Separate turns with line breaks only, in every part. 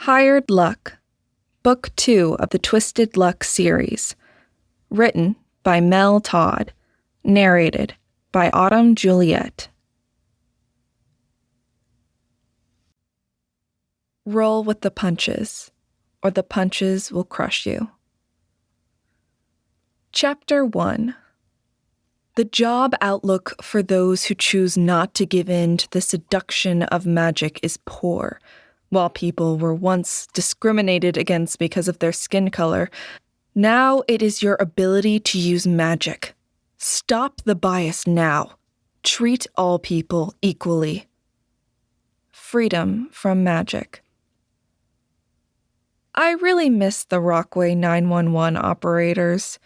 Hired Luck, Book 2 of the Twisted Luck series. Written by Mel Todd. Narrated by Autumn Juliet. Roll with the punches, or the punches will crush you. Chapter 1. The job outlook for those who choose not to give in to the seduction of magic is poor. While people were once discriminated against because of their skin color, now it is your ability to use magic. Stop the bias now. Treat all people equally. Freedom from magic. I really miss the Rockway 911 operators.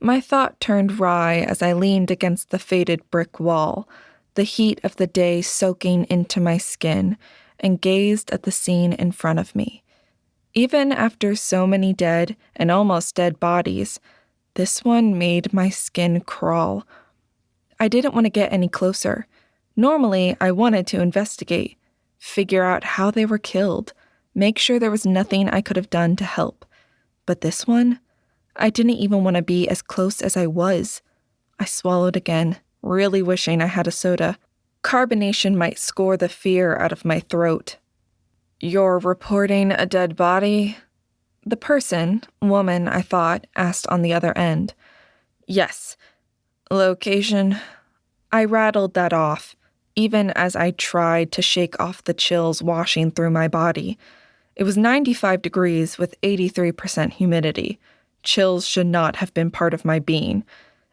My thought turned wry as I leaned against the faded brick wall, the heat of the day soaking into my skin, and gazed at the scene in front of me. Even after so many dead and almost dead bodies, this one made my skin crawl. I didn't want to get any closer. Normally, I wanted to investigate, figure out how they were killed, make sure there was nothing I could have done to help. But this one, I didn't even want to be as close as I was. I swallowed again, really wishing I had a soda. Carbonation might score the fear out of my throat. "You're reporting a dead body?" The person, woman, I thought, asked on the other end. "Yes." "Location?" I rattled that off, even as I tried to shake off the chills washing through my body. It was 95 degrees with 83% humidity. Chills should not have been part of my being.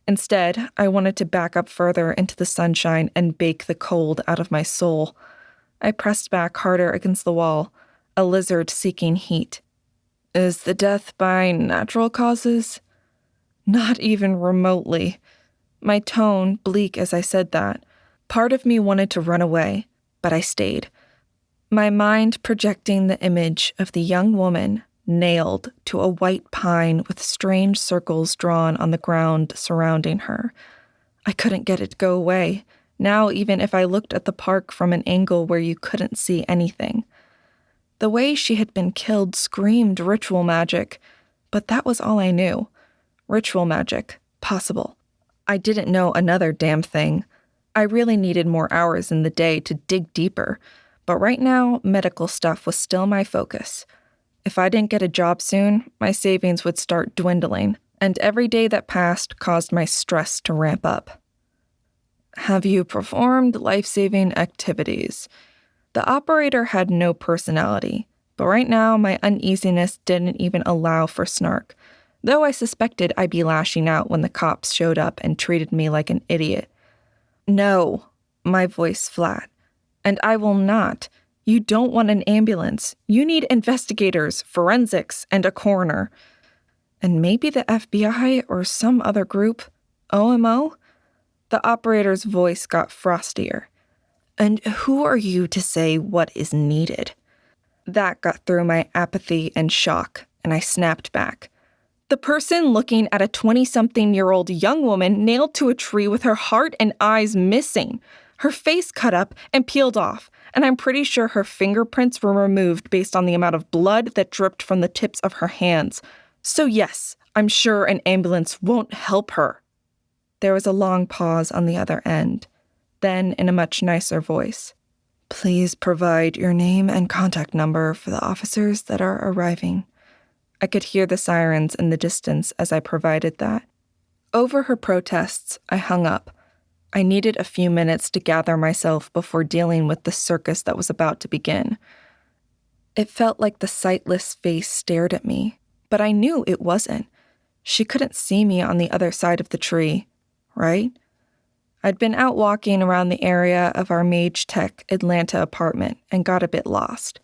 Instead, I wanted to back up further into the sunshine and bake the cold out of my soul. I pressed back harder against the wall, a lizard seeking heat. "Is the death by natural causes?" Not even remotely. My tone bleak as I said that. Part of me wanted to run away, but I stayed. My mind projecting the image of the young woman nailed to a white pine with strange circles drawn on the ground surrounding her. I couldn't get it to go away, now even if I looked at the park from an angle where you couldn't see anything. The way she had been killed screamed ritual magic, but that was all I knew. Ritual magic, possible. I didn't know another damn thing. I really needed more hours in the day to dig deeper, but right now, medical stuff was still my focus. If I didn't get a job soon, my savings would start dwindling, and every day that passed caused my stress to ramp up. "Have you performed life-saving activities?" The operator had no personality, but right now my uneasiness didn't even allow for snark, though I suspected I'd be lashing out when the cops showed up and treated me like an idiot. "No," my voice flat, "and I will not. You don't want an ambulance. You need investigators, forensics, and a coroner. And maybe the FBI or some other group. OMO?" The operator's voice got frostier. "And who are you to say what is needed?" That got through my apathy and shock, and I snapped back. "The person looking at a 20-something-year-old young woman nailed to a tree with her heart and eyes missing, her face cut up and peeled off, and I'm pretty sure her fingerprints were removed based on the amount of blood that dripped from the tips of her hands. So yes, I'm sure an ambulance won't help her." There was a long pause on the other end. Then, in a much nicer voice, "Please provide your name and contact number for the officers that are arriving." I could hear the sirens in the distance as I provided that. Over her protests, I hung up. I needed a few minutes to gather myself before dealing with the circus that was about to begin. It felt like the sightless face stared at me, but I knew it wasn't. She couldn't see me on the other side of the tree, right? I'd been out walking around the area of our Mage Tech Atlanta apartment and got a bit lost.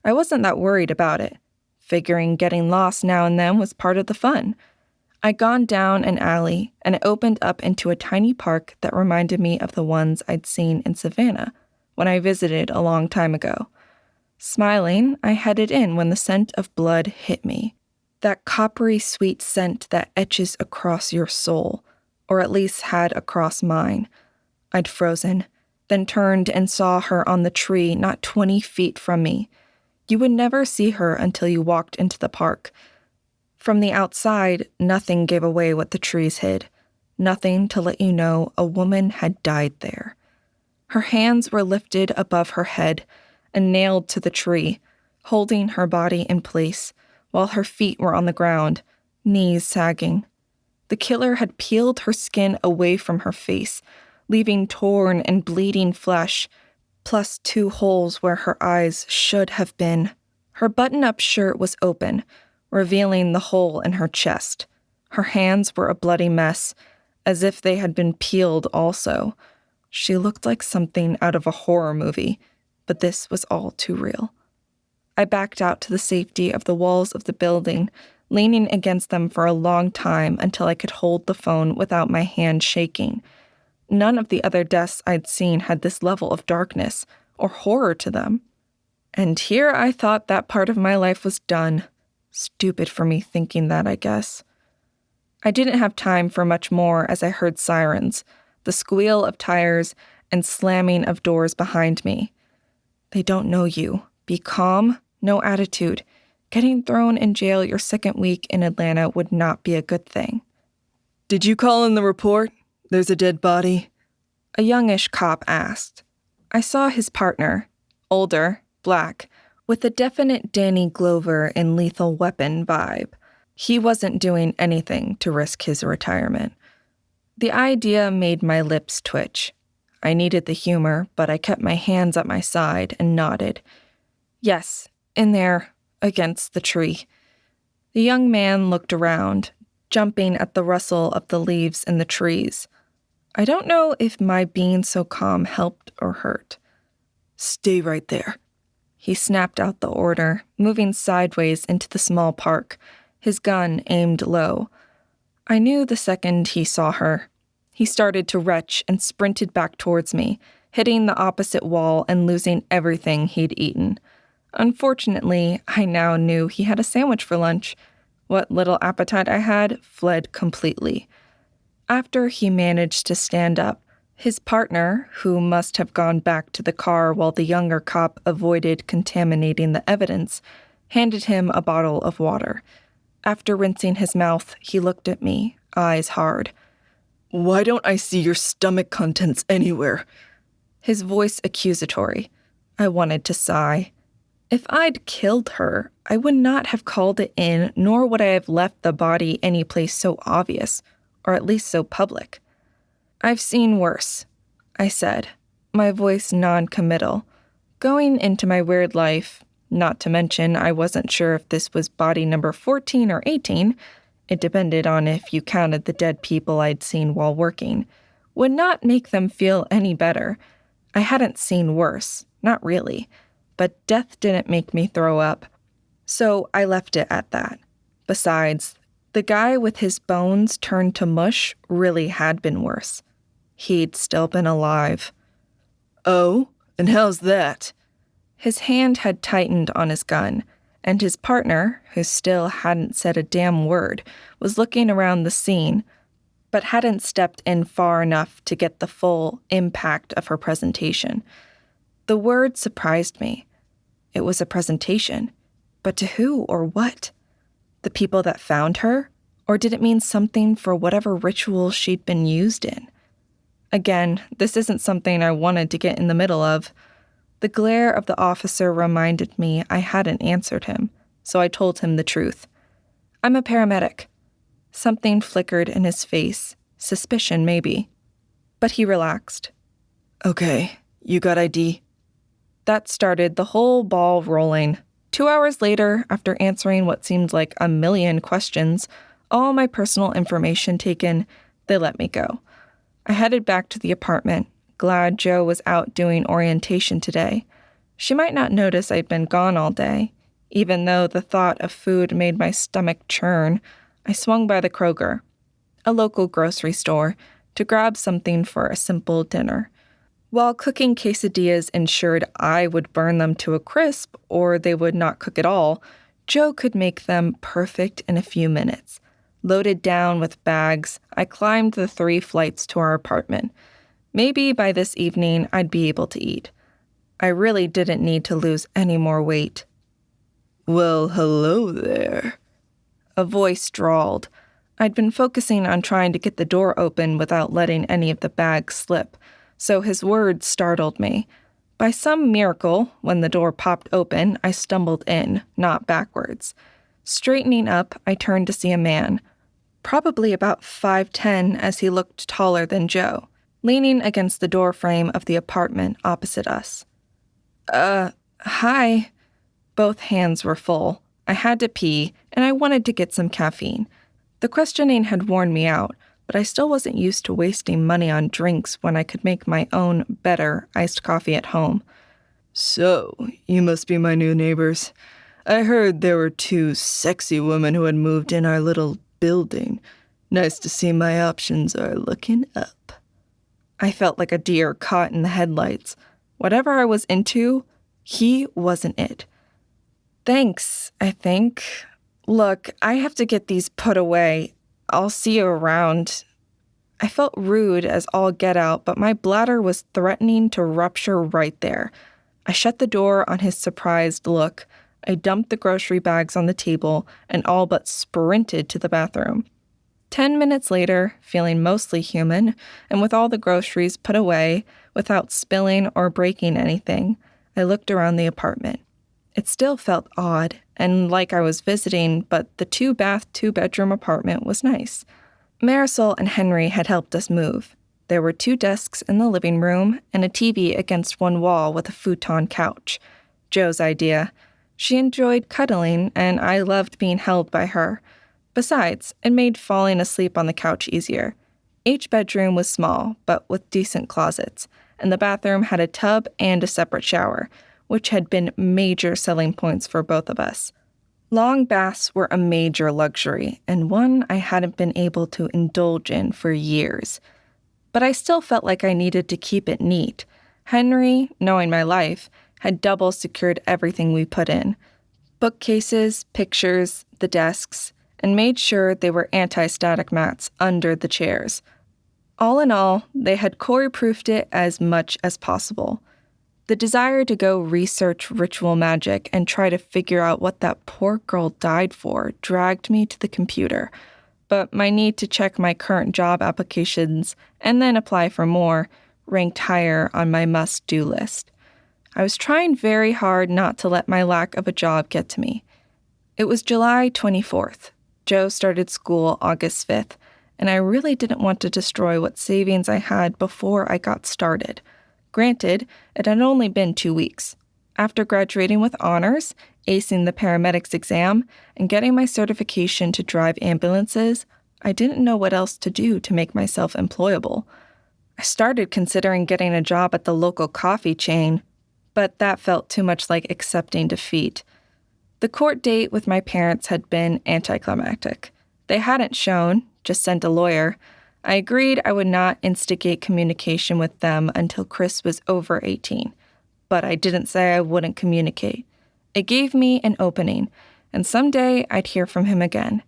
I wasn't that worried about it, figuring getting lost now and then was part of the fun. I'd gone down an alley, and it opened up into a tiny park that reminded me of the ones I'd seen in Savannah when I visited a long time ago. Smiling, I headed in when the scent of blood hit me. That coppery sweet scent that etches across your soul, or at least had across mine. I'd frozen, then turned and saw her on the tree not 20 feet from me. You would never see her until you walked into the park. From the outside, nothing gave away what the trees hid. Nothing to let you know a woman had died there. Her hands were lifted above her head and nailed to the tree, holding her body in place, while her feet were on the ground, knees sagging. The killer had peeled her skin away from her face, leaving torn and bleeding flesh, plus 2 holes where her eyes should have been. Her button-up shirt was open, revealing the hole in her chest. Her hands were a bloody mess, as if they had been peeled also. She looked like something out of a horror movie, but this was all too real. I backed out to the safety of the walls of the building, leaning against them for a long time until I could hold the phone without my hand shaking. None of the other deaths I'd seen had this level of darkness or horror to them. And here I thought that part of my life was done. Stupid for me thinking that, I guess. I didn't have time for much more as I heard sirens, the squeal of tires, and slamming of doors behind me. They don't know you. Be calm, no attitude. Getting thrown in jail your second week in Atlanta would not be a good thing.
Did you call in the report? There's a dead body.
A youngish cop asked. I saw his partner, older, black, with a definite Danny Glover in Lethal Weapon vibe. He wasn't doing anything to risk his retirement. The idea made my lips twitch. I needed the humor, but I kept my hands at my side and nodded. Yes, in there, against the tree. The young man looked around, jumping at the rustle of the leaves in the trees. I don't know if my being so calm helped or hurt.
Stay right there.
He snapped out the order, moving sideways into the small park, his gun aimed low. I knew the second he saw her. He started to retch and sprinted back towards me, hitting the opposite wall and losing everything he'd eaten. Unfortunately, I now knew he had a sandwich for lunch. What little appetite I had fled completely. After he managed to stand up, his partner, who must have gone back to the car while the younger cop avoided contaminating the evidence, handed him a bottle of water. After rinsing his mouth, he looked at me, eyes hard.
Why don't I see your stomach contents anywhere?
His voice accusatory. I wanted to sigh. If I'd killed her, I would not have called it in, nor would I have left the body any place so obvious, or at least so public. I've seen worse, I said, my voice non-committal. Going into my weird life, not to mention I wasn't sure if this was body number 14 or 18, it depended on if you counted the dead people I'd seen while working, would not make them feel any better. I hadn't seen worse, not really, but death didn't make me throw up. So I left it at that. Besides, the guy with his bones turned to mush really had been worse. He'd still been alive.
Oh, and how's that?
His hand had tightened on his gun, and his partner, who still hadn't said a damn word, was looking around the scene, but hadn't stepped in far enough to get the full impact of her presentation. The word surprised me. It was a presentation, but to who or what? The people that found her? Or did it mean something for whatever ritual she'd been used in? Again, this isn't something I wanted to get in the middle of. The glare of the officer reminded me I hadn't answered him, so I told him the truth. I'm a paramedic. Something flickered in his face, suspicion maybe. But he relaxed.
Okay, you got ID?
That started the whole ball rolling. 2 hours later, after answering what seemed like a million questions, all my personal information taken, they let me go. I headed back to the apartment, glad Jo was out doing orientation today. She might not notice I'd been gone all day. Even though the thought of food made my stomach churn, I swung by the Kroger, a local grocery store, to grab something for a simple dinner. While cooking quesadillas ensured I would burn them to a crisp or they would not cook at all, Jo could make them perfect in a few minutes. Loaded down with bags, I climbed the 3 flights to our apartment. Maybe by this evening I'd be able to eat. I really didn't need to lose any more weight.
Well, hello there.
A voice drawled. I'd been focusing on trying to get the door open without letting any of the bags slip, so his words startled me. By some miracle, when the door popped open, I stumbled in, not backwards. Straightening up, I turned to see a man, probably about 5'10", as he looked taller than Joe, leaning against the doorframe of the apartment opposite us. Hi. Both hands were full. I had to pee, and I wanted to get some caffeine. The questioning had worn me out, but I still wasn't used to wasting money on drinks when I could make my own, better, iced coffee at home.
So, you must be my new neighbors. I heard there were 2 sexy women who had moved in our little building. Nice to see my options are looking up.
I felt like a deer caught in the headlights. Whatever I was into, he wasn't it. Thanks, I think. Look, I have to get these put away. I'll see you around. I felt rude as all get out, but my bladder was threatening to rupture right there. I shut the door on his surprised look. I dumped the grocery bags on the table and all but sprinted to the bathroom. 10 minutes later, feeling mostly human, and with all the groceries put away, without spilling or breaking anything, I looked around the apartment. It still felt odd, and like I was visiting, but the 2-bath, 2-bedroom apartment was nice. Marisol and Henry had helped us move. There were 2 desks in the living room and a TV against one wall with a futon couch. Joe's idea. She enjoyed cuddling, and I loved being held by her. Besides, it made falling asleep on the couch easier. Each bedroom was small, but with decent closets, and the bathroom had a tub and a separate shower, which had been major selling points for both of us. Long baths were a major luxury, and one I hadn't been able to indulge in for years. But I still felt like I needed to keep it neat. Henry, knowing my life, had double secured everything we put in. Bookcases, pictures, the desks, and made sure they were anti-static mats under the chairs. All in all, they had Corey-proofed it as much as possible. The desire to go research ritual magic and try to figure out what that poor girl died for dragged me to the computer, but my need to check my current job applications and then apply for more ranked higher on my must-do list. I was trying very hard not to let my lack of a job get to me. It was July 24th. Joe started school August 5th, and I really didn't want to destroy what savings I had before I got started. Granted, it had only been 2 weeks. After graduating with honors, acing the paramedics exam, and getting my certification to drive ambulances, I didn't know what else to do to make myself employable. I started considering getting a job at the local coffee chain, but that felt too much like accepting defeat. The court date with my parents had been anticlimactic. They hadn't shown, just sent a lawyer. I agreed I would not instigate communication with them until Chris was over 18, but I didn't say I wouldn't communicate. It gave me an opening, and someday I'd hear from him again.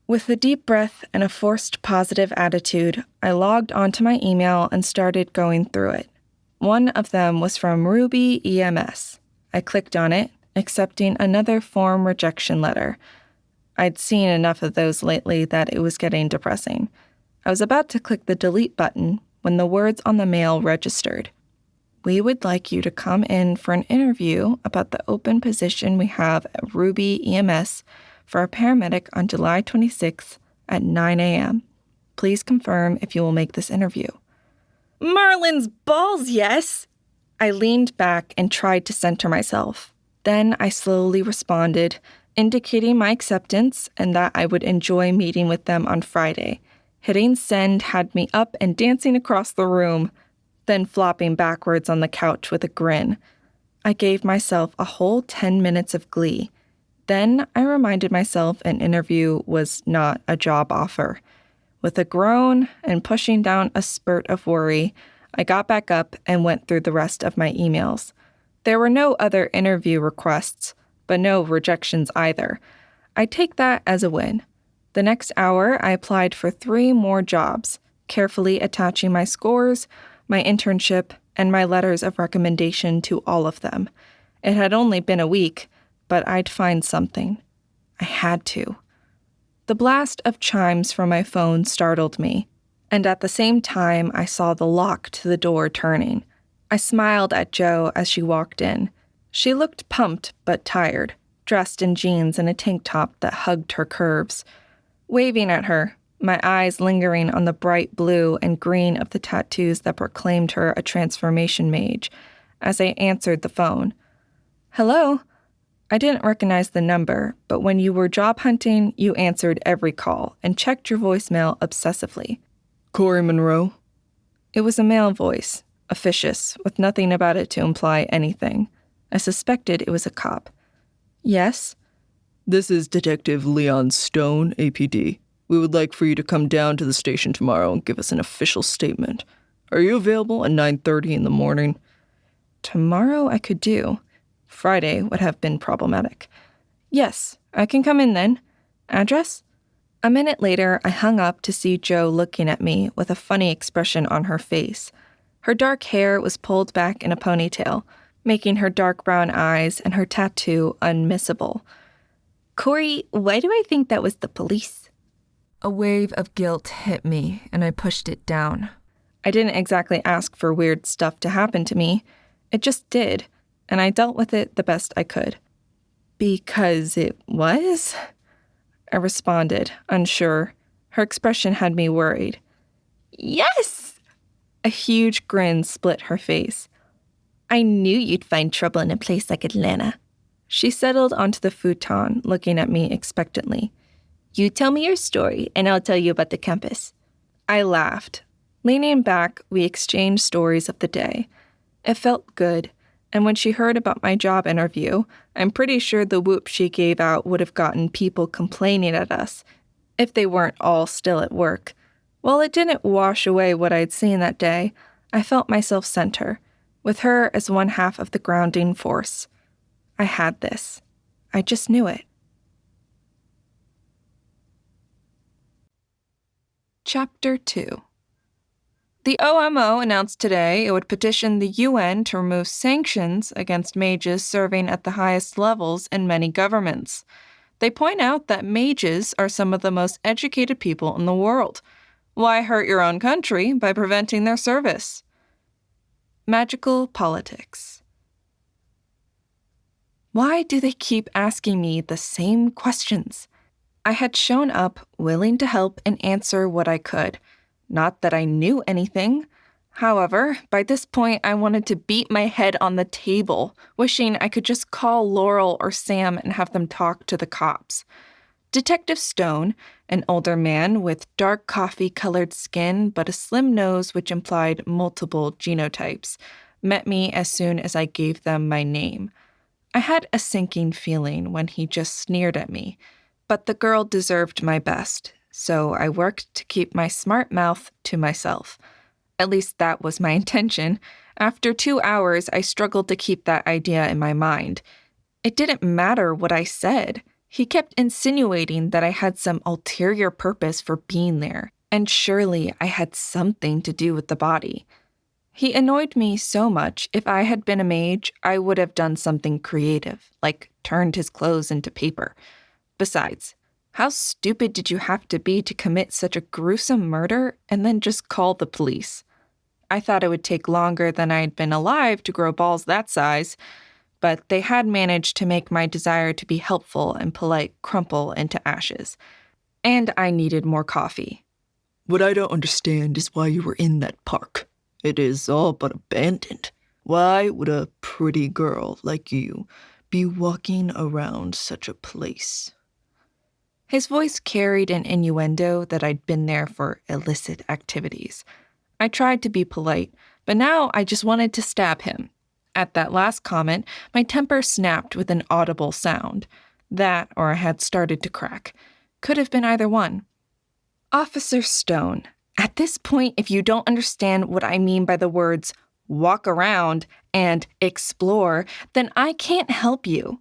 With a deep breath and a forced positive attitude, I logged onto my email and started going through it. One of them was from Ruby EMS. I clicked on it, accepting another form rejection letter. I'd seen enough of those lately that it was getting depressing. I was about to click the delete button when the words on the mail registered. We would like you to come in for an interview about the open position we have at Ruby EMS for a paramedic on July 26th at 9 a.m. Please confirm if you will make this interview. Marlin's balls, yes! I leaned back and tried to center myself. Then I slowly responded, indicating my acceptance and that I would enjoy meeting with them on Friday. Hitting send had me up and dancing across the room, then flopping backwards on the couch with a grin. I gave myself a whole 10 minutes of glee. Then I reminded myself an interview was not a job offer. With a groan and pushing down a spurt of worry, I got back up and went through the rest of my emails. There were no other interview requests, but no rejections either. I take that as a win. The next hour, I applied for 3 more jobs, carefully attaching my scores, my internship, and my letters of recommendation to all of them. It had only been a week, but I'd find something. I had to. The blast of chimes from my phone startled me, and at the same time I saw the lock to the door turning. I smiled at Jo as she walked in. She looked pumped but tired, dressed in jeans and a tank top that hugged her curves. Waving at her, my eyes lingering on the bright blue and green of the tattoos that proclaimed her a transformation mage, as I answered the phone. Hello? I didn't recognize the number, but when you were job hunting, you answered every call and checked your voicemail obsessively.
Corey Monroe?
It was a male voice, officious, with nothing about it to imply anything. I suspected it was a cop. Yes?
This is Detective Leon Stone, APD. We would like for you to come down to the station tomorrow and give us an official statement. Are you available at 9:30 in the morning?
Tomorrow I could do. Friday would have been problematic. Yes, I can come in then. Address? A minute later, I hung up to see Jo looking at me with a funny expression on her face. Her dark hair was pulled back in a ponytail, making her dark brown eyes and her tattoo unmissable. Corey, why do I think that was the police? A wave of guilt hit me, and I pushed it down. I didn't exactly ask for weird stuff to happen to me. It just did, and I dealt with it the best I could. Because it was? I responded, unsure. Her expression had me worried. Yes! A huge grin split her face. I knew you'd find trouble in a place like Atlanta. She settled onto the futon, looking at me expectantly. You tell me your story, and I'll tell you about the campus. I laughed. Leaning back, we exchanged stories of the day. It felt good, and when she heard about my job interview, I'm pretty sure the whoop she gave out would have gotten people complaining at us, if they weren't all still at work. While it didn't wash away what I'd seen that day, I felt myself center, with her as one half of the grounding force. I had this. I just knew it. Chapter 2. The OMO announced today it would petition the UN to remove sanctions against mages serving at the highest levels in many governments. They point out that mages are some of the most educated people in the world. Why hurt your own country by preventing their service? Magical politics. Why do they keep asking me the same questions? I had shown up willing to help and answer what I could. Not that I knew anything. However, by this point, I wanted to beat my head on the table, wishing I could just call Laurel or Sam and have them talk to the cops. Detective Stone, an older man with dark coffee-colored skin but a slim nose which implied multiple genotypes, met me as soon as I gave them my name. I had a sinking feeling when he just sneered at me, but the girl deserved my best, so I worked to keep my smart mouth to myself. At least that was my intention. After 2 hours, I struggled to keep that idea in my mind. It didn't matter what I said. He kept insinuating that I had some ulterior purpose for being there, and surely I had something to do with the body. He annoyed me so much, if I had been a mage, I would have done something creative, like turned his clothes into paper. Besides, how stupid did you have to be to commit such a gruesome murder and then just call the police? I thought it would take longer than I'd been alive to grow balls that size, but they had managed to make my desire to be helpful and polite crumple into ashes. And I needed more coffee.
What I don't understand is why you were in that park. It is all but abandoned. Why would a pretty girl like you be walking around such a place?
His voice carried an innuendo that I'd been there for illicit activities. I tried to be polite, but now I just wanted to stab him. At that last comment, my temper snapped with an audible sound. That, or I had started to crack. Could have been either one. Officer Stone, at this point, if you don't understand what I mean by the words walk around and explore, then I can't help you.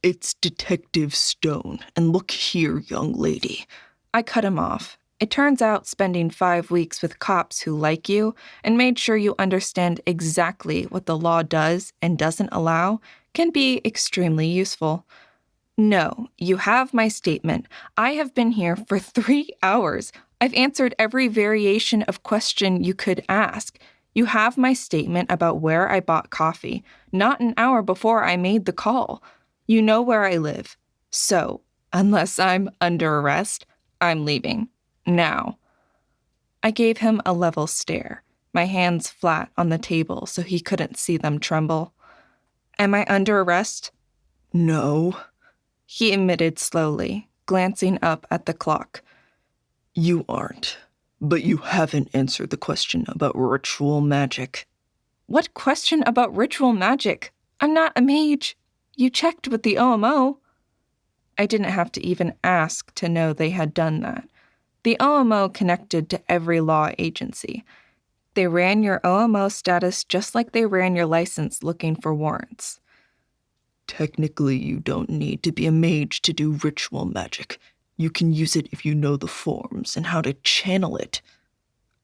It's Detective Stone, and look here, young lady.
I cut him off. It turns out spending 5 weeks with cops who like you and made sure you understand exactly what the law does and doesn't allow can be extremely useful. No, you have my statement. I have been here for 3 hours. I've answered every variation of question you could ask. You have my statement about where I bought coffee, not an hour before I made the call. You know where I live. So, unless I'm under arrest, I'm leaving. Now. I gave him a level stare, my hands flat on the table so he couldn't see them tremble. Am I under arrest?
No,
He admitted slowly, glancing up at the clock.
you aren't. But you haven't answered the question about ritual magic.
What question about ritual magic? I'm not a mage. You checked with the OMO. I didn't have to even ask to know they had done that. The OMO connected to every law agency. They ran your OMO status just like they ran your license looking for warrants.
Technically, you don't need to be a mage to do ritual magic. You can use it if you know the forms and how to channel it.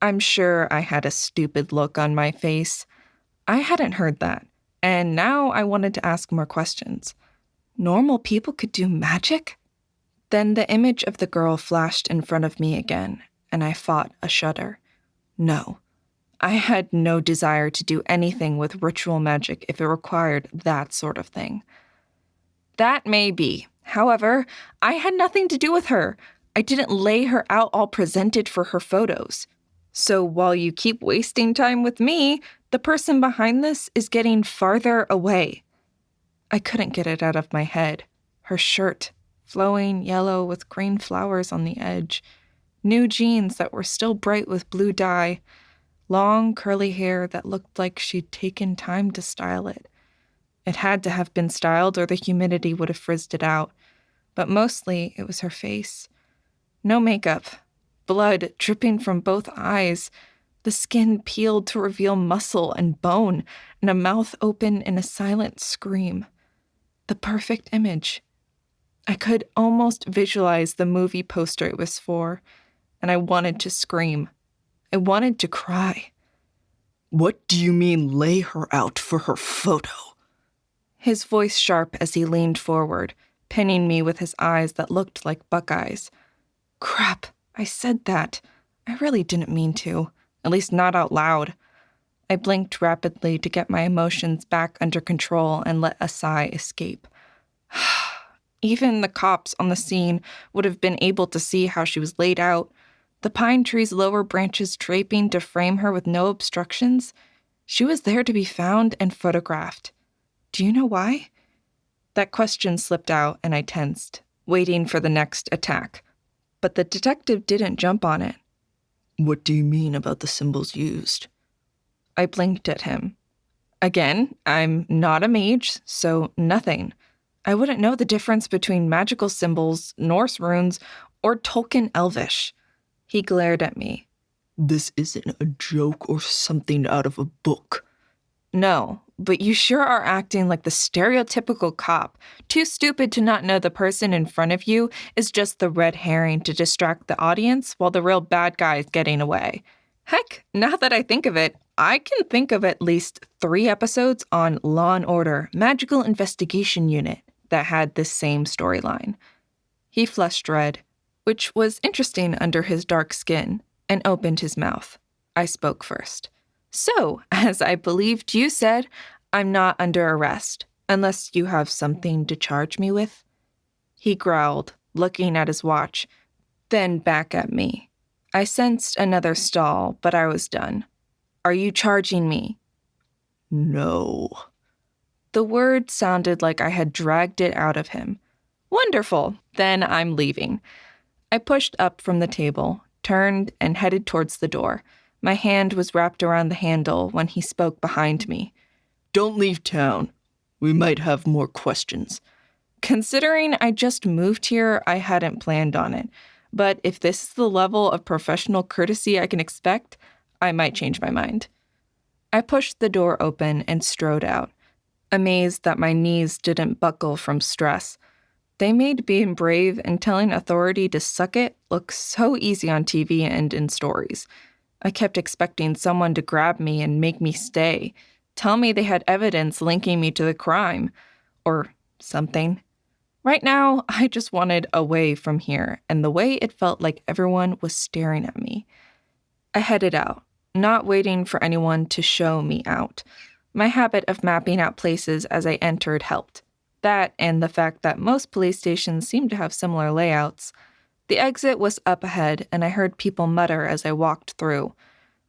I'm sure I had a stupid look on my face. I hadn't heard that, and now I wanted to ask more questions. Normal people could do magic? Then the image of the girl flashed in front of me again, and I fought a shudder. No, I had no desire to do anything with ritual magic if it required that sort of thing. That may be. However, I had nothing to do with her. I didn't lay her out all presented for her photos. So while you keep wasting time with me, the person behind this is getting farther away. I couldn't get it out of my head. Her shirt, flowing yellow with green flowers on the edge. New jeans that were still bright with blue dye. Long curly hair that looked like she'd taken time to style it. It had to have been styled or the humidity would have frizzed it out. But mostly it was her face. No makeup. Blood dripping from both eyes. The skin peeled to reveal muscle and bone, and a mouth open in a silent scream. The perfect image. I could almost visualize the movie poster it was for, and I wanted to scream. I wanted to cry.
What do you mean lay her out for her photo?
His voice sharp as he leaned forward, pinning me with his eyes that looked like buckeyes. Crap, I said that. I really didn't mean to, at least not out loud. I blinked rapidly to get my emotions back under control and let a sigh escape. Even the cops on the scene would have been able to see how she was laid out, the pine tree's lower branches draping to frame her with no obstructions. She was there to be found and photographed. Do you know why? That question slipped out and I tensed, waiting for the next attack. But the detective didn't jump on it.
What do you mean about the symbols used?
I blinked at him. Again, I'm not a mage, so nothing. I wouldn't know the difference between magical symbols, Norse runes, or Tolkien Elvish. He glared at me.
This isn't a joke or something out of a book.
No, but you sure are acting like the stereotypical cop, too stupid to not know the person in front of you is just the red herring to distract the audience while the real bad guy is getting away. Heck, now that I think of it, I can think of at least 3 episodes on Law & Order Magical Investigation Unit that had this same storyline. He flushed red, which was interesting under his dark skin, and opened his mouth. I spoke first. So, as I believed you said, I'm not under arrest, unless you have something to charge me with. He growled, looking at his watch, then back at me. I sensed another stall, but I was done. Are you charging me?
No.
The word sounded like I had dragged it out of him. Wonderful, then I'm leaving. I pushed up from the table, turned, and headed towards the door. My hand was wrapped around the handle when he spoke behind me.
Don't leave town. We might have more questions.
Considering I just moved here, I hadn't planned on it. But if this is the level of professional courtesy I can expect, I might change my mind. I pushed the door open and strode out, amazed that my knees didn't buckle from stress. They made being brave and telling authority to suck it look so easy on TV and in stories. I kept expecting someone to grab me and make me stay, tell me they had evidence linking me to the crime, or something. Right now, I just wanted away from here, and the way it felt like everyone was staring at me. I headed out, not waiting for anyone to show me out. My habit of mapping out places as I entered helped. That and the fact that most police stations seem to have similar layouts. The exit was up ahead, and I heard people mutter as I walked through.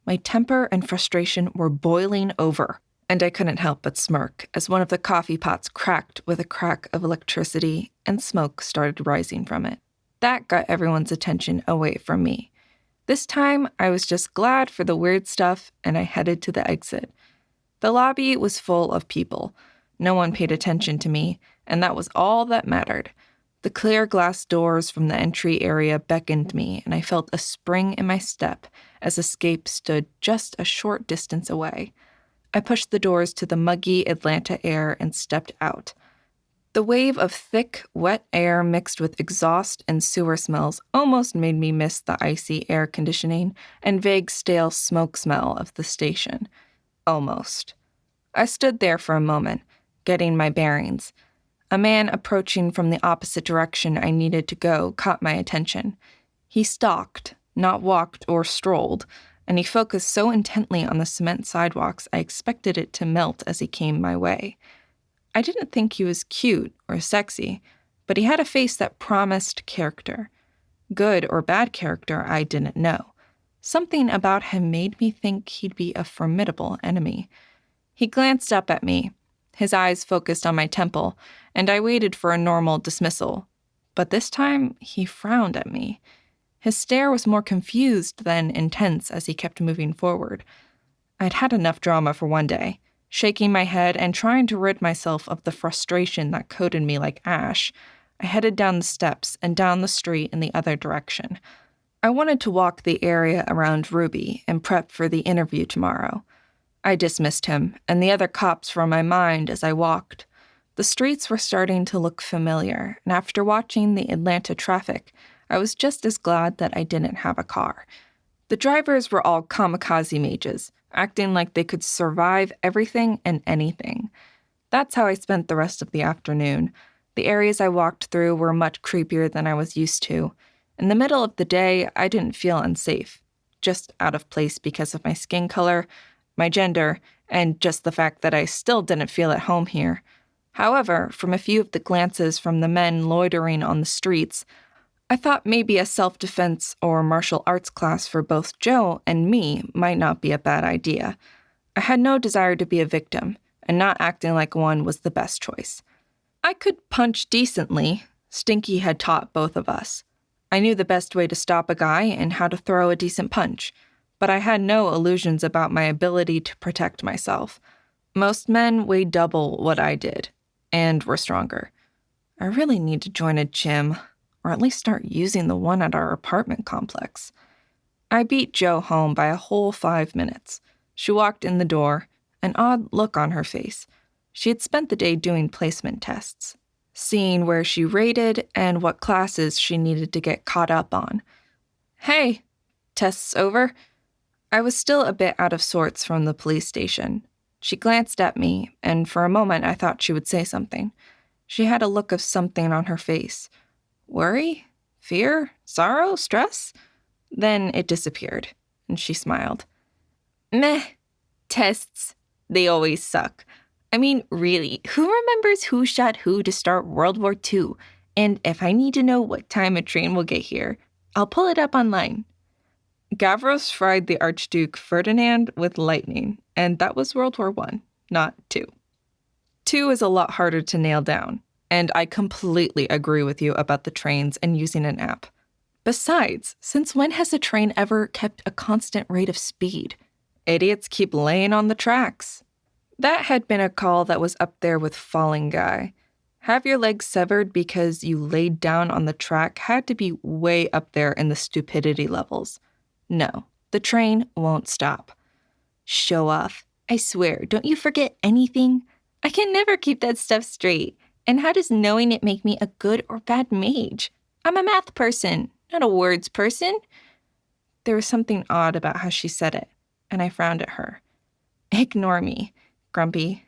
My temper and frustration were boiling over, and I couldn't help but smirk as one of the coffee pots cracked with a crack of electricity and smoke started rising from it. That got everyone's attention away from me. This time, I was just glad for the weird stuff, and I headed to the exit. The lobby was full of people. No one paid attention to me, and that was all that mattered. The clear glass doors from the entry area beckoned me, and I felt a spring in my step as escape stood just a short distance away. I pushed the doors to the muggy Atlanta air and stepped out. The wave of thick, wet air mixed with exhaust and sewer smells almost made me miss the icy air conditioning and vague stale smoke smell of the station. Almost. I stood there for a moment, getting my bearings. A man approaching from the opposite direction I needed to go caught my attention. He stalked, not walked or strolled, and he focused so intently on the cement sidewalks I expected it to melt as he came my way. I didn't think he was cute or sexy, but he had a face that promised character. Good or bad character, I didn't know. Something about him made me think he'd be a formidable enemy. He glanced up at me, his eyes focused on my temple, and I waited for a normal dismissal. But this time, he frowned at me. His stare was more confused than intense as he kept moving forward. I'd had enough drama for one day. Shaking my head and trying to rid myself of the frustration that coated me like ash, I headed down the steps and down the street in the other direction. I wanted to walk the area around Ruby and prep for the interview tomorrow. I dismissed him and the other cops from my mind as I walked. The streets were starting to look familiar, and after watching the Atlanta traffic, I was just as glad that I didn't have a car. The drivers were all kamikaze mages, acting like they could survive everything and anything. That's how I spent the rest of the afternoon. The areas I walked through were much creepier than I was used to. In the middle of the day, I didn't feel unsafe, just out of place because of my skin color, my gender, and just the fact that I still didn't feel at home here. However, from a few of the glances from the men loitering on the streets, I thought maybe a self-defense or martial arts class for both Joe and me might not be a bad idea. I had no desire to be a victim, and not acting like one was the best choice. I could punch decently. Stinky had taught both of us. I knew the best way to stop a guy and how to throw a decent punch, but I had no illusions about my ability to protect myself. Most men weighed double what I did, and were stronger. I really need to join a gym, or at least start using the one at our apartment complex. I beat Jo home by a whole 5 minutes. She walked in the door, an odd look on her face. She had spent the day doing placement tests, seeing where she rated and what classes she needed to get caught up on. Hey, tests over? I was still a bit out of sorts from the police station. She glanced at me, and for a moment I thought she would say something. She had a look of something on her face. Worry? Fear? Sorrow? Stress? Then it disappeared, and she smiled. Meh. Tests. They always suck. I mean, really, who remembers who shot who to start World War II? And if I need to know what time a train will get here, I'll pull it up online. Gavros fried the Archduke Ferdinand with lightning, and that was World War I, not II. II is a lot harder to nail down, and I completely agree with you about the trains and using an app. Besides, since when has a train ever kept a constant rate of speed? Idiots keep laying on the tracks. That had been a call that was up there with Falling Guy. Have your legs severed because you laid down on the track had to be way up there in the stupidity levels. No, the train won't stop. Show off. I swear, don't you forget anything? I can never keep that stuff straight. And how does knowing it make me a good or bad mage? I'm a math person, not a words person. There was something odd about how she said it, and I frowned at her. Ignore me, grumpy.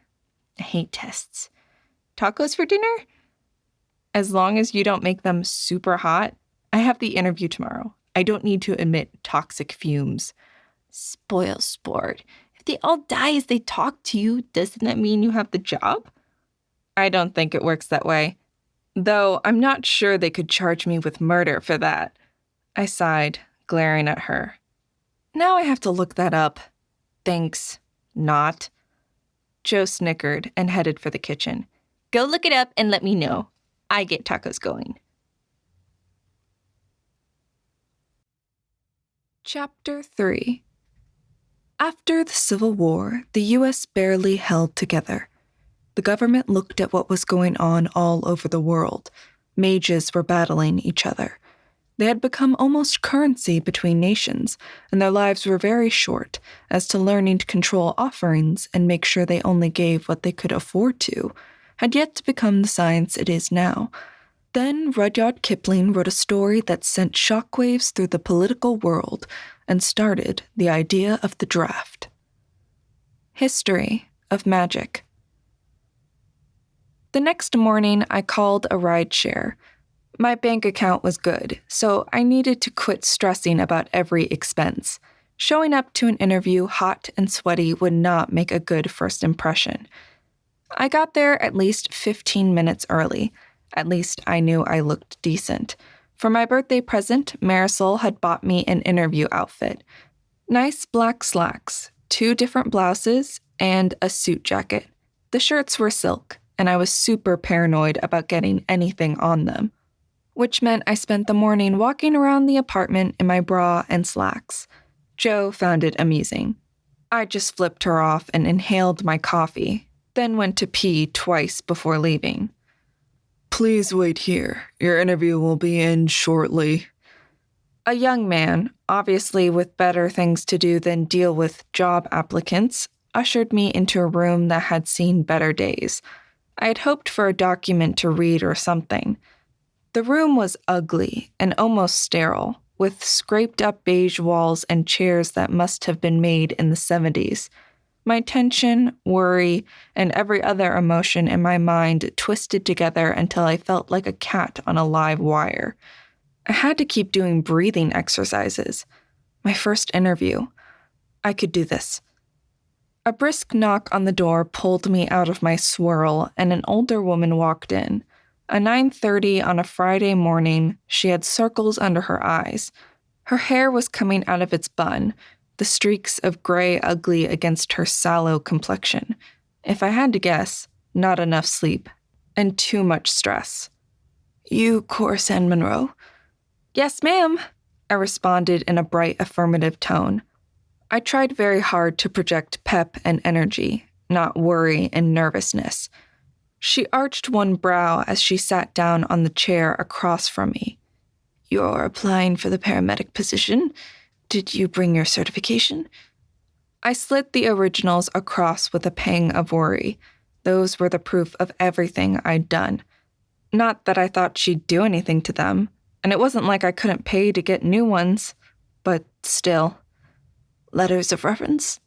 I hate tests. Tacos for dinner? As long as you don't make them super hot. I have the interview tomorrow. I don't need to emit toxic fumes. Spoil sport. If they all die as they talk to you, doesn't that mean you have the job? I don't think it works that way. Though I'm not sure they could charge me with murder for that. I sighed, glaring at her. Now I have to look that up. Thanks. Not. Joe snickered and headed for the kitchen. Go look it up and let me know. I get tacos going. Chapter 3. After the Civil War, the U.S. barely held together. The government looked at what was going on all over the world. Mages were battling each other. They had become almost currency between nations, and their lives were very short as to learning to control offerings and make sure they only gave what they could afford to, had yet to become the science it is now. Then Rudyard Kipling wrote a story that sent shockwaves through the political world and started the idea of the draft. History of Magic. The next morning, I called a rideshare. My bank account was good, so I needed to quit stressing about every expense. Showing up to an interview hot and sweaty would not make a good first impression. I got there at least 15 minutes early. At least I knew I looked decent. For my birthday present, Marisol had bought me an interview outfit. Nice black slacks, 2 different blouses, and a suit jacket. The shirts were silk, and I was super paranoid about getting anything on them, which meant I spent the morning walking around the apartment in my bra and slacks. Joe found it amusing. I just flipped her off and inhaled my coffee, then went to pee twice before leaving.
Please wait here. Your interview will be in shortly.
A young man, obviously with better things to do than deal with job applicants, ushered me into a room that had seen better days. I had hoped for a document to read or something. The room was ugly and almost sterile, with scraped-up beige walls and chairs that must have been made in the 70s. My tension, worry, and every other emotion in my mind twisted together until I felt like a cat on a live wire. I had to keep doing breathing exercises. My first interview. I could do this. A brisk knock on the door pulled me out of my swirl, and an older woman walked in. At 9:30 on a Friday morning, she had circles under her eyes. Her hair was coming out of its bun, the streaks of gray ugly against her sallow complexion. If I had to guess, not enough sleep, and too much stress.
You course Anne Monroe?
Yes, ma'am, I responded in a bright affirmative tone. I tried very hard to project pep and energy, not worry and nervousness. She arched one brow as she sat down on the chair across from me.
You're applying for the paramedic position? Did you bring your certification?
I slid the originals across with a pang of worry. Those were the proof of everything I'd done. Not that I thought she'd do anything to them, and it wasn't like I couldn't pay to get new ones, but still.
Letters of reference?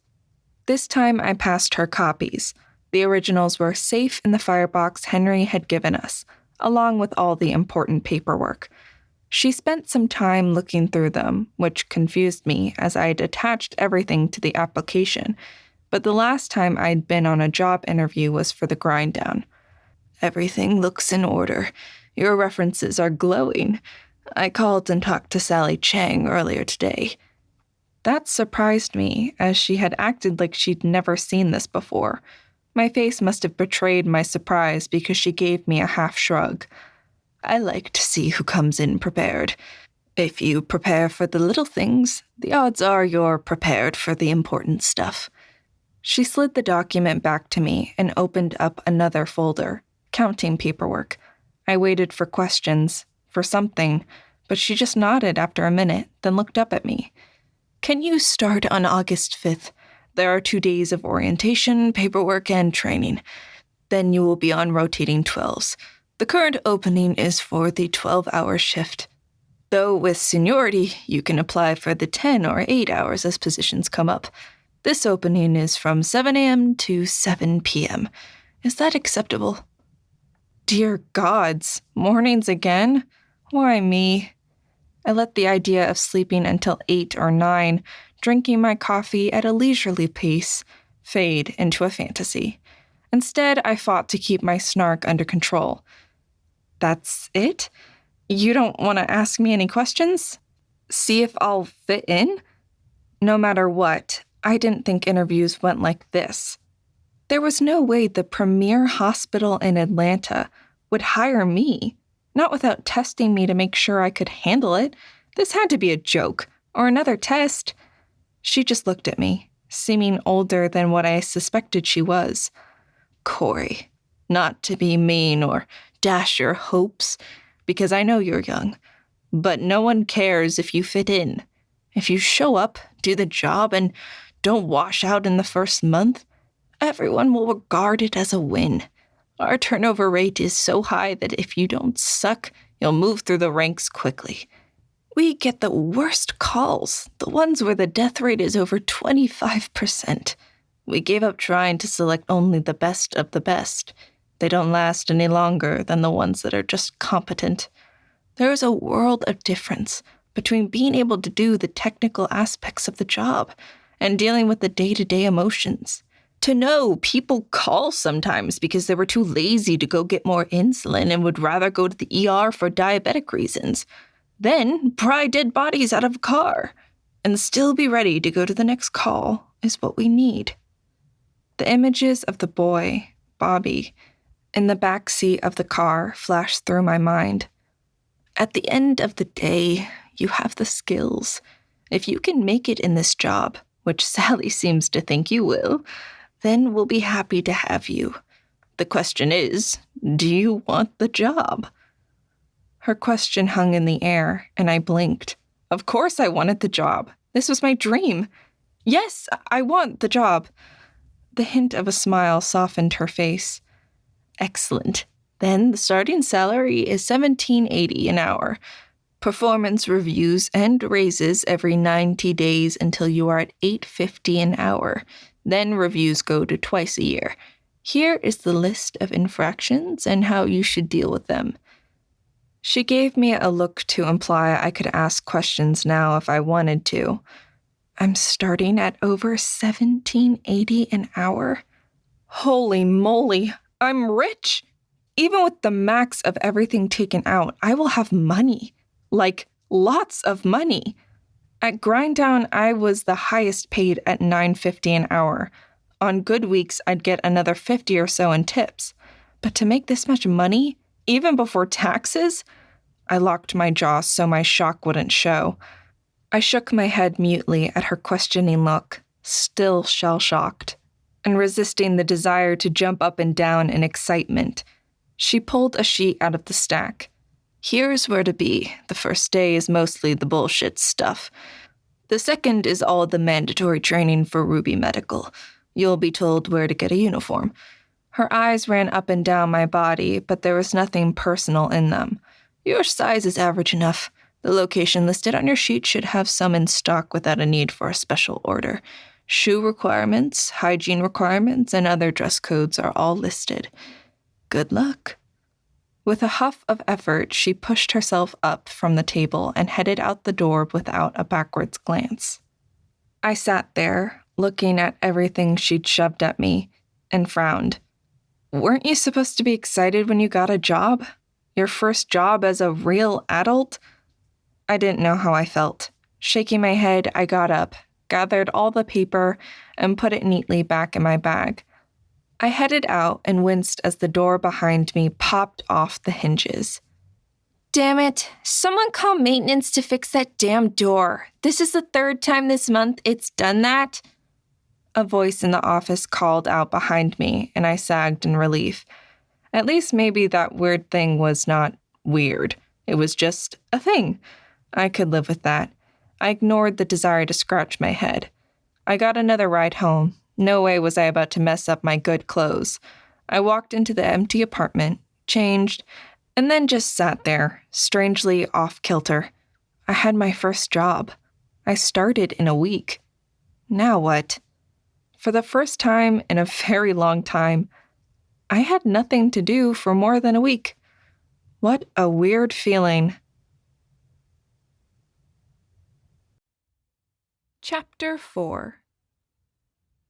This time I passed her copies. The originals were safe in the firebox Henry had given us, along with all the important paperwork. She spent some time looking through them, which confused me as I had attached everything to the application, but the last time I'd been on a job interview was for the grind down.
Everything looks in order. Your references are glowing. I called and talked to Sally Chang earlier today.
That surprised me, as she had acted like she'd never seen this before. My face must have betrayed my surprise because she gave me a half shrug.
I like to see who comes in prepared. If you prepare for the little things, the odds are you're prepared for the important stuff.
She slid the document back to me and opened up another folder, counting paperwork. I waited for questions, for something, but she just nodded after a minute, then looked up at me.
Can you start on August 5th? There are 2 days of orientation, paperwork, and training.
Then you will be on rotating 12s. The current opening is for the 12-hour shift. Though with seniority, you can apply for the 10 or 8 hours as positions come up. This opening is from 7 a.m. to 7 p.m. Is that acceptable? Dear gods, mornings again? Why me? I let the idea of sleeping until 8 or 9, drinking my coffee at a leisurely pace, fade into a fantasy. Instead, I fought to keep my snark under control. That's it? You don't want to ask me any questions? See if I'll fit in? No matter what, I didn't think interviews went like this. There was no way the premier hospital in Atlanta would hire me, not without testing me to make sure I could handle it. This had to be a joke, or another test. She just looked at me, seeming older than what I suspected she was. Corey, not to be mean or dash your hopes, because I know you're young, but no one cares if you fit in. If you show up, do the job, and don't wash out in the first month, everyone will regard it as a win. Our turnover rate is so high that if you don't suck, you'll move through the ranks quickly. We get the worst calls, the ones where the death rate is over 25%. We gave up trying to select only the best of the best. They don't last any longer than the ones that are just competent. There is a world of difference between being able to do the technical aspects of the job and dealing with the day-to-day emotions. To know people call sometimes because they were too lazy to go get more insulin and would rather go to the ER for diabetic reasons, then pry dead bodies out of a car, and still be ready to go to the next call is what we need. The images of the boy, Bobby, in the back seat of the car flashed through my mind. At the end of the day, you have the skills. If you can make it in this job, which Sally seems to think you will, then we'll be happy to have you. The question is, do you want the job? Her question hung in the air, and I blinked. Of course I wanted the job. This was my dream. Yes, I want the job. The hint of a smile softened her face. Excellent. Then the starting salary is $17.80 an hour. Performance reviews and raises every 90 days until you are at $8.50 an hour. Then reviews go to twice a year. Here is the list of infractions and how you should deal with them. She gave me a look to imply I could ask questions now if I wanted to. I'm starting at over $17.80 an hour? Holy moly, I'm rich! Even with the max of everything taken out, I will have money. Like, lots of money. At Grinddown, I was the highest paid at $9.50 an hour. On good weeks, I'd get another 50 or so in tips. But to make this much money, even before taxes? I locked my jaw so my shock wouldn't show. I shook my head mutely at her questioning look, still shell-shocked, and resisting the desire to jump up and down in excitement. She pulled a sheet out of the stack. Here's where to be. The first day is mostly the bullshit stuff. The second is all the mandatory training for Ruby Medical. You'll be told where to get a uniform. Her eyes ran up and down my body, but there was nothing personal in them. Your size is average enough. The location listed on your sheet should have some in stock without a need for a special order. Shoe requirements, hygiene requirements, and other dress codes are all listed. Good luck. With a huff of effort, she pushed herself up from the table and headed out the door without a backwards glance. I sat there, looking at everything she'd shoved at me, and frowned. Weren't you supposed to be excited when you got a job? Your first job as a real adult? I didn't know how I felt. Shaking my head, I got up, gathered all the paper, and put it neatly back in my bag. I headed out and winced as the door behind me popped off the hinges. Damn it, someone call maintenance to fix that damn door. This is the third time this month it's done that. A voice in the office called out behind me, and I sagged in relief. At least maybe that weird thing was not weird. It was just a thing. I could live with that. I ignored the desire to scratch my head. I got another ride home. No way was I about to mess up my good clothes. I walked into the empty apartment, changed, and then just sat there, strangely off-kilter. I had my first job. I started in a week. Now what? For the first time in a very long time, I had nothing to do for more than a week. What a weird feeling. Chapter 4.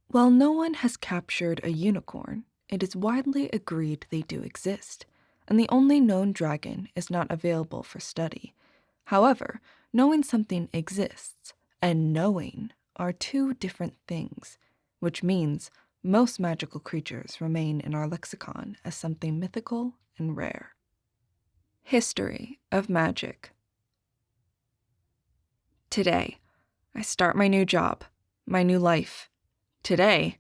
While no one has captured a unicorn, it is widely agreed they do exist, and the only known dragon is not available for study. However, knowing something exists and knowing are two different things, which means most magical creatures remain in our lexicon as something mythical and rare. History of magic. Today, I start my new job, my new life. Today,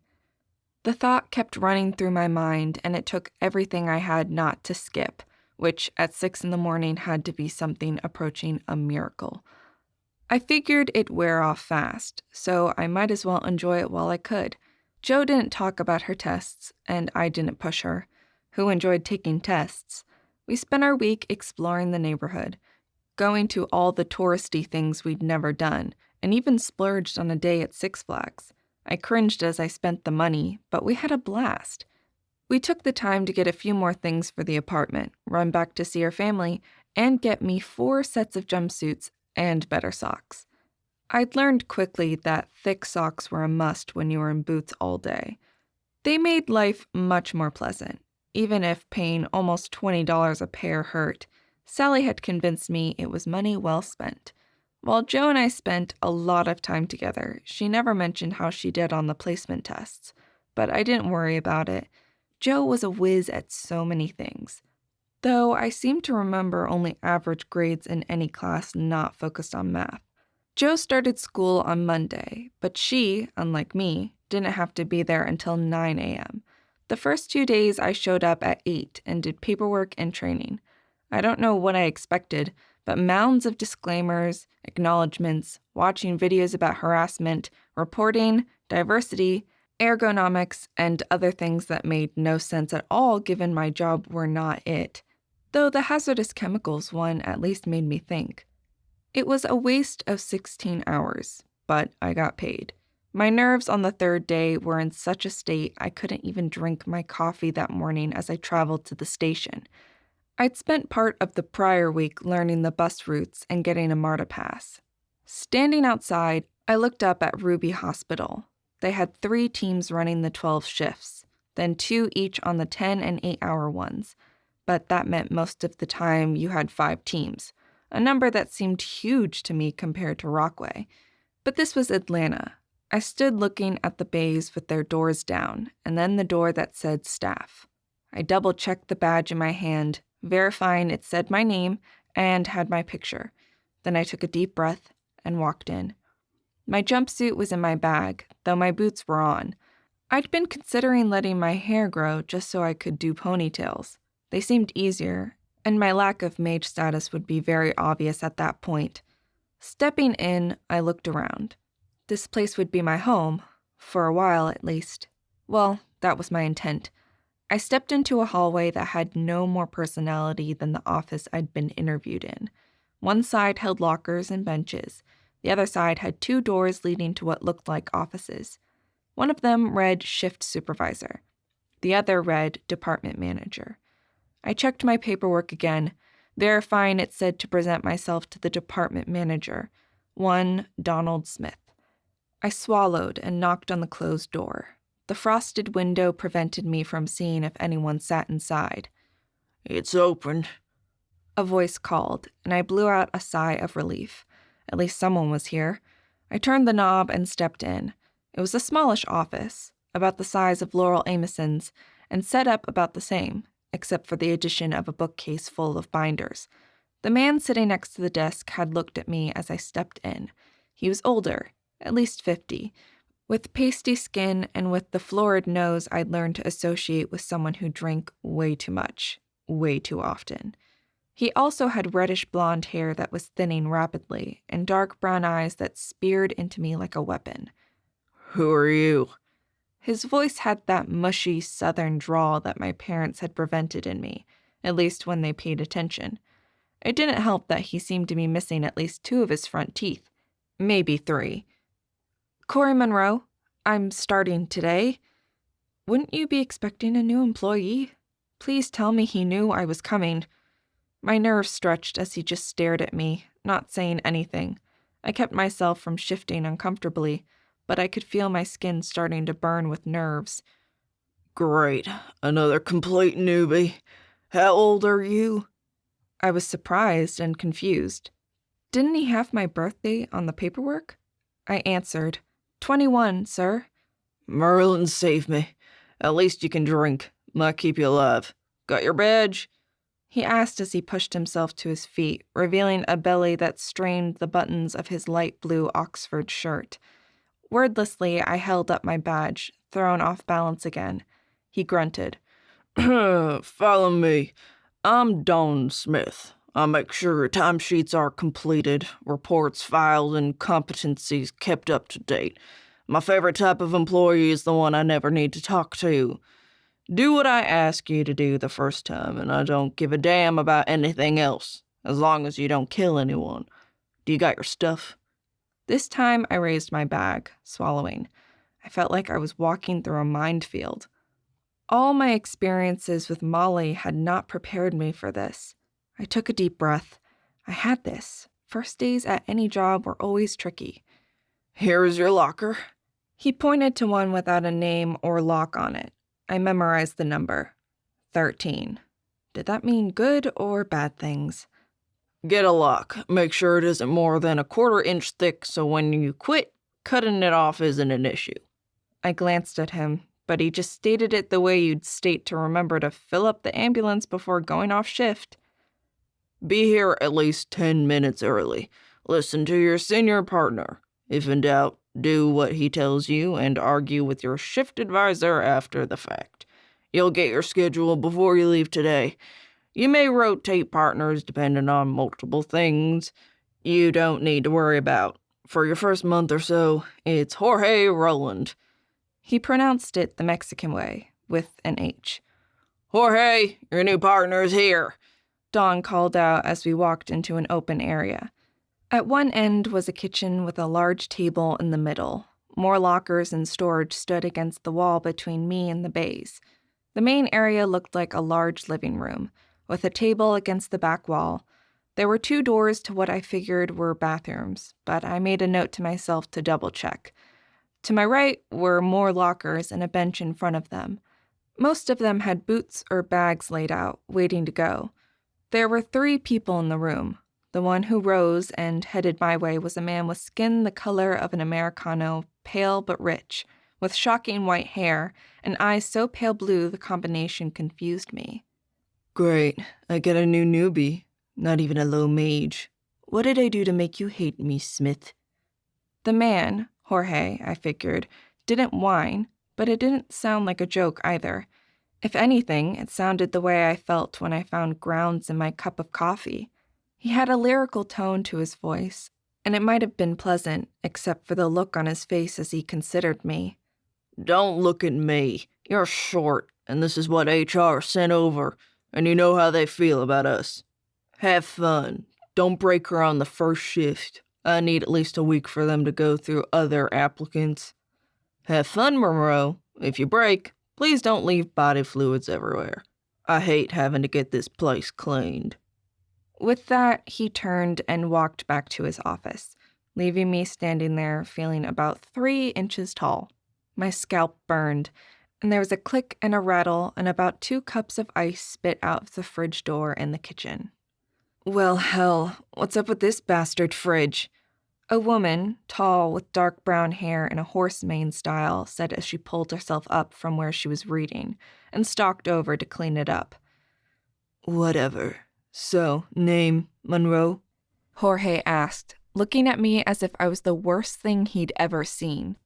the thought kept running through my mind, and it took everything I had not to skip, which at 6 a.m. had to be something approaching a miracle. I figured it'd wear off fast, so I might as well enjoy it while I could. Jo didn't talk about her tests, and I didn't push her. Who enjoyed taking tests? We spent our week exploring the neighborhood, going to all the touristy things we'd never done, and even splurged on a day at Six Flags. I cringed as I spent the money, but we had a blast. We took the time to get a few more things for the apartment, run back to see our family, and get me 4 sets of jumpsuits and better socks. I'd learned quickly that thick socks were a must when you were in boots all day. They made life much more pleasant, even if paying almost $20 a pair hurt. Sally had convinced me it was money well spent. While Jo and I spent a lot of time together, she never mentioned how she did on the placement tests, but I didn't worry about it. Jo was a whiz at so many things, though I seem to remember only average grades in any class not focused on math. Jo started school on Monday, but she, unlike me, didn't have to be there until 9 a.m. The first 2 days I showed up at 8 and did paperwork and training. I don't know what I expected, but mounds of disclaimers, acknowledgments, watching videos about harassment, reporting, diversity, ergonomics, and other things that made no sense at all given my job were not it. Though the hazardous chemicals one at least made me think. It was a waste of 16 hours, but I got paid. My nerves on the 3rd day were in such a state I couldn't even drink my coffee that morning as I traveled to the station. I'd spent part of the prior week learning the bus routes and getting a MARTA pass. Standing outside, I looked up at Ruby Hospital. They had 3 teams running the 12 shifts, then 2 each on the 10 and 8-hour ones. But that meant most of the time you had 5 teams, a number that seemed huge to me compared to Rockway. But this was Atlanta. I stood looking at the bays with their doors down, and then the door that said staff. I double-checked the badge in my hand, verifying it said my name and had my picture. Then I took a deep breath and walked in. My jumpsuit was in my bag, though my boots were on. I'd been considering letting my hair grow just so I could do ponytails. They seemed easier, and my lack of mage status would be very obvious at that point. Stepping in, I looked around. This place would be my home, for a while at least. Well, that was my intent. I stepped into a hallway that had no more personality than the office I'd been interviewed in. One side held lockers and benches. The other side had 2 doors leading to what looked like offices. One of them read Shift Supervisor. The other read Department Manager. I checked my paperwork again, verifying it said to present myself to the Department Manager, one Donald Smith. I swallowed and knocked on the closed door. The frosted window prevented me from seeing if anyone sat inside.
"It's open,"
a voice called, and I blew out a sigh of relief. At least someone was here. I turned the knob and stepped in. It was a smallish office, about the size of Laurel Amoson's, and set up about the same, except for the addition of a bookcase full of binders. The man sitting next to the desk had looked at me as I stepped in. He was older, at least 50, with pasty skin and with the florid nose I'd learned to associate with someone who drank way too much, way too often. He also had reddish blonde hair that was thinning rapidly and dark brown eyes that speared into me like a weapon.
"Who are you?"
His voice had that mushy southern drawl that my parents had prevented in me, at least when they paid attention. It didn't help that he seemed to be missing at least 2 of his front teeth. Maybe 3. Corey Monroe, I'm starting today. Wouldn't you be expecting a new employee? Please tell me he knew I was coming. My nerves stretched as he just stared at me, not saying anything. I kept myself from shifting uncomfortably, but I could feel my skin starting to burn with nerves.
Great, another complete newbie. How old are you?
I was surprised and confused. Didn't he have my birthday on the paperwork? I answered, 21, sir.
Merlin, save me. At least you can drink. Might keep you alive. Got your badge?
He asked as he pushed himself to his feet, revealing a belly that strained the buttons of his light blue Oxford shirt. Wordlessly, I held up my badge, thrown off balance again. He grunted.
Follow me. I'm Don Smith. I'll make sure your timesheets are completed, reports filed, and competencies kept up to date. My favorite type of employee is the one I never need to talk to. Do what I ask you to do the first time, and I don't give a damn about anything else, as long as you don't kill anyone. Do you got your stuff?
This time I raised my bag, swallowing. I felt like I was walking through a minefield. All my experiences with Molly had not prepared me for this. I took a deep breath. I had this. First days at any job were always tricky.
Here's your locker.
He pointed to one without a name or lock on it. I memorized the number. 13. Did that mean good or bad things?
Get a lock. Make sure it isn't more than a 1/4 inch thick so when you quit, cutting it off isn't an issue.
I glanced at him, but he just stated it the way you'd state to remember to fill up the ambulance before going off shift.
Be here at least 10 minutes early. Listen to your senior partner. If in doubt, do what he tells you and argue with your shift advisor after the fact. You'll get your schedule before you leave today. You may rotate partners depending on multiple things you don't need to worry about. For your first month or so, it's Jorge Roland.
He pronounced it the Mexican way, with an H.
Jorge, your new partner is here.
Don called out as we walked into an open area. At one end was a kitchen with a large table in the middle. More lockers and storage stood against the wall between me and the bays. The main area looked like a large living room, with a table against the back wall. There were 2 doors to what I figured were bathrooms, but I made a note to myself to double-check. To my right were more lockers and a bench in front of them. Most of them had boots or bags laid out, waiting to go. There were 3 people in the room. The one who rose and headed my way was a man with skin the color of an Americano, pale but rich, with shocking white hair, and eyes so pale blue the combination confused me.
Great, I get a new newbie. Not even a low mage. What did I do to make you hate me, Smith?
The man, Jorge, I figured, didn't whine, but it didn't sound like a joke either. If anything, it sounded the way I felt when I found grounds in my cup of coffee. He had a lyrical tone to his voice, and it might have been pleasant, except for the look on his face as he considered me.
Don't look at me. You're short, and this is what HR sent over, and you know how they feel about us. Have fun. Don't break her on the first shift. I need at least a week for them to go through other applicants. Have fun, Monroe. If you break, please don't leave body fluids everywhere. I hate having to get this place cleaned.
With that, he turned and walked back to his office, leaving me standing there feeling about 3 inches tall. My scalp burned, and there was a click and a rattle and about 2 cups of ice spit out of the fridge door in the kitchen. Well, hell, what's up with this bastard fridge? A woman, tall, with dark brown hair and a horse mane style, said as she pulled herself up from where she was reading and stalked over to clean it up.
Whatever. So, name, Monroe?
Jorge asked, looking at me as if I was the worst thing he'd ever seen.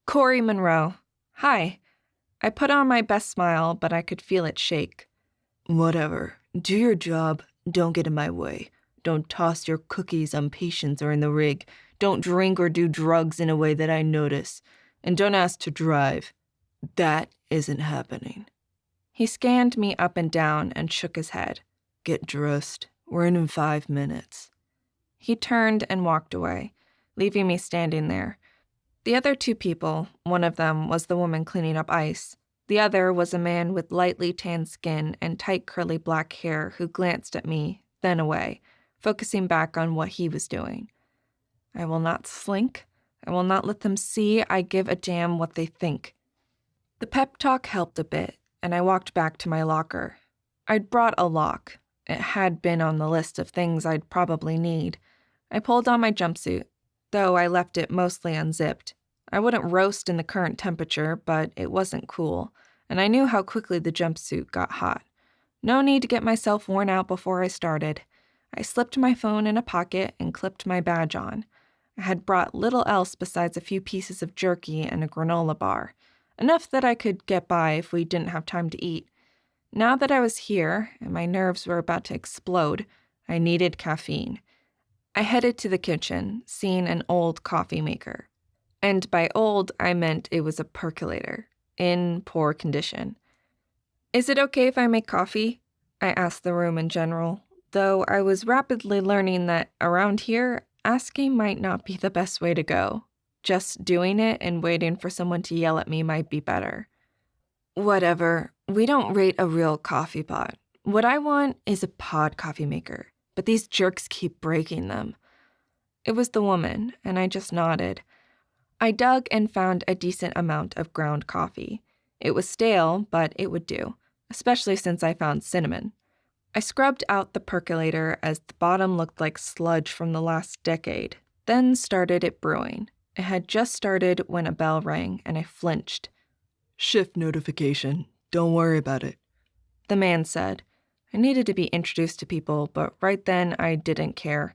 Corey Monroe. Hi. I put on my best smile, but I could feel it shake.
Whatever. Do your job. Don't get in my way. Don't toss your cookies on patients or in the rig. Don't drink or do drugs in a way that I notice. And don't ask to drive. That isn't happening.
He scanned me up and down and shook his head.
Get dressed. We're in 5 minutes.
He turned and walked away, leaving me standing there. The other two people, one of them was the woman cleaning up ice. The other was a man with lightly tanned skin and tight curly black hair who glanced at me, then away, focusing back on what he was doing. I will not slink. I will not let them see I give a damn what they think. The pep talk helped a bit, and I walked back to my locker. I'd brought a lock. It had been on the list of things I'd probably need. I pulled on my jumpsuit, though I left it mostly unzipped. I wouldn't roast in the current temperature, but it wasn't cool, and I knew how quickly the jumpsuit got hot. No need to get myself worn out before I started. I slipped my phone in a pocket and clipped my badge on. I had brought little else besides a few pieces of jerky and a granola bar, enough that I could get by if we didn't have time to eat. Now that I was here, and my nerves were about to explode, I needed caffeine. I headed to the kitchen, seeing an old coffee maker. And by old, I meant it was a percolator, in poor condition. Is it okay if I make coffee? I asked the room in general, though I was rapidly learning that around here, asking might not be the best way to go. Just doing it and waiting for someone to yell at me might be better. Whatever, we don't rate a real coffee pot. What I want is a pod coffee maker, but these jerks keep breaking them. It was the woman, and I just nodded. I dug and found a decent amount of ground coffee. It was stale, but it would do, especially since I found cinnamon. I scrubbed out the percolator as the bottom looked like sludge from the last decade, then started it brewing. It had just started when a bell rang, and I flinched.
Shift notification. Don't worry about it.
The man said. I needed to be introduced to people, but right then I didn't care.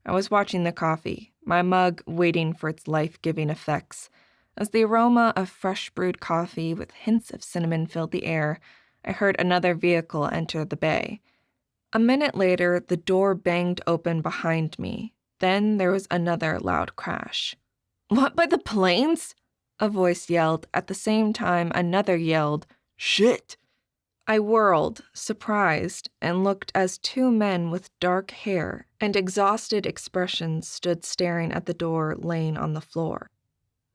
I was watching the coffee, my mug waiting for its life-giving effects. As the aroma of fresh brewed coffee with hints of cinnamon filled the air, I heard another vehicle enter the bay. A minute later, the door banged open behind me. Then there was another loud crash. What, by the planes? A voice yelled. At the same time, another yelled, Shit! I whirled, surprised, and looked as two men with dark hair and exhausted expressions stood staring at the door laying on the floor.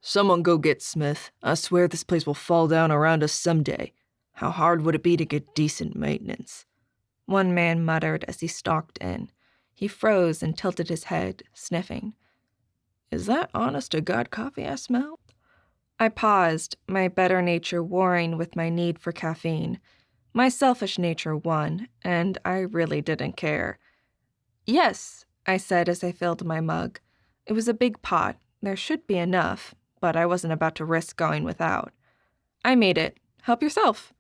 Someone go get Smith. I swear this place will fall down around us someday. How hard would it be to get decent maintenance?
One man muttered as he stalked in. He froze and tilted his head, sniffing.
Is that honest-to-God coffee I smell?
I paused, my better nature warring with my need for caffeine. My selfish nature won, and I really didn't care. Yes, I said as I filled my mug. It was a big pot. There should be enough, but I wasn't about to risk going without. I made it. Help yourself.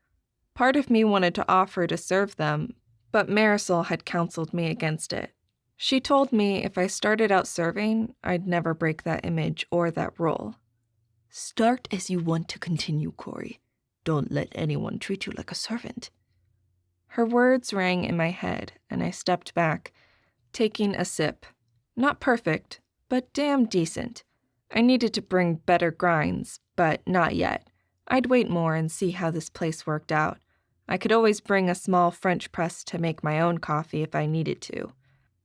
Part of me wanted to offer to serve them, but Marisol had counseled me against it. She told me if I started out serving, I'd never break that image or that role.
Start as you want to continue, Corey. Don't let anyone treat you like a servant.
Her words rang in my head, and I stepped back, taking a sip. Not perfect, but damn decent. I needed to bring better grinds, but not yet. I'd wait more and see how this place worked out. I could always bring a small French press to make my own coffee if I needed to.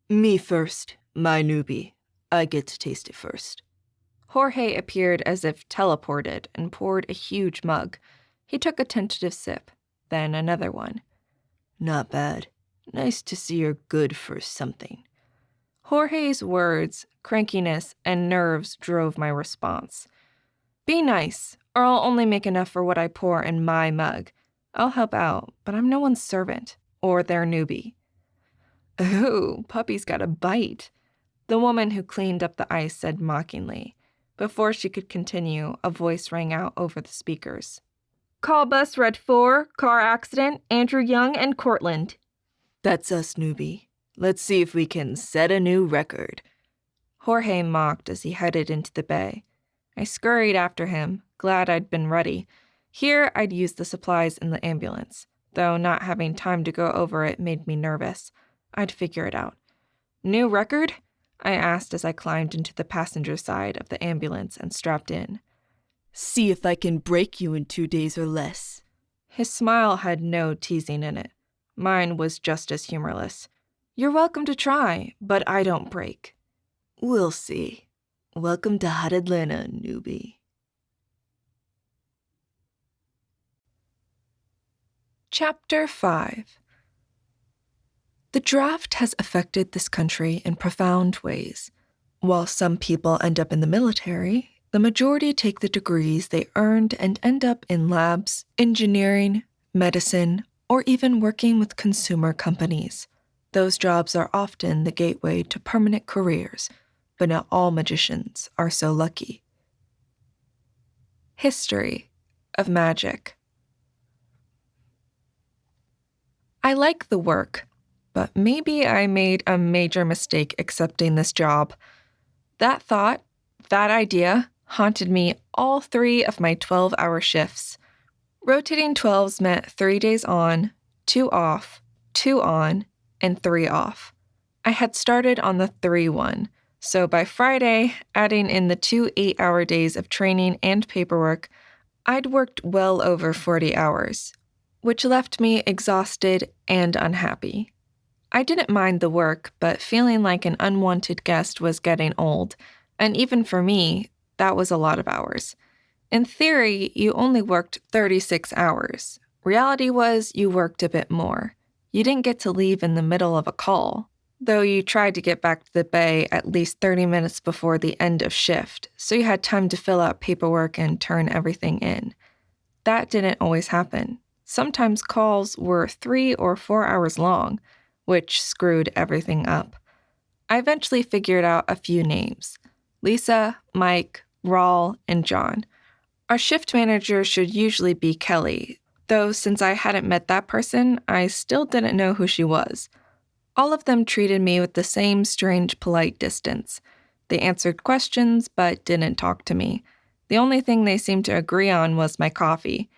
Me first, my newbie. I get to taste it first.
Jorge appeared as if teleported and poured a huge mug. He took a tentative sip, then another one.
Not bad. Nice to see you're good for something.
Jorge's words, crankiness, and nerves drove my response. Be nice, or I'll only make enough for what I pour in my mug. I'll help out, but I'm no one's servant, or their newbie. Ooh, puppy's got a bite, the woman who cleaned up the ice said mockingly. Before she could continue, a voice rang out over the speakers. Call bus Red 4, car accident, Andrew Young and Cortland.
That's us, newbie. Let's see if we can set a new record.
Jorge mocked as he headed into the bay. I scurried after him, glad I'd been ready. Here I'd use the supplies in the ambulance, though not having time to go over it made me nervous. I'd figure it out. New record? I asked as I climbed into the passenger side of the ambulance and strapped in.
See if I can break you in 2 days or less.
His smile had no teasing in it. Mine was just as humorless. You're welcome to try, but I don't break.
We'll see. Welcome to Hot Atlanta, newbie.
Chapter 5. The draft has affected this country in profound ways. While some people end up in the military, the majority take the degrees they earned and end up in labs, engineering, medicine, or even working with consumer companies. Those jobs are often the gateway to permanent careers, but not all magicians are so lucky. History of magic. I like the work, but maybe I made a major mistake accepting this job. That thought, that idea, haunted me all 3 of my 12-hour shifts. Rotating 12s meant 3 days on, 2 off, 2 on, and 3 off. I had started on the 3 one, so by Friday, adding in the 2 8-hour days of training and paperwork, I'd worked well over 40 hours, which left me exhausted and unhappy. I didn't mind the work, but feeling like an unwanted guest was getting old, and even for me, that was a lot of hours. In theory, you only worked 36 hours. Reality was you worked a bit more. You didn't get to leave in the middle of a call, though you tried to get back to the bay at least 30 minutes before the end of shift, so you had time to fill out paperwork and turn everything in. That didn't always happen. Sometimes calls were 3 or 4 hours long, which screwed everything up. I eventually figured out a few names: Lisa, Mike, Raul, and John. Our shift manager should usually be Kelly, though since I hadn't met that person, I still didn't know who she was. All of them treated me with the same strange, polite distance. They answered questions, but didn't talk to me. The only thing they seemed to agree on was my coffee.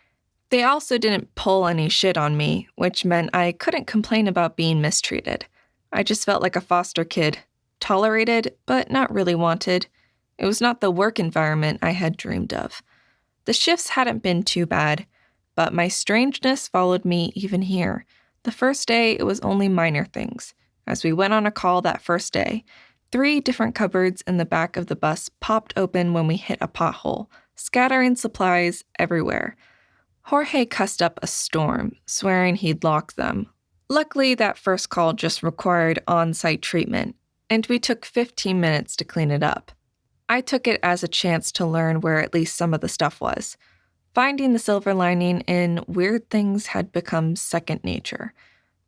They also didn't pull any shit on me, which meant I couldn't complain about being mistreated. I just felt like a foster kid, tolerated, but not really wanted. It was not the work environment I had dreamed of. The shifts hadn't been too bad, but my strangeness followed me even here. The first day, it was only minor things. As we went on a call that first day, 3 different cupboards in the back of the bus popped open when we hit a pothole, scattering supplies everywhere. Jorge cussed up a storm, swearing he'd lock them. Luckily, that first call just required on-site treatment, and we took 15 minutes to clean it up. I took it as a chance to learn where at least some of the stuff was. Finding the silver lining in weird things had become second nature.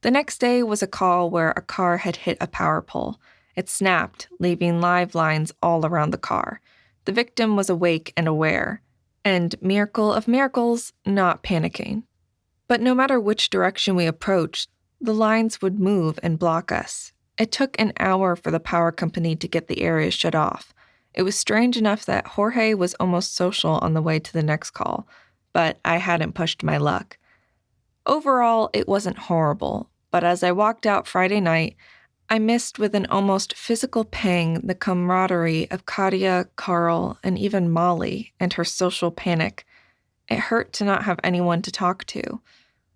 The next day was a call where a car had hit a power pole. It snapped, leaving live lines all around the car. The victim was awake and aware, and, miracle of miracles, not panicking. But no matter which direction we approached, the lines would move and block us. It took an hour for the power company to get the area shut off. It was strange enough that Jorge was almost social on the way to the next call, but I hadn't pushed my luck. Overall, it wasn't horrible, but as I walked out Friday night, I missed with an almost physical pang the camaraderie of Katia, Carl, and even Molly and her social panic. It hurt to not have anyone to talk to.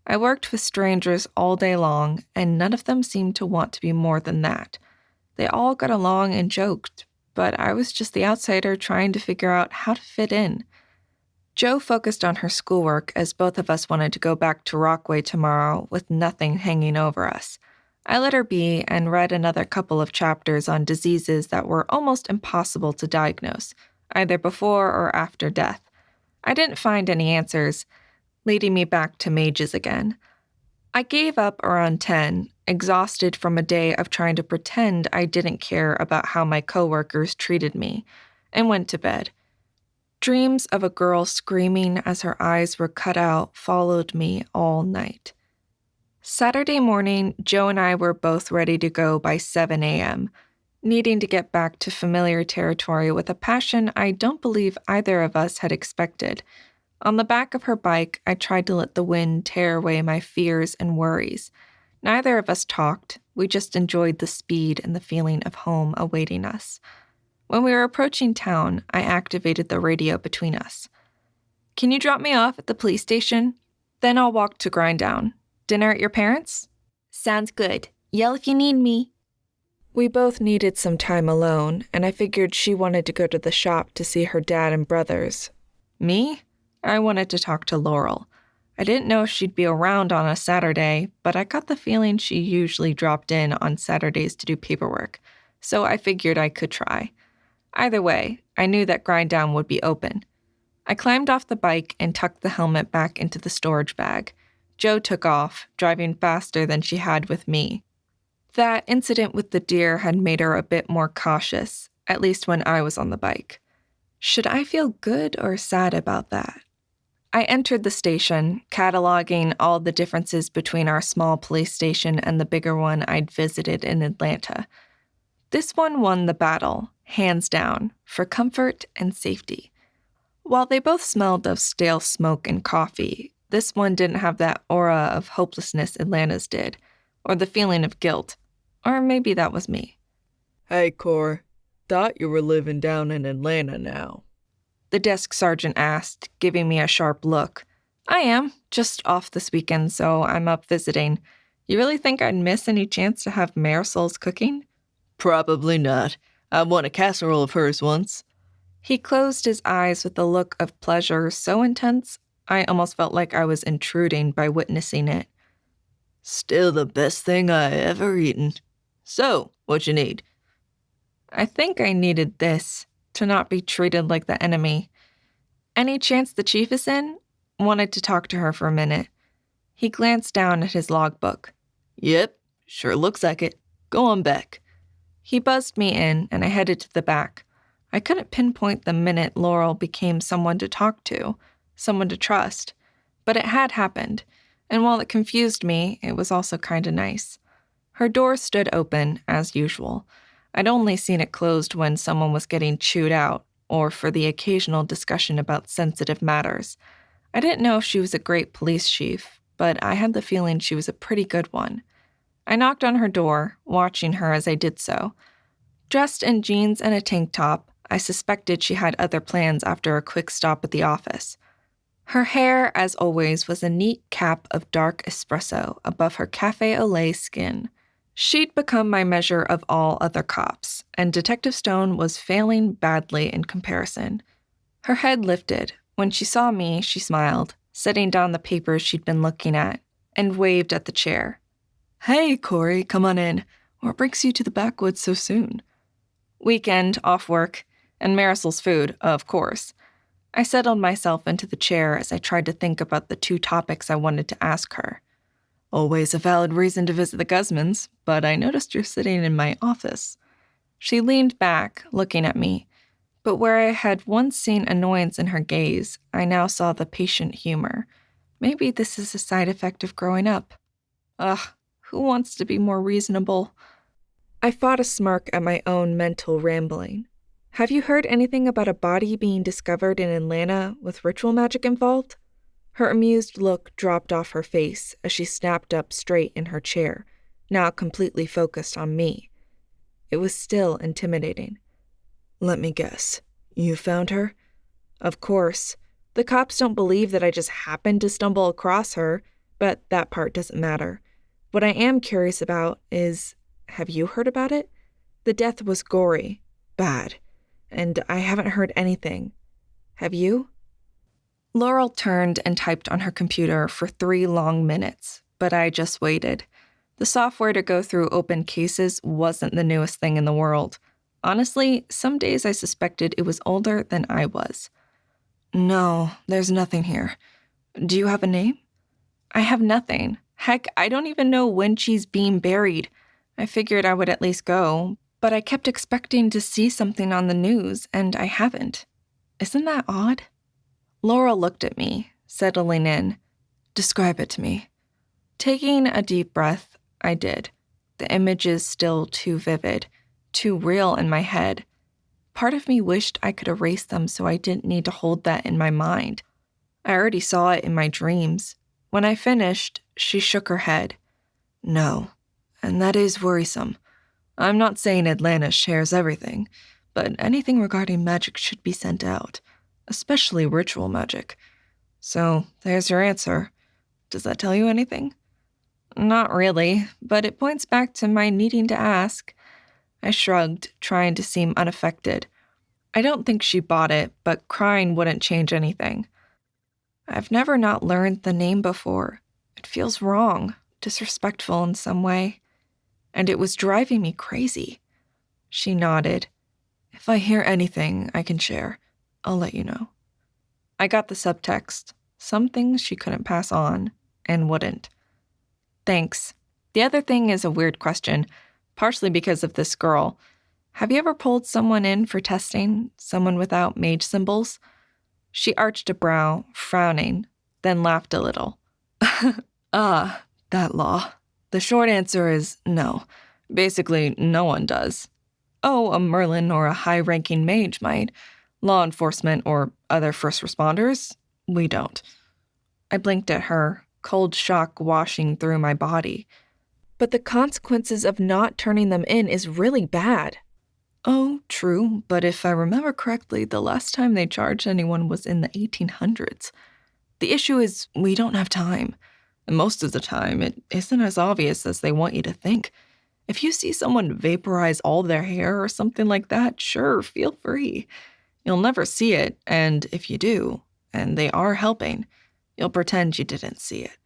I worked with strangers all day long, and none of them seemed to want to be more than that. They all got along and joked, but I was just the outsider trying to figure out how to fit in. Jo focused on her schoolwork as both of us wanted to go back to Rockaway tomorrow with nothing hanging over us. I let her be and read another couple of chapters on diseases that were almost impossible to diagnose, either before or after death. I didn't find any answers, leading me back to mages again. I gave up around 10, exhausted from a day of trying to pretend I didn't care about how my coworkers treated me, and went to bed. Dreams of a girl screaming as her eyes were cut out followed me all night. Saturday morning, Jo and I were both ready to go by 7 a.m., needing to get back to familiar territory with a passion I don't believe either of us had expected. On the back of her bike, I tried to let the wind tear away my fears and worries. Neither of us talked. We just enjoyed the speed and the feeling of home awaiting us. When we were approaching town, I activated the radio between us. Can you drop me off at the police station? Then I'll walk to Grinddown. Dinner at your parents'? Sounds good. Yell if you need me. We both needed some time alone, and I figured she wanted to go to the shop to see her dad and brothers. Me? I wanted to talk to Laurel. I didn't know if she'd be around on a Saturday, but I got the feeling she usually dropped in on Saturdays to do paperwork, so I figured I could try. Either way, I knew that Grinddown would be open. I climbed off the bike and tucked the helmet back into the storage bag. Jo took off, driving faster than she had with me. That incident with the deer had made her a bit more cautious, at least when I was on the bike. Should I feel good or sad about that? I entered the station, cataloging all the differences between our small police station and the bigger one I'd visited in Atlanta. This one won the battle, hands down, for comfort and safety. While they both smelled of stale smoke and coffee, this one didn't have that aura of hopelessness Atlanta's did, or the feeling of guilt. Or maybe that was me.
Hey, Cor. Thought you were living down in Atlanta now.
The desk sergeant asked, giving me a sharp look. I am, just off this weekend, so I'm up visiting. You really think I'd miss any chance to have Marisol's cooking?
Probably not. I won a casserole of hers once.
He closed his eyes with a look of pleasure so intense, I almost felt like I was intruding by witnessing it.
Still the best thing I ever eaten. So, what you need?
I think I needed this, to not be treated like the enemy. Any chance the chief is in? Wanted to talk to her for a minute. He glanced down at his logbook.
Yep, sure looks like it. Go on back.
He buzzed me in, and I headed to the back. I couldn't pinpoint the minute Laurel became someone to talk to, someone to trust. But it had happened, and while it confused me, it was also kind of nice. Her door stood open, as usual. I'd only seen it closed when someone was getting chewed out, or for the occasional discussion about sensitive matters. I didn't know if she was a great police chief, but I had the feeling she was a pretty good one. I knocked on her door, watching her as I did so. Dressed in jeans and a tank top, I suspected she had other plans after a quick stop at the office. Her hair, as always, was a neat cap of dark espresso above her cafe au lait skin. She'd become my measure of all other cops, and Detective Stone was failing badly in comparison. Her head lifted. When she saw me, she smiled, setting down the papers she'd been looking at, and waved at the chair.
Hey, Corey, come on in. What brings you to the backwoods so soon?
Weekend, off work, and Marisol's food, of course. I settled myself into the chair as I tried to think about the two topics I wanted to ask her.
Always a valid reason to visit the Guzmans, but I noticed you're sitting in my office.
She leaned back, looking at me, but where I had once seen annoyance in her gaze, I now saw the patient humor. Maybe this is a side effect of growing up. Ugh, who wants to be more reasonable? I fought a smirk at my own mental rambling. Have you heard anything about a body being discovered in Atlanta with ritual magic involved? Her amused look dropped off her face as she snapped up straight in her chair, now completely focused on me. It was still intimidating.
Let me guess. You found her?
Of course. The cops don't believe that I just happened to stumble across her, but that part doesn't matter. What I am curious about is, have you heard about it? The death was gory, bad, and I haven't heard anything. Have you? Laurel turned and typed on her computer for 3 long minutes, but I just waited. The software to go through open cases wasn't the newest thing in the world. Honestly, some days I suspected it was older than I was.
No, there's nothing here. Do you have a name?
I have nothing. Heck, I don't even know when she's being buried. I figured I would at least go, but I kept expecting to see something on the news, and I haven't. Isn't that odd? Laurel looked at me, settling in.
Describe it to me.
Taking a deep breath, I did. The images still too vivid, too real in my head. Part of me wished I could erase them so I didn't need to hold that in my mind. I already saw it in my dreams. When I finished, she shook her head.
No, and that is worrisome. I'm not saying Atlanta shares everything, but anything regarding magic should be sent out, especially ritual magic.
So, there's your answer. Does that tell you anything? Not really, but it points back to my needing to ask. I shrugged, trying to seem unaffected. I don't think she bought it, but crying wouldn't change anything. I've never not learned the name before. It feels wrong, disrespectful in some way, and it was driving me crazy. She nodded. If I hear anything I can share, I'll let you know. I got the subtext. Some things she couldn't pass on, and wouldn't. Thanks. The other thing is a weird question, partially because of this girl. Have you ever pulled someone in for testing, someone without mage symbols? She arched a brow, frowning, then laughed a little. That law. The short answer is no. Basically, no one does. Oh, a Merlin or a high-ranking mage might. Law enforcement or other first responders, we don't. I blinked at her, cold shock washing through my body. But the consequences of not turning them in is really bad. Oh, true, but if I remember correctly, the last time they charged anyone was in the 1800s. The issue is we don't have time. And most of the time, it isn't as obvious as they want you to think. If you see someone vaporize all their hair or something like that, sure, feel free. You'll never see it, and if you do, and they are helping, you'll pretend you didn't see it.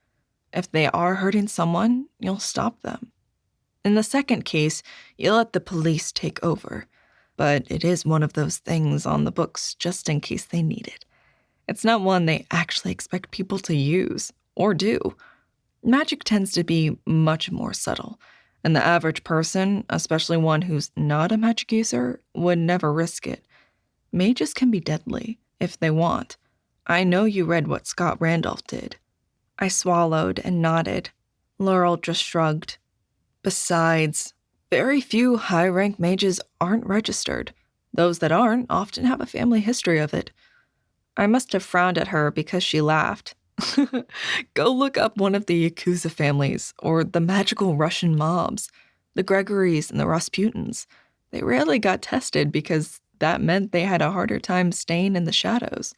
If they are hurting someone, you'll stop them. In the second case, you let the police take over. But it is one of those things on the books just in case they need it. It's not one they actually expect people to use, or do. Magic tends to be much more subtle, and the average person, especially one who's not a magic user, would never risk it. Mages can be deadly, if they want. I know you read what Scott Randolph did. I swallowed and nodded. Laurel just shrugged. Besides, very few high-rank mages aren't registered. Those that aren't often have a family history of it. I must have frowned at her because she laughed. Go look up one of the Yakuza families, or the magical Russian mobs, the Gregorys and the Rasputins. They rarely got tested because that meant they had a harder time staying in the shadows.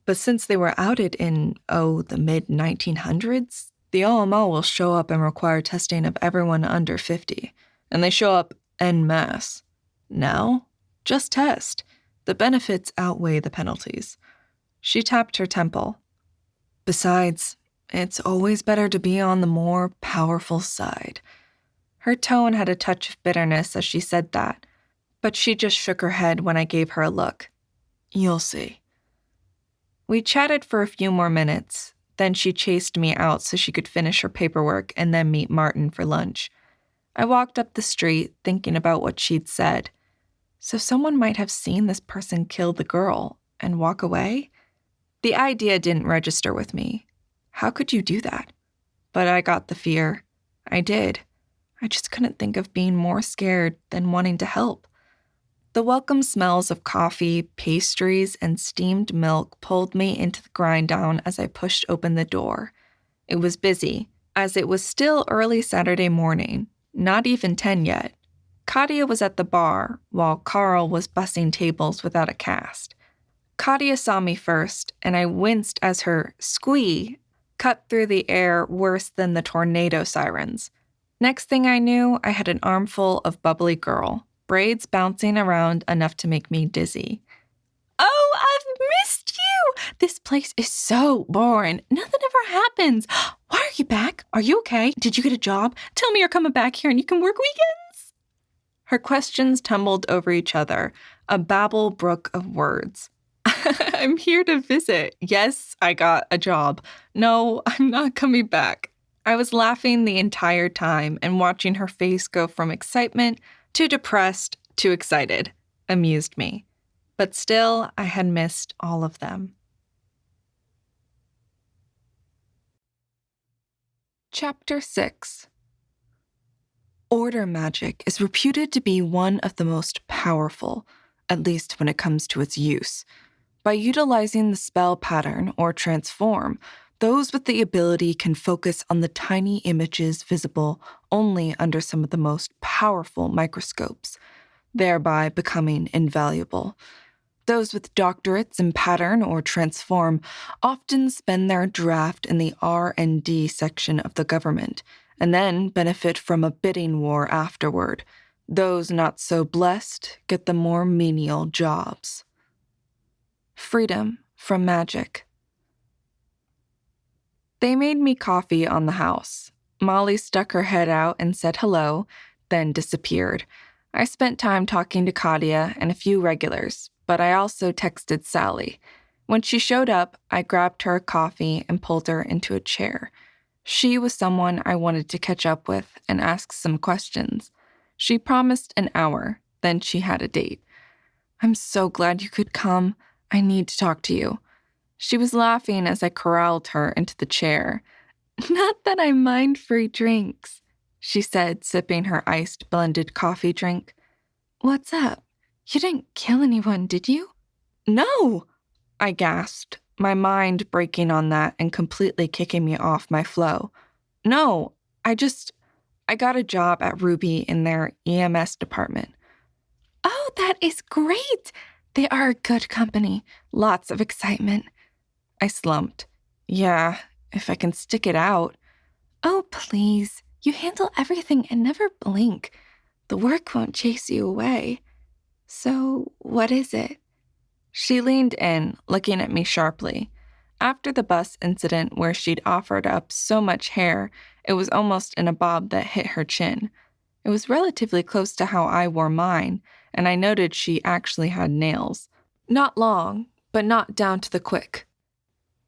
But since they were outed in, the mid-1900s, the OMO will show up and require testing of everyone under 50. And they show up en masse. Now, just test. The benefits outweigh the penalties. She tapped her temple. Besides, it's always better to be on the more powerful side. Her tone had a touch of bitterness as she said that, but she just shook her head when I gave her a look. You'll see. We chatted for a few more minutes, then she chased me out so she could finish her paperwork and then meet Martin for lunch. I walked up the street thinking about what she'd said. So someone might have seen this person kill the girl and walk away? The idea didn't register with me. How could you do that? But I got the fear. I did. I just couldn't think of being more scared than wanting to help. The welcome smells of coffee, pastries, and steamed milk pulled me into the grind down as I pushed open the door. It was busy, as it was still early Saturday morning, not even 10 yet. Katia was at the bar, while Carl was bussing tables without a cast. Katia saw me first, and I winced as her squee cut through the air worse than the tornado sirens. Next thing I knew, I had an armful of bubbly girl, braids bouncing around enough to make me dizzy. Oh, I've missed you! This place is so boring. Nothing ever happens. Why are you back? Are you okay? Did you get a job? Tell me you're coming back here and you can work weekends. Her questions tumbled over each other, a babble brook of words. I'm here to visit. Yes, I got a job. No, I'm not coming back. I was laughing the entire time and watching her face go from excitement to depressed to excited amused me. But still, I had missed all of them. Chapter 6. Order magic is reputed to be one of the most powerful, at least when it comes to its use. By utilizing the spell pattern or transform, those with the ability can focus on the tiny images visible only under some of the most powerful microscopes, thereby becoming invaluable. Those with doctorates in pattern or transform often spend their draft in the R&D section of the government and then benefit from a bidding war afterward. Those not so blessed get the more menial jobs. Freedom from magic. They made me coffee on the house. Molly stuck her head out and said hello, then disappeared. I spent time talking to Katia and a few regulars, but I also texted Sally. When she showed up, I grabbed her a coffee and pulled her into a chair. She was someone I wanted to catch up with and ask some questions. She promised an hour, then she had a date. "I'm so glad you could come. I need to talk to you." She was laughing as I corralled her into the chair. "Not that I mind free drinks," she said, sipping her iced blended coffee drink. "What's up? You didn't kill anyone, did you?" "No!" I gasped, my mind breaking on that and completely kicking me off my flow. "No, I got a job at Ruby in their EMS department." "Oh, that is great! They are a good company. Lots of excitement." I slumped. "Yeah, if I can stick it out." "Oh, please. You handle everything and never blink. The work won't chase you away." "So, what is it?" She leaned in, looking at me sharply. After the bus incident where she'd offered up so much hair, it was almost in a bob that hit her chin. It was relatively close to how I wore mine, and I noted she actually had nails. Not long, but not down to the quick.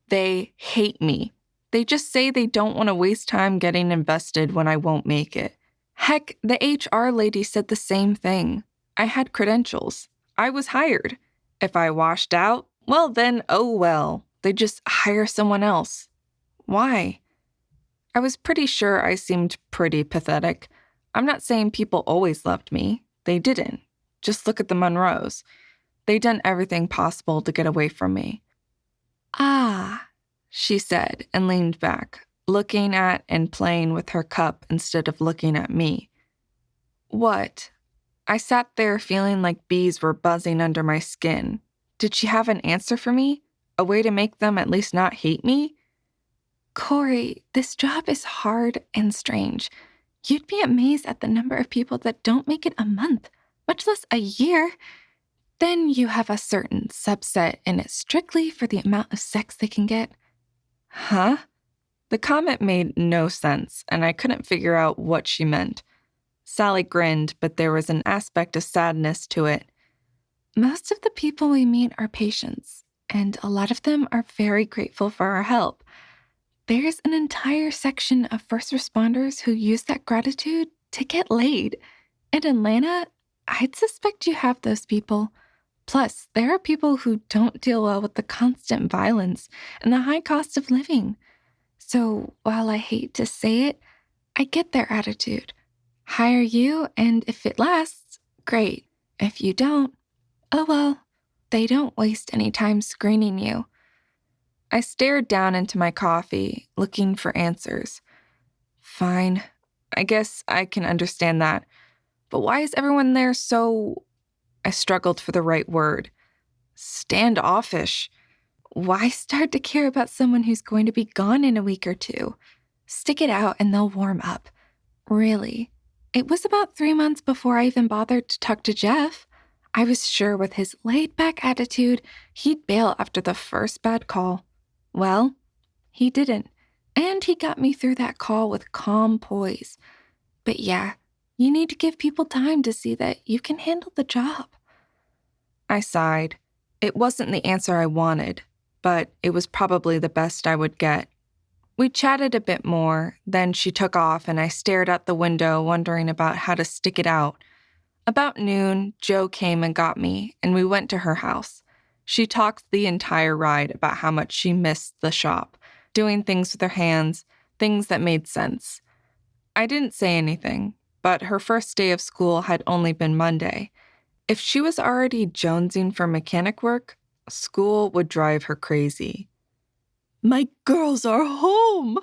"They hate me. They just say they don't want to waste time getting invested when I won't make it. Heck, the HR lady said the same thing. I had credentials. I was hired. If I washed out, well then, oh well. They just hire someone else. Why?" I was pretty sure I seemed pretty pathetic. I'm not saying people always loved me. They didn't. Just look at the Monroes. They'd done everything possible to get away from me. "Ah," she said and leaned back, looking at and playing with her cup instead of looking at me. "What?" I sat there feeling like bees were buzzing under my skin. Did she have an answer for me? A way to make them at least not hate me? "Corey, this job is hard and strange. You'd be amazed at the number of people that don't make it a month, much less a year. Then you have a certain subset in it strictly for the amount of sex they can get." Huh? The comment made no sense, and I couldn't figure out what she meant. Sally grinned, but there was an aspect of sadness to it. "Most of the people we meet are patients, and a lot of them are very grateful for our help. There's an entire section of first responders who use that gratitude to get laid. In Atlanta, I'd suspect you have those people. Plus, there are people who don't deal well with the constant violence and the high cost of living. So, while I hate to say it, I get their attitude. Hire you, and if it lasts, great. If you don't, oh well. They don't waste any time screening you." I stared down into my coffee, looking for answers. Fine. I guess I can understand that. But why is everyone there so... I struggled for the right word. Standoffish. Why start to care about someone who's going to be gone in a week or two? Stick it out and they'll warm up. Really. It was about 3 months before I even bothered to talk to Jeff. I was sure with his laid-back attitude, he'd bail after the first bad call. Well, he didn't, and he got me through that call with calm poise. But yeah, you need to give people time to see that you can handle the job. I sighed. It wasn't the answer I wanted, but it was probably the best I would get. We chatted a bit more, then she took off and I stared out the window wondering about how to stick it out. About noon, Jo came and got me, and we went to her house. She talked the entire ride about how much she missed the shop, doing things with her hands, things that made sense. I didn't say anything, but her first day of school had only been Monday. If she was already jonesing for mechanic work, school would drive her crazy. "My girls are home!"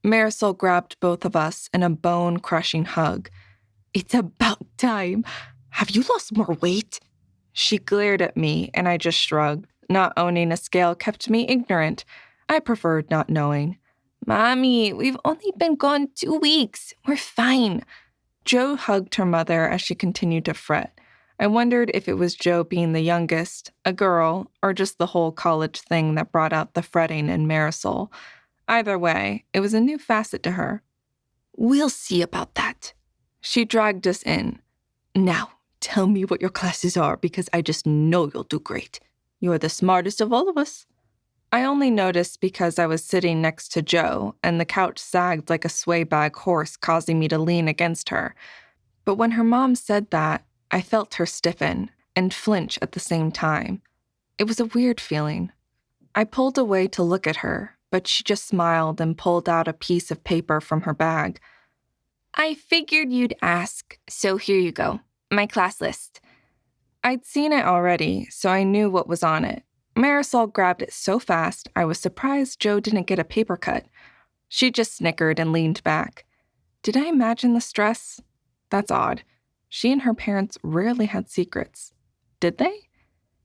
Marisol grabbed both of us in a bone-crushing hug. "It's about time. Have you lost more weight?" She glared at me, and I just shrugged. Not owning a scale kept me ignorant. I preferred not knowing. Mommy, we've only been gone 2 weeks. We're fine. Jo hugged her mother as she continued to fret. I wondered if it was Jo being the youngest, a girl, or just the whole college thing that brought out the fretting in Marisol. Either way, it was a new facet to her. We'll see about that. She dragged us in. Now, tell me what your classes are, because I just know you'll do great. You're the smartest of all of us. I only noticed because I was sitting next to Jo, and the couch sagged like a sway-bag horse, causing me to lean against her. But when her mom said that, I felt her stiffen and flinch at the same time. It was a weird feeling. I pulled away to look at her, but she just smiled and pulled out a piece of paper from her bag. I figured you'd ask, so here you go, my class list. I'd seen it already, so I knew what was on it. Marisol grabbed it so fast, I was surprised Jo didn't get a paper cut. She just snickered and leaned back. Did I imagine the stress? That's odd. She and her parents rarely had secrets. Did they?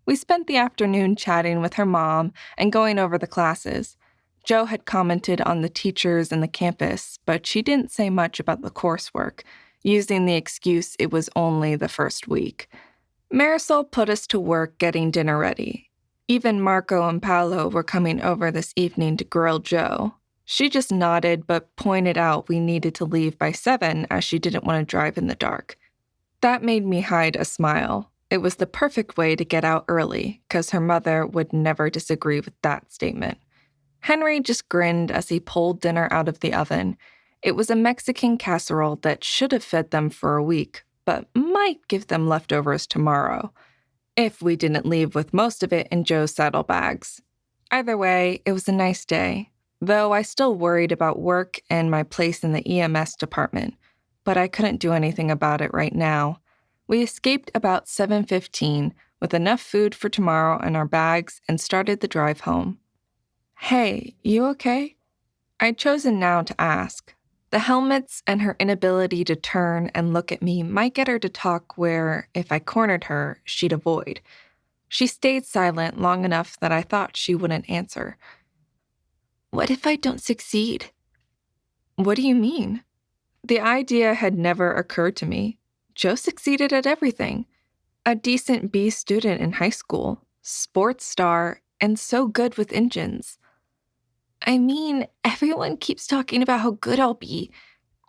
We spent the afternoon chatting with her mom and going over the classes. Jo had commented on the teachers and the campus, but she didn't say much about the coursework, using the excuse it was only the first week. Marisol put us to work getting dinner ready. Even Marco and Paolo were coming over this evening to grill Jo. She just nodded but pointed out we needed to leave by 7 as she didn't want to drive in the dark. That made me hide a smile. It was the perfect way to get out early, because her mother would never disagree with that statement. Henry just grinned as he pulled dinner out of the oven. It was a Mexican casserole that should have fed them for a week, but might give them leftovers tomorrow, if we didn't leave with most of it in Jo's saddlebags. Either way, it was a nice day, though I still worried about work and my place in the EMS department, but I couldn't do anything about it right now. We escaped about 7:15 with enough food for tomorrow in our bags and started the drive home. Hey, you okay? I'd chosen now to ask. The helmets and her inability to turn and look at me might get her to talk where, if I cornered her, she'd avoid. She stayed silent long enough that I thought she wouldn't answer. What if I don't succeed? What do you mean? The idea had never occurred to me. Jo succeeded at everything. A decent B student in high school, sports star, and so good with engines. I mean, everyone keeps talking about how good I'll be,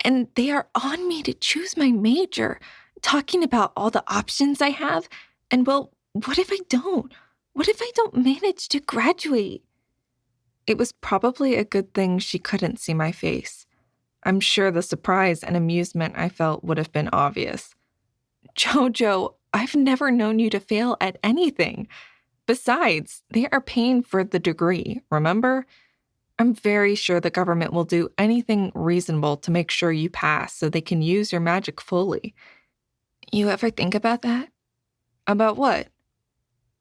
and they are on me to choose my major, talking about all the options I have, and well, what if I don't? What if I don't manage to graduate? It was probably a good thing she couldn't see my face. I'm sure the surprise and amusement I felt would have been obvious. Jojo, I've never known you to fail at anything. Besides, they are paying for the degree, remember? I'm very sure the government will do anything reasonable to make sure you pass so they can use your magic fully. You ever think about that? About what?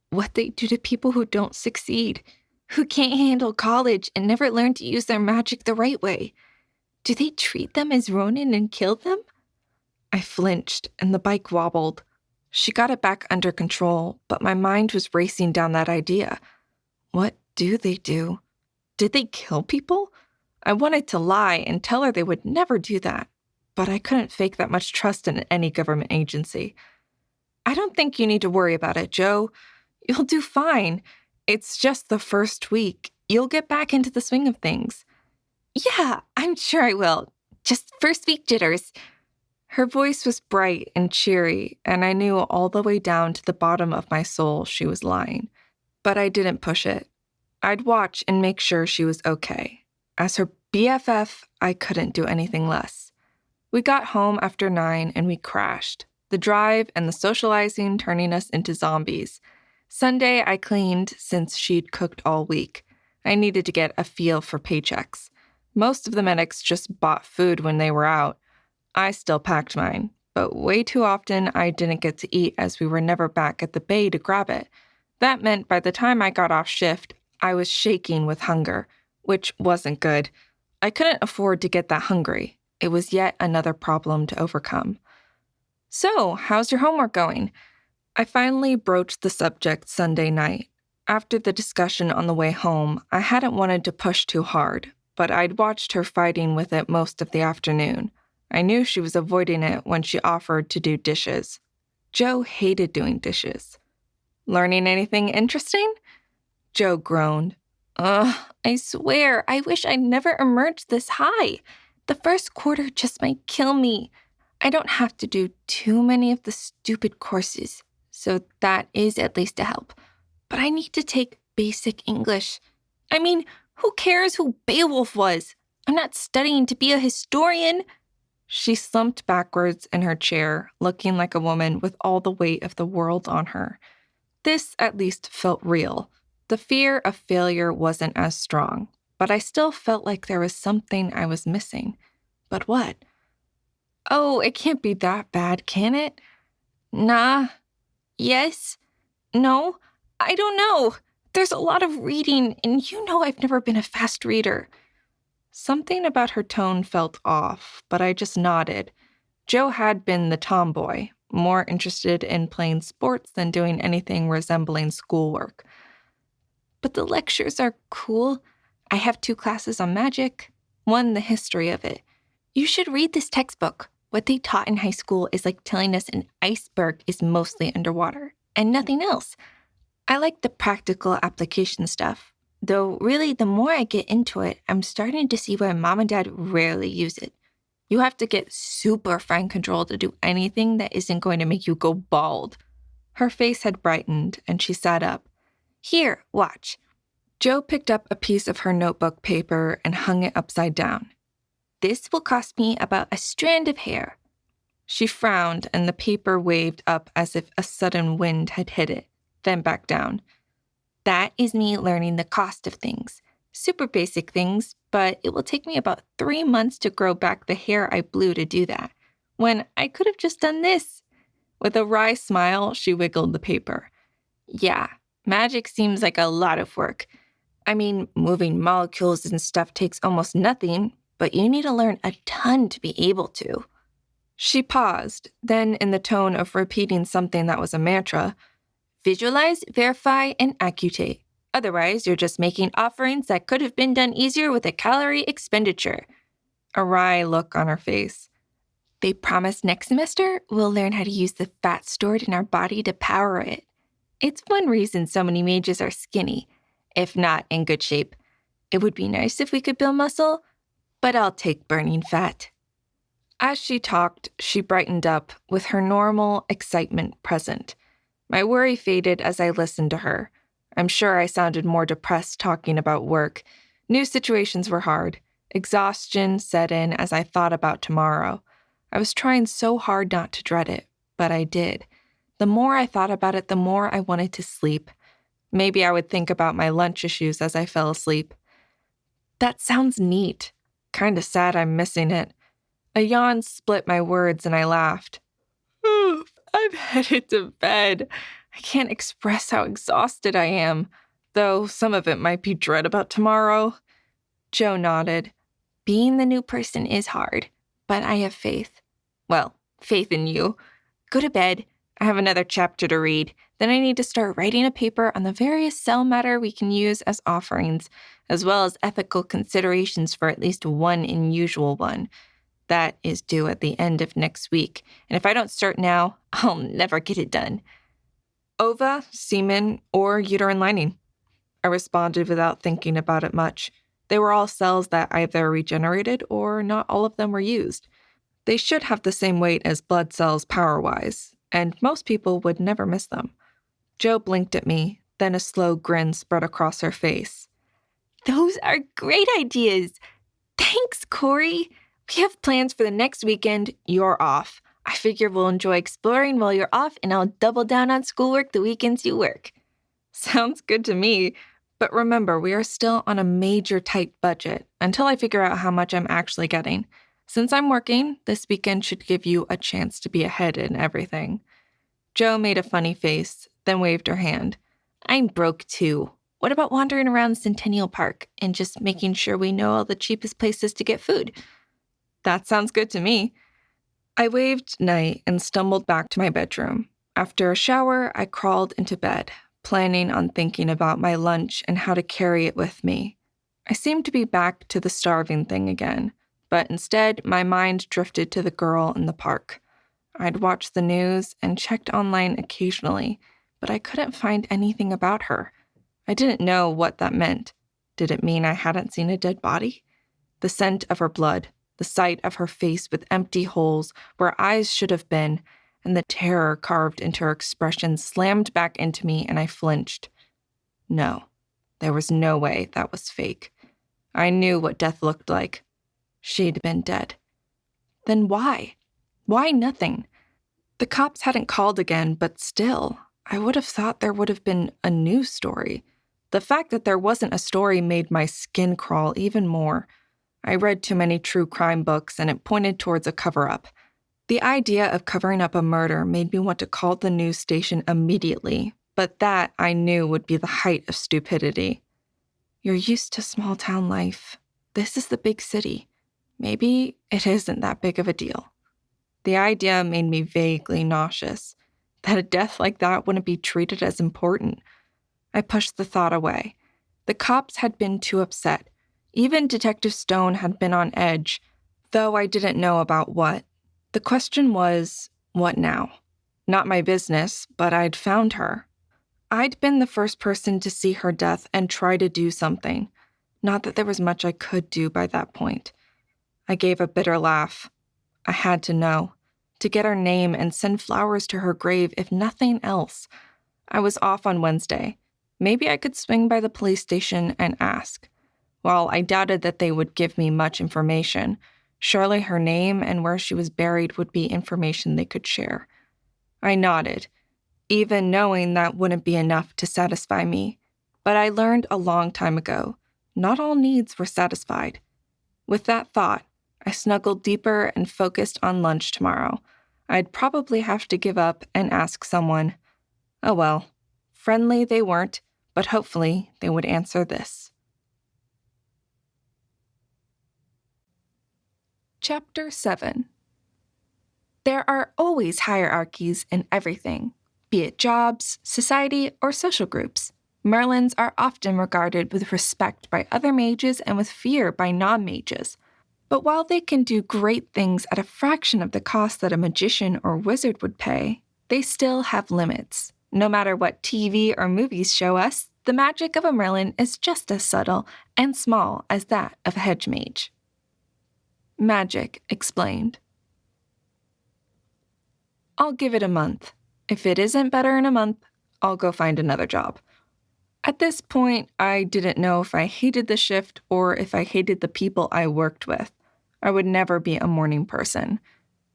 What they do to people who don't succeed, who can't handle college and never learn to use their magic the right way. Do they treat them as Ronin and kill them? I flinched and the bike wobbled. She got it back under control, but my mind was racing down that idea. What do they do? Did they kill people? I wanted to lie and tell her they would never do that, but I couldn't fake that much trust in any government agency. I don't think you need to worry about it, Jo. You'll do fine. It's just the first week. You'll get back into the swing of things. Yeah, I'm sure I will. Just first week jitters. Her voice was bright and cheery, and I knew all the way down to the bottom of my soul she was lying. But I didn't push it. I'd watch and make sure she was okay. As her BFF, I couldn't do anything less. We got home after 9 and we crashed, the drive and the socializing turning us into zombies. Sunday, I cleaned since she'd cooked all week. I needed to get a feel for paychecks. Most of the medics just bought food when they were out. I still packed mine, but way too often I didn't get to eat as we were never back at the bay to grab it. That meant by the time I got off shift, I was shaking with hunger, which wasn't good. I couldn't afford to get that hungry. It was yet another problem to overcome. So, how's your homework going? I finally broached the subject Sunday night. After the discussion on the way home, I hadn't wanted to push too hard, but I'd watched her fighting with it most of the afternoon. I knew she was avoiding it when she offered to do dishes. Joe hated doing dishes. Learning anything interesting? Joe groaned. I swear, I wish I'd never emerged this high. The first quarter just might kill me. I don't have to do too many of the stupid courses, so that is at least a help. But I need to take basic English. I mean, who cares who Beowulf was? I'm not studying to be a historian. She slumped backwards in her chair, looking like a woman with all the weight of the world on her. This at least felt real. The fear of failure wasn't as strong, but I still felt like there was something I was missing. But what? Oh, it can't be that bad, can it? Nah. Yes. No. I don't know. There's a lot of reading, and you know I've never been a fast reader. Something about her tone felt off, but I just nodded. Joe had been the tomboy, more interested in playing sports than doing anything resembling schoolwork. But the lectures are cool. I have 2 classes on magic, one the history of it. You should read this textbook. What they taught in high school is like telling us an iceberg is mostly underwater, and nothing else. I like the practical application stuff, though really the more I get into it, I'm starting to see why Mom and Dad rarely use it. You have to get super fine control to do anything that isn't going to make you go bald. Her face had brightened, and she sat up. Here, watch. Joe picked up a piece of her notebook paper and hung it upside down. This will cost me about a strand of hair. She frowned, and the paper waved up as if a sudden wind had hit it, then back down. That is me learning the cost of things. Super basic things, but it will take me about 3 months to grow back the hair I blew to do that, when I could have just done this. With a wry smile, she wiggled the paper. Yeah, magic seems like a lot of work. I mean, moving molecules and stuff takes almost nothing, but you need to learn a ton to be able to. She paused, then in the tone of repeating something that was a mantra, visualize, verify, and accutate. Otherwise, you're just making offerings that could have been done easier with a calorie expenditure. A wry look on her face. They promise next semester we'll learn how to use the fat stored in our body to power it. It's one reason so many mages are skinny, if not in good shape. It would be nice if we could build muscle, but I'll take burning fat. As she talked, she brightened up with her normal excitement present. My worry faded as I listened to her. I'm sure I sounded more depressed talking about work. New situations were hard. Exhaustion set in as I thought about tomorrow. I was trying so hard not to dread it, but I did. The more I thought about it, the more I wanted to sleep. Maybe I would think about my lunch issues as I fell asleep. That sounds neat. Kinda sad I'm missing it. A yawn split my words and I laughed. I'm headed to bed. I can't express how exhausted I am, though some of it might be dread about tomorrow. Joe nodded. Being the new person is hard, but I have faith. Well, faith in you. Go to bed. I have another chapter to read. Then I need to start writing a paper on the various cell matter we can use as offerings, as well as ethical considerations for at least one unusual one. That is due at the end of next week, and if I don't start now, I'll never get it done. Ova, semen, or uterine lining. I responded without thinking about it much. They were all cells that either regenerated or not all of them were used. They should have the same weight as blood cells power-wise, and most people would never miss them. Joe blinked at me, then a slow grin spread across her face. Those are great ideas. Thanks, Corey. We have plans for the next weekend. You're off. I figure we'll enjoy exploring while you're off, and I'll double down on schoolwork the weekends you work. Sounds good to me. But remember, we are still on a major tight budget until I figure out how much I'm actually getting. Since I'm working, this weekend should give you a chance to be ahead in everything. Joe made a funny face, then waved her hand. I'm broke too. What about wandering around Centennial Park and just making sure we know all the cheapest places to get food? That sounds good to me. I waved night and stumbled back to my bedroom. After a shower, I crawled into bed, planning on thinking about my lunch and how to carry it with me. I seemed to be back to the starving thing again, but instead my mind drifted to the girl in the park. I'd watched the news and checked online occasionally, but I couldn't find anything about her. I didn't know what that meant. Did it mean I hadn't seen a dead body? The scent of her blood, the sight of her face with empty holes where eyes should have been, and the terror carved into her expression slammed back into me, and I flinched. No, there was no way that was fake. I knew what death looked like. She'd been dead. Then why? Why nothing? The cops hadn't called again, but still, I would have thought there would have been a news story. The fact that there wasn't a story made my skin crawl even more. I read too many true crime books, and it pointed towards a cover-up. The idea of covering up a murder made me want to call the news station immediately, but that I knew would be the height of stupidity. You're used to small-town life. This is the big city. Maybe it isn't that big of a deal. The idea made me vaguely nauseous, that a death like that wouldn't be treated as important. I pushed the thought away. The cops had been too upset. Even Detective Stone had been on edge, though I didn't know about what. The question was, what now? Not my business, but I'd found her. I'd been the first person to see her death and try to do something. Not that there was much I could do by that point. I gave a bitter laugh. I had to know. To get her name and send flowers to her grave, if nothing else. I was off on Wednesday. Maybe I could swing by the police station and ask. While I doubted that they would give me much information, surely her name and where she was buried would be information they could share. I nodded, even knowing that wouldn't be enough to satisfy me. But I learned a long time ago, not all needs were satisfied. With that thought, I snuggled deeper and focused on lunch tomorrow. I'd probably have to give up and ask someone. Oh well, friendly they weren't, but hopefully they would answer this. Chapter 7. There are always hierarchies in everything, be it jobs, society, or social groups. Merlins are often regarded with respect by other mages and with fear by non-mages. But while they can do great things at a fraction of the cost that a magician or wizard would pay, they still have limits. No matter what TV or movies show us, the magic of a Merlin is just as subtle and small as that of a hedgemage. Magic explained. I'll give it a month. If it isn't better in a month, I'll go find another job. At this point, I didn't know if I hated the shift or if I hated the people I worked with. I would never be a morning person.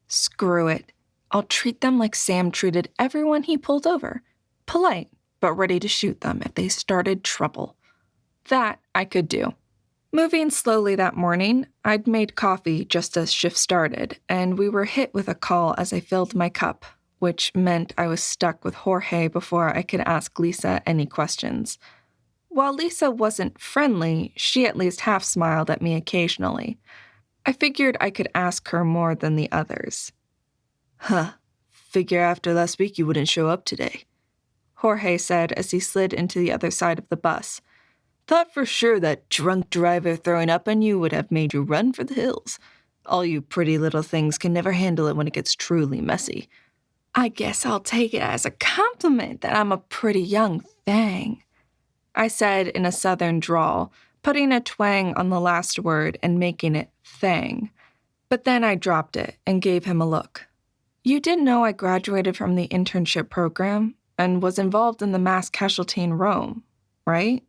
Screw it. I'll treat them like Sam treated everyone he pulled over. Polite, but ready to shoot them if they started trouble. That I could do. Moving slowly that morning, I'd made coffee just as shift started, and we were hit with a call as I filled my cup, which meant I was stuck with Jorge before I could ask Lisa any questions. While Lisa wasn't friendly, she at least half smiled at me occasionally. I figured I could ask her more than the others.
Figure after last week you wouldn't show up today,
Jorge said as he slid into the other side of the bus.
Thought for sure that drunk driver throwing up on you would have made you run for the hills. All you pretty little things can never handle it when it gets truly messy.
I guess I'll take it as a compliment that I'm a pretty young thing, I said in a southern drawl, putting a twang on the last word and making it thang. But then I dropped it and gave him a look. You did know I graduated from the internship program and was involved in the mass casualty in Rome, right?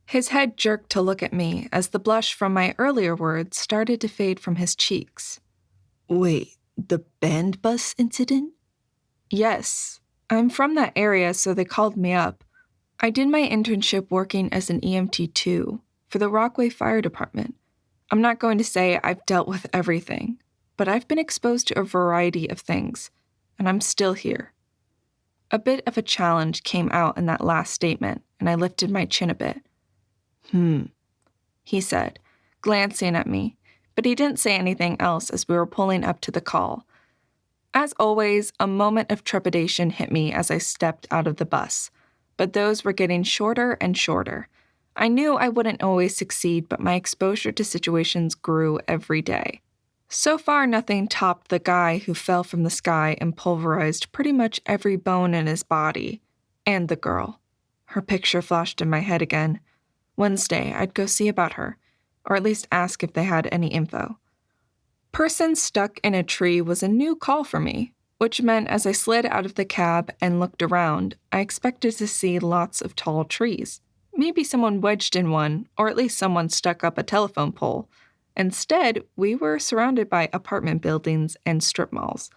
His head jerked to look at me as the blush from my earlier words started to fade from his cheeks.
Wait, the band bus incident?
Yes, I'm from that area, so they called me up. I did my internship working as an EMT too, for the Rockaway Fire Department. I'm not going to say I've dealt with everything, but I've been exposed to a variety of things, and I'm still here. A bit of a challenge came out in that last statement, and I lifted my chin a bit. He said, glancing at me, but he didn't say anything else as we were pulling up to the call. As always, a moment of trepidation hit me as I stepped out of the bus, but those were getting shorter and shorter. I knew I wouldn't always succeed, but my exposure to situations grew every day. So far, nothing topped the guy who fell from the sky and pulverized pretty much every bone in his body. And the girl. Her picture flashed in my head again. Wednesday, I'd go see about her, or at least ask if they had any info. Person stuck in a tree was a new call for me, which meant as I slid out of the cab and looked around, I expected to see lots of tall trees. Maybe someone wedged in one, or at least someone stuck up a telephone pole. Instead, we were surrounded by apartment buildings and strip malls.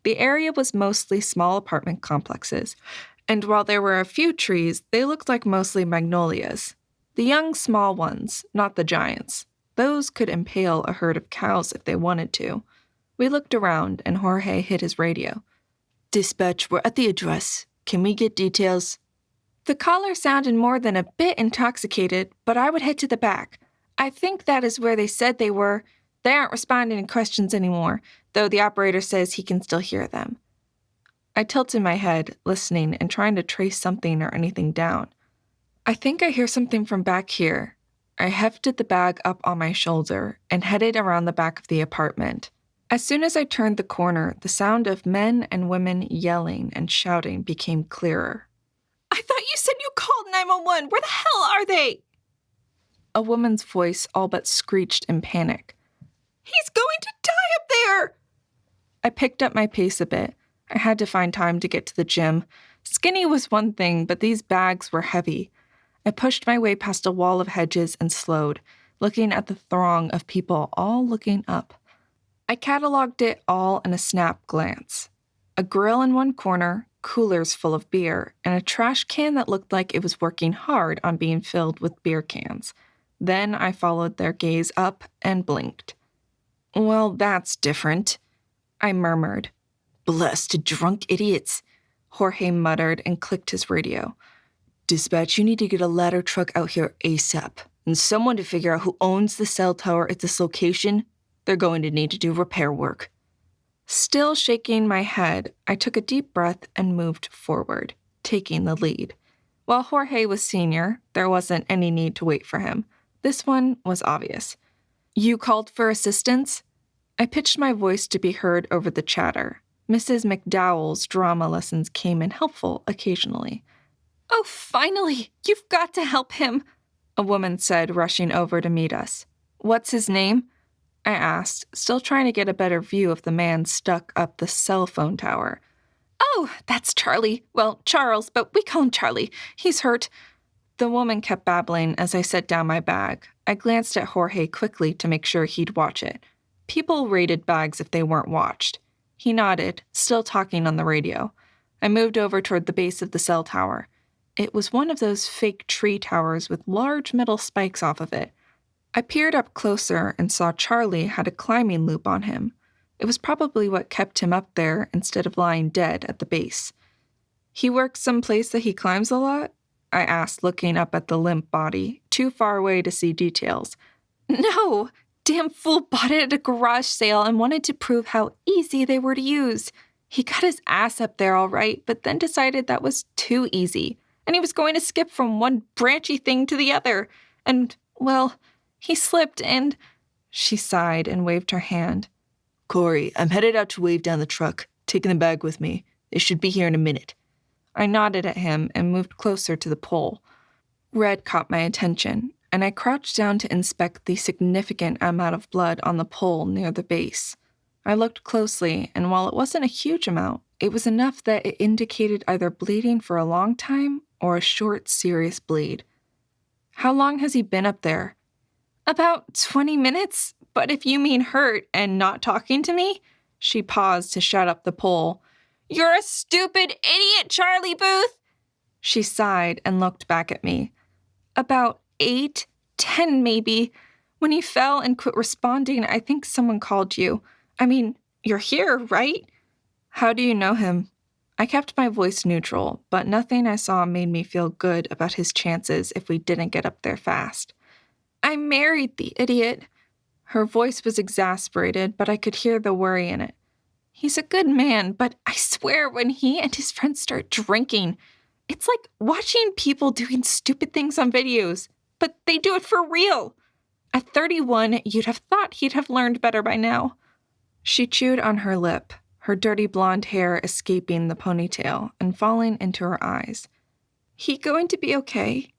The area was mostly small apartment complexes, and while there were a few trees, they looked like mostly magnolias. The young, small ones, not the giants. Those could impale a herd of cows if they wanted to. We looked around, and Jorge hit his radio.
Dispatch, we're at the address. Can we get details?
The caller sounded more than a bit intoxicated, but I would head to the back. I think that is where they said they were. They aren't responding to questions anymore, though the operator says he can still hear them. I tilted my head, listening and trying to trace something or anything down. I think I hear something from back here. I hefted the bag up on my shoulder and headed around the back of the apartment. As soon as I turned the corner, the sound of men and women yelling and shouting became clearer. I thought you said you called 911. Where the hell are they? A woman's voice all but screeched in panic. He's going to die up there! I picked up my pace a bit. I had to find time to get to the gym. Skinny was one thing, but these bags were heavy. I pushed my way past a wall of hedges and slowed, looking at the throng of people all looking up. I cataloged it all in a snap glance. A grill in one corner, coolers full of beer, and a trash can that looked like it was working hard on being filled with beer cans. Then I followed their gaze up and blinked. Well, that's different, I murmured.
Blessed drunk idiots,
Jorge muttered and clicked his radio.
Dispatch, you need to get a ladder truck out here ASAP, and someone to figure out who owns the cell tower at this location. They're going to need to do repair work.
Still shaking my head, I took a deep breath and moved forward, taking the lead. While Jorge was senior, there wasn't any need to wait for him. This one was obvious. You called for assistance? I pitched my voice to be heard over the chatter. Mrs. McDowell's drama lessons came in helpful occasionally. Oh, finally! You've got to help him, a woman said, rushing over to meet us. What's his name? I asked, still trying to get a better view of the man stuck up the cell phone tower. Oh, that's Charlie. Well, Charles, but we call him Charlie. He's hurt. The woman kept babbling as I set down my bag. I glanced at Jorge quickly to make sure he'd watch it. People raided bags if they weren't watched. He nodded, still talking on the radio. I moved over toward the base of the cell tower. It was one of those fake tree towers with large metal spikes off of it. I peered up closer and saw Charlie had a climbing loop on him. It was probably what kept him up there instead of lying dead at the base. He works someplace that he climbs a lot? I asked, looking up at the limp body, too far away to see details. No! Damn fool bought it at a garage sale and wanted to prove how easy they were to use. He got his ass up there all right, but then decided that was too easy. And he was going to skip from one branchy thing to the other. And, well, he slipped and... She sighed and waved her hand.
Corey, I'm headed out to wave down the truck, taking the bag with me. They should be here in a minute.
I nodded at him and moved closer to the pole. Red caught my attention, and I crouched down to inspect the significant amount of blood on the pole near the base. I looked closely, and while it wasn't a huge amount, it was enough that it indicated either bleeding for a long time or a short, serious bleed. How long has he been up there? About 20 minutes, but if you mean hurt and not talking to me? She paused to shut up the pole. You're a stupid idiot, Charlie Booth! She sighed and looked back at me. About 8, 10 maybe. When he fell and quit responding, I think someone called you. I mean, you're here, right? How do you know him? I kept my voice neutral, but nothing I saw made me feel good about his chances if we didn't get up there fast. I married the idiot. Her voice was exasperated, but I could hear the worry in it. He's a good man, but I swear when he and his friends start drinking, it's like watching people doing stupid things on videos, but they do it for real. At 31, you'd have thought he'd have learned better by now. She chewed on her lip, her dirty blonde hair escaping the ponytail and falling into her eyes. He going to be okay?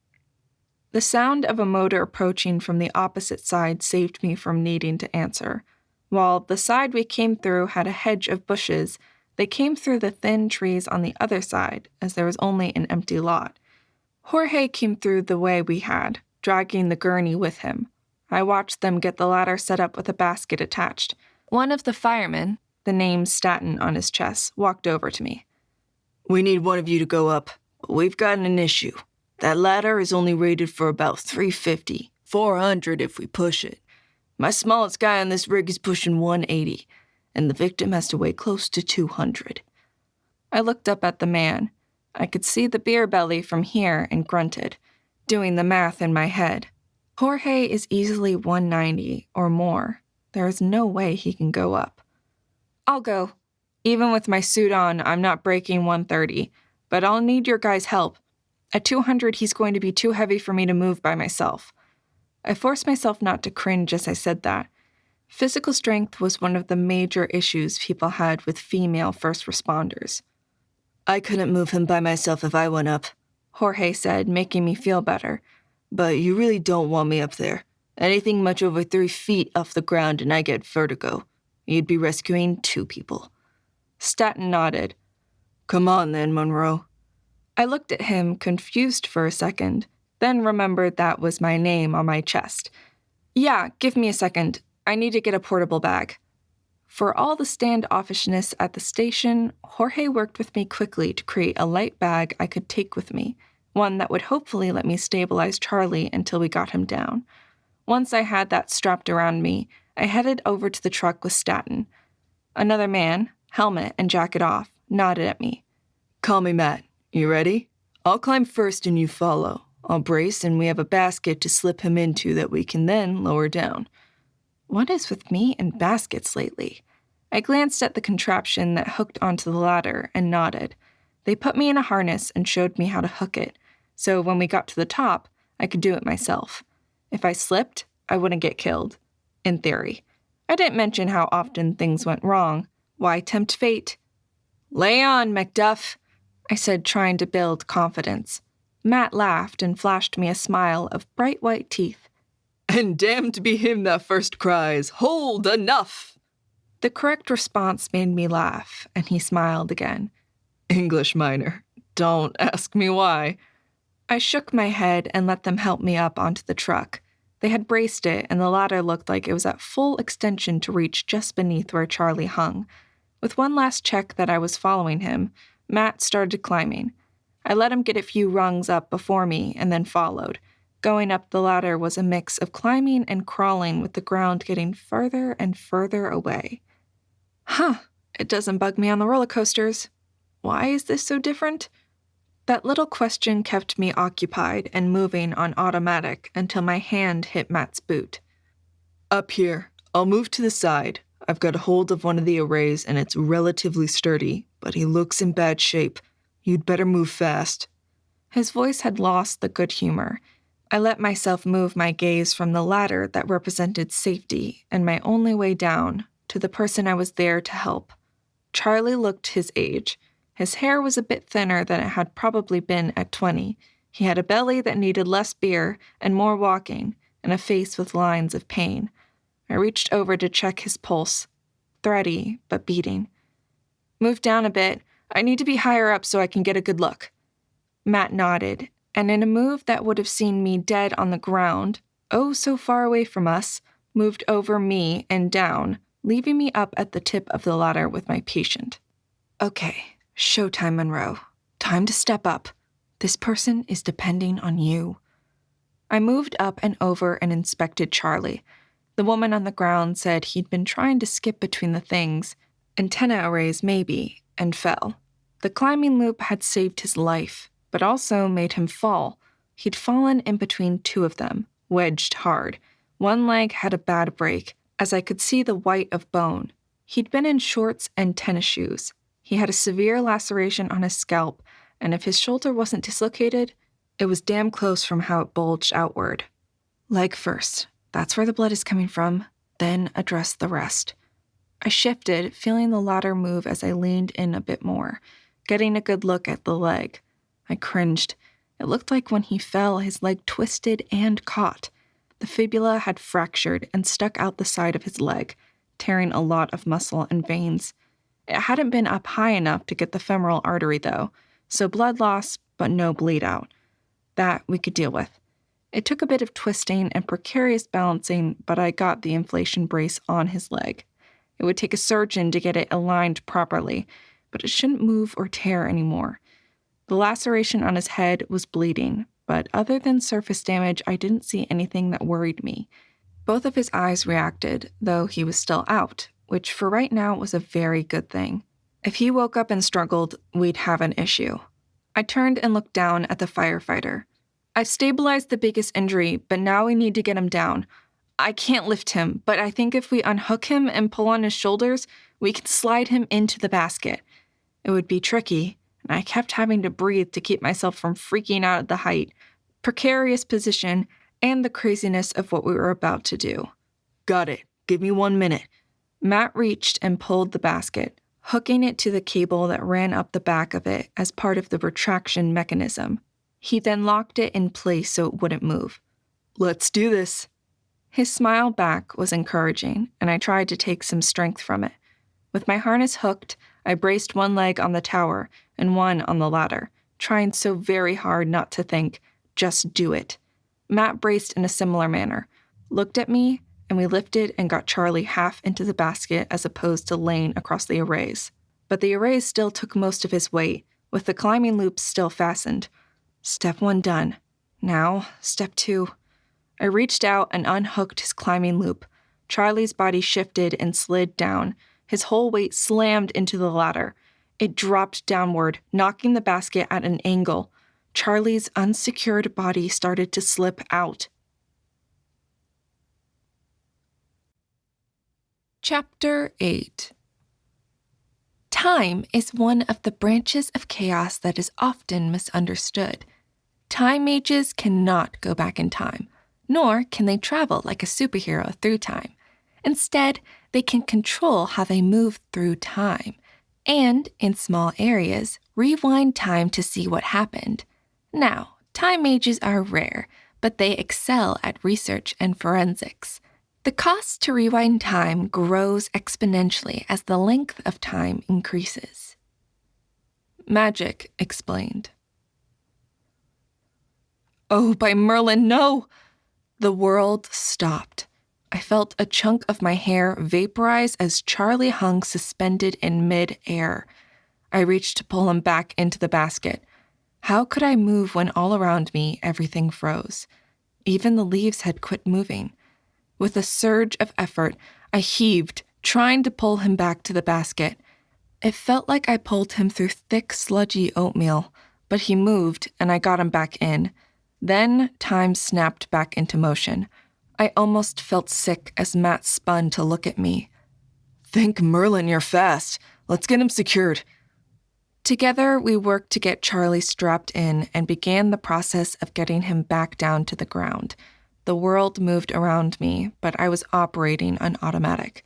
The sound of a motor approaching from the opposite side saved me from needing to answer. While the side we came through had a hedge of bushes, they came through the thin trees on the other side, as there was only an empty lot. Jorge came through the way we had, dragging the gurney with him. I watched them get the ladder set up with a basket attached. One of the firemen, the name Staten on his chest, walked over to me.
We need one of you to go up. We've got an issue. That ladder is only rated for about 350, 400 if we push it. My smallest guy on this rig is pushing 180, and the victim has to weigh close to 200.
I looked up at the man. I could see the beer belly from here and grunted, doing the math in my head. Jorge is easily 190 or more. There is no way he can go up. I'll go. Even with my suit on, I'm not breaking 130, but I'll need your guys' help. At 200, he's going to be too heavy for me to move by myself. I forced myself not to cringe as I said that. Physical strength was one of the major issues people had with female first responders.
I couldn't move him by myself if I went up,
Jorge said, making me feel better.
But you really don't want me up there. Anything much over 3 feet off the ground and I get vertigo. You'd be rescuing 2 people.
Staten nodded.
Come on then, Monroe.
I looked at him, confused for a second, then remembered that was my name on my chest. Yeah, give me a second. I need to get a portable bag. For all the standoffishness at the station, Jorge worked with me quickly to create a light bag I could take with me, one that would hopefully let me stabilize Charlie until we got him down. Once I had that strapped around me, I headed over to the truck with Staten. Another man, helmet and jacket off, nodded at me.
Call me Matt. You ready? I'll climb first and you follow. I'll brace and we have a basket to slip him into that we can then lower down.
What is with me and baskets lately? I glanced at the contraption that hooked onto the ladder and nodded. They put me in a harness and showed me how to hook it, so when we got to the top, I could do it myself. If I slipped, I wouldn't get killed. In theory. I didn't mention how often things went wrong. Why tempt fate? Lay on, Macduff, I said, trying to build confidence. Matt laughed and flashed me a smile of bright white teeth.
And damned be him that first cries, "Hold, enough!"
The correct response made me laugh, and he smiled again.
English minor. Don't ask me why.
I shook my head and let them help me up onto the truck. They had braced it, and the ladder looked like it was at full extension to reach just beneath where Charlie hung. With one last check that I was following him, Matt started climbing. I let him get a few rungs up before me and then followed. Going up the ladder was a mix of climbing and crawling with the ground getting further and further away. It doesn't bug me on the roller coasters. Why is this so different? That little question kept me occupied and moving on automatic until my hand hit Matt's boot.
Up here. I'll move to the side. I've got a hold of one of the arrays and it's relatively sturdy, but he looks in bad shape. You'd better move fast.
His voice had lost the good humor. I let myself move my gaze from the ladder that represented safety and my only way down to the person I was there to help. Charlie looked his age. His hair was a bit thinner than it had probably been at 20. He had a belly that needed less beer and more walking, and a face with lines of pain. I reached over to check his pulse. Thready, but beating. Move down a bit. I need to be higher up so I can get a good look. Matt nodded, and in a move that would have seen me dead on the ground, oh so far away from us, moved over me and down, leaving me up at the tip of the ladder with my patient. Okay. Showtime, Monroe. Time to step up. This person is depending on you. I moved up and over and inspected Charlie. The woman on the ground said he'd been trying to skip between the things, antenna arrays maybe, and fell. The climbing loop had saved his life, but also made him fall. He'd fallen in between 2 of them, wedged hard. One leg had a bad break, as I could see the white of bone. He'd been in shorts and tennis shoes. He had a severe laceration on his scalp, and if his shoulder wasn't dislocated, it was damn close from how it bulged outward. Leg first. That's where the blood is coming from. Then address the rest. I shifted, feeling the ladder move as I leaned in a bit more, getting a good look at the leg. I cringed. It looked like when he fell, his leg twisted and caught. The fibula had fractured and stuck out the side of his leg, tearing a lot of muscle and veins. It hadn't been up high enough to get the femoral artery, though, so blood loss, but no bleed out. That we could deal with. It took a bit of twisting and precarious balancing, but I got the inflation brace on his leg. It would take a surgeon to get it aligned properly, but it shouldn't move or tear anymore. The laceration on his head was bleeding, but other than surface damage, I didn't see anything that worried me. Both of his eyes reacted, though he was still out, which for right now was a very good thing. If he woke up and struggled, we'd have an issue. I turned and looked down at the firefighter. I've stabilized the biggest injury, but now we need to get him down. I can't lift him, but I think if we unhook him and pull on his shoulders, we can slide him into the basket. It would be tricky, and I kept having to breathe to keep myself from freaking out at the height, precarious position, and the craziness of what we were about to do.
Got it. Give me 1 minute.
Matt reached and pulled the basket, hooking it to the cable that ran up the back of it as part of the retraction mechanism. He then locked it in place so it wouldn't move.
Let's do this.
His smile back was encouraging, and I tried to take some strength from it. With my harness hooked, I braced one leg on the tower and one on the ladder, trying so very hard not to think, just do it. Matt braced in a similar manner, looked at me, and we lifted and got Charlie half into the basket as opposed to laying across the arrays. But the arrays still took most of his weight, with the climbing loops still fastened. Step 1 done. Now, step 2. I reached out and unhooked his climbing loop. Charlie's body shifted and slid down. His whole weight slammed into the ladder. It dropped downward, knocking the basket at an angle. Charlie's unsecured body started to slip out. Chapter 8. Time is one of the branches of chaos that is often misunderstood. Time mages cannot go back in time, nor can they travel like a superhero through time. Instead, they can control how they move through time, and, in small areas, rewind time to see what happened. Now, time mages are rare, but they excel at research and forensics. The cost to rewind time grows exponentially as the length of time increases. Magic explained. Oh, by Merlin, no! The world stopped. I felt a chunk of my hair vaporize as Charlie hung suspended in mid-air. I reached to pull him back into the basket. How could I move when all around me everything froze? Even the leaves had quit moving. With a surge of effort, I heaved, trying to pull him back to the basket. It felt like I pulled him through thick, sludgy oatmeal, but he moved and I got him back in. Then time snapped back into motion. I almost felt sick as Matt spun to look at me.
Thank Merlin, you're fast. Let's get him secured.
Together, we worked to get Charlie strapped in and began the process of getting him back down to the ground. The world moved around me, but I was operating on automatic.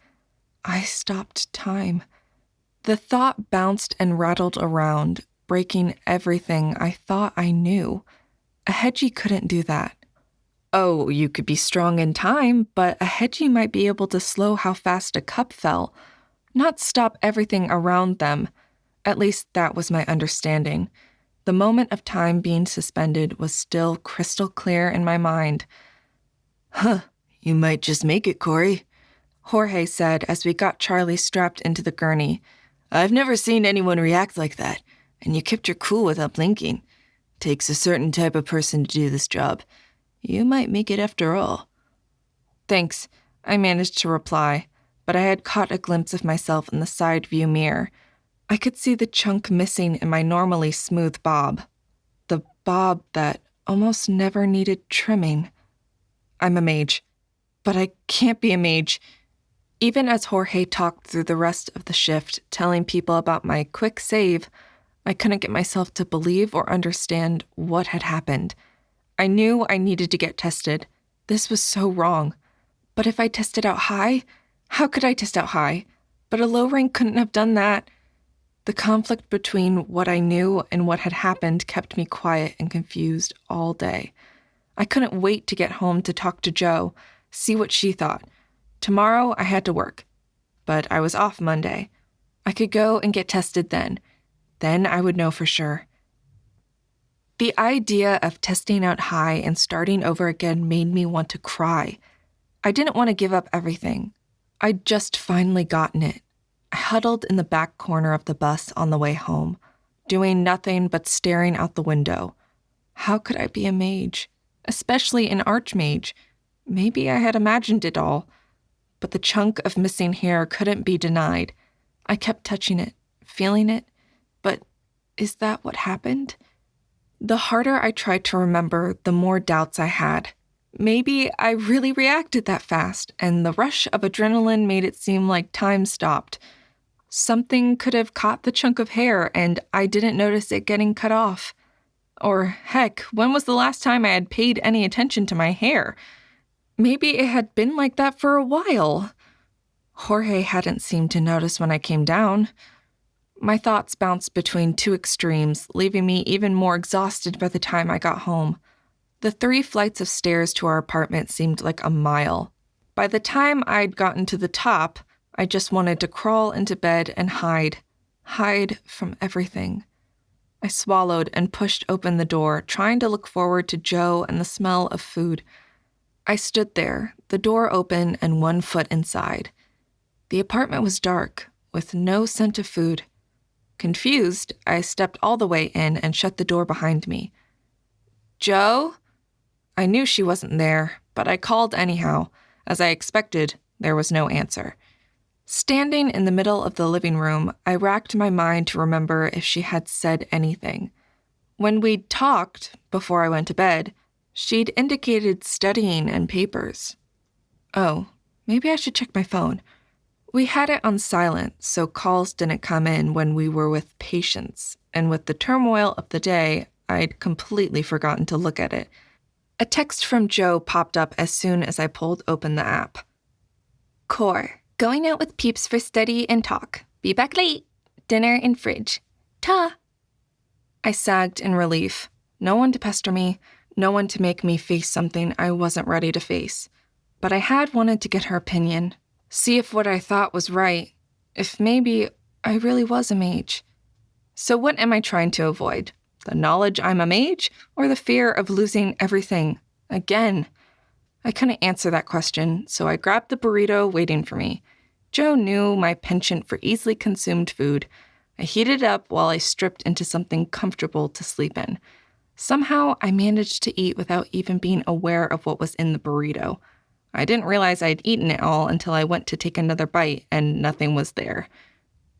I stopped time. The thought bounced and rattled around, breaking everything I thought I knew. A hedgie couldn't do that. Oh, you could be strong in time, but a hedgie might be able to slow how fast a cup fell, not stop everything around them. At least that was my understanding. The moment of time being suspended was still crystal clear in my mind.
Huh, you might just make it, Corey,
Jorge said as we got Charlie strapped into the gurney.
I've never seen anyone react like that, and you kept your cool without blinking. Takes a certain type of person to do this job. You might make it after all.
Thanks, I managed to reply, but I had caught a glimpse of myself in the side view mirror. I could see the chunk missing in my normally smooth bob. The bob that almost never needed trimming. I'm a mage, but I can't be a mage. Even as Jorge talked through the rest of the shift, telling people about my quick save, I couldn't get myself to believe or understand what had happened. I knew I needed to get tested. This was so wrong. But if I tested out high, how could I test out high? But a low rank couldn't have done that. The conflict between what I knew and what had happened kept me quiet and confused all day. I couldn't wait to get home to talk to Jo, see what she thought. Tomorrow I had to work, but I was off Monday. I could go and get tested then. Then I would know for sure. The idea of testing out high and starting over again made me want to cry. I didn't want to give up everything. I'd just finally gotten it. I huddled in the back corner of the bus on the way home, doing nothing but staring out the window. How could I be a mage? Especially an archmage. Maybe I had imagined it all. But the chunk of missing hair couldn't be denied. I kept touching it, feeling it. But is that what happened? The harder I tried to remember, the more doubts I had. Maybe I really reacted that fast, and the rush of adrenaline made it seem like time stopped. Something could have caught the chunk of hair, and I didn't notice it getting cut off. Or, heck, when was the last time I had paid any attention to my hair? Maybe it had been like that for a while. Jorge hadn't seemed to notice when I came down. My thoughts bounced between two extremes, leaving me even more exhausted by the time I got home. The 3 flights of stairs to our apartment seemed like a mile. By the time I'd gotten to the top, I just wanted to crawl into bed and hide from everything. I swallowed and pushed open the door, trying to look forward to Jo and the smell of food. I stood there, the door open and 1 foot inside. The apartment was dark, with no scent of food. Confused, I stepped all the way in and shut the door behind me. Jo? I knew she wasn't there, but I called anyhow. As I expected, there was no answer. Standing in the middle of the living room, I racked my mind to remember if she had said anything. When we'd talked, before I went to bed, she'd indicated studying and papers. Oh, maybe I should check my phone. We had it on silent, so calls didn't come in when we were with patients, and with the turmoil of the day, I'd completely forgotten to look at it. A text from Jo popped up as soon as I pulled open the app. Core, going out with peeps for study and talk. Be back late. Dinner in fridge. Ta! I sagged in relief. No one to pester me, no one to make me face something I wasn't ready to face. But I had wanted to get her opinion. See if what I thought was right, if maybe I really was a mage. So what am I trying to avoid? The knowledge I'm a mage, or the fear of losing everything again? I couldn't answer that question, so I grabbed the burrito waiting for me. Jo knew my penchant for easily consumed food. I heated it up while I stripped into something comfortable to sleep in. Somehow, I managed to eat without even being aware of what was in the burrito. I didn't realize I'd eaten it all until I went to take another bite and nothing was there.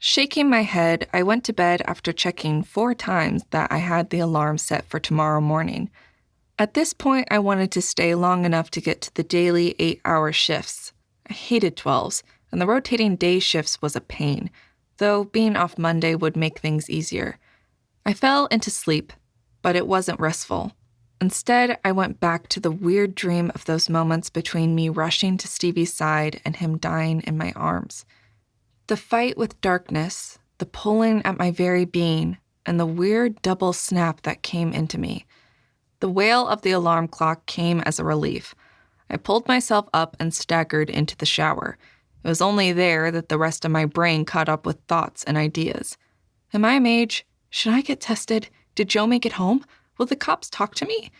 Shaking my head, I went to bed after checking 4 times that I had the alarm set for tomorrow morning. At this point, I wanted to stay long enough to get to the daily 8-hour shifts. I hated 12s, and the rotating day shifts was a pain, though being off Monday would make things easier. I fell into sleep, but it wasn't restful. Instead, I went back to the weird dream of those moments between me rushing to Stevie's side and him dying in my arms. The fight with darkness, the pulling at my very being, and the weird double snap that came into me. The wail of the alarm clock came as a relief. I pulled myself up and staggered into the shower. It was only there that the rest of my brain caught up with thoughts and ideas. Am I a mage? Should I get tested? Did Jo make it home? Will the cops talk to me?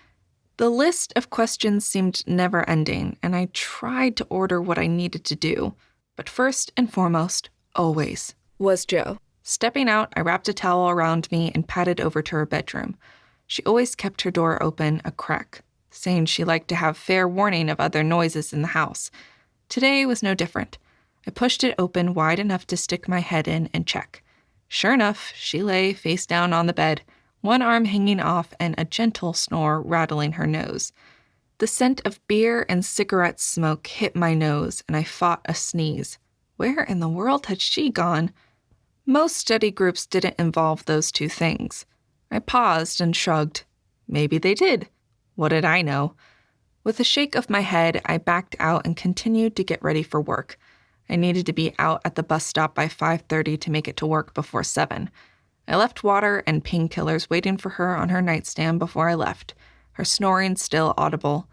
The list of questions seemed never-ending, and I tried to order what I needed to do. But first and foremost, always, was Jo. Stepping out, I wrapped a towel around me and padded over to her bedroom. She always kept her door open a crack, saying she liked to have fair warning of other noises in the house. Today was no different. I pushed it open wide enough to stick my head in and check. Sure enough, she lay face down on the bed, one arm hanging off and a gentle snore rattling her nose. The scent of beer and cigarette smoke hit my nose, and I fought a sneeze. Where in the world had she gone? Most study groups didn't involve those two things. I paused and shrugged. Maybe they did. What did I know? With a shake of my head, I backed out and continued to get ready for work. I needed to be out at the bus stop by 5:30 to make it to work before 7. I left water and painkillers waiting for her on her nightstand before I left, her snoring still audible.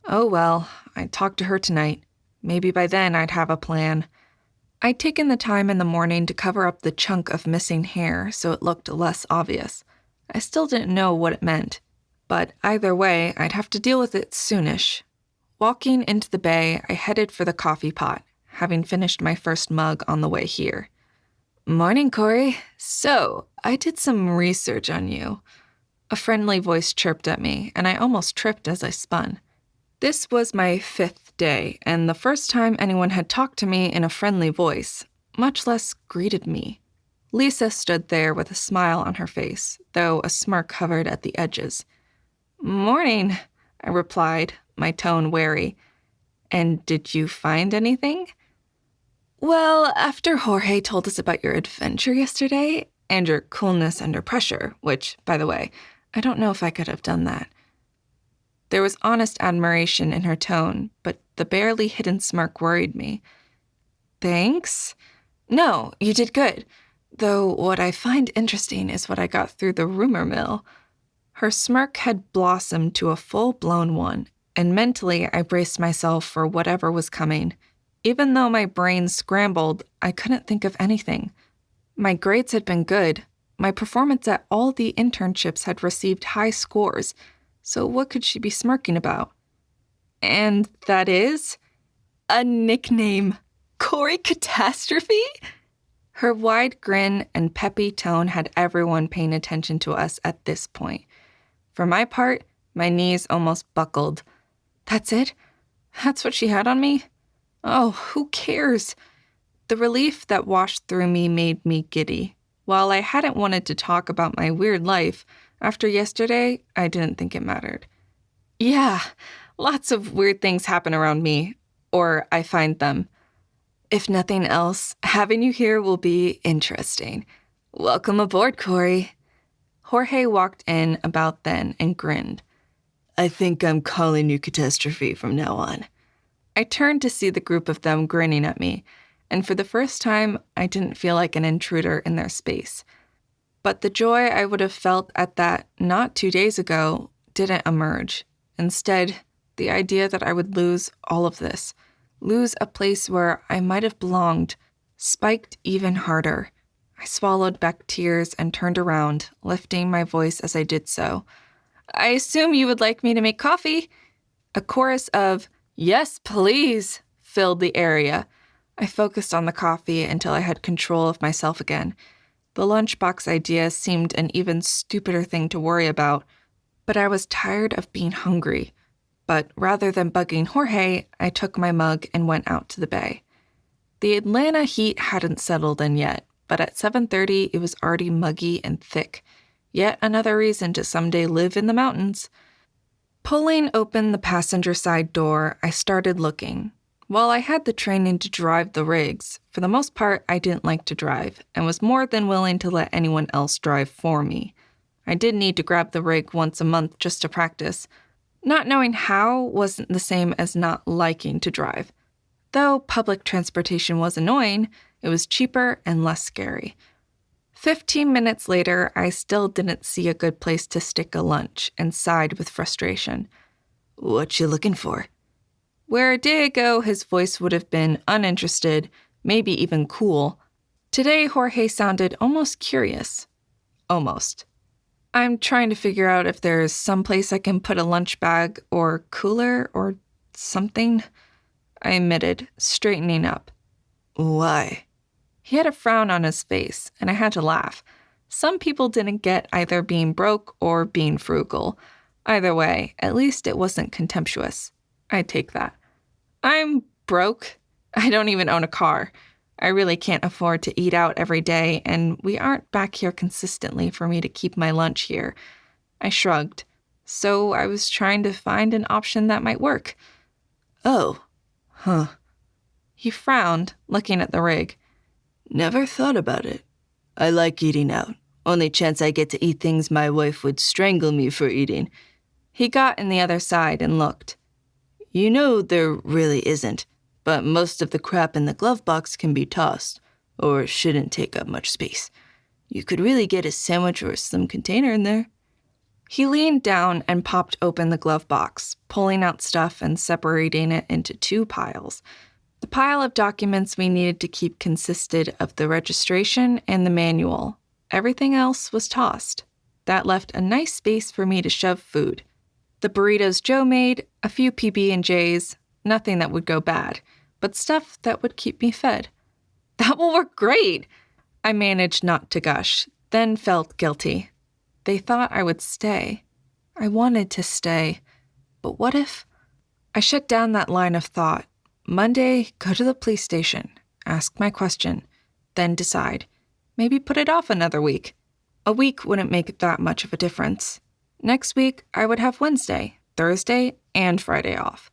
Oh well, I'd talk to her tonight. Maybe by then I'd have a plan. I'd taken the time in the morning to cover up the chunk of missing hair so it looked less obvious. I still didn't know what it meant, but either way, I'd have to deal with it soonish. Walking into the bay, I headed for the coffee pot, having finished my first mug on the way here. Morning, Corey. So, I did some research on you. A friendly voice chirped at me, and I almost tripped as I spun. This was my 5th day, and the first time anyone had talked to me in a friendly voice, much less greeted me. Lisa stood there with a smile on her face, though a smirk hovered at the edges. Morning, I replied, my tone wary. And did you find anything? Well, after Jorge told us about your adventure yesterday, and your coolness under pressure, which, by the way, I don't know if I could have done that. There was honest admiration in her tone, but the barely hidden smirk worried me. Thanks? No, you did good. Though what I find interesting is what I got through the rumor mill. Her smirk had blossomed to a full-blown one, and mentally I braced myself for whatever was coming. Even though my brain scrambled, I couldn't think of anything. My grades had been good. My performance at all the internships had received high scores, so what could she be smirking about? And that is? A nickname. Corey Catastrophe? Her wide grin and peppy tone had everyone paying attention to us at this point. For my part, my knees almost buckled. That's it? That's what she had on me? Oh, who cares? The relief that washed through me made me giddy. While I hadn't wanted to talk about my weird life, after yesterday, I didn't think it mattered. Yeah, lots of weird things happen around me, or I find them. If nothing else, having you here will be interesting. Welcome aboard, Corey. Jorge walked in about then and grinned. I think I'm calling you Catastrophe from now on. I turned to see the group of them grinning at me, and for the first time, I didn't feel like an intruder in their space. But the joy I would have felt at that not 2 days ago didn't emerge. Instead, the idea that I would lose all of this, lose a place where I might have belonged, spiked even harder. I swallowed back tears and turned around, lifting my voice as I did so. I assume you would like me to make coffee? A chorus of, yes, please, filled the area. I focused on the coffee until I had control of myself again. The lunchbox idea seemed an even stupider thing to worry about, but I was tired of being hungry. But rather than bugging Jorge, I took my mug and went out to the bay. The Atlanta heat hadn't settled in yet, but at 7:30 it was already muggy and thick. Yet another reason to someday live in the mountains. Pulling open the passenger side door, I started looking. While I had the training to drive the rigs, for the most part I didn't like to drive and was more than willing to let anyone else drive for me. I did need to grab the rig once a month just to practice. Not knowing how wasn't the same as not liking to drive. Though public transportation was annoying, it was cheaper and less scary. 15 minutes later, I still didn't see a good place to stick a lunch and sighed with frustration. What you looking for? Where a day ago his voice would have been uninterested, maybe even cool, today Jorge sounded almost curious. Almost. I'm trying to figure out if there's some place I can put a lunch bag or cooler or something, I admitted, straightening up. Why? He had a frown on his face, and I had to laugh. Some people didn't get either being broke or being frugal. Either way, at least it wasn't contemptuous. I'd take that. I'm broke. I don't even own a car. I really can't afford to eat out every day, and we aren't back here consistently for me to keep my lunch here. I shrugged. So I was trying to find an option that might work. Oh. Huh. He frowned, looking at the rig.
Never thought about it. I like eating out. Only chance I get to eat things my wife would strangle me for eating.
He got in the other side and looked.
You know there really isn't, but most of the crap in the glove box can be tossed, or shouldn't take up much space. You could really get a sandwich or a slim container in there.
He leaned down and popped open the glove box, pulling out stuff and separating it into 2 piles. The pile of documents we needed to keep consisted of the registration and the manual. Everything else was tossed. That left a nice space for me to shove food. The burritos Joe made, a few PB&Js, nothing that would go bad, but stuff that would keep me fed. That will work great! I managed not to gush, then felt guilty. They thought I would stay. I wanted to stay. But what if? I shut down that line of thought. Monday, go to the police station, ask my question, then decide. Maybe put it off another week. A week wouldn't make that much of a difference. Next week, I would have Wednesday, Thursday, and Friday off.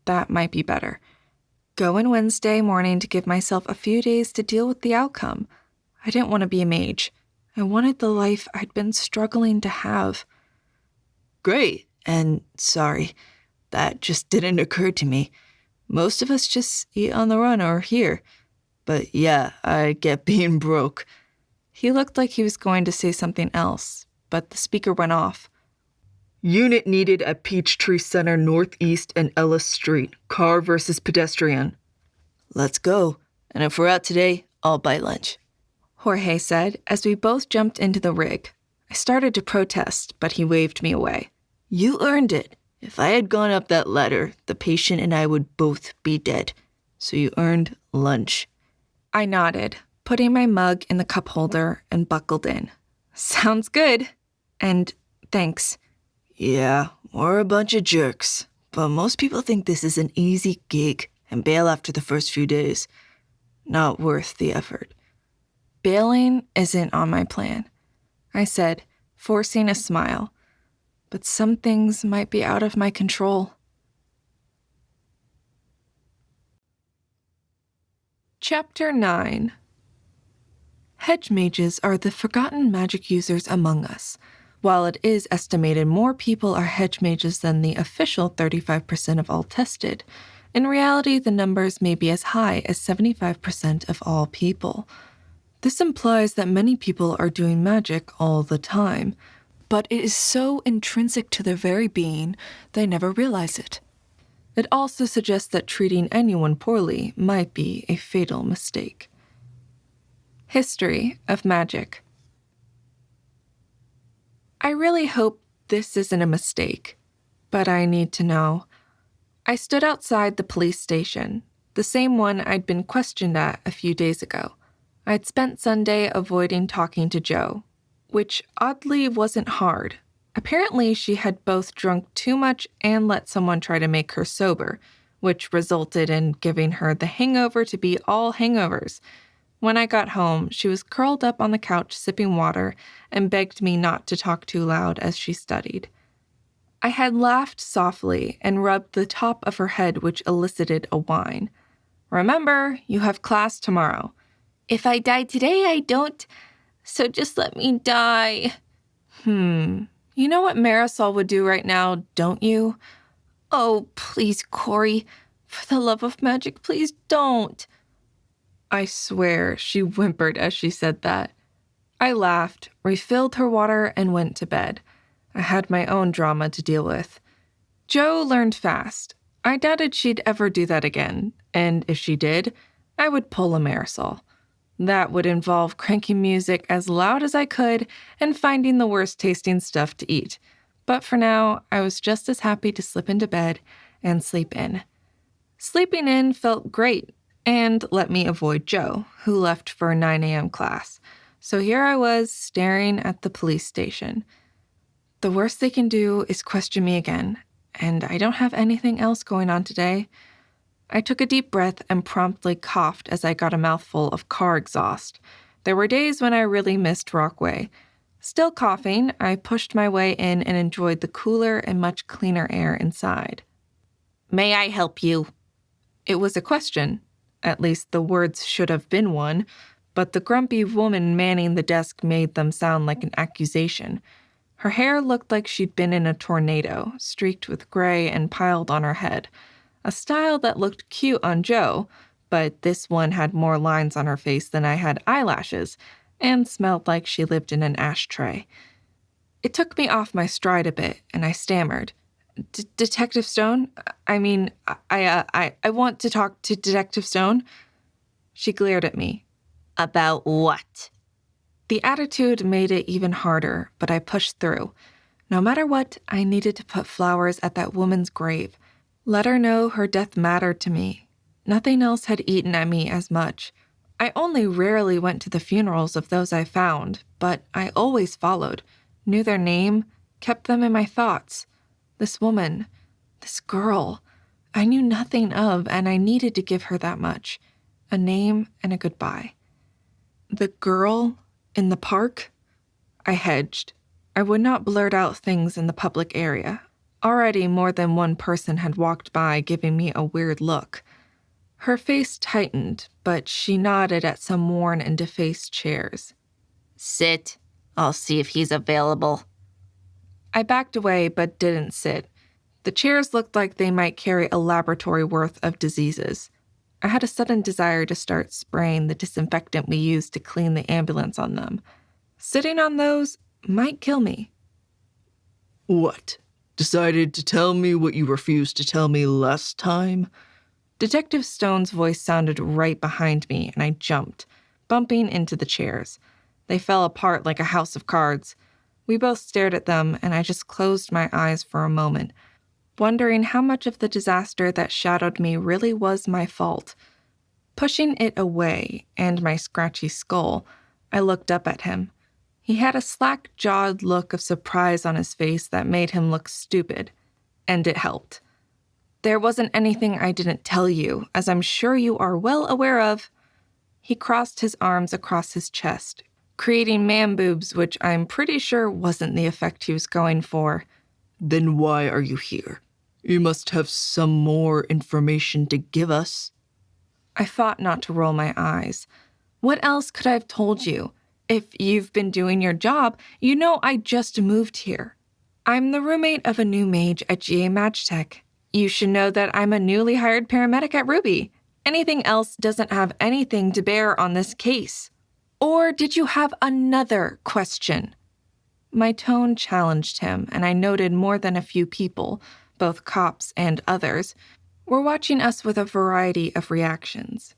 That might be better. Go in Wednesday morning to give myself a few days to deal with the outcome. I didn't want to be a mage. I wanted the life I'd been struggling to have.
Great, and sorry, that just didn't occur to me. Most of us just eat on the run or here. But yeah, I get being broke.
He looked like he was going to say something else, but the speaker went off.
Unit needed at Peachtree Center Northeast and Ellis Street. Car versus pedestrian. Let's go. And if we're out today, I'll buy lunch.
Jorge said as we both jumped into the rig. I started to protest, but he waved me away.
You earned it. If I had gone up that ladder, the patient and I would both be dead. So you earned lunch.
I nodded, putting my mug in the cup holder and buckled in. Sounds good. And thanks.
Yeah, we're a bunch of jerks. But most people think this is an easy gig and bail after the first few days. Not worth the effort.
Bailing isn't on my plan, I said, forcing a smile. But some things might be out of my control. Chapter 9. Hedgemages are the forgotten magic users among us. While it is estimated more people are hedgemages than the official 35% of all tested, in reality the numbers may be as high as 75% of all people. This implies that many people are doing magic all the time, but it is so intrinsic to their very being, they never realize it. It also suggests that treating anyone poorly might be a fatal mistake. History of magic. I really hope this isn't a mistake, but I need to know. I stood outside the police station, the same one I'd been questioned at a few days ago. I'd spent Sunday avoiding talking to Joe, which oddly wasn't hard. Apparently, she had both drunk too much and let someone try to make her sober, which resulted in giving her the hangover to be all hangovers. When I got home, she was curled up on the couch sipping water and begged me not to talk too loud as she studied. I had laughed softly and rubbed the top of her head, which elicited a whine. Remember, you have class tomorrow. If I die today, I don't. So just let me die. You know what Marisol would do right now, don't you? Oh, please, Corey. For the love of magic, please don't. I swear she whimpered as she said that. I laughed, refilled her water, and went to bed. I had my own drama to deal with. Jo learned fast. I doubted she'd ever do that again, and if she did, I would pull a Marisol. That would involve cranking music as loud as I could and finding the worst-tasting stuff to eat. But for now, I was just as happy to slip into bed and sleep in. Sleeping in felt great and let me avoid Jo, who left for a 9 a.m. class. So here I was, staring at the police station. The worst they can do is question me again, and I don't have anything else going on today. I took a deep breath and promptly coughed as I got a mouthful of car exhaust. There were days when I really missed Rockway. Still coughing, I pushed my way in and enjoyed the cooler and much cleaner air inside. May I help you? It was a question. At least the words should have been one, but the grumpy woman manning the desk made them sound like an accusation. Her hair looked like she'd been in a tornado, streaked with gray and piled on her head. A style that looked cute on Joe, but this one had more lines on her face than I had eyelashes, and smelled like she lived in an ashtray. It took me off my stride a bit, and I stammered. Detective Stone? I want to talk to Detective Stone. She glared at me.
About what?
The attitude made it even harder, but I pushed through. No matter what, I needed to put flowers at that woman's grave. Let her know her death mattered to me. Nothing else had eaten at me as much. I only rarely went to the funerals of those I found, but I always followed, knew their name, kept them in my thoughts. This woman, this girl, I knew nothing of, and I needed to give her that much. A name and a goodbye. The girl in the park? I hedged. I would not blurt out things in the public area. Already more than one person had walked by giving me a weird look. Her face tightened, but she nodded at some worn and defaced chairs.
Sit. I'll see if he's available.
I backed away but didn't sit. The chairs looked like they might carry a laboratory worth of diseases. I had a sudden desire to start spraying the disinfectant we used to clean the ambulance on them. Sitting on those might kill me.
What? Decided to tell me what you refused to tell me last time?
Detective Stone's voice sounded right behind me, and I jumped, bumping into the chairs. They fell apart like a house of cards. We both stared at them, and I just closed my eyes for a moment, wondering how much of the disaster that shadowed me really was my fault. Pushing it away, and my scratchy skull, I looked up at him. He had a slack-jawed look of surprise on his face that made him look stupid, and it helped. There wasn't anything I didn't tell you, as I'm sure you are well aware of. He crossed his arms across his chest, creating man boobs, which I'm pretty sure wasn't the effect he was going for.
Then why are you here? You must have some more information to give us.
I fought not to roll my eyes. What else could I have told you? If you've been doing your job, you know I just moved here. I'm the roommate of a new mage at GA Mage Tech. You should know that I'm a newly hired paramedic at Ruby. Anything else doesn't have anything to bear on this case. Or did you have another question? My tone challenged him, and I noted more than a few people, both cops and others, were watching us with a variety of reactions.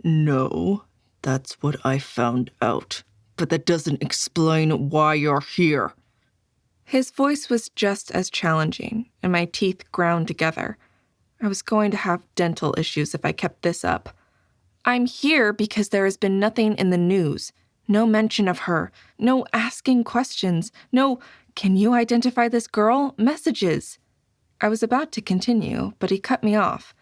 No, that's what I found out. But that doesn't explain why you're here.
His voice was just as challenging, and my teeth ground together. I was going to have dental issues if I kept this up. I'm here because there has been nothing in the news. No mention of her. No asking questions. No, can you identify this girl? Messages. I was about to continue, but he cut me off.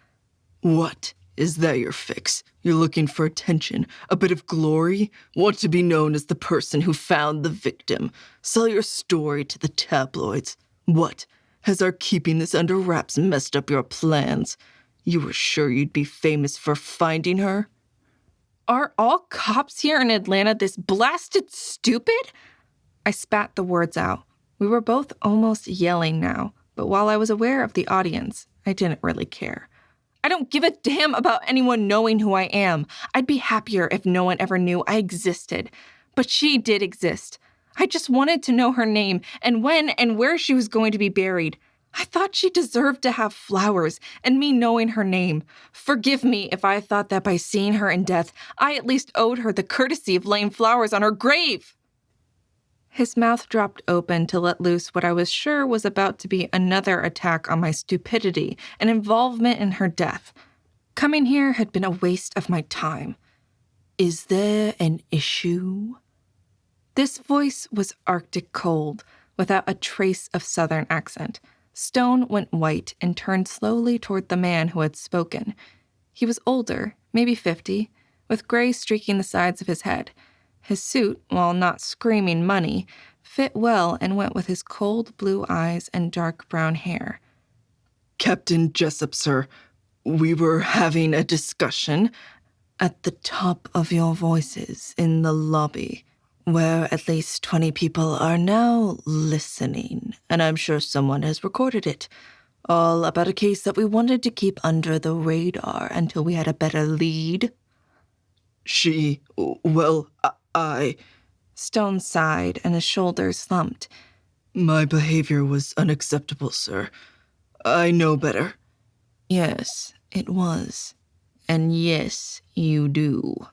What? Is that your fix? You're looking for attention, a bit of glory? Want to be known as the person who found the victim? Sell your story to the tabloids? What? Has our keeping this under wraps messed up your plans? You were sure you'd be famous for finding her?
Are all cops here in Atlanta this blasted stupid? I spat the words out. We were both almost yelling now, but while I was aware of the audience, I didn't really care. I don't give a damn about anyone knowing who I am. I'd be happier if no one ever knew I existed. But she did exist. I just wanted to know her name and when and where she was going to be buried. I thought she deserved to have flowers and me knowing her name. Forgive me if I thought that by seeing her in death, I at least owed her the courtesy of laying flowers on her grave. His mouth dropped open to let loose what I was sure was about to be another attack on my stupidity and involvement in her death. Coming here had been a waste of my time. Is there an issue? This voice was Arctic cold, without a trace of Southern accent. Stone went white and turned slowly toward the man who had spoken. He was older, maybe 50, with gray streaking the sides of his head. His suit, while not screaming money, fit well and went with his cold blue eyes and dark brown hair.
Captain Jessup, sir. We were having a discussion at the top of your voices in the lobby, where at least 20 people are now listening, and I'm sure someone has recorded it, all about a case that we wanted to keep under the radar until we had a better lead. I...
Stone sighed and his shoulders slumped.
My behavior was unacceptable, sir. I know better.
Yes, it was. And yes, you do.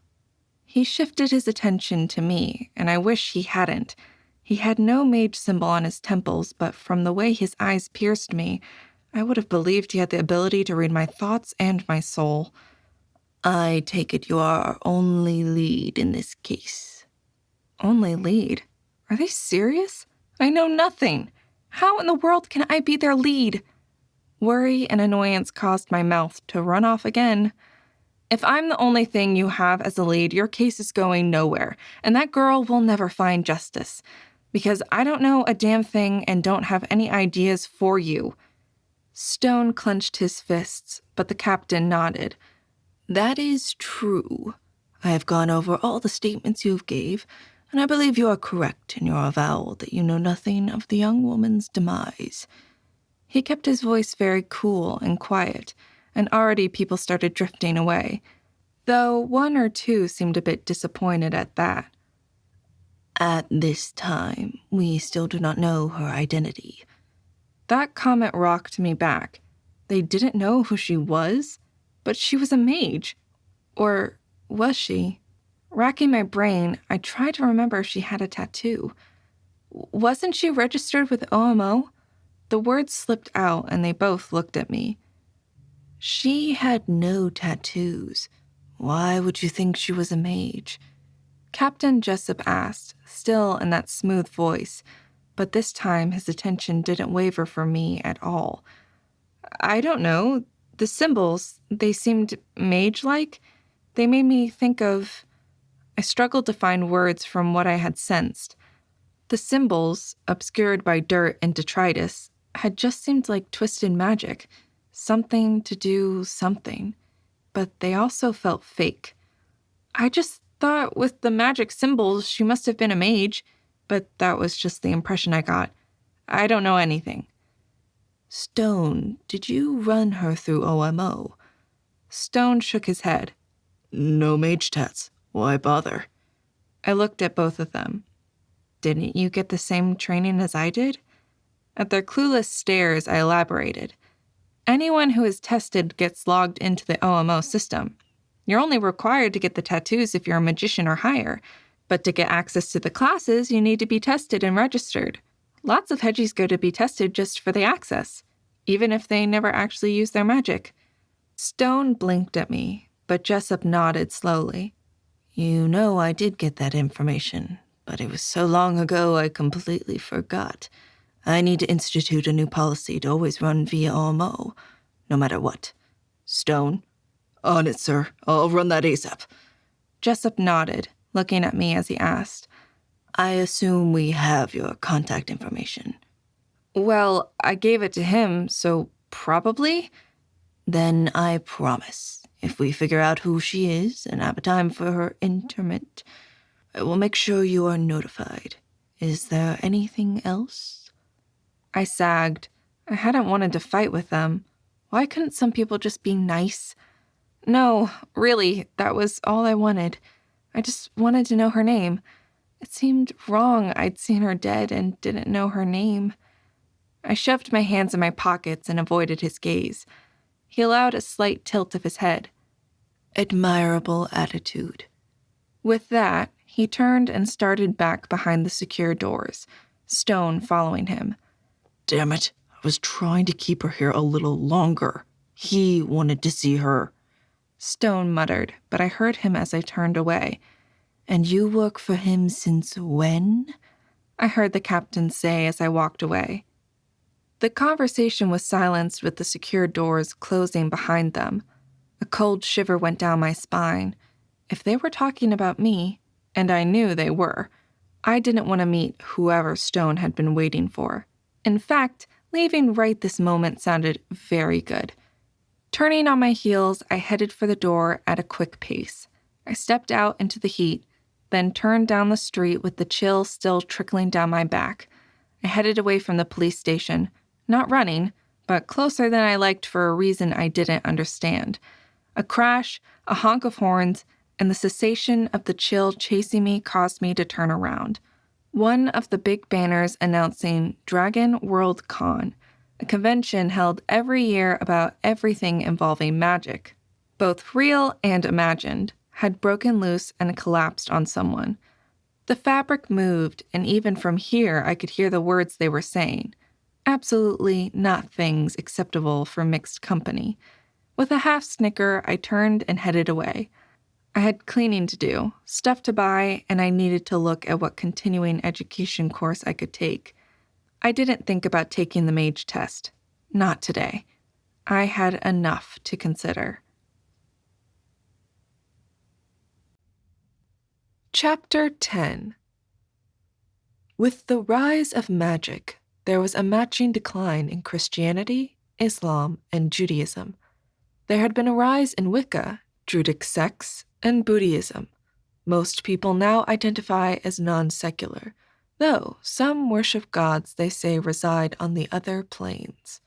He shifted his attention to me, and I wish he hadn't. He had no mage symbol on his temples, but from the way his eyes pierced me, I would have believed he had the ability to read my thoughts and my soul. I take it you are our only lead in this case. Only lead? Are they serious? I know nothing. How in the world can I be their lead? Worry and annoyance caused my mouth to run off again. If I'm the only thing you have as a lead, your case is going nowhere, and that girl will never find justice, because I don't know a damn thing and don't have any ideas for you. Stone clenched his fists, but the captain nodded. That is true. I have gone over all the statements you gave, and I believe you are correct in your avowal that you know nothing of the young woman's demise. He kept his voice very cool and quiet, and already people started drifting away, though one or two seemed a bit disappointed at that. At this time, we still do not know her identity. That comment rocked me back. They didn't know who she was, but she was a mage. Or was she? Racking my brain, I tried to remember if she had a tattoo. Wasn't she registered with OMO? The words slipped out, and they both looked at me. She had no tattoos. Why would you think she was a mage? Captain Jessup asked, still in that smooth voice, but this time his attention didn't waver for me at all. I don't know. The symbols, they seemed mage-like. They made me think of... I struggled to find words from what I had sensed. The symbols, obscured by dirt and detritus, had just seemed like twisted magic. Something to do something. But they also felt fake. I just thought with the magic symbols she must have been a mage, but that was just the impression I got. I don't know anything. Stone, did you run her through OMO? Stone shook his head.
No mage tats. Why bother?
I looked at both of them. Didn't you get the same training as I did? At their clueless stares, I elaborated. Anyone who is tested gets logged into the OMO system. You're only required to get the tattoos if you're a magician or higher, but to get access to the classes, you need to be tested and registered. Lots of hedgies go to be tested just for the access, even if they never actually use their magic. Stone blinked at me, but Jessup nodded slowly. You know I did get that information, but it was so long ago I completely forgot. I need to institute a new policy to always run via OMO, no matter what. Stone?
On it, sir. I'll run that ASAP.
Jessup nodded, looking at me as he asked.
I assume we have your contact information.
Well, I gave it to him, so probably?
Then I promise, if we figure out who she is and have a time for her interment, I will make sure you are notified. Is there anything else?
I sagged. I hadn't wanted to fight with them. Why couldn't some people just be nice? No, really, that was all I wanted. I just wanted to know her name. It seemed wrong I'd seen her dead and didn't know her name. I shoved my hands in my pockets and avoided his gaze. He allowed a slight tilt of his head.
Admirable attitude.
With that, he turned and started back behind the secure doors, Stone following him.
Damn it, I was trying to keep her here a little longer. He wanted to see her.
Stone muttered, but I heard him as I turned away.
And you work for him since when?
I heard the captain say as I walked away. The conversation was silenced with the secure doors closing behind them. A cold shiver went down my spine. If they were talking about me, and I knew they were, I didn't want to meet whoever Stone had been waiting for. In fact, leaving right this moment sounded very good. Turning on my heels, I headed for the door at a quick pace. I stepped out into the heat, then turned down the street with the chill still trickling down my back. I headed away from the police station, not running, but closer than I liked for a reason I didn't understand. A crash, a honk of horns, and the cessation of the chill chasing me caused me to turn around. One of the big banners announcing Dragon World Con, a convention held every year about everything involving magic, both real and imagined, had broken loose and collapsed on someone. The fabric moved, and even from here I could hear the words they were saying. Absolutely not things acceptable for mixed company. With a half snicker, I turned and headed away. I had cleaning to do, stuff to buy, and I needed to look at what continuing education course I could take. I didn't think about taking the mage test. Not today. I had enough to consider. Chapter 10. With the rise of magic, there was a matching decline in Christianity, Islam, and Judaism. There had been a rise in Wicca, Druidic sects, and Buddhism. Most people now identify as non-secular, though some worship gods they say reside on the other planes.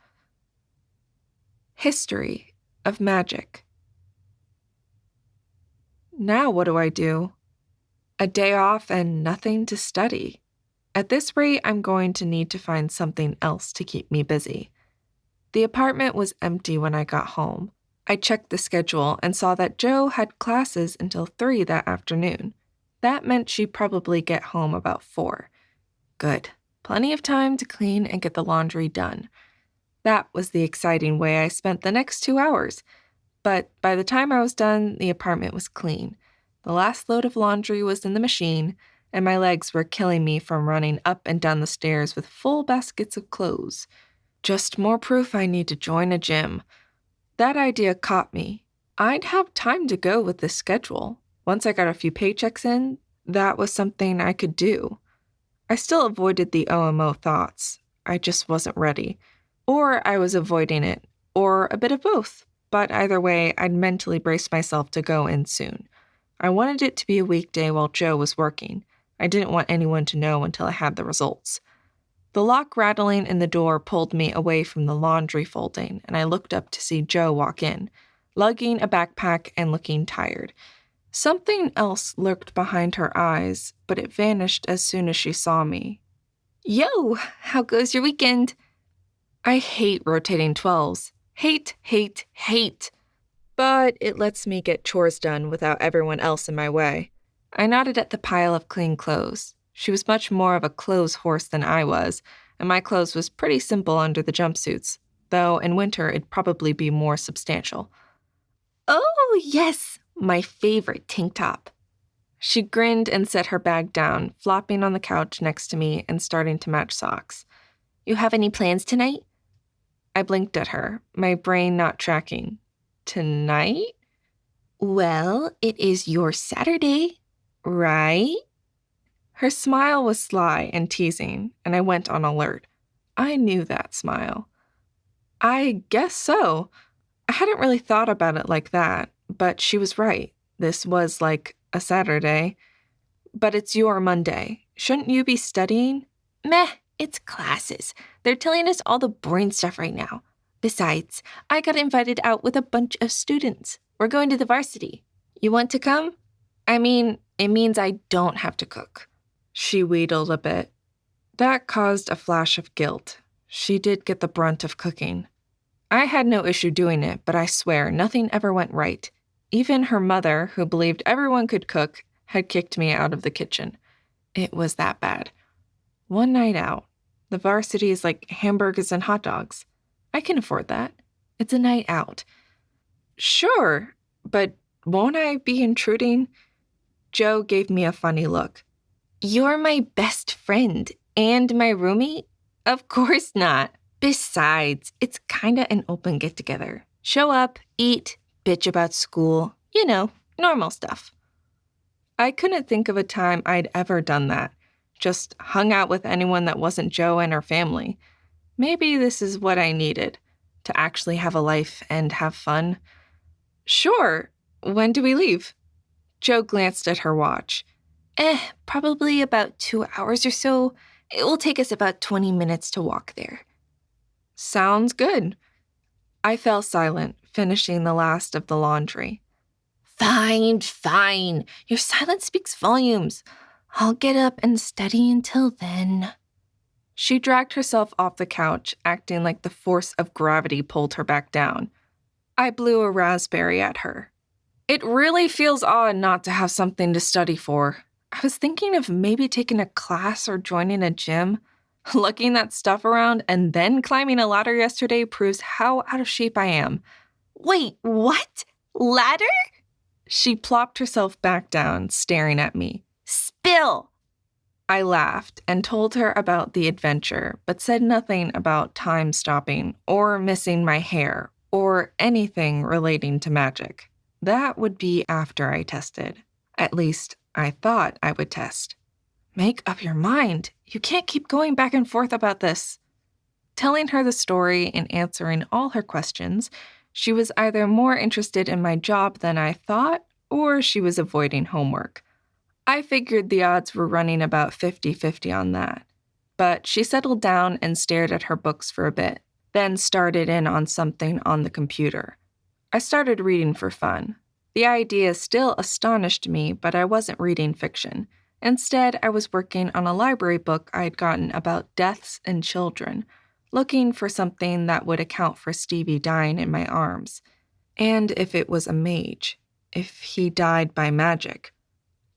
History of magic. Now what do I do? A day off and nothing to study. At this rate, I'm going to need to find something else to keep me busy. The apartment was empty when I got home. I checked the schedule and saw that Jo had classes until 3 that afternoon. That meant she'd probably get home about 4. Good. Plenty of time to clean and get the laundry done. That was the exciting way I spent the next 2 hours. But by the time I was done, the apartment was clean. The last load of laundry was in the machine, and my legs were killing me from running up and down the stairs with full baskets of clothes. Just more proof I need to join a gym. That idea caught me. I'd have time to go with this schedule. Once I got a few paychecks in, that was something I could do. I still avoided the OMO thoughts. I just wasn't ready. Or I was avoiding it, or a bit of both. But either way, I'd mentally braced myself to go in soon. I wanted it to be a weekday while Jo was working. I didn't want anyone to know until I had the results. The lock rattling in the door pulled me away from the laundry folding, and I looked up to see Jo walk in, lugging a backpack and looking tired. Something else lurked behind her eyes, but it vanished as soon as she saw me. "Yo, how goes your weekend?" I hate rotating 12s. Hate. But it lets me get chores done without everyone else in my way. I nodded at the pile of clean clothes. She was much more of a clothes horse than I was, and my clothes was pretty simple under the jumpsuits, though in winter it'd probably be more substantial. "Oh, yes, my favorite tank top." She grinned and set her bag down, flopping on the couch next to me and starting to match socks. "You have any plans tonight?" I blinked at her, my brain not tracking. Tonight? "Well, it is your Saturday, right?" Her smile was sly and teasing, and I went on alert. I knew that smile. I guess so. I hadn't really thought about it like that, but she was right. This was like a Saturday. "But it's your Monday. Shouldn't you be studying?" "Meh, it's classes. They're telling us all the boring stuff right now. Besides, I got invited out with a bunch of students. We're going to the varsity. You want to come? I mean, it means I don't have to cook." She wheedled a bit. That caused a flash of guilt. She did get the brunt of cooking. I had no issue doing it, but I swear nothing ever went right. Even her mother, who believed everyone could cook, had kicked me out of the kitchen. It was that bad. One night out. The varsity is like hamburgers and hot dogs. I can afford that. It's a night out. Sure, but won't I be intruding? Jo gave me a funny look. "You're my best friend and my roomie? Of course not. Besides, it's kinda an open get-together. Show up, eat, bitch about school. You know, normal stuff." I couldn't think of a time I'd ever done that. Just hung out with anyone that wasn't Jo and her family. Maybe this is what I needed. to actually have a life and have fun. Sure. When do we leave? Jo glanced at her watch. Probably about 2 hours or so. It will take us about 20 minutes to walk there. Sounds good. I fell silent, finishing the last of the laundry. Fine. Your silence speaks volumes. I'll get up and study until then. She dragged herself off the couch, acting like the force of gravity pulled her back down. I blew a raspberry at her. It really feels odd not to have something to study for. I was thinking of maybe taking a class or joining a gym. Lugging that stuff around and then climbing a ladder yesterday proves how out of shape I am. Wait, what? Ladder? She plopped herself back down, staring at me. Spill! I laughed and told her about the adventure, but said nothing about time stopping or missing my hair or anything relating to magic. That would be after I tested. At least, I thought I would test. Make up your mind. You can't keep going back and forth about this. Telling her the story and answering all her questions, she was either more interested in my job than I thought, or she was avoiding homework. I figured the odds were running about 50-50 on that. But she settled down and stared at her books for a bit, then started in on something on the computer. I started reading for fun. The idea still astonished me, but I wasn't reading fiction. Instead, I was working on a library book I had gotten about deaths in children, looking for something that would account for Stevie dying in my arms. And if it was a mage, if he died by magic.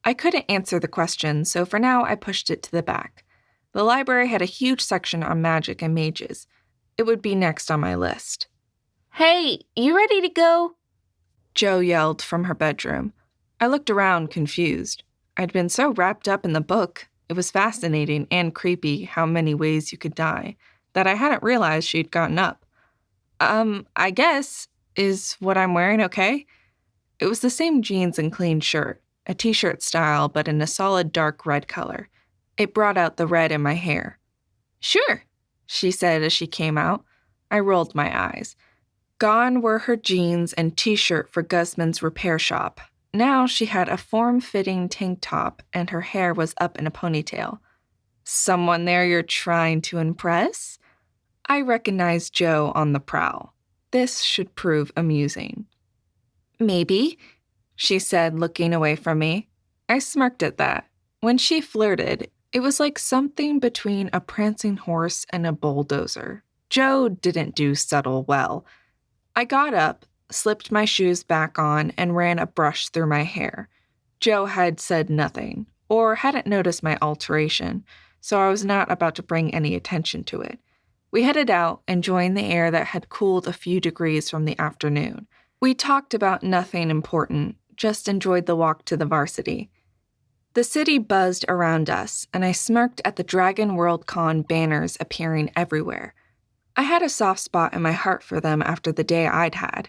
I couldn't answer the question, so for now I pushed it to the back. The library had a huge section on magic and mages. It would be next on my list. Hey, you ready to go? Jo yelled from her bedroom. I looked around, confused. I'd been so wrapped up in the book, it was fascinating and creepy how many ways you could die, that I hadn't realized she'd gotten up. I guess, is what I'm wearing okay? It was the same jeans and clean shirt, a t-shirt style but in a solid dark red color. It brought out the red in my hair. Sure, she said as she came out. I rolled my eyes. Gone were her jeans and t-shirt for Guzman's repair shop. Now she had a form-fitting tank top and her hair was up in a ponytail. Someone there you're trying to impress? I recognized Jo on the prowl. This should prove amusing. Maybe, she said, looking away from me. I smirked at that. When she flirted, it was like something between a prancing horse and a bulldozer. Jo didn't do subtle well. I got up, slipped my shoes back on, and ran a brush through my hair. Jo had said nothing, or hadn't noticed my alteration, so I was not about to bring any attention to it. We headed out, enjoying the air that had cooled a few degrees from the afternoon. We talked about nothing important, just enjoyed the walk to the varsity. The city buzzed around us, and I smirked at the Dragon World Con banners appearing everywhere. I had a soft spot in my heart for them after the day I'd had.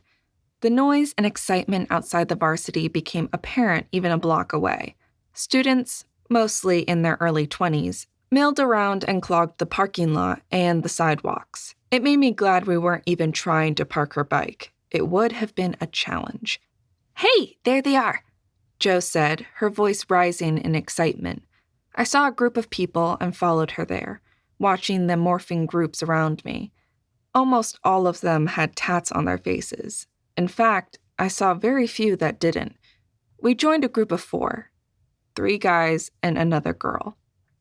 The noise and excitement outside the varsity became apparent even a block away. Students, mostly in their early 20s, milled around and clogged the parking lot and the sidewalks. It made me glad we weren't even trying to park her bike. It would have been a challenge. Hey, there they are, Jo said, her voice rising in excitement. I saw a group of people and followed her there, watching the morphing groups around me. Almost all of them had tats on their faces. In fact, I saw very few that didn't. We joined a group of 4, 3 guys and another girl.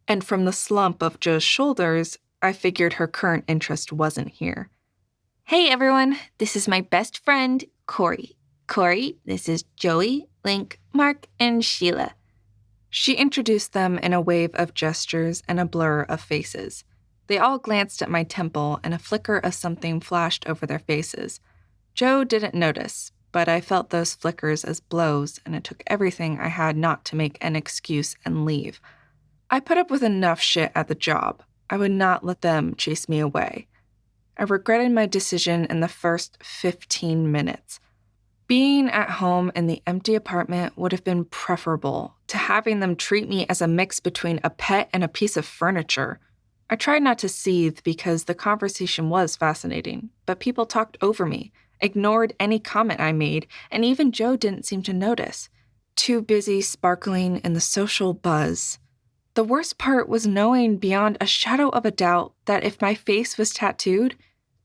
And from the slump of Jo's shoulders, I figured her current interest wasn't here. Hey everyone, this is my best friend, Corey. Corey, this is Joey, Link, Mark, and Sheila. She introduced them in a wave of gestures and a blur of faces. They all glanced at my temple and a flicker of something flashed over their faces. Jo didn't notice, but I felt those flickers as blows, and it took everything I had not to make an excuse and leave. I put up with enough shit at the job. I would not let them chase me away. I regretted my decision in the first 15 minutes. Being at home in the empty apartment would have been preferable to having them treat me as a mix between a pet and a piece of furniture. I tried not to seethe because the conversation was fascinating, but people talked over me, ignored any comment I made, and even Joe didn't seem to notice. Too busy sparkling in the social buzz. The worst part was knowing beyond a shadow of a doubt that if my face was tattooed,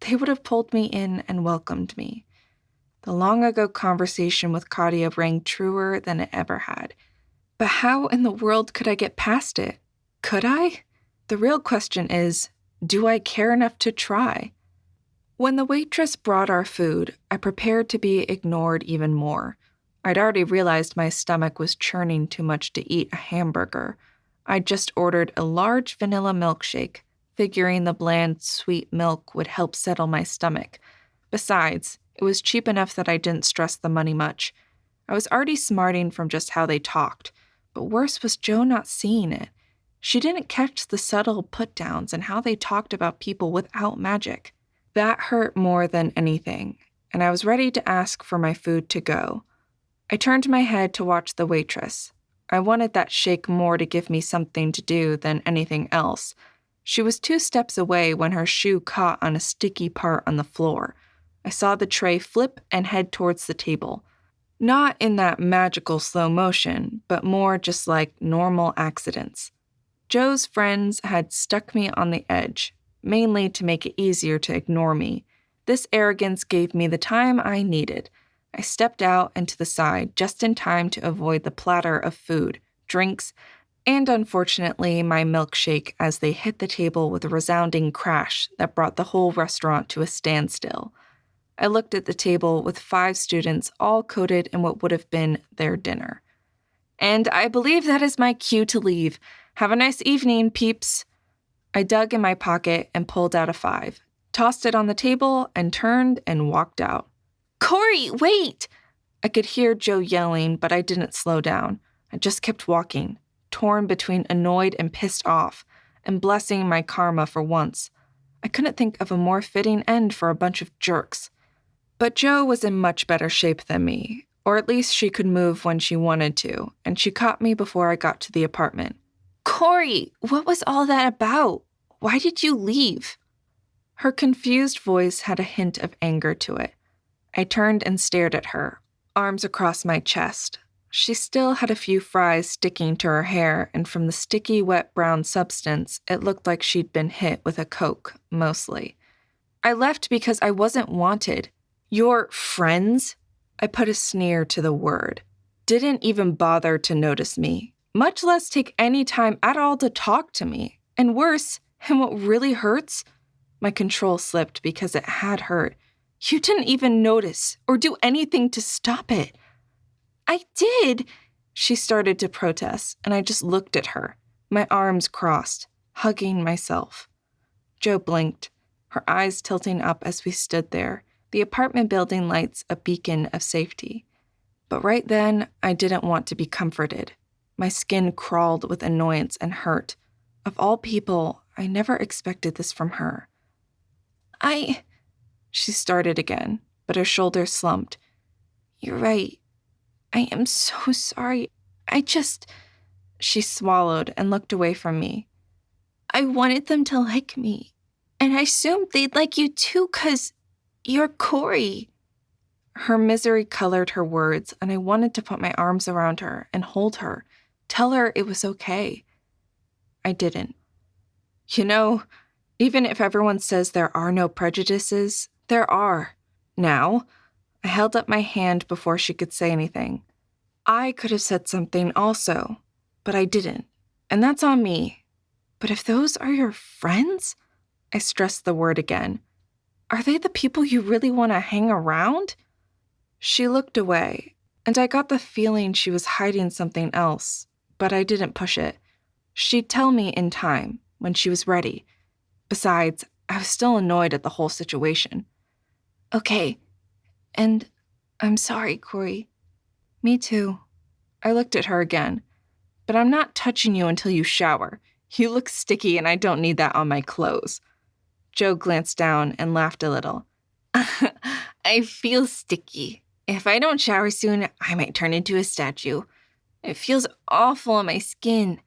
they would have pulled me in and welcomed me. The long-ago conversation with Claudia rang truer than it ever had. But how in the world could I get past it? Could I? The real question is, do I care enough to try? When the waitress brought our food, I prepared to be ignored even more. I'd already realized my stomach was churning too much to eat a hamburger. I'd just ordered a large vanilla milkshake, figuring the bland, sweet milk would help settle my stomach. Besides, it was cheap enough that I didn't stress the money much. I was already smarting from just how they talked, but worse was Jo not seeing it. She didn't catch the subtle put-downs and how they talked about people without magic. That hurt more than anything, and I was ready to ask for my food to go. I turned my head to watch the waitress. I wanted that shake more to give me something to do than anything else. She was 2 steps away when her shoe caught on a sticky part on the floor. I saw the tray flip and head towards the table. Not in that magical slow motion, but more just like normal accidents. Joe's friends had stuck me on the edge, mainly to make it easier to ignore me. This arrogance gave me the time I needed. I stepped out and to the side just in time to avoid the platter of food, drinks, and unfortunately my milkshake as they hit the table with a resounding crash that brought the whole restaurant to a standstill. I looked at the table with 5 students all coated in what would have been their dinner. And I believe that is my cue to leave. Have a nice evening, peeps. I dug in my pocket and pulled out a 5, tossed it on the table, and turned and walked out. Corey, wait! I could hear Joe yelling, but I didn't slow down. I just kept walking, torn between annoyed and pissed off, and blessing my karma for once. I couldn't think of a more fitting end for a bunch of jerks. But Jo was in much better shape than me, or at least she could move when she wanted to, and she caught me before I got to the apartment. Corey, what was all that about? Why did you leave? Her confused voice had a hint of anger to it. I turned and stared at her, arms across my chest. She still had a few fries sticking to her hair, and from the sticky, wet brown substance, it looked like she'd been hit with a Coke, mostly. I left because I wasn't wanted. Your friends? I put a sneer to the word. Didn't even bother to notice me, much less take any time at all to talk to me. And worse, and what really hurts, my control slipped because it had hurt. You didn't even notice or do anything to stop it. I did, she started to protest, and I just looked at her, my arms crossed, hugging myself. Jo blinked, her eyes tilting up as we stood there, the apartment building lights a beacon of safety. But right then, I didn't want to be comforted. My skin crawled with annoyance and hurt. Of all people, I never expected this from her. She started again, but her shoulders slumped. You're right. I am so sorry. She swallowed and looked away from me. I wanted them to like me, and I assumed they'd like you too, 'cause you're Corey. Her misery colored her words, and I wanted to put my arms around her and hold her, tell her it was okay. I didn't. You know, even if everyone says there are no prejudices, there are. Now, I held up my hand before she could say anything. I could have said something also, but I didn't, and that's on me. But if those are your friends, I stressed the word again, are they the people you really want to hang around? She looked away, and I got the feeling she was hiding something else, but I didn't push it. She'd tell me in time, when she was ready. Besides, I was still annoyed at the whole situation. Okay, and I'm sorry, Corey. Me too. I looked at her again. But I'm not touching you until you shower. You look sticky and I don't need that on my clothes. Jo glanced down and laughed a little. I feel sticky. If I don't shower soon, I might turn into a statue. It feels awful on my skin.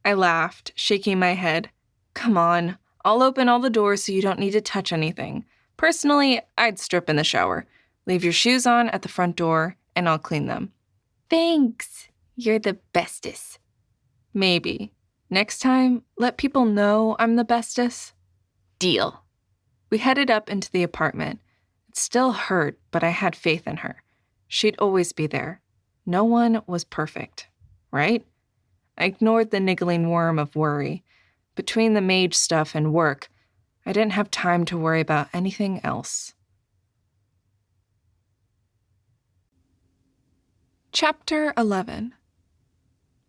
I laughed, shaking my head. Come on, I'll open all the doors so you don't need to touch anything. Personally, I'd strip in the shower. Leave your shoes on at the front door, and I'll clean them. Thanks. You're the bestest. Maybe. Next time, let people know I'm the bestest. Deal. We headed up into the apartment. It still hurt, but I had faith in her. She'd always be there. No one was perfect, right? I ignored the niggling worm of worry. Between the mage stuff and work, I didn't have time to worry about anything else. Chapter 11.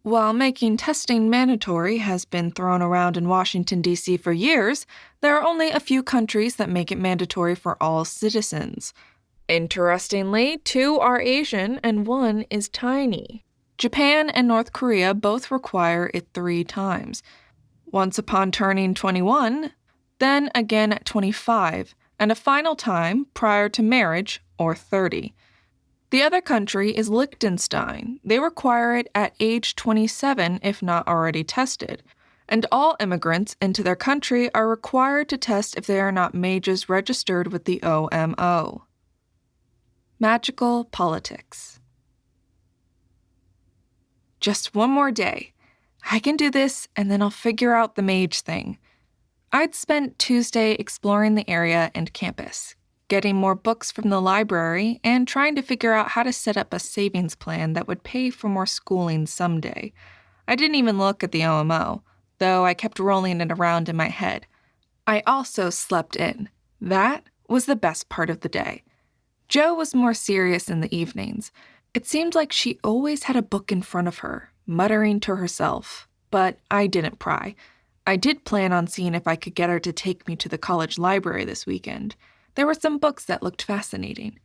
While making testing mandatory has been thrown around in Washington, D.C. for years, there are only a few countries that make it mandatory for all citizens. Interestingly, 2 are Asian and 1 is tiny. Japan and North Korea both require it 3 times. Once upon turning 21, then again at 25, and a final time prior to marriage or 30. The other country is Liechtenstein. They require it at age 27 if not already tested. And all immigrants into their country are required to test if they are not mages registered with the OMO. Magical politics. Just one more day. I can do this, and then I'll figure out the mage thing. I'd spent Tuesday exploring the area and campus, getting more books from the library, and trying to figure out how to set up a savings plan that would pay for more schooling someday. I didn't even look at the OMO, though I kept rolling it around in my head. I also slept in. That was the best part of the day. Jo was more serious in the evenings. It seemed like she always had a book in front of her, muttering to herself, but I didn't pry. I did plan on seeing if I could get her to take me to the college library this weekend. There were some books that looked fascinating.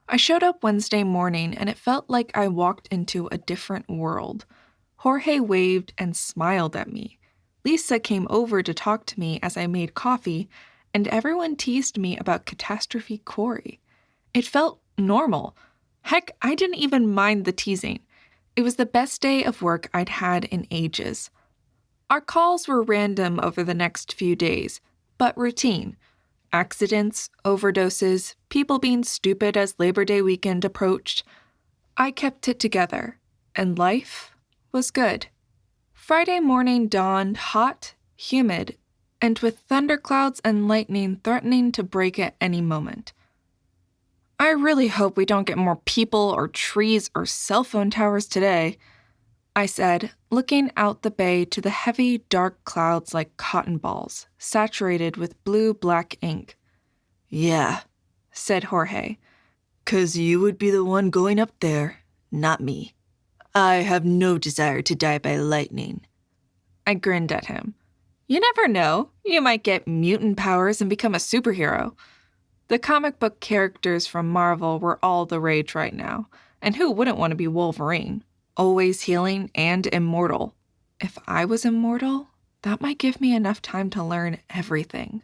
I showed up Wednesday morning, and it felt like I walked into a different world. Jorge waved and smiled at me. Lisa came over to talk to me as I made coffee, and everyone teased me about Catastrophe Corey. It felt normal. Heck, I didn't even mind the teasing. It was the best day of work I'd had in ages. Our calls were random over the next few days, but routine. Accidents, overdoses, people being stupid as Labor Day weekend approached. I kept it together, and life was good. Friday morning dawned hot, humid, and with thunderclouds and lightning threatening to break at any moment. I really hope we don't get more people or trees or cell phone towers today, I said, looking out the bay to the heavy, dark clouds like cotton balls, saturated with blue-black ink.
Yeah,
said Jorge.
'Cause you would be the one going up there, not me. I have no desire to die by lightning.
I grinned at him. You never know. You might get mutant powers and become a superhero. The comic book characters from Marvel were all the rage right now, and who wouldn't want to be Wolverine? Always healing and immortal. If I was immortal, that might give me enough time to learn everything.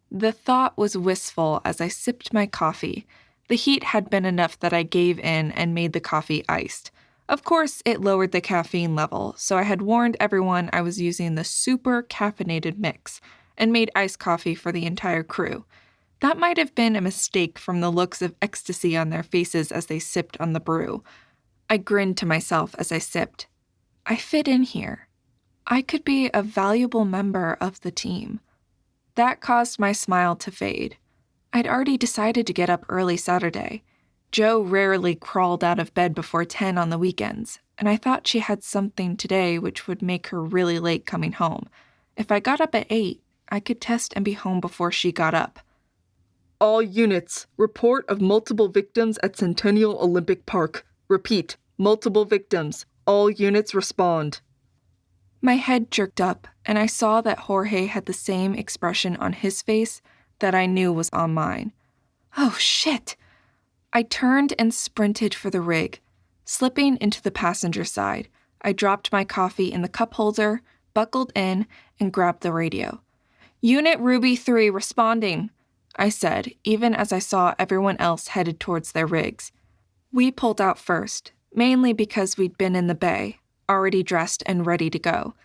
The thought was wistful as I sipped my coffee. The heat had been enough that I gave in and made the coffee iced. Of course, it lowered the caffeine level, so I had warned everyone I was using the super caffeinated mix and made iced coffee for the entire crew. That might have been a mistake from the looks of ecstasy on their faces as they sipped on the brew. I grinned to myself as I sipped. I fit in here. I could be a valuable member of the team. That caused my smile to fade. I'd already decided to get up early Saturday. Jo rarely crawled out of bed before 10 on the weekends, and I thought she had something today which would make her really late coming home. If I got up at 8, I could test and be home before she got up.
All units, report of multiple victims at Centennial Olympic Park. Repeat, multiple victims. All units respond.
My head jerked up, and I saw that Jorge had the same expression on his face that I knew was on mine. Oh, shit! I turned and sprinted for the rig. Slipping into the passenger side, I dropped my coffee in the cup holder, buckled in, and grabbed the radio. Unit Ruby 3 responding, I said, even as I saw everyone else headed towards their rigs. We pulled out first, mainly because we'd been in the bay, already dressed and ready to go.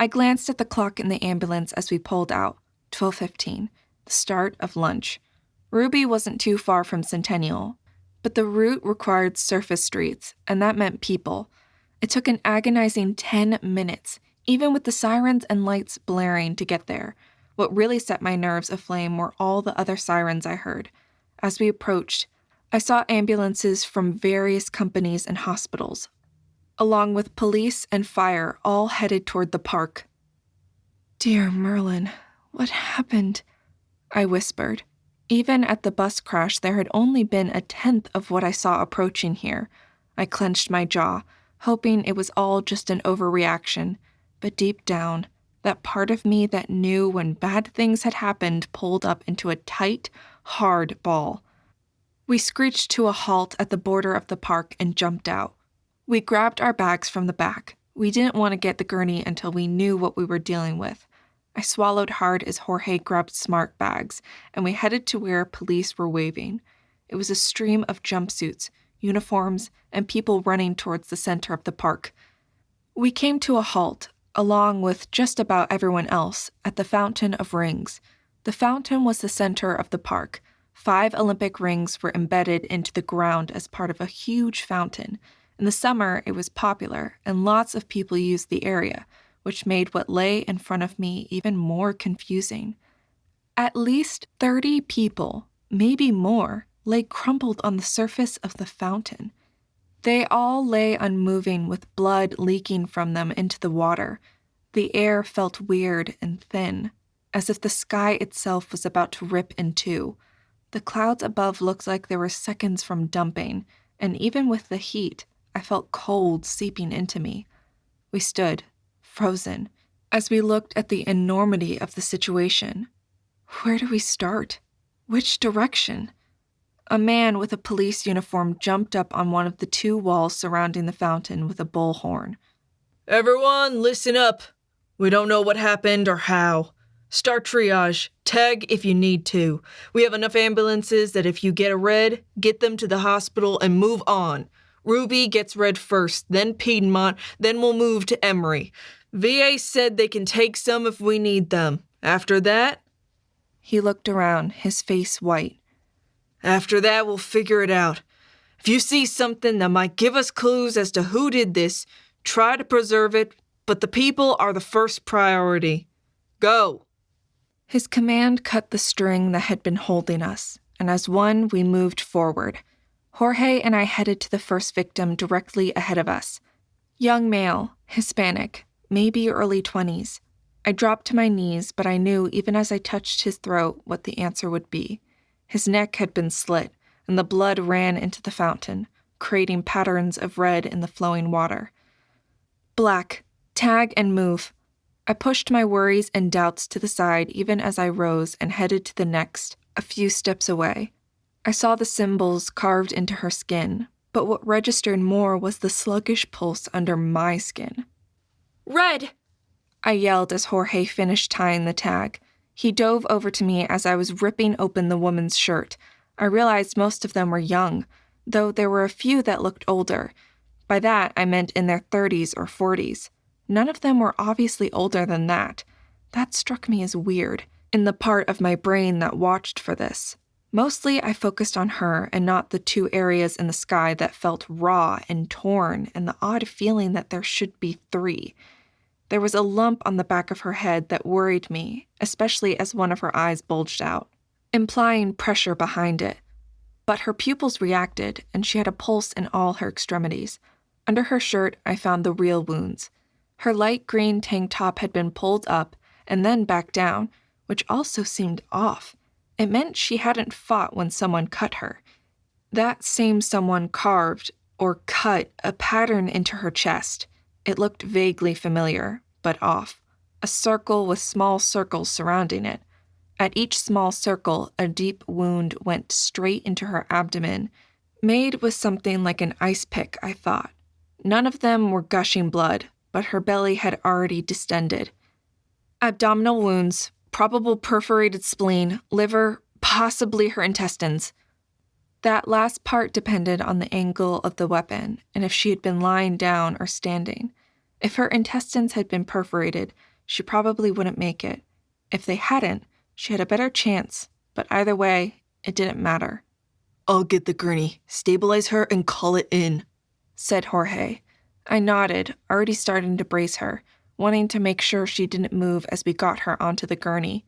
I glanced at the clock in the ambulance as we pulled out. 12:15, the start of lunch. Ruby wasn't too far from Centennial, but the route required surface streets, and that meant people. It took an agonizing 10 minutes, even with the sirens and lights blaring, to get there. What really set my nerves aflame were all the other sirens I heard. As we approached, I saw ambulances from various companies and hospitals, along with police and fire, all headed toward the park. "Dear Merlin, what happened?" I whispered. Even at the bus crash, there had only been a tenth of what I saw approaching here. I clenched my jaw, hoping it was all just an overreaction, but deep down, that part of me that knew when bad things had happened pulled up into a tight, hard ball. We screeched to a halt at the border of the park and jumped out. We grabbed our bags from the back. We didn't want to get the gurney until we knew what we were dealing with. I swallowed hard as Jorge grabbed smart bags, and we headed to where police were waving. It was a stream of jumpsuits, uniforms, and people running towards the center of the park. We came to a halt, along with just about everyone else, at the Fountain of Rings. The fountain was the center of the park. 5 Olympic rings were embedded into the ground as part of a huge fountain. In the summer, it was popular, and lots of people used the area, which made what lay in front of me even more confusing. At least 30 people, maybe more, lay crumpled on the surface of the fountain. They all lay unmoving with blood leaking from them into the water. The air felt weird and thin, as if the sky itself was about to rip in two. The clouds above looked like they were seconds from dumping, and even with the heat, I felt cold seeping into me. We stood, frozen, as we looked at the enormity of the situation. Where do we start? Which direction? A man with a police uniform jumped up on one of the 2 walls surrounding the fountain with a bullhorn.
"Everyone, listen up. We don't know what happened or how. Start triage. Tag if you need to. We have enough ambulances that if you get a red, get them to the hospital and move on. Ruby gets red first, then Piedmont, then we'll move to Emory. VA said they can take some if we need them. After that..."
He looked around, his face white.
"After that, we'll figure it out. If you see something that might give us clues as to who did this, try to preserve it, but the people are the first priority. Go."
His command cut the string that had been holding us, and as one, we moved forward. Jorge and I headed to the first victim directly ahead of us. Young male, Hispanic, maybe early 20s. I dropped to my knees, but I knew even as I touched his throat what the answer would be. His neck had been slit, and the blood ran into the fountain, creating patterns of red in the flowing water. Black, tag and move. I pushed my worries and doubts to the side even as I rose and headed to the next, a few steps away. I saw the symbols carved into her skin, but what registered more was the sluggish pulse under my skin. "Red!" I yelled as Jorge finished tying the tag. He dove over to me as I was ripping open the woman's shirt. I realized most of them were young, though there were a few that looked older. By that, I meant in their 30s or 40s. None of them were obviously older than that. That struck me as weird, in the part of my brain that watched for this. Mostly, I focused on her and not the 2 areas in the sky that felt raw and torn and the odd feeling that there should be 3. There was a lump on the back of her head that worried me, especially as one of her eyes bulged out, implying pressure behind it. But her pupils reacted, and she had a pulse in all her extremities. Under her shirt, I found the real wounds. Her light green tank top had been pulled up and then back down, which also seemed off. It meant she hadn't fought when someone cut her. That same someone carved, or cut, a pattern into her chest. It looked vaguely familiar, but off. A circle with small circles surrounding it. At each small circle, a deep wound went straight into her abdomen, made with something like an ice pick, I thought. None of them were gushing blood, but her belly had already distended. Abdominal wounds, probable perforated spleen, liver, possibly her intestines. That last part depended on the angle of the weapon and if she had been lying down or standing. If her intestines had been perforated, she probably wouldn't make it. If they hadn't, she had a better chance, but either way, it didn't matter.
"I'll get the gurney, stabilize her, and call it in,"
said Jorge. I nodded, already starting to brace her, wanting to make sure she didn't move as we got her onto the gurney.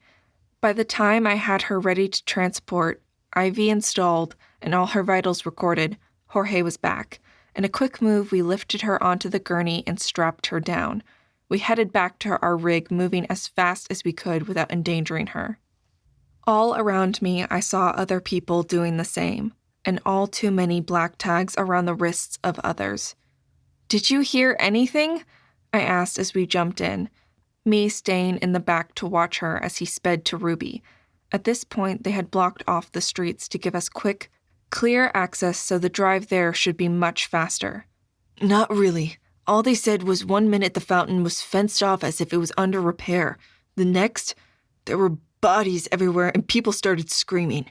By the time I had her ready to transport, IV installed, and all her vitals recorded, Jorge was back. In a quick move, we lifted her onto the gurney and strapped her down. We headed back to our rig, moving as fast as we could without endangering her. All around me, I saw other people doing the same, and all too many black tags around the wrists of others. "Did you hear anything?" I asked as we jumped in, me staying in the back to watch her as he sped to Ruby. At this point, they had blocked off the streets to give us quick, clear access, so the drive there should be much faster.
"Not really. All they said was 1 minute the fountain was fenced off as if it was under repair. The next, there were bodies everywhere and people started screaming."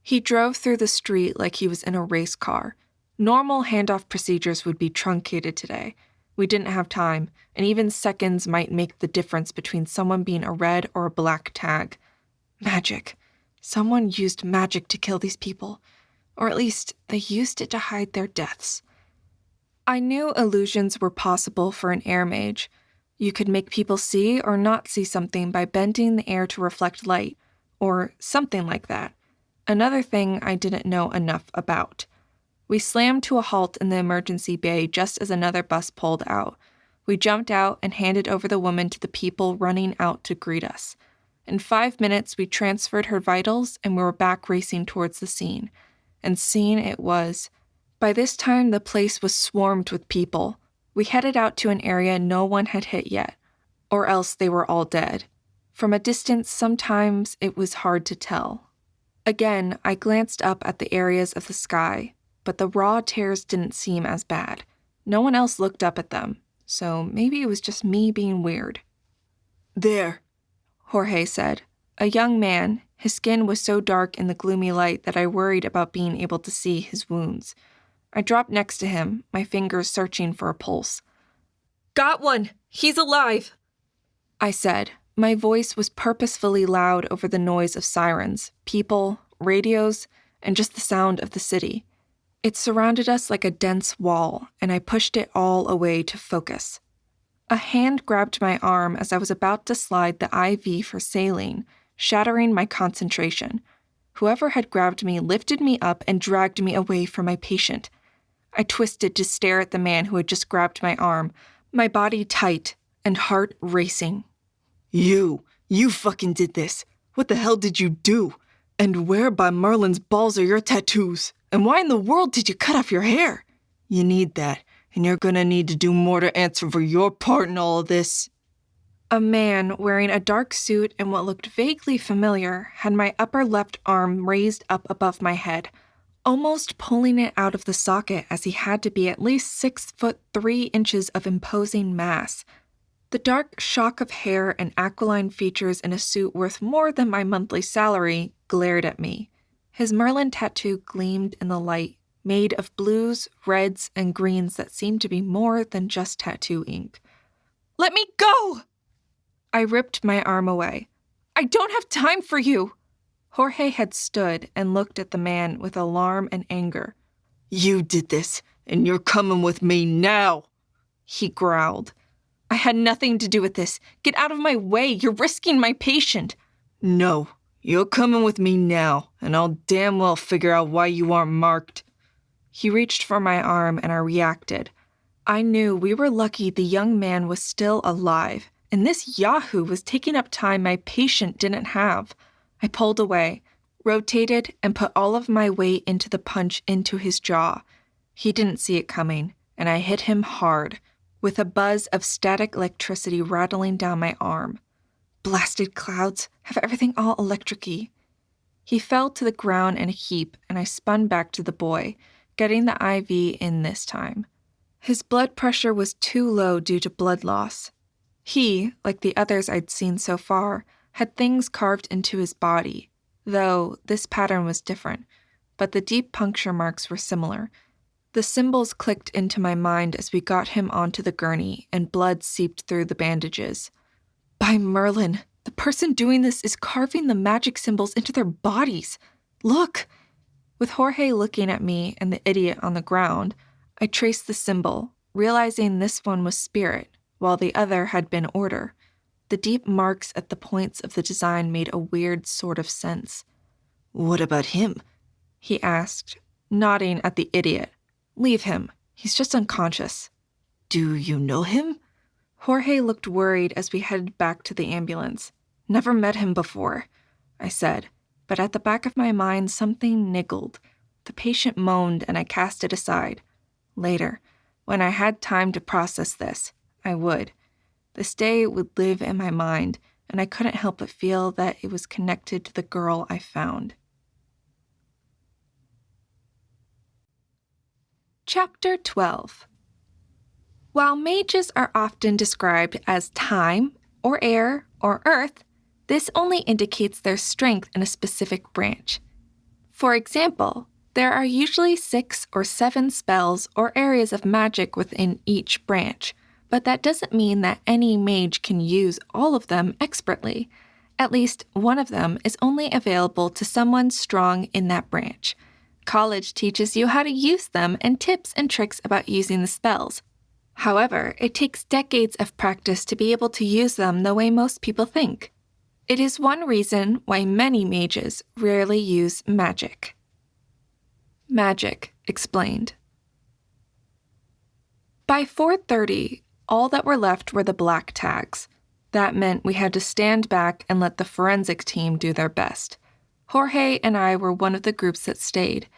He drove through the street like he was in a race car. Normal handoff procedures would be truncated today. We didn't have time, and even seconds might make the difference between someone being a red or a black tag. Magic. Someone used magic to kill these people. Or at least, they used it to hide their deaths. I knew illusions were possible for an air mage. You could make people see or not see something by bending the air to reflect light, or something like that. Another thing I didn't know enough about. We slammed to a halt in the emergency bay just as another bus pulled out. We jumped out and handed over the woman to the people running out to greet us. In 5 minutes, we transferred her vitals and we were back racing towards the scene. And scene it was. By this time, the place was swarmed with people. We headed out to an area no one had hit yet, or else they were all dead. From a distance, sometimes it was hard to tell. Again, I glanced up at the areas of the sky, but the raw tears didn't seem as bad. No one else looked up at them, so maybe it was just me being weird.
"There,"
Jorge said. A young man, his skin was so dark in the gloomy light that I worried about being able to see his wounds. I dropped next to him, my fingers searching for a pulse.
"Got one! He's alive!"
I said. My voice was purposefully loud over the noise of sirens, people, radios, and just the sound of the city. It surrounded us like a dense wall, and I pushed it all away to focus. A hand grabbed my arm as I was about to slide the IV for saline, shattering my concentration. Whoever had grabbed me lifted me up and dragged me away from my patient. I twisted to stare at the man who had just grabbed my arm, my body tight and heart racing.
You fucking did this. What the hell did you do? And where by Merlin's balls are your tattoos? And why in the world did you cut off your hair? You need that, and you're gonna need to do more to answer for your part in all of this.
A man wearing a dark suit and what looked vaguely familiar had my upper left arm raised up above my head, almost pulling it out of the socket as he had to be at least 6'3" of imposing mass. The dark shock of hair and aquiline features in a suit worth more than my monthly salary glared at me. His Merlin tattoo gleamed in the light, made of blues, reds, and greens that seemed to be more than just tattoo ink. "Let me go!" I ripped my arm away. "I don't have time for you!" Jorge had stood and looked at the man with alarm and anger.
"You did this, and you're coming with me now,"
he growled. "I had nothing to do with this. Get out of my way. You're risking my patient."
"No, you're coming with me now, and I'll damn well figure out why you aren't marked."
He reached for my arm, and I reacted. I knew we were lucky the young man was still alive, and this yahoo was taking up time my patient didn't have. I pulled away, rotated, and put all of my weight into the punch into his jaw. He didn't see it coming, and I hit him hard, with a buzz of static electricity rattling down my arm. Blasted clouds, have everything all electric-y. He fell to the ground in a heap, and I spun back to the boy, getting the IV in this time. His blood pressure was too low due to blood loss. He, like the others I'd seen so far, had things carved into his body, though this pattern was different, but the deep puncture marks were similar. The symbols clicked into my mind as we got him onto the gurney, and blood seeped through the bandages. By Merlin, the person doing this is carving the magic symbols into their bodies. Look! With Jorge looking at me and the idiot on the ground, I traced the symbol, realizing this one was spirit, while the other had been order. The deep marks at the points of the design made a weird sort of sense.
What about him?
He asked, nodding at the idiot. Leave him. He's just unconscious.
Do you know him?
Jorge looked worried as we headed back to the ambulance. Never met him before, I said, but at the back of my mind something niggled. The patient moaned and I cast it aside. Later, when I had time to process this, I would. This day would live in my mind, and I couldn't help but feel that it was connected to the girl I found. Chapter 12. While mages are often described as time, or air, or earth, this only indicates their strength in a specific branch. For example, there are usually 6 or 7 spells or areas of magic within each branch, but that doesn't mean that any mage can use all of them expertly. At least one of them is only available to someone strong in that branch. College teaches you how to use them and tips and tricks about using the spells. However, it takes decades of practice to be able to use them the way most people think. It is one reason why many mages rarely use magic. Magic explained. By 4:30, all that were left were the black tags. That meant we had to stand back and let the forensic team do their best. Jorge and I were one of the groups that stayed.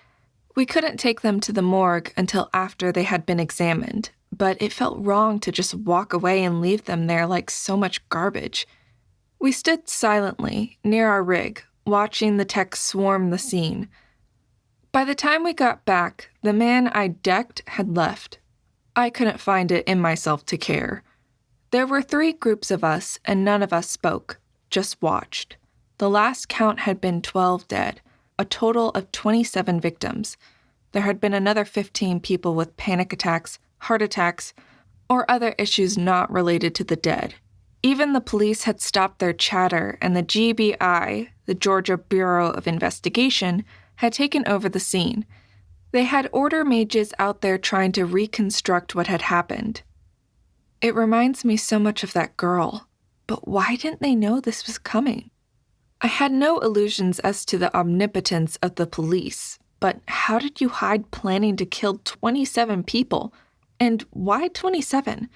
We couldn't take them to the morgue until after they had been examined, but it felt wrong to just walk away and leave them there like so much garbage. We stood silently near our rig, watching the techs swarm the scene. By the time we got back, the man I decked had left. I couldn't find it in myself to care. There were 3 groups of us, and none of us spoke, just watched. The last count had been 12 dead, a total of 27 victims. There had been another 15 people with panic attacks, heart attacks, or other issues not related to the dead. Even the police had stopped their chatter, and the GBI, the Georgia Bureau of Investigation, had taken over the scene. They had order mages out there trying to reconstruct what had happened. It reminds me so much of that girl, but why didn't they know this was coming? I had no illusions as to the omnipotence of the police, but how did you hide planning to kill 27 people? And why 27?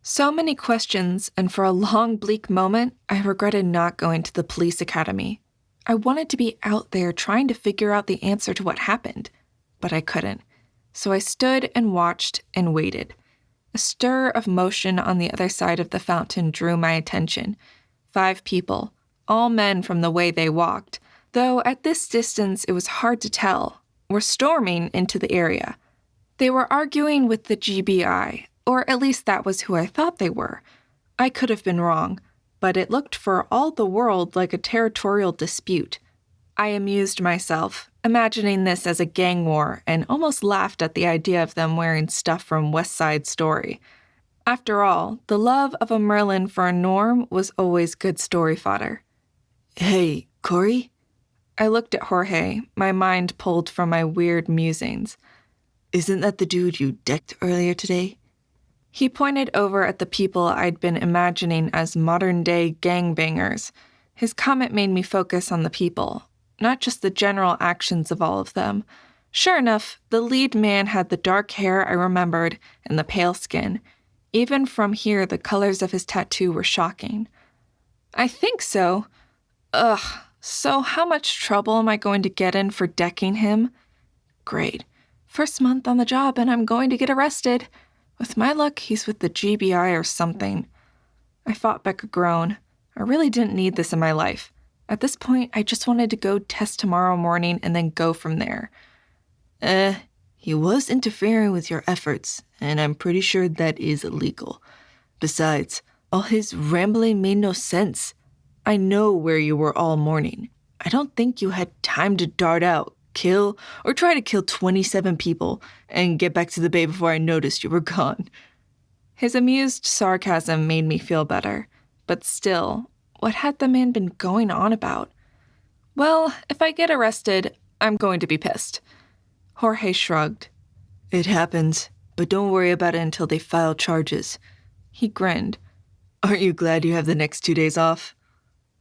So many questions, and for a long, bleak moment, I regretted not going to the police academy. I wanted to be out there trying to figure out the answer to what happened, but I couldn't. So I stood and watched and waited. A stir of motion on the other side of the fountain drew my attention. 5 people, all men from the way they walked, though at this distance it was hard to tell, were storming into the area. They were arguing with the GBI, or at least that was who I thought they were. I could have been wrong, but it looked for all the world like a territorial dispute. I amused myself, imagining this as a gang war, and almost laughed at the idea of them wearing stuff from West Side Story. After all, the love of a Merlin for a Norm was always good story fodder.
Hey, Corey?
I looked at Jorge, my mind pulled from my weird musings.
Isn't that the dude you decked earlier today?
He pointed over at the people I'd been imagining as modern-day gangbangers. His comment made me focus on the people, not just the general actions of all of them. Sure enough, the lead man had the dark hair I remembered and the pale skin. Even from here, the colors of his tattoo were shocking. I think so. Ugh, so how much trouble am I going to get in for decking him? Great. First month on the job and I'm going to get arrested. With my luck, he's with the GBI or something. I fought back a groan. I really didn't need this in my life. At this point, I just wanted to go test tomorrow morning and then go from there.
He was interfering with your efforts, and I'm pretty sure that is illegal. Besides, all his rambling made no sense. I know where you were all morning. I don't think you had time to dart out, kill, or try to kill 27 people and get back to the bay before I noticed you were gone.
His amused sarcasm made me feel better. but still, what had the man been going on about? Well, if I get arrested, I'm going to be pissed. Jorge shrugged.
It happens, but don't worry about it until they file charges.
He grinned.
Aren't you glad you have the next 2 days off?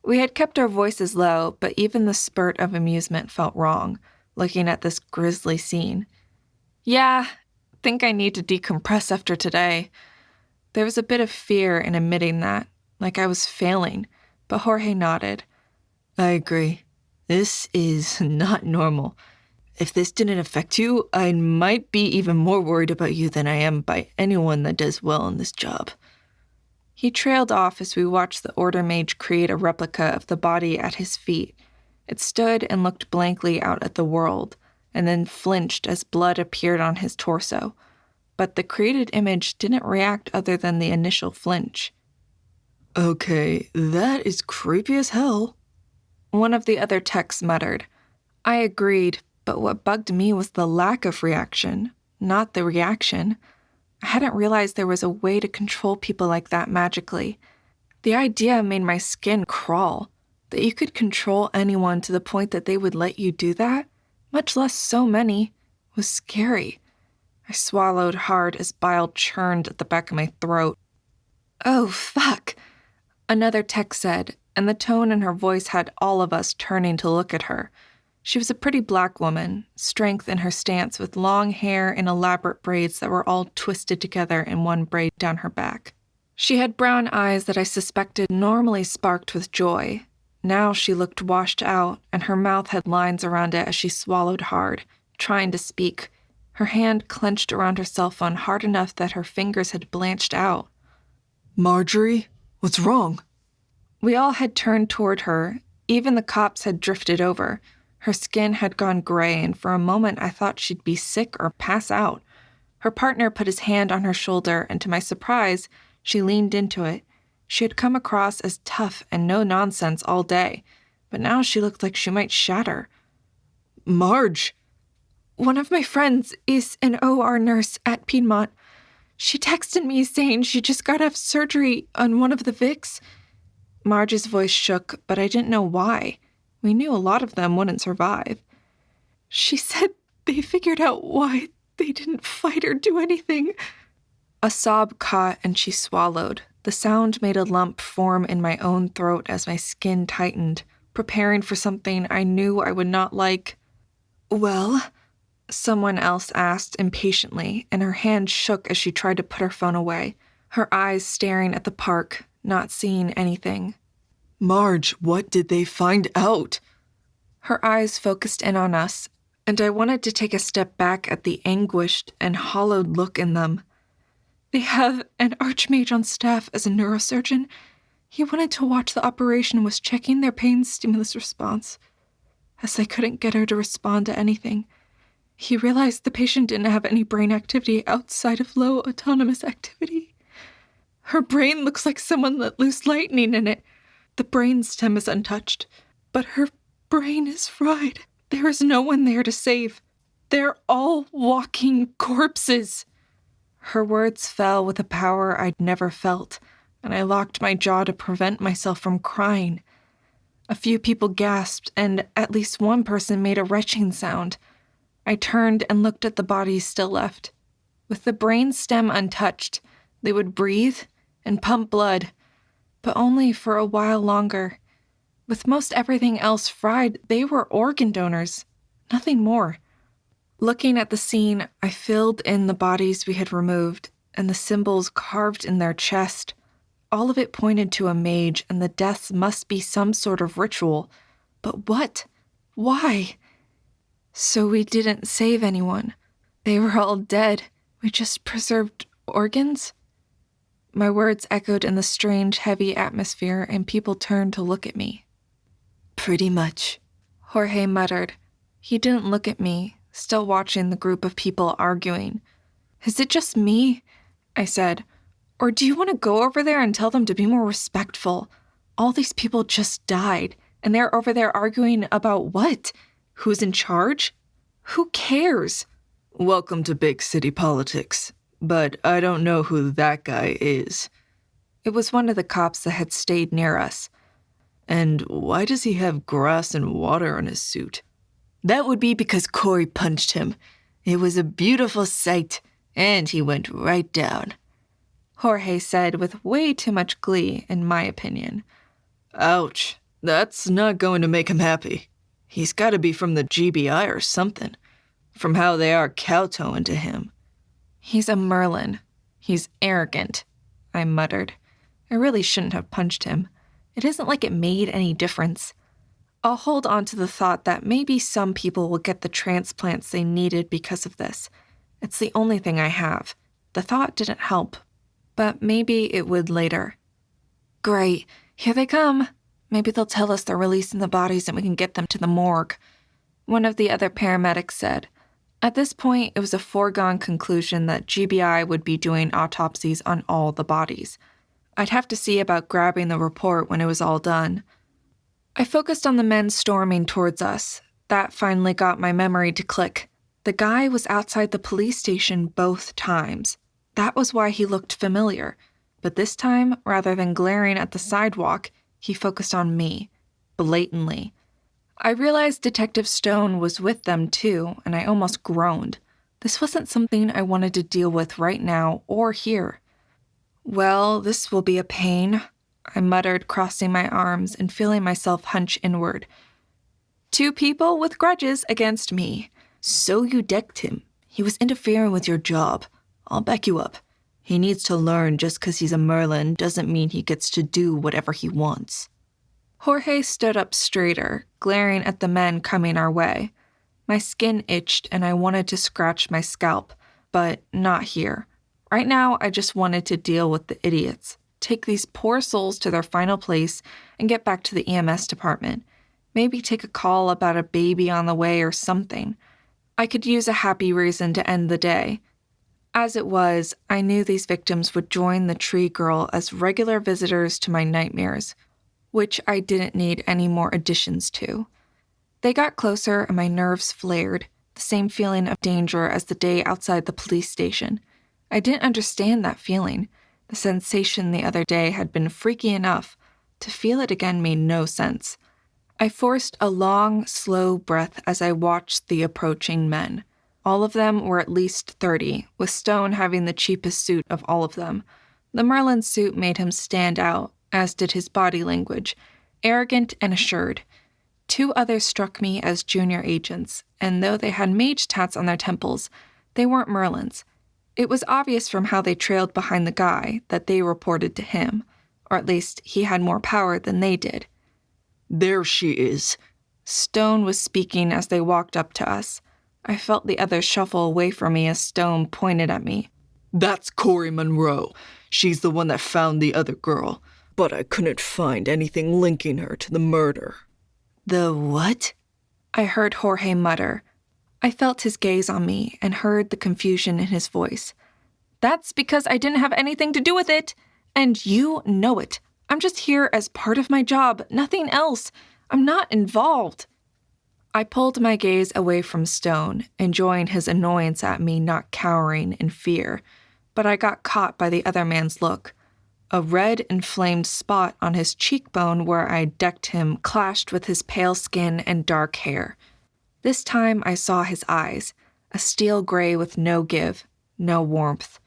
We had kept our voices low, but even the spurt of amusement felt wrong, looking at this grisly scene. Yeah, think I need to decompress after today. There was a bit of fear in admitting that, like I was failing, but Jorge nodded.
I agree. This is not normal. If this didn't affect you, I might be even more worried about you than I am by anyone that does well in this job.
He trailed off as we watched the order mage create a replica of the body at his feet. It stood and looked blankly out at the world, and then flinched as blood appeared on his torso. But the created image didn't react other than the initial flinch.
Okay, that is creepy as hell.
One of the other techs muttered. I agreed, but what bugged me was the lack of reaction, not the reaction. I hadn't realized there was a way to control people like that magically. The idea made my skin crawl, that you could control anyone to the point that they would let you do that, much less so many, was scary. I swallowed hard as bile churned at the back of my throat. Oh, fuck, another tech said, and the tone in her voice had all of us turning to look at her. She was a pretty black woman, strength in her stance with long hair and elaborate braids that were all twisted together in one braid down her back. She had brown eyes that I suspected normally sparked with joy. Now she looked washed out, and her mouth had lines around it as she swallowed hard, trying to speak. Her hand clenched around her cell phone hard enough that her fingers had blanched out.
Marjorie, what's wrong?
We all had turned toward her. Even the cops had drifted over. Her skin had gone gray, and for a moment I thought she'd be sick or pass out. Her partner put his hand on her shoulder, and to my surprise, she leaned into it. She had come across as tough and no-nonsense all day, but now she looked like she might shatter.
Marge!
One of my friends is an OR nurse at Piedmont. She texted me saying she just got off surgery on one of the Vics. Marge's voice shook, but I didn't know why. We knew a lot of them wouldn't survive. She said they figured out why they didn't fight or do anything. A sob caught and she swallowed. The sound made a lump form in my own throat as my skin tightened, preparing for something I knew I would not like. Well? Someone else asked impatiently, and her hand shook as she tried to put her phone away, her eyes staring at the park, not seeing anything.
Marge, what did they find out?
Her eyes focused in on us, and I wanted to take a step back at the anguished and hollowed look in them. They have an archmage on staff as a neurosurgeon. He wanted to watch the operation and was checking their pain stimulus response. As I couldn't get her to respond to anything, he realized the patient didn't have any brain activity outside of low autonomous activity. Her brain looks like someone let loose lightning in it. The brain stem is untouched, but her brain is fried. There is no one there to save. They're all walking corpses. Her words fell with a power I'd never felt, and I locked my jaw to prevent myself from crying. A few people gasped, and at least one person made a retching sound. I turned and looked at the bodies still left. With the brain stem untouched, they would breathe and pump blood, but only for a while longer. With most everything else fried, they were organ donors, nothing more. Looking at the scene, I filled in the bodies we had removed, and the symbols carved in their chest. All of it pointed to a mage, and the deaths must be some sort of ritual. But what? Why? So we didn't save anyone. They were all dead. We just preserved organs? My words echoed in the strange, heavy atmosphere, and people turned to look at me.
Pretty much,
Jorge muttered. He didn't look at me, still watching the group of people arguing. Is it just me? I said. Or do you want to go over there and tell them to be more respectful? All these people just died, and they're over there arguing about what? Who's in charge? Who cares?
Welcome to big city politics. But I don't know who that guy is.
It was one of the cops that had stayed near us.
And why does he have grass and water on his suit?
That would be because Corey punched him. It was a beautiful sight, and he went right down, Jorge said with way too much glee, in my opinion.
Ouch, that's not going to make him happy. He's got to be from the GBI or something, from how they are kowtowing to him.
He's a Merlin. He's arrogant, I muttered. I really shouldn't have punched him. It isn't like it made any difference. I'll hold on to the thought that maybe some people will get the transplants they needed because of this. It's the only thing I have. The thought didn't help, but maybe it would later. Great, here they come. Maybe they'll tell us they're releasing the bodies and we can get them to the morgue, one of the other paramedics said. At this point, it was a foregone conclusion that GBI would be doing autopsies on all the bodies. I'd have to see about grabbing the report when it was all done. I focused on the men storming towards us. That finally got my memory to click. The guy was outside the police station both times. That was why he looked familiar. But this time, rather than glaring at the sidewalk, he focused on me, blatantly. I realized Detective Stone was with them too, and I almost groaned. This wasn't something I wanted to deal with right now or here. Well, this will be a pain, I muttered, crossing my arms and feeling myself hunch inward. 2 people with grudges against me. So you decked him. He was interfering with your job. I'll back you up. He needs to learn just because he's a Merlin doesn't mean he gets to do whatever he wants. Jorge stood up straighter, glaring at the men coming our way. My skin itched and I wanted to scratch my scalp, but not here. Right now, I just wanted to deal with the idiots, take these poor souls to their final place, and get back to the EMS department. Maybe take a call about a baby on the way or something. I could use a happy reason to end the day. As it was, I knew these victims would join the tree girl as regular visitors to my nightmares, which I didn't need any more additions to. They got closer and my nerves flared, the same feeling of danger as the day outside the police station. I didn't understand that feeling. The sensation the other day had been freaky enough. To feel it again made no sense. I forced a long, slow breath as I watched the approaching men. All of them were at least 30, with Stone having the cheapest suit of all of them. The Merlin suit made him stand out, as did his body language, arrogant and assured. 2 others struck me as junior agents, and though they had mage tats on their temples, they weren't Merlins. It was obvious from how they trailed behind the guy that they reported to him, or at least he had more power than they did.
There she is.
Stone was speaking as they walked up to us. I felt the others shuffle away from me as Stone pointed at me.
That's Corey Monroe. She's the one that found the other girl, but I couldn't find anything linking her to the murder.
The what? I heard Jorge mutter. I felt his gaze on me and heard the confusion in his voice. That's because I didn't have anything to do with it, and you know it. I'm just here as part of my job, nothing else. I'm not involved. I pulled my gaze away from Stone, enjoying his annoyance at me not cowering in fear, but I got caught by the other man's look. A red, inflamed spot on his cheekbone where I decked him clashed with his pale skin and dark hair. This time I saw his eyes, a steel gray with no give, no warmth.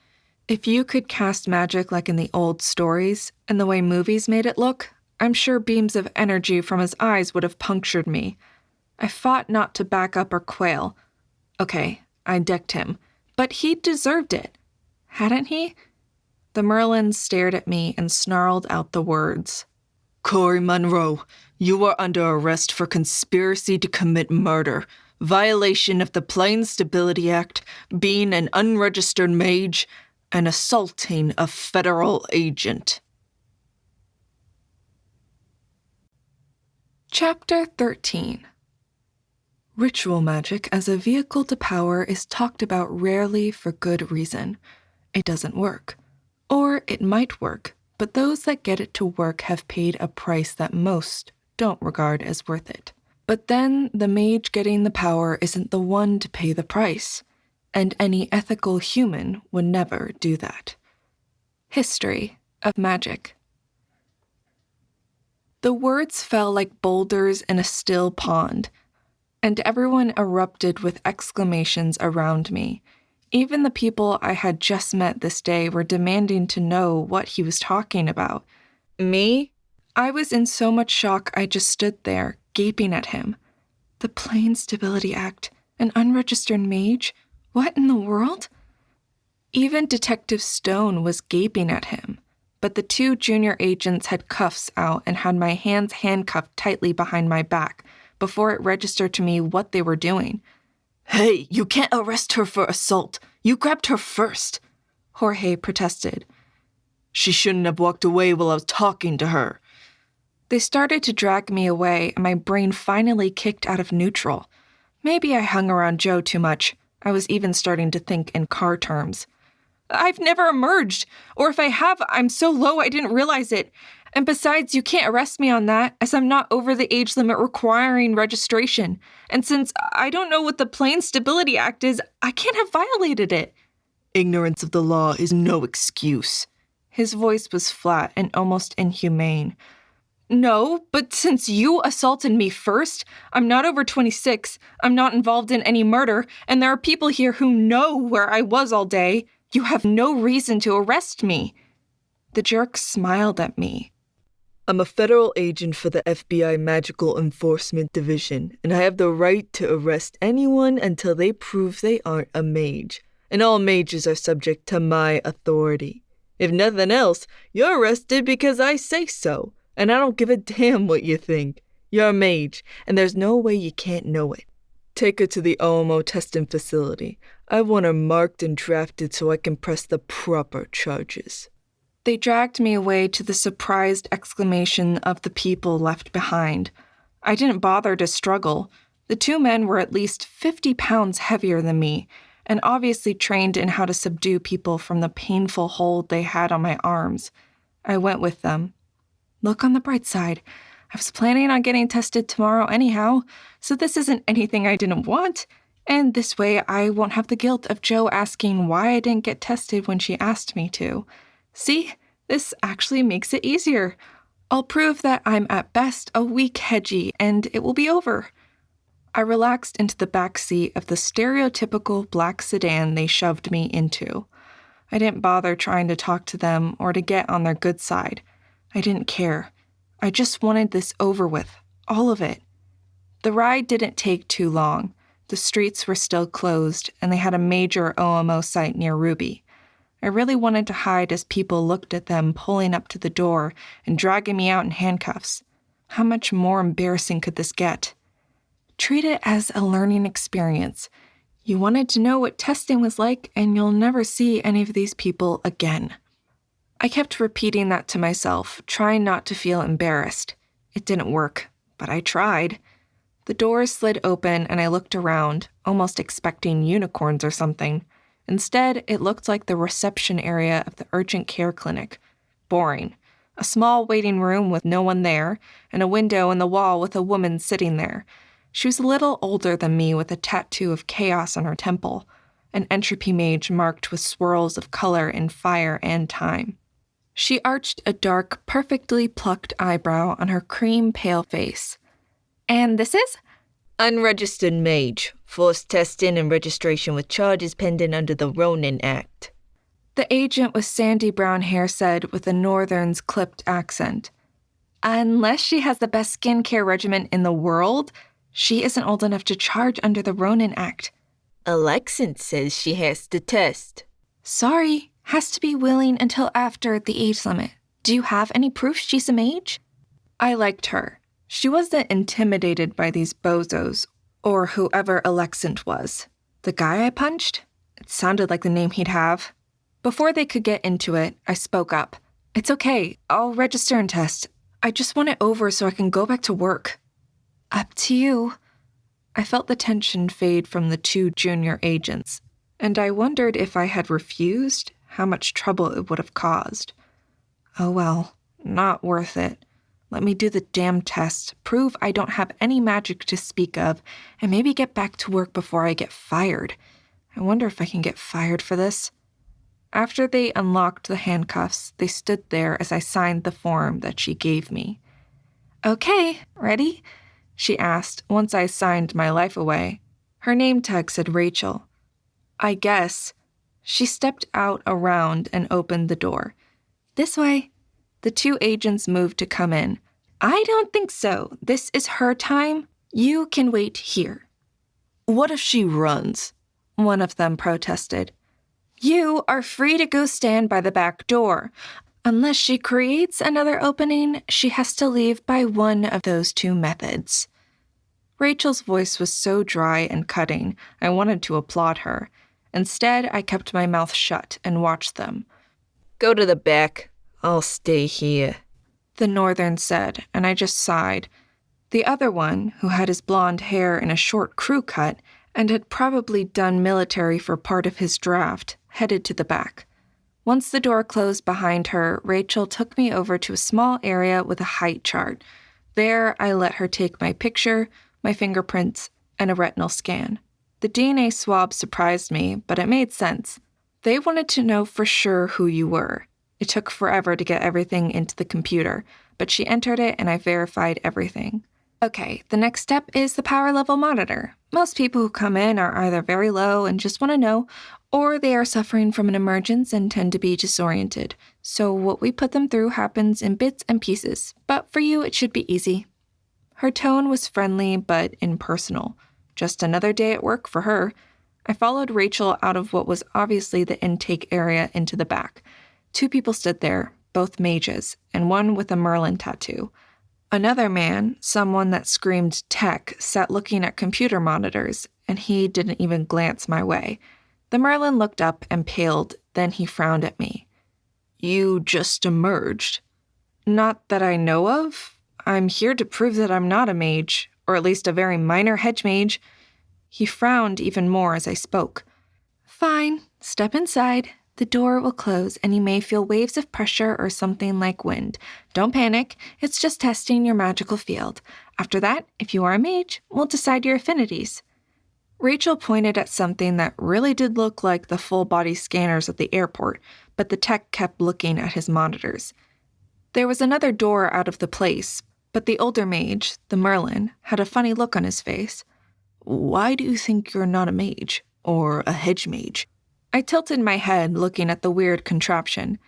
If you could cast magic like in the old stories, and the way movies made it look, I'm sure beams of energy from his eyes would have punctured me. I fought not to back up or quail. Okay, I decked him, but he deserved it. Hadn't he? The Merlin stared at me and snarled out the words.
Corey Monroe, you are under arrest for conspiracy to commit murder, violation of the Plane Stability Act, being an unregistered mage, and assaulting a federal agent.
Chapter 13. Ritual magic as a vehicle to power is talked about rarely for good reason. It doesn't work. Or it might work, but those that get it to work have paid a price that most don't regard as worth it. But then the mage getting the power isn't the one to pay the price, and any ethical human would never do that. History, of magic. The words fell like boulders in a still pond, and everyone erupted with exclamations around me. Even the people I had just met this day were demanding to know what he was talking about.
Me?
I was in so much shock I just stood there, gaping at him. The Plane Stability Act, an unregistered mage? What in the world? Even Detective Stone was gaping at him, but the two junior agents had cuffs out and had my hands handcuffed tightly behind my back before it registered to me what they were doing.
Hey, you can't arrest her for assault. You grabbed her first,
Jorge protested.
She shouldn't have walked away while I was talking to her.
They started to drag me away, and my brain finally kicked out of neutral. Maybe I hung around Joe too much. I was even starting to think in car terms. I've never emerged, or if I have, I'm so low I didn't realize it. And besides, you can't arrest me on that, as I'm not over the age limit requiring registration. And since I don't know what the Plane Stability Act is, I can't have violated it.
Ignorance of the law is no excuse.
His voice was flat and almost inhumane. No, but since you assaulted me first, I'm not over 26, I'm not involved in any murder, and there are people here who know where I was all day. You have no reason to arrest me. The jerk smiled at me.
I'm a federal agent for the FBI Magical Enforcement Division, and I have the right to arrest anyone until they prove they aren't a mage. And all mages are subject to my authority. If nothing else, you're arrested because I say so, and I don't give a damn what you think. You're a mage, and there's no way you can't know it. Take her to the OMO testing facility. I want her marked and drafted so I can press the proper charges.
They dragged me away to the surprised exclamation of the people left behind. I didn't bother to struggle. The two men were at least 50 pounds heavier than me, and obviously trained in how to subdue people from the painful hold they had on my arms. I went with them. Look on the bright side. I was planning on getting tested tomorrow anyhow, so this isn't anything I didn't want. And this way I won't have the guilt of Joe asking why I didn't get tested when she asked me to. See, this actually makes it easier. I'll prove that I'm at best a weak hedgie, and it will be over. I relaxed into the back seat of the stereotypical black sedan they shoved me into. I didn't bother trying to talk to them or to get on their good side. I didn't care. I just wanted this over with, all of it. The ride didn't take too long. The streets were still closed, and they had a major OMO site near Ruby. I really wanted to hide as people looked at them pulling up to the door and dragging me out in handcuffs. How much more embarrassing could this get? Treat it as a learning experience. You wanted to know what testing was like, and you'll never see any of these people again. I kept repeating that to myself, trying not to feel embarrassed. It didn't work, but I tried. The doors slid open and I looked around, almost expecting unicorns or something. Instead, it looked like the reception area of the urgent care clinic. Boring. A small waiting room with no one there, and a window in the wall with a woman sitting there. She was a little older than me with a tattoo of chaos on her temple, an entropy mage marked with swirls of color in fire and time. She arched a dark, perfectly plucked eyebrow on her cream-pale face. And this is?
Unregistered mage. Forced testing and registration with charges pending under the Ronin Act.
The agent with sandy brown hair said with a northern's clipped accent. Unless she has the best skincare regimen in the world, she isn't old enough to charge under the Ronin Act.
Alexis says she has to test.
Sorry, has to be willing until after the age limit. Do you have any proof she's a mage? I liked her. She wasn't intimidated by these bozos, or whoever Alexis was. The guy I punched? It sounded like the name he'd have. Before they could get into it, I spoke up. It's okay, I'll register and test. I just want it over so I can go back to work. Up to you. I felt the tension fade from the two junior agents, and I wondered if I had refused, how much trouble it would have caused. Oh well, not worth it. Let me do the damn test, prove I don't have any magic to speak of, and maybe get back to work before I get fired. I wonder if I can get fired for this. After they unlocked the handcuffs, they stood there as I signed the form that she gave me. "Okay, ready?" she asked once I signed my life away. Her name tag said Rachel. "I guess." She stepped out around and opened the door. "This way." The two agents moved to come in. "I don't think so. This is her time. You can wait here."
"What if she runs?"
one of them protested. "You are free to go stand by the back door. Unless she creates another opening, she has to leave by one of those two methods." Rachel's voice was so dry and cutting, I wanted to applaud her. Instead, I kept my mouth shut and watched them.
"Go to the back. I'll stay here,"
the northern said, and I just sighed. The other one, who had his blonde hair in a short crew cut and had probably done military for part of his draft, headed to the back. Once the door closed behind her, Rachel took me over to a small area with a height chart. There, I let her take my picture, my fingerprints, and a retinal scan. The DNA swab surprised me, but it made sense. They wanted to know for sure who you were. It took forever to get everything into the computer, but she entered it and I verified everything. Okay, the next step is the power level monitor. Most people who come in are either very low and just want to know, or they are suffering from an emergence and tend to be disoriented. So what we put them through happens in bits and pieces, but for you it should be easy. Her tone was friendly but impersonal. Just another day at work for her. I followed Rachel out of what was obviously the intake area into the back. Two people stood there, both mages, and one with a Merlin tattoo. Another man, someone that screamed tech, sat looking at computer monitors, and he didn't even glance my way. The Merlin looked up and paled, then he frowned at me.
"You just emerged."
"Not that I know of. I'm here to prove that I'm not a mage, or at least a very minor hedgemage." He frowned even more as I spoke. "Fine, step inside. The door will close and you may feel waves of pressure or something like wind. Don't panic, it's just testing your magical field. After that, if you are a mage, we'll decide your affinities." Rachel pointed at something that really did look like the full-body scanners at the airport, but the tech kept looking at his monitors. There was another door out of the place, but the older mage, the Merlin, had a funny look on his face.
"Why do you think you're not a mage, or a hedgemage?"
I tilted my head, looking at the weird contraption.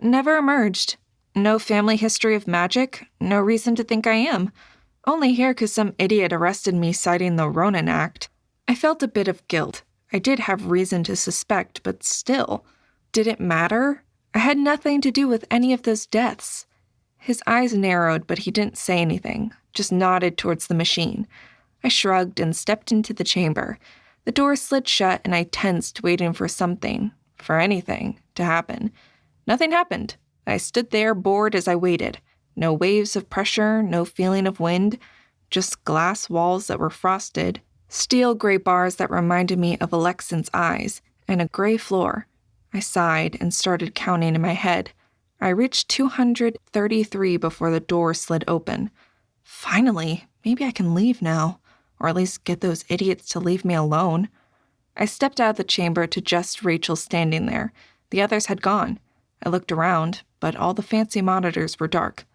Never emerged. No family history of magic. No reason to think I am. Only here because some idiot arrested me citing the Ronin Act. I felt a bit of guilt. I did have reason to suspect, but still. Did it matter? I had nothing to do with any of those deaths. His eyes narrowed, but he didn't say anything, just nodded towards the machine. I shrugged and stepped into the chamber. The door slid shut and I tensed, waiting for something, for anything, to happen. Nothing happened. I stood there, bored as I waited. No waves of pressure, no feeling of wind, just glass walls that were frosted, steel gray bars that reminded me of Alexan's eyes, and a gray floor. I sighed and started counting in my head. I reached 233 before the door slid open. Finally, maybe I can leave now. Or at least get those idiots to leave me alone. I stepped out of the chamber to just Rachel standing there. The others had gone. I looked around, but all the fancy monitors were dark.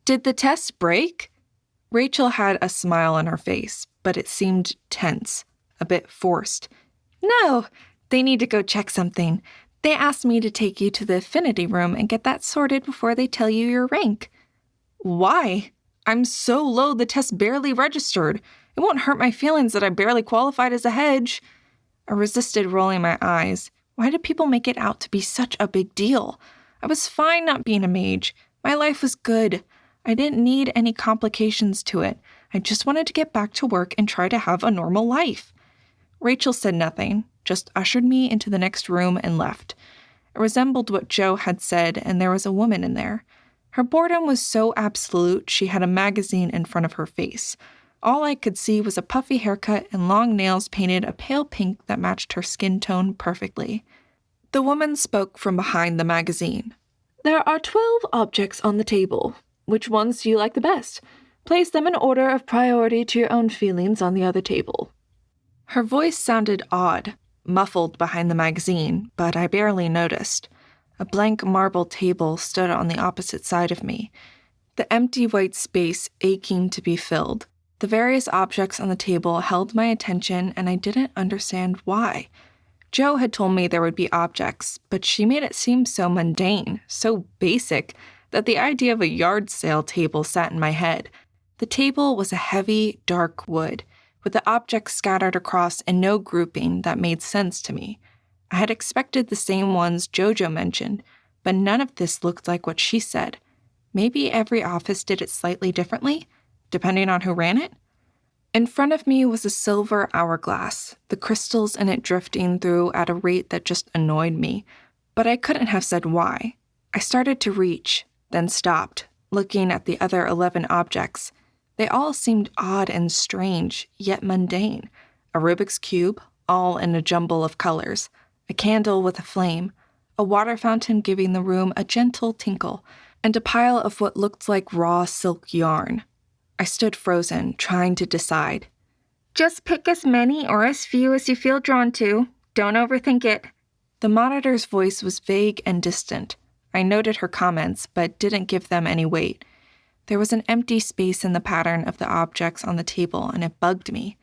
"Did the test break?" Rachel had a smile on her face, but it seemed tense, a bit forced. "No, they need to go check something. They asked me to take you to the affinity room and get that sorted before they tell you your rank." "Why? I'm so low the test barely registered. It won't hurt my feelings that I barely qualified as a hedge." I resisted rolling my eyes. Why did people make it out to be such a big deal? I was fine not being a mage. My life was good. I didn't need any complications to it. I just wanted to get back to work and try to have a normal life. Rachel said nothing, just ushered me into the next room and left. It resembled what Joe had said, and there was a woman in there. Her boredom was so absolute she had a magazine in front of her face. All I could see was a puffy haircut and long nails painted a pale pink that matched her skin tone perfectly. The woman spoke from behind the magazine. "There are 12 objects on the table. Which ones do you like the best? Place them in order of priority to your own feelings on the other table." Her voice sounded odd. muffled behind the magazine, but I barely noticed. A blank marble table stood on the opposite side of me, the empty white space aching to be filled. The various objects on the table held my attention, and I didn't understand why. Jo had told me there would be objects, but she made it seem so mundane, so basic, that the idea of a yard sale table sat in my head. The table was a heavy, dark wood, with the objects scattered across in no grouping that made sense to me. I had expected the same ones Jojo mentioned, but none of this looked like what she said. Maybe every office did it slightly differently, depending on who ran it? In front of me was a silver hourglass, the crystals in it drifting through at a rate that just annoyed me, but I couldn't have said why. I started to reach, then stopped, looking at the other 11 objects. They all seemed odd and strange, yet mundane. A Rubik's Cube, all in a jumble of colors, a candle with a flame, a water fountain giving the room a gentle tinkle, and a pile of what looked like raw silk yarn. I stood frozen, trying to decide.
Just pick as many or as few as you feel drawn to. Don't overthink it.
The monitor's voice was vague and distant. I noted her comments, but didn't give them any weight. There was an empty space in the pattern of the objects on the table, and it bugged me.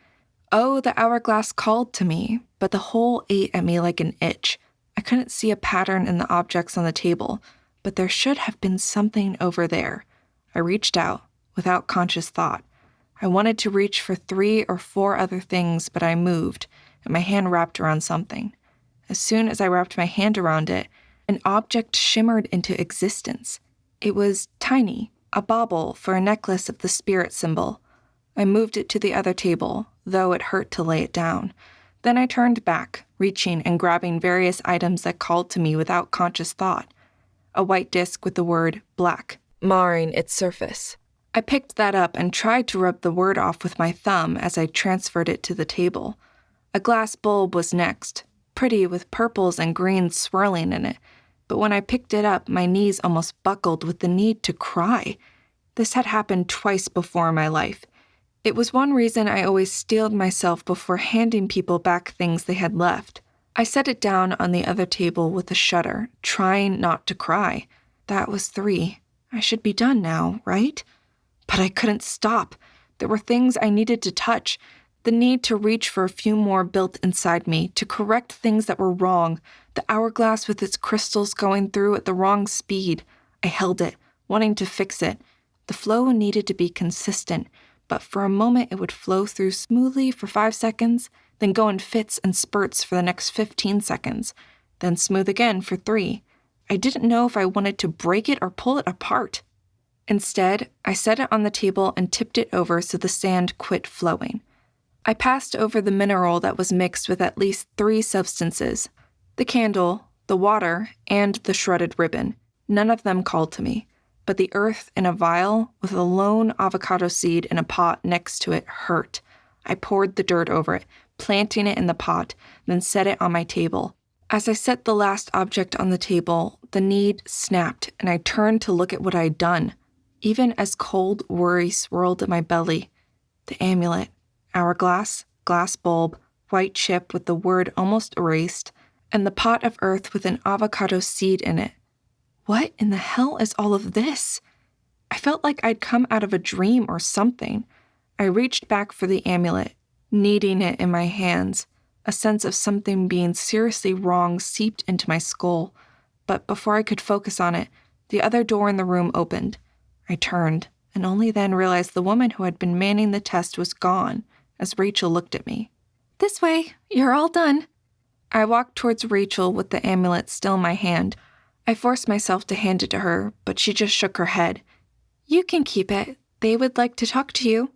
Oh, the hourglass called to me, but the hole ate at me like an itch. I couldn't see a pattern in the objects on the table, but there should have been something over there. I reached out, without conscious thought. I wanted to reach for 3 or 4 other things, but I moved, and my hand wrapped around something. As soon as I wrapped my hand around it, an object shimmered into existence. It was tiny, a bauble for a necklace of the spirit symbol. I moved it to the other table, though it hurt to lay it down. Then I turned back, reaching and grabbing various items that called to me without conscious thought. A white disc with the word black, marring its surface. I picked that up and tried to rub the word off with my thumb as I transferred it to the table. A glass bulb was next, pretty with purples and greens swirling in it, but when I picked it up, my knees almost buckled with the need to cry. This had happened twice before in my life. It was one reason I always steeled myself before handing people back things they had left. I set it down on the other table with a shudder, trying not to cry. That was 3. I should be done now, right? But I couldn't stop. There were things I needed to touch. The need to reach for a few more built inside me, to correct things that were wrong. The hourglass with its crystals going through at the wrong speed. I held it, wanting to fix it. The flow needed to be consistent, but for a moment it would flow through smoothly for 5 seconds, then go in fits and spurts for the next 15 seconds, then smooth again for 3. I didn't know if I wanted to break it or pull it apart. Instead, I set it on the table and tipped it over so the sand quit flowing. I passed over the mineral that was mixed with at least 3 substances: the candle, the water, and the shredded ribbon. None of them called to me, but the earth in a vial with a lone avocado seed in a pot next to it hurt. I poured the dirt over it, planting it in the pot, then set it on my table. As I set the last object on the table, the need snapped, and I turned to look at what I'd done. Even as cold worry swirled in my belly, the amulet, hourglass, glass bulb, white chip with the word almost erased, and the pot of earth with an avocado seed in it. What in the hell is all of this? I felt like I'd come out of a dream or something. I reached back for the amulet, kneading it in my hands. A sense of something being seriously wrong seeped into my skull, but before I could focus on it, the other door in the room opened. I turned, and only then realized the woman who had been manning the test was gone, as Rachel looked at me.
This way, you're all done.
I walked towards Rachel with the amulet still in my hand. I forced myself to hand it to her, but she just shook her head.
You can keep it. They would like to talk to you.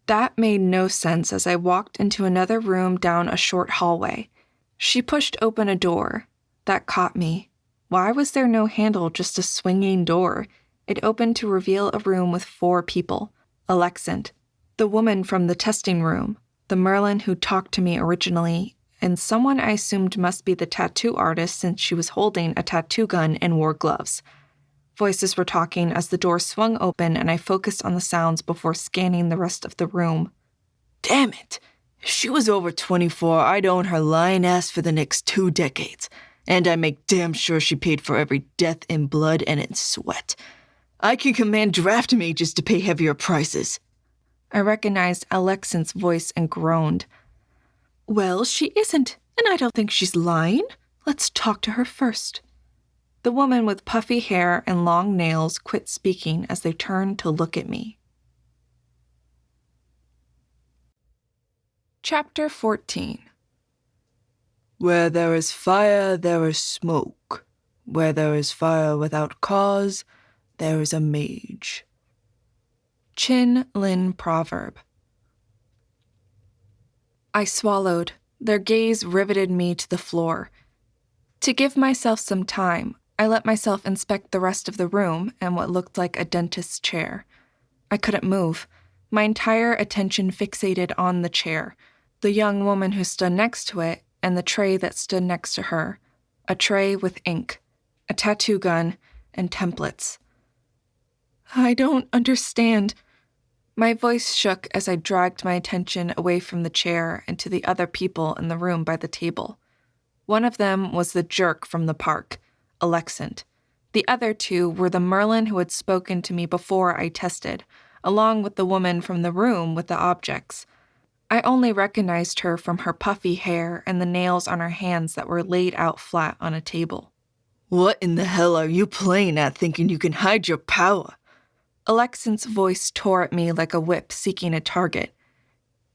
That made no sense as I walked into another room down a short hallway. She pushed open a door. That caught me. Why was there no handle, just a swinging door? It opened to reveal a room with 4 people. Alexant, the woman from the testing room, the Merlin who talked to me originally, and someone I assumed must be the tattoo artist since she was holding a tattoo gun and wore gloves. Voices were talking as the door swung open and I focused on the sounds before scanning the rest of the room. Damn it!
If she was over 24, I'd own her lying ass for the next 2 decades. And I make damn sure she paid for every death in blood and in sweat. I can command draft mages to pay heavier prices.
I recognized Alexin's voice and groaned. Well, she isn't, and I don't think she's lying. Let's talk to her first. The woman with puffy hair and long nails quit speaking as they turned to look at me. Chapter 14.
Where there is fire, there is smoke. Where there is fire without cause, there is a mage.
Chin Lin proverb. I swallowed. Their gaze riveted me to the floor. To give myself some time, I let myself inspect the rest of the room and what looked like a dentist's chair. I couldn't move. My entire attention fixated on the chair, the young woman who stood next to it, and the tray that stood next to her. A tray with ink, a tattoo gun, and templates. I don't understand. My voice shook as I dragged my attention away from the chair and to the other people in the room by the table. One of them was the jerk from the park, Alexant. The other two were the Merlin who had spoken to me before I tested, along with the woman from the room with the objects. I only recognized her from her puffy hair and the nails on her hands that were laid out flat on a table.
What in the hell are you playing at thinking you can hide your power?
Alexant's voice tore at me like a whip seeking a target.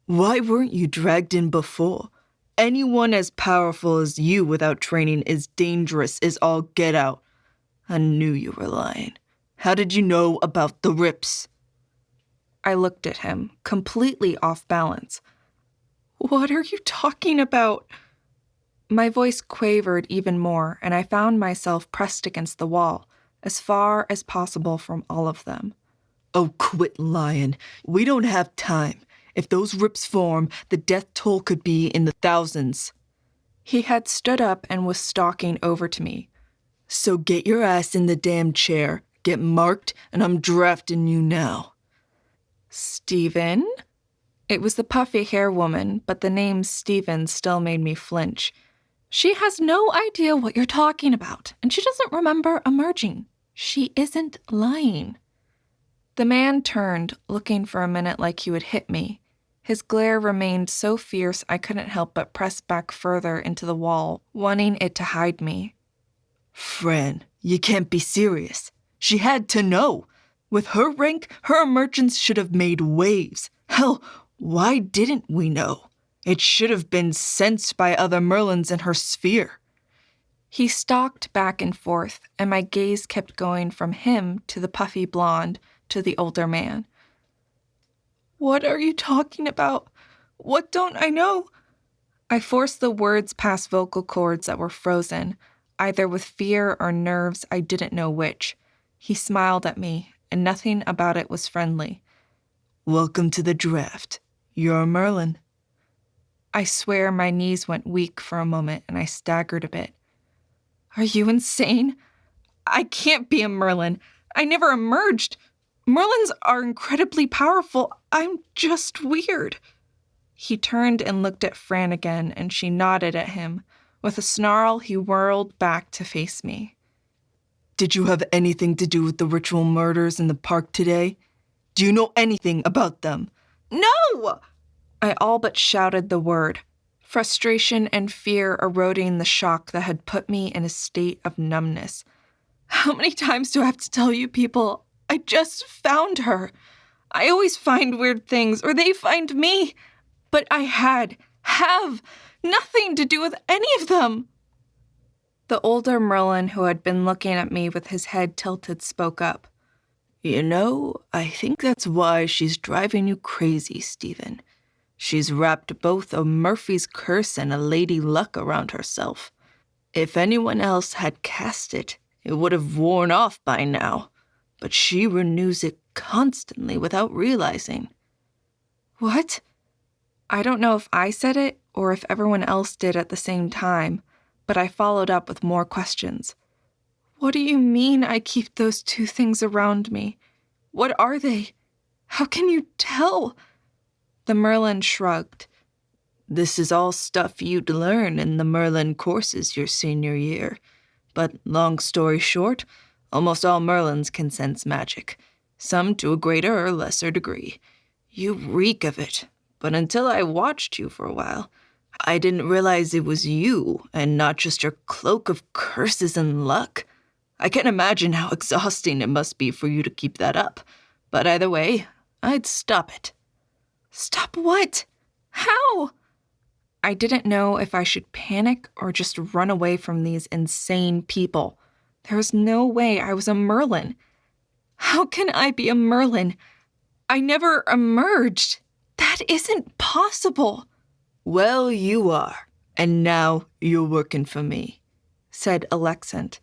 Why weren't you dragged in before? Anyone as powerful as you without training is dangerous as all get out. I knew you were lying. How did you know about the rips?
I looked at him, completely off balance. What are you talking about? My voice quavered even more, and I found myself pressed against the wall, as far as possible from all of them.
Oh, quit lying. We don't have time. If those rips form, the death toll could be in the thousands.
He had stood up and was stalking over to me.
So get your ass in the damn chair, get marked, and I'm drafting you now.
Stephen? It was the puffy hair woman, but the name Stephen still made me flinch. She has no idea what you're talking about, and she doesn't remember emerging. She isn't lying. The man turned, looking for a minute like he would hit me. His glare remained so fierce I couldn't help but press back further into the wall, wanting it to hide me.
Fran, you can't be serious. She had to know. With her rank, her emergence should have made waves. Hell, why didn't we know? It should have been sensed by other Merlins in her sphere.
He stalked back and forth, and my gaze kept going from him to the puffy blonde to the older man. What are you talking about? What don't I know? I forced the words past vocal cords that were frozen, either with fear or nerves I didn't know which. He smiled at me, and nothing about it was friendly.
Welcome to the draft. You're a Merlin.
I swear my knees went weak for a moment and I staggered a bit. Are you insane? I can't be a Merlin. I never emerged. Merlins are incredibly powerful. I'm just weird. He turned and looked at Fran again, and she nodded at him. With a snarl, he whirled back to face me.
Did you have anything to do with the ritual murders in the park today? Do you know anything about them?
No! I all but shouted the word, frustration and fear eroding the shock that had put me in a state of numbness. How many times do I have to tell you people? I just found her. I always find weird things, or they find me. But I have nothing to do with any of them. The older Merlin, who had been looking at me with his head tilted, spoke up.
You know, I think that's why she's driving you crazy, Stephen. She's wrapped both a Murphy's curse and a lady luck around herself. If anyone else had cast it, it would have worn off by now. But she renews it constantly without realizing.
What? I don't know if I said it or if everyone else did at the same time, but I followed up with more questions. What do you mean I keep those two things around me? What are they? How can you tell? The Merlin shrugged.
This is all stuff you'd learn in the Merlin courses your senior year. But long story short, almost all Merlins can sense magic, some to a greater or lesser degree. You reek of it, but until I watched you for a while, I didn't realize it was you and not just your cloak of curses and luck. I can't imagine how exhausting it must be for you to keep that up, but either way, I'd stop it.
Stop what? How? I didn't know if I should panic or just run away from these insane people. There was no way I was a Merlin. How can I be a Merlin? I never emerged. That isn't possible.
Well, you are, and now you're working for me, said Alexant.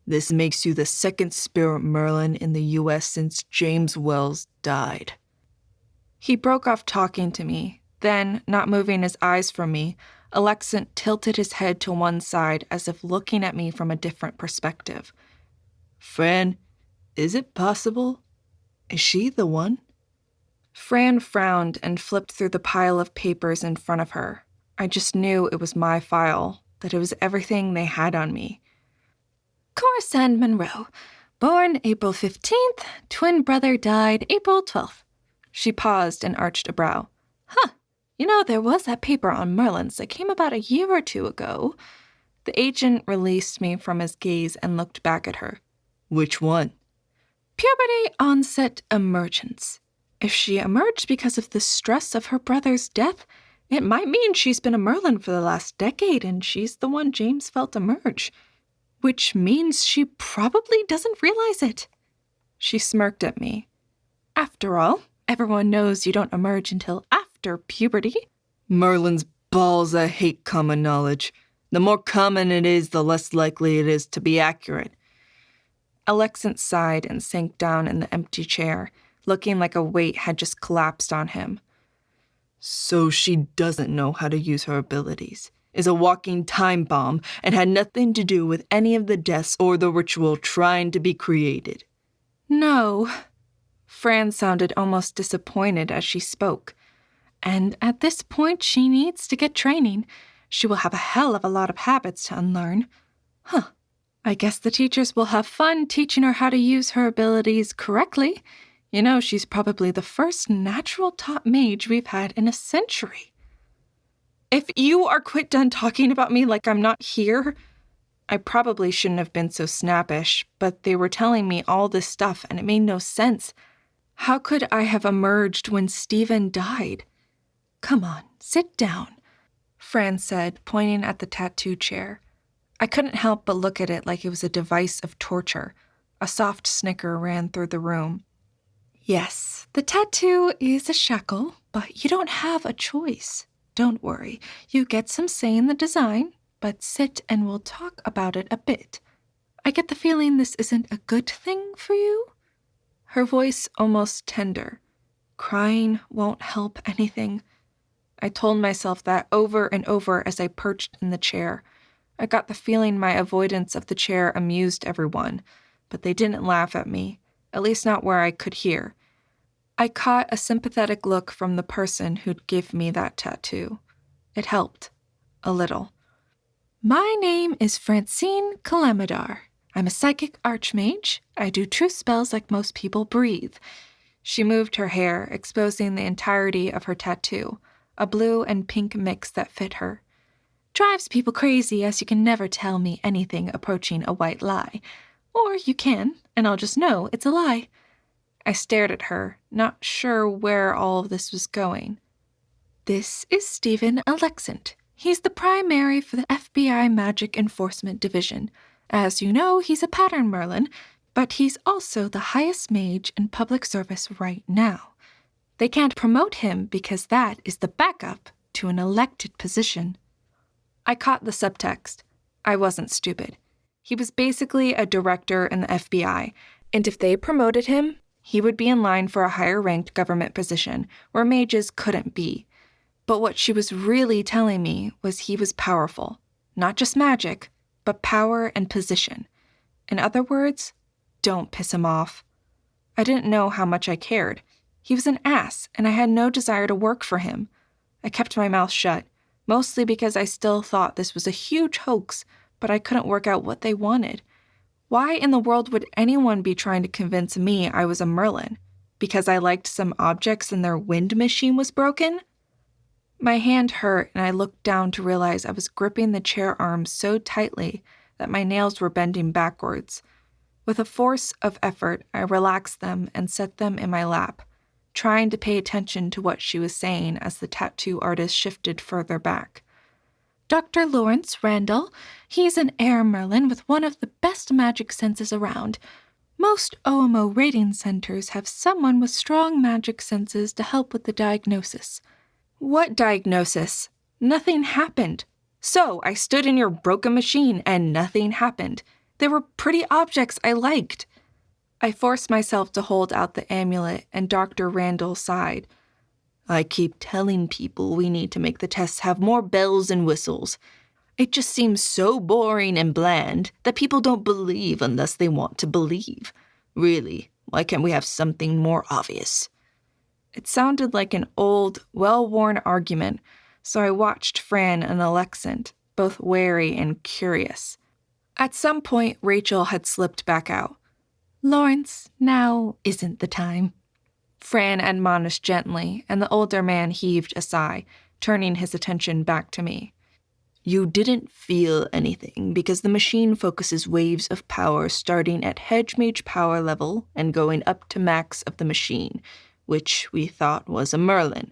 This makes you the second spirit Merlin in the U.S. since James Wells died.
He broke off talking to me. Then, not moving his eyes from me, Alexant tilted his head to one side as if looking at me from a different perspective.
Fran, is it possible? Is she the one?
Fran frowned and flipped through the pile of papers in front of her. I just knew it was my file, that it was everything they had on me.
Corisande Monroe, born April 15th, twin brother died April 12th.
She paused and arched a brow.
Huh. There was that paper on Merlins that came about a year or two ago.
The agent released me from his gaze and looked back at her.
Which one?
Puberty onset emergence. If she emerged because of the stress of her brother's death, it might mean she's been a Merlin for the last decade and she's the one James felt emerge. Which means she probably doesn't realize it.
She smirked at me.
After all, everyone knows you don't emerge until after puberty.
Merlin's balls, I hate common knowledge. The more common it is, the less likely it is to be accurate.
Alexant sighed and sank down in the empty chair, looking like a weight had just collapsed on him.
So she doesn't know how to use her abilities, is a walking time bomb, and had nothing to do with any of the deaths or the ritual trying to be created.
No. Fran sounded almost disappointed as she spoke.
And at this point, she needs to get training. She will have a hell of a lot of habits to unlearn. Huh. I guess the teachers will have fun teaching her how to use her abilities correctly. She's probably the first natural top mage we've had in a century.
If you are quite done talking about me like I'm not here, I probably shouldn't have been so snappish, but they were telling me all this stuff and it made no sense. How could I have emerged when Stephen died?
Come on, sit down,
Fran said, pointing at the tattoo chair. I couldn't help but look at it like it was a device of torture. A soft snicker ran through the room.
Yes, the tattoo is a shackle, but you don't have a choice. Don't worry, you get some say in the design, but sit and we'll talk about it a bit. I get the feeling this isn't a good thing for you?
Her voice almost tender. Crying won't help anything. I told myself that over and over as I perched in the chair. I got the feeling my avoidance of the chair amused everyone, but they didn't laugh at me, at least not where I could hear. I caught a sympathetic look from the person who'd give me that tattoo. It helped. A little.
My name is Francine Calamidar. I'm a psychic archmage. I do truth spells like most people breathe.
She moved her hair, exposing the entirety of her tattoo, a blue and pink mix that fit her.
Drives people crazy as you can never tell me anything approaching a white lie. Or you can, and I'll just know it's a lie.
I stared at her, not sure where all of this was going.
This is Stephen Alexant. He's the primary for the FBI Magic Enforcement Division. As you know, he's a pattern Merlin, but he's also the highest mage in public service right now. They can't promote him because that is the backup to an elected position.
I caught the subtext. I wasn't stupid. He was basically a director in the FBI, and if they promoted him, he would be in line for a higher-ranked government position where mages couldn't be. But what she was really telling me was he was powerful. Not just magic, but power and position. In other words, don't piss him off. I didn't know how much I cared. He was an ass, and I had no desire to work for him. I kept my mouth shut.
mostly because I still thought this was a huge hoax, but I couldn't work out what they wanted. Why in the world would anyone be trying to convince me I was a Merlin? Because I liked some objects and their wind machine was broken? My hand hurt, and I looked down to realize I was gripping the chair arms so tightly that my nails were bending backwards. With a force of effort, I relaxed them and set them in my lap, trying to pay attention to what she was saying as the tattoo artist shifted further back. Dr. Lawrence Randall, he's an air Merlin with one of the best magic senses around. Most OMO rating centers have someone with strong magic senses to help with the diagnosis. What diagnosis? Nothing happened. So I stood in your broken machine and nothing happened. They were pretty objects I liked. I forced myself to hold out the amulet, and Dr. Randall sighed.
I keep telling people we need to make the tests have more bells and whistles. It just seems so boring and bland that people don't believe unless they want to believe. Really, why can't we have something more obvious?
It sounded like an old, well-worn argument, so I watched Fran and Alexant, both wary and curious. At some point, Rachel had slipped back out. Lawrence, now isn't the time. Fran admonished gently, and the older man heaved a sigh, turning his attention back to me.
You didn't feel anything because the machine focuses waves of power starting at hedgemage power level and going up to max of the machine, which we thought was a Merlin.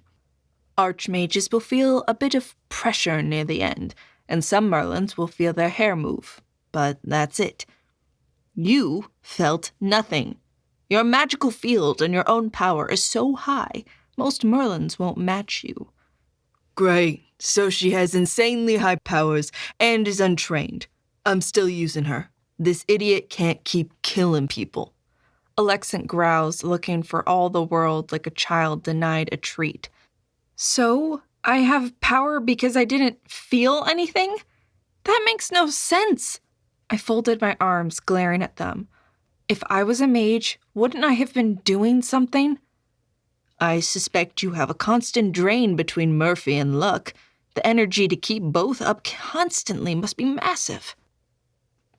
Archmages will feel a bit of pressure near the end, and some Merlins will feel their hair move, but that's it. You felt nothing. Your magical field and your own power is so high, most Merlins won't match you. Great, so she has insanely high powers and is untrained. I'm still using her. This idiot can't keep killing people.
Alexant growls, looking for all the world like a child denied a treat. So, I have power because I didn't feel anything? That makes no sense. I folded my arms, glaring at them. If I was a mage, wouldn't I have been doing something?
I suspect you have a constant drain between Murphy and Luck. The energy to keep both up constantly must be massive.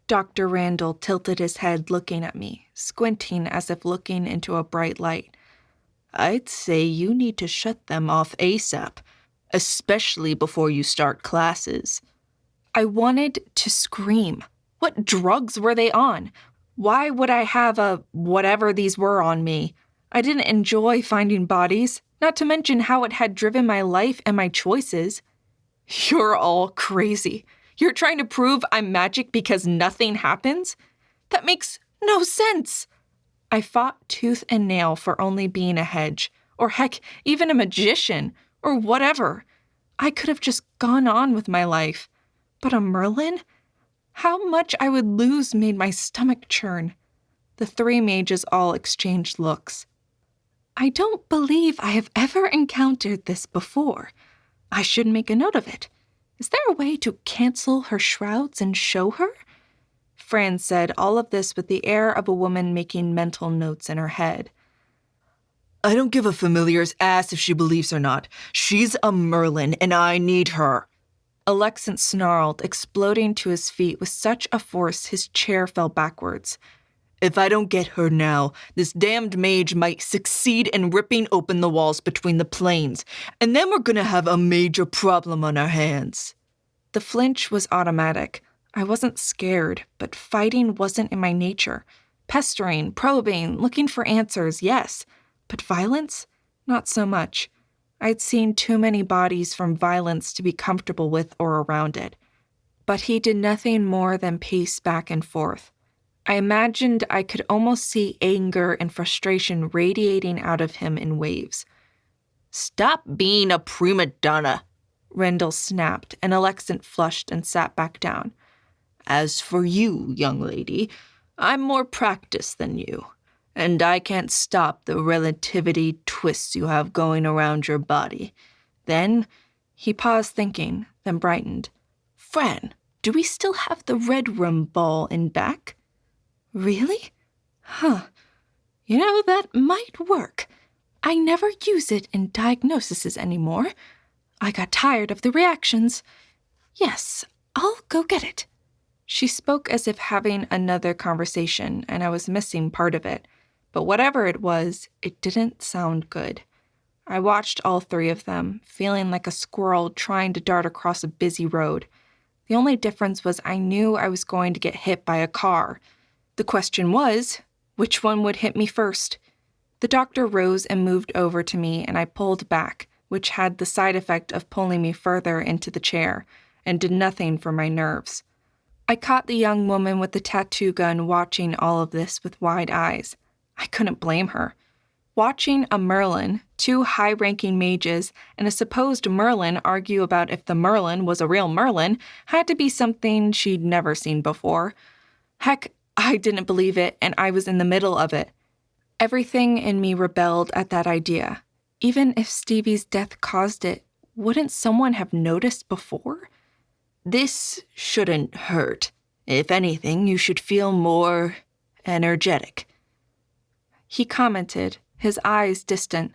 Dr. Randall tilted his head, looking at me, squinting as if looking into a bright light.
I'd say you need to shut them off ASAP, especially before you start classes.
I wanted to scream. What drugs were they on? Why would I have a whatever these were on me? I didn't enjoy finding bodies, not to mention how it had driven my life and my choices. You're all crazy. You're trying to prove I'm magic because nothing happens? That makes no sense. I fought tooth and nail for only being a hedge, or heck, even a magician, or whatever. I could have just gone on with my life. But a Merlin? How much I would lose made my stomach churn. The three mages all exchanged looks. I don't believe I have ever encountered this before. I should make a note of it. Is there a way to cancel her shrouds and show her? Fran said all of this with the air of a woman making mental notes in her head.
I don't give a familiar's ass if she believes or not. She's a Merlin, and I need her.
Alexant snarled, exploding to his feet with such a force his chair fell backwards.
If I don't get her now, this damned mage might succeed in ripping open the walls between the planes, and then we're gonna have a major problem on our hands.
The flinch was automatic. I wasn't scared, but fighting wasn't in my nature. Pestering, probing, looking for answers, yes. But violence? Not so much. I'd seen too many bodies from violence to be comfortable with or around it. But he did nothing more than pace back and forth. I imagined I could almost see anger and frustration radiating out of him in waves.
Stop being a prima donna,
Rendell snapped, and Alexant flushed and sat back down.
As for you, young lady, I'm more practiced than you, and I can't stop the relativity twists you have going around your body.
Then, he paused thinking, then brightened. Fran, do we still have the Red Room ball in back? Really? Huh. You know, that might work. I never use it in diagnoses anymore. I got tired of the reactions. Yes, I'll go get it. She spoke as if having another conversation, and I was missing part of it. But whatever it was, it didn't sound good. I watched all three of them, feeling like a squirrel trying to dart across a busy road. The only difference was I knew I was going to get hit by a car. The question was, which one would hit me first? The doctor rose and moved over to me, and I pulled back, which had the side effect of pulling me further into the chair, and did nothing for my nerves. I caught the young woman with the tattoo gun watching all of this with wide eyes. I couldn't blame her. Watching a Merlin, two high-ranking mages, and a supposed Merlin argue about if the Merlin was a real Merlin had to be something she'd never seen before. Heck, I didn't believe it, and I was in the middle of it. Everything in me rebelled at that idea. Even if Stevie's death caused it, wouldn't someone have noticed before?
This shouldn't hurt. If anything, you should feel more energetic.
He commented, his eyes distant.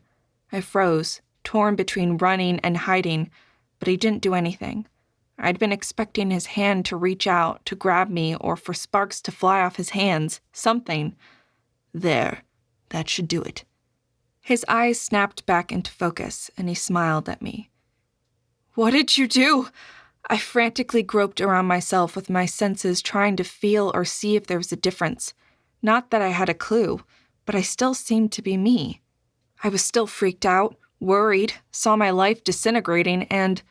I froze, torn between running and hiding, but he didn't do anything. I'd been expecting his hand to reach out, to grab me, or for sparks to fly off his hands, something.
There, that should do it.
His eyes snapped back into focus, and he smiled at me. What did you do? I frantically groped around myself with my senses trying to feel or see if there was a difference. Not that I had a clue, but I still seemed to be me. I was still freaked out, worried, saw my life disintegrating, and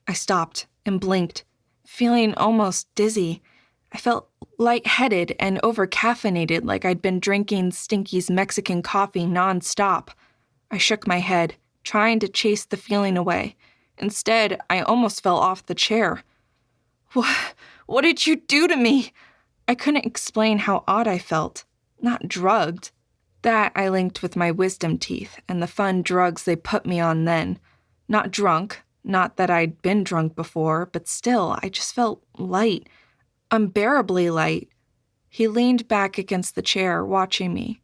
I stopped and blinked, feeling almost dizzy. I felt lightheaded and over-caffeinated like I'd been drinking Stinky's Mexican coffee nonstop. I shook my head, trying to chase the feeling away. Instead, I almost fell off the chair. What did you do to me? I couldn't explain how odd I felt. Not drugged. That I linked with my wisdom teeth and the fun drugs they put me on then. Not drunk. Not that I'd been drunk before, but still, I just felt light. Unbearably light. He leaned back against the chair, watching me.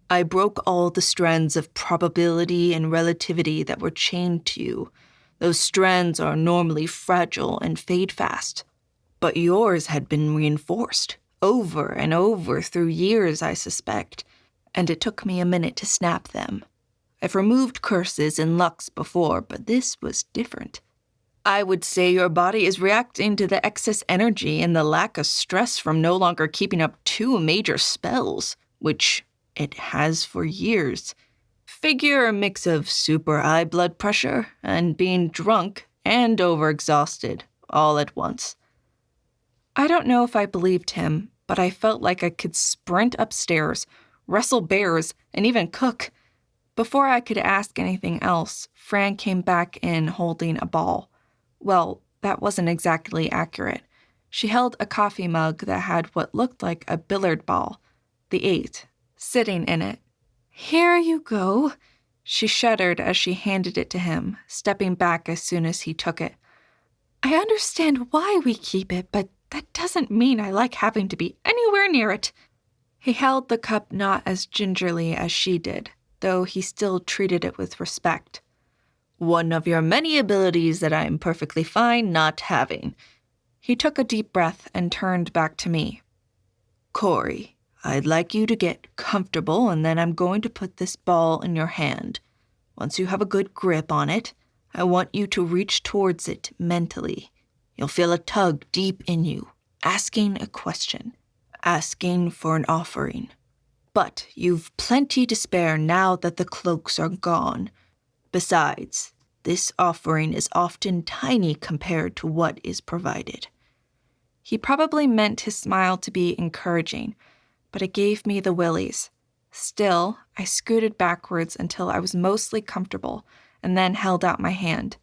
I broke all the strands of probability and relativity that were chained to you. Those strands are normally fragile and fade fast. But yours had been reinforced, over and over through years, I suspect, and it took me a minute to snap them. I've removed curses and lucks before, but this was different. I would say your body is reacting to the excess energy and the lack of stress from no longer keeping up two major spells, which it has for years. Figure a mix of super high blood pressure and being drunk and overexhausted all at once.
I don't know if I believed him, but I felt like I could sprint upstairs, wrestle bears, and even cook. Before I could ask anything else, Fran came back in holding a ball. Well, that wasn't exactly accurate. She held a coffee mug that had what looked like a billiard ball, the 8, sitting in it. Here you go. She shuddered as she handed it to him, stepping back as soon as he took it. I understand why we keep it, but that doesn't mean I like having to be anywhere near it. He held the cup not as gingerly as she did, though he still treated it with respect.
One of your many abilities that I am perfectly fine not having.
He took a deep breath and turned back to me.
Corey, I'd like you to get comfortable, and then I'm going to put this ball in your hand. Once you have a good grip on it, I want you to reach towards it mentally. You'll feel a tug deep in you, asking a question, asking for an offering. But you've plenty to spare now that the cloaks are gone. Besides, this offering is often tiny compared to what is provided.
He probably meant his smile to be encouraging, but it gave me the willies. Still, I scooted backwards until I was mostly comfortable, and then held out my hand.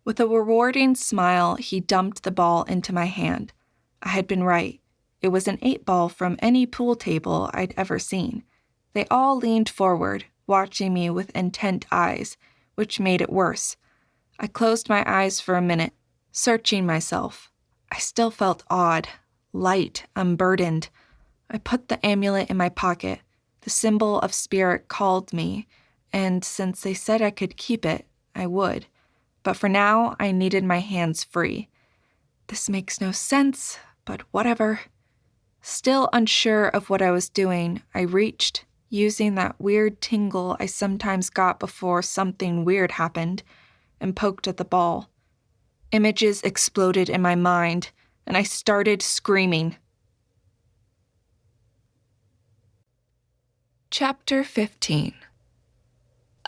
With a rewarding smile, he dumped the ball into my hand. I had been right. It was an 8-ball from any pool table I'd ever seen. They all leaned forward, watching me with intent eyes, which made it worse. I closed my eyes for a minute, searching myself. I still felt odd, light, unburdened. I put the amulet in my pocket. The symbol of spirit called me, and since they said I could keep it, I would.
but for now, I needed my hands free. This makes no sense, but whatever. Still unsure of what I was doing, I reached, using that weird tingle I sometimes got before something weird happened, and poked at the ball. Images exploded in my mind, and I started screaming. Chapter 15.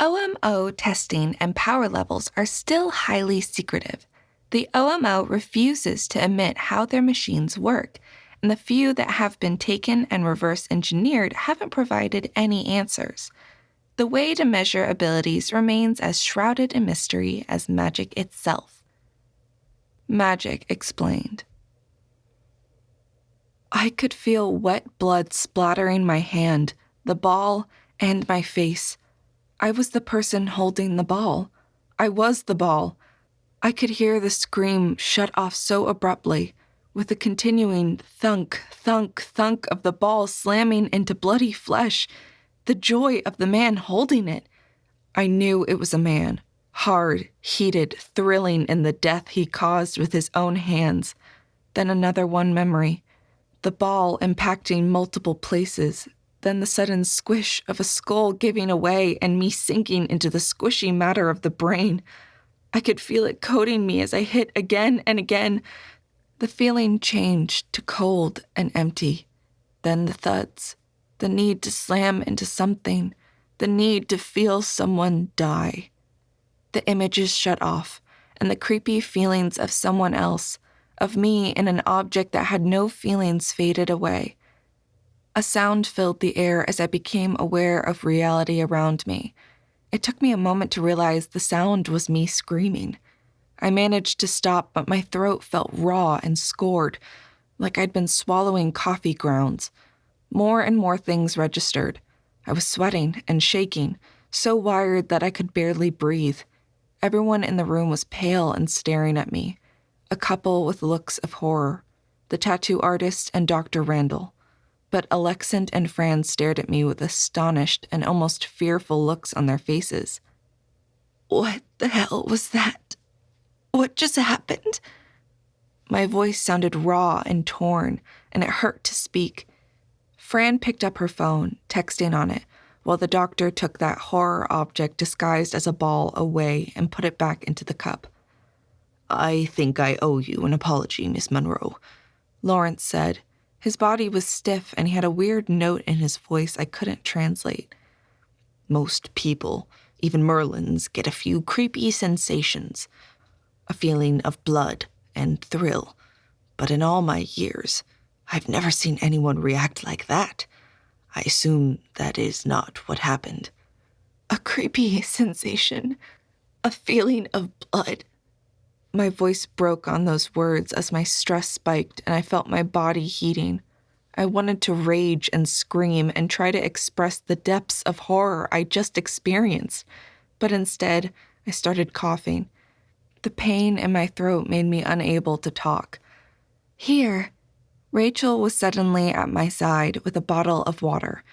OMO testing and power levels are still highly secretive. The OMO refuses to admit how their machines work, and the few that have been taken and reverse engineered haven't provided any answers. The way to measure abilities remains as shrouded in mystery as magic itself. Magic explained. I could feel wet blood splattering my hand, the ball, and my face. I was the person holding the ball. I was the ball. I could hear the scream shut off so abruptly, with the continuing thunk, thunk, thunk of the ball slamming into bloody flesh, the joy of the man holding it. I knew it was a man, hard, heated, thrilling in the death he caused with his own hands. Then another one memory, the ball impacting multiple places, then the sudden squish of a skull giving away and me sinking into the squishy matter of the brain. I could feel it coating me as I hit again and again. The feeling changed to cold and empty. Then the thuds, the need to slam into something, the need to feel someone die. The images shut off, and the creepy feelings of someone else, of me in an object that had no feelings, faded away. A sound filled the air as I became aware of reality around me. It took me a moment to realize the sound was me screaming. I managed to stop, but my throat felt raw and scored, like I'd been swallowing coffee grounds. More and more things registered. I was sweating and shaking, so wired that I could barely breathe. Everyone in the room was pale and staring at me. A couple with looks of horror, the tattoo artist and Dr. Randall. But Alexand and Fran stared at me with astonished and almost fearful looks on their faces. What the hell was that? What just happened? My voice sounded raw and torn, and it hurt to speak. Fran picked up her phone, texting on it, while the doctor took that horror object disguised as a ball away and put it back into the cup.
I think I owe you an apology, Miss Monroe,
Lawrence said. His body was stiff, and he had a weird note in his voice I couldn't translate.
Most people, even Merlins, get a few creepy sensations. A feeling of blood and thrill. But in all my years, I've never seen anyone react like that. I assume that is not what happened.
A creepy sensation. A feeling of blood. My voice broke on those words as my stress spiked and I felt my body heating. I wanted to rage and scream and try to express the depths of horror I just experienced, but instead, I started coughing. The pain in my throat made me unable to talk. Here. Rachel was suddenly at my side with a bottle of water.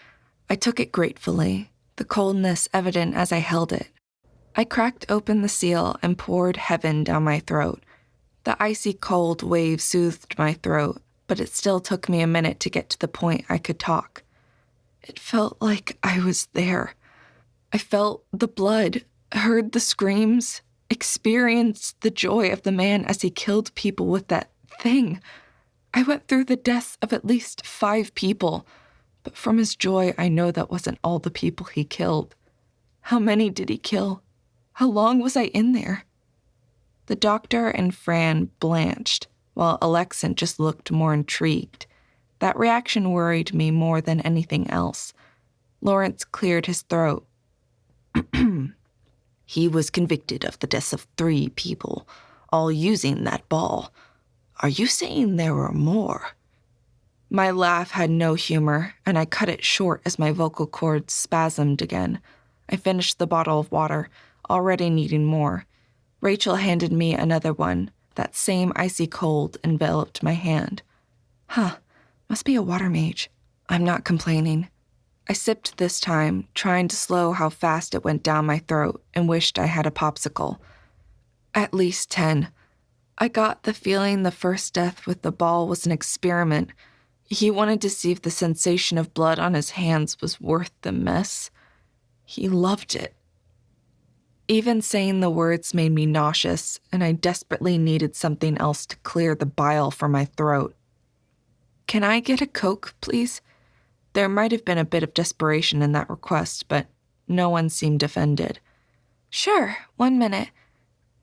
I took it gratefully, the coldness evident as I held it. I cracked open the seal and poured heaven down my throat. The icy cold wave soothed my throat, but it still took me a minute to get to the point I could talk. It felt like I was there. I felt the blood, heard the screams, experienced the joy of the man as he killed people with that thing. I went through the deaths of at least 5 people, but from his joy I know that wasn't all the people he killed. How many did he kill? How long was I in there? The doctor and Fran blanched, while Alexand just looked more intrigued. That reaction worried me more than anything else. Lawrence cleared his throat.
He was convicted of the deaths of 3 people, all using that ball. Are you saying there were more?
My laugh had no humor, and I cut it short as my vocal cords spasmed again. I finished the bottle of water, already needing more. Rachel handed me another one. That same icy cold enveloped my hand. Must be a water mage. I'm not complaining. I sipped this time, trying to slow how fast it went down my throat, and wished I had a popsicle.
At least 10. I got the feeling the first death with the ball was an experiment. He wanted to see if the sensation of blood on his hands was worth the mess. He loved it. Even saying the words made me nauseous, and I desperately needed something else to clear the bile from my throat. "Can I get a Coke, please?" There might have been a bit of desperation in that request, but no one seemed offended. "Sure, 1 minute,"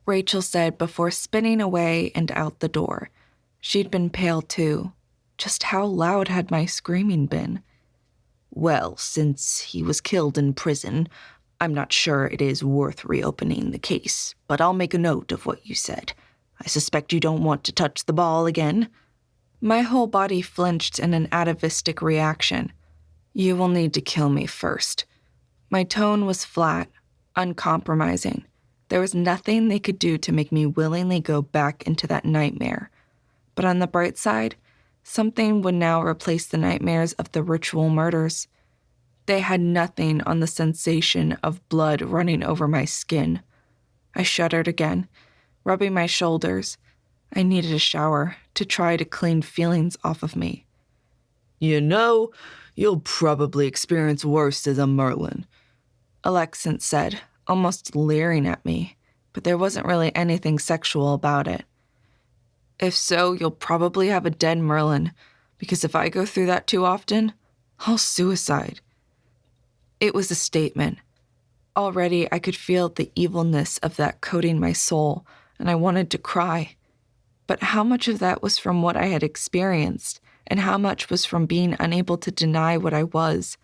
Rachel said before spinning away and out the door. She'd been pale too. Just how loud had my screaming been?
"Well, since he was killed in prison, I'm not sure it is worth reopening the case, but I'll make a note of what you said. I suspect you don't want to touch the ball again."
My whole body flinched in an atavistic reaction. "You will need to kill me first." My tone was flat, uncompromising. There was nothing they could do to make me willingly go back into that nightmare. But on the bright side, something would now replace the nightmares of the ritual murders. They had nothing on the sensation of blood running over my skin. I shuddered again, rubbing my shoulders. I needed a shower to try to clean feelings off of me.
"You know, you'll probably experience worse as a Merlin,"
Alexant said, almost leering at me, but there wasn't really anything sexual about it. "If so, you'll probably have a dead Merlin, because if I go through that too often, I'll suicide." It was a statement. Already I could feel the evilness of that coating my soul, and I wanted to cry. But how much of that was from what I had experienced, and how much was from being unable to deny what I was?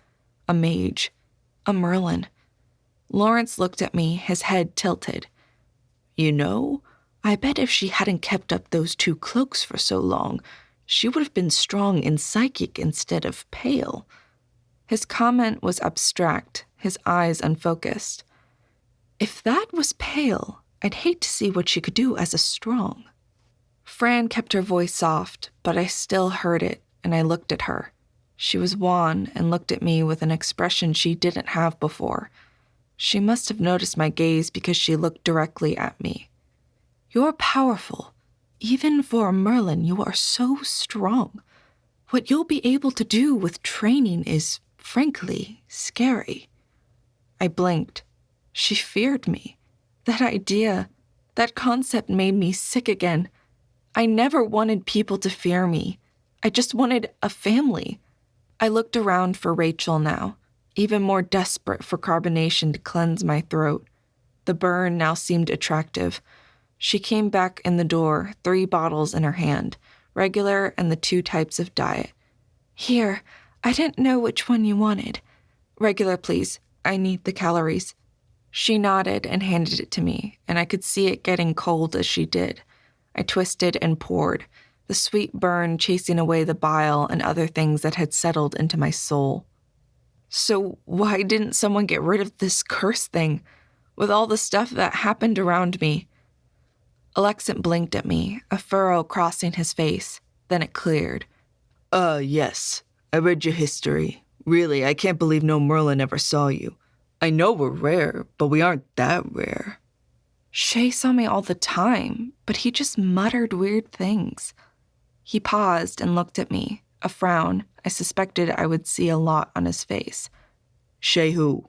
A mage. A Merlin. Lawrence looked at me, his head tilted.
"You know, I bet if she hadn't kept up those 2 cloaks for so long, she would have been strong and psychic instead of pale."
His comment was abstract, his eyes unfocused.
"If that was pale, I'd hate to see what she could do as a strong."
Fran kept her voice soft, but I still heard it, and I looked at her. She was wan and looked at me with an expression she didn't have before. She must have noticed my gaze because she looked directly at me.
"You're powerful. Even for a Merlin, you are so strong. What you'll be able to do with training is, frankly, scary."
I blinked. She feared me. That idea, that concept made me sick again. I never wanted people to fear me. I just wanted a family. I looked around for Rachel now, even more desperate for carbonation to cleanse my throat. The burn now seemed attractive. She came back in the door, 3 bottles in her hand, regular and the 2 types of diet. "Here, I didn't know which one you wanted." "Regular, please. I need the calories." She nodded and handed it to me, and I could see it getting cold as she did. I twisted and poured, the sweet burn chasing away the bile and other things that had settled into my soul. "So why didn't someone get rid of this curse thing, with all the stuff that happened around me?" Alexant blinked at me, a furrow crossing his face. Then it cleared.
Yes. I read your history. Really, I can't believe no Merlin ever saw you. I know we're rare, but we aren't that rare."
"Shay saw me all the time, but he just muttered weird things." He paused and looked at me, a frown I suspected I would see a lot on his face.
"Shay who?"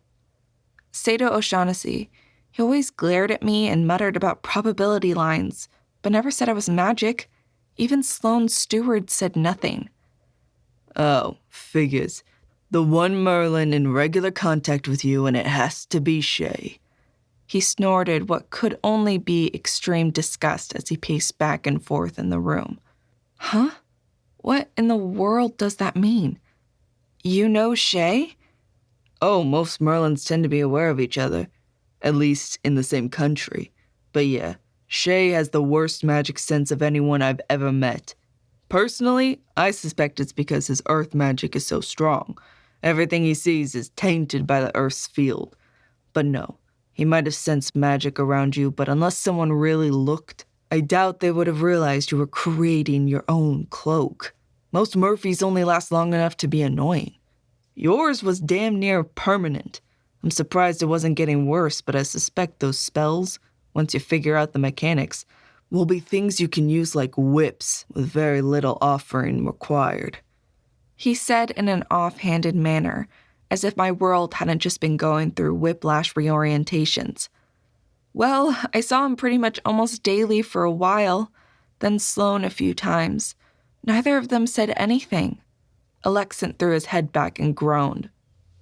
"Sato O'Shaughnessy. He always glared at me and muttered about probability lines, but never said I was magic. Even Sloane's steward said nothing."
"Oh, figures. The one Merlin in regular contact with you, and it has to be Shay."
He snorted what could only be extreme disgust as he paced back and forth in the room. "Huh? What in the world does that mean? You know Shay?"
"Oh, most Merlins tend to be aware of each other. At least in the same country. But yeah, Shay has the worst magic sense of anyone I've ever met. Personally, I suspect it's because his earth magic is so strong. Everything he sees is tainted by the earth's field. But no, he might have sensed magic around you, but unless someone really looked, I doubt they would have realized you were creating your own cloak. Most Murphys only last long enough to be annoying. Yours was damn near permanent. I'm surprised it wasn't getting worse, but I suspect those spells once you figure out the mechanics, will be things you can use like whips with very little offering required.
He said in an offhanded manner, as if my world hadn't just been going through whiplash reorientations. Well, I saw him pretty much almost daily for a while, then Sloane a few times. Neither of them said anything. Alexant threw his head back and groaned.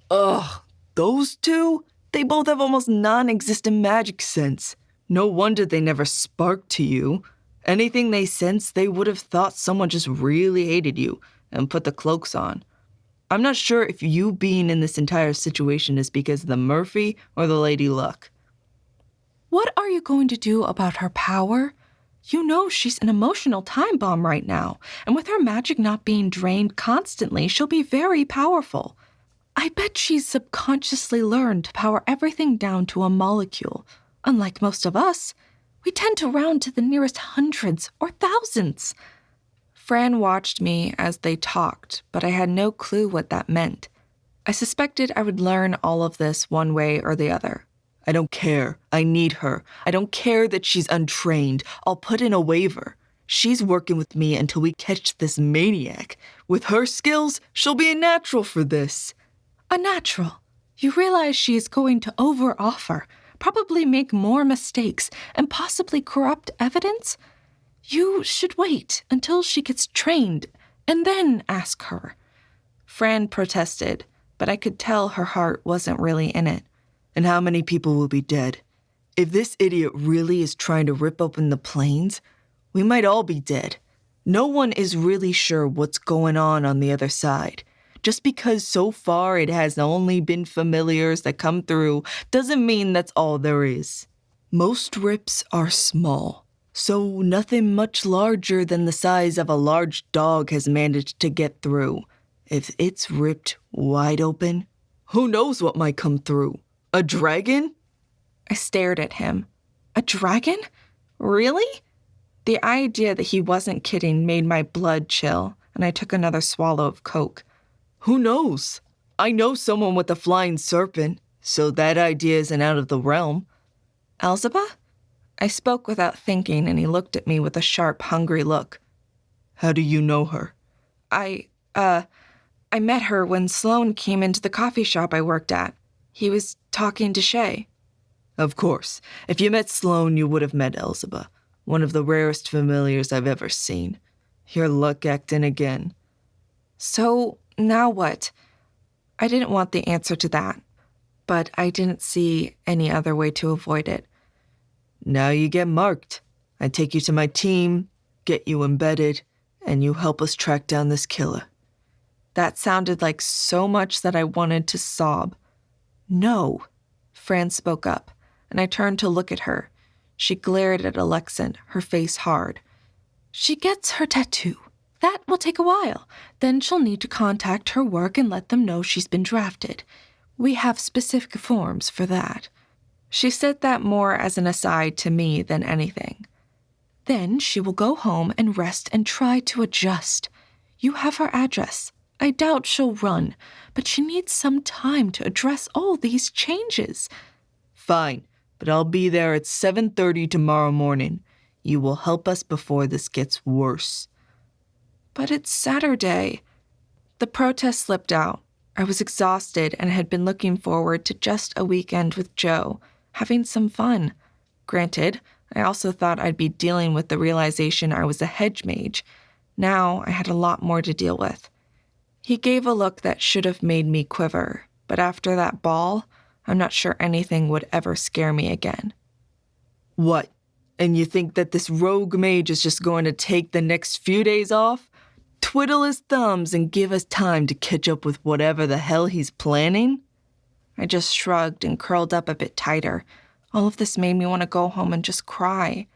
Ugh, those two? They both have almost non-existent magic sense. No wonder they never sparked to you. Anything they sensed, they would have thought someone just really hated you and put the cloaks on. I'm not sure if you being in this entire situation is because of the Murphy or the Lady Luck.
What are you going to do about her power? You know she's an emotional time bomb right now, and with her magic not being drained constantly, she'll be very powerful. I bet she's subconsciously learned to power everything down to a molecule. Unlike most of us, we tend to round to the nearest hundreds or thousands. Fran watched me as they talked, but I had no clue what that meant. I suspected I would learn all of this one way or the other.
I don't care. I need her. I don't care that she's untrained. I'll put in a waiver. She's working with me until we catch this maniac. With her skills, she'll be a natural for this.
A natural? You realize she's going to over-offer, probably make more mistakes, and possibly corrupt evidence? You should wait until she gets trained, and then ask her. Fran protested, but I could tell her heart wasn't really in it.
And how many people will be dead? If this idiot really is trying to rip open the plains, we might all be dead. No one is really sure what's going on the other side. Just because so far it has only been familiars that come through doesn't mean that's all there is. Most rips are small, so nothing much larger than the size of a large dog has managed to get through. If it's ripped wide open, who knows what might come through? A dragon?
I stared at him. A dragon? Really? The idea that he wasn't kidding made my blood chill, and I took another swallow of Coke.
Who knows? I know someone with a flying serpent, so that idea isn't out of the realm.
Elzeba? I spoke without thinking, and he looked at me with a sharp, hungry look.
How do you know her?
I met her when Sloane came into the coffee shop I worked at. He was talking to Shay.
Of course. If you met Sloane, you would have met Elzeba, one of the rarest familiars I've ever seen. Your luck acting again.
So, now what? I didn't want the answer to that, but I didn't see any other way to avoid it.
Now you get marked. I take you to my team, get you embedded, and you help us track down this killer.
That sounded like so much that I wanted to sob. No, Fran spoke up, and I turned to look at her. She glared at Alexant, her face hard. She gets her tattoo. That will take a while. Then she'll need to contact her work and let them know she's been drafted. We have specific forms for that. She said that more as an aside to me than anything. Then she will go home and rest and try to adjust. You have her address. I doubt she'll run, but she needs some time to address all these changes.
Fine, but I'll be there at 7:30 tomorrow morning. You will help us before this gets worse.
But it's Saturday. The protest slipped out. I was exhausted and had been looking forward to just a weekend with Joe, having some fun. Granted, I also thought I'd be dealing with the realization I was a hedgemage. Now I had a lot more to deal with. He gave a look that should have made me quiver, but after that ball, I'm not sure anything would ever scare me again.
What? And you think that this rogue mage is just going to take the next few days off? Twiddle his thumbs and give us time to catch up with whatever the hell he's planning?
I just shrugged and curled up a bit tighter. All of this made me want to go home and just cry.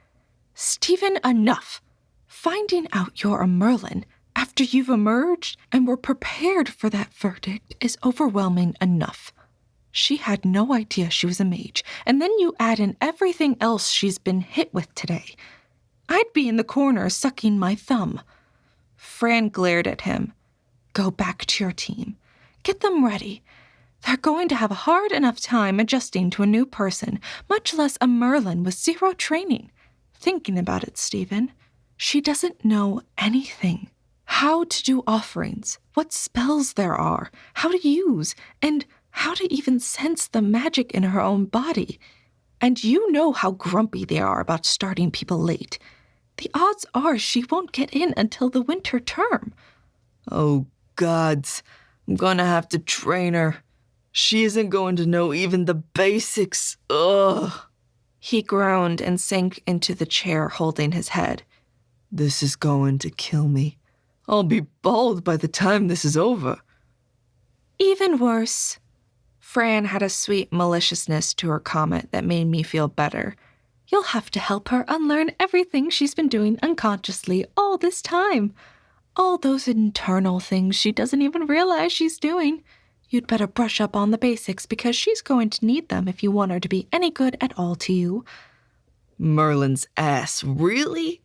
Stephen, enough! Finding out you're a Merlin after you've emerged and were prepared for that verdict is overwhelming enough. She had no idea she was a mage, and then you add in everything else she's been hit with today. I'd be in the corner sucking my thumb. Fran glared at him. Go back to your team. Get them ready.
They're going to have a hard enough time adjusting to a new person, much less a Merlin with zero training. Thinking about it, Stephen, she doesn't know anything. How to do offerings, what spells there are, how to use, and how to even sense the magic in her own body. And you know how grumpy they are about starting people late. The odds are she won't get in until the winter term.
Oh, gods. I'm gonna have to train her. She isn't going to know even the basics. Ugh.
He groaned and sank into the chair holding his head.
This is going to kill me. I'll be bald by the time this is over.
Even worse. Fran had a sweet maliciousness to her comment that made me feel better.
You'll have to help her unlearn everything she's been doing unconsciously all this time. All those internal things she doesn't even realize she's doing. You'd better brush up on the basics because she's going to need them if you want her to be any good at all to you.
Merlin's ass, really?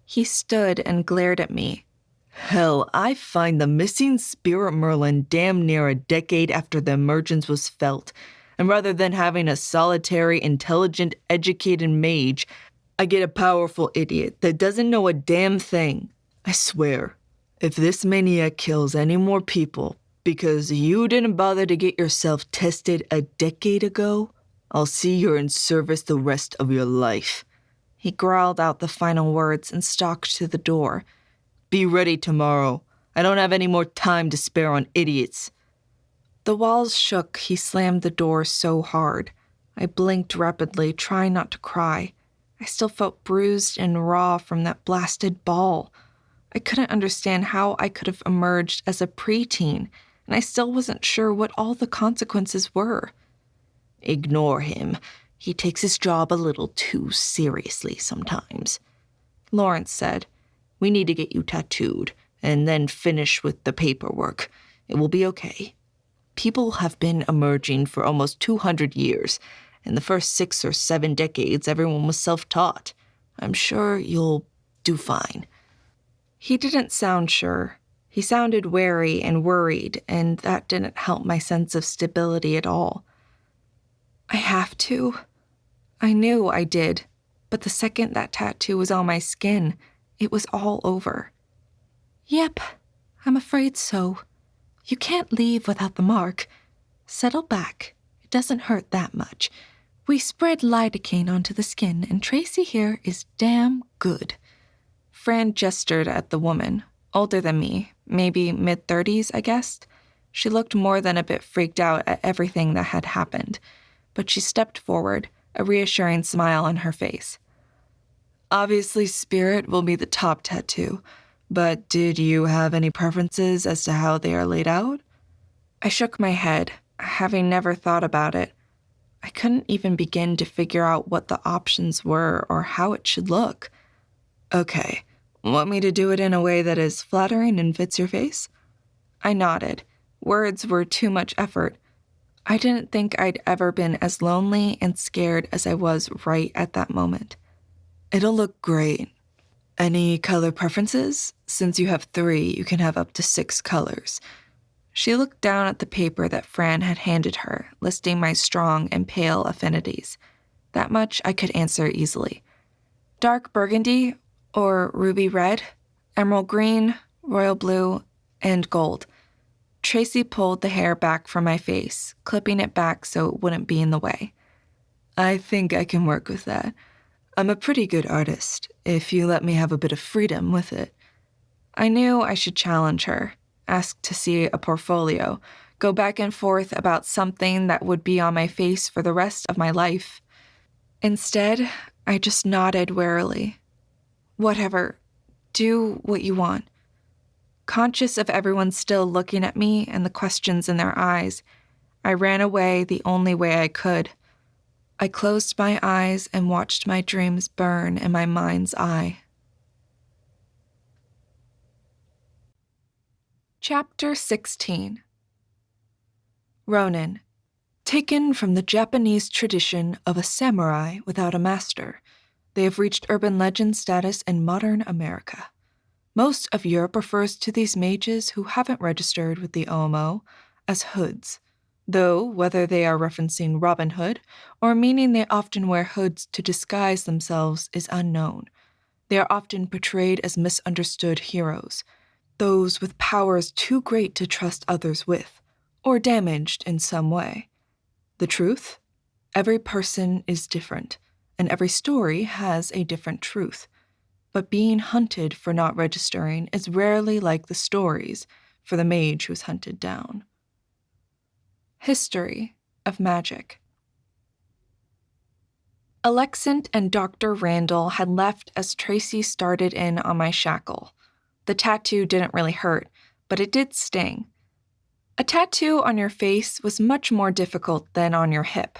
He stood and glared at me.
Hell, I find the missing spirit Merlin damn near a decade after the emergence was felt. And rather than having a solitary, intelligent, educated mage, I get a powerful idiot that doesn't know a damn thing. I swear, if this maniac kills any more people because you didn't bother to get yourself tested a decade ago, I'll see you're in service the rest of your life.
He growled out the final words and stalked to the door.
Be ready tomorrow. I don't have any more time to spare on idiots.
The walls shook. He slammed the door so hard. I blinked rapidly, trying not to cry. I still felt bruised and raw from that blasted ball. I couldn't understand how I could have emerged as a preteen, and I still wasn't sure what all the consequences were.
Ignore him. He takes his job a little too seriously sometimes.
Lawrence said,
We need to get you tattooed, and then finish with the paperwork. It will be okay. People have been emerging for almost 200 years. In the first 6 or 7 decades, everyone was self-taught. I'm sure you'll do fine.
He didn't sound sure. He sounded wary and worried, and that didn't help my sense of stability at all. I have to. I knew I did, but the second that tattoo was on my skin, it was all over.
Yep, I'm afraid so. You can't leave without the mark. Settle back. It doesn't hurt that much. We spread lidocaine onto the skin, and Tracy here is damn good.
Fran gestured at the woman, older than me, maybe mid-30s, I guessed. She looked more than a bit freaked out at everything that had happened, but she stepped forward, a reassuring smile on her face.
Obviously, spirit will be the top tattoo, but did you have any preferences as to how they are laid out?
I shook my head, having never thought about it. I couldn't even begin to figure out what the options were or how it should look.
Okay, want me to do it in a way that is flattering and fits your face?
I nodded. Words were too much effort. I didn't think I'd ever been as lonely and scared as I was right at that moment.
It'll look great. Any color preferences? Since you have 3, you can have up to 6 colors.
She looked down at the paper that Fran had handed her, listing my strong and pale affinities. That much I could answer easily. Dark burgundy or ruby red, emerald green, royal blue, and gold. Tracy pulled the hair back from my face, clipping it back so it wouldn't be in the way.
I think I can work with that. I'm a pretty good artist, if you let me have a bit of freedom with it.
I knew I should challenge her, ask to see a portfolio, go back and forth about something that would be on my face for the rest of my life. Instead, I just nodded warily. Whatever. Do what you want. Conscious of everyone still looking at me and the questions in their eyes, I ran away the only way I could. I closed my eyes and watched my dreams burn in my mind's eye. Chapter 16. Ronin. Taken from the Japanese tradition of a samurai without a master, they have reached urban legend status in modern America. Most of Europe refers to these mages who haven't registered with the OMO as hoods. though whether they are referencing Robin Hood or meaning they often wear hoods to disguise themselves is unknown. They are often portrayed as misunderstood heroes, those with powers too great to trust others with, or damaged in some way. The truth? Every person is different, and every story has a different truth. But being hunted for not registering is rarely like the stories for the mage who's hunted down. History of magic. Alexant and Dr. Randall had left as Tracy started in on my shackle. The tattoo didn't really hurt, but it did sting. A tattoo on your face was much more difficult than on your hip,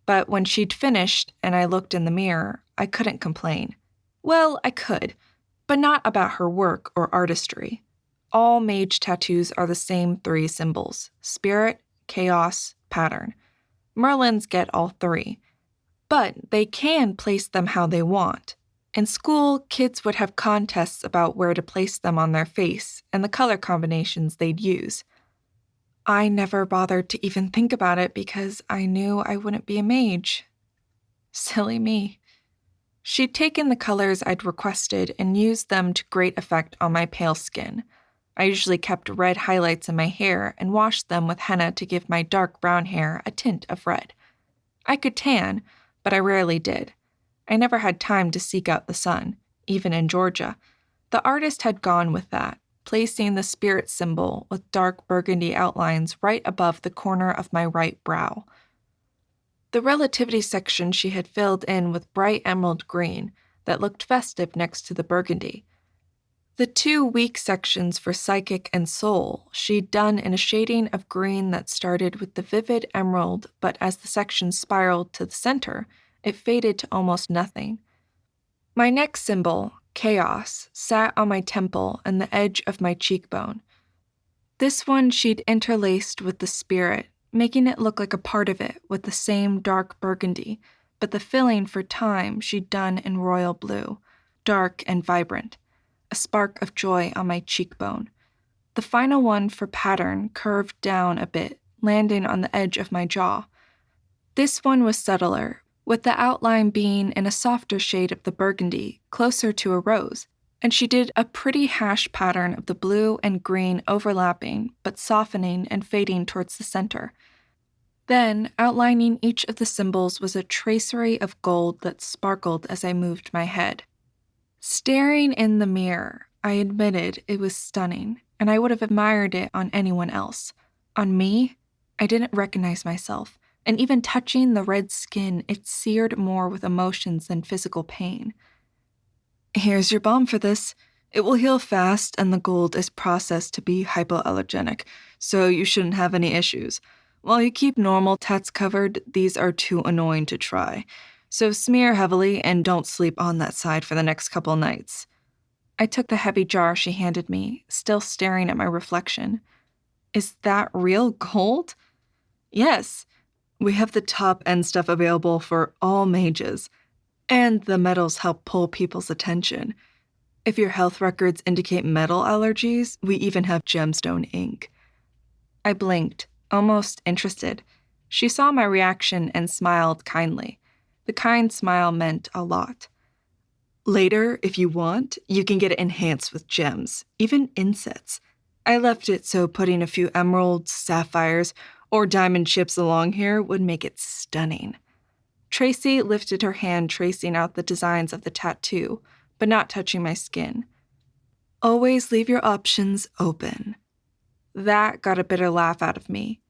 but when she'd finished and I looked in the mirror, I couldn't complain. Well, I could, but not about her work or artistry. All mage tattoos are the same 3 symbols: spirit, chaos, pattern. Merlins get all 3, but they can place them how they want. In school, kids would have contests about where to place them on their face and the color combinations they'd use. I never bothered to even think about it because I knew I wouldn't be a mage. Silly me. She'd taken the colors I'd requested and used them to great effect on my pale skin. I usually kept red highlights in my hair and washed them with henna to give my dark brown hair a tint of red. I could tan, but I rarely did. I never had time to seek out the sun, even in Georgia. The artist had gone with that, placing the spirit symbol with dark burgundy outlines right above the corner of my right brow. The relativity section she had filled in with bright emerald green that looked festive next to the burgundy. The 2 weak sections for psychic and soul she'd done in a shading of green that started with the vivid emerald, but as the section spiraled to the center, it faded to almost nothing. My next symbol, chaos, sat on my temple and the edge of my cheekbone. This one she'd interlaced with the spirit, making it look like a part of it with the same dark burgundy, but the filling for time she'd done in royal blue, dark and vibrant, a spark of joy on my cheekbone. The final one for pattern curved down a bit, landing on the edge of my jaw. This one was subtler, with the outline being in a softer shade of the burgundy, closer to a rose, and she did a pretty hash pattern of the blue and green overlapping, but softening and fading towards the center. Then, outlining each of the symbols was a tracery of gold that sparkled as I moved my head. Staring in the mirror, I admitted it was stunning, and I would have admired it on anyone else. On me, I didn't recognize myself, and even touching the red skin, it seared more with emotions than physical pain. Here's your balm for this. It will heal fast, and the gold is processed to be hypoallergenic, so you shouldn't have any issues. While you keep normal tats covered, these are too annoying to try. So smear heavily and don't sleep on that side for the next couple nights. I took the heavy jar she handed me, still staring at my reflection. Is that real gold? Yes. We have the top-end stuff available for all mages. And the metals help pull people's attention. If your health records indicate metal allergies, we even have gemstone ink. I blinked, almost interested. She saw my reaction and smiled kindly. The kind smile meant a lot. Later, if you want, you can get it enhanced with gems, even insets. I left it so putting a few emeralds, sapphires, or diamond chips along here would make it stunning. Tracy lifted her hand, tracing out the designs of the tattoo, but not touching my skin. Always leave your options open. That got a bitter laugh out of me.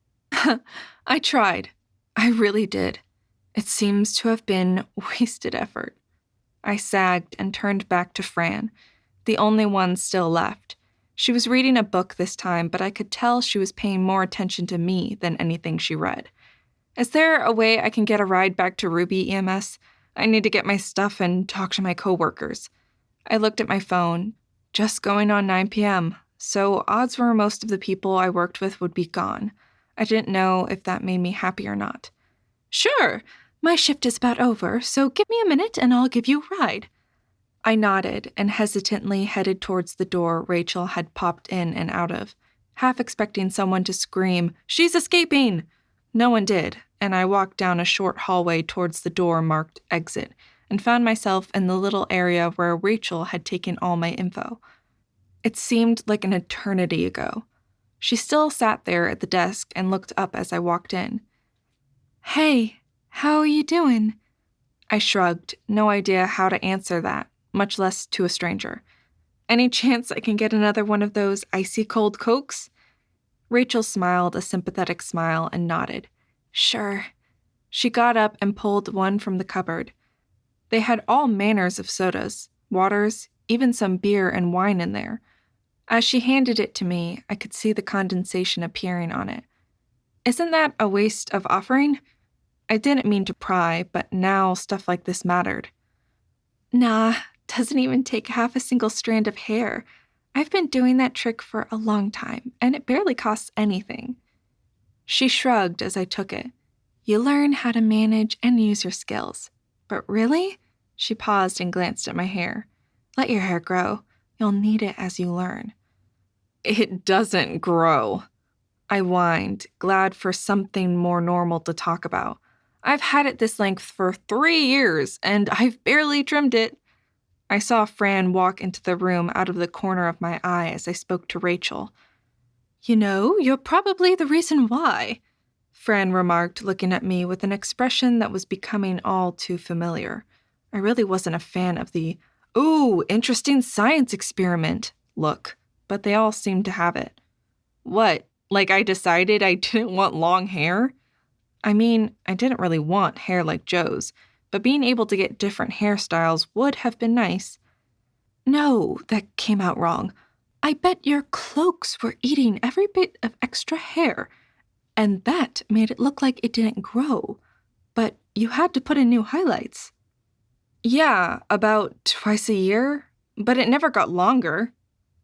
I tried. I really did. It seems to have been wasted effort. I sagged and turned back to Fran, the only one still left. She was reading a book this time, but I could tell she was paying more attention to me than anything she read. Is there a way I can get a ride back to Ruby EMS? I need to get my stuff and talk to my coworkers. I looked at my phone. Just going on 9 p.m., so odds were most of the people I worked with would be gone. I didn't know if that made me happy or not. Sure, my shift is about over, so give me a minute and I'll give you a ride. I nodded and hesitantly headed towards the door Rachel had popped in and out of, half expecting someone to scream, "She's escaping!" No one did, and I walked down a short hallway towards the door marked exit and found myself in the little area where Rachel had taken all my info. It seemed like an eternity ago. She still sat there at the desk and looked up as I walked in. "Hey, how are you doing?" I shrugged, no idea how to answer that, much less to a stranger. "Any chance I can get another one of those icy cold Cokes?" Rachel smiled a sympathetic smile and nodded. "Sure." She got up and pulled one from the cupboard. They had all manners of sodas, waters, even some beer and wine in there. As she handed it to me, I could see the condensation appearing on it. "Isn't that a waste of offering?" I didn't mean to pry, but now stuff like this mattered. "Nah, doesn't even take half a single strand of hair. I've been doing that trick for a long time, and it barely costs anything." She shrugged as I took it. "You learn how to manage and use your skills. But really?" She paused and glanced at my hair. "Let your hair grow. You'll need it as you learn." "It doesn't grow," I whined, glad for something more normal to talk about. "I've had it this length for 3 years, and I've barely trimmed it." I saw Fran walk into the room out of the corner of my eye as I spoke to Rachel. "You know, you're probably the reason why," Fran remarked, looking at me with an expression that was becoming all too familiar. I really wasn't a fan of the, "Ooh, interesting science experiment" look, but they all seemed to have it. "What, like I decided I didn't want long hair?" I mean, I didn't really want hair like Joe's, but being able to get different hairstyles would have been nice. "No, that came out wrong. I bet your cloaks were eating every bit of extra hair, and that made it look like it didn't grow. But you had to put in new highlights." "Yeah, about twice a year, but it never got longer.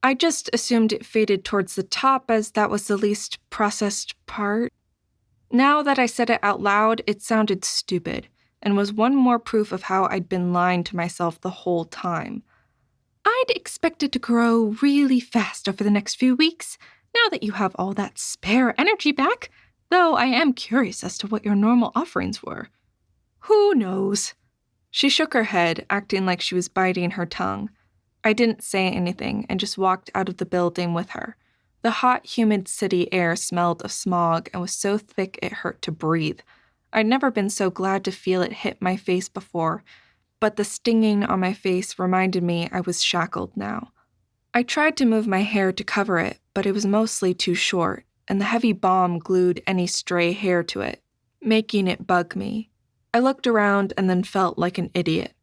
I just assumed it faded towards the top as that was the least processed part." Now that I said it out loud, it sounded stupid, and was one more proof of how I'd been lying to myself the whole time. "I'd expect it to grow really fast over the next few weeks, now that you have all that spare energy back, though I am curious as to what your normal offerings were." "Who knows?" She shook her head, acting like she was biting her tongue. I didn't say anything and just walked out of the building with her. The hot, humid city air smelled of smog and was so thick it hurt to breathe. I'd never been so glad to feel it hit my face before, but the stinging on my face reminded me I was shackled now. I tried to move my hair to cover it, but it was mostly too short, and the heavy balm glued any stray hair to it, making it bug me. I looked around and then felt like an idiot.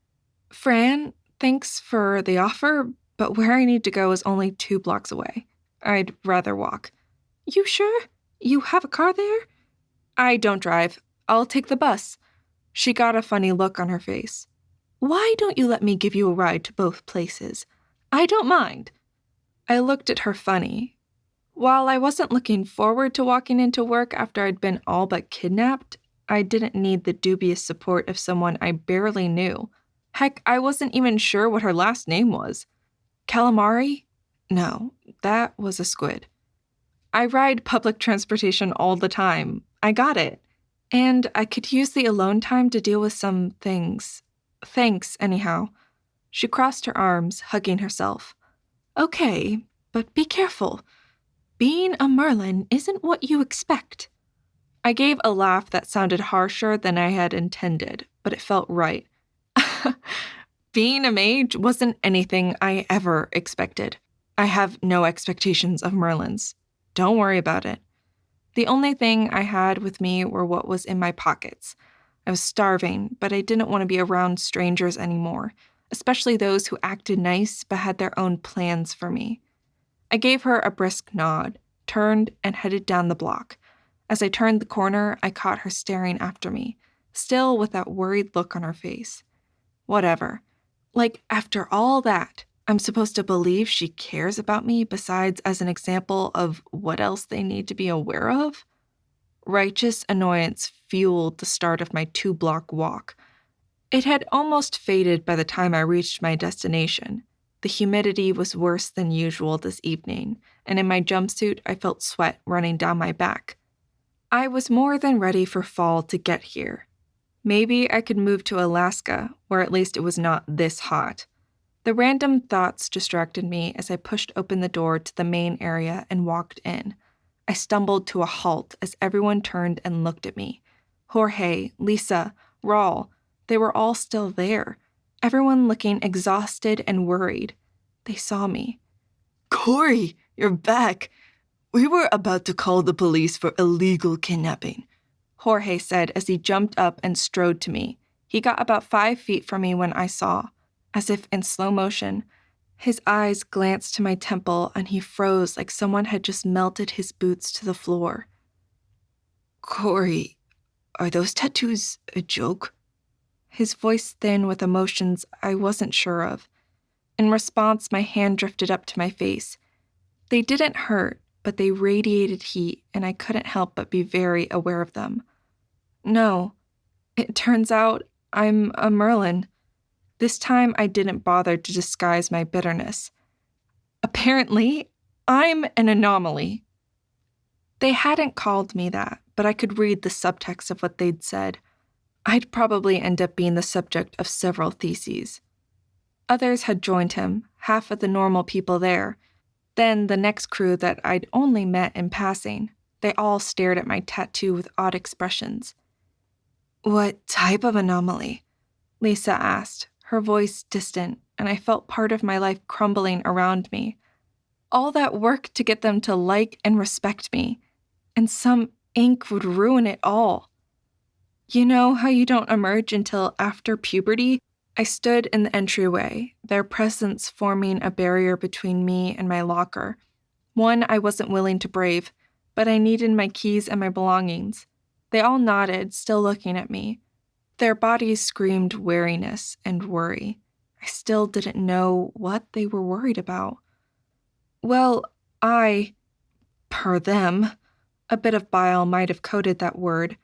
"Fran, thanks for the offer, but where I need to go is only 2 blocks away. I'd rather walk." "You sure? You have a car there?" "I don't drive. I'll take the bus." She got a funny look on her face. "Why don't you let me give you a ride to both places? I don't mind." I looked at her funny. While I wasn't looking forward to walking into work after I'd been all but kidnapped, I didn't need the dubious support of someone I barely knew. Heck, I wasn't even sure what her last name was. Calamari? No, that was a squid. "I ride public transportation all the time. I got it. And I could use the alone time to deal with some things. Thanks, anyhow." She crossed her arms, hugging herself. "Okay, but be careful. Being a Merlin isn't what you expect." I gave a laugh that sounded harsher than I had intended, but it felt right. Being a mage wasn't anything I ever expected. I have no expectations of Merlins. Don't worry about it. The only thing I had with me were what was in my pockets. I was starving, but I didn't want to be around strangers anymore, especially those who acted nice but had their own plans for me. I gave her a brisk nod, turned, and headed down the block. As I turned the corner, I caught her staring after me, still with that worried look on her face. Whatever. Like, after all that, I'm supposed to believe she cares about me besides as an example of what else they need to be aware of? Righteous annoyance fueled the start of my 2-block walk. It had almost faded by the time I reached my destination. The humidity was worse than usual this evening, and in my jumpsuit I felt sweat running down my back. I was more than ready for fall to get here. Maybe I could move to Alaska, where at least it was not this hot. The random thoughts distracted me as I pushed open the door to the main area and walked in. I stumbled to a halt as everyone turned and looked at me. Jorge, Lisa, Raul, they were all still there, everyone looking exhausted and worried. They saw me.
Corey, you're back. We were about to call the police for illegal kidnapping,
Jorge said as he jumped up and strode to me. He got about 5 feet from me when I saw. As if in slow motion, his eyes glanced to my temple and he froze like someone had just melted his boots to the floor.
Corey, are those tattoos a joke?
His voice thin with emotions I wasn't sure of. In response, my hand drifted up to my face. They didn't hurt, but they radiated heat, and I couldn't help but be very aware of them. No, it turns out I'm a Merlin. This time I didn't bother to disguise my bitterness. Apparently, I'm an anomaly. They hadn't called me that, but I could read the subtext of what they'd said. I'd probably end up being the subject of several theses. Others had joined him, half of the normal people there. Then the next crew that I'd only met in passing. They all stared at my tattoo with odd expressions.
What type of anomaly?
Lisa asked, her voice distant, and I felt part of my life crumbling around me. All that work to get them to like and respect me, and some ink would ruin it all. You know how you don't emerge until after puberty? I stood in the entryway, their presence forming a barrier between me and my locker. One I wasn't willing to brave, but I needed my keys and my belongings. They all nodded, still looking at me. Their bodies screamed wariness and worry. I still didn't know what they were worried about. Well, per them, a bit of bile might have coated that word,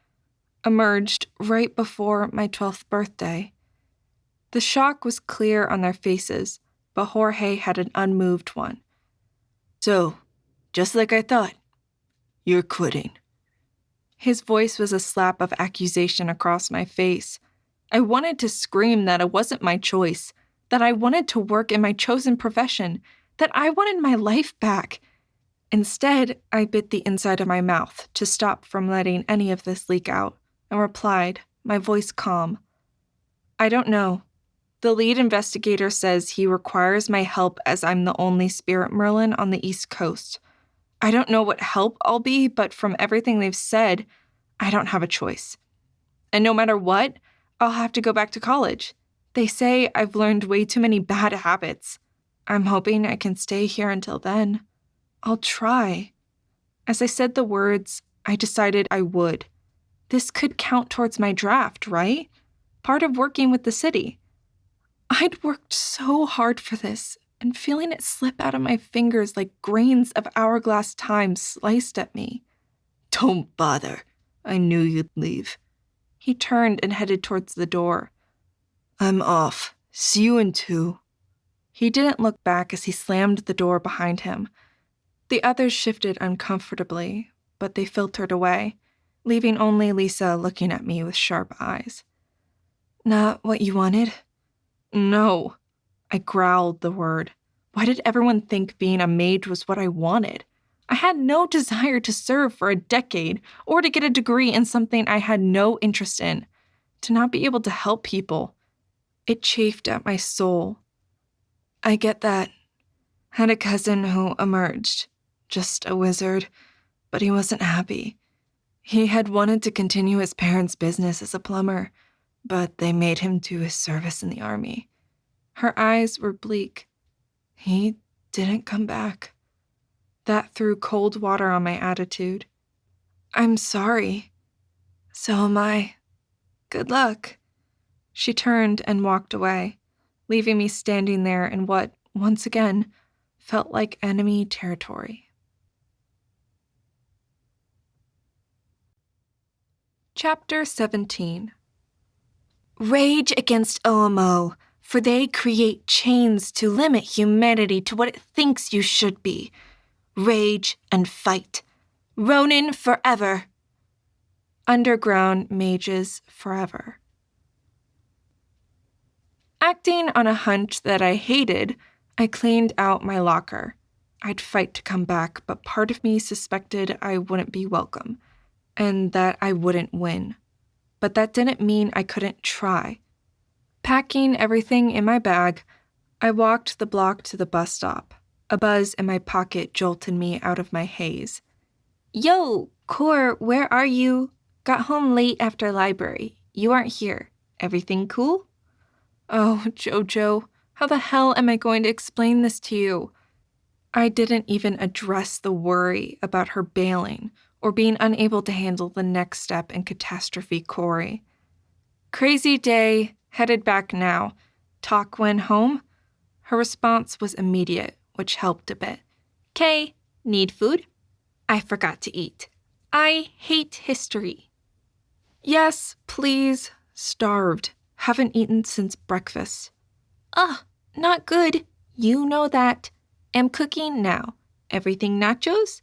emerged right before my 12th birthday. The shock was clear on their faces, but Jorge had an unmoved one.
So, just like I thought, you're quitting.
His voice was a slap of accusation across my face. I wanted to scream that it wasn't my choice, that I wanted to work in my chosen profession, that I wanted my life back. Instead, I bit the inside of my mouth to stop from letting any of this leak out, and replied, my voice calm. I don't know. The lead investigator says he requires my help as I'm the only spirit Merlin on the East Coast. I don't know what help I'll be, but from everything they've said, I don't have a choice. And no matter what, I'll have to go back to college. They say I've learned way too many bad habits. I'm hoping I can stay here until then. I'll try. As I said the words, I decided I would. This could count towards my draft, right? Part of working with the city. I'd worked so hard for this, and feeling it slip out of my fingers like grains of hourglass time sliced at me.
Don't bother. I knew you'd leave.
He turned and headed towards the door.
I'm off. See you in 2.
He didn't look back as he slammed the door behind him. The others shifted uncomfortably, but they filtered away, leaving only Lisa looking at me with sharp eyes. Not what you wanted? No. I growled the word. Why did everyone think being a mage was what I wanted? I had no desire to serve for a decade or to get a degree in something I had no interest in. To not be able to help people. It chafed at my soul. I get that. Had a cousin who emerged. Just a wizard, but he wasn't happy. He had wanted to continue his parents' business as a plumber, but they made him do his service in the army. Her eyes were bleak. He didn't come back. That threw cold water on my attitude. I'm sorry. So am I. Good luck. She turned and walked away, leaving me standing there in what, once again, felt like enemy territory. Chapter 17. Rage against OMO, for they create chains to limit humanity to what it thinks you should be. Rage and fight. Ronin forever.
Underground mages forever. Acting on a hunch that I hated, I cleaned out my locker. I'd fight to come back, but part of me suspected I wouldn't be welcome, and that I wouldn't win. But that didn't mean I couldn't try. Packing everything in my bag, I walked the block to the bus stop. A buzz in my pocket jolted me out of my haze. Yo, Core, where are you? Got home late after library. You aren't here. Everything cool? Oh, Jojo, how the hell am I going to explain this to you? I didn't even address the worry about her bailing or being unable to handle the next step in catastrophe Corey. Crazy day, headed back now. Talk when home? Her response was immediate, which helped a bit. Kay, need food? I forgot to eat. I hate history. Yes, please. Starved. Haven't eaten since breakfast. Ugh, not good. You know that. Am cooking now. Everything nachos?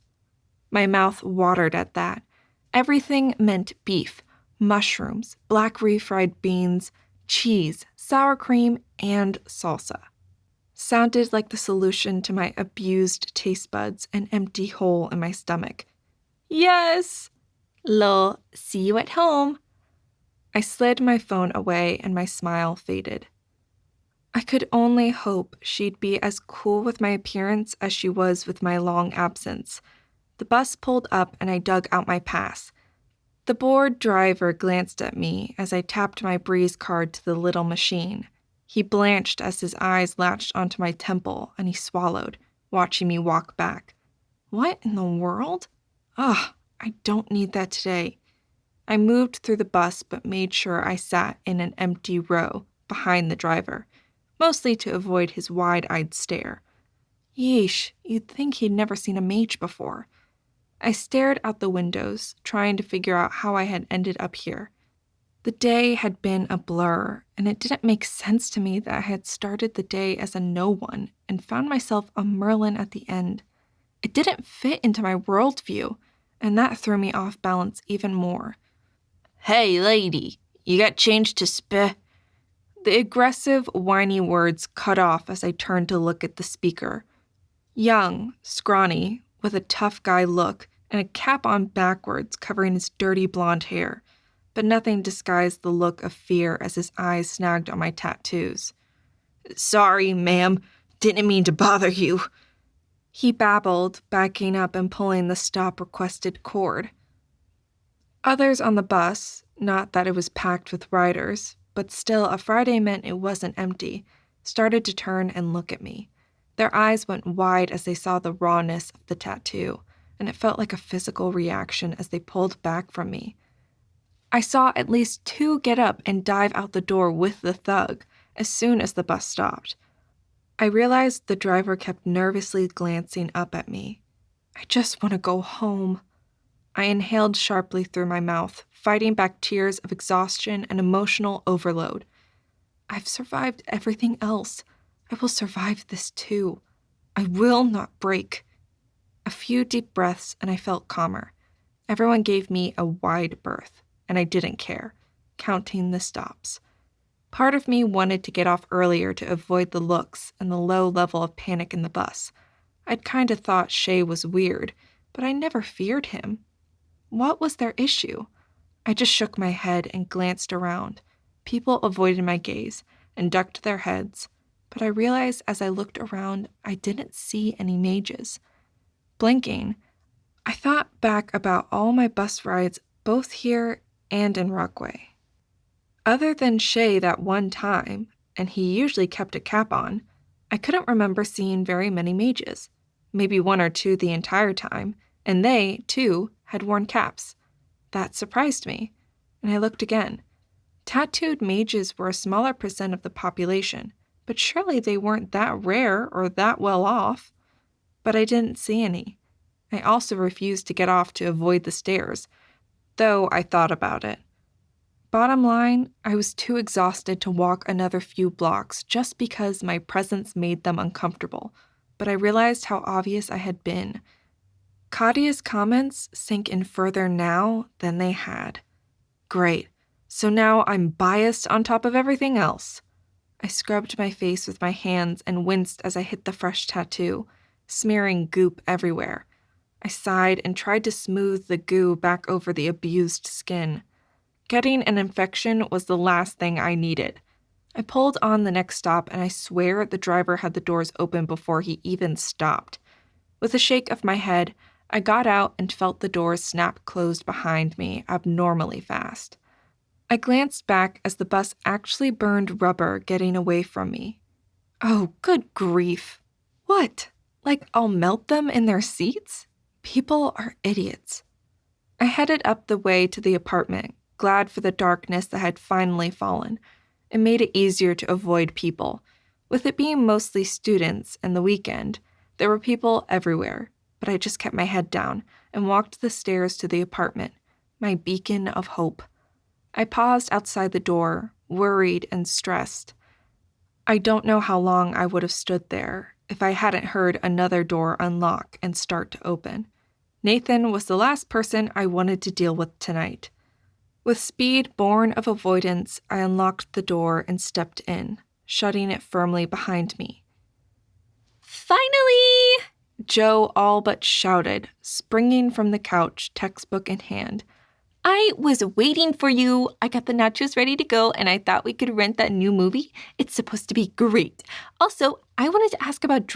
My mouth watered at that. Everything meant beef, mushrooms, black refried beans, cheese, sour cream, and salsa. Sounded like the solution to my abused taste buds, an empty hole in my stomach. Yes! Lol, see you at home. I slid my phone away and my smile faded. I could only hope she'd be as cool with my appearance as she was with my long absence. The bus pulled up and I dug out my pass. The bored driver glanced at me as I tapped my Breeze card to the little machine. He blanched as his eyes latched onto my temple and he swallowed, watching me walk back. What in the world? Ugh, I don't need that today. I moved through the bus but made sure I sat in an empty row behind the driver, mostly to avoid his wide-eyed stare. Yeesh, you'd think he'd never seen a mage before. I stared out the windows, trying to figure out how I had ended up here. The day had been a blur, and it didn't make sense to me that I had started the day as a no one and found myself a Merlin at the end. It didn't fit into my worldview, and that threw me off balance even more. Hey, lady, you got change to spare? The aggressive, whiny words cut off as I turned to look at the speaker. Young, scrawny, with a tough guy look, and a cap on backwards covering his dirty blonde hair, but nothing disguised the look of fear as his eyes snagged on my tattoos. Sorry, ma'am. Didn't mean to bother you. He babbled, backing up and pulling the stop-requested cord. Others on the bus, not that it was packed with riders, but still a Friday meant it wasn't empty, started to turn and look at me. Their eyes went wide as they saw the rawness of the tattoo, and it felt like a physical reaction as they pulled back from me. I saw at least 2 get up and dive out the door with the thug as soon as the bus stopped. I realized the driver kept nervously glancing up at me. I just want to go home. I inhaled sharply through my mouth, fighting back tears of exhaustion and emotional overload. I've survived everything else. I will survive this too. I will not break. A few deep breaths and I felt calmer. Everyone gave me a wide berth, and I didn't care, counting the stops. Part of me wanted to get off earlier to avoid the looks and the low level of panic in the bus. I'd kind of thought Shay was weird, but I never feared him. What was their issue? I just shook my head and glanced around. People avoided my gaze and ducked their heads, but I realized as I looked around I didn't see any mages. Blinking, I thought back about all my bus rides both here and in Rockaway. Other than Shay that one time, and he usually kept a cap on, I couldn't remember seeing very many mages. Maybe 1 or 2 the entire time, and they, too, had worn caps. That surprised me, and I looked again. Tattooed mages were a smaller percent of the population, but surely they weren't that rare or that well off. But I didn't see any. I also refused to get off to avoid the stairs, though I thought about it. Bottom line, I was too exhausted to walk another few blocks just because my presence made them uncomfortable, but I realized how obvious I had been. Kadia's comments sank in further now than they had.
Great. So now I'm biased on top of everything else. I scrubbed my face with my hands and winced as I hit the fresh tattoo, smearing goop everywhere. I sighed and tried to smooth the goo back over the abused skin. Getting an infection was the last thing I needed. I pulled on the next stop, and I swear the driver had the doors open before he even stopped. With a shake of my head, I got out and felt the doors snap closed behind me abnormally fast. I glanced back as the bus actually burned rubber getting away from me. Oh, good grief. What? Like I'll melt them in their seats? People are idiots. I headed up the way to the apartment, glad for the darkness that had finally fallen. It made it easier to avoid people. With it being mostly students and the weekend, there were people everywhere, but I just kept my head down and walked the stairs to the apartment, my beacon of hope. I paused outside the door, worried and stressed. I don't know how long I would have stood there if I hadn't heard another door unlock and start to open. Nathan was the last person I wanted to deal with tonight. With speed born of avoidance, I unlocked the door and stepped in, shutting it firmly behind me.
Finally!
Joe all but shouted, springing from the couch, textbook in hand.
I was waiting for you. I got the nachos ready to go, and I thought we could rent that new movie. It's supposed to be great. Also, I wanted to ask about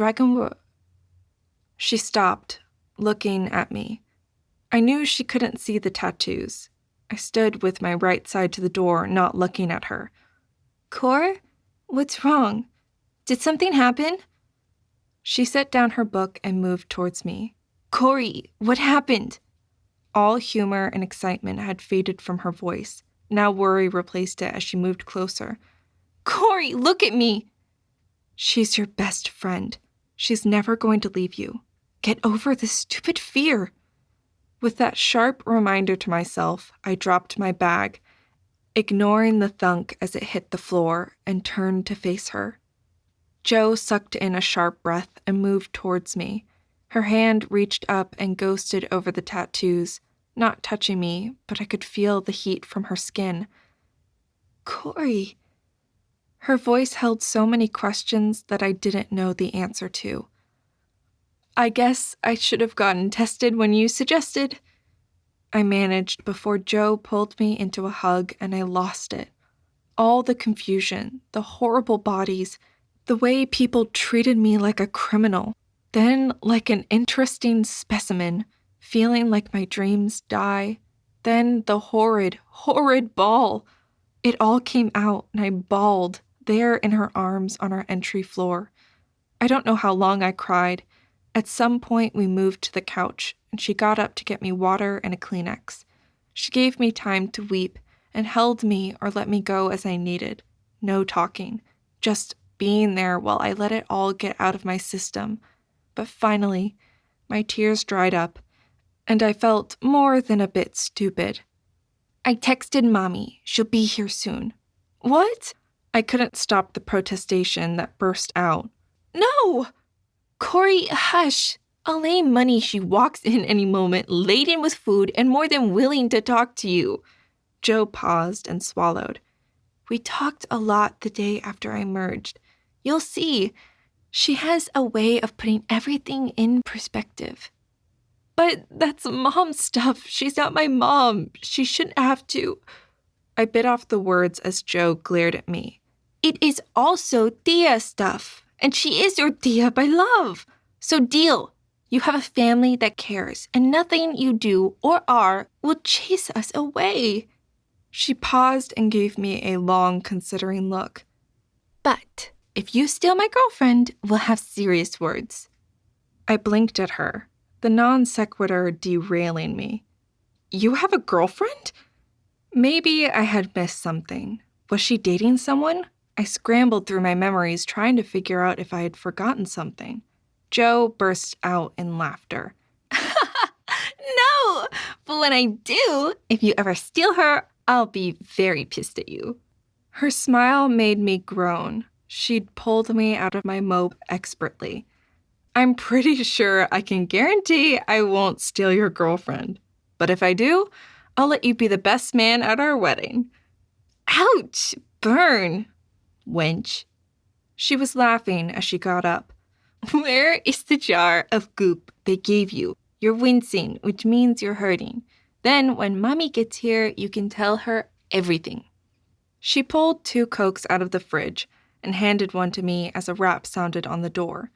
She stopped, looking at me. I knew she couldn't see the tattoos. I stood with my right side to the door, not looking at her. Cor? What's wrong? Did something happen? She set down her book and moved towards me. Corey, what happened? All humor and excitement had faded from her voice. Now worry replaced it as she moved closer. Corey, look at me! She's your best friend. She's never going to leave you. Get over this stupid fear. With that sharp reminder to myself, I dropped my bag, ignoring the thunk as it hit the floor, and turned to face her. Joe sucked in a sharp breath and moved towards me. Her hand reached up and ghosted over the tattoos, not touching me, but I could feel the heat from her skin. Corey. Her voice held so many questions that I didn't know the answer to. I guess I should have gotten tested when you suggested. I managed before Joe pulled me into a hug and I lost it. All the confusion, the horrible bodies, the way people treated me like a criminal, then like an interesting specimen, feeling like my dreams die, then the horrid, horrid ball. It all came out and I bawled there in her arms on our entry floor. I don't know how long I cried. At some point, we moved to the couch, and she got up to get me water and a Kleenex. She gave me time to weep and held me or let me go as I needed. No talking, just being there while I let it all get out of my system. But finally, my tears dried up, and I felt more than a bit stupid. I texted Mommy. She'll be here soon. What? I couldn't stop the protestation that burst out. No! Corey, hush. I'll lay money she walks in any moment, laden with food and more than willing to talk to you. Joe paused and swallowed. We talked a lot the day after I merged. You'll see. She has a way of putting everything in perspective. But that's mom stuff. She's not my mom. She shouldn't have to. I bit off the words as Joe glared at me. It is also Tia stuff. And she is your Tia by love. So deal. You have a family that cares, and nothing you do or are will chase us away. She paused and gave me a long, considering look. But if you steal my girlfriend, we'll have serious words. I blinked at her, the non sequitur derailing me. You have a girlfriend? Maybe I had missed something. Was she dating someone? I scrambled through my memories trying to figure out if I had forgotten something. Joe burst out in laughter. No! But when I do, if you ever steal her, I'll be very pissed at you. Her smile made me groan. She'd pulled me out of my mope expertly. I'm pretty sure I can guarantee I won't steal your girlfriend. But if I do,
I'll let you be the best man at our wedding. Ouch! Burn! Wench. She was laughing as she got up. Where is the jar of goop they gave you? You're wincing, which means you're hurting. Then when Mommy gets here, you can tell her everything. She pulled 2 Cokes out of the fridge and handed one to me as a rap sounded on the door.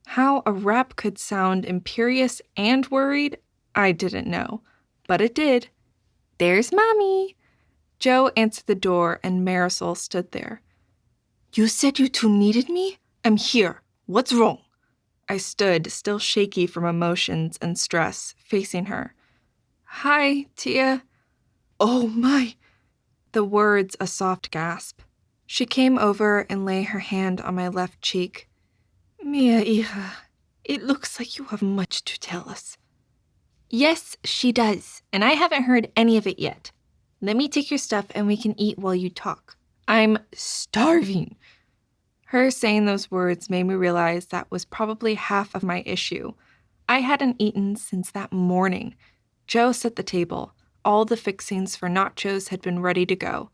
How a rap could sound imperious and worried, I didn't know. But it did. There's Mommy. Joe answered the door and Marisol stood there. You said you 2 needed me? I'm here. What's wrong? I stood, still shaky from emotions and stress, facing her. Hi, Tia. Oh, my. The words a soft gasp. She came over and lay her hand on my left cheek. Mia, hija, it looks like you have much to tell us. Yes, she does, and I haven't heard any of it yet. Let me take your stuff and we can eat while you talk. I'm starving. Her saying those words made me realize that was probably half of my issue. I hadn't eaten since that morning. Joe set the table. All the fixings for nachos had been ready to go.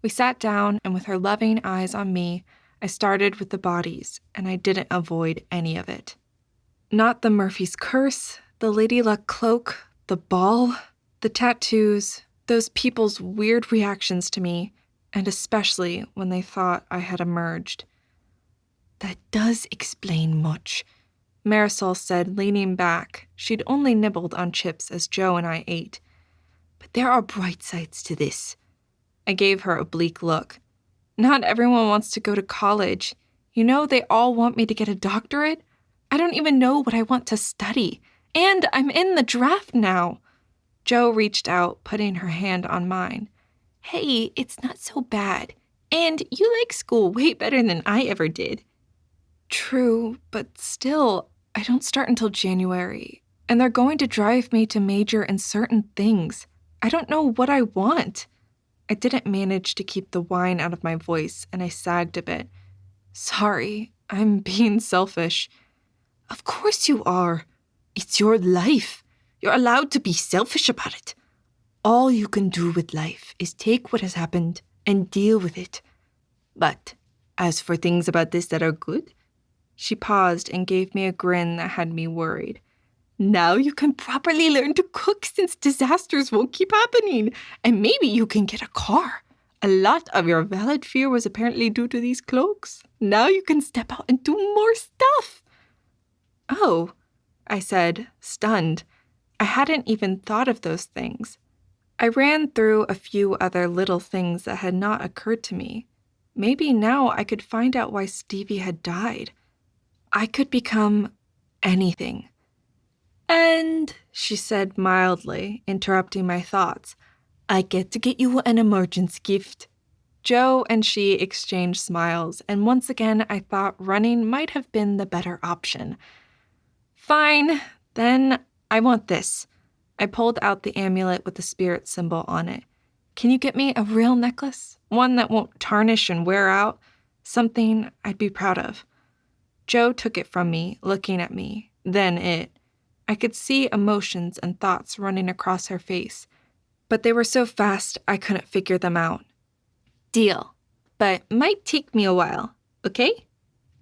We sat down, and with her loving eyes on me, I started with the bodies, and I didn't avoid any of it. Not the Murphy's curse, the Lady Luck cloak, the ball, the tattoos, those people's weird reactions to me, and especially when they thought I had emerged. That does explain much, Marisol said, leaning back. She'd only nibbled on chips as Joe and I ate. But there are bright sides to this. I gave her a bleak look. Not everyone wants to go to college. You know, they all want me to get a doctorate. I don't even know what I want to study. And I'm in the draft now. Joe reached out, putting her hand on mine. Hey, it's not so bad. And you like school way better than I ever did. True, but still, I don't start until January. And they're going to drive me to major in certain things. I don't know what I want. I didn't manage to keep the whine out of my voice, and I sagged a bit. Sorry, I'm being selfish. Of course you are. It's your life. You're allowed to be selfish about it. All you can do with life is take what has happened and deal with it. But as for things about this that are good, she paused and gave me a grin that had me worried. Now you can properly learn to cook since disasters won't keep happening. And maybe you can get a car. A lot of your valid fear was apparently due to these cloaks. Now you can step out and do more stuff. Oh, I said, stunned. I hadn't even thought of those things. I ran through a few other little things that had not occurred to me. Maybe now I could find out why Stevie had died. I could become anything. And, she said mildly, interrupting my thoughts, I get to get you an emergency gift. Joe and she exchanged smiles, and once again I thought running might have been the better option. Fine, then I want this. I pulled out the amulet with the spirit symbol on it. Can you get me a real necklace? One that won't tarnish and wear out? Something I'd be proud of. Joe took it from me, looking at me, then it. I could see emotions and thoughts running across her face, but they were so fast I couldn't figure them out. Deal, but might take me a while, okay?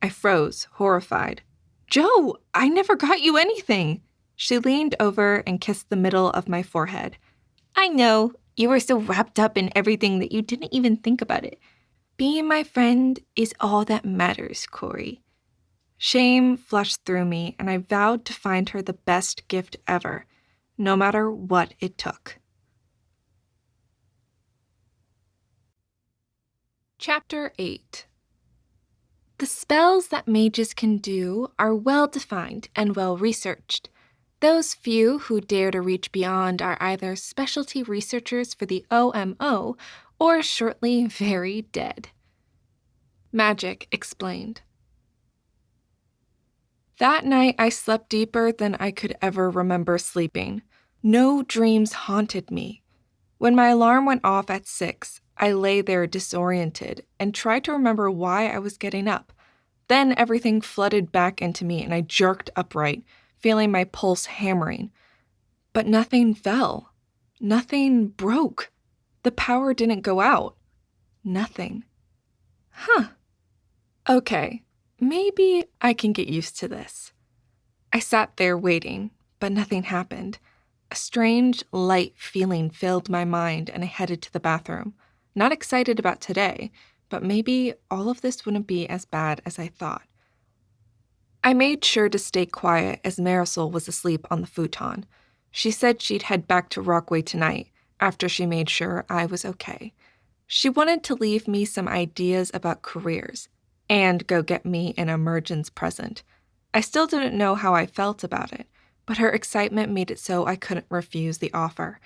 I froze, horrified. Joe, I never got you anything. She leaned over and kissed the middle of my forehead. I know, you were so wrapped up in everything that you didn't even think about it. Being my friend is all that matters, Corey. Shame flushed through me, and I vowed to find her the best gift ever, no matter what it took.
Chapter 8. The spells that mages can do are well-defined and well-researched. Those few who dare to reach beyond are either specialty researchers for the OMO or shortly very dead. Magic explained. That night, I slept deeper than I could ever remember sleeping. No dreams haunted me. When my alarm went off at 6, I lay there disoriented and tried to remember why I was getting up. Then everything flooded back into me and I jerked upright, feeling my pulse hammering. But nothing fell. Nothing broke. The power didn't go out. Nothing. Huh. Okay, maybe I can get used to this. I sat there waiting, but nothing happened. A strange, light feeling filled my mind, and I headed to the bathroom. Not excited about today, but maybe all of this wouldn't be as bad as I thought. I made sure to stay quiet as Marisol was asleep on the futon. She said she'd head back to Rockaway tonight, after she made sure I was okay. She wanted to leave me some ideas about careers, and go get me an emergence present. I still didn't know how I felt about it, but her excitement made it so I couldn't refuse the offer.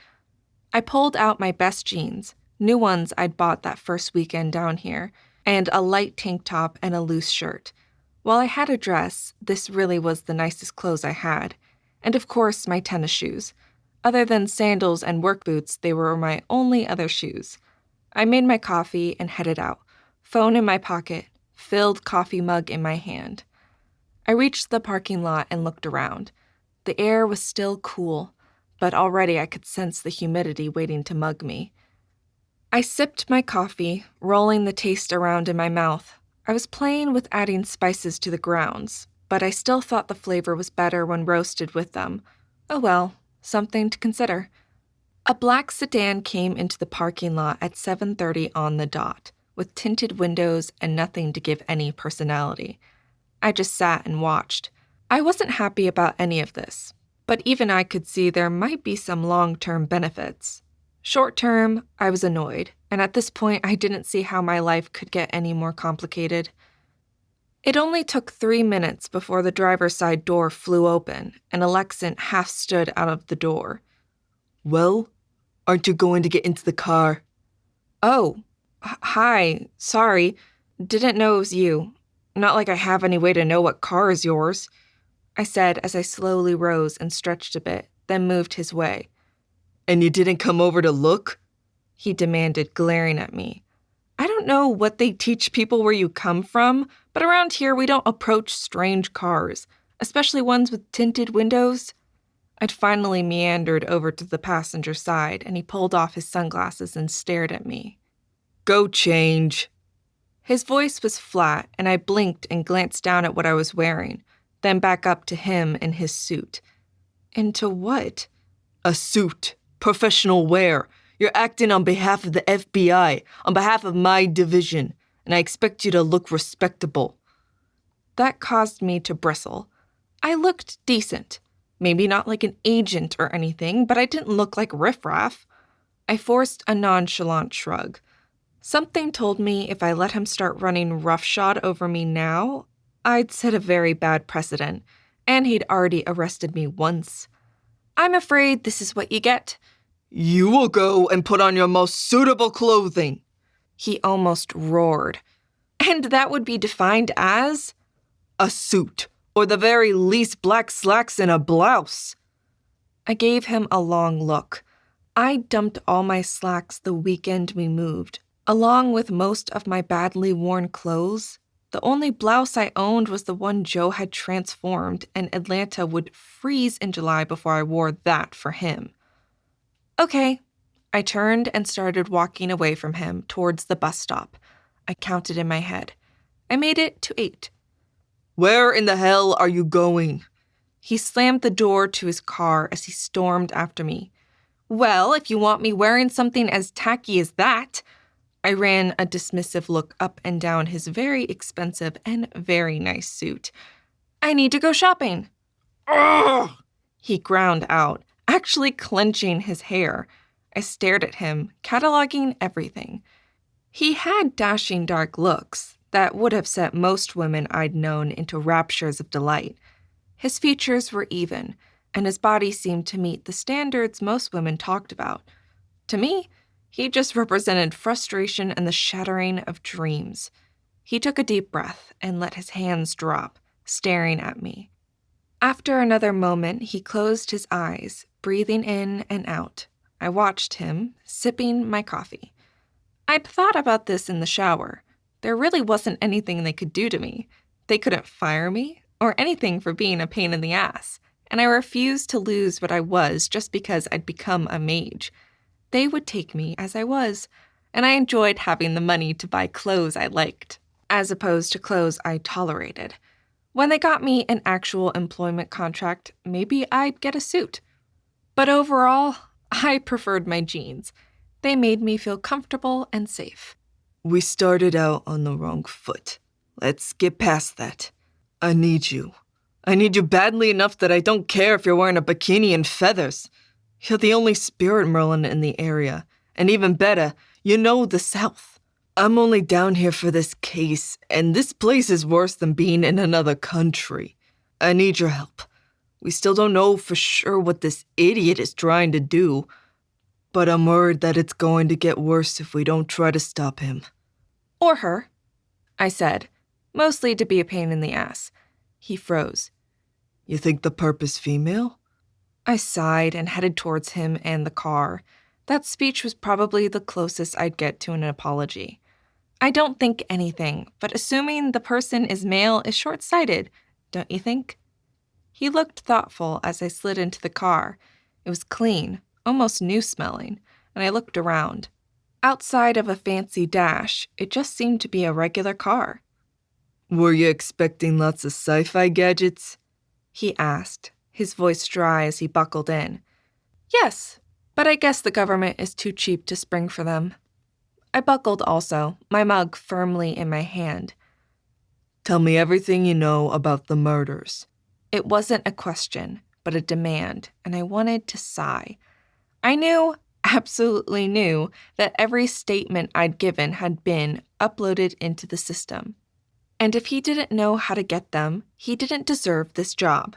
I pulled out my best jeans, new ones I'd bought that first weekend down here, and a light tank top and a loose shirt. While I had a dress, this really was the nicest clothes I had, and of course my tennis shoes. Other than sandals and work boots, they were my only other shoes. I made my coffee and headed out, phone in my pocket, filled coffee mug in my hand. I reached the parking lot and looked around. The air was still cool, but already I could sense the humidity waiting to mug me. I sipped my coffee, rolling the taste around in my mouth. I was playing with adding spices to the grounds, but I still thought the flavor was better when roasted with them. Oh well, something to consider. A black sedan came into the parking lot at 7:30 on the dot, with tinted windows and nothing to give any personality. I just sat and watched. I wasn't happy about any of this, but even I could see there might be some long-term benefits. Short-term, I was annoyed, and at this point I didn't see how my life could get any more complicated. It only took 3 minutes before the driver's side door flew open, and Alexant half stood out of the door.
Well, aren't you going to get into the car?
Oh, hi, sorry. Didn't know it was you. Not like I have any way to know what car is yours, I said as I slowly rose and stretched a bit, then moved his way.
And you didn't come over to look?
He demanded, glaring at me. I don't know what they teach people where you come from, but around here we don't approach strange cars, especially ones with tinted windows. I'd finally meandered over to the passenger side, and he pulled off his sunglasses and stared at me.
Go change.
His voice was flat, and I blinked and glanced down at what I was wearing, then back up to him in his suit. Into what?
A suit. Professional wear. You're acting on behalf of the FBI, on behalf of my division, and I expect you to look respectable.
That caused me to bristle. I looked decent. Maybe not like an agent or anything, but I didn't look like riffraff. I forced a nonchalant shrug. Something told me if I let him start running roughshod over me now, I'd set a very bad precedent, and he'd already arrested me once. I'm afraid this is what you get.
You will go and put on your most suitable clothing.
He almost roared. And that would be defined as?
A suit, or the very least black slacks and a blouse.
I gave him a long look. I dumped all my slacks the weekend we moved, along with most of my badly worn clothes. The only blouse I owned was the one Joe had transformed, and Atlanta would freeze in July before I wore that for him. Okay. I turned and started walking away from him towards the bus stop. I counted in my head. I made it to 8.
Where in the hell are you going?
He slammed the door to his car as he stormed after me. Well, if you want me wearing something as tacky as that. I ran a dismissive look up and down his very expensive and very nice suit. I need to go shopping.
Ugh!
He ground out, actually clenching his hair. I stared at him, cataloging everything. He had dashing dark looks that would have set most women I'd known into raptures of delight. His features were even, and his body seemed to meet the standards most women talked about. To me, he just represented frustration and the shattering of dreams. He took a deep breath and let his hands drop, staring at me. After another moment, he closed his eyes, breathing in and out. I watched him, sipping my coffee. I'd thought about this in the shower. There really wasn't anything they could do to me. They couldn't fire me or anything for being a pain in the ass.
and I refused to lose what I was just because I'd become a mage. They would take me as I was, and I enjoyed having the money to buy clothes I liked, as opposed to clothes I tolerated. When they got me an actual employment contract, maybe I'd get a suit. But overall, I preferred my jeans. They made me feel comfortable and safe.
We started out on the wrong foot. Let's get past that. I need you. I need you badly enough that I don't care if you're wearing a bikini and feathers. You're the only spirit Merlin in the area. And even better, you know the South. I'm only down here for this case, and this place is worse than being in another country. I need your help. We still don't know for sure what this idiot is trying to do, but I'm worried that it's going to get worse if we don't try to stop him.
Or her, I said, mostly to be a pain in the ass. He froze.
You think the perp is female?
I sighed and headed towards him and the car. That speech was probably the closest I'd get to an apology. I don't think anything, but assuming the person is male is short-sighted, don't you think? He looked thoughtful as I slid into the car. It was clean, almost new-smelling, and I looked around. Outside of a fancy dash, it just seemed to be a regular car.
Were you expecting lots of sci-fi gadgets?
He asked, his voice dry as he buckled in. Yes, but I guess the government is too cheap to spring for them. I buckled also, my mug firmly in my hand.
Tell me everything you know about the murders.
It wasn't a question, but a demand, and I wanted to sigh. I knew, absolutely knew, that every statement I'd given had been uploaded into the system. And if he didn't know how to get them, he didn't deserve this job.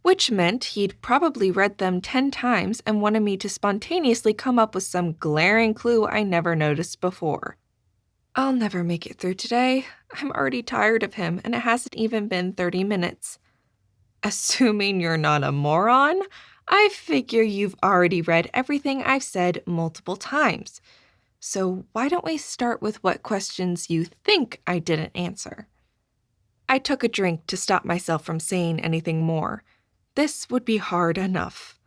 Which meant he'd probably read them 10 times and wanted me to spontaneously come up with some glaring clue I never noticed before. I'll never make it through today. I'm already tired of him, and it hasn't even been 30 minutes. Assuming you're not a moron, I figure you've already read everything I've said multiple times. So why don't we start with what questions you think I didn't answer? I took a drink to stop myself from saying anything more. This would be hard enough.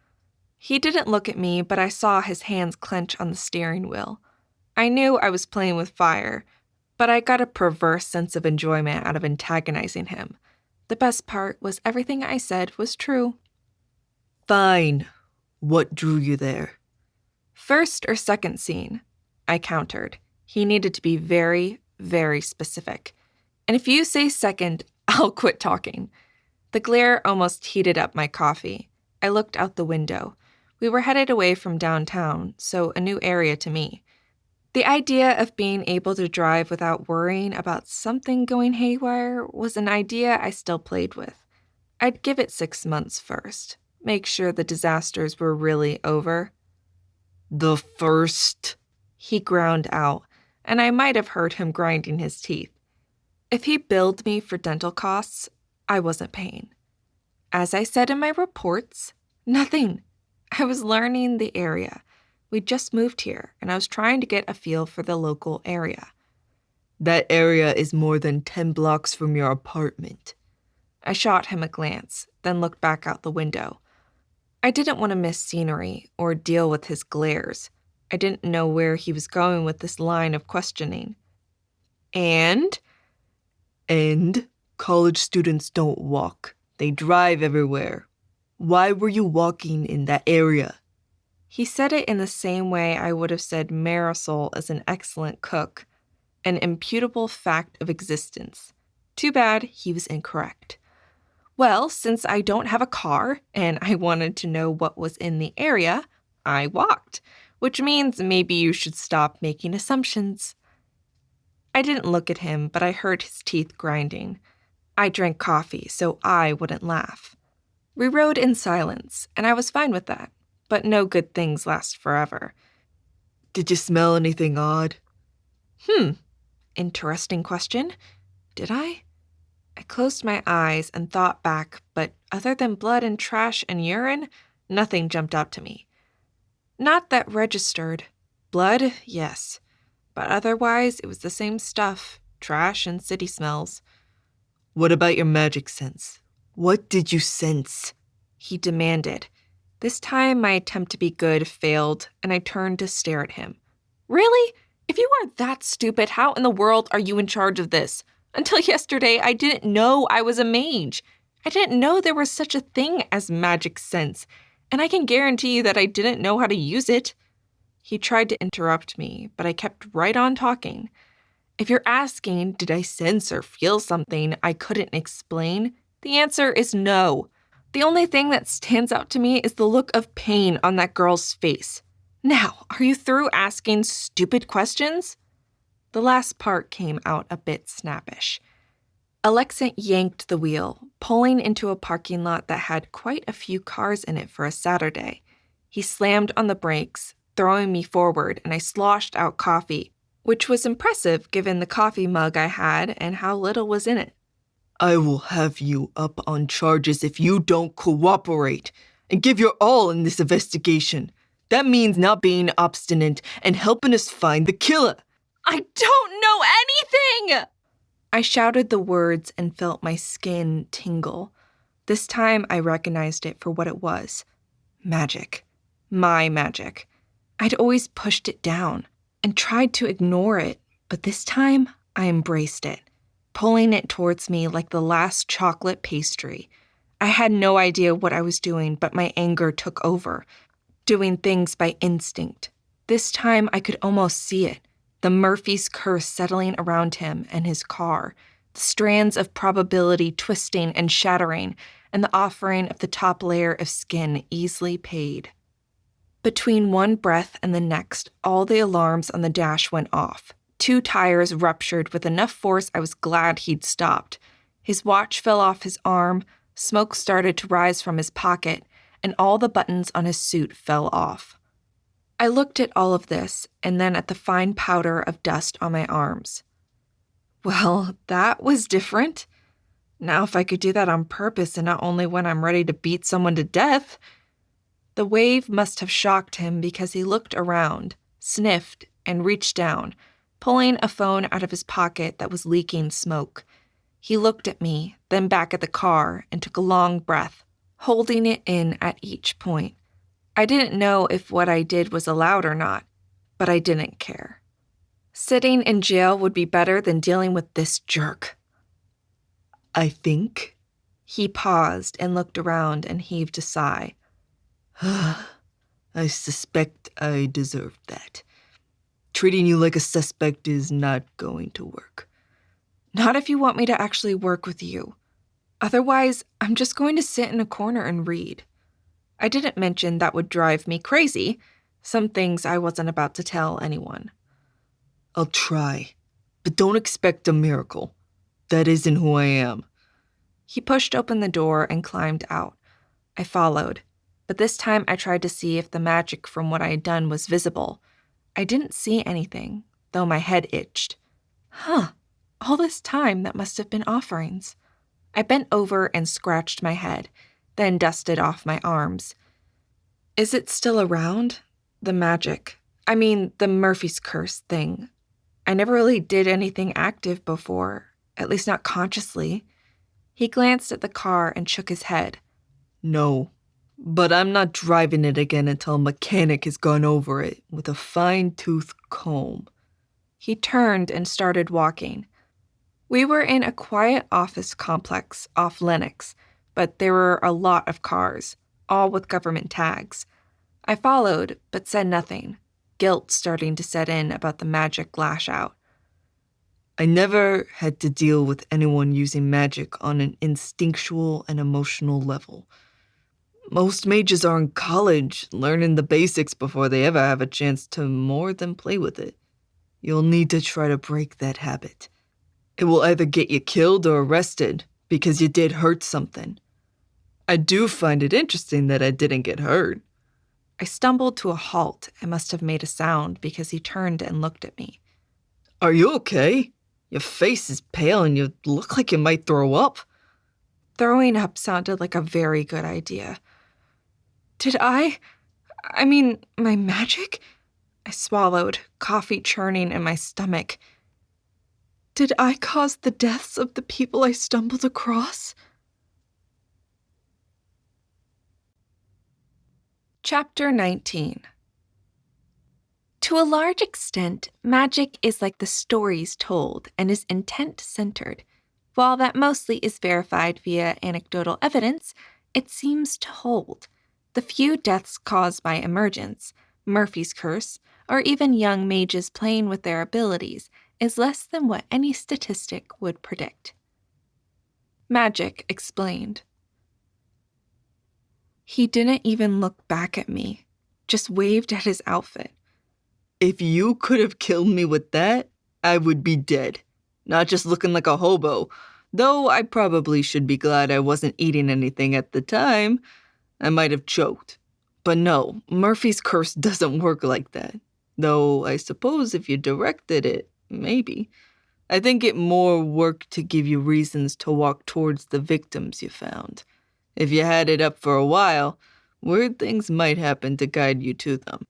He didn't look at me, but I saw his hands clench on the steering wheel. I knew I was playing with fire, but I got a perverse sense of enjoyment out of antagonizing him. The best part was everything I said was true.
Fine. What drew you there?
First or second scene, I countered. He needed to be very, very specific. And if you say second, I'll quit talking. The glare almost heated up my coffee. I looked out the window. We were headed away from downtown, so a new area to me. The idea of being able to drive without worrying about something going haywire was an idea I still played with. I'd give it 6 months first, make sure the disasters were really over.
The first?
He ground out, and I might have heard him grinding his teeth. If he billed me for dental costs, I wasn't paying. As I said in my reports, nothing. I was learning the area. We'd just moved here, and I was trying to get a feel for the local area.
That area is more than 10 blocks from your apartment.
I shot him a glance, then looked back out the window. I didn't want to miss scenery or deal with his glares. I didn't know where he was going with this line of questioning. And
college students don't walk. They drive everywhere. Why were you walking in that area?
He said it in the same way I would have said Marisol is an excellent cook, an imputable fact of existence. Too bad he was incorrect. Well, since I don't have a car and I wanted to know what was in the area, I walked, which means maybe you should stop making assumptions. I didn't look at him, but I heard his teeth grinding. I drank coffee so I wouldn't laugh. We rode in silence, and I was fine with that. But no good things last forever.
Did you smell anything odd?
Interesting question. Did I? I closed my eyes and thought back, but other than blood and trash and urine, nothing jumped out to me. Not that registered. Blood, yes. But otherwise, it was the same stuff, trash and city smells.
What about your magic sense? What did you sense?
he demanded. This time, my attempt to be good failed, and I turned to stare at him. Really? If you are that stupid, how in the world are you in charge of this? Until yesterday, I didn't know I was a mage. I didn't know there was such a thing as magic sense, and I can guarantee you that I didn't know how to use it. He tried to interrupt me, but I kept right on talking. If you're asking, did I sense or feel something I couldn't explain? The answer is no. The only thing that stands out to me is the look of pain on that girl's face. Now, are you through asking stupid questions? The last part came out a bit snappish. Alexant yanked the wheel, pulling into a parking lot that had quite a few cars in it for a Saturday. He slammed on the brakes, throwing me forward, and I sloshed out coffee, which was impressive given the coffee mug I had and how little was in it.
I will have you up on charges if you don't cooperate and give your all in this investigation. That means not being obstinate and helping us find the killer.
I don't know anything! I shouted the words and felt my skin tingle. This time I recognized it for what it was. Magic. My magic. I'd always pushed it down and tried to ignore it, but this time I embraced it, pulling it towards me like the last chocolate pastry. I had no idea what I was doing, but my anger took over, doing things by instinct. This time I could almost see it, the Murphy's curse settling around him and his car, the strands of probability twisting and shattering, and the offering of the top layer of skin easily paid. Between one breath and the next, all the alarms on the dash went off. 2 tires ruptured with enough force I was glad he'd stopped. His watch fell off his arm, smoke started to rise from his pocket, and all the buttons on his suit fell off. I looked at all of this, and then at the fine powder of dust on my arms. Well, that was different. Now if I could do that on purpose and not only when I'm ready to beat someone to death. The wave must have shocked him because he looked around, sniffed, and reached down, pulling a phone out of his pocket that was leaking smoke. He looked at me, then back at the car, and took a long breath, holding it in at each point. I didn't know if what I did was allowed or not, but I didn't care. Sitting in jail would be better than dealing with this jerk.
I think.
He paused and looked around and heaved a sigh.
I suspect I deserved that. Treating you like a suspect is not going to work.
Not if you want me to actually work with you. Otherwise, I'm just going to sit in a corner and read. I didn't mention that would drive me crazy, some things I wasn't about to tell anyone.
I'll try, but don't expect a miracle. That isn't who I am.
He pushed open the door and climbed out. I followed, but this time I tried to see if the magic from what I had done was visible. I didn't see anything, though my head itched. All this time that must have been offerings. I bent over and scratched my head, then dusted off my arms. Is it still around? The magic. I mean, the Murphy's curse thing. I never really did anything active before, at least not consciously. He glanced at the car and shook his head.
No, but I'm not driving it again until a mechanic has gone over it with a fine-tooth comb.
He turned and started walking. We were in a quiet office complex off Lenox, but there were a lot of cars, all with government tags. I followed, but said nothing, guilt starting to set in about the magic lash out.
I never had to deal with anyone using magic on an instinctual and emotional level. Most mages are in college, learning the basics before they ever have a chance to more than play with it. You'll need to try to break that habit. It will either get you killed or arrested because you did hurt something. I do find it interesting that I didn't get hurt.
I stumbled to a halt and must have made a sound because he turned and looked at me.
Are you okay? Your face is pale and you look like you might throw up.
Throwing up sounded like a very good idea. Did I mean, my magic? I swallowed, coffee churning in my stomach. Did I cause the deaths of the people I stumbled across?
Chapter 19. To a large extent, magic is like the stories told and is intent-centered. While that mostly is verified via anecdotal evidence, it seems to hold. The few deaths caused by emergence, Murphy's curse, or even young mages playing with their abilities is less than what any statistic would predict. Magic explained. He didn't even look back at me, just waved at his outfit.
If you could have killed me with that, I would be dead. Not just looking like a hobo, though I probably should be glad I wasn't eating anything at the time. I might have choked. But no, Murphy's curse doesn't work like that. Though I suppose if you directed it, maybe. I think it more worked to give you reasons to walk towards the victims you found. If you had it up for a while, weird things might happen to guide you to them.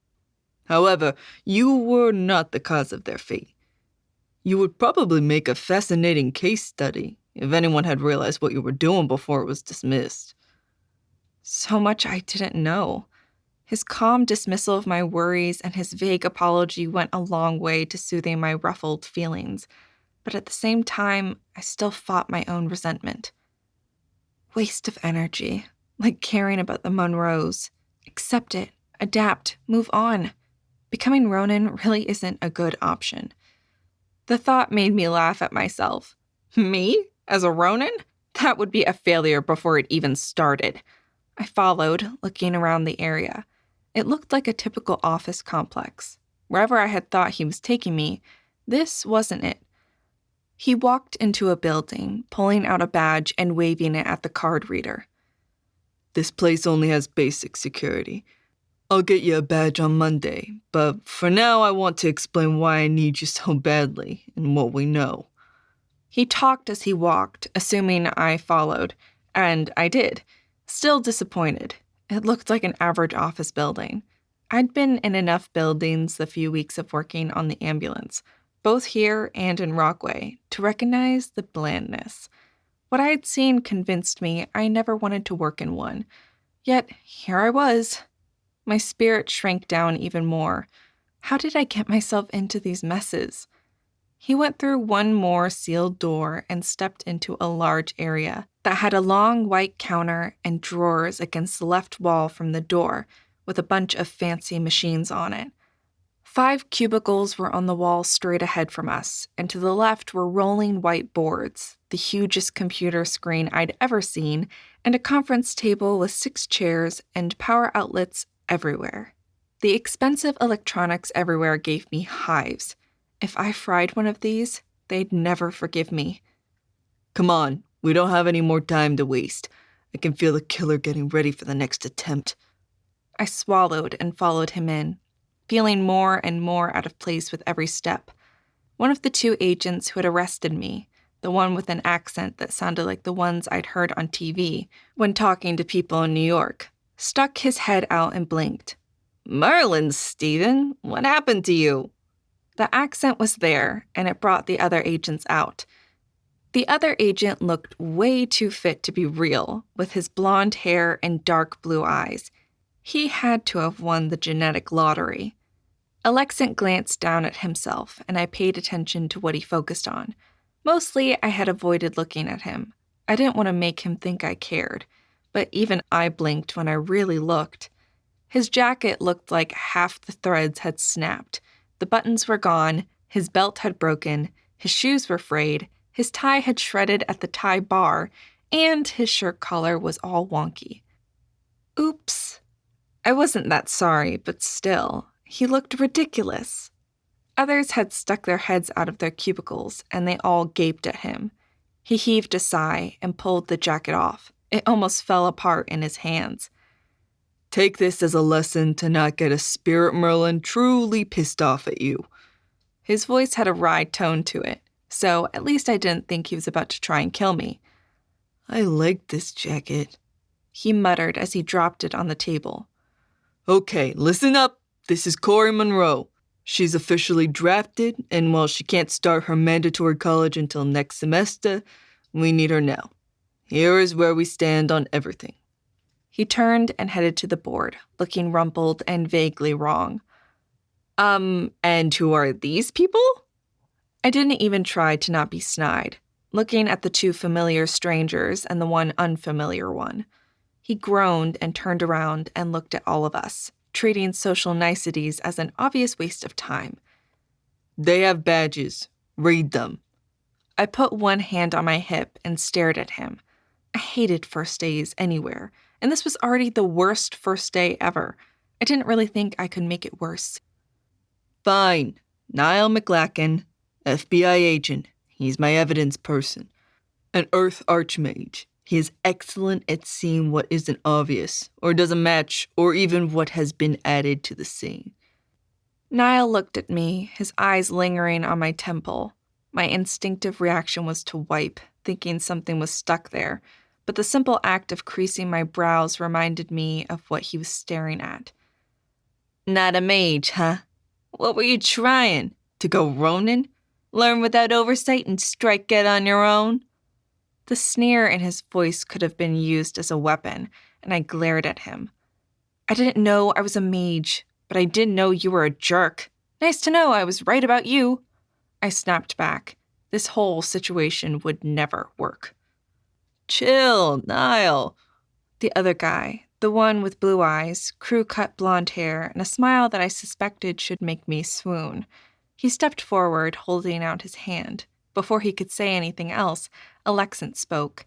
However, you were not the cause of their fate. You would probably make a fascinating case study if anyone had realized what you were doing before it was dismissed.
So much I didn't know. His calm dismissal of my worries and his vague apology went a long way to soothing my ruffled feelings, but at the same time, I still fought my own resentment. Waste of energy, like caring about the Monroes. Accept it, adapt, move on. Becoming Ronin really isn't a good option. The thought made me laugh at myself. Me? As a Ronin? That would be a failure before it even started. I followed, looking around the area. It looked like a typical office complex. Wherever I had thought he was taking me, this wasn't it. He walked into a building, pulling out a badge and waving it at the card reader.
This place only has basic security. I'll get you a badge on Monday, but for now I want to explain why I need you so badly and what we know.
He talked as he walked, assuming I followed, and I did. Still disappointed. It looked like an average office building. I'd been in enough buildings the few weeks of working on the ambulance, both here and in Rockaway, to recognize the blandness. What I had seen convinced me I never wanted to work in one. Yet here I was. My spirit shrank down even more. How did I get myself into these messes? He went through one more sealed door and stepped into a large area that had a long white counter and drawers against the left wall from the door, with a bunch of fancy machines on it. 5 cubicles were on the wall straight ahead from us, and to the left were rolling white boards, the hugest computer screen I'd ever seen, and a conference table with 6 chairs and power outlets everywhere. The expensive electronics everywhere gave me hives. If I fried one of these, they'd never forgive me.
Come on, we don't have any more time to waste. I can feel the killer getting ready for the next attempt.
I swallowed and followed him in, feeling more and more out of place with every step. One of the 2 agents who had arrested me, the one with an accent that sounded like the ones I'd heard on TV when talking to people in New York, stuck his head out and blinked.
Merlin, Stephen, what happened to you?
The accent was there, and it brought the other agents out. The other agent looked way too fit to be real, with his blonde hair and dark blue eyes. He had to have won the genetic lottery. Alexant glanced down at himself, and I paid attention to what he focused on. Mostly, I had avoided looking at him. I didn't want to make him think I cared, but even I blinked when I really looked. His jacket looked like half the threads had snapped. The buttons were gone, his belt had broken, his shoes were frayed, his tie had shredded at the tie bar, and his shirt collar was all wonky. Oops. I wasn't that sorry, but still, he looked ridiculous. Others had stuck their heads out of their cubicles, and they all gaped at him. He heaved a sigh and pulled the jacket off. It almost fell apart in his hands.
Take this as a lesson to not get a spirit Merlin truly pissed off at you.
His voice had a wry tone to it, so at least I didn't think he was about to try and kill me.
I like this jacket,
he muttered as he dropped it on the table.
Okay, listen up. This is Corey Monroe. She's officially drafted, and while she can't start her mandatory college until next semester, we need her now. Here is where we stand on everything.
He turned and headed to the board, looking rumpled and vaguely wrong.
And who are these people?
I didn't even try to not be snide, looking at the two familiar strangers and the one unfamiliar one. He groaned and turned around and looked at all of us, treating social niceties as an obvious waste of time.
They have badges. Read them.
I put one hand on my hip and stared at him. I hated first days anywhere, and this was already the worst first day ever. I didn't really think I could make it worse.
Fine. Niall McLacken, FBI agent. He's my evidence person. An Earth Archmage. He is excellent at seeing what isn't obvious, or doesn't match, or even what has been added to the scene.
Niall looked at me, his eyes lingering on my temple. My instinctive reaction was to wipe, thinking something was stuck there, but the simple act of creasing my brows reminded me of what he was staring at.
Not a mage, huh? What were you trying? To go Ronin? Learn without oversight and strike it on your own?
The sneer in his voice could have been used as a weapon, and I glared at him. I didn't know I was a mage, but I did know you were a jerk. Nice to know I was right about you. I snapped back. This whole situation would never work.
Chill, Niall.
The other guy, the one with blue eyes, crew-cut blonde hair, and a smile that I suspected should make me swoon. He stepped forward, holding out his hand. Before he could say anything else, Alexant spoke.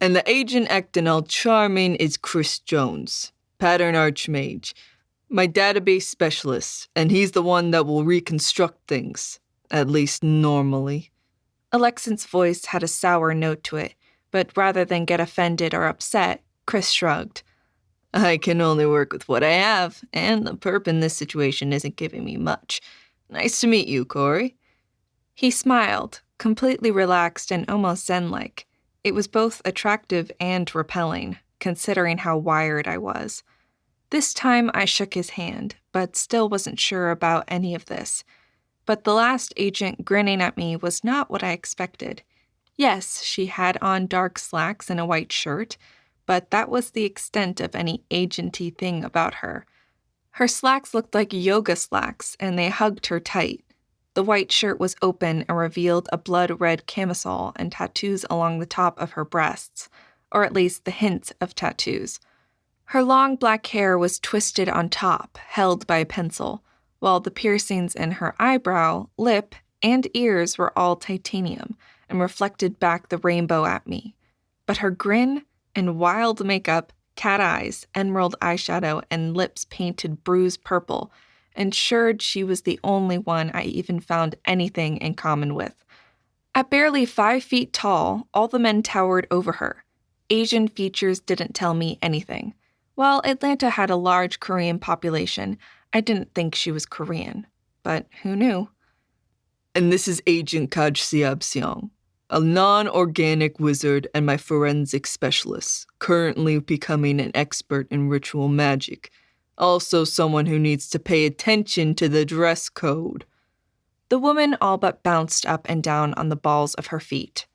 And the agent acting all charming is Chris Jones, pattern archmage. My database specialist, and he's the one that will reconstruct things, at least normally.
Alexant's voice had a sour note to it, but rather than get offended or upset, Chris shrugged.
I can only work with what I have, and the perp in this situation isn't giving me much. Nice to meet you, Corey.
He smiled, completely relaxed and almost zen-like. It was both attractive and repelling, considering how wired I was. This time I shook his hand, but still wasn't sure about any of this. But the last agent grinning at me was not what I expected. Yes, she had on dark slacks and a white shirt, but that was the extent of any agenty thing about her. Her slacks looked like yoga slacks, and they hugged her tight. The white shirt was open and revealed a blood-red camisole and tattoos along the top of her breasts, or at least the hint of tattoos. Her long black hair was twisted on top, held by a pencil, while the piercings in her eyebrow, lip, and ears were all titanium and reflected back the rainbow at me. But her grin and wild makeup, cat eyes, emerald eyeshadow, and lips painted bruise purple ensured she was the only one I even found anything in common with. At barely 5 feet tall, all the men towered over her. Asian features didn't tell me anything. While Atlanta had a large Korean population, I didn't think she was Korean. But who knew?
And this is Agent Kaj Siab-seong, a non-organic wizard and my forensic specialist, currently becoming an expert in ritual magic. Also someone who needs to pay attention to the dress code.
The woman all but bounced up and down on the balls of her feet.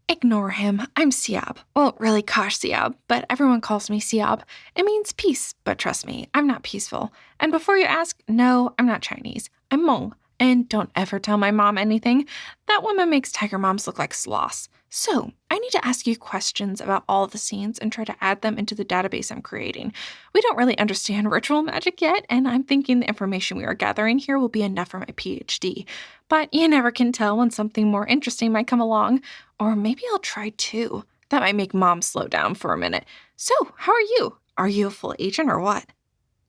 Ignore him. I'm Siab. Well, really Kosh Siab, but everyone calls me Siab. It means peace, but trust me, I'm not peaceful. And before you ask, no, I'm not Chinese. I'm Hmong. And don't ever tell my mom anything. That woman makes tiger moms look like sloths. So, I need to ask you questions about all the scenes and try to add them into the database I'm creating. We don't really understand ritual magic yet, and I'm thinking the information we are gathering here will be enough for my PhD. But you never can tell when something more interesting might come along. Or maybe I'll try too. That might make Mom slow down for a minute. So, how are you? Are you a full agent or what?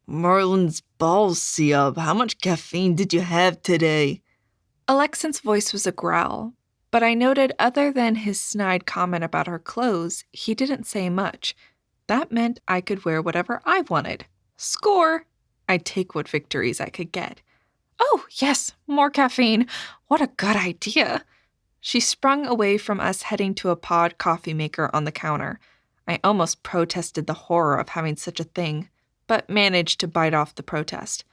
Marlin's balls, Siab. How much caffeine did you have today?
Alexant's voice was a growl, but I noted other than his snide comment about her clothes, he didn't say much. That meant I could wear whatever I wanted. Score! I'd take what victories I could get.
Oh, yes, more caffeine. What a good idea.
She sprung away from us, heading to a pod coffee maker on the counter. I almost protested the horror of having such a thing, but managed to bite off the protest.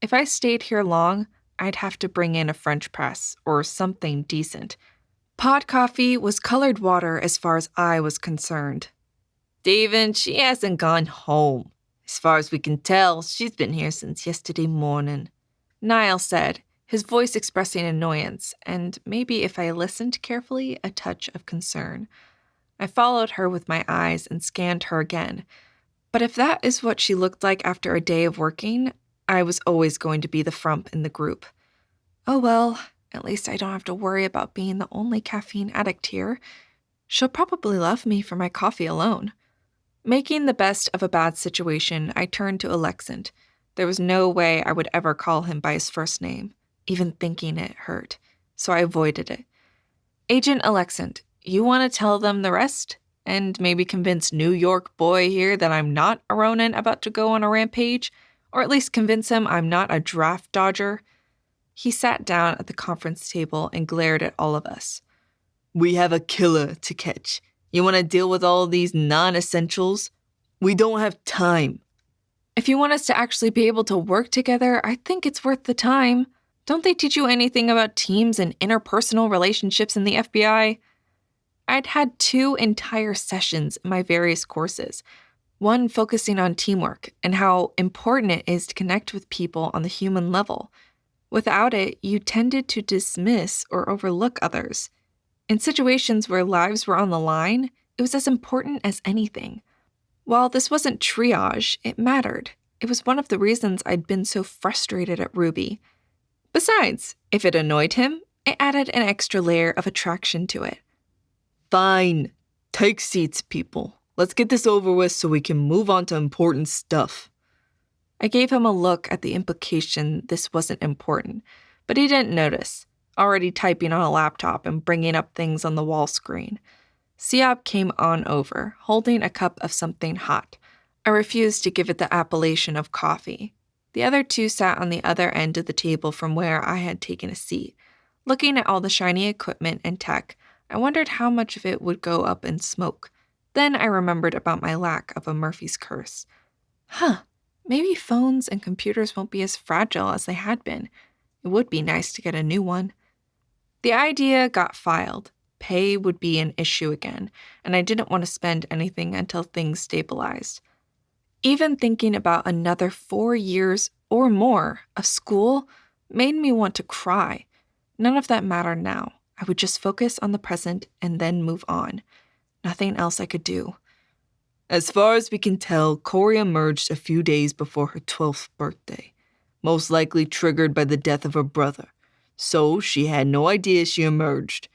If I stayed here long, I'd have to bring in a French press or something decent. Pod coffee was colored water as far as I was concerned.
Steven, she hasn't gone home. As far as we can tell, she's been here since yesterday morning,
Niall said, his voice expressing annoyance, and maybe if I listened carefully, a touch of concern. I followed her with my eyes and scanned her again. But if that is what she looked like after a day of working, I was always going to be the frump in the group. Oh well, at least I don't have to worry about being the only caffeine addict here. She'll probably love me for my coffee alone. Making the best of a bad situation, I turned to Alexant. There was no way I would ever call him by his first name. Even thinking it hurt, so I avoided it. Agent Alexant, you want to tell them the rest? And maybe convince New York boy here that I'm not a Ronin about to go on a rampage? Or at least convince him I'm not a draft dodger? He sat down at the conference table and glared at all of us.
We have a killer to catch. You want to deal with all these non-essentials? We don't have time.
If you want us to actually be able to work together, I think it's worth the time. Don't they teach you anything about teams and interpersonal relationships in the FBI? I'd had 2 entire sessions in my various courses, one focusing on teamwork and how important it is to connect with people on the human level. Without it, you tended to dismiss or overlook others. In situations where lives were on the line, it was as important as anything. While this wasn't triage, it mattered. It was one of the reasons I'd been so frustrated at Ruby. Besides, if it annoyed him, it added an extra layer of attraction to it.
Fine. Take seats, people. Let's get this over with so we can move on to important stuff.
I gave him a look at the implication this wasn't important, but he didn't notice, already typing on a laptop and bringing up things on the wall screen. Siab came on over, holding a cup of something hot. I refused to give it the appellation of coffee. The other 2 sat on the other end of the table from where I had taken a seat. Looking at all the shiny equipment and tech, I wondered how much of it would go up in smoke. Then I remembered about my lack of a Murphy's curse. Maybe phones and computers won't be as fragile as they had been. It would be nice to get a new one. The idea got filed. Pay would be an issue again, and I didn't want to spend anything until things stabilized. Even thinking about another 4 years or more of school made me want to cry. None of that mattered now. I would just focus on the present and then move on. Nothing else I could do.
As far as we can tell, Corey emerged a few days before her 12th birthday, most likely triggered by the death of her brother. So she had no idea she emerged.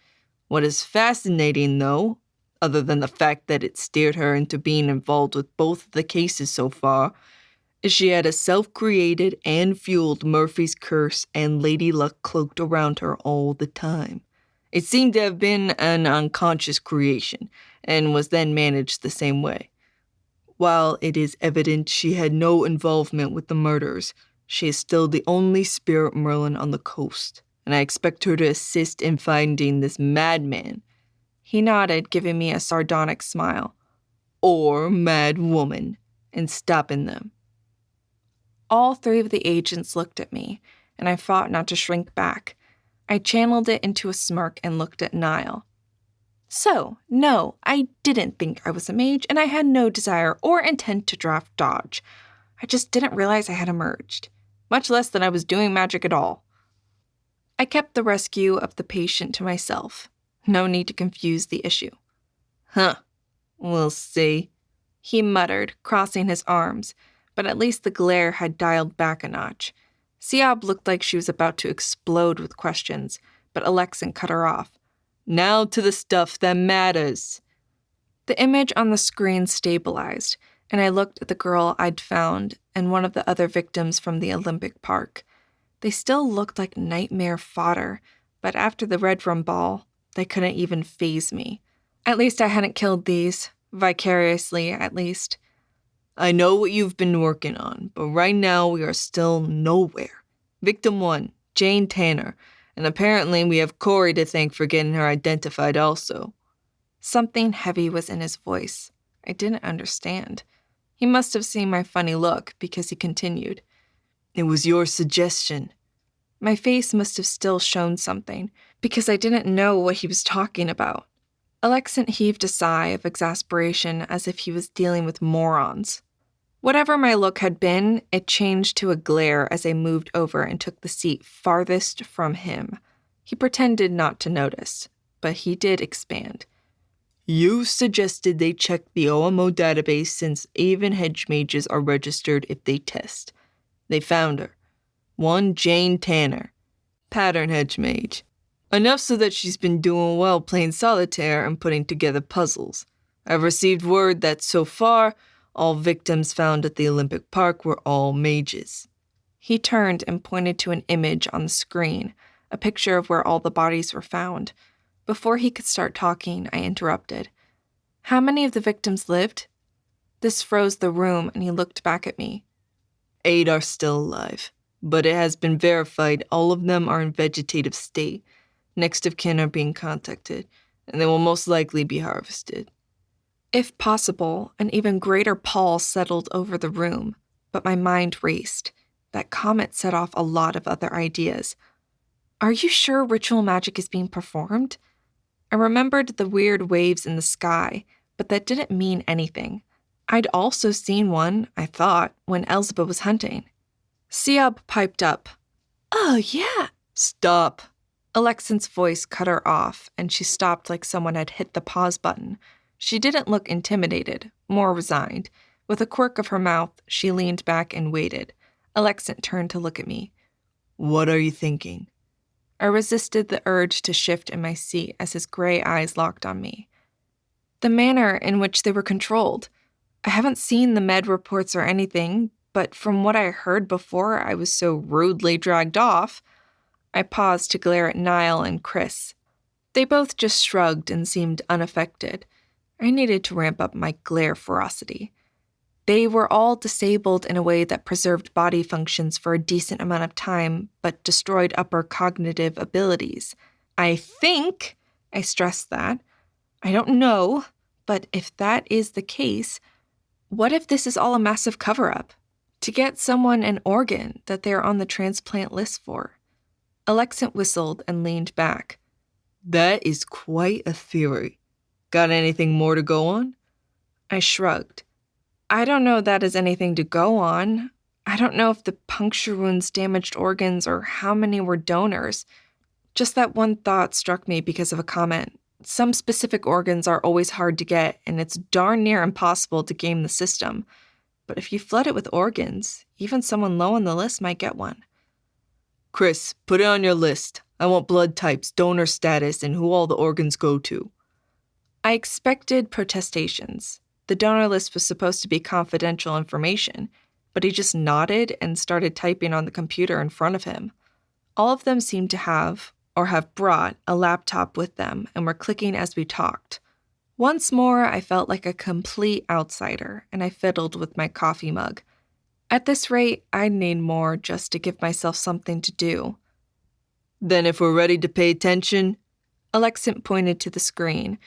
What is fascinating, though, other than the fact that it steered her into being involved with both of the cases so far, is she had a self-created and fueled Murphy's curse and Lady Luck cloaked around her all the time. It seemed to have been an unconscious creation, and was then managed the same way. While it is evident she had no involvement with the murders, she is still the only spirit Merlin on the coast, and I expect her to assist in finding this madman.
He nodded, giving me a sardonic smile.
Or mad woman, and stopping them.
All 3 of the agents looked at me, and I fought not to shrink back. I channeled it into a smirk and looked at Niall. So, no, I didn't think I was a mage, and I had no desire or intent to draft dodge. I just didn't realize I had emerged, much less that I was doing magic at all. I kept the rescue of the patient to myself. No need to confuse the issue.
We'll see,
he muttered, crossing his arms, but at least the glare had dialed back a notch. Siab looked like she was about to explode with questions, but Alexan cut her off.
Now to the stuff that matters.
The image on the screen stabilized, and I looked at the girl I'd found and one of the other victims from the Olympic Park. They still looked like nightmare fodder, but after the Red Rum Ball, they couldn't even faze me. At least I hadn't killed these, vicariously at least.
I know what you've been working on, but right now we are still nowhere. Victim 1, Jane Tanner, and apparently we have Corey to thank for getting her identified also.
Something heavy was in his voice. I didn't understand. He must have seen my funny look because he continued.
It was your suggestion.
My face must have still shown something because I didn't know what he was talking about.
Alexant heaved a sigh of exasperation as if he was dealing with morons. Whatever my look had been, it changed to a glare as I moved over and took the seat farthest from him. He pretended not to notice, but he did expand.
You suggested they check the OMO database since even hedgemages are registered if they test. They found her. One Jane Tanner. Pattern hedgemage. Enough so that she's been doing well playing solitaire and putting together puzzles. I've received word that so far, all victims found at the Olympic Park were all mages.
He turned and pointed to an image on the screen, a picture of where all the bodies were found. Before he could start talking, I interrupted. How many of the victims lived? This froze the room, and he looked back at me.
8 are still alive, but it has been verified all of them are in vegetative state. Next of kin are being contacted, and they will most likely be harvested.
If possible, an even greater pall settled over the room, but my mind raced. That comment set off a lot of other ideas. Are you sure ritual magic is being performed? I remembered the weird waves in the sky, but that didn't mean anything. I'd also seen one, I thought, when Elzeba was hunting. Siab piped up.
Oh, yeah.
Stop.
Alexant's voice cut her off, and she stopped like someone had hit the pause button. She didn't look intimidated, more resigned. With a quirk of her mouth, she leaned back and waited. Alexant turned to look at me.
What are you thinking?
I resisted the urge to shift in my seat as his gray eyes locked on me. The manner in which they were controlled. I haven't seen the med reports or anything, but from what I heard before I was so rudely dragged off, I paused to glare at Niall and Chris. They both just shrugged and seemed unaffected. I needed to ramp up my glare ferocity. They were all disabled in a way that preserved body functions for a decent amount of time, but destroyed upper cognitive abilities. I think, I stressed that. I don't know, but if that is the case, what if this is all a massive cover-up? To get someone an organ that they're on the transplant list for. Alexant whistled and leaned back.
That is quite a theory. Got anything more to go on?
I shrugged. I don't know that is anything to go on. I don't know if the puncture wounds damaged organs or how many were donors. Just that one thought struck me because of a comment. Some specific organs are always hard to get, and it's darn near impossible to game the system. But if you flood it with organs, even someone low on the list might get one.
Chris, put it on your list. I want blood types, donor status, and who all the organs go to.
I expected protestations. The donor list was supposed to be confidential information, but he just nodded and started typing on the computer in front of him. All of them seemed to have, or have brought, a laptop with them and were clicking as we talked. Once more, I felt like a complete outsider, and I fiddled with my coffee mug. At this rate, I'd need more just to give myself something to do.
Then if we're ready to pay attention...
Alexant pointed to the screen.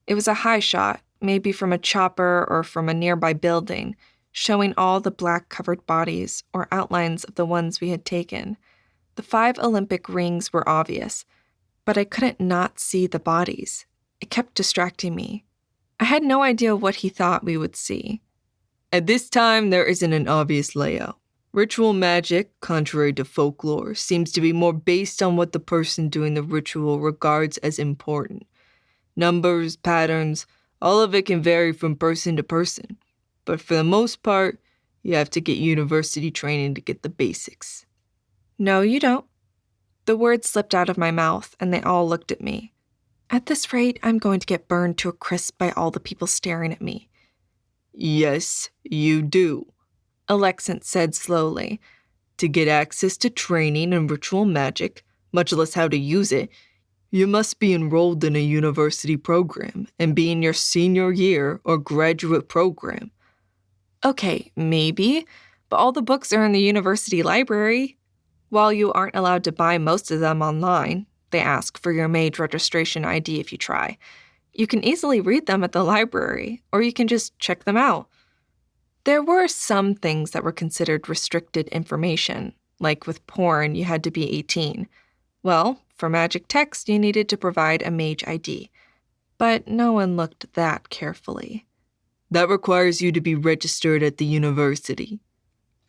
It was a high shot, maybe from a chopper or from a nearby building, showing all the black-covered bodies or outlines of the ones we had taken. The 5 Olympic rings were obvious, but I couldn't not see the bodies. It kept distracting me. I had no idea what he thought we would see.
At this time, there isn't an obvious layout. Ritual magic, contrary to folklore, seems to be more based on what the person doing the ritual regards as important. Numbers, patterns, all of it can vary from person to person. But for the most part, you have to get university training to get the basics.
No, you don't. The words slipped out of my mouth, and they all looked at me. At this rate, I'm going to get burned to a crisp by all the people staring at me.
Yes, you do,
Alexant said slowly.
To get access to training in ritual magic, much less how to use it, you must be enrolled in a university program and be in your senior year or graduate program.
Okay, maybe, but all the books are in the university library. While you aren't allowed to buy most of them online, they ask for your mage registration ID if you try. You can easily read them at the library, or you can just check them out. There were some things that were considered restricted information, like with porn, you had to be 18. Well, for magic text, you needed to provide a mage ID.
but no one looked that carefully.
That requires you to be registered at the university.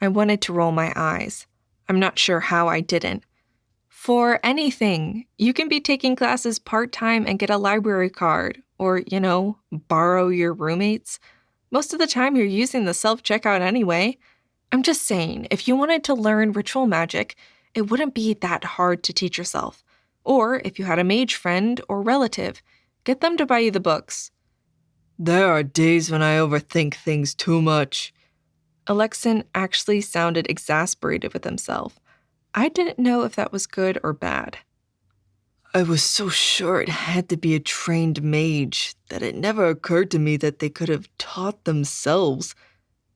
I wanted to roll my eyes. I'm not sure how I didn't. For anything, you can be taking classes part-time and get a library card, or, borrow your roommates. Most of the time you're using the self-checkout anyway. I'm just saying, if you wanted to learn ritual magic, it wouldn't be that hard to teach yourself. Or if you had a mage friend or relative, get them to buy you the books.
There are days when I overthink things too much.
Alexin actually sounded exasperated with himself. I didn't know if that was good or bad.
I was so sure it had to be a trained mage that it never occurred to me that they could have taught themselves.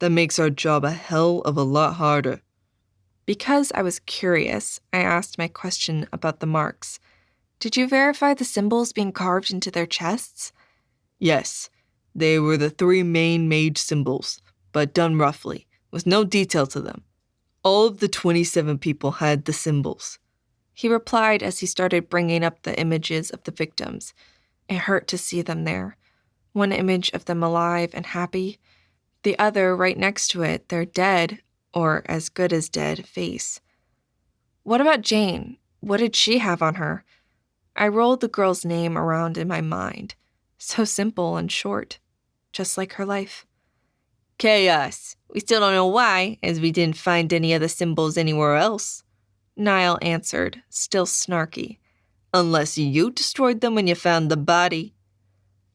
That makes our job a hell of a lot harder.
Because I was curious, I asked my question about the marks. Did you verify the symbols being carved into their chests?
Yes, they were the 3 main mage symbols, but done roughly, with no detail to them. All of the 27 people had the symbols.
He replied as he started bringing up the images of the victims. It hurt to see them there. One image of them alive and happy, the other right next to it, their dead, or as good as dead, face. What about Jane? What did she have on her? I rolled the girl's name around in my mind. So simple and short, just like her life.
Chaos. We still don't know why, as we didn't find any other symbols anywhere else.
Niall answered, still snarky.
Unless you destroyed them when you found the body.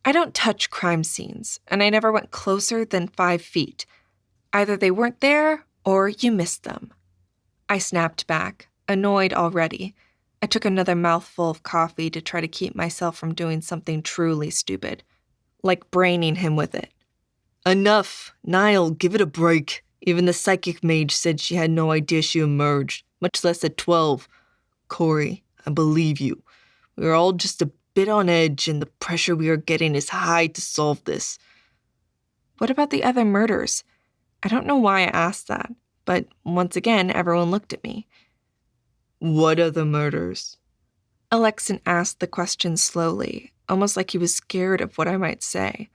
I don't touch crime scenes, and I never went closer than 5 feet. Either they weren't there, or you missed them. I snapped back, annoyed already. I took another mouthful of coffee to try to keep myself from doing something truly stupid, like braining him with it.
Enough. Niall, give it a break. Even the psychic mage said she had no idea she emerged, much less at 12. Corey, I believe you. We are all just a bit on edge, and the pressure we are getting is high to solve this.
What about the other murders? I don't know why I asked that, but once again, everyone looked at me.
What other murders?
Alexin asked the question slowly, almost like he was scared of what I might say.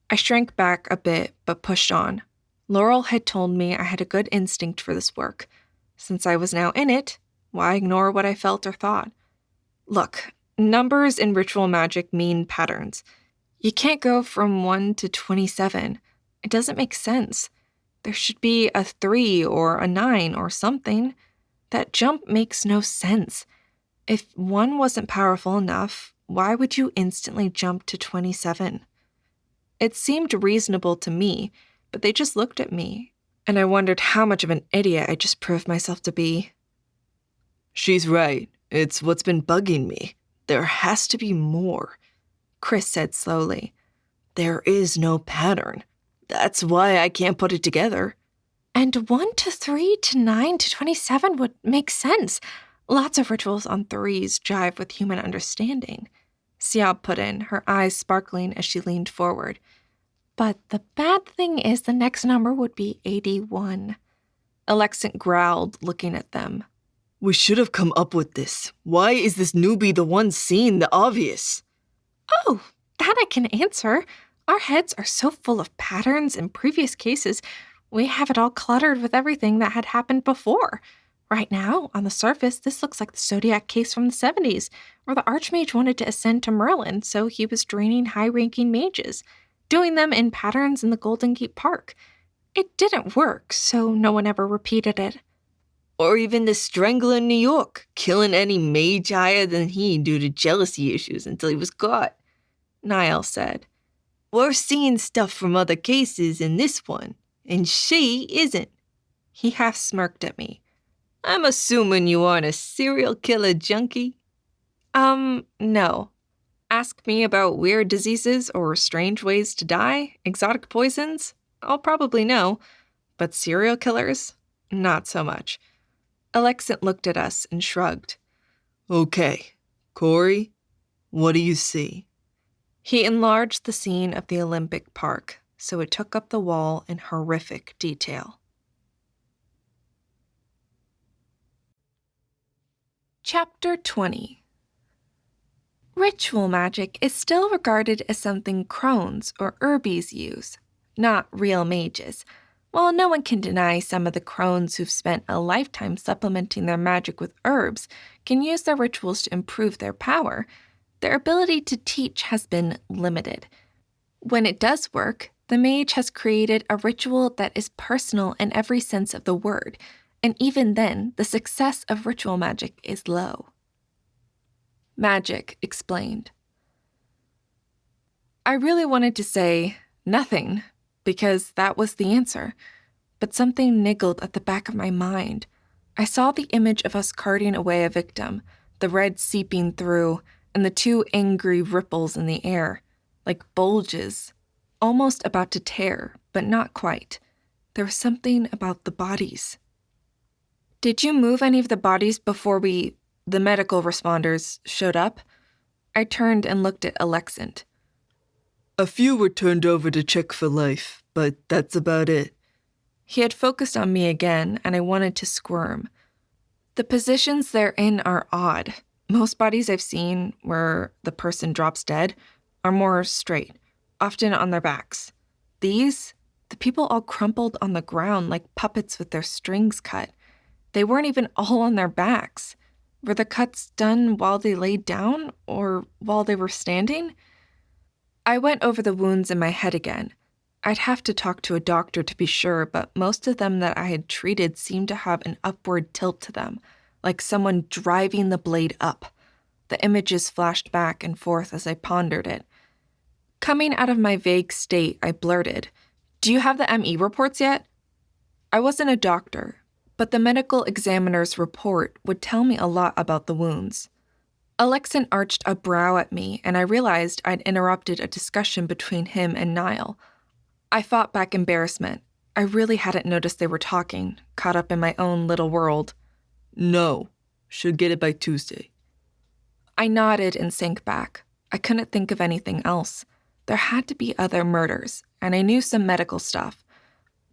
I shrank back a bit, but pushed on. Laurel had told me I had a good instinct for this work. Since I was now in it, why ignore what I felt or thought? Look, numbers in ritual magic mean patterns. You can't go from 1 to 27. It doesn't make sense. There should be a 3 or a 9 or something. That jump makes no sense. If 1 wasn't powerful enough, why would you instantly jump to 27? It seemed reasonable to me, but they just looked at me, and I wondered how much of an idiot I just proved myself to be.
She's right. It's what's been bugging me. There has to be more.
Chris said slowly.
There is no pattern. That's why I can't put it together.
And 1 to 3 to 9 to 27 would make sense.
Lots of rituals on 3s jive with human understanding. Siab put in, her eyes sparkling as she leaned forward.
But the bad thing is the next number would be 81.
Alexin growled, looking at them.
We should have come up with this. Why is this newbie the one seeing the obvious?
Oh, that I can answer. Our heads are so full of patterns and previous cases, we have it all cluttered with everything that had happened before. Right now, on the surface, this looks like the Zodiac case from the 70s, where the Archmage wanted to ascend to Merlin, so he was draining high-ranking mages, doing them in patterns in the Golden Gate Park. It didn't work, so no one ever repeated it.
Or even the Strangler in New York, killing any mage higher than he due to jealousy issues until he was caught.
Niall said.
We're seeing stuff from other cases in this one, and she isn't.
He half smirked at me.
I'm assuming you aren't a serial killer junkie?
No. Ask me about weird diseases or strange ways to die, exotic poisons, I'll probably know. But serial killers? Not so much. Alexin looked at us and shrugged.
Okay. Corey, what do you see?
He enlarged the scene of the Olympic Park, so it took up the wall in horrific detail. Chapter 20.
Ritual magic is still regarded as something crones or herbies use, not real mages. While no one can deny some of the crones who've spent a lifetime supplementing their magic with herbs can use their rituals to improve their power, their ability to teach has been limited. When it does work, the mage has created a ritual that is personal in every sense of the word, and even then, the success of ritual magic is low. Magic explained. I really wanted to say nothing, because that was the answer, but something niggled at the back of my mind. I saw the image of us carting away a victim, the red seeping through, and the two angry ripples in the air, like bulges, almost about to tear, but not quite. There was something about the bodies. Did you move any of the bodies before the medical responders, showed up? I turned and looked at Alexant.
A few were turned over to check for life, but that's about it.
He had focused on me again, and I wanted to squirm. The positions they're in are odd. Most bodies I've seen where the person drops dead are more straight, often on their backs. These, the people all crumpled on the ground like puppets with their strings cut. They weren't even all on their backs. Were the cuts done while they laid down or while they were standing? I went over the wounds in my head again. I'd have to talk to a doctor to be sure, but most of them that I had treated seemed to have an upward tilt to them, like someone driving the blade up. The images flashed back and forth as I pondered it. Coming out of my vague state, I blurted, "Do you have the ME reports yet?" I wasn't a doctor, but the medical examiner's report would tell me a lot about the wounds. Alexan arched a brow at me, and I realized I'd interrupted a discussion between him and Niall. I fought back embarrassment. I really hadn't noticed they were talking, caught up in my own little world.
No. Should get it by Tuesday.
I nodded and sank back. I couldn't think of anything else. There had to be other murders, and I knew some medical stuff.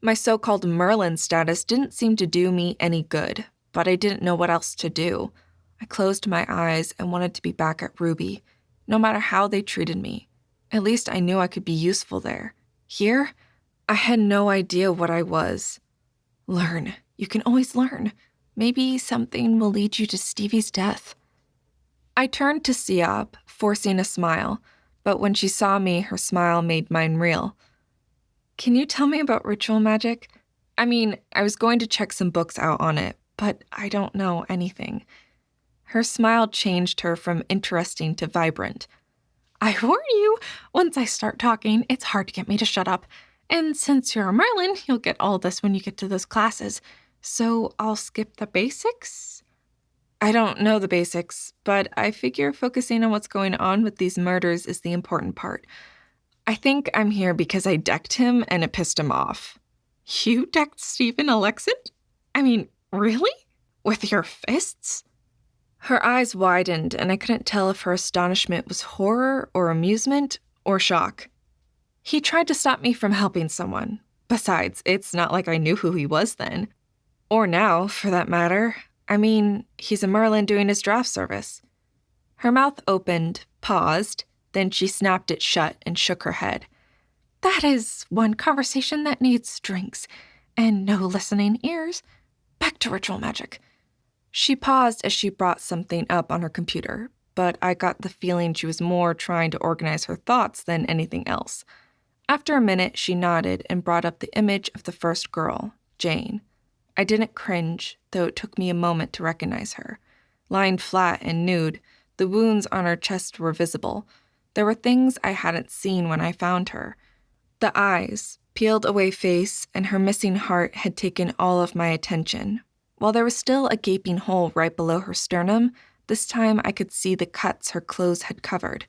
My so-called Merlin status didn't seem to do me any good, but I didn't know what else to do. I closed my eyes and wanted to be back at Ruby, no matter how they treated me. At least I knew I could be useful there. Here, I had no idea what I was. Learn. You can always learn. Maybe something will lead you to Stevie's death. I turned to Siab, forcing a smile, but when she saw me, her smile made mine real. Can you tell me about ritual magic? I mean, I was going to check some books out on it, but I don't know anything. Her smile changed her from interesting to vibrant. I warn you, once I start talking, it's hard to get me to shut up. And since you're a Merlin, you'll get all this when you get to those classes. So I'll skip the basics? I don't know the basics, but I figure focusing on what's going on with these murders is the important part. I think I'm here because I decked him and it pissed him off. You decked Stephen Alexant? I mean, really? With your fists? Her eyes widened, and I couldn't tell if her astonishment was horror or amusement or shock. He tried to stop me from helping someone. Besides, it's not like I knew who he was then. Or now, for that matter. I mean, he's a Merlin doing his draft service. Her mouth opened, paused, then she snapped it shut and shook her head. That is one conversation that needs drinks, and no listening ears. Back to ritual magic. She paused as she brought something up on her computer, but I got the feeling she was more trying to organize her thoughts than anything else. After a minute, she nodded and brought up the image of the first girl, Jane. I didn't cringe, though it took me a moment to recognize her. Lying flat and nude, the wounds on her chest were visible. There were things I hadn't seen when I found her. The eyes, peeled away face, and her missing heart had taken all of my attention. While there was still a gaping hole right below her sternum, this time I could see the cuts her clothes had covered.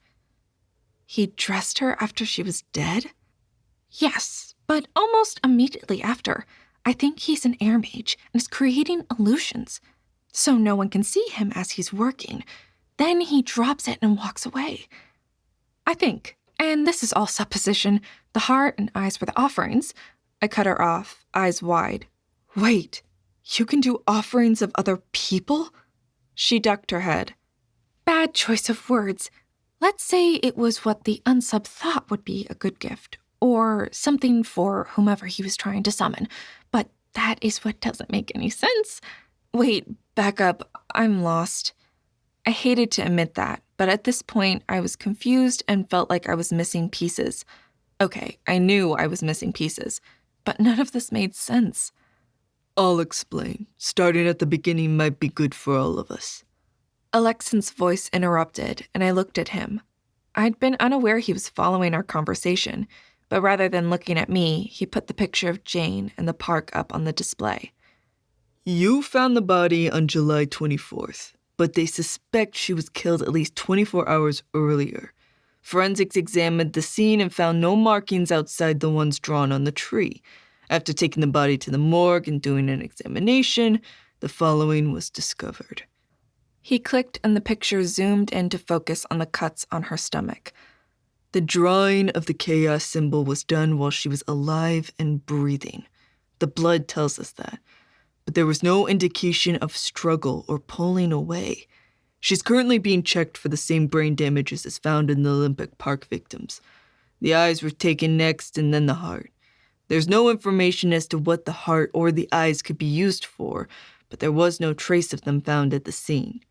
He dressed her after she was dead? Yes, but almost immediately after. I think he's an air mage and is creating illusions, so no one can see him as he's working. Then he drops it and walks away. I think, and this is all supposition, the heart and eyes were the offerings. I cut her off, eyes wide. Wait. You can do offerings of other people? She ducked her head. Bad choice of words.
Let's say it was what the unsub thought would be a good gift, or something for whomever he was trying to summon. But that is what doesn't make any sense.
Wait, back up. I'm lost. I hated to admit that, but at this point, I was confused and felt like I was missing pieces. Okay, I knew I was missing pieces, but none of this made sense.
I'll explain. Starting at the beginning might be good for all of us.
Alexin's voice interrupted, and I looked at him. I'd been unaware he was following our conversation, but rather than looking at me, he put the picture of Jane and the park up on the display.
You found the body on July 24th, but they suspect she was killed at least 24 hours earlier. Forensics examined the scene and found no markings outside the ones drawn on the tree. After taking the body to the morgue and doing an examination, the following was discovered.
He clicked and the picture zoomed in to focus on the cuts on her stomach.
The drawing of the chaos symbol was done while she was alive and breathing. The blood tells us that. But there was no indication of struggle or pulling away. She's currently being checked for the same brain damages as found in the Olympic Park victims. The eyes were taken next and then the heart. There's no information as to what the heart or the eyes could be used for, but there was no trace of them found at the scene.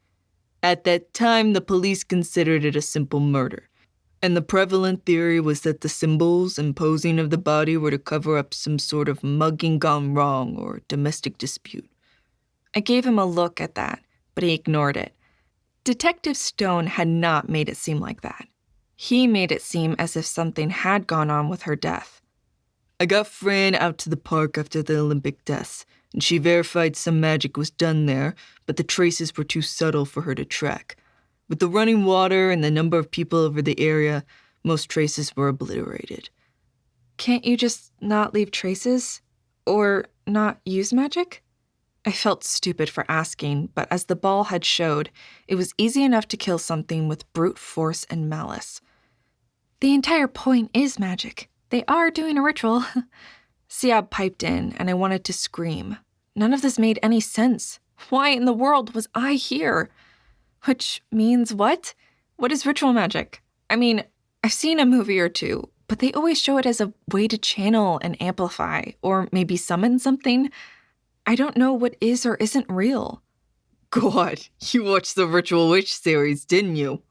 At that time, the police considered it a simple murder, and the prevalent theory was that the symbols and posing of the body were to cover up some sort of mugging gone wrong or domestic dispute.
I gave him a look at that, but he ignored it. Detective Stone had not made it seem like that. He made it seem as if something had gone on with her death.
I got Fran out to the park after the Olympic deaths, and she verified some magic was done there, but the traces were too subtle for her to track. With the running water and the number of people over the area, most traces were obliterated.
Can't you just not leave traces? Or not use magic? I felt stupid for asking, but as the ball had showed, it was easy enough to kill something with brute force and malice.
The entire point is magic. They are doing a ritual.
Siab piped in, and I wanted to scream. None of this made any sense. Why in the world was I here? Which means what? What is ritual magic? I mean, I've seen a movie or two, but they always show it as a way to channel and amplify, or maybe summon something. I don't know what is or isn't real.
God, you watched the Ritual Witch series, didn't you?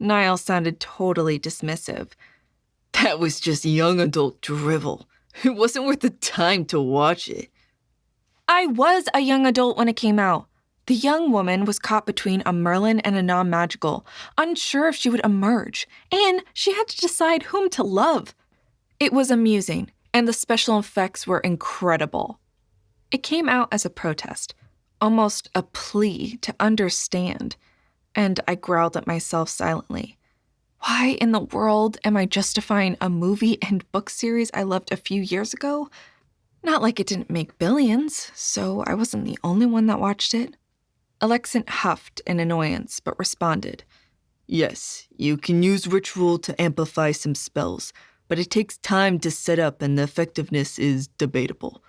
Niall sounded totally dismissive.
That was just young adult drivel. It wasn't worth the time to watch it.
I was a young adult when it came out. The young woman was caught between a Merlin and a non-magical, unsure if she would emerge, and she had to decide whom to love. It was amusing, and the special effects were incredible. It came out as a protest, almost a plea to understand, and I growled at myself silently. Why in the world am I justifying a movie and book series I loved a few years ago? Not like it didn't make billions, so I wasn't the only one that watched it. Alexin huffed in annoyance, but responded.
Yes, you can use ritual to amplify some spells, but it takes time to set up and the effectiveness is debatable.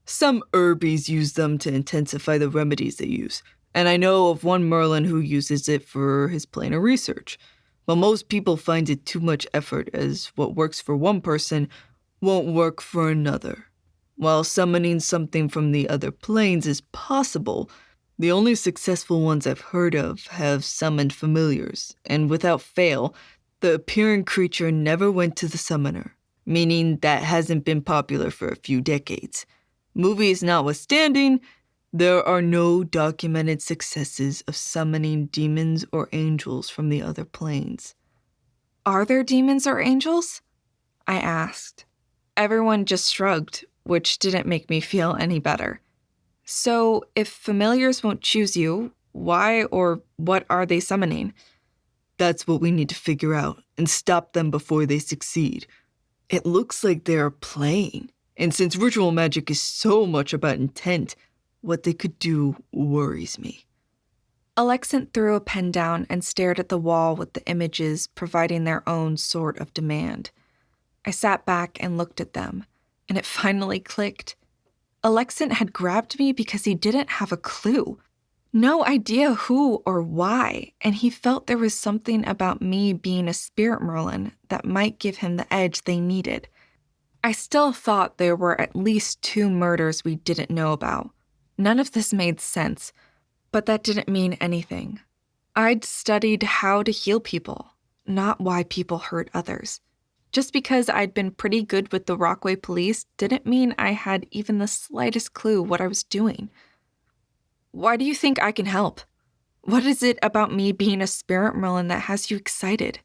Some herbies use them to intensify the remedies they use, and I know of one Merlin who uses it for his planar research. But most people find it too much effort, as what works for one person won't work for another. While summoning something from the other planes is possible, the only successful ones I've heard of have summoned familiars, and without fail, the appearing creature never went to the summoner, meaning that hasn't been popular for a few decades. Movies notwithstanding, there are no documented successes of summoning demons or angels from the other planes.
Are there demons or angels? I asked. Everyone just shrugged, which didn't make me feel any better. So, if familiars won't choose you, why or what are they summoning?
That's what we need to figure out and stop them before they succeed. It looks like they are playing, and since ritual magic is so much about intent, what they could do worries me.
Alexin threw a pen down and stared at the wall with the images providing their own sort of demand. I sat back and looked at them, and it finally clicked. Alexin had grabbed me because he didn't have a clue. No idea who or why, and he felt there was something about me being a spirit Merlin that might give him the edge they needed. I still thought there were at least 2 murders we didn't know about. None of this made sense, but that didn't mean anything. I'd studied how to heal people, not why people hurt others. Just because I'd been pretty good with the Rockaway police didn't mean I had even the slightest clue what I was doing. Why do you think I can help? What is it about me being a spirit Merlin that has you excited?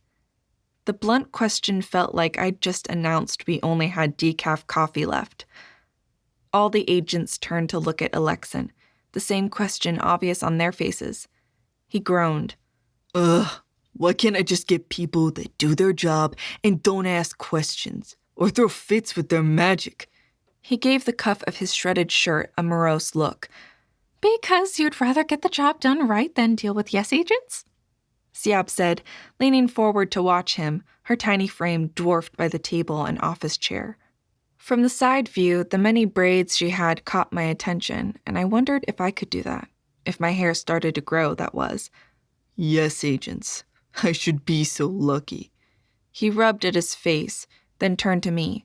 The blunt question felt like I'd just announced we only had decaf coffee left. All the agents turned to look at Alexin, the same question obvious on their faces. He groaned.
Ugh, why can't I just get people that do their job and don't ask questions or throw fits with their magic?
He gave the cuff of his shredded shirt a morose look.
Because you'd rather get the job done right than deal with yes agents?
Siab said, leaning forward to watch him, her tiny frame dwarfed by the table and office chair. From the side view, the many braids she had caught my attention, and I wondered if I could do that. If my hair started to grow, that was.
Yes, agents. I should be so lucky.
He rubbed at his face, then turned to me.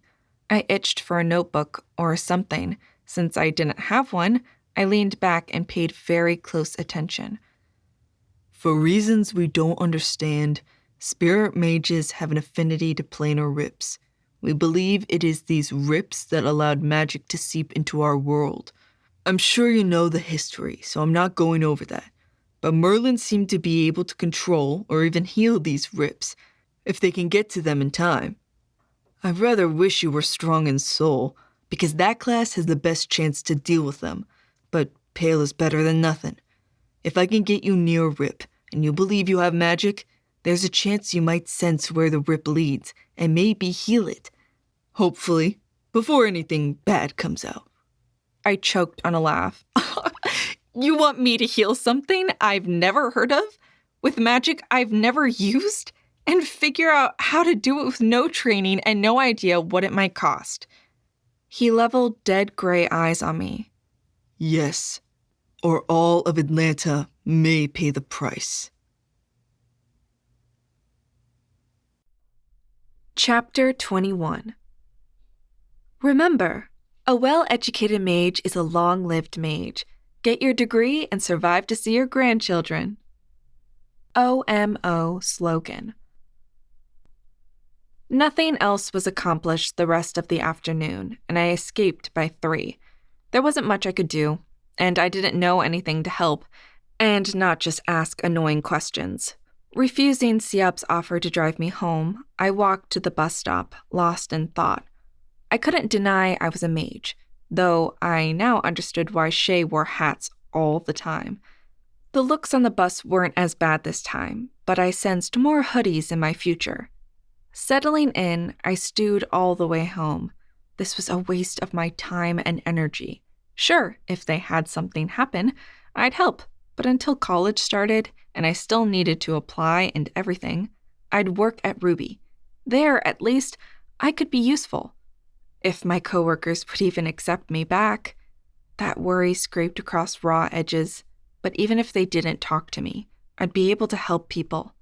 I itched for a notebook or something. Since I didn't have one, I leaned back and paid very close attention.
For reasons we don't understand, spirit mages have an affinity to planar rips. We believe it is these rips that allowed magic to seep into our world. I'm sure you know the history, so I'm not going over that. But Merlin seemed to be able to control or even heal these rips, if they can get to them in time. I rather wish you were strong in soul, because that class has the best chance to deal with them. But pale is better than nothing. If I can get you near a rip, and you believe you have magic, there's a chance you might sense where the rip leads, and maybe heal it. Hopefully, before anything bad comes out.
I choked on a laugh. You want me to heal something I've never heard of? With magic I've never used? And figure out how to do it with no training and no idea what it might cost? He leveled dead gray eyes on me.
Yes, or all of Atlanta may pay the price.
Chapter 21. Remember, a well-educated mage is a long-lived mage. Get your degree and survive to see your grandchildren. OMO slogan. Nothing else was accomplished the rest of the afternoon, and I escaped by 3. There wasn't much I could do, and I didn't know anything to help, and not just ask annoying questions. Refusing Siab's offer to drive me home, I walked to the bus stop, lost in thought. I couldn't deny I was a mage, though I now understood why Shay wore hats all the time. The looks on the bus weren't as bad this time, but I sensed more hoodies in my future. Settling in, I stewed all the way home. This was a waste of my time and energy. Sure, if they had something happen, I'd help, but until college started, and I still needed to apply and everything, I'd work at Ruby. There, at least, I could be useful. If my coworkers would even accept me back. That worry scraped across raw edges, but even if they didn't talk to me, I'd be able to help people,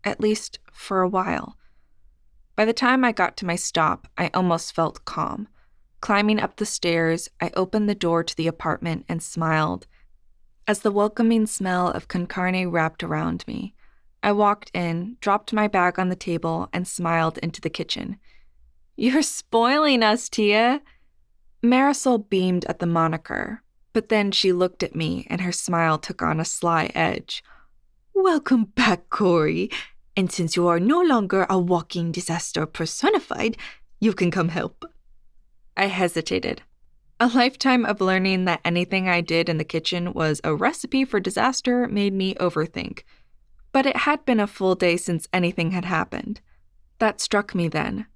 at least for a while. By the time I got to my stop, I almost felt calm. Climbing up the stairs, I opened the door to the apartment and smiled. As the welcoming smell of con carne wrapped around me, I walked in, dropped my bag on the table, and smiled into the kitchen. "You're spoiling us, Tia." Marisol beamed at the moniker, but then she looked at me and her smile took on a sly edge. "Welcome back, Corey. And since you are no longer a walking disaster personified, you can come help." I hesitated. A lifetime of learning that anything I did in the kitchen was a recipe for disaster made me overthink. But it had been a full day since anything had happened. That struck me then.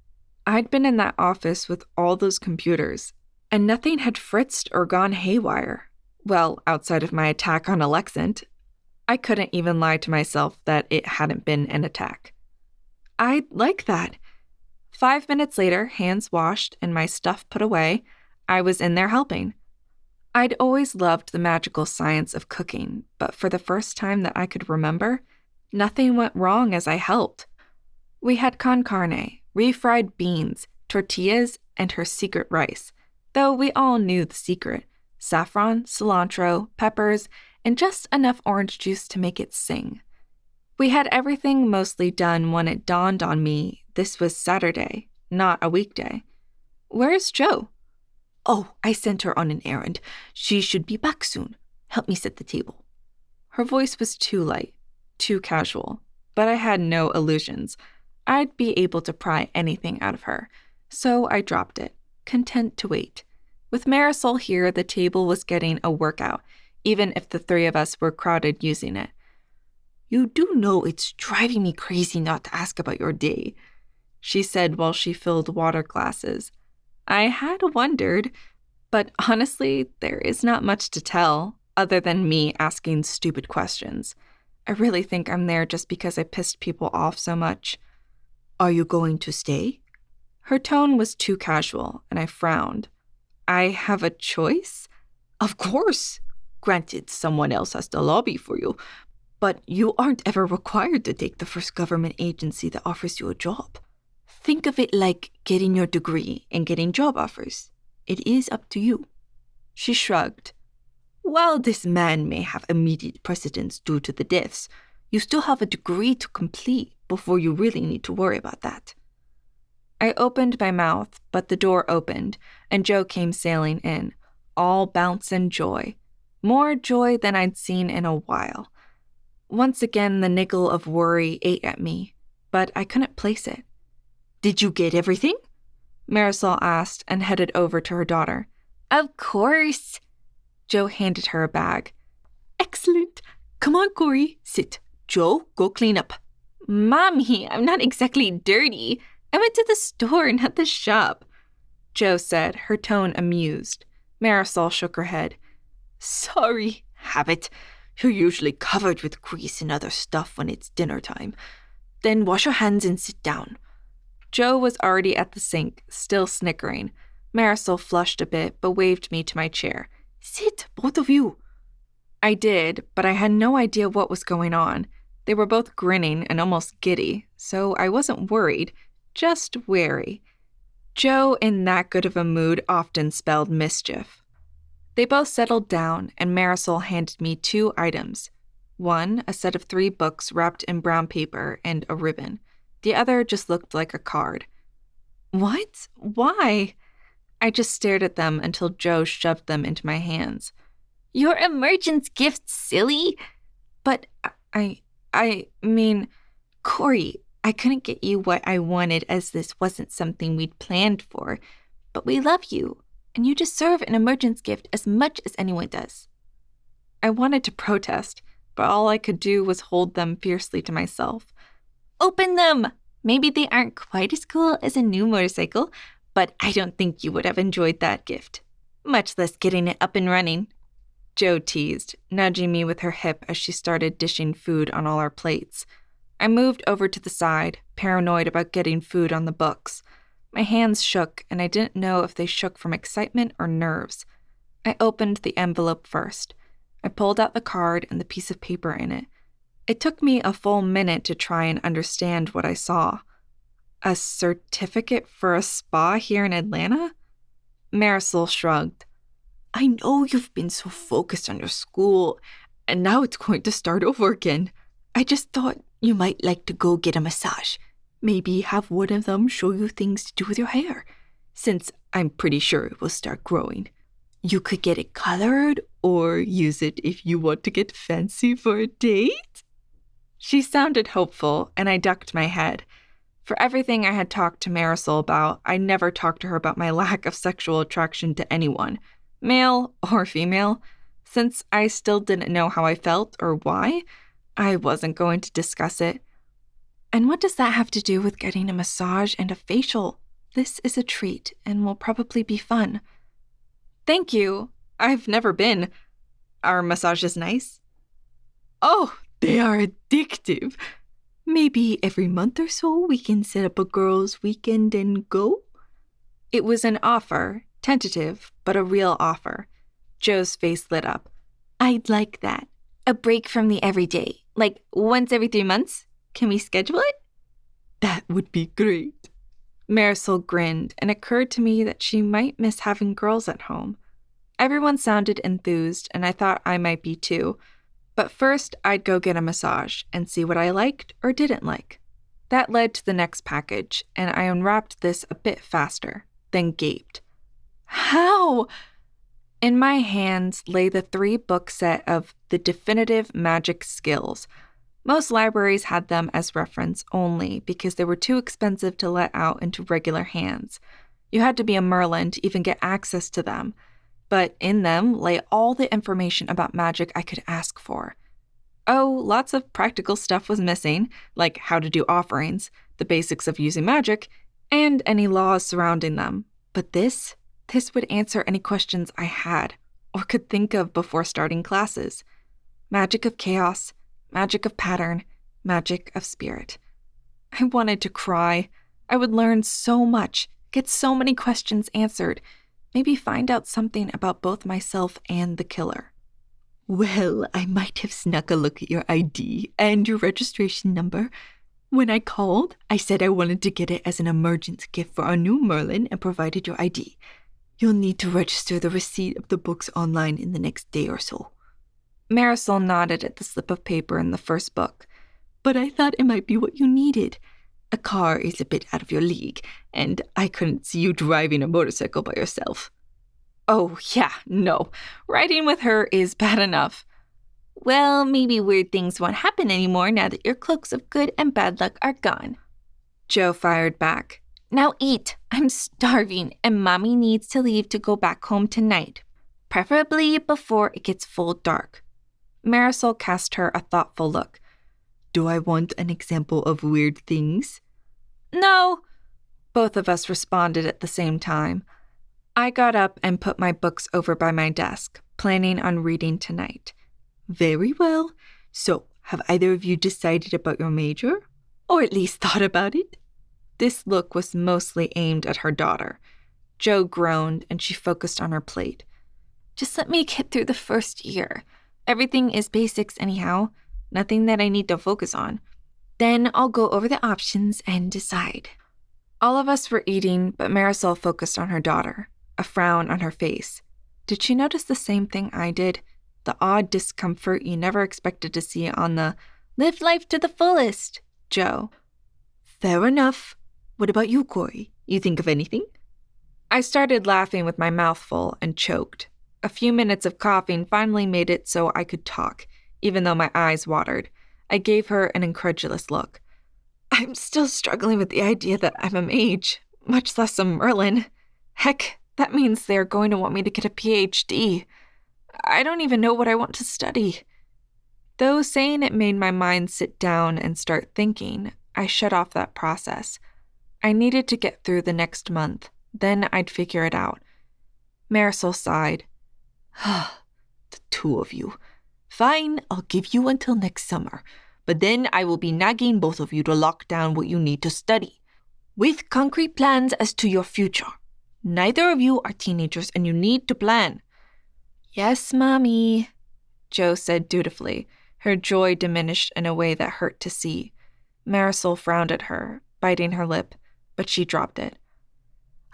I'd been in that office with all those computers, and nothing had fritzed or gone haywire. Well, outside of my attack on Alexant. I couldn't even lie to myself that it hadn't been an attack. I'd like that. 5 minutes later, hands washed and my stuff put away, I was in there helping.
I'd always loved the magical science of cooking, but for the first time that I could remember, nothing went wrong as I helped. We had con carne, refried beans, tortillas, and her secret rice, though we all knew the secret: saffron, cilantro, peppers, and just enough orange juice to make it sing. We had everything mostly done when it dawned on me this was Saturday, not a weekday. Where's Jo?
Oh, I sent her on an errand. She should be back soon. Help me set the table.
Her voice was too light, too casual, but I had no illusions. I'd be able to pry anything out of her, so I dropped it, content to wait. With Marisol here, the table was getting a workout, even if the three of us were crowded using it.
You do know it's driving me crazy not to ask about your day,
she said while she filled water glasses. I had wondered, but honestly, there is not much to tell, other than me asking stupid questions. I really think I'm there just because I pissed people off so much.
Are you going to stay?
Her tone was too casual, and I frowned. I have a choice?
Of course. Granted, someone else has to lobby for you, but you aren't ever required to take the first government agency that offers you a job. Think of it like getting your degree and getting job offers. It is up to you.
She shrugged.
While this man may have immediate precedence due to the deaths, you still have a degree to complete before you really need to worry about that.
I opened my mouth, but the door opened, and Jo came sailing in, all bounce and joy. More joy than I'd seen in a while. Once again, the niggle of worry ate at me, but I couldn't place it.
Did you get everything?
Marisol asked and headed over to her daughter.
Of course.
Jo handed her a bag.
Excellent. Come on, Corey. Sit. Jo, go clean up.
Mommy, I'm not exactly dirty. I went to the store, not the shop,
Jo said, her tone amused. Marisol shook her head.
Sorry, habit. You're usually covered with grease and other stuff when it's dinner time. Then wash your hands and sit down.
Jo was already at the sink, still snickering. Marisol flushed a bit, but waved me to my chair.
Sit, both of you.
I did, but I had no idea what was going on. They were both grinning and almost giddy, so I wasn't worried, just wary. Jo in that good of a mood often spelled mischief. They both settled down, and Marisol handed me 2 items. One, a set of 3 books wrapped in brown paper and a ribbon. The other just looked like a card. What? Why? I just stared at them until Jo shoved them into my hands.
Your emergence gift, silly.
But I mean,
Corey, I couldn't get you what I wanted as this wasn't something we'd planned for, but we love you, and you deserve an emergence gift as much as anyone does.
I wanted to protest, but all I could do was hold them fiercely to myself.
Open them! Maybe they aren't quite as cool as a new motorcycle, but I don't think you would have enjoyed that gift, much less getting it up and running.
Jo teased, nudging me with her hip as she started dishing food on all our plates. I moved over to the side, paranoid about getting food on the books. My hands shook, and I didn't know if they shook from excitement or nerves. I opened the envelope first. I pulled out the card and the piece of paper in it. It took me a full minute to try and understand what I saw. A certificate for a spa here in Atlanta? Marisol shrugged.
I know you've been so focused on your school, and now it's going to start over again. I just thought you might like to go get a massage. Maybe have one of them show you things to do with your hair, since I'm pretty sure it will start growing. You could get it colored or use it if you want to get fancy for a date.
She sounded hopeful, and I ducked my head. For everything I had talked to Marisol about, I never talked to her about my lack of sexual attraction to anyone, male or female. Since I still didn't know how I felt or why, I wasn't going to discuss it. And what does that have to do with getting a massage and a facial? This is a treat and will probably be fun. Thank you. I've never been. Are massages nice?
Oh, they are addictive. Maybe every month or so we can set up a girls' weekend and go?
It was an offer, tentative, but a real offer.
Joe's face lit up. I'd like that. A break from the everyday. Like once every 3 months? Can we schedule it?
That would be great.
Marisol grinned, and it occurred to me that she might miss having girls at home. Everyone sounded enthused, and I thought I might be too. But first, I'd go get a massage and see what I liked or didn't like. That led to the next package, and I unwrapped this a bit faster, then gaped. How? In my hands lay the 3-book set of The Definitive Magic Skills. Most libraries had them as reference only because they were too expensive to let out into regular hands. You had to be a Merlin to even get access to them, but in them lay all the information about magic I could ask for. Oh, lots of practical stuff was missing, like how to do offerings, the basics of using magic, and any laws surrounding them. But this would answer any questions I had or could think of before starting classes. Magic of chaos, magic of pattern, magic of spirit. I wanted to cry. I would learn so much, get so many questions answered, maybe find out something about both myself and the killer.
Well, I might have snuck a look at your ID and your registration number. When I called, I said I wanted to get it as an emergency gift for our new Merlin and provided your ID. You'll need to register the receipt of the books online in the next day or so.
Marisol nodded at the slip of paper in the first book.
But I thought it might be what you needed. A car is a bit out of your league, and I couldn't see you driving a motorcycle by yourself.
Oh, yeah, no. Riding with her is bad enough. Well, maybe weird things won't happen anymore now that your cloaks of good and bad luck are gone. Joe fired back. Now eat. I'm starving, and Mommy needs to leave to go back home tonight, preferably before it gets full dark. Marisol cast her a thoughtful look.
Do I want an example of weird things?
No. Both of us responded at the same time. I got up and put my books over by my desk, planning on reading tonight.
Very well. So, have either of you decided about your major? Or at least thought about it?
This look was mostly aimed at her daughter. Joe groaned, and she focused on her plate. Just let me get through the first year. Everything is basics anyhow. Nothing that I need to focus on. Then I'll go over the options and decide. All of us were eating, but Marisol focused on her daughter, a frown on her face. Did she notice the same thing I did? The odd discomfort you never expected to see on the "live life to the fullest" Joe.
Fair enough. What about you, Corey? You think of anything?
I started laughing with my mouth full and choked. A few minutes of coughing finally made it so I could talk, even though my eyes watered. I gave her an incredulous look. I'm still struggling with the idea that I'm a mage, much less a Merlin. Heck, that means they're going to want me to get a PhD. I don't even know what I want to study. Though saying it made my mind sit down and start thinking, I shut off that process. I needed to get through the next month, then I'd figure it out. Marisol sighed.
The two of you. Fine, I'll give you until next summer, but then I will be nagging both of you to lock down what you need to study, with concrete plans as to your future. Neither of you are teenagers and you need to plan.
Yes, Mommy, Joe said dutifully, her joy diminished in a way that hurt to see. Marisol frowned at her, biting her lip, but she dropped it.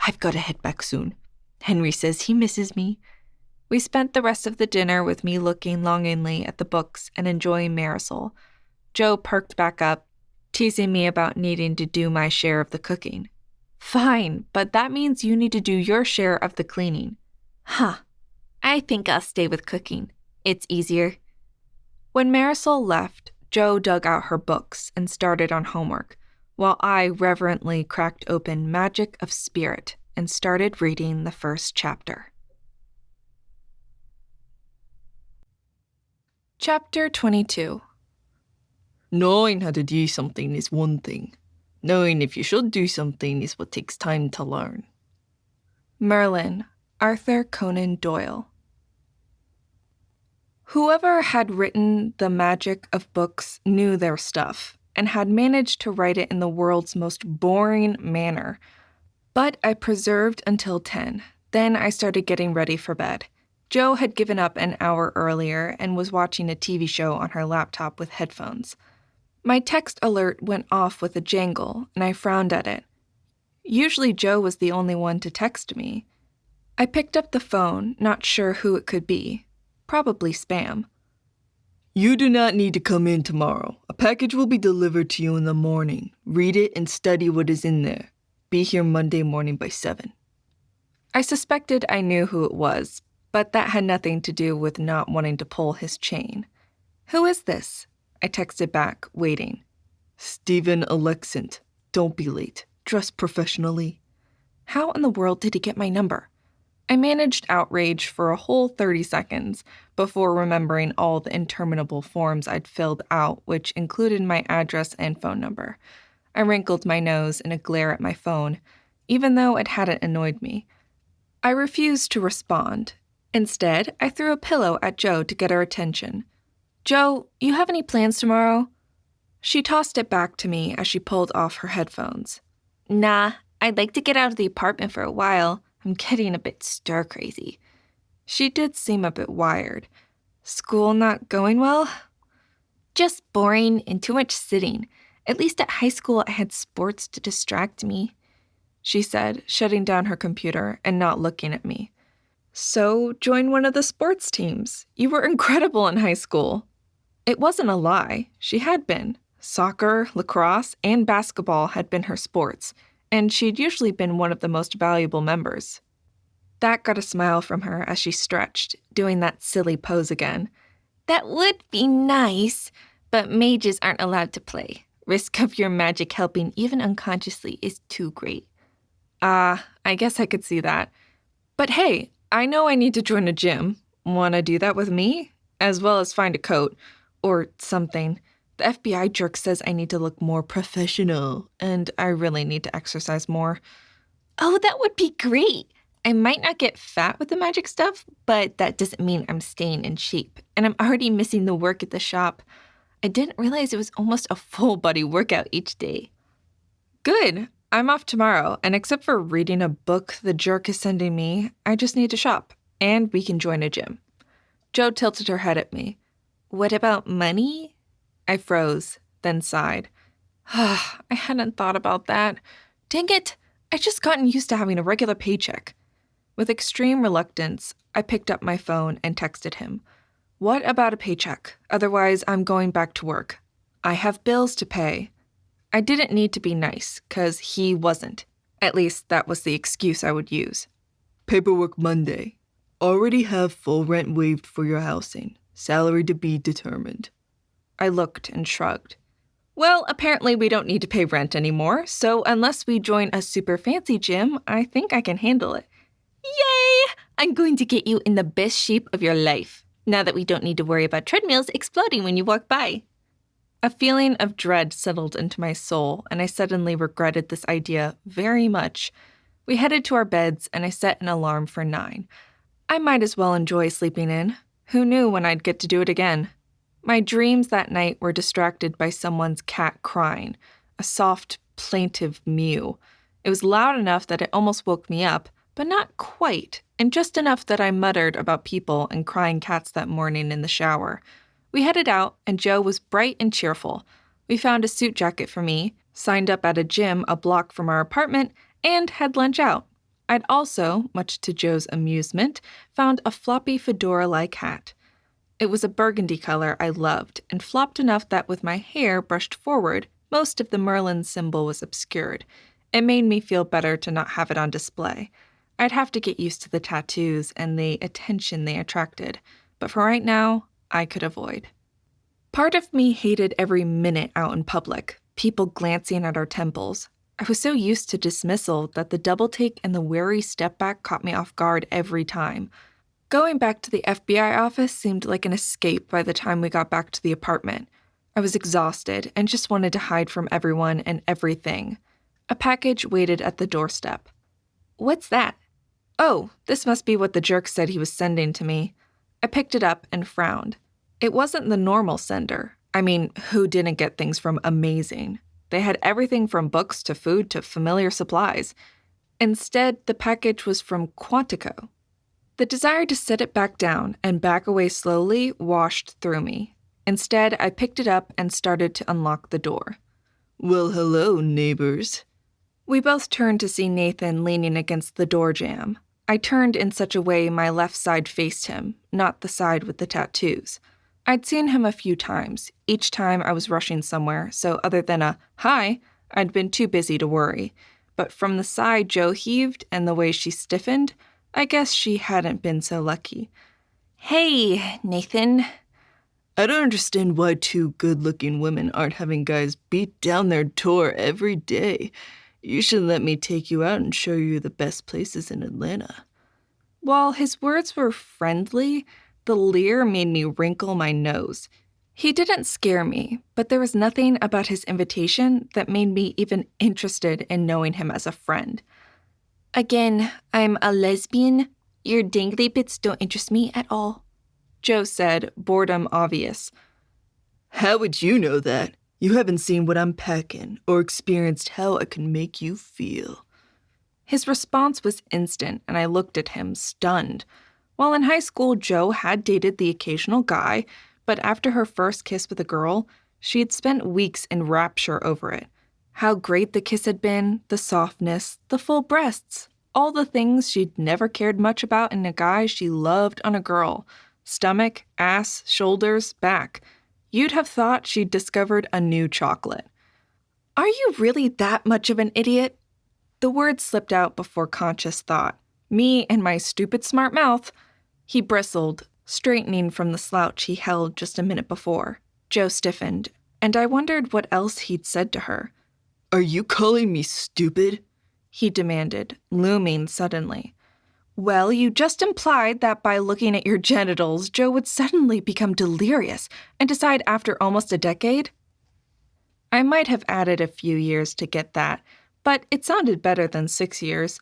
I've got to head back soon. Henry says he misses me.
We spent the rest of the dinner with me looking longingly at the books and enjoying Marisol. Joe perked back up, teasing me about needing to do my share of the cooking. Fine, but that means you need to do your share of the cleaning. Huh. I think I'll stay with cooking. It's easier. When Marisol left, Joe dug out her books and started on homework, while I reverently cracked open Magic of Spirit and started reading the first chapter. Chapter 22.
Knowing how to do something is one thing. Knowing if you should do something is what takes time to learn.
Merlin, Arthur Conan Doyle. Whoever had written the magic of books knew their stuff and had managed to write it in the world's most boring manner. But I persevered until 10. Then I started getting ready for bed.
Jo had given up an hour earlier and was watching a TV show on her laptop with headphones. My text alert went off with a jangle, and I frowned at it. Usually Jo was the only one to text me. I picked up the phone, not sure who it could be. Probably spam.
You do not need to come in tomorrow. A package will be delivered to you in the morning. Read it and study what is in there. Be here Monday morning by 7.
I suspected I knew who it was, but that had nothing to do with not wanting to pull his chain. Who is this? I texted back, waiting.
Stephen Alexant. Don't be late. Dress professionally.
How in the world did he get my number? I managed outrage for a whole 30 seconds before remembering all the interminable forms I'd filled out, which included my address and phone number. I wrinkled my nose in a glare at my phone, even though it hadn't annoyed me. I refused to respond. Instead, I threw a pillow at Jo to get her attention. Jo, you have any plans tomorrow? She tossed it back to me as she pulled off her headphones.
Nah, I'd like to get out of the apartment for a while. I'm getting a bit stir-crazy.
She did seem a bit wired. School not going well?
Just boring and too much sitting. At least at high school I had sports to distract me,
she said, shutting down her computer and not looking at me. So join one of the sports teams. You were incredible in high school. It wasn't a lie. She had been. Soccer, lacrosse, and basketball had been her sports, and she'd usually been one of the most valuable members. That got a smile from her as she stretched, doing that silly pose again.
That would be nice, but mages aren't allowed to play. Risk of your magic helping even unconsciously is too great.
I guess I could see that. But hey, I know I need to join a gym. Wanna do that with me? As well as find a coat. Or something. The FBI jerk says I need to look more professional, and I really need to exercise more.
Oh, that would be great. I might not get fat with the magic stuff, but that doesn't mean I'm staying in shape, and I'm already missing the work at the shop. I didn't realize it was almost a full body workout each day.
Good. I'm off tomorrow, and except for reading a book the jerk is sending me, I just need to shop, and we can join a gym. Jo tilted her head at me.
What about money?
I froze, then sighed. I hadn't thought about that. Dang it, I'd just gotten used to having a regular paycheck. With extreme reluctance, I picked up my phone and texted him. What about a paycheck? Otherwise, I'm going back to work. I have bills to pay. I didn't need to be nice, 'cause he wasn't. At least that was the excuse I would use.
Paperwork Monday. Already have full rent waived for your housing. Salary to be determined.
I looked and shrugged. Well, apparently we don't need to pay rent anymore, so unless we join a super fancy gym, I think I can handle it.
Yay! I'm going to get you in the best shape of your life, now that we don't need to worry about treadmills exploding when you walk by.
A feeling of dread settled into my soul, and I suddenly regretted this idea very much. We headed to our beds, and I set an alarm for 9. I might as well enjoy sleeping in. Who knew when I'd get to do it again? My dreams that night were distracted by someone's cat crying, a soft, plaintive mew. It was loud enough that it almost woke me up, but not quite, and just enough that I muttered about people and crying cats that morning in the shower. We headed out, and Jo was bright and cheerful. We found a suit jacket for me, signed up at a gym a block from our apartment, and had lunch out. I'd also, much to Jo's amusement, found a floppy fedora-like hat. It was a burgundy color I loved, and flopped enough that with my hair brushed forward, most of the Merlin symbol was obscured. It made me feel better to not have it on display. I'd have to get used to the tattoos and the attention they attracted, but for right now, I could avoid. Part of me hated every minute out in public, people glancing at our temples. I was so used to dismissal that the double take and the wary step back caught me off guard every time. Going back to the FBI office seemed like an escape by the time we got back to the apartment. I was exhausted and just wanted to hide from everyone and everything. A package waited at the doorstep. What's that? Oh, this must be what the jerk said he was sending to me. I picked it up and frowned. It wasn't the normal sender. I mean, who didn't get things from Amazing? They had everything from books to food to familiar supplies. Instead, the package was from Quantico. The desire to sit it back down and back away slowly washed through me. Instead, I picked it up and started to unlock the door.
Well, hello, neighbors.
We both turned to see Nathan leaning against the door jamb. I turned in such a way my left side faced him, not the side with the tattoos. I'd seen him a few times. Each time I was rushing somewhere, so other than a hi, I'd been too busy to worry. But from the side Jo heaved and the way she stiffened, I guess she hadn't been so lucky. Hey, Nathan.
I don't understand why two good-looking women aren't having guys beat down their door every day. You should let me take you out and show you the best places in Atlanta.
While his words were friendly, the leer made me wrinkle my nose. He didn't scare me, but there was nothing about his invitation that made me even interested in knowing him as a friend. Again, I'm a lesbian. Your dangly bits don't interest me at all, Jo said, boredom obvious.
How would you know that? You haven't seen what I'm packing or experienced how I can make you feel.
His response was instant, and I looked at him, stunned. While in high school, Jo had dated the occasional guy, but after her first kiss with a girl, she had spent weeks in rapture over it. How great the kiss had been, the softness, the full breasts, all the things she'd never cared much about in a guy she loved on a girl. Stomach, ass, shoulders, back. You'd have thought she'd discovered a new chocolate. Are you really that much of an idiot? The words slipped out before conscious thought. Me and my stupid smart mouth. He bristled, straightening from the slouch he held just a minute before. Jo stiffened, and I wondered what else he'd said to her.
Are you calling me stupid?
He demanded, looming suddenly. Well, you just implied that by looking at your genitals, Jo would suddenly become delirious and decide after almost a decade? I might have added a few years to get that, but it sounded better than 6 years.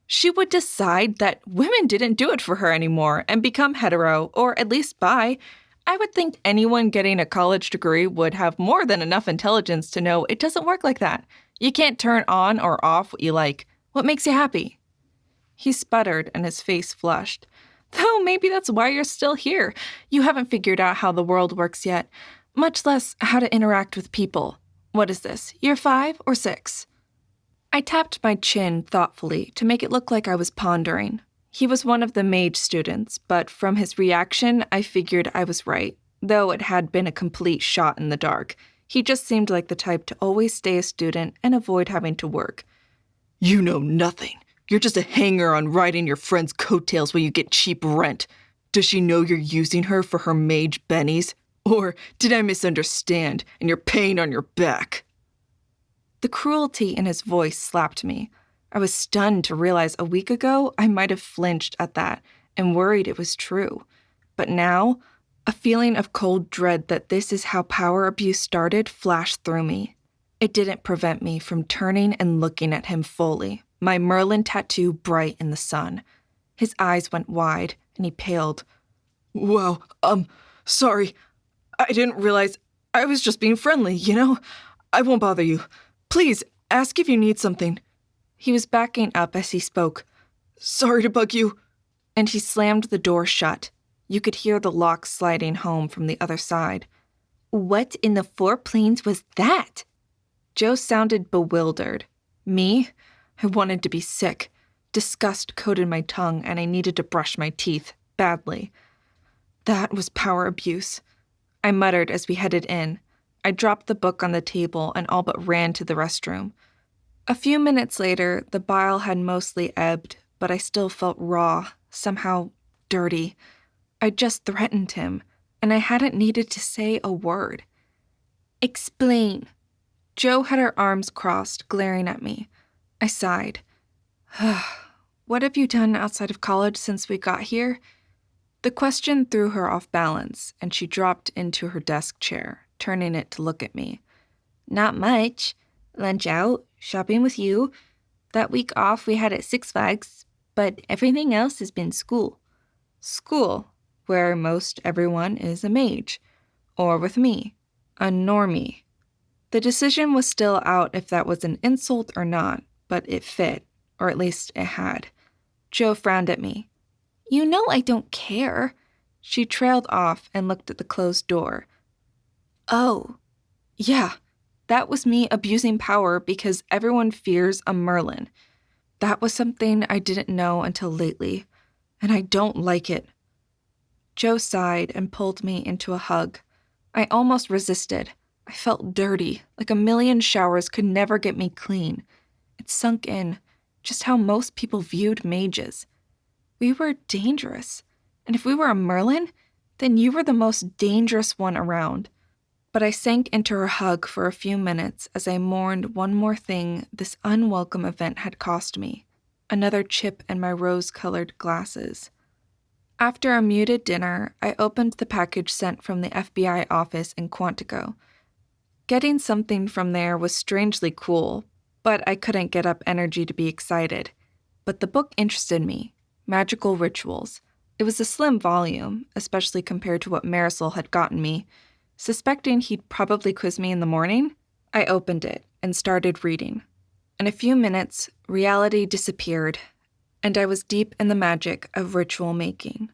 She would decide that women didn't do it for her anymore and become hetero, or at least bi. I would think anyone getting a college degree would have more than enough intelligence to know it doesn't work like that. You can't turn on or off what you like. What makes you happy? He sputtered and his face flushed. Though maybe that's why you're still here. You haven't figured out how the world works yet, much less how to interact with people. What is this, year 5 or 6? I tapped my chin thoughtfully to make it look like I was pondering. He was one of the mage students, but from his reaction, I figured I was right, though it had been a complete shot in the dark. He just seemed like the type to always stay a student and avoid having to work.
You know nothing. You're just a hanger on riding your friend's coattails while you get cheap rent. Does she know you're using her for her mage bennies? Or did I misunderstand and you're paying on your back?
The cruelty in his voice slapped me. I was stunned to realize a week ago I might have flinched at that and worried it was true. But now, a feeling of cold dread that this is how power abuse started flashed through me. It didn't prevent me from turning and looking at him fully, my Merlin tattoo bright in the sun. His eyes went wide, and he paled.
Wow, sorry. I didn't realize. I was just being friendly, you know? I won't bother you. Please, ask if you need something.
He was backing up as he spoke.
Sorry to bug you.
And he slammed the door shut. You could hear the lock sliding home from the other side. What in the four planes was that? Jo sounded bewildered. Me? I wanted to be sick. Disgust coated my tongue, and I needed to brush my teeth, badly. That was power abuse. I muttered as we headed in. I dropped the book on the table and all but ran to the restroom. A few minutes later, the bile had mostly ebbed, but I still felt raw, somehow dirty. I just threatened him, and I hadn't needed to say a word. Explain. Jo had her arms crossed, glaring at me. I sighed. What have you done outside of college since we got here? The question threw her off balance, and she dropped into her desk chair, turning it to look at me. Not much. Lunch out, shopping with you. That week off we had at Six Flags, but everything else has been school. School, where most everyone is a mage. Or with me, a normie. The decision was still out if that was an insult or not, but it fit, or at least it had. Jo frowned at me.
You know I don't care.
She trailed off and looked at the closed door.
Oh, yeah, that was me abusing power because everyone fears a Merlin. That was something I didn't know until lately, and I don't like it.
Joe sighed and pulled me into a hug. I almost resisted. I felt dirty, like a million showers could never get me clean. It sunk in, just how most people viewed mages. We were dangerous, and if we were a Merlin, then you were the most dangerous one around. But I sank into her hug for a few minutes as I mourned one more thing this unwelcome event had cost me: another chip in my rose-colored glasses. After a muted dinner, I opened the package sent from the FBI office in Quantico. Getting something from there was strangely cool, but I couldn't get up energy to be excited. But the book interested me: Magical Rituals. It was a slim volume, especially compared to what Marisol had gotten me. Suspecting he'd probably quiz me in the morning, I opened it and started reading. In a few minutes, reality disappeared, and I was deep in the magic of ritual making.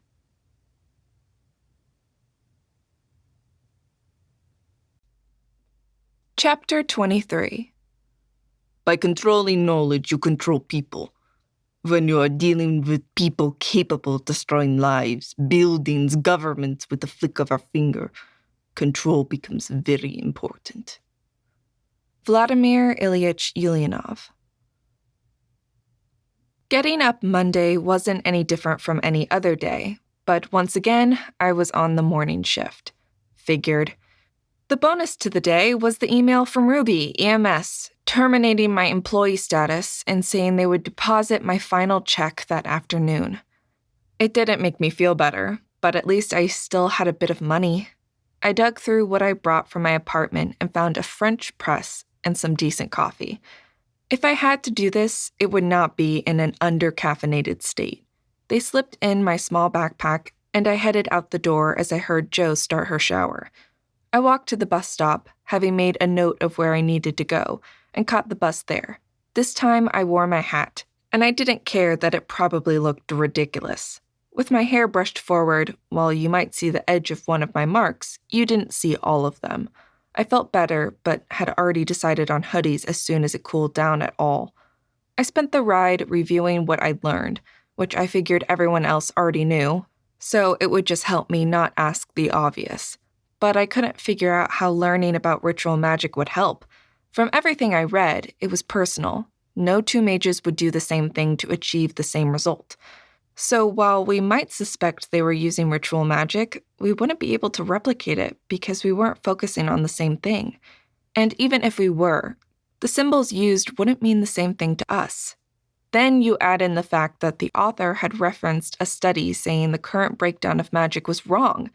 Chapter 23.
By controlling knowledge, you control people. When you are dealing with people capable of destroying lives, buildings, governments with the flick of a finger, control becomes very important.
Vladimir Ilyich Ulyanov. Getting up Monday wasn't any different from any other day, but once again, I was on the morning shift. Figured. The bonus to the day was the email from Ruby, EMS, terminating my employee status and saying they would deposit my final check that afternoon. It didn't make me feel better, but at least I still had a bit of money. I dug through what I brought from my apartment and found a French press and some decent coffee. If I had to do this, it would not be in an under-caffeinated state. They slipped in my small backpack, and I headed out the door as I heard Jo start her shower. I walked to the bus stop, having made a note of where I needed to go, and caught the bus there. This time I wore my hat, and I didn't care that it probably looked ridiculous. With my hair brushed forward, while you might see the edge of one of my marks, you didn't see all of them. I felt better, but had already decided on hoodies as soon as it cooled down at all. I spent the ride reviewing what I'd learned, which I figured everyone else already knew, so it would just help me not ask the obvious. But I couldn't figure out how learning about ritual magic would help. From everything I read, it was personal. No two mages would do the same thing to achieve the same result. So while we might suspect they were using ritual magic, we wouldn't be able to replicate it because we weren't focusing on the same thing. And even if we were, the symbols used wouldn't mean the same thing to us. Then you add in the fact that the author had referenced a study saying the current breakdown of magic was wrong,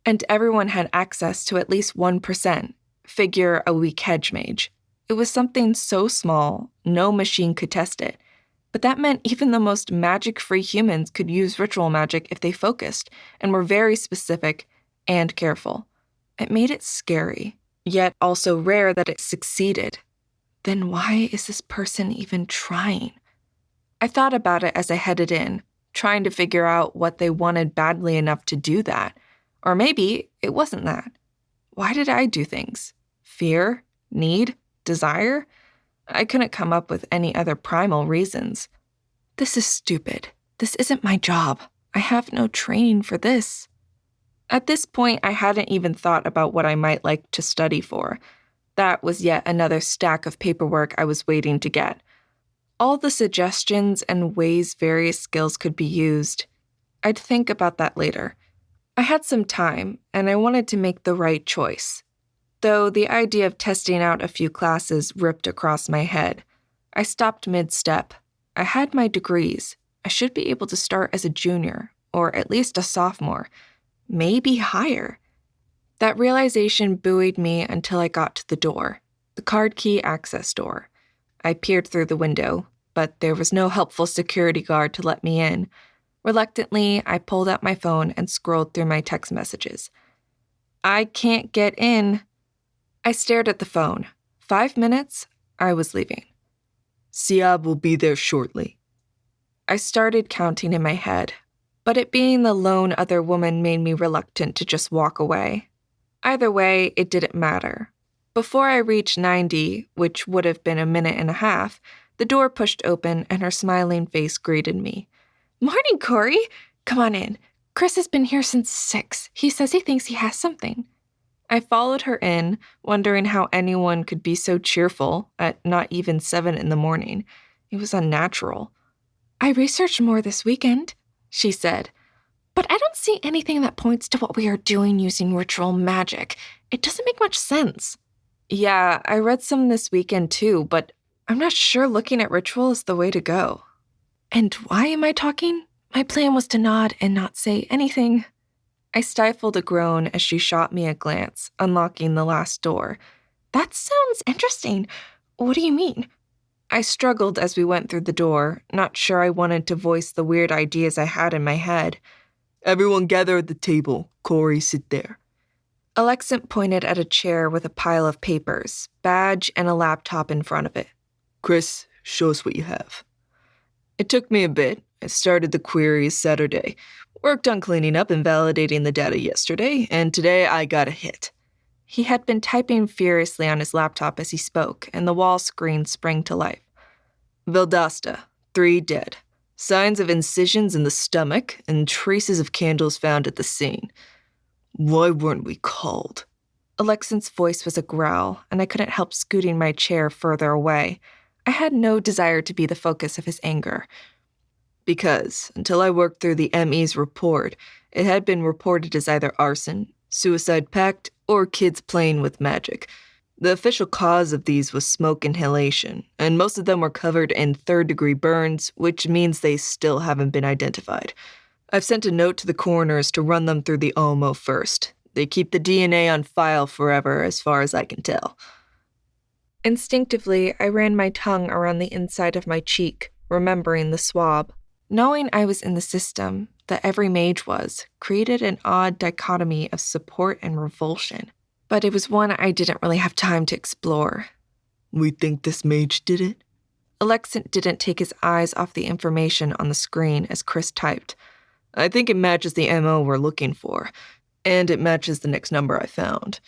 and everyone had access to at least 1%, figure a weak hedgemage. It was something so small, no machine could test it. But that meant even the most magic-free humans could use ritual magic if they focused and were very specific and careful. It made it scary, yet also rare that it succeeded. Then why is this person even trying? I thought about it as I headed in, trying to figure out what they wanted badly enough to do that. Or maybe it wasn't that. Why did I do things? Fear? Need? Desire? I couldn't come up with any other primal reasons. This is stupid. This isn't my job. I have no training for this. At this point, I hadn't even thought about what I might like to study for. That was yet another stack of paperwork I was waiting to get. All the suggestions and ways various skills could be used. I'd think about that later. I had some time, and I wanted to make the right choice. Though the idea of testing out a few classes ripped across my head. I stopped mid-step. I had my degrees. I should be able to start as a junior, or at least a sophomore, maybe higher. That realization buoyed me until I got to the door, the card key access door. I peered through the window, but there was no helpful security guard to let me in. Reluctantly, I pulled out my phone and scrolled through my text messages. I can't get in. I stared at the phone. 5 minutes, I was leaving.
Siab will be there shortly.
I started counting in my head, but it being the lone other woman made me reluctant to just walk away. Either way, it didn't matter. Before I reached 90, which would have been a minute and a half, the door pushed open and her smiling face greeted me.
"Morning, Corey. Come on in. Chris has been here since 6. He says he thinks he has something."
I followed her in, wondering how anyone could be so cheerful at not even 7 in the morning. It was unnatural.
"I researched more this weekend," she said, "but I don't see anything that points to what we are doing using ritual magic. It doesn't make much sense."
Yeah, I read some this weekend too, but I'm not sure looking at ritual is the way to go.
"And why am I talking? My plan was to nod and not say anything."
I stifled a groan as she shot me a glance, unlocking the last door.
"That sounds interesting. What do you mean?"
I struggled as we went through the door, not sure I wanted to voice the weird ideas I had in my head.
Everyone gather at the table. Corey, sit there.
Alexant pointed at a chair with a pile of papers, badge, and a laptop in front of it.
Chris, show us what you have. It took me a bit. I started the queries Saturday, worked on cleaning up and validating the data yesterday, and today I got a hit.
He had been typing furiously on his laptop as he spoke, and the wall screen sprang to life.
Veldasta, 3 dead. Signs of incisions in the stomach and traces of candles found at the scene. Why weren't we called?
Alexant's voice was a growl, and I couldn't help scooting my chair further away. I had no desire to be the focus of his anger.
Because, until I worked through the ME's report, it had been reported as either arson, suicide pact, or kids playing with magic. The official cause of these was smoke inhalation, and most of them were covered in 3rd-degree burns, which means they still haven't been identified. I've sent a note to the coroners to run them through the OMO first. They keep the DNA on file forever, as far as I can tell.
Instinctively, I ran my tongue around the inside of my cheek, remembering the swab. Knowing I was in the system, that every mage was, created an odd dichotomy of support and revulsion. But it was one I didn't really have time to explore.
We think this mage did it?
Alexant didn't take his eyes off the information on the screen as Chris typed.
I think it matches the MO we're looking for, and it matches the next number I found.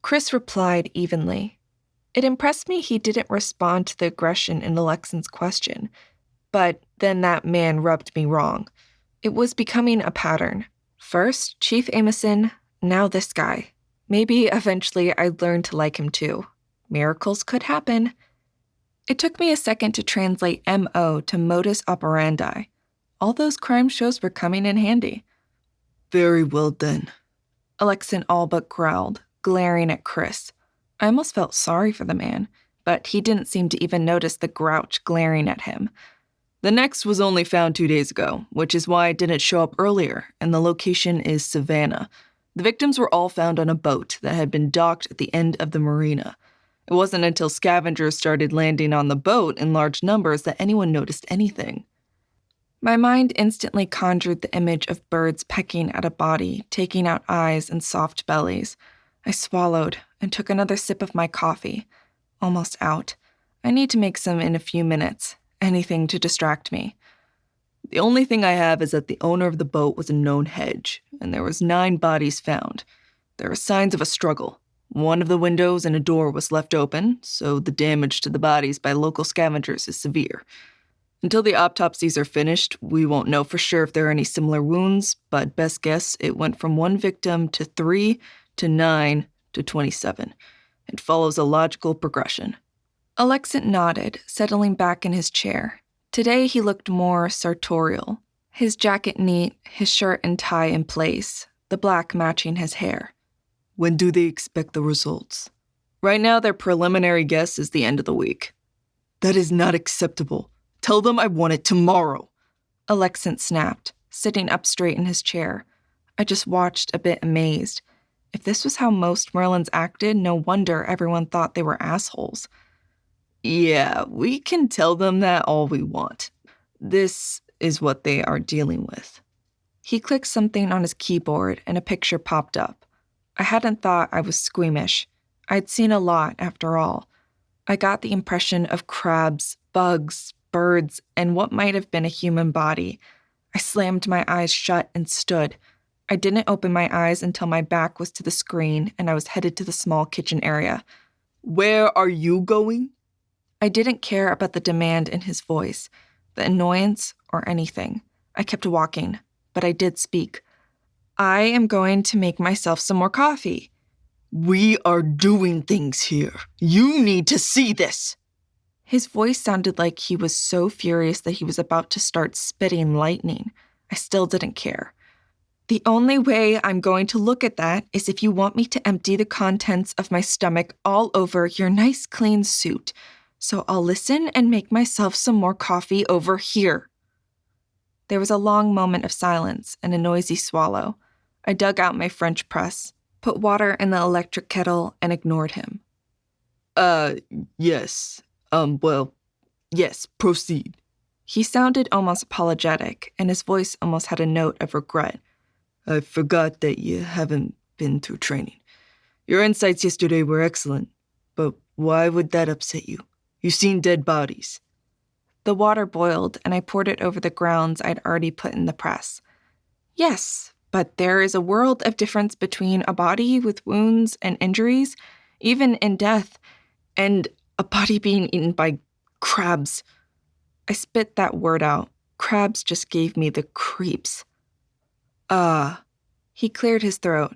Chris replied evenly. It impressed me he didn't respond to the aggression in Alexant's question. But then that man rubbed me wrong. It was becoming a pattern. First, Chief Amison, now this guy. Maybe eventually I'd learn to like him too. Miracles could happen. It took me a second to translate MO to modus operandi. All those crime shows were coming in handy.
Very well done.
Alexant all but growled, glaring at Chris. I almost felt sorry for the man, but he didn't seem to even notice the grouch glaring at him.
The next was only found 2 days ago, which is why it didn't show up earlier, and the location is Savannah. The victims were all found on a boat that had been docked at the end of the marina. It wasn't until scavengers started landing on the boat in large numbers that anyone noticed anything.
My mind instantly conjured the image of birds pecking at a body, taking out eyes and soft bellies. I swallowed and took another sip of my coffee. Almost out. I need to make some in a few minutes. Anything to distract me.
The only thing I have is that the owner of the boat was a known hedge, and there was 9 bodies found. There are signs of a struggle. One of the windows and a door was left open, so the damage to the bodies by local scavengers is severe. Until the autopsies are finished, we won't know for sure if there are any similar wounds, but best guess it went from 1 victim to 3 to 9 to 27. It follows a logical progression.
Alexant nodded, settling back in his chair. Today he looked more sartorial. His jacket neat, his shirt and tie in place, the black matching his hair.
When do they expect the results? Right now their preliminary guess is the end of the week. That is not acceptable. Tell them I want it tomorrow.
Alexant snapped, sitting up straight in his chair. I just watched, a bit amazed. If this was how most Merlins acted, no wonder everyone thought they were assholes.
Yeah, we can tell them that all we want. This is what they are dealing with.
He clicked something on his keyboard and a picture popped up. I hadn't thought I was squeamish. I'd seen a lot, after all. I got the impression of crabs, bugs, birds, and what might have been a human body. I slammed my eyes shut and stood. I didn't open my eyes until my back was to the screen and I was headed to the small kitchen area.
Where are you going?
I didn't care about the demand in his voice, the annoyance, or anything. I kept walking, but I did speak. I am going to make myself some more coffee.
We are doing things here. You need to see this.
His voice sounded like he was so furious that he was about to start spitting lightning. I still didn't care. The only way I'm going to look at that is if you want me to empty the contents of my stomach all over your nice clean suit. So I'll listen and make myself some more coffee over here. There was a long moment of silence and a noisy swallow. I dug out my French press, put water in the electric kettle, and ignored him.
Yes. Yes, proceed.
He sounded almost apologetic, and his voice almost had a note of regret.
I forgot that you haven't been through training. Your insights yesterday were excellent, but why would that upset you? You've seen dead bodies.
The water boiled, and I poured it over the grounds I'd already put in the press. Yes, but there is a world of difference between a body with wounds and injuries, even in death, and a body being eaten by crabs. I spit that word out. Crabs just gave me the creeps. He cleared his throat.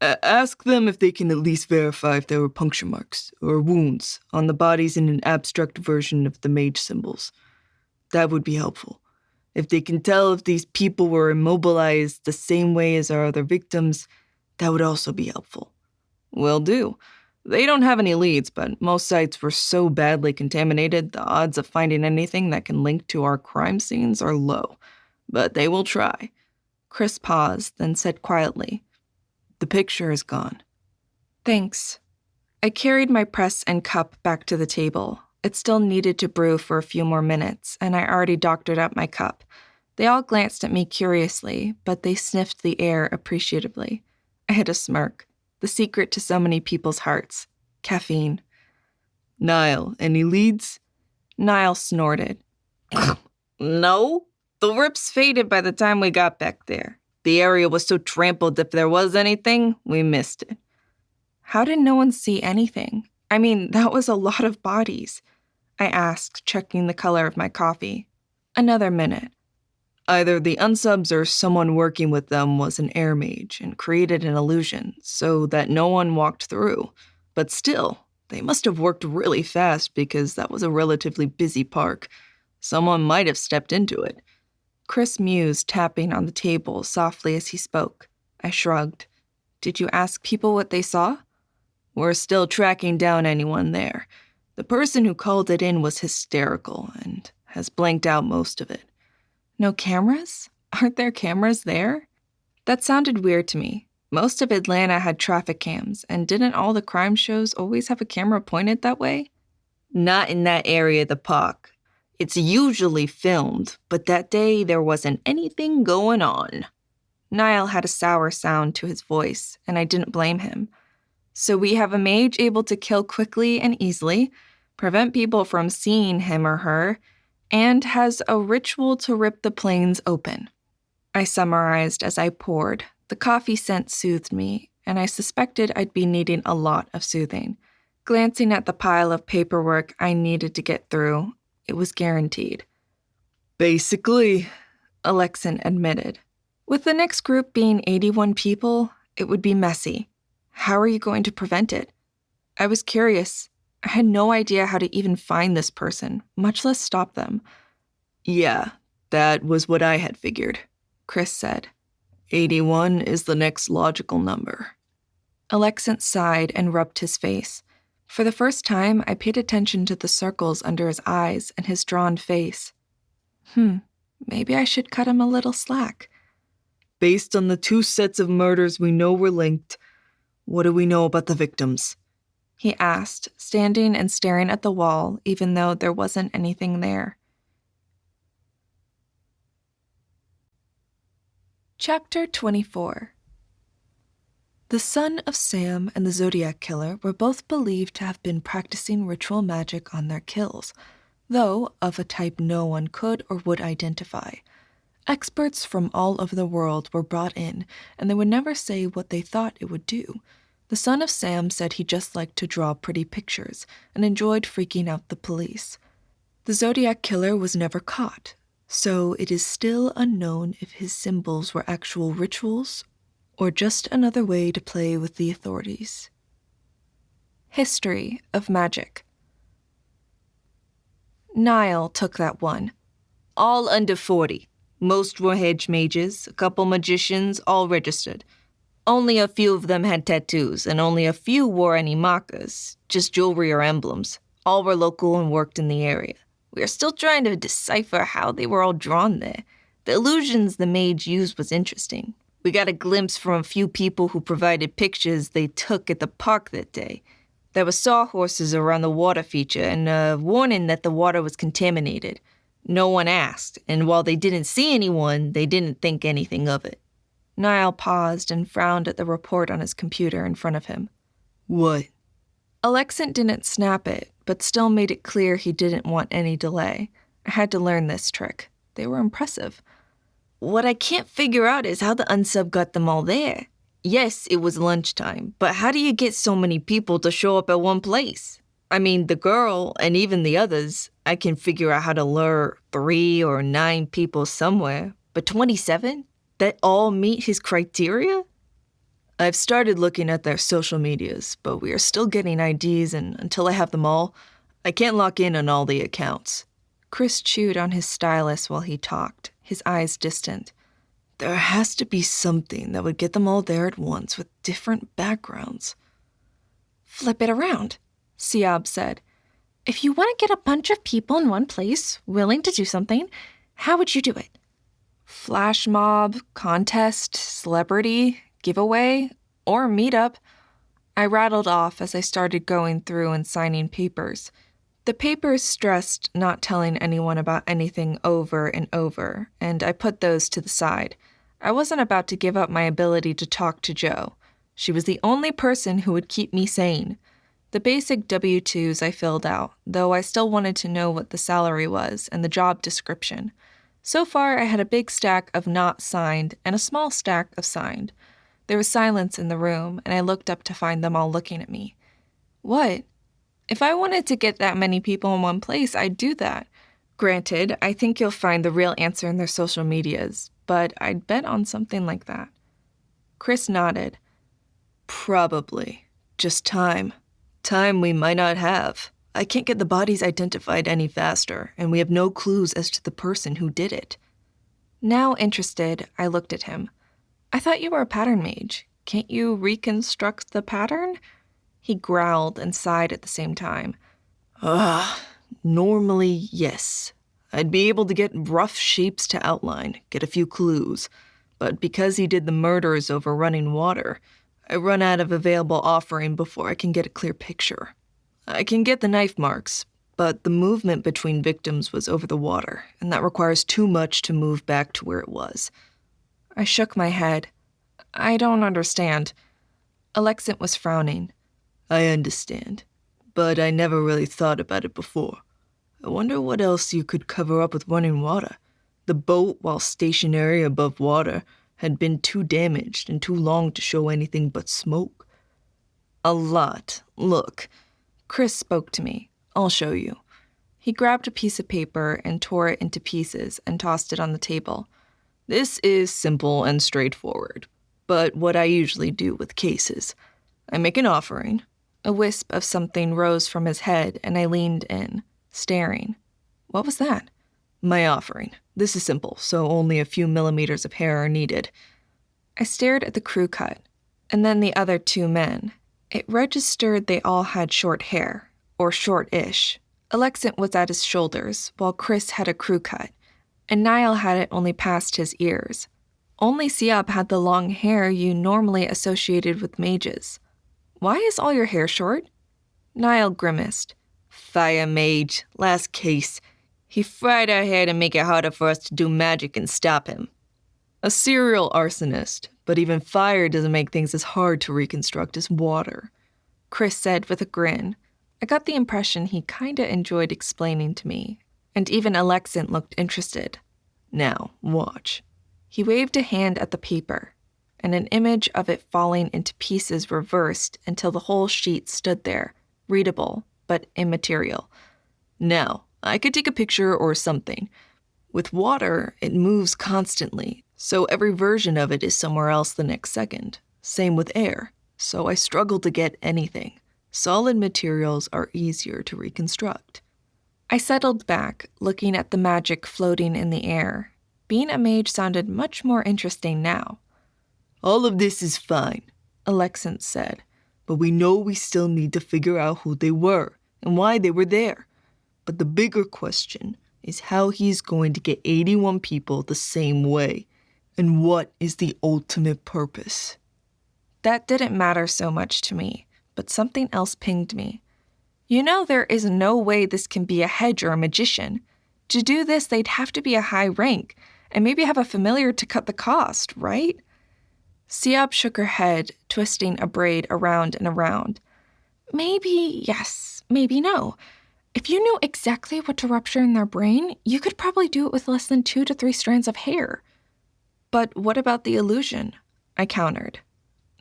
Ask them if they can at least verify if there were puncture marks or wounds on the bodies in an abstract version of the mage symbols. That would be helpful. If they can tell if these people were immobilized the same way as our other victims, that would also be helpful.
Will do. They don't have any leads, but most sites were so badly contaminated, the odds of finding anything that can link to our crime scenes are low. But they will try. Chris paused, then said quietly, "The picture is gone." Thanks. I carried my press and cup back to the table. It still needed to brew for a few more minutes, and I already doctored up my cup. They all glanced at me curiously, but they sniffed the air appreciatively. I had a smirk. The secret to so many people's hearts. Caffeine.
Niall, any leads?
Niall snorted.
No. The rips faded by the time we got back there. The area was so trampled if there was anything, we missed it.
How did no one see anything? I mean, that was a lot of bodies. I asked, checking the color of my coffee. Another minute.
Either the unsubs or someone working with them was an air mage and created an illusion so that no one walked through. But still, they must have worked really fast because that was a relatively busy park. Someone might have stepped into it.
Chris mused, tapping on the table softly as he spoke. I shrugged. Did you ask people what they saw?
We're still tracking down anyone there. The person who called it in was hysterical and has blanked out most of it.
No cameras? Aren't there cameras there? That sounded weird to me. Most of Atlanta had traffic cams, and didn't all the crime shows always have a camera pointed that way?
Not in that area of the park. It's usually filmed, but that day there wasn't anything going on.
Niall had a sour sound to his voice, and I didn't blame him. So we have a mage able to kill quickly and easily, prevent people from seeing him or her, and has a ritual to rip the plains open. I summarized as I poured. The coffee scent soothed me, and I suspected I'd be needing a lot of soothing. Glancing at the pile of paperwork I needed to get through, it was guaranteed.
Basically,
Alexin admitted. With the next group being 81 people, it would be messy. How are you going to prevent it? I was curious. I had no idea how to even find this person, much less stop them.
Yeah, that was what I had figured,
Chris said.
81 is the next logical number.
Alexis sighed and rubbed his face. For the first time, I paid attention to the circles under his eyes and his drawn face. Maybe I should cut him a little slack.
Based on the 2 sets of murders we know were linked, what do we know about the victims?
He asked, standing and staring at the wall, even though there wasn't anything there. Chapter 24. The son of Sam and the Zodiac Killer were both believed to have been practicing ritual magic on their kills, though of a type no one could or would identify.
Experts from all over the world were brought in, and they would never say what they thought it would do. The son of Sam said he just liked to draw pretty pictures and enjoyed freaking out the police. The Zodiac Killer was never caught, so it is still unknown if his symbols were actual rituals or just another way to play with the authorities. History of magic. Niall took that one.
All under 40. Most were hedge mages, a couple magicians, all registered. Only a few of them had tattoos, and only a few wore any markers, just jewelry or emblems. All were local and worked in the area. We are still trying to decipher how they were all drawn there. The illusions the mage used was interesting. We got a glimpse from a few people who provided pictures they took at the park that day. There were sawhorses around the water feature and a warning that the water was contaminated. No one asked, and while they didn't see anyone, they didn't think anything of it.
Niall paused and frowned at the report on his computer in front of him.
What?
Alexant didn't snap it, but still made it clear he didn't want any delay. I had to learn this trick. They were impressive.
What I can't figure out is how the unsub got them all there. Yes, it was lunchtime, but how do you get so many people to show up at one place? I mean, the girl, and even the others, I can figure out how to lure 3 or 9 people somewhere. But 27? That all meet his criteria?
I've started looking at their social medias, but we are still getting IDs, and until I have them all, I can't lock in on all the accounts.
Chris chewed on his stylus while he talked, his eyes distant.
There has to be something that would get them all there at once with different backgrounds.
Flip it around, Siab said. If you want to get a bunch of people in one place, willing to do something, how would you do it? Flash mob, contest, celebrity, giveaway, or meetup. I rattled off as I started going through and signing papers. The papers stressed not telling anyone about anything over and over, and I put those to the side. I wasn't about to give up my ability to talk to Jo. She was the only person who would keep me sane. The basic W-2s I filled out, though I still wanted to know what the salary was and the job description. So far, I had a big stack of not signed and a small stack of signed. There was silence in the room, and I looked up to find them all looking at me. What? If I wanted to get that many people in one place, I'd do that. Granted, I think you'll find the real answer in their social medias, but I'd bet on something like that. Chris nodded.
Probably. Just time. Time we might not have. I can't get the bodies identified any faster, and we have no clues as to the person who did it.
Now interested, I looked at him. I thought you were a pattern mage. Can't you reconstruct the pattern? He growled and sighed at the same time.
Normally, yes. I'd be able to get rough shapes to outline, get a few clues. But because he did the murders over running water, I run out of available offering before I can get a clear picture. I can get the knife marks, but the movement between victims was over the water, and that requires too much to move back to where it was.
I shook my head. I don't understand. Alexant was frowning.
I understand, but I never really thought about it before. I wonder what else you could cover up with running water. The boat, while stationary above water, had been too damaged and too long to show anything but smoke. A lot. Look.
Chris spoke to me. I'll show you. He grabbed a piece of paper and tore it into pieces and tossed it on the table.
This is simple and straightforward, but what I usually do with cases. I make an offering.
A wisp of something rose from his head, and I leaned in, staring. What was that?
My offering. This is simple, so only a few millimeters of hair are needed.
I stared at the crew cut, and then the other 2 men. It registered they all had short hair, or short-ish. Alexant was at his shoulders, while Chris had a crew cut, and Niall had it only past his ears. Only Siab had the long hair you normally associated with mages. Why is all your hair short? Niall grimaced.
Fire mage. Last case. He fried our hair to make it harder for us to do magic and stop him.
A serial arsonist, but even fire doesn't make things as hard to reconstruct as water,
Chris said with a grin. I got the impression he kinda enjoyed explaining to me, and even Alexant looked interested.
Now, watch.
He waved a hand at the paper, and an image of it falling into pieces reversed until the whole sheet stood there, readable but immaterial.
Now, I could take a picture or something. With water, it moves constantly, so every version of it is somewhere else the next second. Same with air, so I struggle to get anything. Solid materials are easier to reconstruct.
I settled back, looking at the magic floating in the air. Being a mage sounded much more interesting now.
All of this is fine, Alexant said, but we know we still need to figure out who they were and why they were there. But the bigger question is how he's going to get 81 people the same way, and what is the ultimate purpose.
That didn't matter so much to me, but something else pinged me. You know, there is no way this can be a hedge or a magician. To do this, they'd have to be a high rank, and maybe have a familiar to cut the cost, right? Siab shook her head, twisting a braid around and around. Maybe yes, maybe no. If you knew exactly what to rupture in their brain, you could probably do it with less than 2 to 3 strands of hair. But what about the illusion? I countered.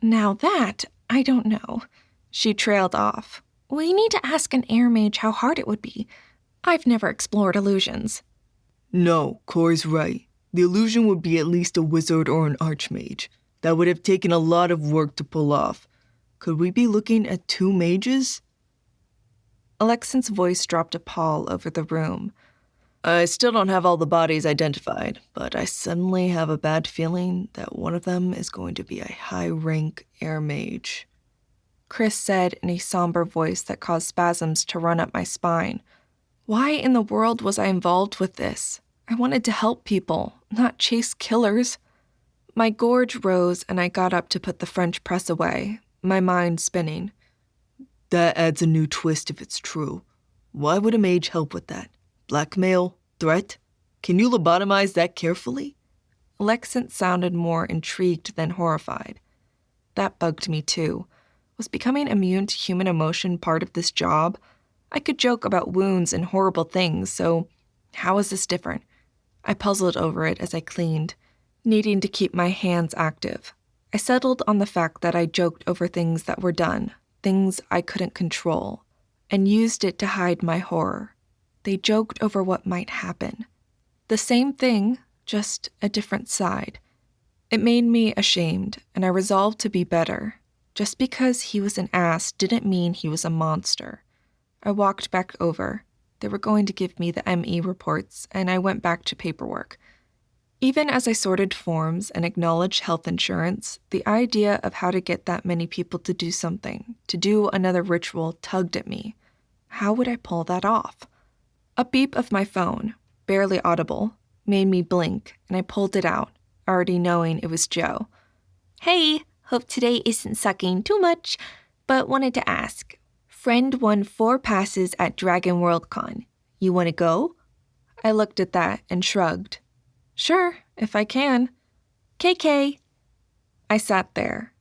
Now that, I don't know. She trailed off. We need to ask an air mage how hard it would be. I've never explored illusions.
No, Corey's right. The illusion would be at least a wizard or an archmage. That would have taken a lot of work to pull off. Could we be looking at 2 mages?
Alexant's voice dropped a pall over the room.
I still don't have all the bodies identified, but I suddenly have a bad feeling that one of them is going to be a high-rank air mage.
Chris said in a somber voice that caused spasms to run up my spine. Why in the world was I involved with this? I wanted to help people, not chase killers. My gorge rose and I got up to put the French press away, my mind spinning.
That adds a new twist if it's true. Why would a mage help with that? Blackmail? Threat? Can you lobotomize that carefully?
Alexant sounded more intrigued than horrified. That bugged me too. Was becoming immune to human emotion part of this job? I could joke about wounds and horrible things, so how is this different? I puzzled over it as I cleaned, needing to keep my hands active. I settled on the fact that I joked over things that were done, things I couldn't control, and used it to hide my horror. They joked over what might happen. The same thing, just a different side. It made me ashamed, and I resolved to be better. Just because he was an ass didn't mean he was a monster. I walked back over. They were going to give me the ME reports, and I went back to paperwork. Even as I sorted forms and acknowledged health insurance, the idea of how to get that many people to do something, to do another ritual, tugged at me. How would I pull that off? A beep of my phone, barely audible, made me blink, and I pulled it out, already knowing it was Joe. Hey, hope today isn't sucking too much, but wanted to ask. Friend won 4 passes at Dragon World Con. You want to go? I looked at that and shrugged. Sure, if I can. KK. I sat there,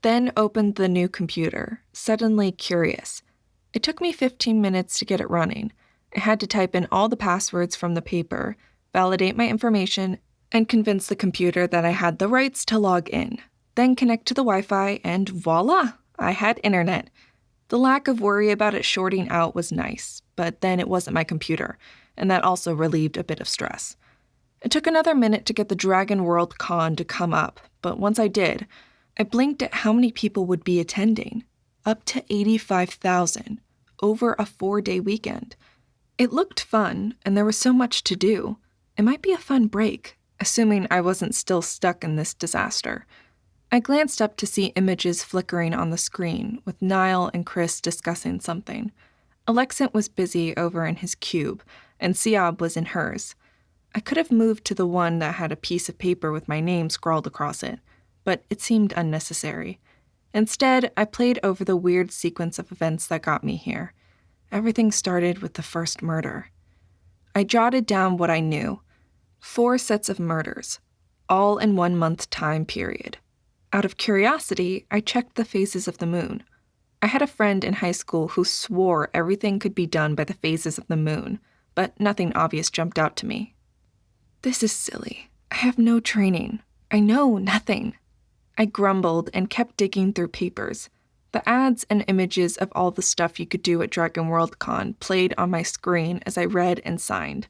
then opened the new computer, suddenly curious. It took me 15 minutes to get it running. I had to type in all the passwords from the paper, validate my information, and convince the computer that I had the rights to log in, then connect to the Wi-Fi, and voila, I had internet. The lack of worry about it shorting out was nice, but then it wasn't my computer, and that also relieved a bit of stress. It took another minute to get the Dragon World Con to come up, but once I did, I blinked at how many people would be attending. Up to 85,000, over a 4-day weekend. It looked fun, and there was so much to do. It might be a fun break, assuming I wasn't still stuck in this disaster. I glanced up to see images flickering on the screen, with Niall and Chris discussing something. Alexant was busy over in his cube, and Siab was in hers. I could have moved to the one that had a piece of paper with my name scrawled across it, but it seemed unnecessary. Instead, I played over the weird sequence of events that got me here. Everything started with the first murder. I jotted down what I knew. 4 sets of murders, all in 1-month time period. Out of curiosity, I checked the phases of the moon. I had a friend in high school who swore everything could be done by the phases of the moon, but nothing obvious jumped out to me.
This is silly. I have no training. I know nothing. I grumbled and kept digging through papers. The ads and images of all the stuff you could do at Dragon World Con played on my screen as I read and signed.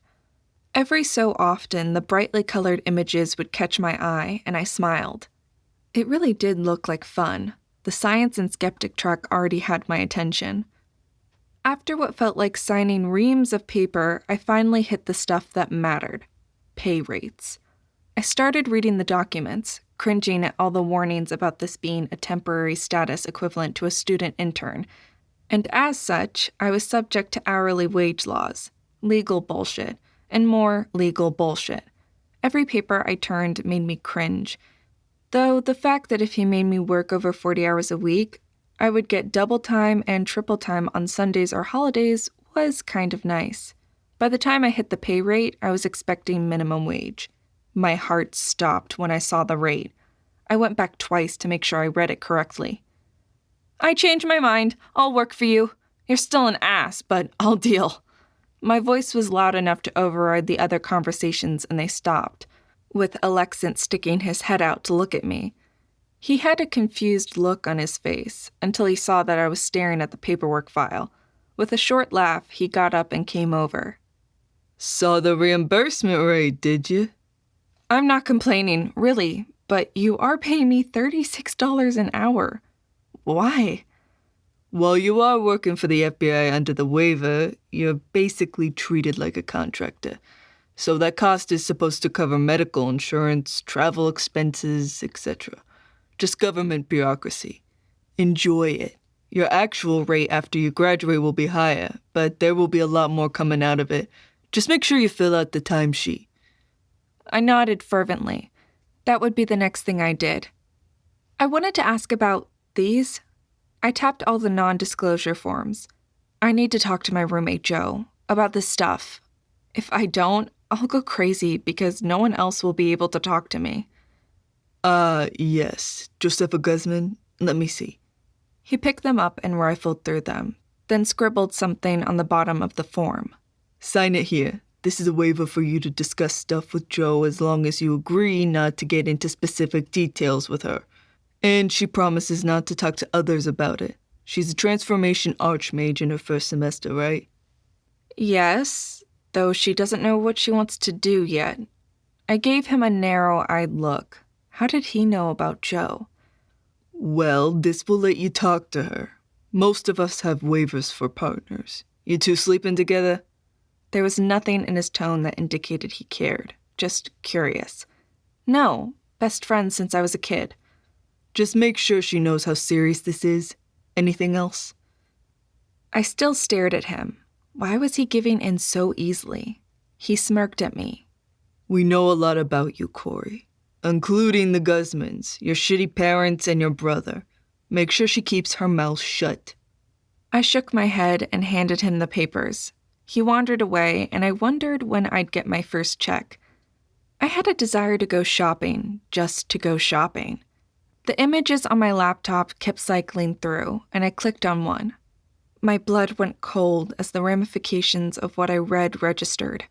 Every so often, the brightly colored images would catch my eye, and I smiled. It really did look like fun. The science and skeptic track already had my attention. After what felt like signing reams of paper, I finally hit the stuff that mattered: pay rates. I started reading the documents, cringing at all the warnings about this being a temporary status equivalent to a student intern, and as such, I was subject to hourly wage laws, legal bullshit, and more legal bullshit. Every paper I turned made me cringe, though the fact that if he made me work over 40 hours a week, I would get double time and triple time on Sundays or holidays was kind of nice. By the time I hit the pay rate, I was expecting minimum wage. My heart stopped when I saw the rate. I went back twice to make sure I read it correctly. I changed my mind. I'll work for you. You're still an ass, but I'll deal. My voice was loud enough to override the other conversations, and they stopped, with Alexant sticking his head out to look at me. He had a confused look on his face until he saw that I was staring at the paperwork file. With a short laugh, he got up and came over.
Saw the reimbursement rate, did you?
I'm not complaining, really, but you are paying me $36 an hour. Why?
While you are working for the FBI under the waiver, you're basically treated like a contractor. So that cost is supposed to cover medical insurance, travel expenses, etc. Just government bureaucracy. Enjoy it. Your actual rate after you graduate will be higher, but there will be a lot more coming out of it. Just make sure you fill out the timesheet.
I nodded fervently. That would be the next thing I did. I wanted to ask about these. I tapped all the non-disclosure forms. I need to talk to my roommate Joe about this stuff. If I don't, I'll go crazy because no one else will be able to talk to me.
Yes. Josepha Guzman, let me see.
He picked them up and rifled through them, then scribbled something on the bottom of the form.
Sign it here. This is a waiver for you to discuss stuff with Joe as long as you agree not to get into specific details with her. And she promises not to talk to others about it. She's a transformation archmage in her first semester, right?
Yes, though she doesn't know what she wants to do yet. I gave him a narrow-eyed look. How did he know about Joe?
Well, this will let you talk to her. Most of us have waivers for partners. You two sleeping together?
There was nothing in his tone that indicated he cared, just curious. No, best friends since I was a kid.
Just make sure she knows how serious this is. Anything else?
I still stared at him. Why was he giving in so easily? He smirked at me.
We know a lot about you, Corey, including the Guzmans, your shitty parents, and your brother. Make sure she keeps her mouth shut.
I shook my head and handed him the papers. He wandered away, and I wondered when I'd get my first check. I had a desire to go shopping, just to go shopping. The images on my laptop kept cycling through, and I clicked on one. My blood went cold as the ramifications of what I read registered.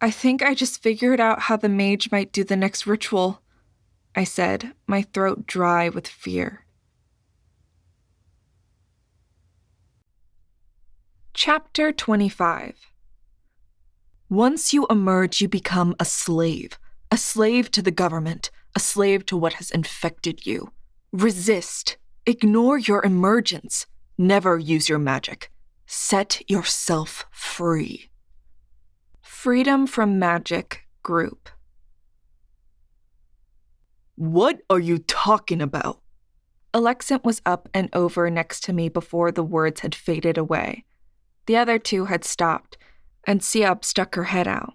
I think I just figured out how the mage might do the next ritual, I said, my throat dry with fear. Chapter 25. Once you emerge, you become a slave to the government, a slave to what has infected you. Resist. Ignore your emergence. Never use your magic. Set yourself free. Freedom from Magic Group.
What are you talking about?
Alexant was up and over next to me before the words had faded away. The other two had stopped, and Siab stuck her head out.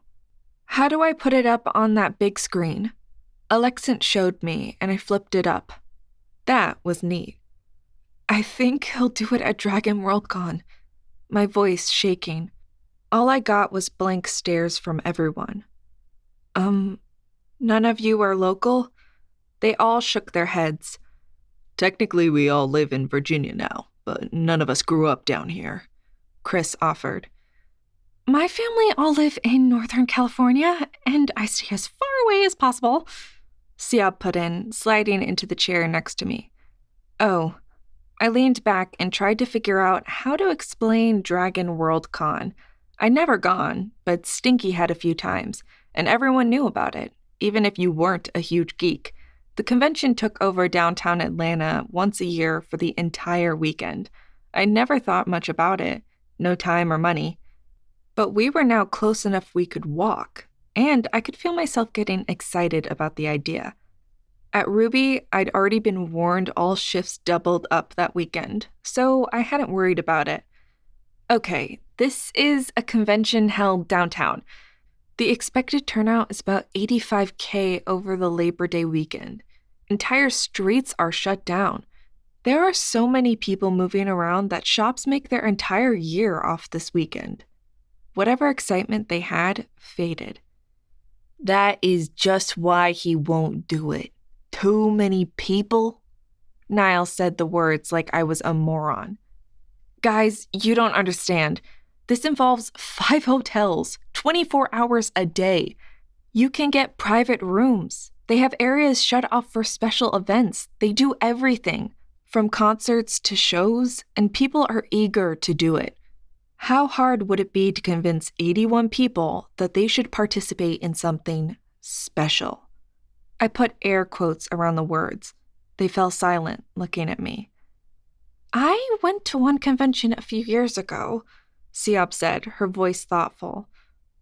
How do I put it up on that big screen? Alexant showed me, and I flipped it up. That was neat. I think he'll do it at Dragon World Con. My voice shaking. All I got was blank stares from everyone. None of you are local? They all shook their heads.
Technically, we all live in Virginia now, but none of us grew up down here,
Chris offered. My family all live in Northern California, and I stay as far away as possible, Siab put in, sliding into the chair next to me.
Oh, I leaned back and tried to figure out how to explain Dragon World Con. I'd never gone, but Stinky had a few times, and everyone knew about it, even if you weren't a huge geek. The convention took over downtown Atlanta once a year for the entire weekend. I never thought much about it, no time or money. But we were now close enough we could walk, and I could feel myself getting excited about the idea. At Ruby, I'd already been warned all shifts doubled up that weekend, so I hadn't worried about it. Okay, this is a convention held downtown. The expected turnout is about 85K over the Labor Day weekend. Entire streets are shut down. There are so many people moving around that shops make their entire year off this weekend. Whatever excitement they had faded.
That is just why he won't do it. Too many people?
Niall said the words like I was a moron. Guys, you don't understand. This involves 5 hotels, 24 hours a day. You can get private rooms. They have areas shut off for special events. They do everything, from concerts to shows, and people are eager to do it. How hard would it be to convince 81 people that they should participate in something special? I put air quotes around the words. They fell silent, looking at me.
I went to one convention a few years ago,
Siab said, her voice thoughtful.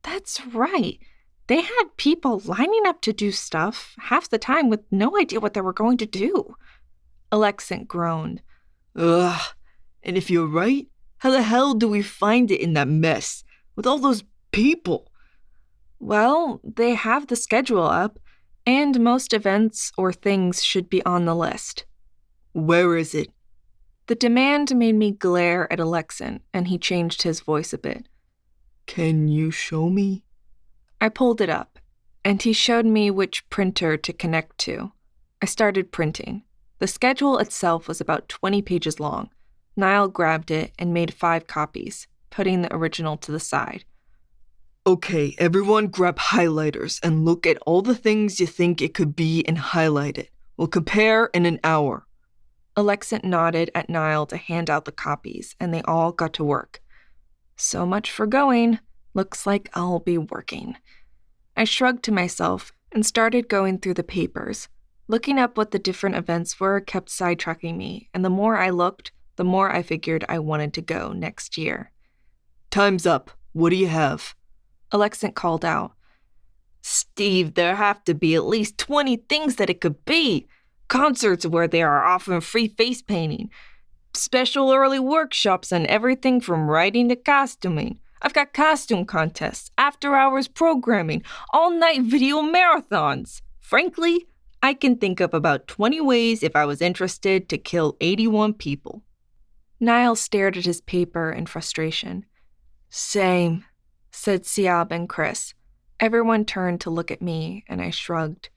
That's right. They had people lining up to do stuff, half the time with no idea what they were going to do.
Alexant groaned.
Ugh, and if you're right, how the hell do we find it in that mess, with all those people?
Well, they have the schedule up, and most events or things should be on the list.
Where is it?
The demand made me glare at Alexant, and he changed his voice a bit.
Can you show me?
I pulled it up, and he showed me which printer to connect to. I started printing. The schedule itself was about 20 pages long. Niall grabbed it and made 5 copies, putting the original to the side.
Okay, everyone grab highlighters and look at all the things you think it could be and highlight it. We'll compare in an hour.
Alexant nodded at Niall to hand out the copies, and they all got to work. So much for going. Looks like I'll be working. I shrugged to myself and started going through the papers. Looking up what the different events were kept sidetracking me, and the more I looked, the more I figured I wanted to go next year.
Time's up. What do you have?
Alexant called out.
Steve, there have to be at least 20 things that it could be. Concerts where they are offering free face painting. Special early workshops on everything from writing to costuming. I've got costume contests, after-hours programming, all-night video marathons. Frankly, I can think of about 20 ways if I was interested to kill 81 people.
Niall stared at his paper in frustration.
Same,
said Siab and Chris. Everyone turned to look at me, and I shrugged.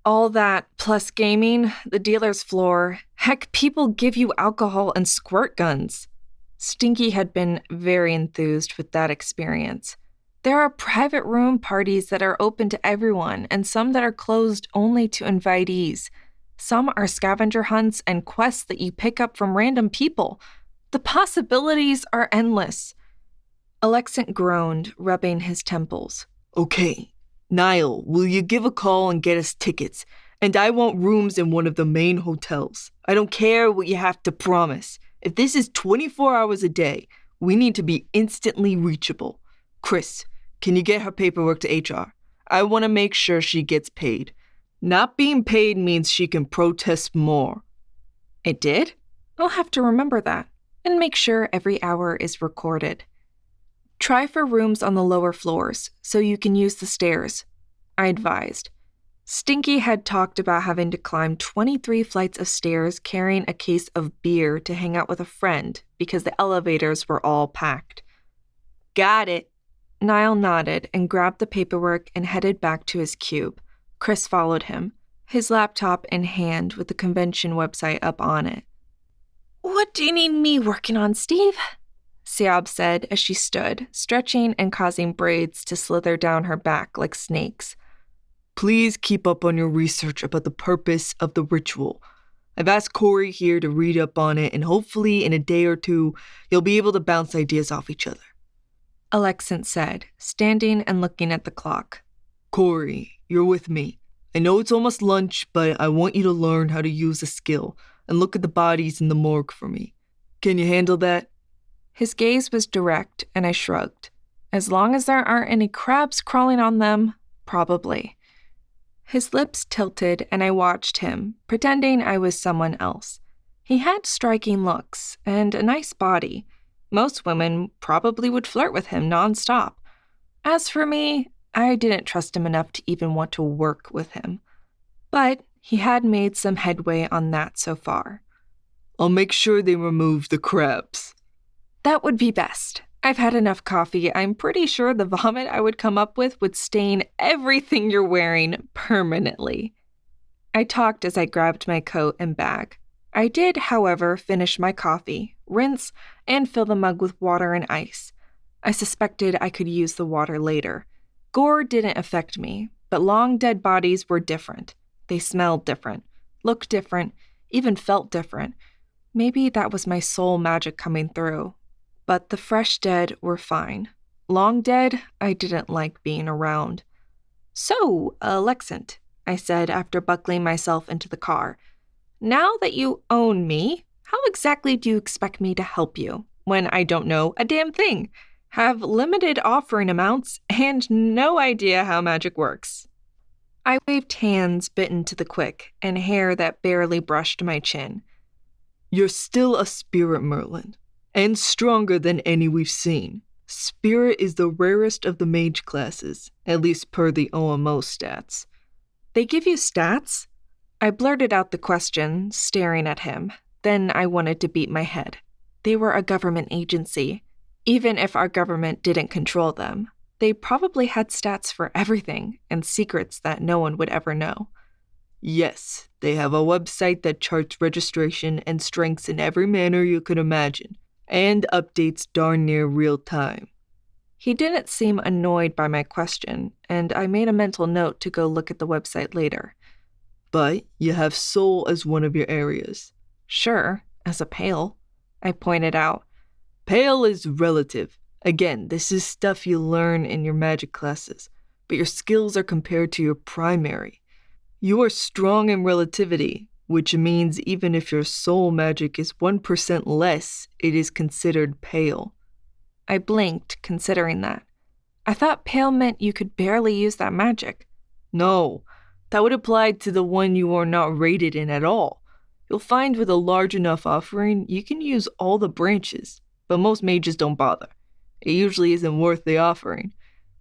All that, plus gaming, the dealer's floor. Heck, people give you alcohol and squirt guns. Stinky had been very enthused with that experience. There are private room parties that are open to everyone, and some that are closed only to invitees. Some are scavenger hunts and quests that you pick up from random people. The possibilities are endless. Alexant groaned, rubbing his temples.
Okay, Niall, will you give a call and get us tickets? And I want rooms in one of the main hotels. I don't care what you have to promise. If this is 24 hours a day, we need to be instantly reachable. Chris, can you get her paperwork to HR? I want to make sure she gets paid. Not being paid means she can protest more.
It did? I'll have to remember that and make sure every hour is recorded. Try for rooms on the lower floors so you can use the stairs, I advised. Stinky had talked about having to climb 23 flights of stairs carrying a case of beer to hang out with a friend because the elevators were all packed.
Got it.
Niall nodded and grabbed the paperwork and headed back to his cube. Chris followed him, his laptop in hand with the convention website up on it.
What do you need me working on, Steve?
Siab said as she stood, stretching and causing braids to slither down her back like snakes.
Please keep up on your research about the purpose of the ritual. I've asked Corey here to read up on it, and hopefully in a day or two, you'll be able to bounce ideas off each other.
Alexant said, standing and looking at the clock.
Corey, you're with me. I know it's almost lunch, but I want you to learn how to use a skill and look at the bodies in the morgue for me. Can you handle that?
His gaze was direct, and I shrugged. As long as there aren't any crabs crawling on them, probably. His lips tilted, and I watched him, pretending I was someone else. He had striking looks and a nice body. Most women probably would flirt with him nonstop. As for me, I didn't trust him enough to even want to work with him. But he had made some headway on that so far.
I'll make sure they remove the crabs.
That would be best. I've had enough coffee. I'm pretty sure the vomit I would come up with would stain everything you're wearing permanently. I talked as I grabbed my coat and bag. I did, however, finish my coffee, rinse, and fill the mug with water and ice. I suspected I could use the water later. Gore didn't affect me, but long dead bodies were different. They smelled different, looked different, even felt different. Maybe that was my soul magic coming through. But the fresh dead were fine. Long dead, I didn't like being around. So, Alexant, I said after buckling myself into the car, now that you own me, how exactly do you expect me to help you when I don't know a damn thing, have limited offering amounts, and no idea how magic works? I waved hands bitten to the quick and hair that barely brushed my chin.
You're still a spirit, Merlin. And stronger than any we've seen. Spirit is the rarest of the mage classes, at least per the OMO stats.
They give you stats? I blurted out the question, staring at him. Then I wanted to beat my head. They were a government agency. Even if our government didn't control them, they probably had stats for everything and secrets that no one would ever know.
Yes, they have a website that charts registration and strengths in every manner you could imagine. And updates darn near real time.
He didn't seem annoyed by my question, and I made a mental note to go look at the website later.
But you have soul as one of your areas.
Sure, as a pale, I pointed out.
Pale is relative. Again, this is stuff you learn in your magic classes, but your skills are compared to your primary. You are strong in relativity, which means even if your soul magic is 1% less, it is considered pale.
I blinked, considering that. I thought pale meant you could barely use that magic.
No, that would apply to the one you are not rated in at all. You'll find with a large enough offering, you can use all the branches, but most mages don't bother. It usually isn't worth the offering.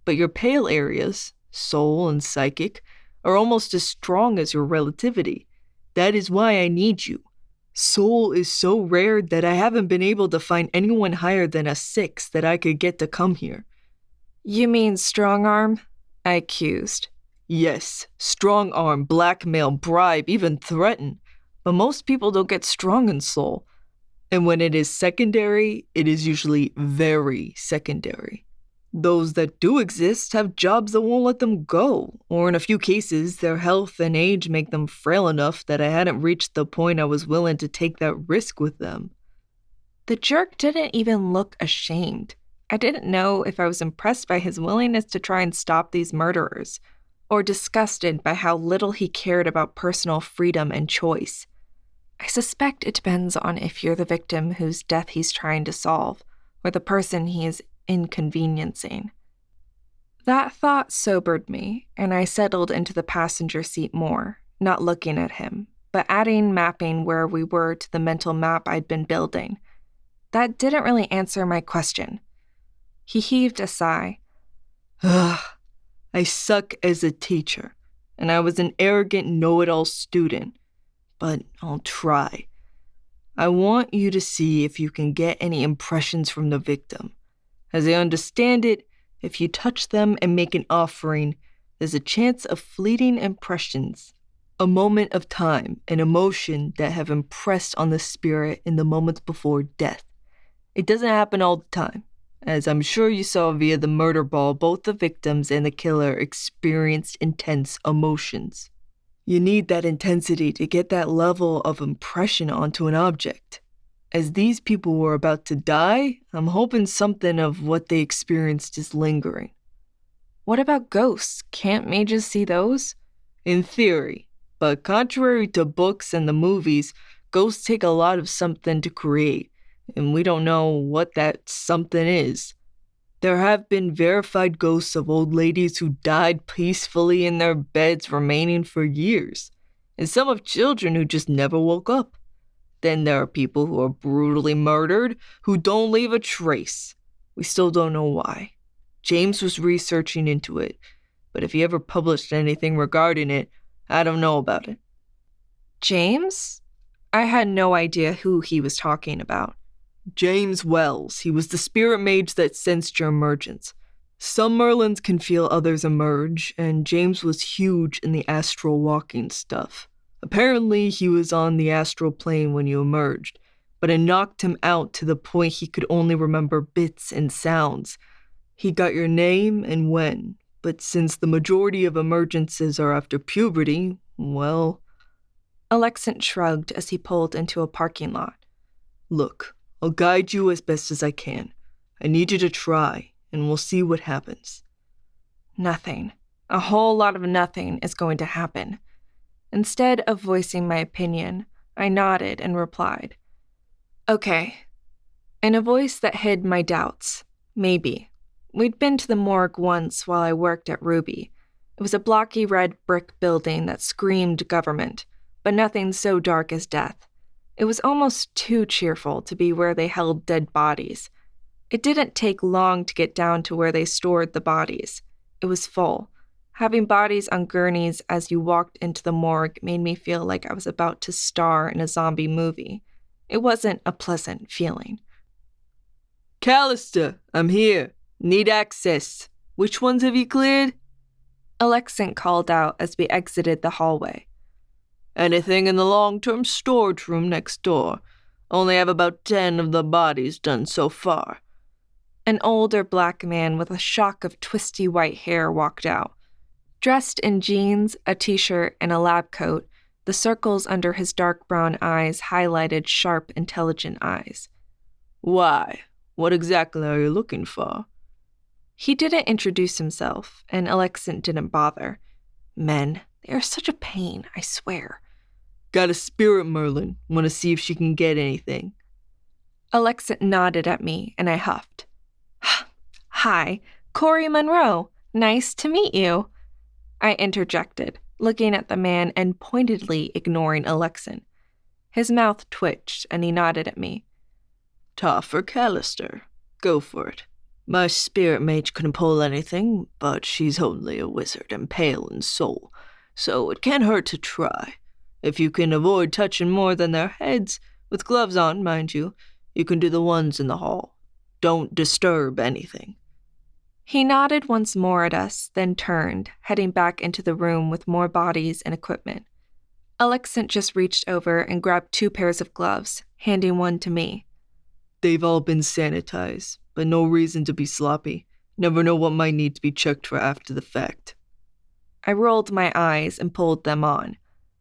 But your pale areas, soul and psychic, are almost as strong as your relativity. That is why I need you. Soul is so rare that I haven't been able to find anyone higher than a 6 that I could get to come here.
You mean strong arm? I accused.
Yes, strong arm, blackmail, bribe, even threaten. But most people don't get strong in soul. And when it is secondary, it is usually very secondary. Those that do exist have jobs that won't let them go, or in a few cases, their health and age make them frail enough that I hadn't reached the point I was willing to take that risk with them.
The jerk didn't even look ashamed. I didn't know if I was impressed by his willingness to try and stop these murderers, or disgusted by how little he cared about personal freedom and choice. I suspect it depends on if you're the victim whose death he's trying to solve, or the person he is inconveniencing. That thought sobered me, and I settled into the passenger seat more, not looking at him, but adding mapping where we were to the mental map I'd been building. That didn't really answer my question. He heaved a sigh.
I suck as a teacher, and I was an arrogant know-it-all student, but I'll try. I want you to see if you can get any impressions from the victim. As I understand it, if you touch them and make an offering, there's a chance of fleeting impressions, a moment of time, an emotion that have impressed on the spirit in the moments before death. It doesn't happen all the time. As I'm sure you saw via the murder ball, both the victims and the killer experienced intense emotions. You need that intensity to get that level of impression onto an object. As these people were about to die, I'm hoping something of what they experienced is lingering.
What about ghosts? Can't mages see those?
In theory, but contrary to books and the movies, ghosts take a lot of something to create, and we don't know what that something is. There have been verified ghosts of old ladies who died peacefully in their beds remaining for years, and some of children who just never woke up. Then there are people who are brutally murdered who don't leave a trace. We still don't know why. James was researching into it, but if he ever published anything regarding it, I don't know about it.
James? I had no idea who he was talking about.
James Wells. He was the spirit mage that sensed your emergence. Some Merlins can feel others emerge, and James was huge in the astral walking stuff. Apparently, he was on the astral plane when you emerged, but it knocked him out to the point he could only remember bits and sounds. He got your name and when, but since the majority of emergences are after puberty, well...
Alexant shrugged as he pulled into a parking lot.
Look, I'll guide you as best as I can. I need you to try, and we'll see what happens.
Nothing. A whole lot of nothing is going to happen. Instead of voicing my opinion, I nodded and replied, "Okay." In a voice that hid my doubts. Maybe. We'd been to the morgue once while I worked at Ruby. It was a blocky red brick building that screamed government, but nothing so dark as death. It was almost too cheerful to be where they held dead bodies. It didn't take long to get down to where they stored the bodies. It was full. Having bodies on gurneys as you walked into the morgue made me feel like I was about to star in a zombie movie. It wasn't a pleasant feeling.
Callister, I'm here. Need access. Which ones have you cleared?
Alexant called out as we exited the hallway.
Anything in the long-term storage room next door. Only have about 10 of the bodies done so far.
An older black man with a shock of twisty white hair walked out. Dressed in jeans, a t-shirt, and a lab coat, the circles under his dark brown eyes highlighted sharp, intelligent eyes.
Why? What exactly are you looking for?
He didn't introduce himself, and Alexant didn't bother. Men, they are such a pain, I swear.
Got a spirit Merlin. Want to see if she can get anything.
Alexant nodded at me, and I huffed. Hi, Corey Monroe. Nice to meet you. I interjected, looking at the man and pointedly ignoring Alexant. His mouth twitched, and he nodded at me.
Ta for Callister. Go for it. My spirit mage couldn't pull anything, but she's only a wizard and pale in soul, so it can't hurt to try. If you can avoid touching more than their heads, with gloves on, mind you, you can do the ones in the hall. Don't disturb anything.
He nodded once more at us, then turned, heading back into the room with more bodies and equipment. Alexant just reached over and grabbed 2 pairs of gloves, handing one to me.
They've all been sanitized, but no reason to be sloppy. Never know what might need to be checked for after the fact.
I rolled my eyes and pulled them on.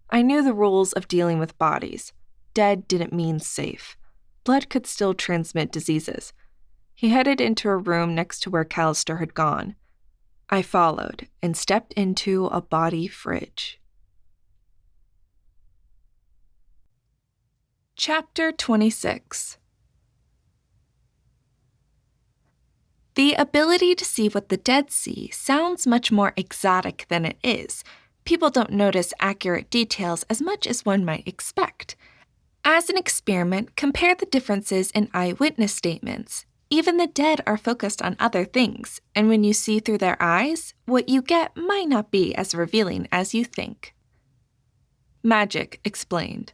I knew the rules of dealing with bodies. Dead didn't mean safe. Blood could still transmit diseases. He headed into a room next to where Callister had gone. I followed and stepped into a body fridge. Chapter 26. The ability to see what the dead see sounds much more exotic than it is. People don't notice accurate details as much as one might expect. As an experiment, compare the differences in eyewitness statements. Even the dead are focused on other things, and when you see through their eyes, what you get might not be as revealing as you think. Magic explained.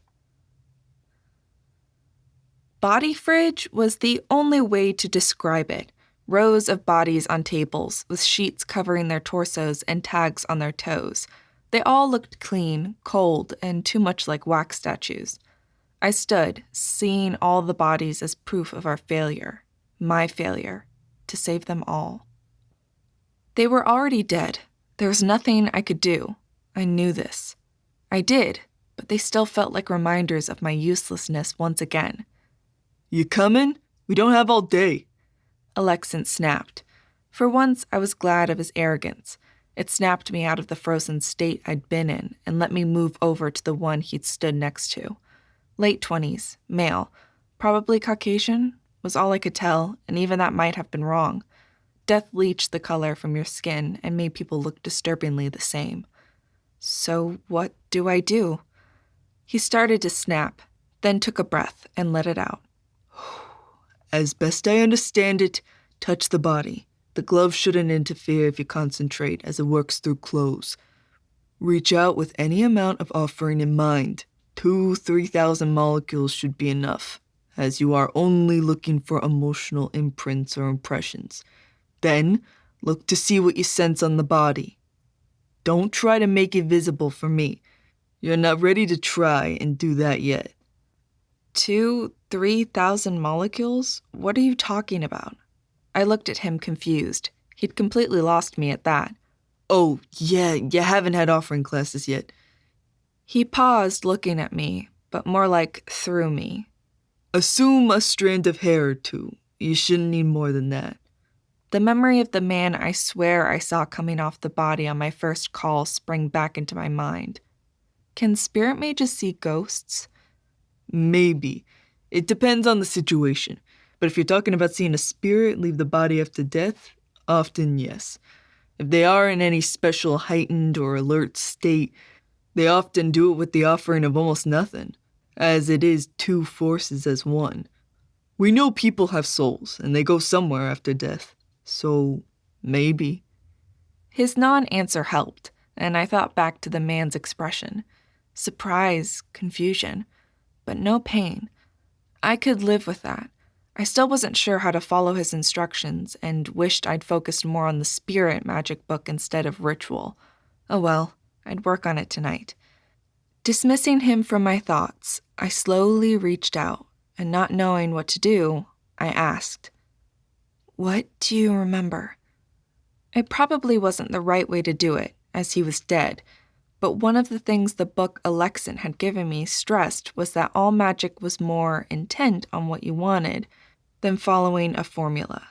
Body fridge was the only way to describe it. Rows of bodies on tables, with sheets covering their torsos and tags on their toes. They all looked clean, cold, and too much like wax statues. I stood, seeing all the bodies as proof of our failure, my failure, to save them all. They were already dead. There was nothing I could do. I knew this. I did, but they still felt like reminders of my uselessness once again.
You coming? We don't have all day.
Alexin snapped. For once, I was glad of his arrogance. It snapped me out of the frozen state I'd been in and let me move over to the one he'd stood next to. Late 20s, male, probably Caucasian, was all I could tell, and even that might have been wrong. Death leached the color from your skin and made people look disturbingly the same. So what do I do? He started to snap, then took a breath and let it out.
As best I understand it, touch the body. The glove shouldn't interfere if you concentrate, as it works through clothes. Reach out with any amount of offering in mind. 2,000-3,000 molecules should be enough, as you are only looking for emotional imprints or impressions. Then, look to see what you sense on the body. Don't try to make it visible for me. You're not ready to try and do that yet.
2,000-3,000 molecules? What are you talking about? I looked at him confused. He'd completely lost me at that.
Oh, yeah, you haven't had offering classes yet.
He paused, looking at me, but more like through me.
Assume a strand of hair or two. You shouldn't need more than that.
The memory of the man I swear I saw coming off the body on my first call sprang back into my mind. Can spirit mages see ghosts?
Maybe. It depends on the situation. But if you're talking about seeing a spirit leave the body after death, often yes. If they are in any special heightened or alert state, they often do it with the offering of almost nothing, as it is two forces as one. We know people have souls, and they go somewhere after death. So, maybe.
His non-answer helped, and I thought back to the man's expression. Surprise, confusion, but no pain. I could live with that. I still wasn't sure how to follow his instructions and wished I'd focused more on the spirit magic book instead of ritual. Oh well, I'd work on it tonight. Dismissing him from my thoughts, I slowly reached out, and not knowing what to do, I asked, "What do you remember?" It probably wasn't the right way to do it, as he was dead, but one of the things the book Alexin had given me stressed was that all magic was more intent on what you wanted than following a formula.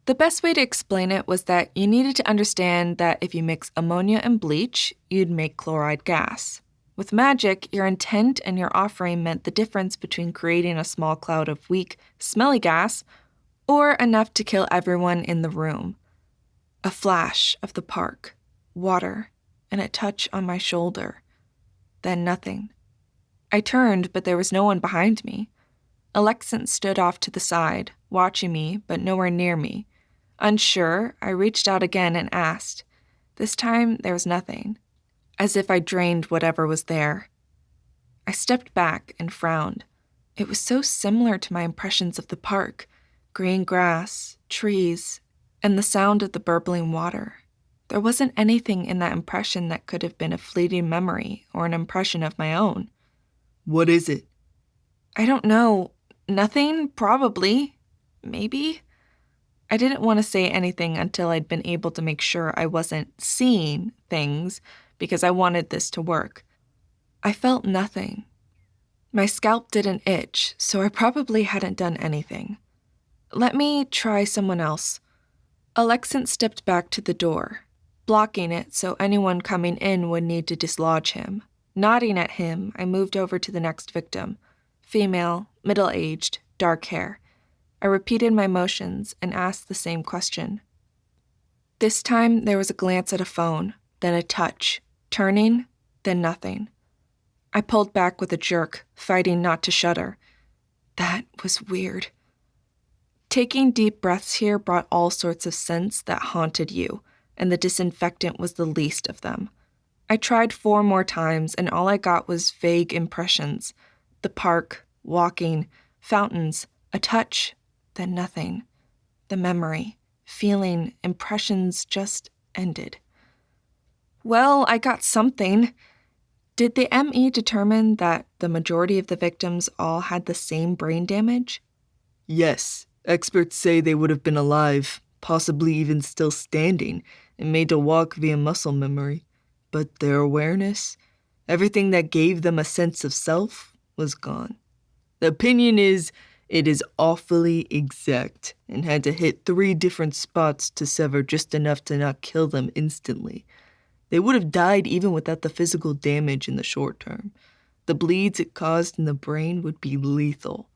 The best way to explain it was that you needed to understand that if you mix ammonia and bleach, you'd make chloride gas. With magic, your intent and your offering meant the difference between creating a small cloud of weak, smelly gas or enough to kill everyone in the room. A flash of the park, water, and a touch on my shoulder. Then nothing. I turned, but there was no one behind me. Alexin stood off to the side, watching me, but nowhere near me. Unsure, I reached out again and asked. This time, there was nothing, as if I drained whatever was there. I stepped back and frowned. It was so similar to my impressions of the park, green grass, trees, and the sound of the burbling water. There wasn't anything in that impression that could have been a fleeting memory or an impression of my own.
What is it?
I don't know. Nothing, probably. Maybe. I didn't want to say anything until I'd been able to make sure I wasn't seeing things because I wanted this to work. I felt nothing. My scalp didn't itch, so I probably hadn't done anything. Let me try someone else. Alexin stepped back to the door, blocking it so anyone coming in would need to dislodge him. Nodding at him, I moved over to the next victim. Female, middle-aged, dark hair. I repeated my motions and asked the same question. This time, there was a glance at a phone, then a touch, turning, then nothing. I pulled back with a jerk, fighting not to shudder. That was weird. Taking deep breaths here brought all sorts of scents that haunted you, and the disinfectant was the least of them. I tried 4 more times, and all I got was vague impressions. The park, walking, fountains, a touch, then nothing. The memory, feeling, impressions just ended. Well, I got something.
Did the ME determine that the majority of the victims all had the same brain damage?
Yes, experts say they would have been alive, possibly even still standing, and made to walk via muscle memory. But their awareness, everything that gave them a sense of self, was gone. The opinion is it is awfully exact and had to hit 3 different spots to sever just enough to not kill them instantly. They would have died even without the physical damage in the short term. The bleeds it caused in the brain would be lethal.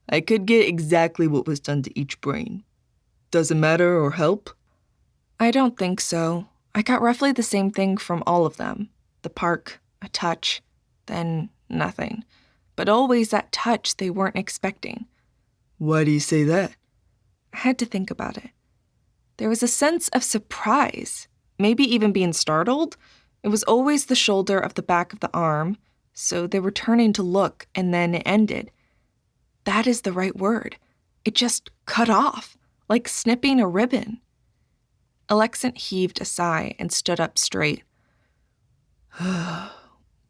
I could get exactly what was done to each brain. Does it matter or help?
I don't think so. I got roughly the same thing from all of them. The park, a touch, then nothing. But always that touch they weren't expecting.
Why do you say that?
I had to think about it. There was a sense of surprise, maybe even being startled. It was always the shoulder of the back of the arm, so they were turning to look, and then it ended. That is the right word. It just cut off, like snipping a ribbon. Alexant heaved a sigh and stood up straight.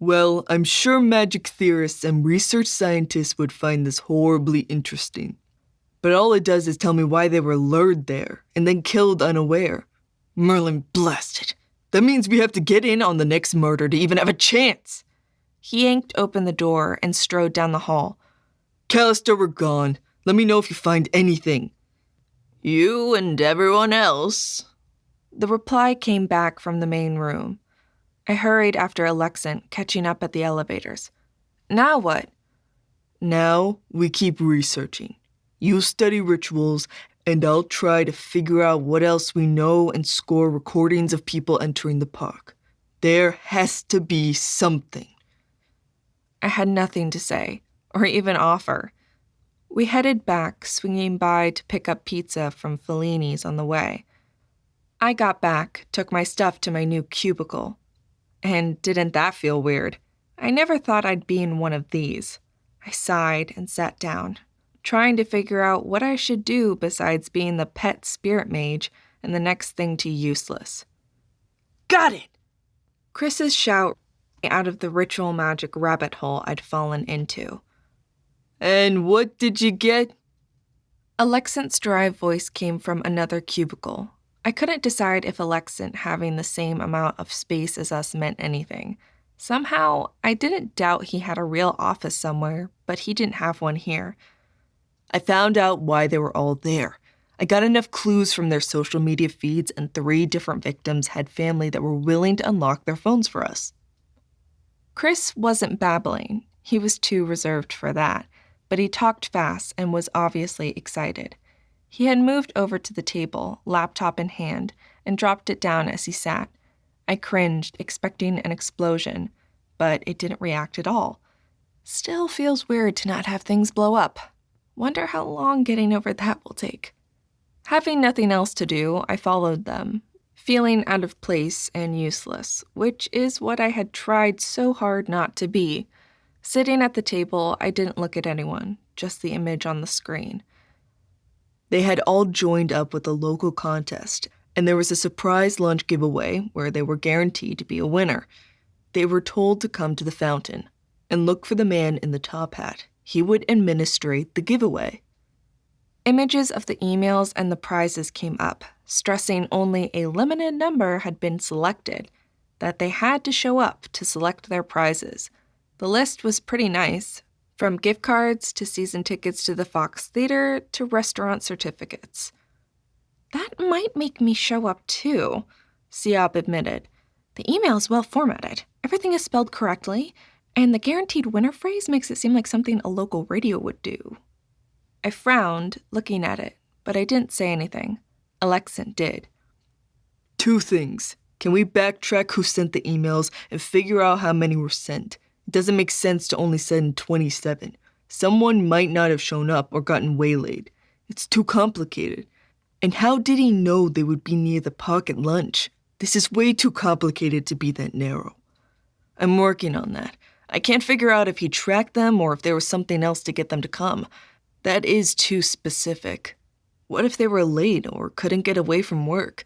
Well, I'm sure magic theorists and research scientists would find this horribly interesting. But all it does is tell me why they were lured there and then killed unaware. Merlin blasted. That means we have to get in on the next murder to even have a chance.
He yanked open the door and strode down the hall.
Callister, we're gone. Let me know if you find anything.
You and everyone else.
The reply came back from the main room. I hurried after Alexant, catching up at the elevators. Now what?
Now we keep researching. You study rituals, and I'll try to figure out what else we know and score recordings of people entering the park. There has to be something.
I had nothing to say, or even offer. We headed back, swinging by to pick up pizza from Fellini's on the way. I got back, took my stuff to my new cubicle. And didn't that feel weird? I never thought I'd be in one of these. I sighed and sat down, trying to figure out what I should do besides being the pet spirit mage and the next thing to useless.
Got it!
Chris's shout out of the ritual magic rabbit hole I'd fallen into.
And what did you get?
Alexant's dry voice came from another cubicle. I couldn't decide if Alexant having the same amount of space as us meant anything. Somehow, I didn't doubt he had a real office somewhere, but he didn't have one here.
I found out why they were all there. I got enough clues from their social media feeds, and 3 different victims had family that were willing to unlock their phones for us.
Chris wasn't babbling. He was too reserved for that, but he talked fast and was obviously excited. He had moved over to the table, laptop in hand, and dropped it down as he sat. I cringed, expecting an explosion, but it didn't react at all. Still feels weird to not have things blow up. Wonder how long getting over that will take. Having nothing else to do, I followed them, feeling out of place and useless, which is what I had tried so hard not to be. Sitting at the table, I didn't look at anyone, just the image on the screen.
They had all joined up with a local contest, and there was a surprise lunch giveaway where they were guaranteed to be a winner. They were told to come to the fountain and look for the man in the top hat. He would administrate the giveaway.
Images of the emails and the prizes came up, stressing only a limited number had been selected, that they had to show up to select their prizes. The list was pretty nice. From gift cards to season tickets to the Fox Theater to restaurant certificates. That might make me show up too, Siop admitted. The email is well formatted. Everything is spelled correctly, and the guaranteed winner phrase makes it seem like something a local radio would do. I frowned, looking at it, but I didn't say anything. Alexant did.
2 things. Can we backtrack who sent the emails and figure out how many were sent? It doesn't make sense to only send 27. Someone might not have shown up or gotten waylaid. It's too complicated. And how did he know they would be near the park at lunch? This is way too complicated to be that narrow. I'm working on that. I can't figure out if he tracked them or if there was something else to get them to come. That is too specific. What if they were late or couldn't get away from work?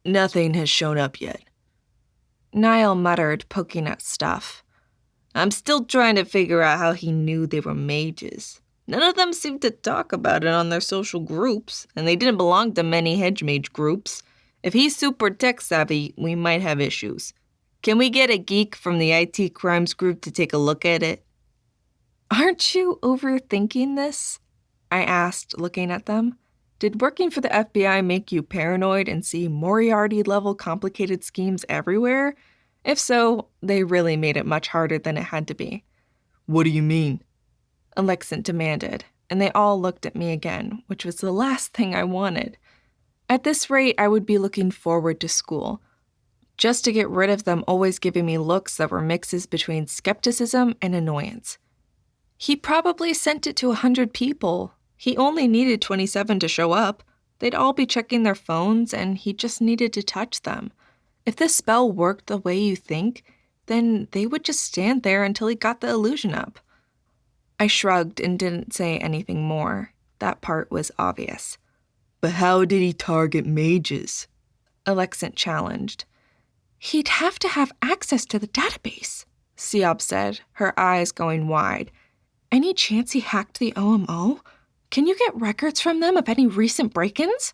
Nothing has shown up yet.
Niall muttered, poking at stuff.
I'm still trying to figure out how he knew they were mages. None of them seemed to talk about it on their social groups, and they didn't belong to many hedgemage groups. If he's super tech-savvy, we might have issues. Can we get a geek from the IT crimes group to take a look at it?
Aren't you overthinking this? I asked, looking at them. Did working for the FBI make you paranoid and see Moriarty-level complicated schemes everywhere? If so, they really made it much harder than it had to be.
What do you mean?
Alexant demanded, and they all looked at me again, which was the last thing I wanted. At this rate, I would be looking forward to school, just to get rid of them always giving me looks that were mixes between skepticism and annoyance. He probably sent it to 100 people. He only needed 27 to show up. They'd all be checking their phones, and he just needed to touch them. If this spell worked the way you think, then they would just stand there until he got the illusion up. I shrugged and didn't say anything more. That part was obvious.
But how did he target mages?
Alexant challenged. He'd have to have access to the database, Siab said, her eyes going wide. Any chance he hacked the OMO? Can you get records from them of any recent break-ins?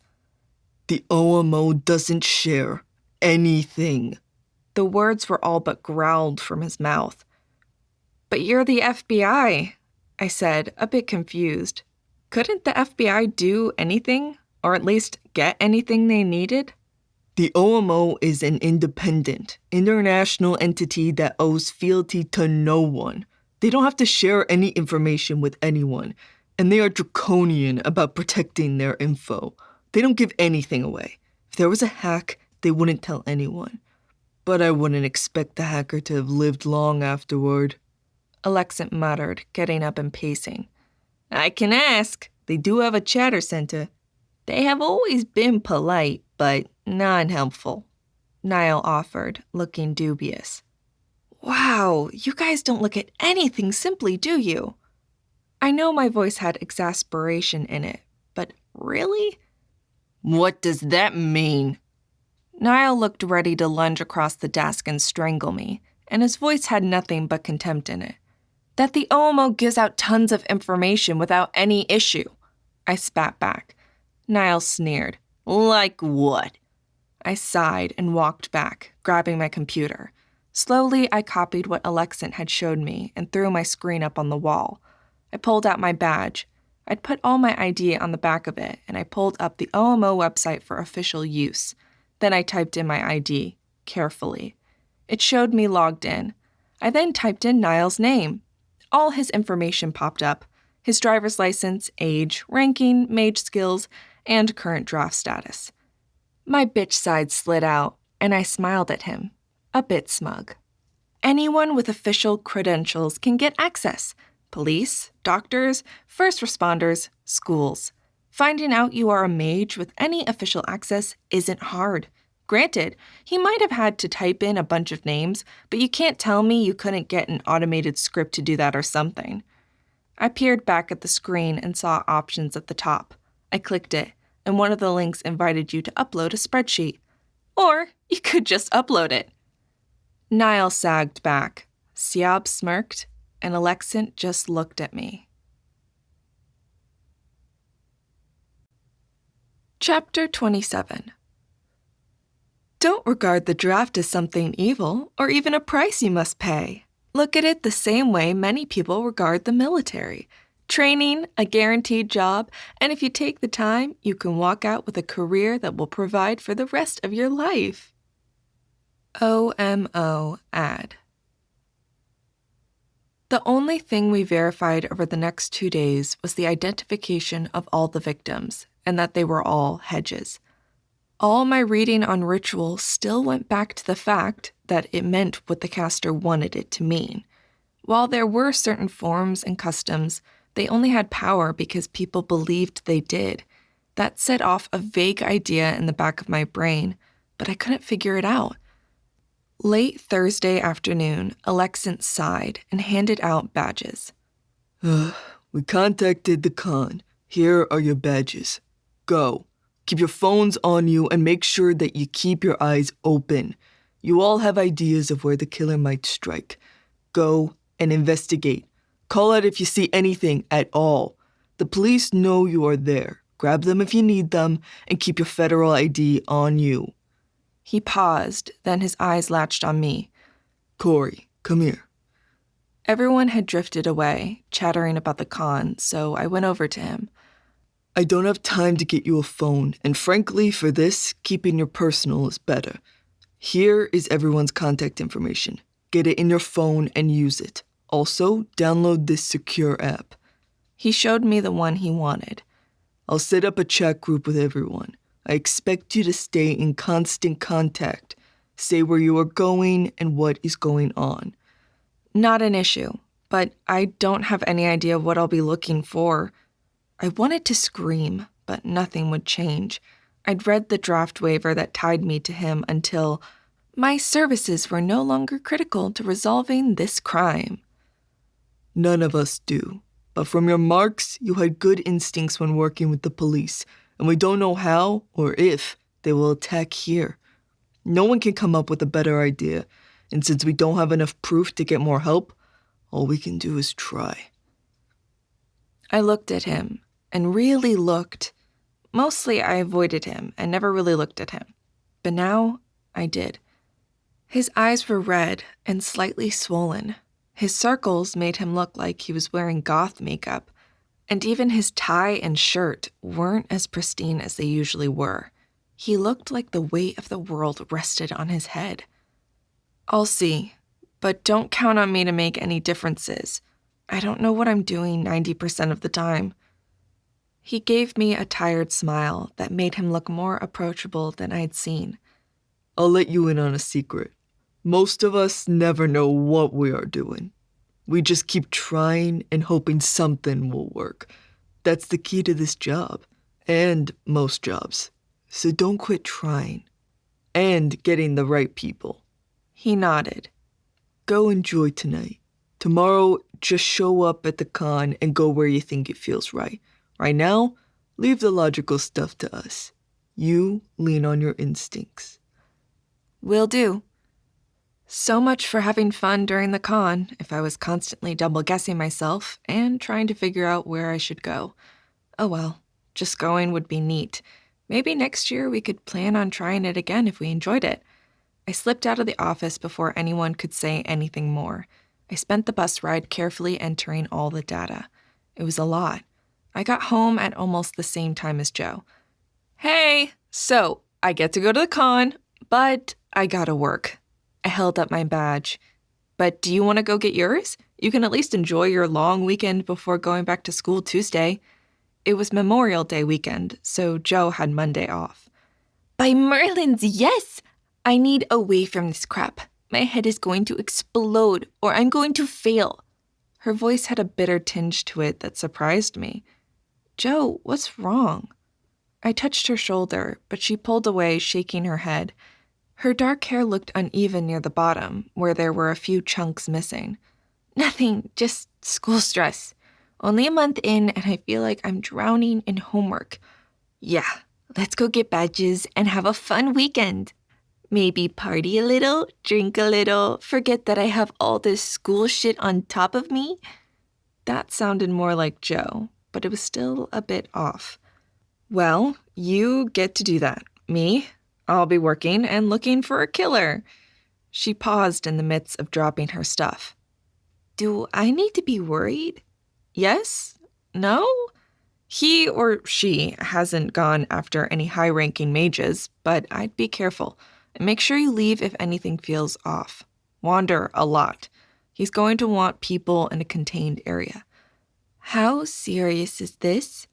The OMO doesn't share anything.
The words were all but growled from his mouth. But you're the FBI, I said, a bit confused. Couldn't the FBI do anything, or at least get anything they needed?
The OMO is an independent, international entity that owes fealty to no one. They don't have to share any information with anyone, and they are draconian about protecting their info. They don't give anything away. If there was a hack, they wouldn't tell anyone. But I wouldn't expect the hacker to have lived long afterward.
Alexant muttered, getting up and pacing.
I can ask. They do have a chatter center. They have always been polite, but non-helpful.
Niall offered, looking dubious. Wow, you guys don't look at anything simply, do you? I know my voice had exasperation in it, but really?
What does that mean?
Niall looked ready to lunge across the desk and strangle me, and his voice had nothing but contempt in it. That the OMO gives out tons of information without any issue. I spat back. Niall sneered.
Like what?
I sighed and walked back, grabbing my computer. Slowly, I copied what Alexant had showed me and threw my screen up on the wall. I pulled out my badge. I'd put all my ID on the back of it, and I pulled up the OMO website for official use. Then I typed in my ID, carefully. It showed me logged in. I then typed in Niall's name. All his information popped up. His driver's license, age, ranking, mage skills, and current draft status. My bitch side slid out, and I smiled at him, a bit smug. Anyone with official credentials can get access. Police, doctors, first responders, schools. Finding out you are a mage with any official access isn't hard. Granted, he might have had to type in a bunch of names, but you can't tell me you couldn't get an automated script to do that or something. I peered back at the screen and saw options at the top. I clicked it, and one of the links invited you to upload a spreadsheet. Or you could just upload it. Niall sagged back. Siab smirked, and Alexant just looked at me. Chapter 27. Don't regard the draft as something evil, or even a price you must pay. Look at it the same way many people regard the military. Training, a guaranteed job, and if you take the time, you can walk out with a career that will provide for the rest of your life. OMO ad. The only thing we verified over the next 2 days was the identification of all the victims, and that they were all hedges. All my reading on ritual still went back to the fact that it meant what the caster wanted it to mean. While there were certain forms and customs, they only had power because people believed they did. That set off a vague idea in the back of my brain, but I couldn't figure it out. Late Thursday afternoon, Alexant sighed and handed out badges.
We contacted the Khan. Here are your badges. Go. Keep your phones on you and make sure that you keep your eyes open. You all have ideas of where the killer might strike. Go and investigate. Call out if you see anything at all. The police know you are there. Grab them if you need them, and keep your federal ID on you.
He paused, then his eyes latched on me.
Corey, come here.
Everyone had drifted away, chattering about the con, so I went over to him.
I don't have time to get you a phone, and frankly, for this, keeping your personal is better. Here is everyone's contact information. Get it in your phone and use it. Also, download this secure app.
He showed me the one he wanted.
I'll set up a chat group with everyone. I expect you to stay in constant contact. Say where you are going and what is going on.
Not an issue, but I don't have any idea what I'll be looking for. I wanted to scream, but nothing would change. I'd read the draft waiver that tied me to him until my services were no longer critical to resolving this crime.
None of us do. But from your marks, you had good instincts when working with the police, and we don't know how or if they will attack here. No one can come up with a better idea, and since we don't have enough proof to get more help, all we can do is try.
I looked at him, and really looked. Mostly I avoided him and never really looked at him. But now I did. His eyes were red and slightly swollen. His circles made him look like he was wearing goth makeup, and even his tie and shirt weren't as pristine as they usually were. He looked like the weight of the world rested on his head. I'll see, but don't count on me to make any differences. I don't know what I'm doing 90% of the time. He gave me a tired smile that made him look more approachable than I'd seen.
I'll let you in on a secret. Most of us never know what we are doing. We just keep trying and hoping something will work. That's the key to this job, and most jobs. So don't quit trying. And getting the right people.
He nodded.
Go enjoy tonight. Tomorrow, just show up at the con and go where you think it feels right. Right now, leave the logical stuff to us. You lean on your instincts.
Will do. So much for having fun during the con if I was constantly double-guessing myself and trying to figure out where I should go. Oh well, just going would be neat. Maybe next year we could plan on trying it again if we enjoyed it. I slipped out of the office before anyone could say anything more. I spent the bus ride carefully entering all the data. It was a lot. I got home at almost the same time as Joe. Hey, so I get to go to the con, but I gotta work. I held up my badge. But do you want to go get yours? You can at least enjoy your long weekend before going back to school Tuesday. It was Memorial Day weekend, so Joe had Monday off. By Merlin's, yes! I need away from this crap. My head is going to explode, or I'm going to fail. Her voice had a bitter tinge to it that surprised me. Joe, what's wrong? I touched her shoulder, but she pulled away, shaking her head. Her dark hair looked uneven near the bottom, where there were a few chunks missing. Nothing, just school stress. Only a month in, and I feel like I'm drowning in homework. Yeah, let's go get badges and have a fun weekend. Maybe party a little, drink a little, forget that I have all this school shit on top of me. That sounded more like Joe, but it was still a bit off. Well, you get to do that. Me? I'll be working and looking for a killer. She paused in the midst of dropping her stuff. Do I need to be worried? Yes? No? He or she hasn't gone after any high-ranking mages, but I'd be careful. And make sure you leave if anything feels off. Wander a lot. He's going to want people in a contained area. How serious is this?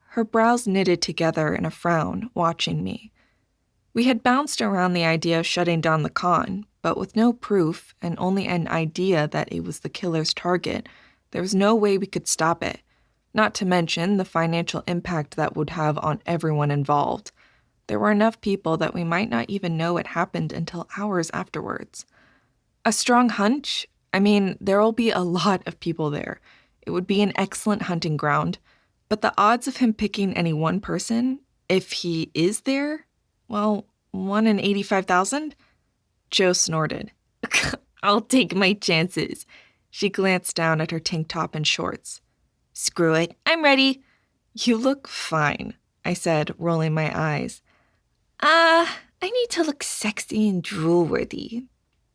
Her brows knitted together in a frown, watching me. We had bounced around the idea of shutting down the con, but with no proof and only an idea that it was the killer's target, there was no way we could stop it, not to mention the financial impact that would have on everyone involved. There were enough people that we might not even know it happened until hours afterwards. A strong hunch? I mean, there'll be a lot of people there. It would be an excellent hunting ground, but the odds of him picking any one person, if he is there, well, 1 in 85,000? Joe snorted. I'll take my chances.
She glanced down at her tank top and shorts. Screw it, I'm ready. You look fine, I said, rolling my eyes. I need to look sexy and drool-worthy,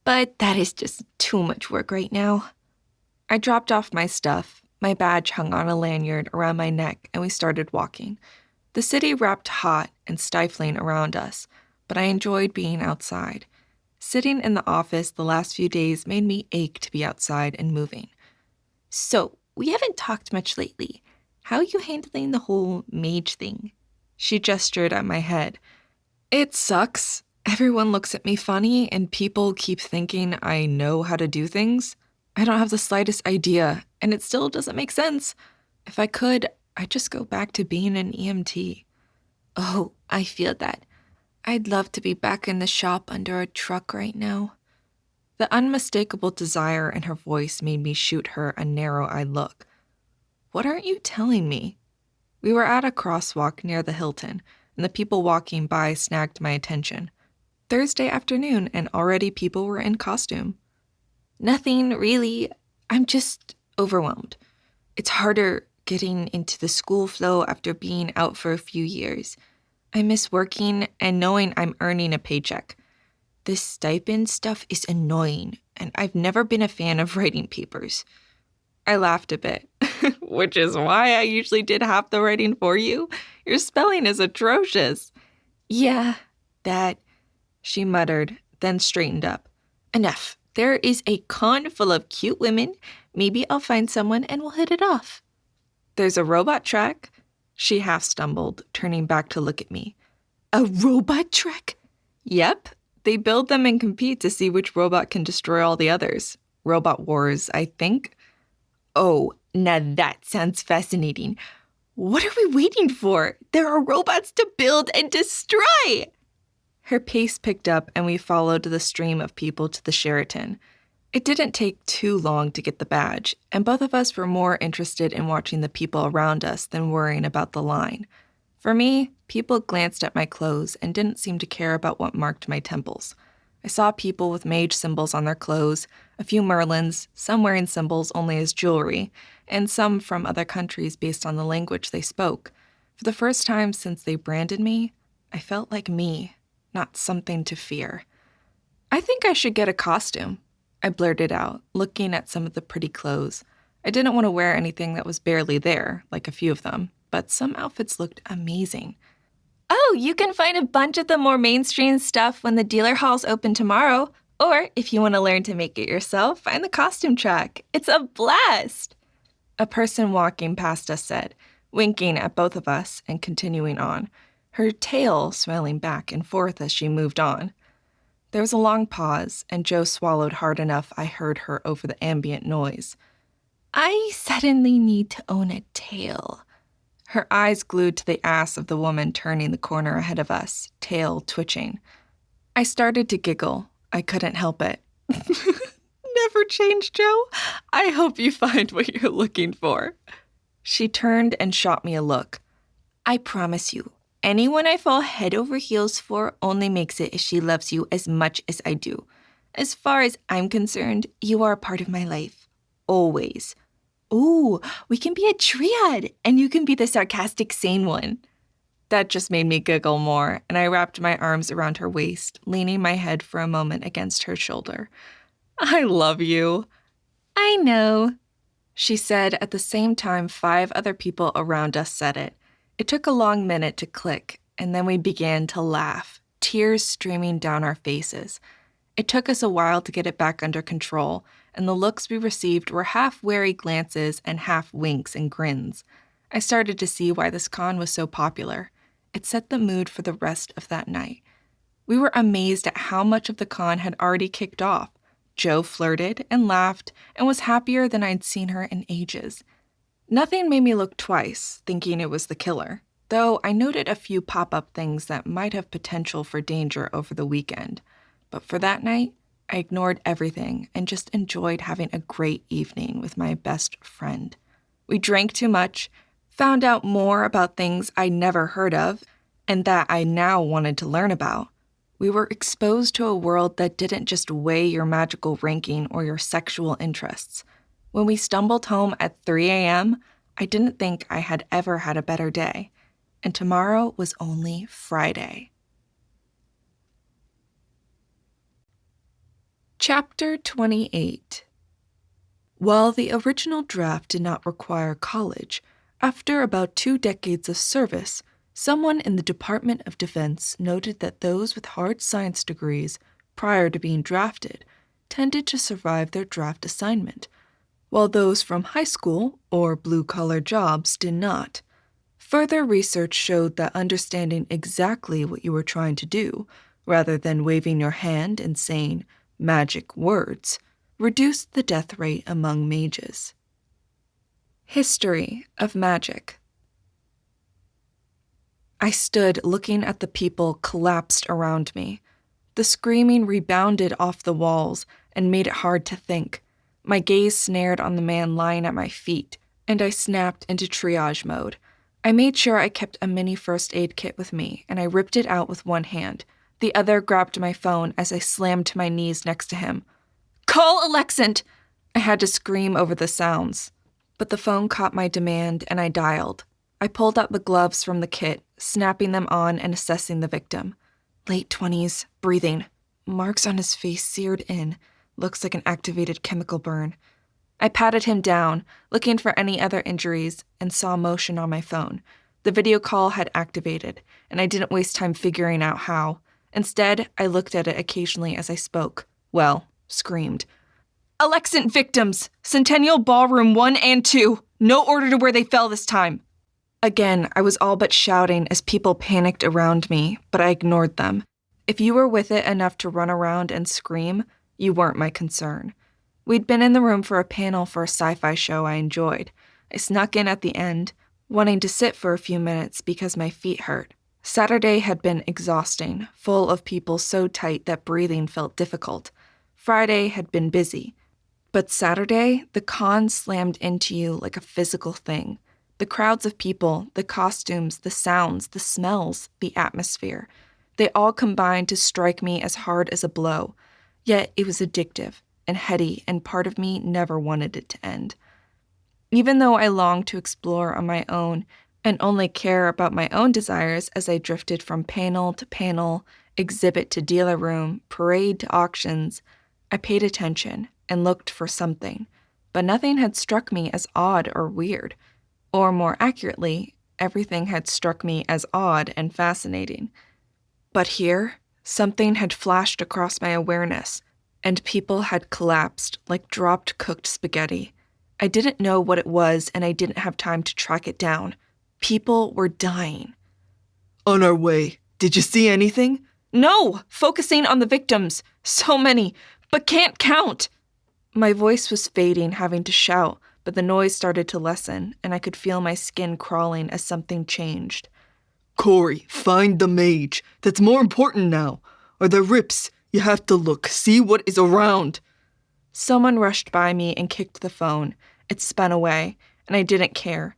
but that is just too much work right now. I dropped off my stuff. My badge hung on a lanyard around my neck, and we started walking. The city wrapped hot and stifling around us, but I enjoyed being outside. Sitting in the office the last few days made me ache to be outside and moving. So, we haven't talked much lately. How are you handling the whole mage thing? She gestured at my head. It sucks. Everyone looks at me funny, and people keep thinking I know how to do things. I don't have the slightest idea, and it still doesn't make sense. If I could, I'd just go back to being an EMT. Oh, I feel that. I'd love to be back in the shop under a truck right now. The unmistakable desire in her voice made me shoot her a narrow-eyed look. What aren't you telling me? We were at a crosswalk near the Hilton, and the people walking by snagged my attention. Thursday afternoon, and already people were in costume. Nothing, really. I'm just overwhelmed. It's harder getting into the school flow after being out for a few years. I miss working and knowing I'm earning a paycheck. This stipend stuff is annoying, and I've never been a fan of writing papers. I laughed a bit, which is why I usually did half the writing for you. Your spelling is atrocious. Yeah, that, she muttered, then straightened up. Enough. There is a con full of cute women. Maybe I'll find someone and we'll hit it off. There's a robot track. She half stumbled, turning back to look at me. A robot track? Yep. They build them and compete to see which robot can destroy all the others. Robot Wars, I think. Oh, now that sounds fascinating. What are we waiting for? There are robots to build and destroy! Her pace picked up and we followed the stream of people to the Sheraton. It didn't take too long to get the badge, and both of us were more interested in watching the people around us than worrying about the line. For me, people glanced at my clothes and didn't seem to care about what marked my temples. I saw people with mage symbols on their clothes, a few Merlins, some wearing symbols only as jewelry, and some from other countries based on the language they spoke. For the first time since they branded me, I felt like me, not something to fear. I think I should get a costume, I blurted out, looking at some of the pretty clothes. I didn't want to wear anything that was barely there, like a few of them, but some outfits looked amazing. Oh, you can find a bunch of the more mainstream stuff when the dealer halls open tomorrow. Or, if you want to learn to make it yourself, find the costume track. It's a blast! A person walking past us said, winking at both of us and continuing on, her tail swelling back and forth as she moved on. There was a long pause, and Jo swallowed hard enough I heard her over the ambient noise. I suddenly need to own a tail. Her eyes glued to the ass of the woman turning the corner ahead of us, tail twitching. I started to giggle. I couldn't help it. Never change, Jo. I hope you find what you're looking for. She turned and shot me a look. I promise you, anyone I fall head over heels for only makes it if she loves you as much as I do. As far as I'm concerned, you are a part of my life. Always. Ooh, we can be a triad, and you can be the sarcastic, sane one. That just made me giggle more, and I wrapped my arms around her waist, leaning my head for a moment against her shoulder. I love you. I know, she said at the same time 5 other people around us said it. It took a long minute to click, and then we began to laugh, tears streaming down our faces. It took us a while to get it back under control, and the looks we received were half wary glances and half winks and grins. I started to see why this con was so popular. It set the mood for the rest of that night. We were amazed at how much of the con had already kicked off. Jo flirted and laughed and was happier than I'd seen her in ages. Nothing made me look twice, thinking it was the killer, though I noted a few pop-up things that might have potential for danger over the weekend. But for that night, I ignored everything and just enjoyed having a great evening with my best friend. We drank too much, found out more about things I'd never heard of, and that I now wanted to learn about. We were exposed to a world that didn't just weigh your magical ranking or your sexual interests.
When we stumbled home at 3 a.m., I didn't think I had ever had a better day. And tomorrow was only Friday. Chapter 28. While the original draft did not require college, after about 2 decades of service, someone in the Department of Defense noted that those with hard science degrees prior to being drafted tended to survive their draft assignment, while those from high school or blue-collar jobs did not. Further research showed that understanding exactly what you were trying to do, rather than waving your hand and saying magic words, reduced the death rate among mages. History of magic. I stood looking at the people collapsed around me. The screaming rebounded off the walls and made it hard to think. My gaze snared on the man lying at my feet, and I snapped into triage mode. I made sure I kept a mini first aid kit with me, and I ripped it out with one hand. The other grabbed my phone as I slammed to my knees next to him. "Call Alexant!" I had to scream over the sounds. But the phone caught my demand, and I dialed. I pulled out the gloves from the kit, snapping them on and assessing the victim. Late 20s, breathing. Marks on his face seared in. Looks like an activated chemical burn. I patted him down, looking for any other injuries, and saw motion on my phone. The video call had activated, and I didn't waste time figuring out how. Instead, I looked at it occasionally as I spoke. Well, screamed. "Alexant victims! Centennial Ballroom 1 and 2! No order to where they fell this time!" Again, I was all but shouting as people panicked around me, but I ignored them. If you were with it enough to run around and scream, you weren't my concern. We'd been in the room for a panel for a sci-fi show I enjoyed. I snuck in at the end, wanting to sit for a few minutes because my feet hurt. Saturday had been exhausting, full of people so tight that breathing felt difficult. Friday had been busy. But Saturday, the con slammed into you like a physical thing. The crowds of people, the costumes, the sounds, the smells, the atmosphere. They all combined to strike me as hard as a blow. Yet it was addictive and heady, and part of me never wanted it to end. Even though I longed to explore on my own and only care about my own desires as I drifted from panel to panel, exhibit to dealer room, parade to auctions, I paid attention and looked for something, but nothing had struck me as odd or weird. Or more accurately, everything had struck me as odd and fascinating. But here, something had flashed across my awareness, and people had collapsed like dropped cooked spaghetti. I didn't know what it was, and I didn't have time to track it down. People were dying.
"On our way. Did you see anything?"
"No! Focusing on the victims. So many, but can't count!" My voice was fading, having to shout, but the noise started to lessen, and I could feel my skin crawling as something changed.
"Corey, find the mage. That's more important now. Are there rips? You have to look. See what is around."
Someone rushed by me and kicked the phone. It spun away, and I didn't care.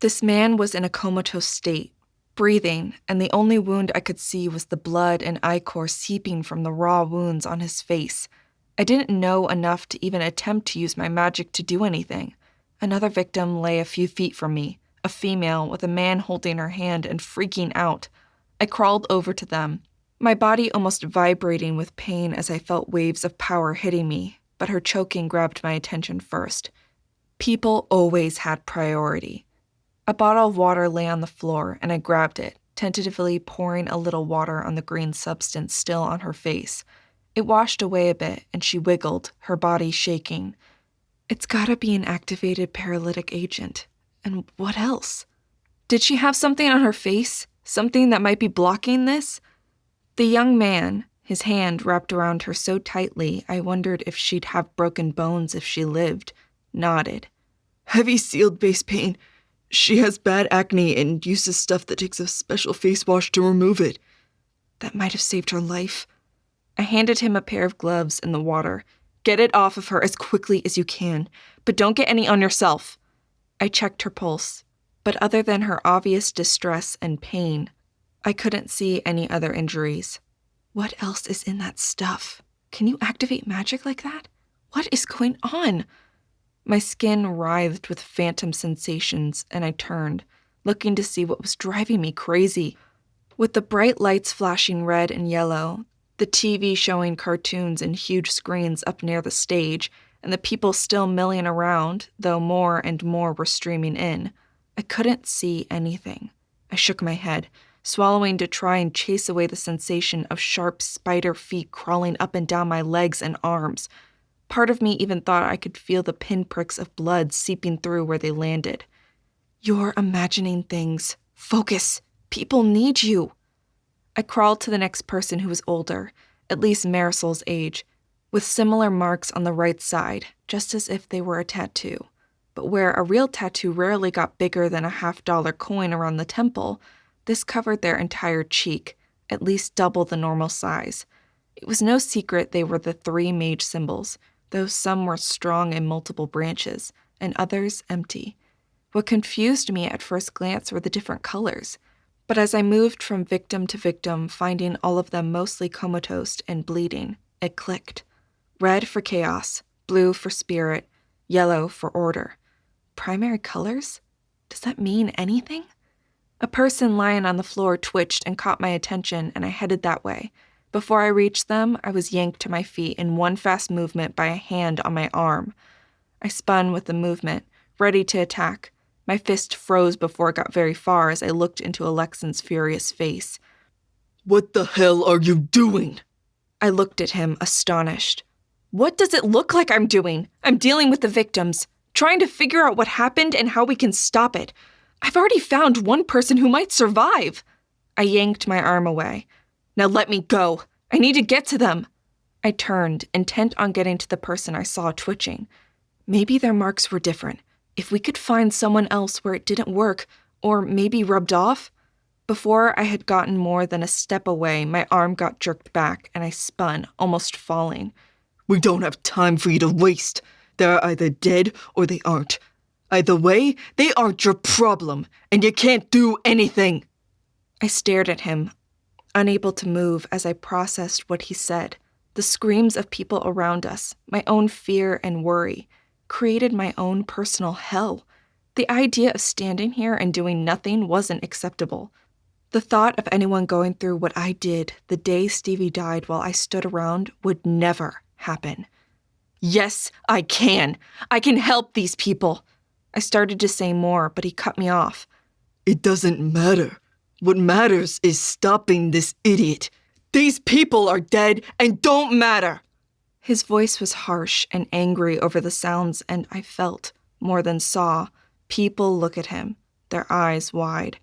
This man was in a comatose state, breathing, and the only wound I could see was the blood and ichor seeping from the raw wounds on his face. I didn't know enough to even attempt to use my magic to do anything. Another victim lay a few feet from me, a female with a man holding her hand and freaking out. I crawled over to them, my body almost vibrating with pain as I felt waves of power hitting me, but her choking grabbed my attention first. People always had priority. A bottle of water lay on the floor, and I grabbed it, tentatively pouring a little water on the green substance still on her face. It washed away a bit, and she wiggled, her body shaking. It's gotta be an activated paralytic agent. And what else? Did she have something on her face? Something that might be blocking this? The young man, his hand wrapped around her so tightly I wondered if she'd have broken bones if she lived, nodded.
"Heavy sealed base pain. She has bad acne and uses stuff that takes a special face wash to remove it."
That might have saved her life. I handed him a pair of gloves and the water. "Get it off of her as quickly as you can, but don't get any on yourself." I checked her pulse, but other than her obvious distress and pain, I couldn't see any other injuries. What else is in that stuff? Can you activate magic like that? What is going on?
My skin writhed with phantom sensations, and I turned, looking to see what was driving me crazy. With the bright lights flashing red and yellow, the TV showing cartoons in huge screens up near the stage, and the people still milling around, though more and more were streaming in, I couldn't see anything. I shook my head, swallowing to try and chase away the sensation of sharp spider feet crawling up and down my legs and arms. Part of me even thought I could feel the pinpricks of blood seeping through where they landed. You're imagining things. Focus. People need you. I crawled to the next person who was older, at least Marisol's age, with similar marks on the right side, just as if they were a tattoo. But where a real tattoo rarely got bigger than a $50 coin around the temple, this covered their entire cheek, at least double the normal size. It was no secret they were the 3 mage symbols, though some were strong in multiple branches, and others empty. What confused me at first glance were the different colors, but as I moved from victim to victim, finding all of them mostly comatose and bleeding, it clicked. Red for chaos, blue for spirit, yellow for order. Primary colors? Does that mean anything? A person lying on the floor twitched and caught my attention, and I headed that way. Before I reached them, I was yanked to my feet in one fast movement by a hand on my arm. I spun with the movement, ready to attack. My fist froze before it got very far as I looked into Alexin's furious face.
What the hell are you doing?
I looked at him, astonished. What does it look like I'm doing? I'm dealing with the victims, trying to figure out what happened and how we can stop it. I've already found one person who might survive. I yanked my arm away. Now let me go. I need to get to them. I turned, intent on getting to the person I saw twitching. Maybe their marks were different. If we could find someone else where it didn't work, or maybe rubbed off. Before I had gotten more than a step away, my arm got jerked back and I spun, almost falling.
We don't have time for you to waste. They're either dead or they aren't. Either way, they aren't your problem, and you can't do anything.
I stared at him, unable to move as I processed what he said. The screams of people around us, my own fear and worry, created my own personal hell. The idea of standing here and doing nothing wasn't acceptable. The thought of anyone going through what I did the day Stevie died while I stood around would never happen. Yes, I can. I can help these people. I started to say more, but he cut me off.
It doesn't matter. What matters is stopping this idiot. These people are dead and don't matter.
His voice was harsh and angry over the sounds, and I felt, more than saw, people look at him, their eyes wide.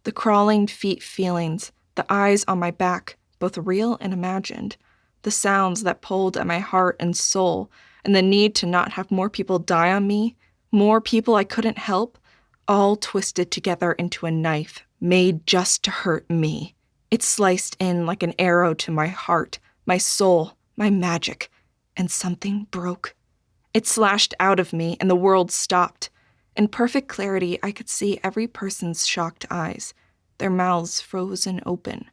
The crawling feet feelings, the eyes on my back, both real and imagined, the sounds that pulled at my heart and soul, and the need to not have more people die on me, more people I couldn't help, all twisted together into a knife made just to hurt me. It sliced in like an arrow to my heart, my soul, my magic, and something broke. It slashed out of me, and the world stopped. In perfect clarity, I could see every person's shocked eyes, their mouths frozen open.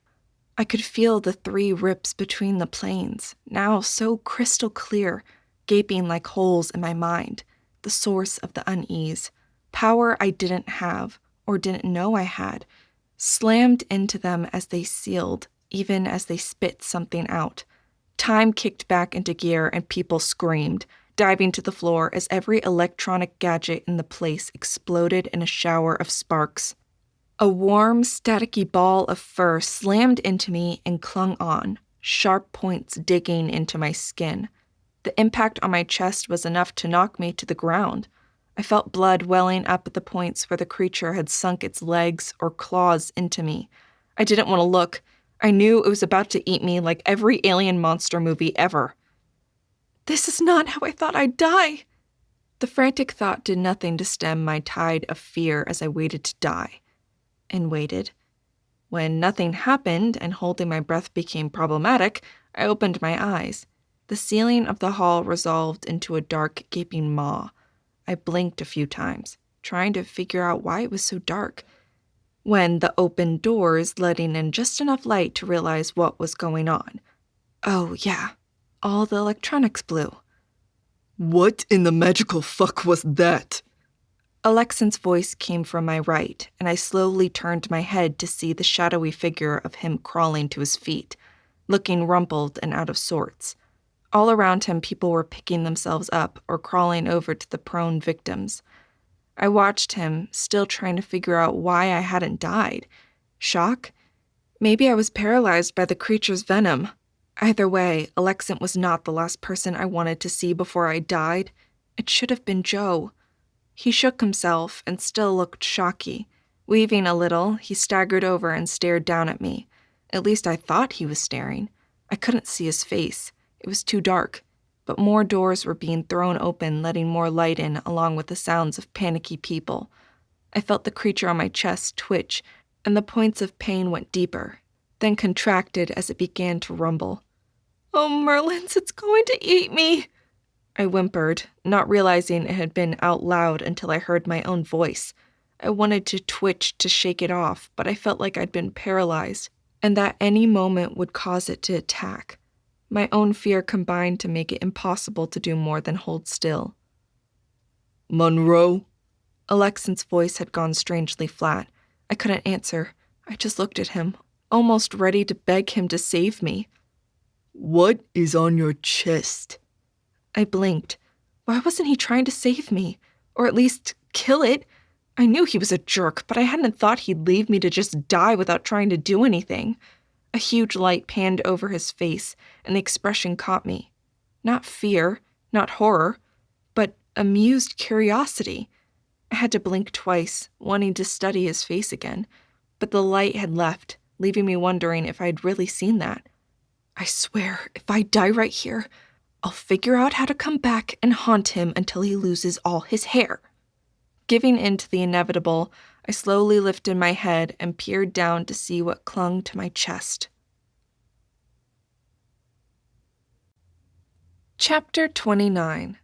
I could feel the 3 rips between the planes, now so crystal clear, gaping like holes in my mind, the source of the unease, power I didn't have or didn't know I had, slammed into them as they sealed, even as they spit something out. Time kicked back into gear and people screamed, diving to the floor as every electronic gadget in the place exploded in a shower of sparks. A warm, staticky ball of fur slammed into me and clung on, sharp points digging into my skin. The impact on my chest was enough to knock me to the ground. I felt blood welling up at the points where the creature had sunk its legs or claws into me. I didn't want to look. I knew it was about to eat me like every alien monster movie ever. This is not how I thought I'd die. The frantic thought did nothing to stem my tide of fear as I waited to die. And waited. When nothing happened and holding my breath became problematic, I opened my eyes. The ceiling of the hall resolved into a dark, gaping maw. I blinked a few times, trying to figure out why it was so dark. When the open doors letting in just enough light to realize what was going on. Oh, yeah. All the electronics blew.
What in the magical fuck was that?
Alexin's voice came from my right, and I slowly turned my head to see the shadowy figure of him crawling to his feet, looking rumpled and out of sorts. All around him, people were picking themselves up or crawling over to the prone victims. I watched him, still trying to figure out why I hadn't died. Shock? Maybe I was paralyzed by the creature's venom. Either way, Alexin was not the last person I wanted to see before I died. It should have been Joe. He shook himself and still looked shocky. Weaving a little, he staggered over and stared down at me. At least I thought he was staring. I couldn't see his face. It was too dark. But more doors were being thrown open, letting more light in, along with the sounds of panicky people. I felt the creature on my chest twitch, and the points of pain went deeper, then contracted as it began to rumble. "Oh, Merlins, it's going to eat me!" I whimpered, not realizing it had been out loud until I heard my own voice. I wanted to twitch to shake it off, but I felt like I'd been paralyzed, and that any moment would cause it to attack. My own fear combined to make it impossible to do more than hold still.
Monroe?
Alexin's voice had gone strangely flat. I couldn't answer. I just looked at him, almost ready to beg him to save me.
What is on your chest?
I blinked. Why wasn't he trying to save me? Or at least kill it? I knew he was a jerk, but I hadn't thought he'd leave me to just die without trying to do anything. A huge light panned over his face, and the expression caught me. Not fear, not horror, but amused curiosity. I had to blink twice, wanting to study his face again, but the light had left, leaving me wondering if I'd really seen that. I swear, if I die right here, I'll figure out how to come back and haunt him until he loses all his hair. Giving in to the inevitable, I slowly lifted my head and peered down to see what clung to my chest. Chapter 29.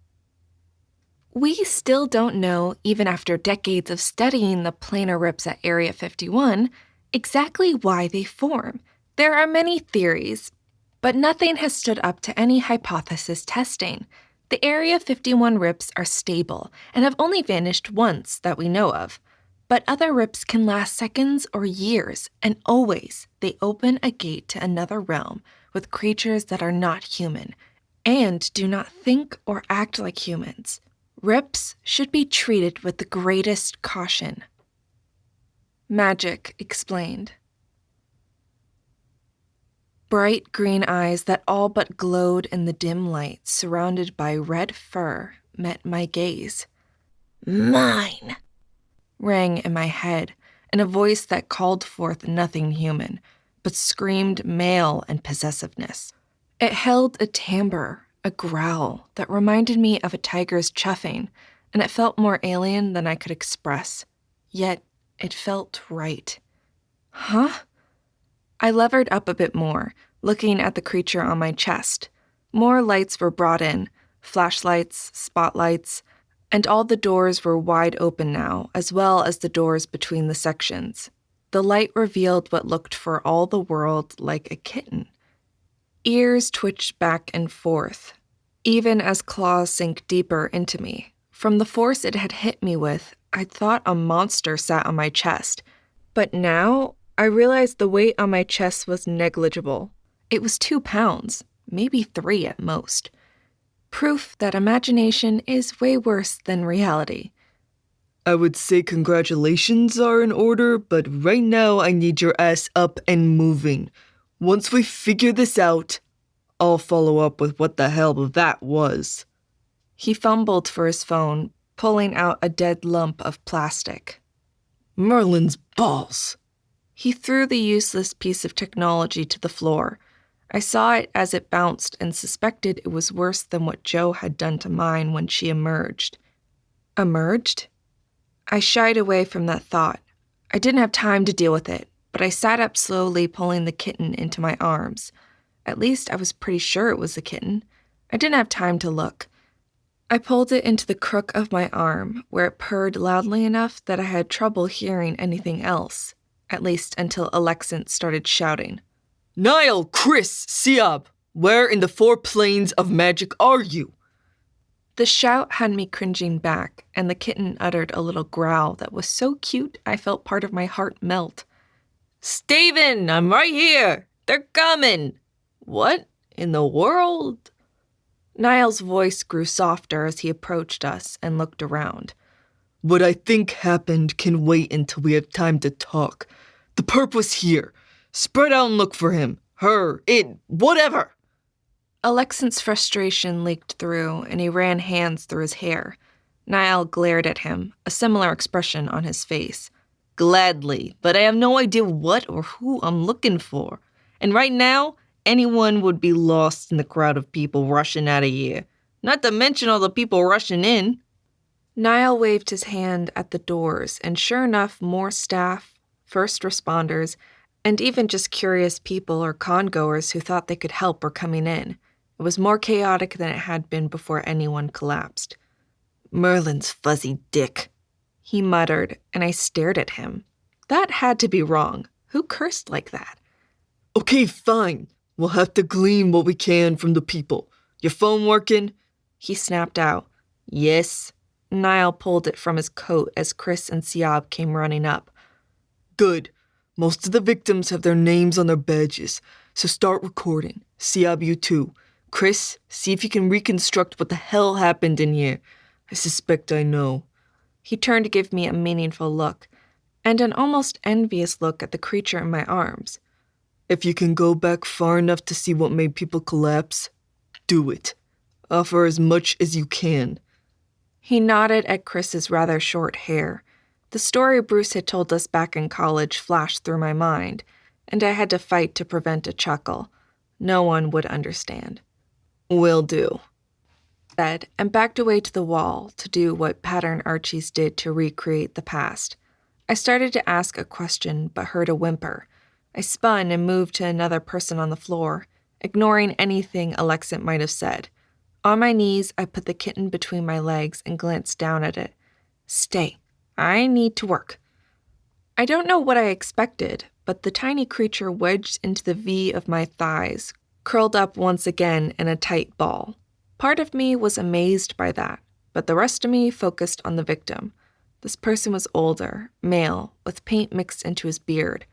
We still don't know, even after decades of studying the planar rips at Area 51, exactly why they form. There are many theories, but nothing has stood up to any hypothesis testing. The Area 51 rips are stable and have only vanished once that we know of. But other rips can last seconds or years, and always they open a gate to another realm with creatures that are not human and do not think or act like humans. Rips should be treated with the greatest caution. Magic explained. Bright green eyes that all but glowed in the dim light, surrounded by red fur, met my gaze. "Mine!" rang in my head, in a voice that called forth nothing human, but screamed male and possessiveness. It held a timbre, a growl, that reminded me of a tiger's chuffing, and it felt more alien than I could express. Yet, it felt right. Huh? I levered up a bit more, looking at the creature on my chest. More lights were brought in, flashlights, spotlights, and all the doors were wide open now, as well as the doors between the sections. The light revealed what looked for all the world like a kitten. Ears twitched back and forth, even as claws sank deeper into me. From the force it had hit me with, I'd thought a monster sat on my chest, but now I realized the weight on my chest was negligible. It was 2 pounds, maybe 3 at most. Proof that imagination is way worse than reality.
I would say congratulations are in order, but right now I need your ass up and moving. Once we figure this out, I'll follow up with what the hell that was.
He fumbled for his phone, pulling out a dead lump of plastic.
Merlin's balls.
He threw the useless piece of technology to the floor. I saw it as it bounced and suspected it was worse than what Joe had done to mine when she emerged. Emerged? I shied away from that thought. I didn't have time to deal with it, but I sat up slowly, pulling the kitten into my arms. At least I was pretty sure it was a kitten. I didn't have time to look. I pulled it into the crook of my arm, where it purred loudly enough that I had trouble hearing anything else, at least until Alexin started shouting.
Niall, Chris, Siab, where in the 4 planes of magic are you?
The shout had me cringing back, and the kitten uttered a little growl that was so cute I felt part of my heart melt.
Steven, I'm right here. They're coming. What in the world?
Niall's voice grew softer as he approached us and looked around.
What I think happened can wait until we have time to talk. The perp was here. Spread out and look for him. Her, it, whatever.
Alexant's frustration leaked through, and he ran hands through his hair. Niall glared at him, a similar expression on his face.
Gladly, but I have no idea what or who I'm looking for. And right now, anyone would be lost in the crowd of people rushing out of here. Not to mention all the people rushing in.
Niall waved his hand at the doors, and sure enough, more staff, first responders, and even just curious people or congoers who thought they could help were coming in. It was more chaotic than it had been before anyone collapsed.
Merlin's fuzzy dick,
he muttered, and I stared at him. That had to be wrong. Who cursed like that?
Okay, fine. We'll have to glean what we can from the people. Your phone working?
He snapped out.
Yes.
Niall pulled it from his coat as Chris and Siab came running up.
Good. Most of the victims have their names on their badges, so start recording. Siab, you too. Chris, see if you can reconstruct what the hell happened in here. I suspect I know.
He turned to give me a meaningful look, and an almost envious look at the creature in my arms.
If you can go back far enough to see what made people collapse, do it. Offer as much as you can.
He nodded at Chris's rather short hair. The story Bruce had told us back in college flashed through my mind, and I had to fight to prevent a chuckle. No one would understand.
Will do,
said, and backed away to the wall to do what pattern Archies did to recreate the past. I started to ask a question, but heard a whimper. I spun and moved to another person on the floor, ignoring anything Alexant might have said. On my knees, I put the kitten between my legs and glanced down at it. Stay. I need to work. I don't know what I expected, but the tiny creature wedged into the V of my thighs, curled up once again in a tight ball. Part of me was amazed by that, but the rest of me focused on the victim. This person was older, male, with paint mixed into his beard.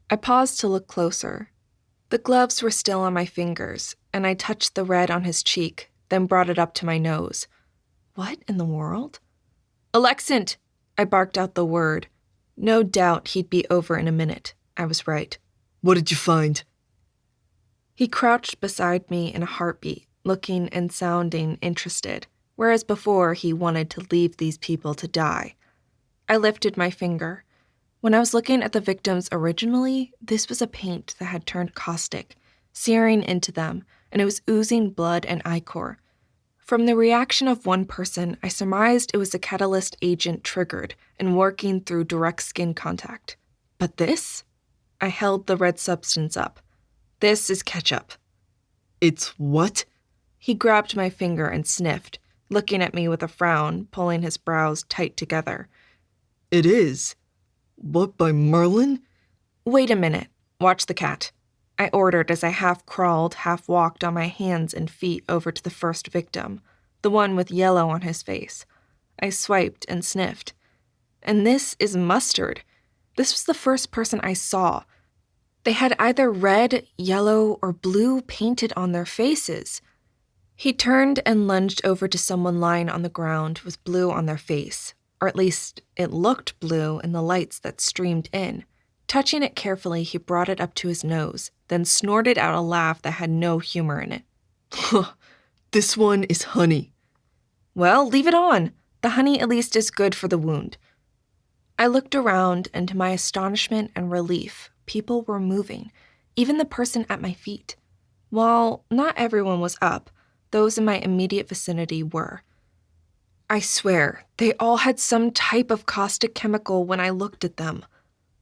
I paused to look closer. The gloves were still on my fingers, and I touched the red on his cheek, then brought it up to my nose. What in the world? Alexant! I barked out the word. No doubt he'd be over in a minute. I was right.
What did you find?
He crouched beside me in a heartbeat, looking and sounding interested, whereas before he wanted to leave these people to die. I lifted my finger. When I was looking at the victims originally, this was a paint that had turned caustic, searing into them, and it was oozing blood and ichor. From the reaction of one person, I surmised it was a catalyst agent triggered and working through direct skin contact. But this? I held the red substance up. This is ketchup.
It's what?
He grabbed my finger and sniffed, looking at me with a frown, pulling his brows tight together.
It is. What, by Merlin?
Wait a minute. Watch the cat. I ordered as I half crawled, half walked on my hands and feet over to the first victim, the one with yellow on his face. I swiped and sniffed. And this is Mustard. This was the first person I saw. They had either red, yellow, or blue painted on their faces. He turned and lunged over to someone lying on the ground with blue on their face, or at least it looked blue in the lights that streamed in. Touching it carefully, he brought it up to his nose, then snorted out a laugh that had no humor in it.
This one is honey.
Well, leave it on. The honey at least is good for the wound. I looked around, and to my astonishment and relief, people were moving, even the person at my feet. While not everyone was up, those in my immediate vicinity were. I swear, they all had some type of caustic chemical when I looked at them.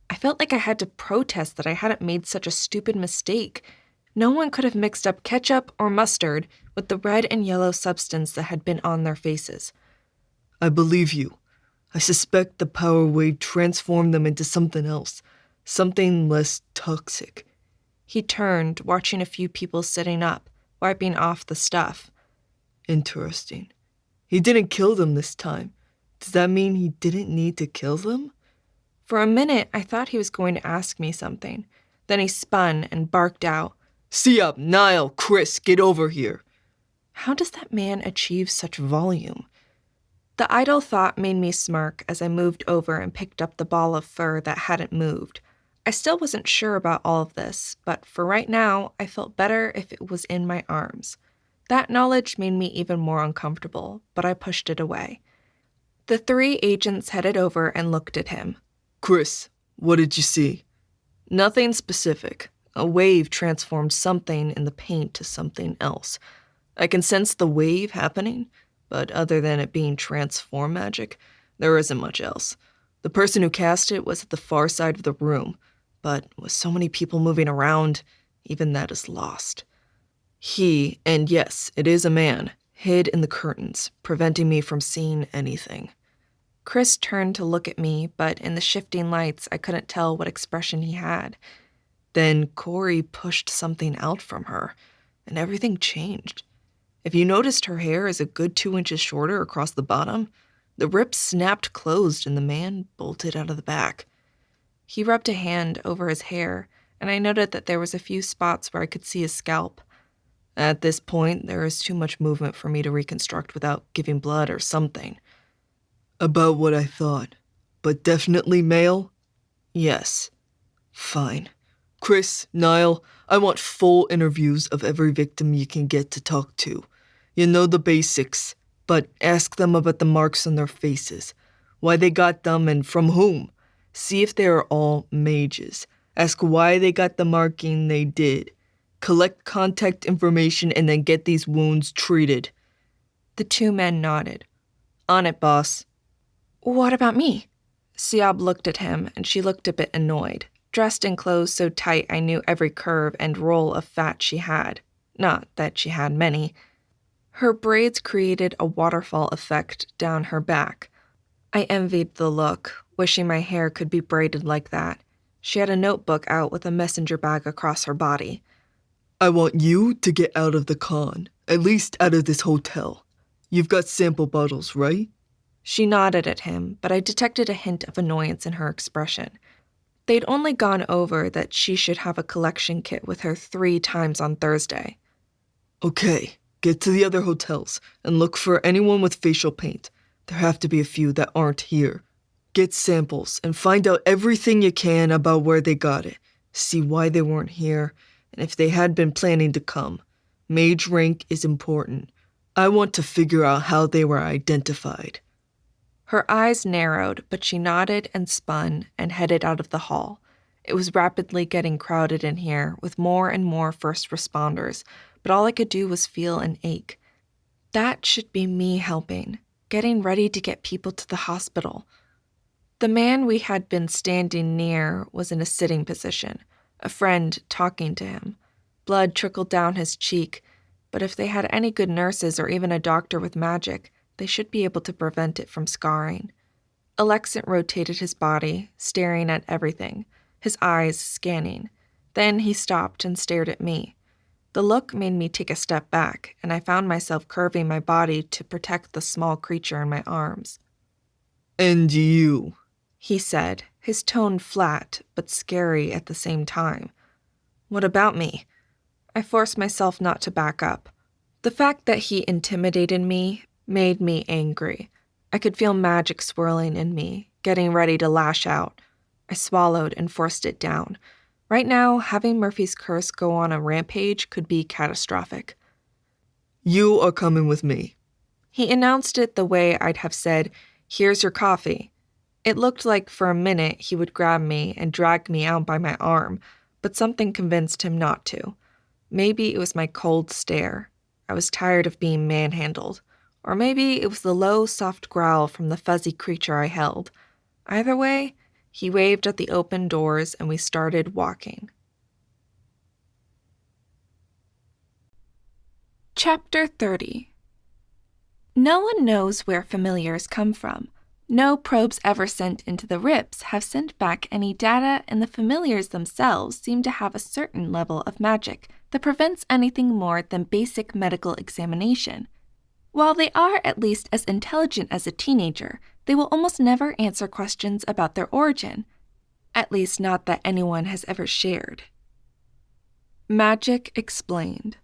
I felt like I had to protest that I hadn't made such a stupid mistake. No one could have mixed up ketchup or mustard with the red and yellow substance that had been on their faces.
I believe you. I suspect the power wave transformed them into something else, something less toxic.
He turned, watching a few people sitting up, wiping off the stuff.
Interesting. He didn't kill them this time. Does that mean he didn't need to kill them?
For a minute, I thought he was going to ask me something. Then he spun and barked out,
Siab, Niall, Chris, get over here.
"How does that man achieve such volume?" The idle thought made me smirk as I moved over and picked up the ball of fur that hadn't moved. I still wasn't sure about all of this, but for right now, I felt better if it was in my arms. That knowledge made me even more uncomfortable, but I pushed it away. The 3 agents headed over and looked at him.
Chris, what did you see?
Nothing specific. A wave transformed something in the paint to something else. I can sense the wave happening, but other than it being transform magic, there isn't much else. The person who cast it was at the far side of the room, but with so many people moving around, even that is lost. He, and yes, it is a man, hid in the curtains, preventing me from seeing anything. Chris turned to look at me, but in the shifting lights, I couldn't tell what expression he had. Then Corey pushed something out from her, and everything changed. If you noticed, her hair is a good 2 inches shorter across the bottom. The rip snapped closed and the man bolted out of the back. He rubbed a hand over his hair, and I noted that there was a few spots where I could see his scalp. At this point, there is too much movement for me to reconstruct without giving blood or something.
About what I thought. But definitely male?
Yes.
Fine. Chris, Niall, I want full interviews of every victim you can get to talk to. You know the basics, but ask them about the marks on their faces, why they got them and from whom. See if they are all mages. Ask why they got the marking they did. Collect contact information and then get these wounds treated.
The 2 men nodded.
On it, boss.
What about me? Siab looked at him, and she looked a bit annoyed, dressed in clothes so tight I knew every curve and roll of fat she had. Not that she had many. Her braids created a waterfall effect down her back. I envied the look, wishing my hair could be braided like that. She had a notebook out with a messenger bag across her body.
I want you to get out of the con, at least out of this hotel. You've got sample bottles, right?
She nodded at him, but I detected a hint of annoyance in her expression. They'd only gone over that she should have a collection kit with her 3 times on Thursday.
Okay, get to the other hotels and look for anyone with facial paint. There have to be a few that aren't here. Get samples and find out everything you can about where they got it. See why they weren't here, and if they had been planning to come. Mage rank is important. I want to figure out how they were identified.
Her eyes narrowed, but she nodded and spun and headed out of the hall. It was rapidly getting crowded in here with more and more first responders, but all I could do was feel an ache. That should be me helping, getting ready to get people to the hospital. The man we had been standing near was in a sitting position, a friend talking to him. Blood trickled down his cheek, but if they had any good nurses or even a doctor with magic, they should be able to prevent it from scarring. Alexant rotated his body, staring at everything, his eyes scanning. Then he stopped and stared at me. The look made me take a step back, and I found myself curving my body to protect the small creature in my arms.
And you,
he said, his tone flat but scary at the same time. What about me? I forced myself not to back up. The fact that he intimidated me made me angry. I could feel magic swirling in me, getting ready to lash out. I swallowed and forced it down. Right now, having Murphy's curse go on a rampage could be catastrophic.
You are coming with me.
He announced it the way I'd have said, "Here's your coffee." It looked like for a minute he would grab me and drag me out by my arm, but something convinced him not to. Maybe it was my cold stare. I was tired of being manhandled. Or maybe it was the low, soft growl from the fuzzy creature I held. Either way, he waved at the open doors and we started walking.
Chapter 30. No one knows where familiars come from. No probes ever sent into the Rips have sent back any data, and the familiars themselves seem to have a certain level of magic that prevents anything more than basic medical examination. While they are at least as intelligent as a teenager, they will almost never answer questions about their origin. At least not that anyone has ever shared. Magic explained.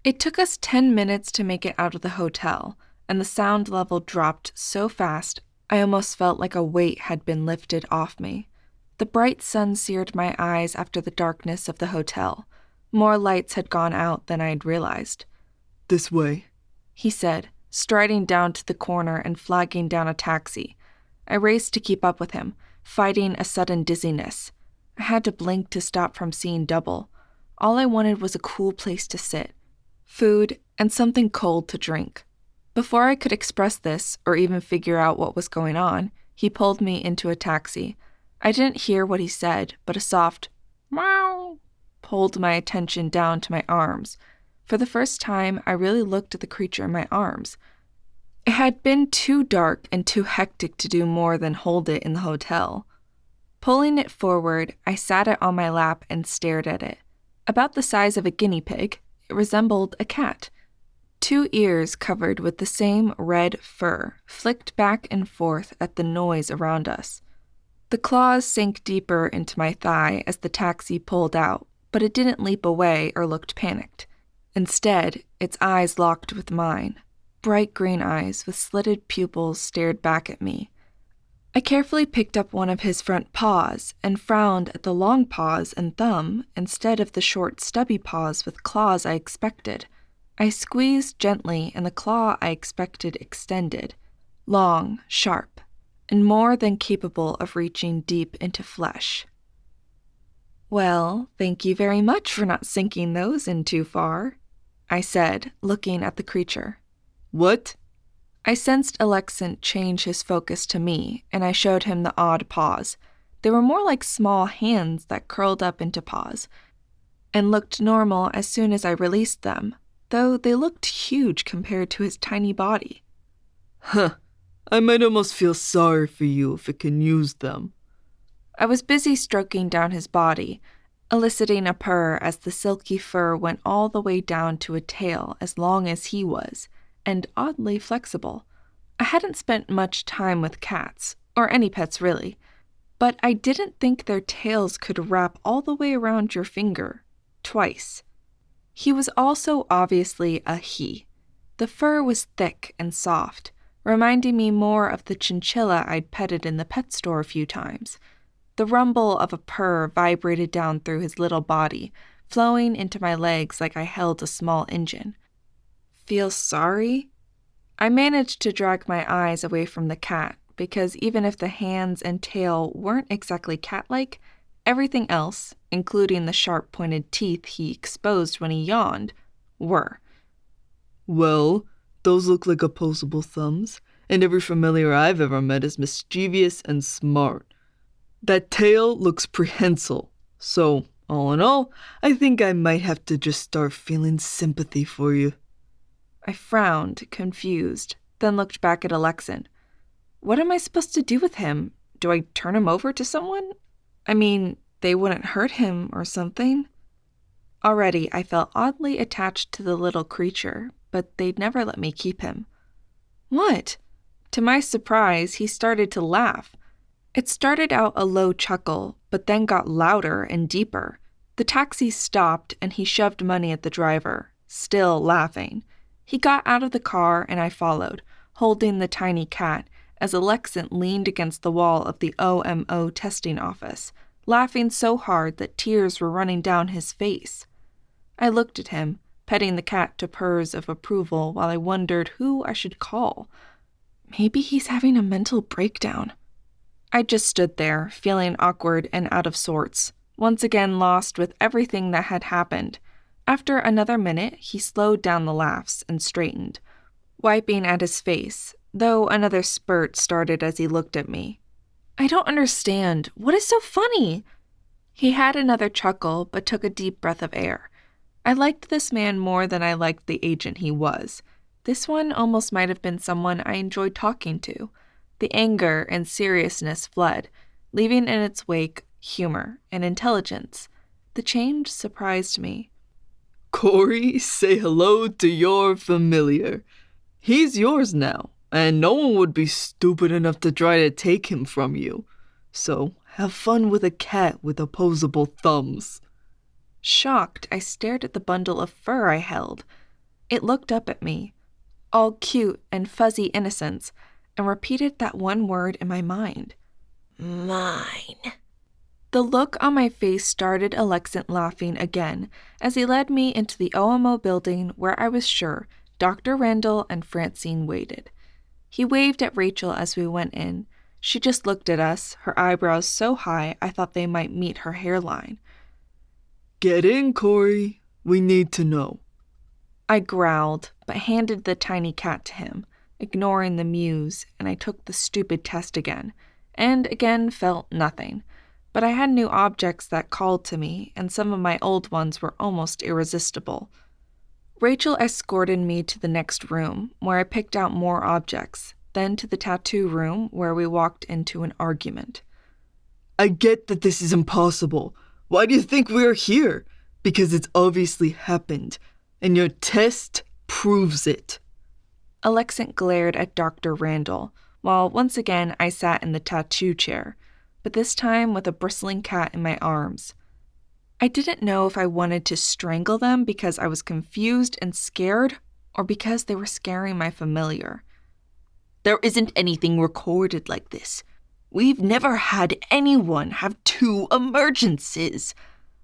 It took us 10 minutes to make it out of the hotel, and the sound level dropped so fast I almost felt like a weight had been lifted off me. The bright sun seared my eyes after the darkness of the hotel. More lights had gone out than I had realized.
This way,
he said, striding down to the corner and flagging down a taxi. I raced to keep up with him, fighting a sudden dizziness. I had to blink to stop from seeing double. All I wanted was a cool place to sit, food, and something cold to drink. Before I could express this or even figure out what was going on, he pulled me into a taxi. I didn't hear what he said, but a soft meow pulled my attention down to my arms. For the first time, I really looked at the creature in my arms. It had been too dark and too hectic to do more than hold it in the hotel. Pulling it forward, I sat it on my lap and stared at it. About the size of a guinea pig, it resembled a cat. 2 ears covered with the same red fur flicked back and forth at the noise around us. The claws sank deeper into my thigh as the taxi pulled out, but it didn't leap away or looked panicked. Instead, its eyes locked with mine. Bright green eyes with slitted pupils stared back at me. I carefully picked up one of his front paws and frowned at the long paws and thumb instead of the short, stubby paws with claws I expected. I squeezed gently, and the claw I expected extended, long, sharp, and more than capable of reaching deep into flesh. "Well, thank you very much for not sinking those in too far," I said, looking at the creature.
What?
I sensed Alexant change his focus to me, and I showed him the odd paws. They were more like small hands that curled up into paws, and looked normal as soon as I released them, though they looked huge compared to his tiny body.
Huh. I might almost feel sorry for you if it can use them.
I was busy stroking down his body, eliciting a purr as the silky fur went all the way down to a tail as long as he was, and oddly flexible. I hadn't spent much time with cats, or any pets really, but I didn't think their tails could wrap all the way around your finger, twice. He was also obviously a he. The fur was thick and soft, reminding me more of the chinchilla I'd petted in the pet store a few times. The rumble of a purr vibrated down through his little body, flowing into my legs like I held a small engine. Feel sorry? I managed to drag my eyes away from the cat, because even if the hands and tail weren't exactly cat-like, everything else, including the sharp-pointed teeth he exposed when he yawned, were.
Well, those look like opposable thumbs, and every familiar I've ever met is mischievous and smart. That tail looks prehensile, so, all in all, I think I might have to just start feeling sympathy for you.
I frowned, confused, then looked back at Alexan. What am I supposed to do with him? Do I turn him over to someone? I mean, they wouldn't hurt him or something. Already, I felt oddly attached to the little creature, but they'd never let me keep him. What? To my surprise, he started to laugh. It started out a low chuckle, but then got louder and deeper. The taxi stopped, and he shoved money at the driver, still laughing. He got out of the car, and I followed, holding the tiny cat, as Alexant leaned against the wall of the OMO testing office, laughing so hard that tears were running down his face. I looked at him, petting the cat to purrs of approval while I wondered who I should call. Maybe he's having a mental breakdown. I just stood there, feeling awkward and out of sorts, once again lost with everything that had happened. After another minute, he slowed down the laughs and straightened, wiping at his face, though another spurt started as he looked at me. I don't understand. What is so funny? He had another chuckle, but took a deep breath of air. I liked this man more than I liked the agent he was. This one almost might have been someone I enjoyed talking to. The anger and seriousness fled, leaving in its wake humor and intelligence. The change surprised me.
Corey, say hello to your familiar. He's yours now, and no one would be stupid enough to try to take him from you. So have fun with a cat with opposable thumbs.
Shocked, I stared at the bundle of fur I held. It looked up at me, all cute and fuzzy innocence, and repeated that one word in my mind.
Mine.
The look on my face started Alexant laughing again as he led me into the OMO building where I was sure Dr. Randall and Francine waited. He waved at Rachel as we went in. She just looked at us, her eyebrows so high I thought they might meet her hairline.
Get in, Corey. We need to know.
I growled, but handed the tiny cat to him, ignoring the mews, and I took the stupid test again, and again felt nothing. But I had new objects that called to me, and some of my old ones were almost irresistible. Rachel escorted me to the next room, where I picked out more objects, then to the tattoo room, where we walked into an argument.
I get that this is impossible. Why do you think we're here? Because it's obviously happened, and your test proves it.
Alexant glared at Dr. Randall, while once again I sat in the tattoo chair, but this time with a bristling cat in my arms. I didn't know if I wanted to strangle them because I was confused and scared, or because they were scaring my familiar.
There isn't anything recorded like this. We've never had anyone have 2 emergencies.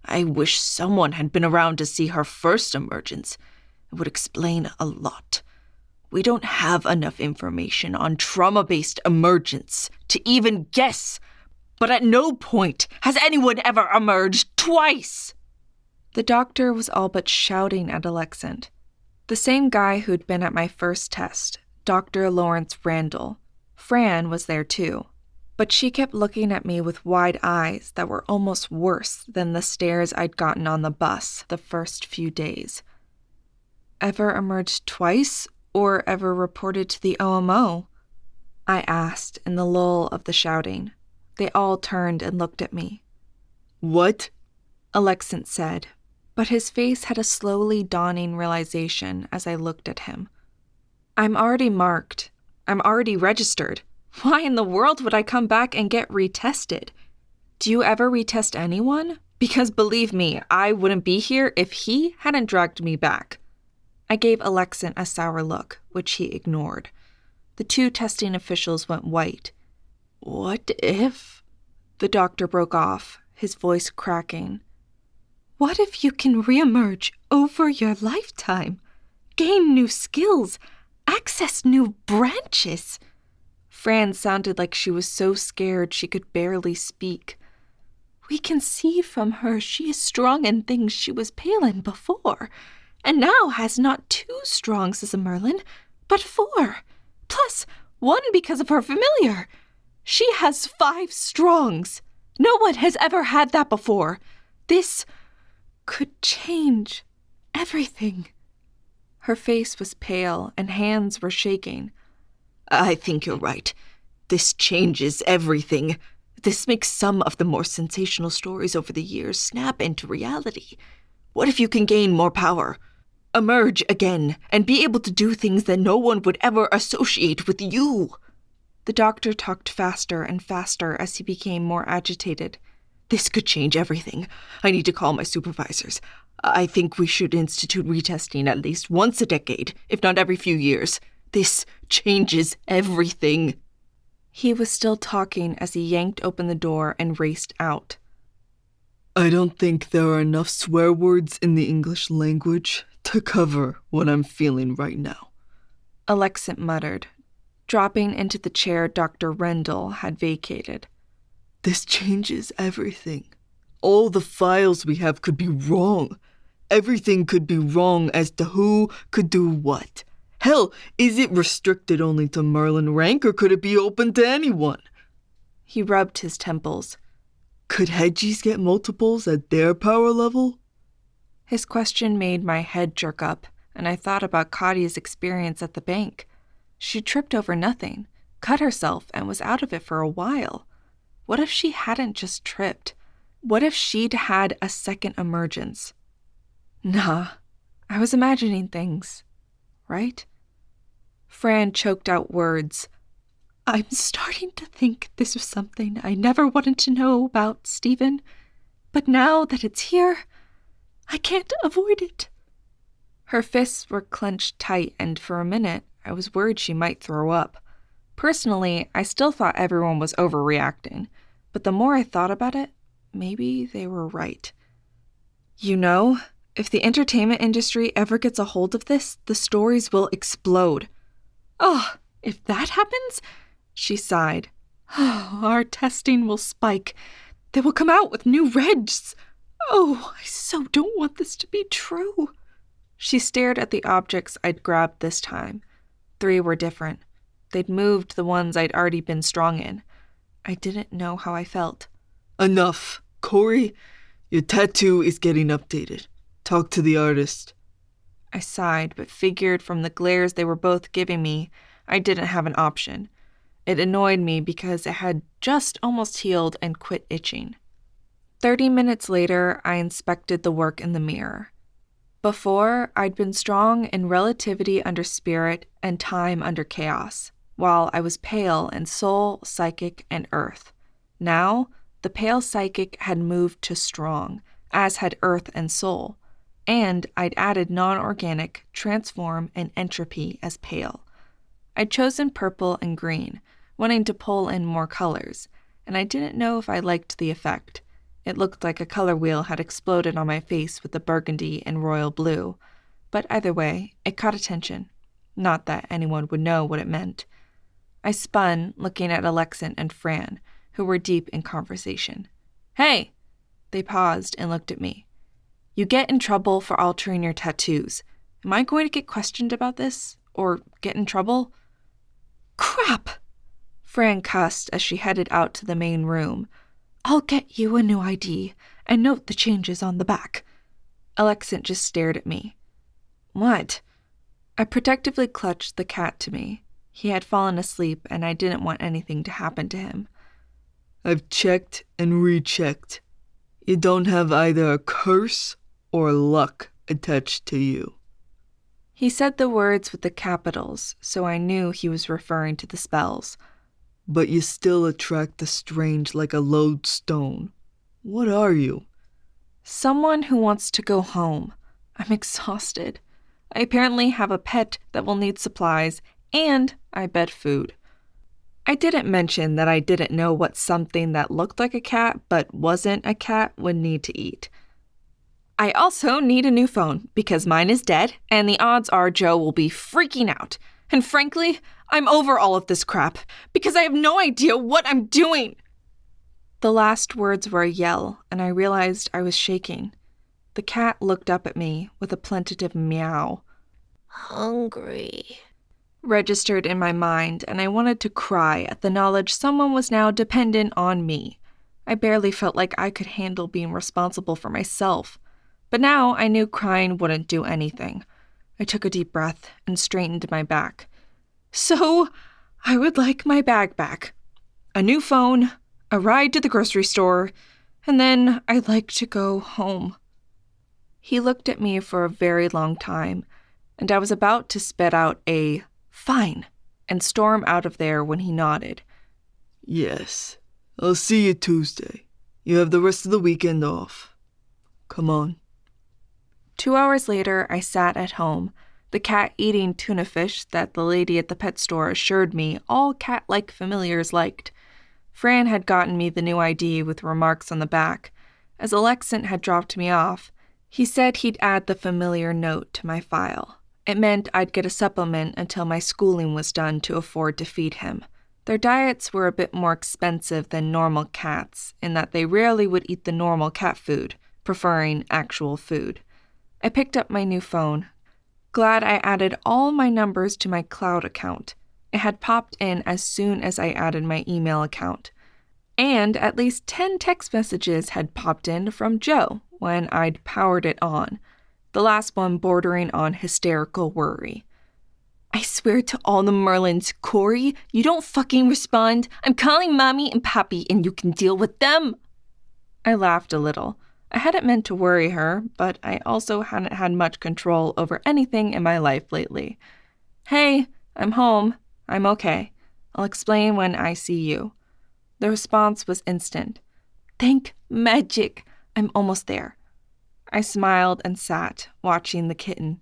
I wish someone had been around to see her first emergence. It would explain a lot. We don't have enough information on trauma-based emergence to even guess. But at no point has anyone ever emerged twice.
The doctor was all but shouting at Alexant. The same guy who'd been at my first test, Dr. Lawrence Randall. Fran was there too, but she kept looking at me with wide eyes that were almost worse than the stares I'd gotten on the bus the first few days. Ever emerged twice, or ever reported to the OMO? I asked in the lull of the shouting. They all turned and looked at me.
What?
Alexant said, but his face had a slowly dawning realization as I looked at him. I'm already marked. I'm already registered. Why in the world would I come back and get retested? Do you ever retest anyone? Because believe me, I wouldn't be here if he hadn't dragged me back. I gave Alexant a sour look, which he ignored. The 2 testing officials went white.
What if?
The doctor broke off, his voice cracking. What if you can reemerge over your lifetime? Gain new skills, access new branches? Fran sounded like she was so scared she could barely speak. We can see from her she is strong in things she was pale in before, and now has not 2 strongs as a Merlin, but 4, plus 1 because of her familiar. She has 5 strongs. No one has ever had that before. This could change everything. Her face was pale and hands were shaking.
I think you're right. This changes everything. This makes some of the more sensational stories over the years snap into reality. What if you can gain more power? Emerge again and be able to do things that no one would ever associate with you.
The doctor talked faster and faster as he became more agitated.
This could change everything. I need to call my supervisors. I think we should institute retesting at least once a decade, if not every few years. This changes everything.
He was still talking as he yanked open the door and raced out.
I don't think there are enough swear words in the English language to cover what I'm feeling right now.
Alexant muttered, dropping into the chair Dr. Rendell had vacated.
This changes everything. All the files we have could be wrong. Everything could be wrong as to who could do what. Hell, is it restricted only to Merlin rank, or could it be open to anyone?
He rubbed his temples.
Could hedgies get multiples at their power level?
His question made my head jerk up, and I thought about Kadia's experience at the bank. She tripped over nothing, cut herself, and was out of it for a while. What if she hadn't just tripped? What if she'd had a second emergence? Nah,
I was imagining things, right? Fran choked out words. I'm starting to think this was something I never wanted to know about, Stephen. But now that it's here, I can't avoid it. Her fists were clenched tight, and for a minute, I was worried she might throw up. Personally, I still thought everyone was overreacting, but the more I thought about it, maybe they were right. You know, if the entertainment industry ever gets a hold of this, the stories will explode. Oh, if that happens, she sighed. Oh, our testing will spike. They will come out with new regs. Oh, I so don't want this to be true. She stared at the objects I'd grabbed this time. 3 were different. They'd moved the ones I'd already been strong in. I didn't know how I felt.
Enough. Corey, your tattoo is getting updated. Talk to the artist.
I sighed, but figured from the glares they were both giving me, I didn't have an option. It annoyed me because it had just almost healed and quit itching. 30 minutes later, I inspected the work in the mirror. Before, I'd been strong in relativity under spirit and time under chaos, while I was pale in soul, psychic, and earth. Now, the pale psychic had moved to strong, as had earth and soul, and I'd added non-organic, transform, and entropy as pale. I'd chosen purple and green, wanting to pull in more colors, and I didn't know if I liked the effect. It looked like a color wheel had exploded on my face with the burgundy and royal blue, but either way, it caught attention. Not that anyone would know what it meant. I spun, looking at Alexant and Fran, who were deep in conversation. Hey! They paused and looked at me. You get in trouble for altering your tattoos. Am I going to get questioned about this? Or get in trouble? Crap! Fran cussed as she headed out to the main room. I'll get you a new ID and note the changes on the back. Alexant just stared at me. What? I protectively clutched the cat to me. He had fallen asleep and I didn't want anything to happen to him.
I've checked and rechecked. You don't have either a curse or luck attached to you.
He said the words with the capitals, so I knew he was referring to the spells.
But you still attract the strange like a lodestone. What are you?
Someone who wants to go home. I'm exhausted. I apparently have a pet that will need supplies, and I bet food. I didn't mention that I didn't know what something that looked like a cat but wasn't a cat would need to eat. I also need a new phone because mine is dead, and the odds are Joe will be freaking out. And frankly, I'm over all of this crap because I have no idea what I'm doing. The last words were a yell, and I realized I was shaking. The cat looked up at me with a plaintive meow.
Hungry.
Registered in my mind, and I wanted to cry at the knowledge someone was now dependent on me. I barely felt like I could handle being responsible for myself. But now I knew crying wouldn't do anything. I took a deep breath and straightened my back. So, I would like my bag back. A new phone, a ride to the grocery store, and then I'd like to go home. He looked at me for a very long time, and I was about to spit out a fine and storm out of there when he nodded.
Yes, I'll see you Tuesday. You have the rest of the weekend off. Come on.
2 hours later, I sat at home, the cat eating tuna fish that the lady at the pet store assured me all cat-like familiars liked. Fran had gotten me the new ID with remarks on the back. As Alexant had dropped me off, he said he'd add the familiar note to my file. It meant I'd get a supplement until my schooling was done to afford to feed him. Their diets were a bit more expensive than normal cats, in that they rarely would eat the normal cat food, preferring actual food. I picked up my new phone. Glad I added all my numbers to my cloud account. It had popped in as soon as I added my email account. And at least 10 text messages had popped in from Joe when I'd powered it on, the last one bordering on hysterical worry. I swear to all the Merlins, Corey, you don't fucking respond. I'm calling Mommy and Pappy and you can deal with them. I laughed a little.
I hadn't meant to worry her, but I also hadn't had much control over anything in my life lately. Hey, I'm home. I'm okay. I'll explain when I see you. The response was instant. Thank magic. I'm almost there. I smiled and sat, watching the kitten.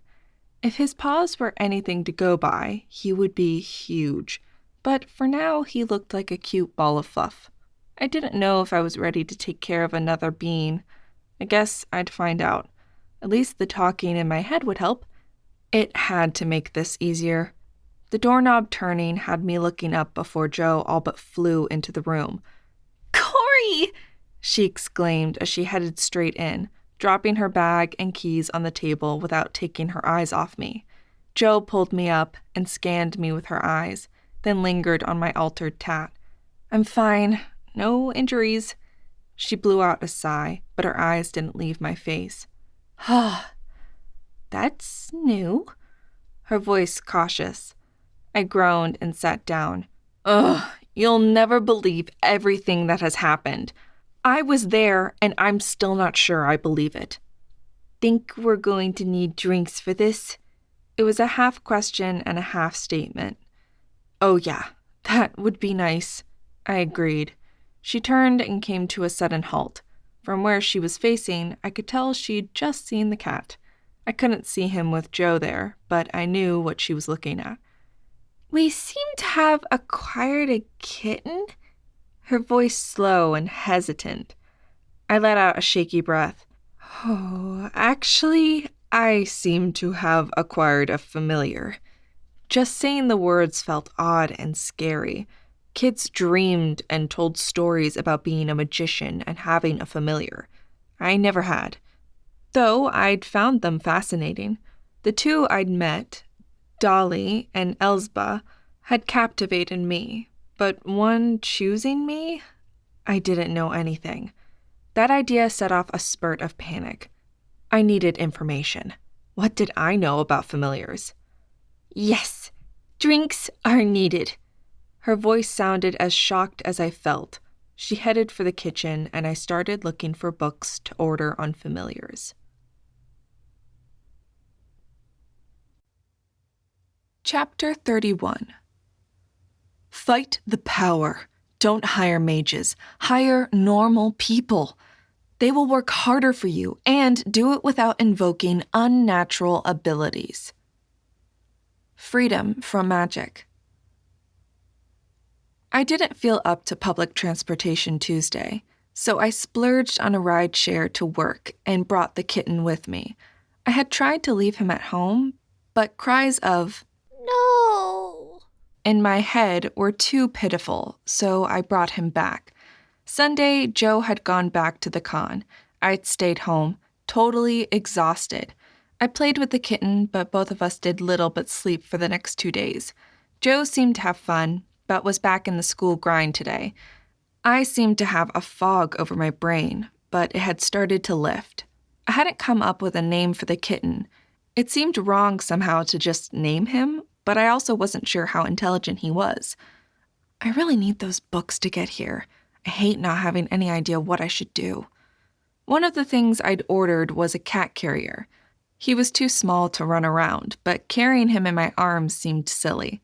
If his paws were anything to go by, he would be huge. But for now, he looked like a cute ball of fluff. I didn't know if I was ready to take care of another being. I guess I'd find out. At least the talking in my head would help. It had to make this easier. The doorknob turning had me looking up before Joe all but flew into the room. Corey! She exclaimed as she headed straight in, dropping her bag and keys on the table without taking her eyes off me. Joe pulled me up and scanned me with her eyes, then lingered on my altered tat. I'm fine. No injuries. She blew out a sigh, but her eyes didn't leave my face. That's new. Her voice cautious. I groaned and sat down. Ugh, you'll never believe everything that has happened. I was there, and I'm still not sure I believe it. Think we're going to need drinks for this? It was a half question and a half statement. Oh yeah, that would be nice. I agreed. She turned and came to a sudden halt. From where she was facing, I could tell she'd just seen the cat. I couldn't see him with Joe there, but I knew what she was looking at. We seem to have acquired a kitten? Her voice slow and hesitant. I let out a shaky breath. Oh, actually, I seem to have acquired a familiar. Just saying the words felt odd and scary. Kids dreamed and told stories about being a magician and having a familiar. I never had. Though I'd found them fascinating. The two I'd met, Dolly and Elsba, had captivated me. But one choosing me? I didn't know anything. That idea set off a spurt of panic. I needed information. What did I know about familiars? Yes, drinks are needed. Her voice sounded as shocked as I felt. She headed for the kitchen, and I started looking for books to order on familiars.
Chapter 31. Fight the power. Don't hire mages. Hire normal people. They will work harder for you and do it without invoking unnatural abilities. Freedom from magic. I didn't feel up to public transportation Tuesday, so I splurged on a ride share to work and brought the kitten with me. I had tried to leave him at home, but cries of,
No!
in my head were too pitiful, so I brought him back. Sunday, Joe had gone back to the con. I'd stayed home, totally exhausted. I played with the kitten, but both of us did little but sleep for the next 2 days. Joe seemed to have fun, but was back in the school grind today. I seemed to have a fog over my brain, but it had started to lift. I hadn't come up with a name for the kitten. It seemed wrong somehow to just name him, but I also wasn't sure how intelligent he was. I really need those books to get here. I hate not having any idea what I should do. One of the things I'd ordered was a cat carrier. He was too small to run around, but carrying him in my arms seemed silly.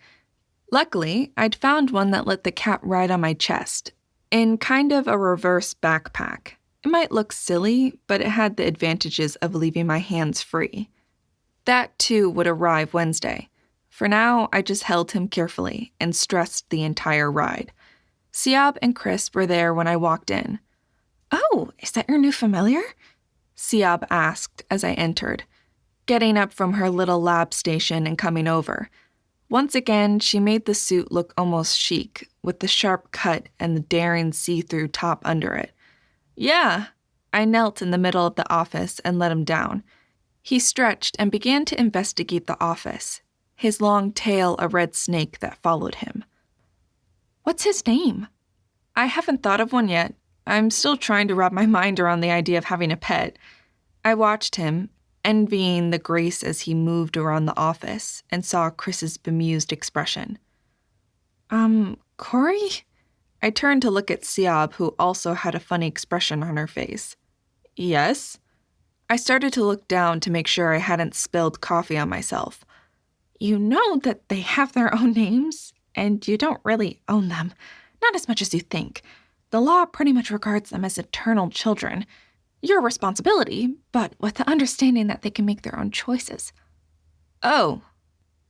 Luckily, I'd found one that let the cat ride on my chest, in kind of a reverse backpack. It might look silly, but it had the advantages of leaving my hands free. That, too, would arrive Wednesday. For now, I just held him carefully and stressed the entire ride. Siab and Chris were there when I walked in. "Oh, is that your new familiar?" Siab asked as I entered, getting up from her little lab station and coming over. Once again, she made the suit look almost chic, with the sharp cut and the daring see-through top under it. Yeah. I knelt in the middle of the office and let him down. He stretched and began to investigate the office, his long tail a red snake that followed him. What's his name? I haven't thought of one yet. I'm still trying to wrap my mind around the idea of having a pet. I watched him, envying the grace as he moved around the office, and saw Chris's bemused expression. Corey? I turned to look at Siab, who also had a funny expression on her face. Yes? I started to look down to make sure I hadn't spilled coffee on myself.
You know that they have their own names, and you don't really own them. Not as much as you think. The law pretty much regards them as eternal children. Your responsibility, but with the understanding that they can make their own choices.
Oh,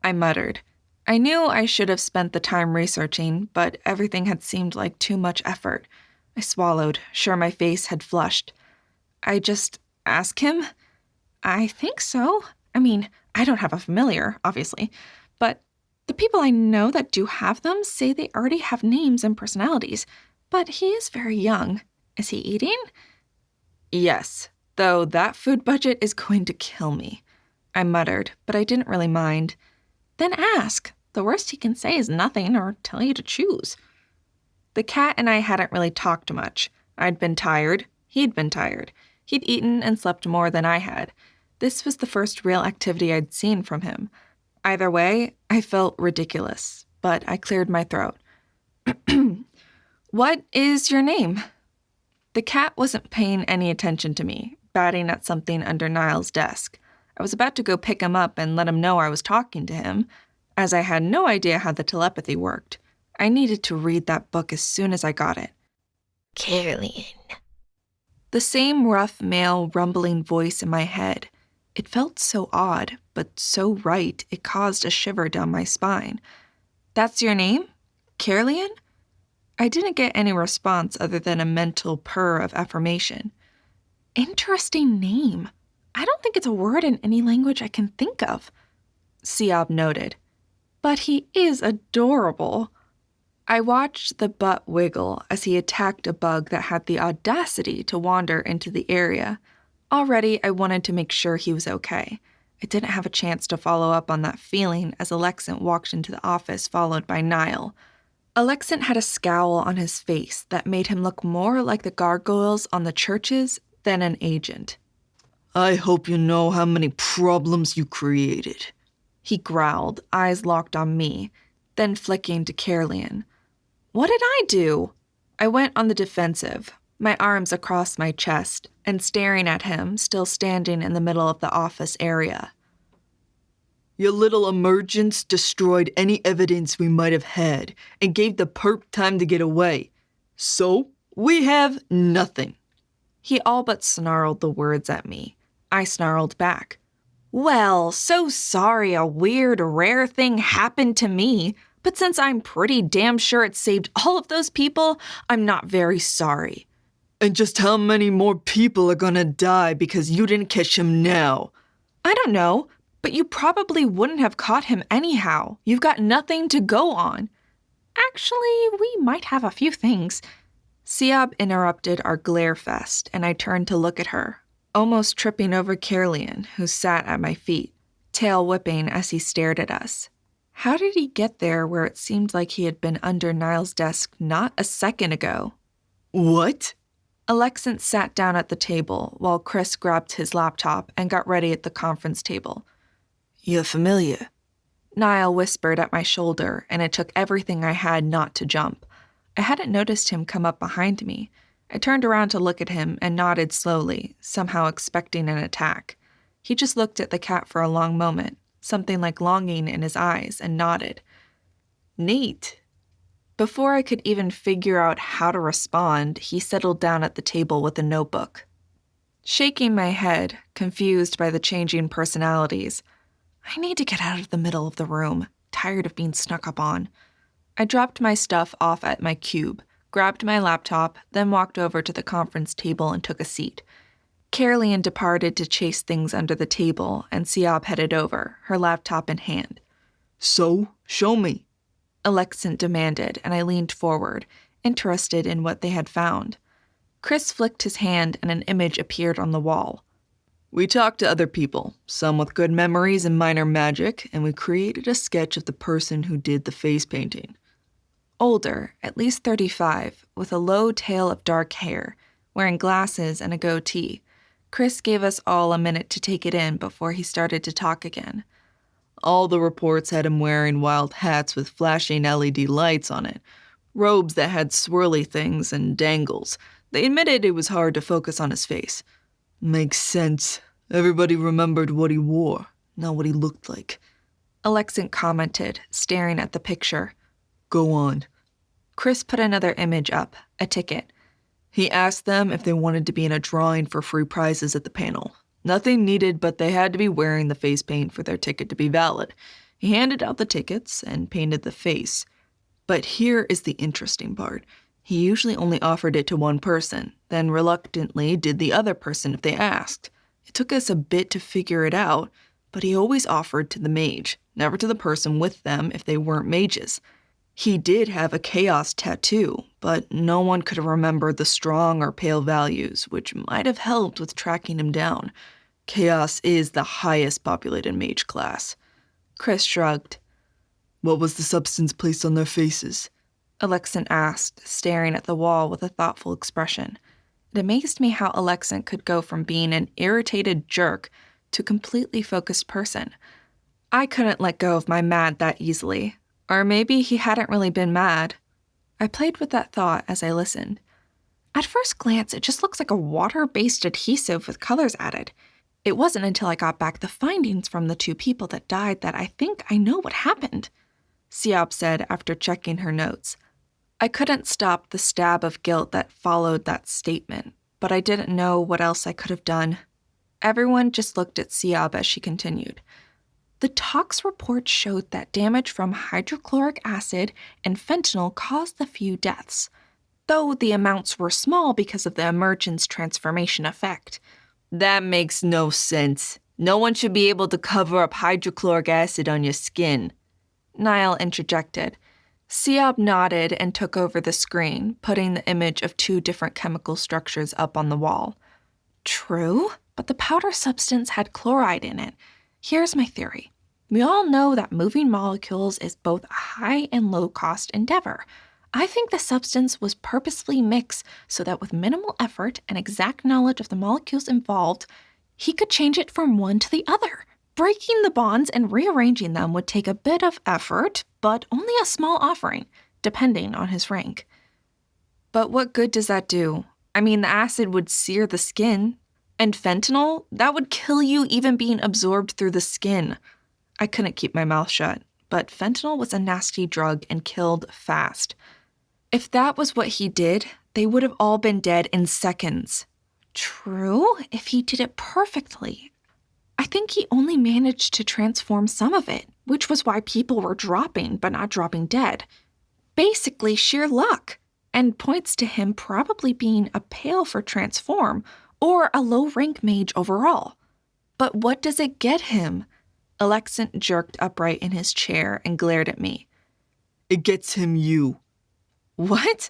I muttered. I knew I should have spent the time researching, but everything had seemed like too much effort. I swallowed, sure my face had flushed. I just ask him?
I think so. I mean, I don't have a familiar, obviously, but the people I know that do have them say they already have names and personalities, but he is very young. Is he eating?
Yes, though that food budget is going to kill me. I muttered, but I didn't really mind.
Then ask. The worst he can say is nothing or tell you to choose.
The cat and I hadn't really talked much. I'd been tired. He'd been tired. He'd eaten and slept more than I had. This was the first real activity I'd seen from him. Either way, I felt ridiculous, but I cleared my throat. What is your name? The cat wasn't paying any attention to me, batting at something under Niall's desk. I was about to go pick him up and let him know I was talking to him, as I had no idea how the telepathy worked. I needed to read that book as soon as I got it.
Caroline.
The same rough male rumbling voice in my head. It felt so odd, but so right it caused a shiver down my spine. That's your name? Caroline? I didn't get any response other than a mental purr of affirmation.
Interesting name. I don't think it's a word in any language I can think of.
Siab noted.
But he is adorable.
I watched the butt wiggle as he attacked a bug that had the audacity to wander into the area. Already, I wanted to make sure he was okay. I didn't have a chance to follow up on that feeling as Alexant walked into the office followed by Niall. Alexant had a scowl on his face that made him look more like the gargoyles on the churches than an agent.
I hope you know how many problems you created.
He growled, eyes locked on me, then flicking to Caroline. What did I do? I went on the defensive, my arms across my chest, and staring at him, still standing in the middle of the office area.
Your little emergence destroyed any evidence we might have had and gave the perp time to get away. So, we have nothing.
He all but snarled the words at me. I snarled back. Well, so sorry a weird, rare thing happened to me, but since I'm pretty damn sure it saved all of those people, I'm not very sorry.
And just how many more people are gonna die because you didn't catch him now?
I don't know, but you probably wouldn't have caught him anyhow. You've got nothing to go on.
Actually, we might have a few things.
Siab interrupted our glare fest, and I turned to look at her, almost tripping over Caroline, who sat at my feet, tail whipping as he stared at us. How did he get there where it seemed like he had been under Niall's desk not a second ago?
What?
Alexant sat down at the table while Chris grabbed his laptop and got ready at the conference table.
You're familiar.
Niall whispered at my shoulder, and it took everything I had not to jump. I hadn't noticed him come up behind me. I turned around to look at him and nodded slowly, somehow expecting an attack. He just looked at the cat for a long moment, something like longing in his eyes, and nodded. Neat. Before I could even figure out how to respond, he settled down at the table with a notebook. Shaking my head, confused by the changing personalities, I need to get out of the middle of the room, tired of being snuck up on. I dropped my stuff off at my cube, grabbed my laptop, then walked over to the conference table and took a seat. Caroline departed to chase things under the table, and Siab headed over, her laptop in hand.
So, show me.
Alexant demanded, and I leaned forward, interested in what they had found. Chris flicked his hand and an image appeared on the wall.
We talked to other people, some with good memories and minor magic, and we created a sketch of the person who did the face painting.
Older, at least 35, with a low tail of dark hair, wearing glasses and a goatee. Chris gave us all a minute to take it in before he started to talk again.
All the reports had him wearing wild hats with flashing LED lights on it, robes that had swirly things and dangles. They admitted it was hard to focus on his face. Makes sense. Everybody remembered what he wore, not what he looked like.
Alexant commented, staring at the picture.
Go on.
Chris put another image up, a ticket.
He asked them if they wanted to be in a drawing for free prizes at the panel. Nothing needed, but they had to be wearing the face paint for their ticket to be valid. He handed out the tickets and painted the face. But here is the interesting part. He usually only offered it to one person, then reluctantly did the other person if they asked. It took us a bit to figure it out, but he always offered to the mage, never to the person with them if they weren't mages. He did have a chaos tattoo, but no one could remember the strong or pale values, which might have helped with tracking him down. Chaos is the highest populated mage class.
Chris shrugged.
What was the substance placed on their faces?
Alexant asked, staring at the wall with a thoughtful expression. It amazed me how Alexant could go from being an irritated jerk to a completely focused person. I couldn't let go of my mad that easily. Or maybe he hadn't really been mad. I played with that thought as I listened. At first glance, it just looks like a water-based adhesive with colors added. It wasn't until I got back the findings from the 2 people that died that I think I know what happened, Siab said after checking her notes. I couldn't stop the stab of guilt that followed that statement, but I didn't know what else I could have done. Everyone just looked at Siab as she continued. The tox report showed that damage from hydrochloric acid and fentanyl caused the few deaths, though the amounts were small because of the emergence transformation effect.
That makes no sense. No one should be able to cover up hydrochloric acid on your skin.
Niall interjected. Siab nodded and took over the screen, putting the image of 2 different chemical structures up on the wall. True, but the powder substance had chloride in it. Here's my theory. We all know that moving molecules is both a high and low-cost endeavor. I think the substance was purposefully mixed so that with minimal effort and exact knowledge of the molecules involved, he could change it from one to the other. Breaking the bonds and rearranging them would take a bit of effort, but only a small offering, depending on his rank. But what good does that do? I mean, the acid would sear the skin. And fentanyl, that would kill you even being absorbed through the skin. I couldn't keep my mouth shut, but fentanyl was a nasty drug and killed fast. If that was what he did, they would have all been dead in seconds. True, if he did it perfectly. I think he only managed to transform some of it, which was why people were dropping but not dropping dead. Basically sheer luck, and points to him probably being a pale for transform or a low-rank mage overall. But what does it get him? Alexant jerked upright in his chair and glared at me.
It gets him you.
What?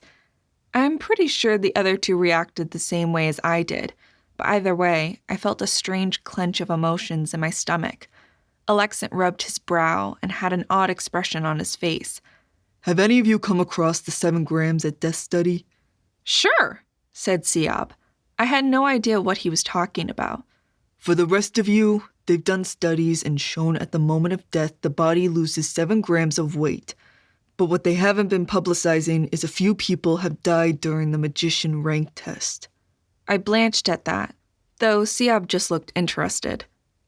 I'm pretty sure the other 2 reacted the same way as I did, but either way, I felt a strange clench of emotions in my stomach. Alexant rubbed his brow and had an odd expression on his face.
Have any of you come across the 7 grams at death study?
Sure, said Siab. I had no idea what he was talking about.
For the rest of you, they've done studies and shown at the moment of death the body loses 7 grams of weight. But what they haven't been publicizing is a few people have died during the magician rank test.
I blanched at that, though Siab just looked interested.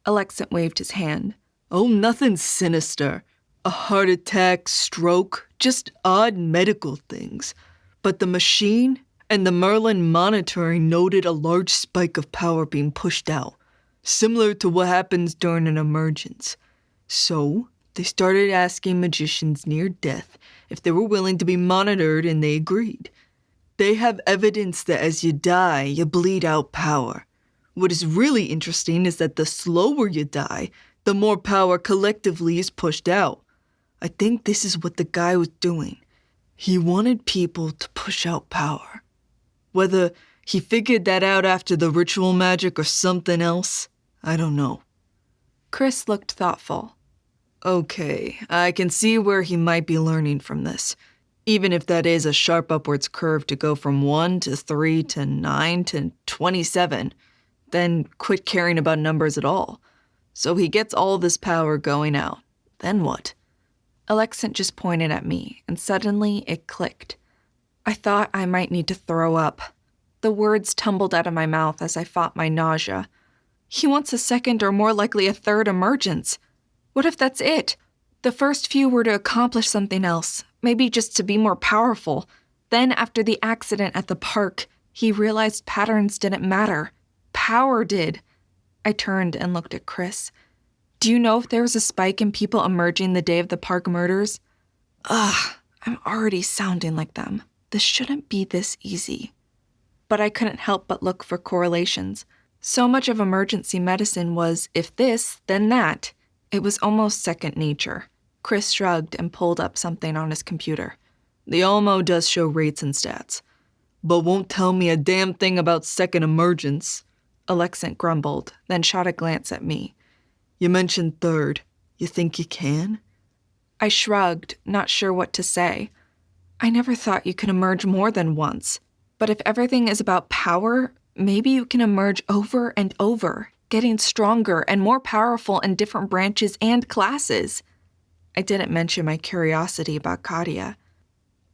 Alexant waved his hand.
Oh, nothing sinister. A heart attack, stroke, just odd medical things. But the machine and the Merlin monitoring noted a large spike of power being pushed out, similar to what happens during an emergence. So, they started asking magicians near death if they were willing to be monitored, and they agreed. They have evidence that as you die, you bleed out power. What is really interesting is that the slower you die, the more power collectively is pushed out. I think this is what the guy was doing. He wanted people to push out power. Whether he figured that out after the ritual magic or something else, I don't know.
Chris looked thoughtful.
Okay, I can see where he might be learning from this. Even if that is a sharp upwards curve to go from 1 to 3 to 9 to 27, then quit caring about numbers at all. So he gets all this power going out. Then what?
Alexant just pointed at me, and suddenly it clicked. I thought I might need to throw up. The words tumbled out of my mouth as I fought my nausea. He wants a second or more likely a third emergence. What if that's it? The first few were to accomplish something else, maybe just to be more powerful. Then, after the accident at the park, he realized patterns didn't matter. Power did. I turned and looked at Chris. Do you know if there was a spike in people emerging the day of the park murders? Ugh, I'm already sounding like them. This shouldn't be this easy. But I couldn't help but look for correlations. So much of emergency medicine was, if this, then that. It was almost second nature. Chris shrugged and pulled up something on his computer.
The Almo does show rates and stats, but won't tell me a damn thing about second emergence.
Alexant grumbled, then shot a glance at me.
You mentioned third. You think you can?
I shrugged, not sure what to say. I never thought you could emerge more than once. But if everything is about power, maybe you can emerge over and over, getting stronger and more powerful in different branches and classes. I didn't mention my curiosity about Katia.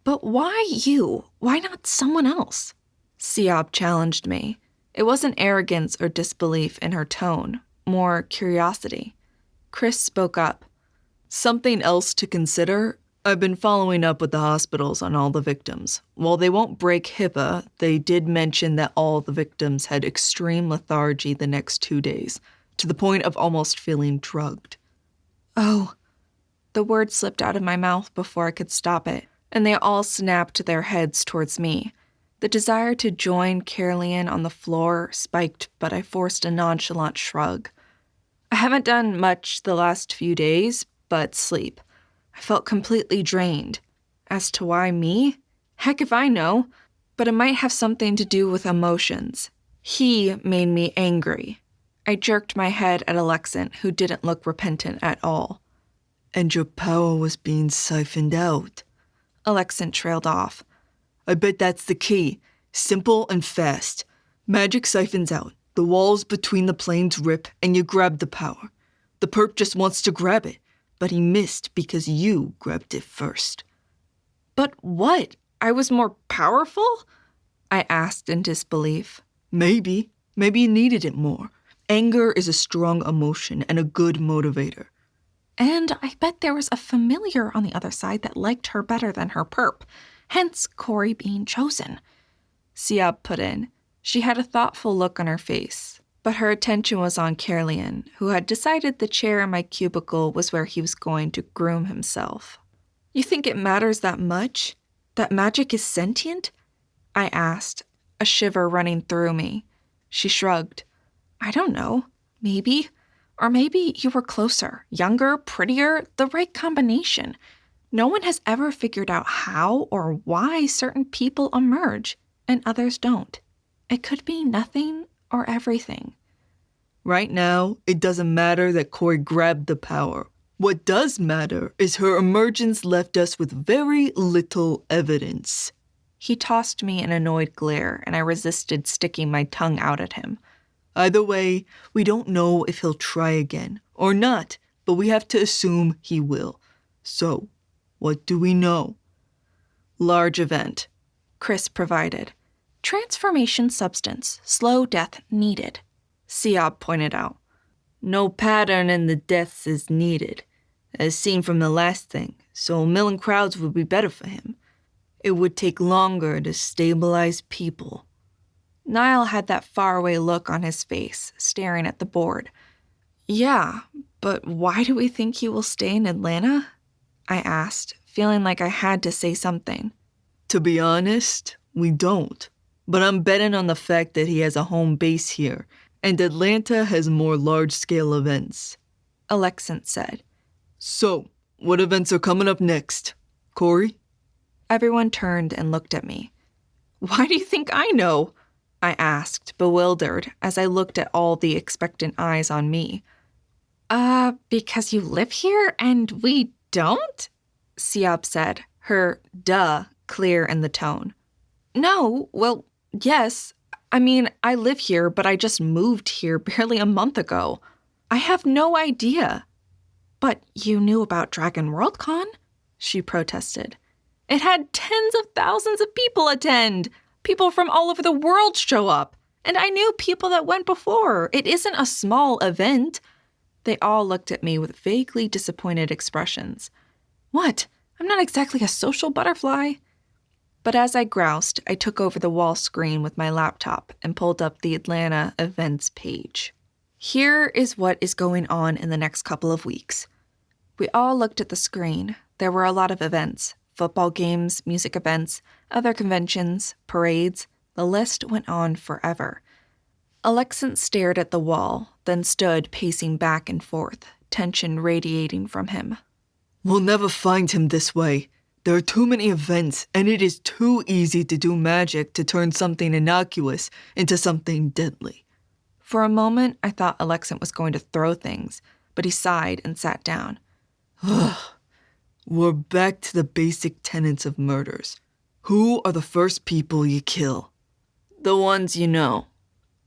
But why you? Why not someone else? Siab challenged me. It wasn't arrogance or disbelief in her tone, more curiosity. Chris spoke up.
Something else to consider? I've been following up with the hospitals on all the victims. While they won't break HIPAA, they did mention that all the victims had extreme lethargy the next 2 days, to the point of almost feeling drugged.
Oh. The word slipped out of my mouth before I could stop it, and they all snapped their heads towards me. The desire to join Caroline on the floor spiked, but I forced a nonchalant shrug. I haven't done much the last few days, but sleep. I felt completely drained. As to why me? Heck if I know. But it might have something to do with emotions. He made me angry. I jerked my head at Alexant, who didn't look repentant at all.
And your power was being siphoned out.
Alexant trailed off.
I bet that's the key. Simple and fast. Magic siphons out. The walls between the planes rip, and you grab the power. The perp just wants to grab it, but he missed because you grabbed it first.
But what? I was more powerful? I asked in disbelief.
Maybe. Maybe you needed it more. Anger is a strong emotion and a good motivator.
And I bet there was a familiar on the other side that liked her better than her perp, hence Corey being chosen.
Siab put in. She had a thoughtful look on her face, but her attention was on Caroline, who had decided the chair in my cubicle was where he was going to groom himself. You think it matters that much? That magic is sentient? I asked, a shiver running through me. She shrugged. I don't know. Maybe. Or maybe you were closer, younger, prettier, the right combination. No one has ever figured out how or why certain people emerge and others don't. It could be nothing or everything.
Right now, it doesn't matter that Corey grabbed the power. What does matter is her emergence left us with very little evidence.
He tossed me an annoyed glare, and I resisted sticking my tongue out at him.
Either way, we don't know if he'll try again or not, but we have to assume he will. So, what do we know?
Large event. Chris provided.
Transformation substance. Slow death needed.
Siab pointed out.
No pattern in the deaths is needed, as seen from the last thing, so milling crowds would be better for him. It would take longer to stabilize people.
Niall had that faraway look on his face, staring at the board. Yeah, but why do we think he will stay in Atlanta? I asked, feeling like I had to say something.
To be honest, we don't. But I'm betting on the fact that he has a home base here, and Atlanta has more large-scale events.
Alexant said.
So, what events are coming up next? Corey?
Everyone turned and looked at me. Why do you think I know? I asked, bewildered, as I looked at all the expectant eyes on me.
Because you live here and we don't?
Siab said, her duh clear in the tone. No, well, yes. I mean, I live here, but I just moved here barely a month ago. I have no idea.
But you knew about Dragon Worldcon?
She protested. It had tens of thousands of people attend.
People from all over the world show up. And I knew people that went before. It isn't a small event. They all looked at me with vaguely disappointed expressions. What? I'm not exactly a social butterfly. But as I groused, I took over the wall screen with my laptop and pulled up the Atlanta events page. Here is what is going on in the next couple of weeks. We all looked at the screen. There were a lot of events, football games, music events, other conventions, parades. The list went on forever. Alexant stared at the wall, then stood pacing back and forth, tension radiating from him.
We'll never find him this way. There are too many events, and it is too easy to do magic to turn something innocuous into something deadly.
For a moment, I thought Alexant was going to throw things, but he sighed and sat down.
We're back to the basic tenets of murders. Who are the first people you kill?
The ones you know.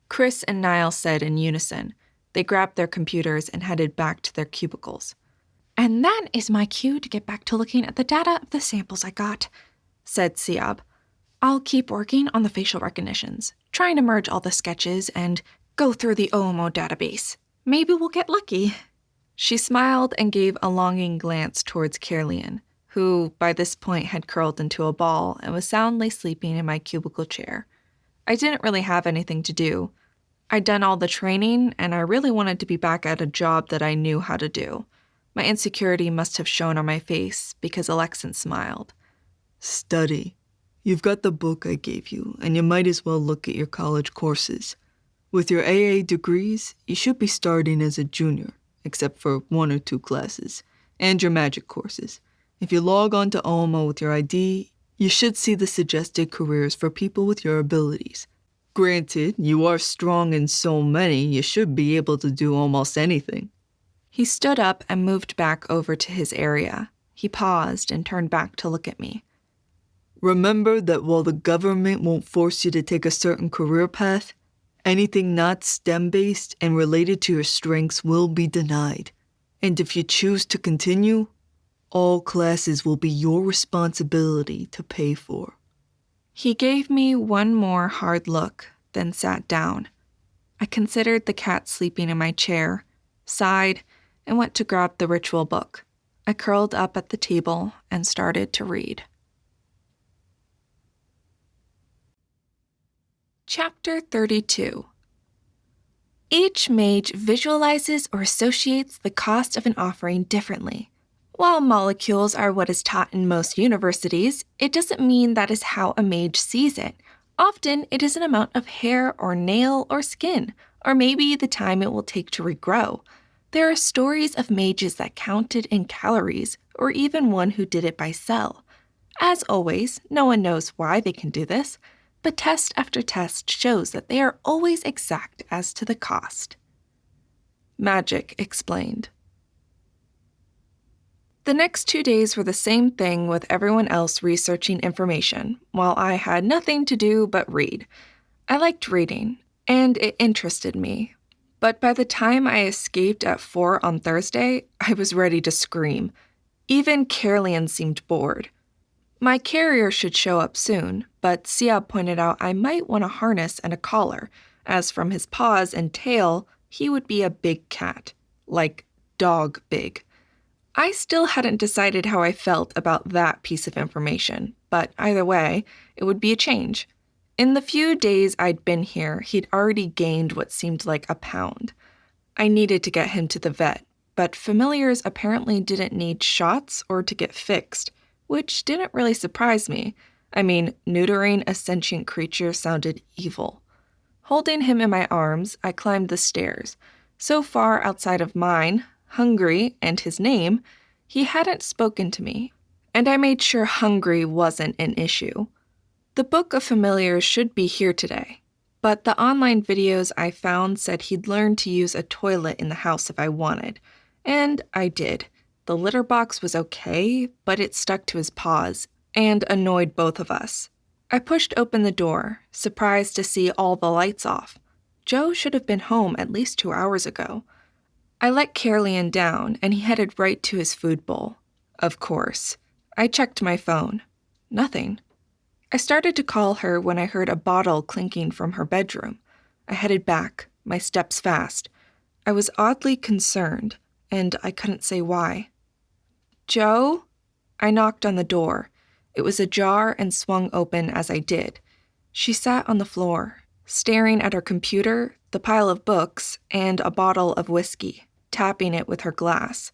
Chris and Niall said in unison. They grabbed their computers and headed back to their cubicles.
And that is my cue to get back to looking at the data of the samples I got, said Siab. I'll keep working on the facial recognitions, trying to merge all the sketches and go through the OMO database. Maybe we'll get lucky.
She smiled and gave a longing glance towards Caerleon, who by this point had curled into a ball and was soundly sleeping in my cubicle chair. I didn't really have anything to do. I'd done all the training, and I really wanted to be back at a job that I knew how to do. My insecurity must have shown on my face because Alexant smiled.
Study. You've got the book I gave you, and you might as well look at your college courses. With your AA degrees, you should be starting as a junior, except for 1 or 2 classes, and your magic courses. If you log on to OMO with your ID, you should see the suggested careers for people with your abilities. Granted, you are strong in so many, you should be able to do almost anything.
He stood up and moved back over to his area. He paused and turned back to look at me.
Remember that while the government won't force you to take a certain career path, anything not STEM-based and related to your strengths will be denied. And if you choose to continue, all classes will be your responsibility to pay for.
He gave me one more hard look, then sat down. I considered the cat sleeping in my chair, sighed, and went to grab the ritual book. I curled up at the table and started to read. Chapter 32. Each mage visualizes or associates the cost of an offering differently. While molecules are what is taught in most universities, it doesn't mean that is how a mage sees it. Often, it is an amount of hair or nail or skin, or maybe the time it will take to regrow. There are stories of mages that counted in calories, or even one who did it by cell. As always, no one knows why they can do this, but test after test shows that they are always exact as to the cost. Magic explained. The next 2 days were the same thing with everyone else researching information, while I had nothing to do but read. I liked reading, and it interested me. But by the time I escaped at 4 on Thursday, I was ready to scream. Even Caerleon seemed bored. My carrier should show up soon, but Siab pointed out I might want a harness and a collar, as from his paws and tail, he would be a big cat. Like, dog big. I still hadn't decided how I felt about that piece of information, but either way, it would be a change. In the few days I'd been here, he'd already gained what seemed like a pound. I needed to get him to the vet, but familiars apparently didn't need shots or to get fixed, which didn't really surprise me. I mean, neutering a sentient creature sounded evil. Holding him in my arms, I climbed the stairs. So far outside of mine, hungry, and his name, he hadn't spoken to me, and I made sure hungry wasn't an issue. The Book of Familiars should be here today, but the online videos I found said he'd learn to use a toilet in the house if I wanted, and I did. The litter box was okay, but it stuck to his paws, and annoyed both of us. I pushed open the door, surprised to see all the lights off. Joe should have been home at least 2 hours ago. I let Caerleon down, and he headed right to his food bowl. Of course. I checked my phone. Nothing.
I started to call her when I heard a bottle clinking from her bedroom. I headed back, my steps fast. I was oddly concerned, and I couldn't say why. "Joe?" I knocked on the door. It was ajar and swung open as I did. She sat on the floor, staring at her computer, the pile of books, and a bottle of whiskey, tapping it with her glass.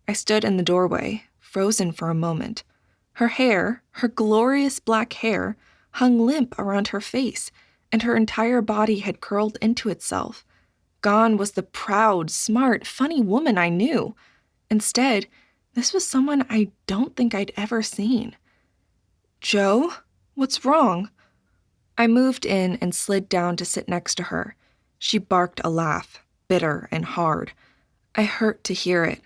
I stood in the doorway, frozen for a moment. Her hair, her glorious black hair, hung limp around her face, and her entire body had curled into itself. Gone was the proud, smart, funny woman I knew. Instead, this was someone I don't think I'd ever seen. "Joe? What's wrong?" I moved in and slid down to sit next to her. She barked a laugh, bitter and hard. I hurt to hear it.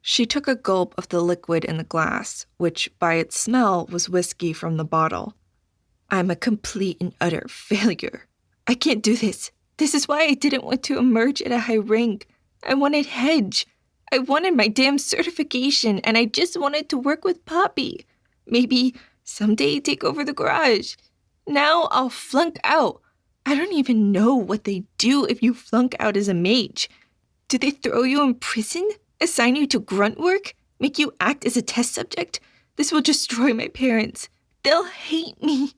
She took a gulp of the liquid in the glass, which by its smell was whiskey from the bottle. "I'm a complete and utter failure. I can't do this. This is why I didn't want to emerge at a high rank. I wanted Hedge. I wanted my damn certification, and I just wanted to work with Poppy. Maybe someday take over the garage. Now I'll flunk out. I don't even know what they do if you flunk out as a mage. Do they throw you in prison? Assign you to grunt work? Make you act as a test subject? This will destroy my parents. They'll hate me."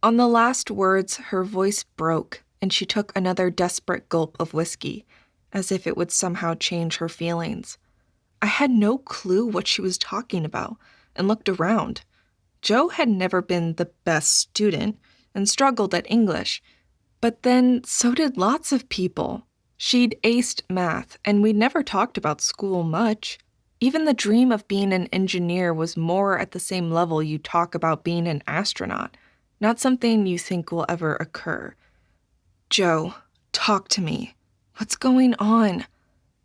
On the last words, her voice broke, and she took another desperate gulp of whiskey, as if it would somehow change her feelings. I had no clue what she was talking about, and looked around. Joe had never been the best student and struggled at English, but then so did lots of people. She'd aced math, and we'd never talked about school much. Even the dream of being an engineer was more at the same level you talk about being an astronaut, not something you think will ever occur. "Joe, talk to me. What's going on?"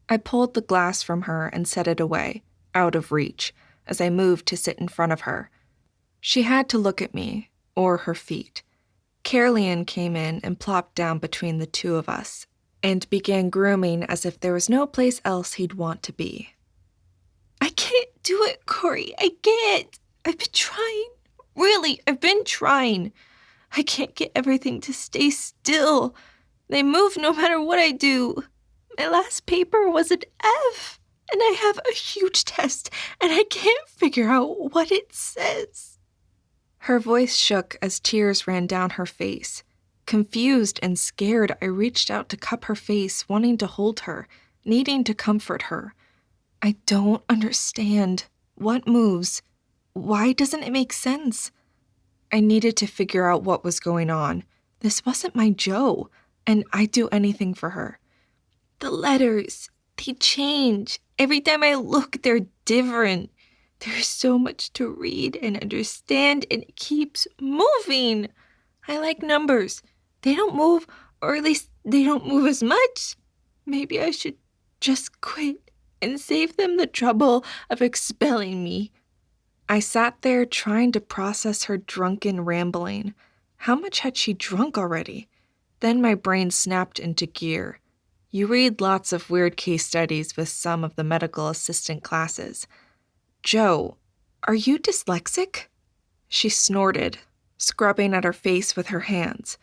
I pulled the glass from her and set it away, out of reach, as I moved to sit in front of her. She had to look at me, or her feet. Caroline came in and plopped down between the two of us, and began grooming as if there was no place else he'd want to be. "I can't do it, Corey. I can't. I've been trying. Really, I've been trying. I can't get everything to stay still. They move no matter what I do. My last paper was an F, and I have a huge test, and I can't figure out what it says." Her voice shook as tears ran down her face. Confused and scared, I reached out to cup her face, wanting to hold her, needing to comfort her. "I don't understand. What moves? Why doesn't it make sense?" I needed to figure out what was going on. This wasn't my Joe, and I'd do anything for her. "The letters, they change. Every time I look, they're different. There's so much to read and understand, and it keeps moving. I like numbers. They don't move, or at least they don't move as much. Maybe I should just quit and save them the trouble of expelling me." I sat there trying to process her drunken rambling. How much had she drunk already? Then my brain snapped into gear. You read lots of weird case studies with some of the medical assistant classes. "Joe, are you dyslexic?" She snorted, scrubbing at her face with her hands.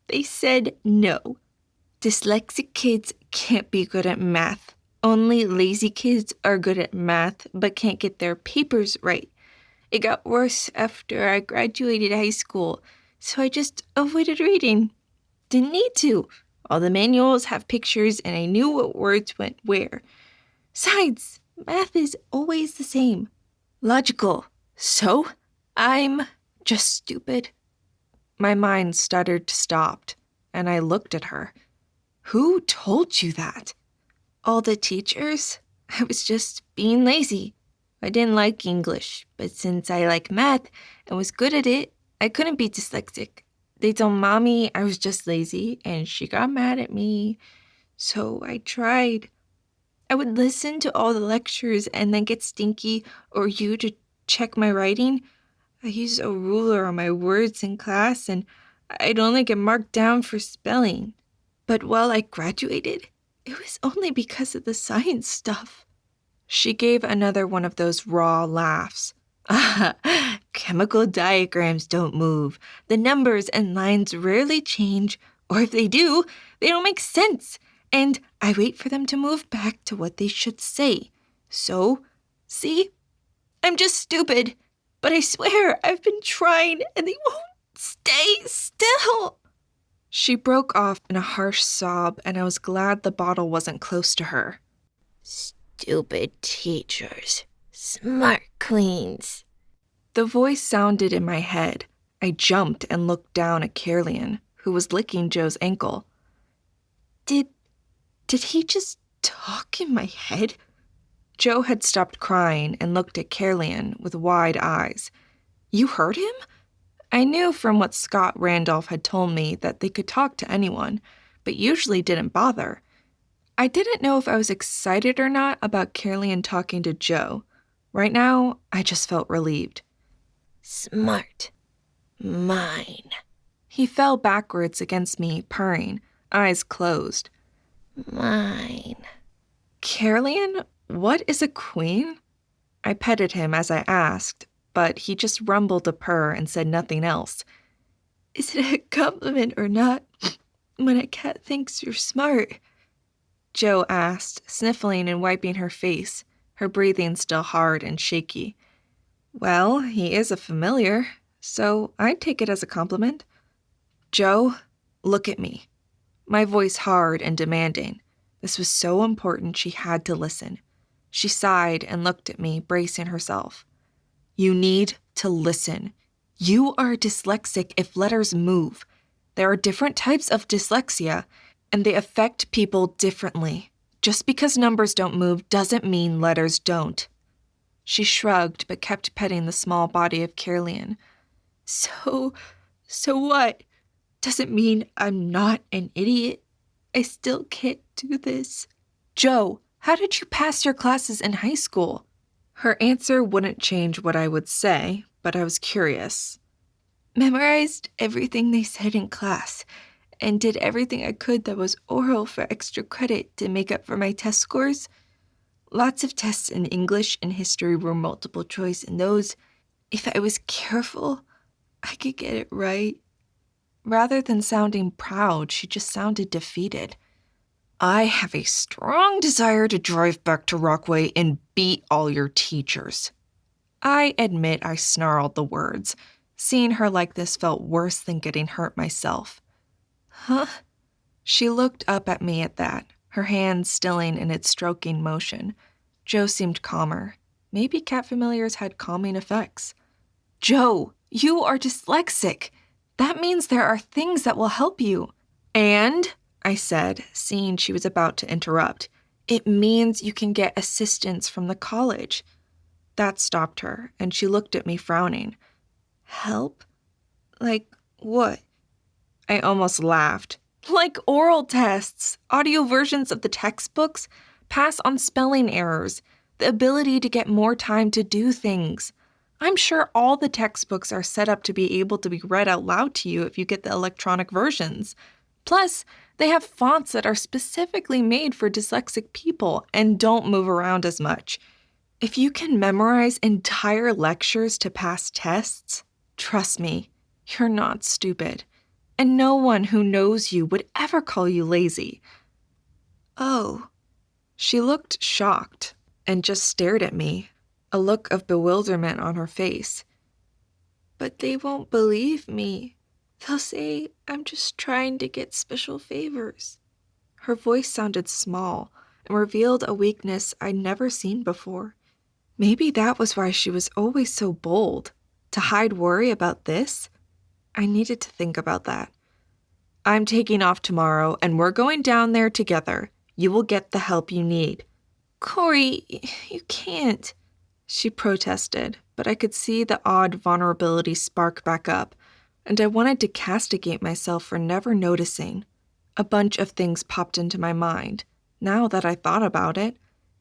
"They said no. Dyslexic kids can't be good at math. Only lazy kids are good at math but can't get their papers right. It got worse after I graduated high school, so I just avoided reading. Didn't need to. All the manuals have pictures and I knew what words went where. Besides, math is always the same. Logical. So, I'm just stupid." My mind stuttered to stop, and I looked at her. "Who told you that?" "All the teachers. I was just being lazy. I didn't like English, but since I like math and was good at it, I couldn't be dyslexic. They told Mommy I was just lazy, and she got mad at me. So I tried. I would listen to all the lectures and then get Stinky or you to check my writing. I used a ruler on my words in class, and I'd only get marked down for spelling. But while I graduated, it was only because of the science stuff." She gave another one of those raw laughs.
Chemical diagrams don't move. The numbers and lines rarely change, or if they do, they don't make sense. And I wait for them to move back to what they should say. So, see? I'm just stupid. But I swear, I've been trying and they won't stay still.
She broke off in a harsh sob, and I was glad the bottle wasn't close to her.
Stupid teachers. Smart queens.
The voice sounded in my head. I jumped and looked down at Caroline, who was licking Joe's ankle. Did he just talk in my head? Joe had stopped crying and looked at Caroline with wide eyes. You heard him? I knew from what Scott Randolph had told me that they could talk to anyone, but usually didn't bother. I didn't know if I was excited or not about Caroline talking to Joe. Right now, I just felt relieved.
Smart. Mine.
He fell backwards against me, purring, eyes closed.
Mine.
Caroline, what is a queen? I petted him as I asked, but he just rumbled a purr and said nothing else. Is it a compliment or not when a cat thinks you're smart? Joe asked, sniffling and wiping her face, her breathing still hard and shaky. Well, he is a familiar, so I'd take it as a compliment. Joe, look at me. My voice hard and demanding. This was so important she had to listen. She sighed and looked at me, bracing herself. You need to listen. You are dyslexic if letters move. There are different types of dyslexia, and they affect people differently. Just because numbers don't move doesn't mean letters don't. She shrugged but kept petting the small body of Caroline. So what? Does it mean I'm not an idiot? I still can't do this. Joe, how did you pass your classes in high school? Her answer wouldn't change what I would say, but I was curious. Memorized everything they said in class, and did everything I could that was oral for extra credit to make up for my test scores. Lots of tests in English and history were multiple choice, and those, if I was careful, I could get it right. Rather than sounding proud, she just sounded defeated. I have a strong desire to drive back to Rockaway and beat all your teachers. I admit I snarled the words. Seeing her like this felt worse than getting hurt myself. Huh? She looked up at me at that, her hand stilling in its stroking motion. Joe seemed calmer. Maybe cat familiars had calming effects. Joe, you are dyslexic. That means there are things that will help you. And, I said, seeing she was about to interrupt, it means you can get assistance from the college. That stopped her, and she looked at me frowning. Help? Like what? I almost laughed. Like oral tests, audio versions of the textbooks, pass on spelling errors, the ability to get more time to do things. I'm sure all the textbooks are set up to be able to be read out loud to you if you get the electronic versions. Plus, they have fonts that are specifically made for dyslexic people and don't move around as much. If you can memorize entire lectures to pass tests, trust me, you're not stupid. And no one who knows you would ever call you lazy. Oh. She looked shocked and just stared at me, a look of bewilderment on her face. But they won't believe me. They'll say I'm just trying to get special favors. Her voice sounded small and revealed a weakness I'd never seen before. Maybe that was why she was always so bold. To hide worry about this? I needed to think about that. I'm taking off tomorrow, and we're going down there together. You will get the help you need. Corey, you can't, she protested, but I could see the odd vulnerability spark back up, and I wanted to castigate myself for never noticing. A bunch of things popped into my mind, now that I thought about it.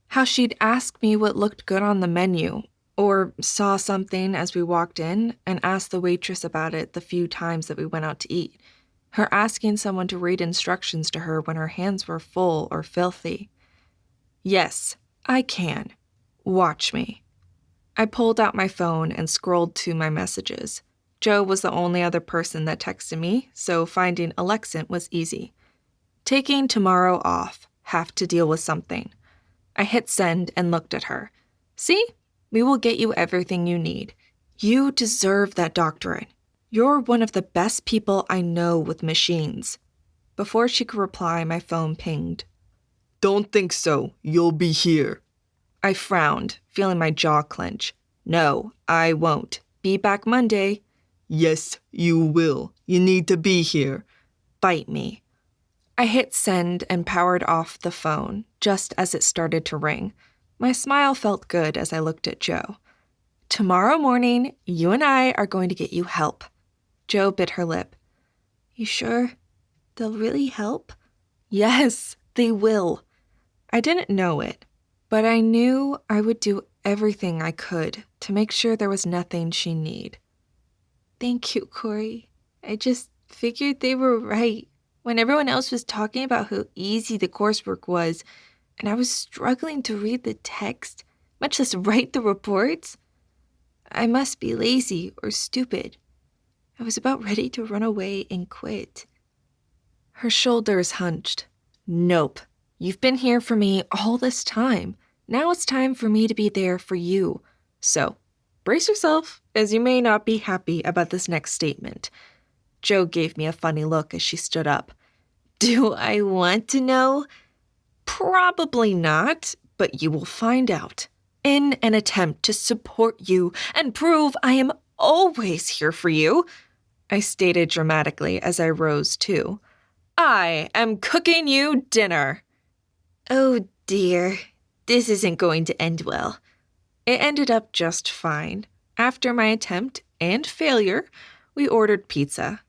How she'd ask me what looked good on the menu, or saw something as we walked in and asked the waitress about it the few times that we went out to eat. Her asking someone to read instructions to her when her hands were full or filthy. Yes, I can. Watch me. I pulled out my phone and scrolled to my messages. Joe was the only other person that texted me, so finding Alexant was easy. Taking tomorrow off, have to deal with something. I hit send and looked at her. See? We will get you everything you need. You deserve that doctorate. You're one of the best people I know with machines. Before she could reply, my phone pinged.
Don't think so. You'll be here.
I frowned, feeling my jaw clench. No, I won't. Be back Monday.
Yes, you will. You need to be here.
Bite me. I hit send and powered off the phone just as it started to ring. My smile felt good as I looked at Joe. Tomorrow morning, you and I are going to get you help. Joe bit her lip. You sure? They'll really help? Yes, they will. I didn't know it, but I knew I would do everything I could to make sure there was nothing she'd need. Thank you, Corey. I just figured they were right when everyone else was talking about how easy the coursework was, and I was struggling to read the text, much less write the reports. I must be lazy or stupid. I was about ready to run away and quit. Her shoulders hunched. Nope. You've been here for me all this time. Now it's time for me to be there for you. So, brace yourself, as you may not be happy about this next statement. Joe gave me a funny look as she stood up. Do I want to know? Probably not, but you will find out. In an attempt to support you and prove I am always here for you, I stated dramatically as I rose too. I am cooking you dinner. Oh dear, this isn't going to end well. It ended up just fine. After my attempt and failure, we ordered pizza.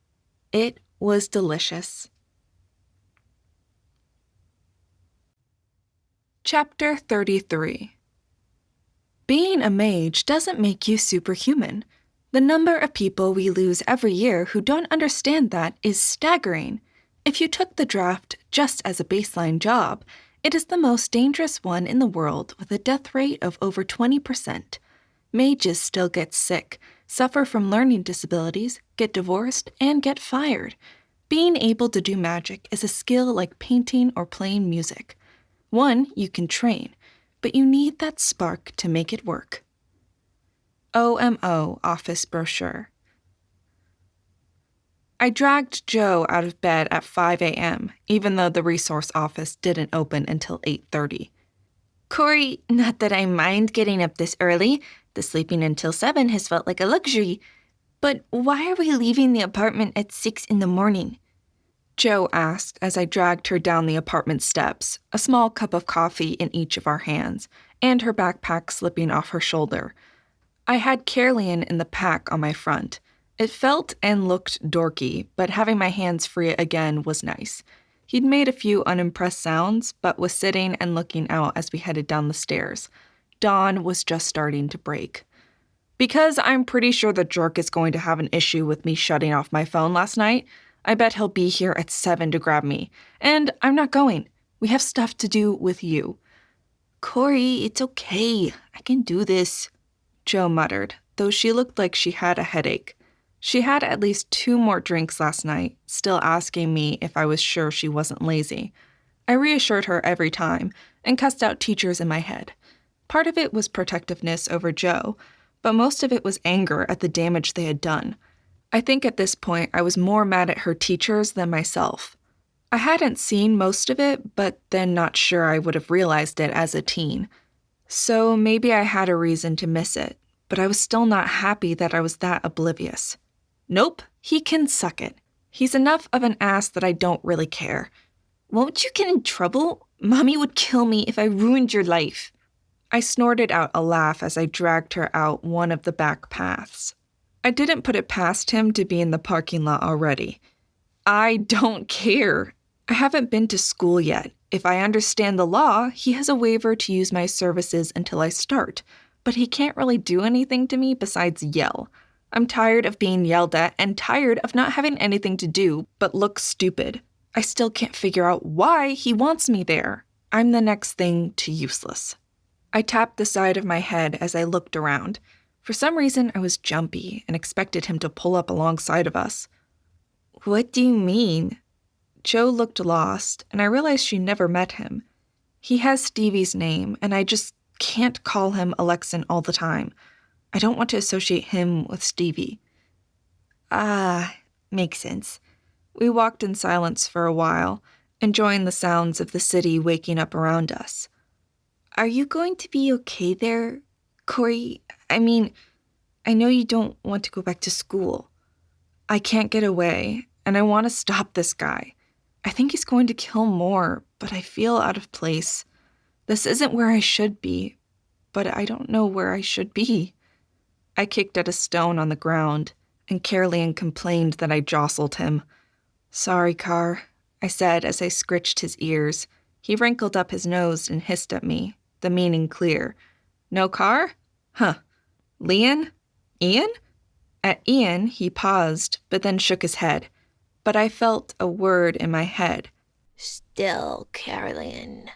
It was delicious. Chapter 33. Being a mage doesn't make you superhuman. The number of people we lose every year who don't understand that is staggering. If you took the draft just as a baseline job, it is the most dangerous one in the world with a death rate of over 20%. Mages still get sick, suffer from learning disabilities, get divorced, and get fired. Being able to do magic is a skill like painting or playing music. One you can train, but you need that spark to make it work. OMO office brochure. I dragged Joe out of bed at 5 a.m., even though the resource office didn't open until 8:30. Corey, not that I mind getting up this early. The sleeping until 7 has felt like a luxury. But why are we leaving the apartment at 6 in the morning? Joe asked as I dragged her down the apartment steps, a small cup of coffee in each of our hands, and her backpack slipping off her shoulder. I had Caroline in the pack on my front. It felt and looked dorky, but having my hands free again was nice. He'd made a few unimpressed sounds, but was sitting and looking out as we headed down the stairs. Dawn was just starting to break. Because I'm pretty sure the jerk is going to have an issue with me shutting off my phone last night, I bet he'll be here at 7 to grab me. And I'm not going. We have stuff to do with you. Corey, it's okay. I can do this, Joe muttered, though she looked like she had a headache. She had at least 2 more drinks last night, still asking me if I was sure she wasn't lazy. I reassured her every time and cussed out teachers in my head. Part of it was protectiveness over Joe, but most of it was anger at the damage they had done. I think at this point I was more mad at her teachers than myself. I hadn't seen most of it, but then not sure I would have realized it as a teen. So maybe I had a reason to miss it, but I was still not happy that I was that oblivious. Nope, he can suck it. He's enough of an ass that I don't really care. Won't you get in trouble? Mommy would kill me if I ruined your life. I snorted out a laugh as I dragged her out one of the back paths. I didn't put it past him to be in the parking lot already. I don't care. I haven't been to school yet. If I understand the law, he has a waiver to use my services until I start, but he can't really do anything to me besides yell. I'm tired of being yelled at and tired of not having anything to do but look stupid. I still can't figure out why he wants me there. I'm the next thing to useless. I tapped the side of my head as I looked around. For some reason, I was jumpy and expected him to pull up alongside of us. What do you mean? Joe looked lost, and I realized she never met him. He has Stevie's name, and I just can't call him Alexin all the time. I don't want to associate him with Stevie. Ah, makes sense. We walked in silence for a while, enjoying the sounds of the city waking up around us. Are you going to be okay there, Corey? I mean, I know you don't want to go back to school. I can't get away, and I want to stop this guy. I think he's going to kill more, but I feel out of place. This isn't where I should be, but I don't know where I should be. I kicked at a stone on the ground, and Caroline complained that I jostled him. Sorry, Carr, I said as I scritched his ears. He wrinkled up his nose and hissed at me, the meaning clear. No Carr? Huh. Ian? At Ian, he paused, but then shook his head. But I felt a word in my head.
Still, Caroline.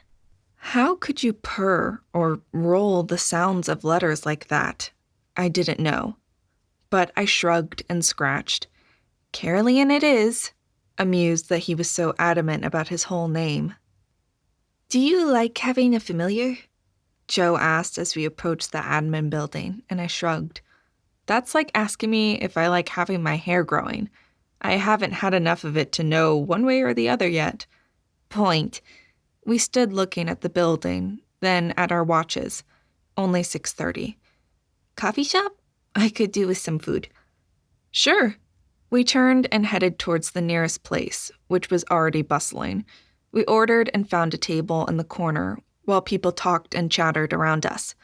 How could you purr or roll the sounds of letters like that? I didn't know. But I shrugged and scratched. Caroline it is, amused that he was so adamant about his whole name. Do you like having a familiar? Joe asked as we approached the admin building, and I shrugged. That's like asking me if I like having my hair growing. I haven't had enough of it to know one way or the other yet. Point. We stood looking at the building, then at our watches. Only 6:30. Coffee shop? I could do with some food. Sure. We turned and headed towards the nearest place, which was already bustling. We ordered and found a table in the corner while people talked and chattered around us.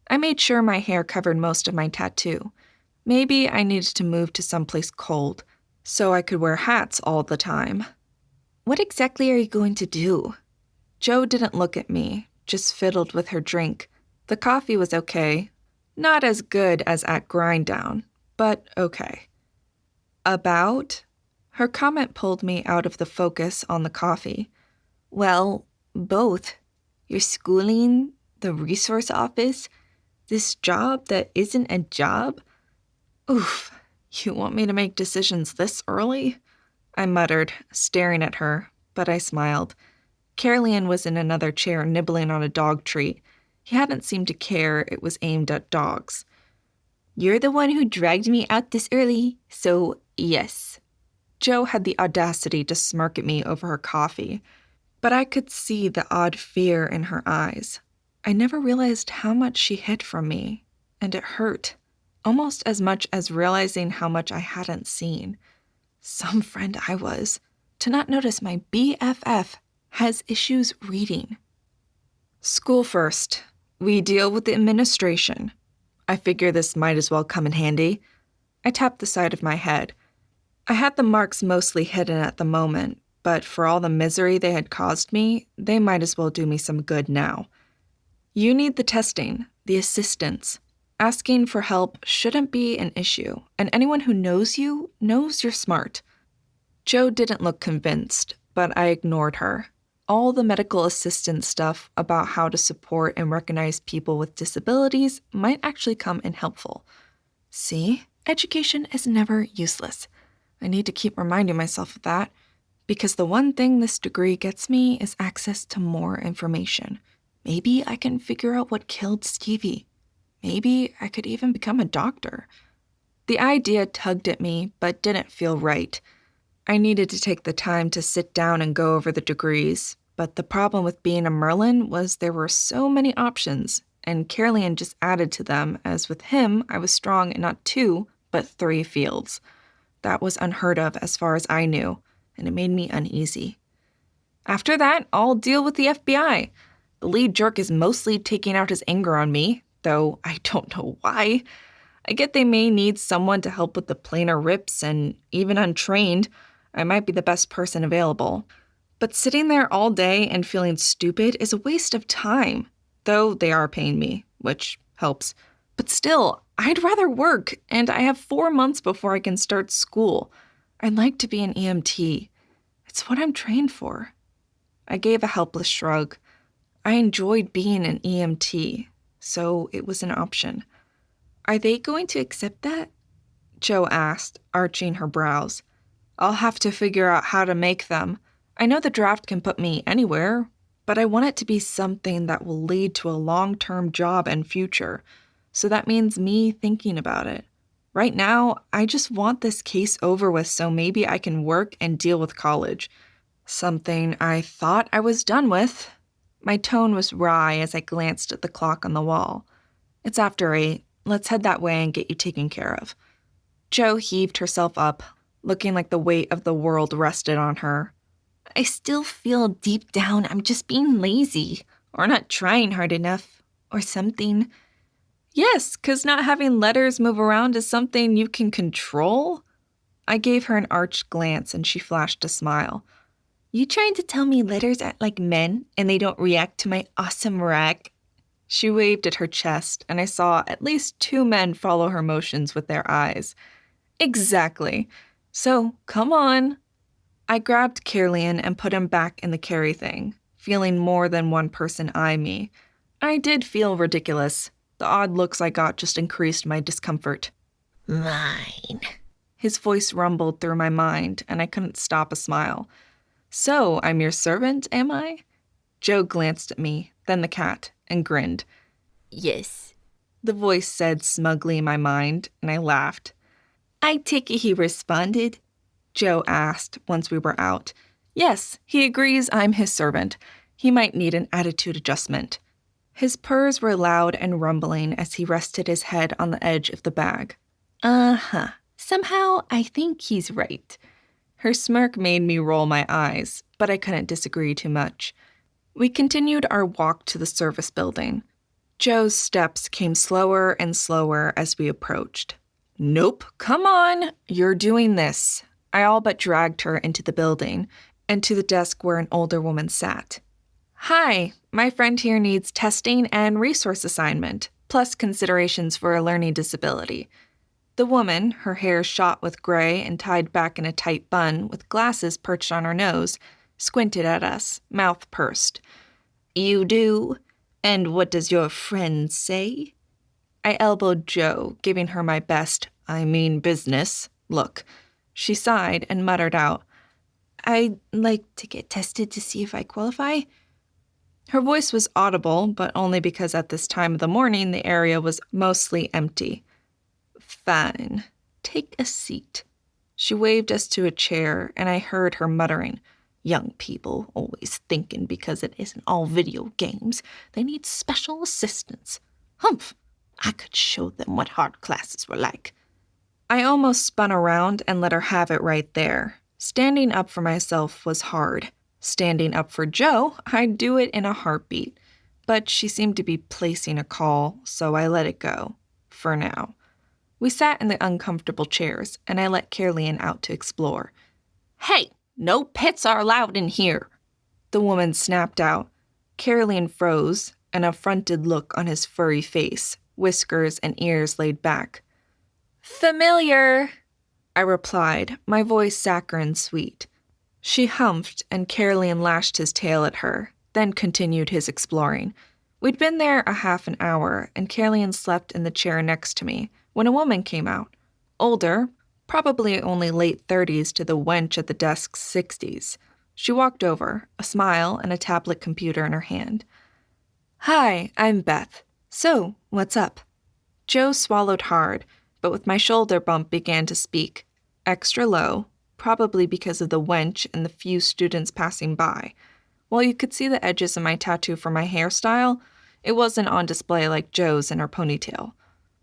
I made sure my hair covered most of my tattoo. Maybe I needed to move to someplace cold, so I could wear hats all the time. What exactly are you going to do? Joe didn't look at me, just fiddled with her drink. The coffee was okay. Not as good as at Grind Down, but okay. About? Her comment pulled me out of the focus on the coffee. Well, both. Your schooling, the resource office, this job that isn't a job. Oof, you want me to make decisions this early? I muttered, staring at her, but I smiled. Caroline was in another chair nibbling on a dog treat. He hadn't seemed to care it was aimed at dogs. You're the one who dragged me out this early, so yes. Joe had the audacity to smirk at me over her coffee, but I could see the odd fear in her eyes. I never realized how much she hid from me, and it hurt, almost as much as realizing how much I hadn't seen. Some friend I was, to not notice my BFF has issues reading. School first. We deal with the administration. I figure this might as well come in handy. I tapped the side of my head. I had the marks mostly hidden at the moment, but for all the misery they had caused me, they might as well do me some good now. You need the testing, the assistance. Asking for help shouldn't be an issue, and anyone who knows you knows you're smart. Joe didn't look convinced, but I ignored her. All the medical assistance stuff about how to support and recognize people with disabilities might actually come in helpful. See, education is never useless. I need to keep reminding myself of that, because the one thing this degree gets me is access to more information. Maybe I can figure out what killed Stevie. Maybe I could even become a doctor. The idea tugged at me, but didn't feel right. I needed to take the time to sit down and go over the degrees, but the problem with being a Merlin was there were so many options, and Caroline just added to them, as with him, I was strong in not 2, but 3 fields. That was unheard of as far as I knew, and it made me uneasy. After that, I'll deal with the FBI. The lead jerk is mostly taking out his anger on me, though I don't know why. I get they may need someone to help with the planar rips, and even untrained, I might be the best person available. But sitting there all day and feeling stupid is a waste of time, though they are paying me, which helps. But still, I'd rather work, and I have 4 months before I can start school. I'd like to be an EMT. It's what I'm trained for. I gave a helpless shrug. I enjoyed being an EMT, so it was an option. Are they going to accept that? Jo asked, arching her brows. I'll have to figure out how to make them. I know the draft can put me anywhere, but I want it to be something that will lead to a long-term job and future. So that means me thinking about it. Right now, I just want this case over with so maybe I can work and deal with college. Something I thought I was done with. My tone was wry as I glanced at the clock on the wall. It's after 8. Let's head that way and get you taken care of. Jo heaved herself up, looking like the weight of the world rested on her. I still feel deep down I'm just being lazy, or not trying hard enough, or something. Yes, 'cause not having letters move around is something you can control? I gave her an arched glance and she flashed a smile. You trying to tell me letters act like men and they don't react to my awesome rag? She waved at her chest and I saw at least 2 men follow her motions with their eyes. Exactly. So, come on. I grabbed Caroline and put him back in the carry thing, feeling more than one person eye me. I did feel ridiculous. The odd looks I got just increased my discomfort.
Mine.
His voice rumbled through my mind, and I couldn't stop a smile. So, I'm your servant, am I? Jo glanced at me, then the cat, and grinned.
Yes.
The voice said smugly in my mind, and I laughed. I take it he responded? Jo asked once we were out. Yes, he agrees I'm his servant. He might need an attitude adjustment. His purrs were loud and rumbling as he rested his head on the edge of the bag. Uh-huh. Somehow, I think he's right. Her smirk made me roll my eyes, but I couldn't disagree too much. We continued our walk to the service building. Jo's steps came slower and slower as we approached. Nope, come on, you're doing this. I all but dragged her into the building and to the desk where an older woman sat. Hi, my friend here needs testing and resource assignment, plus considerations for a learning disability. The woman, her hair shot with gray and tied back in a tight bun with glasses perched on her nose, squinted at us, mouth pursed. You do? And what does your friend say? I elbowed Jo, giving her my best, I mean business, look. She sighed and muttered out, I'd like to get tested to see if I qualify. Her voice was audible, but only because at this time of the morning the area was mostly empty. Fine. Take a seat. She waved us to a chair, and I heard her muttering, Young people always thinking because it isn't all video games, they need special assistance. Humph! I could show them what hard classes were like. I almost spun around and let her have it right there. Standing up for myself was hard. Standing up for Jo, I'd do it in a heartbeat. But she seemed to be placing a call, so I let it go. For now. We sat in the uncomfortable chairs, and I let Caroline out to explore. Hey, no pets are allowed in here, the woman snapped out. Caroline froze, an affronted look on his furry face, whiskers and ears laid back. Familiar, I replied, my voice saccharine sweet. She humphed, and Caroline lashed his tail at her, then continued his exploring. We'd been there a half an hour, and Caroline slept in the chair next to me, when a woman came out. Older, probably only late 30s to the wench at the desk's 60s. She walked over, a smile and a tablet computer in her hand. Hi, I'm Beth. So, what's up? Jo swallowed hard, but with my shoulder bump began to speak, extra low, probably because of the wench and the few students passing by. While you could see the edges of my tattoo for my hairstyle, it wasn't on display like Jo's in her ponytail.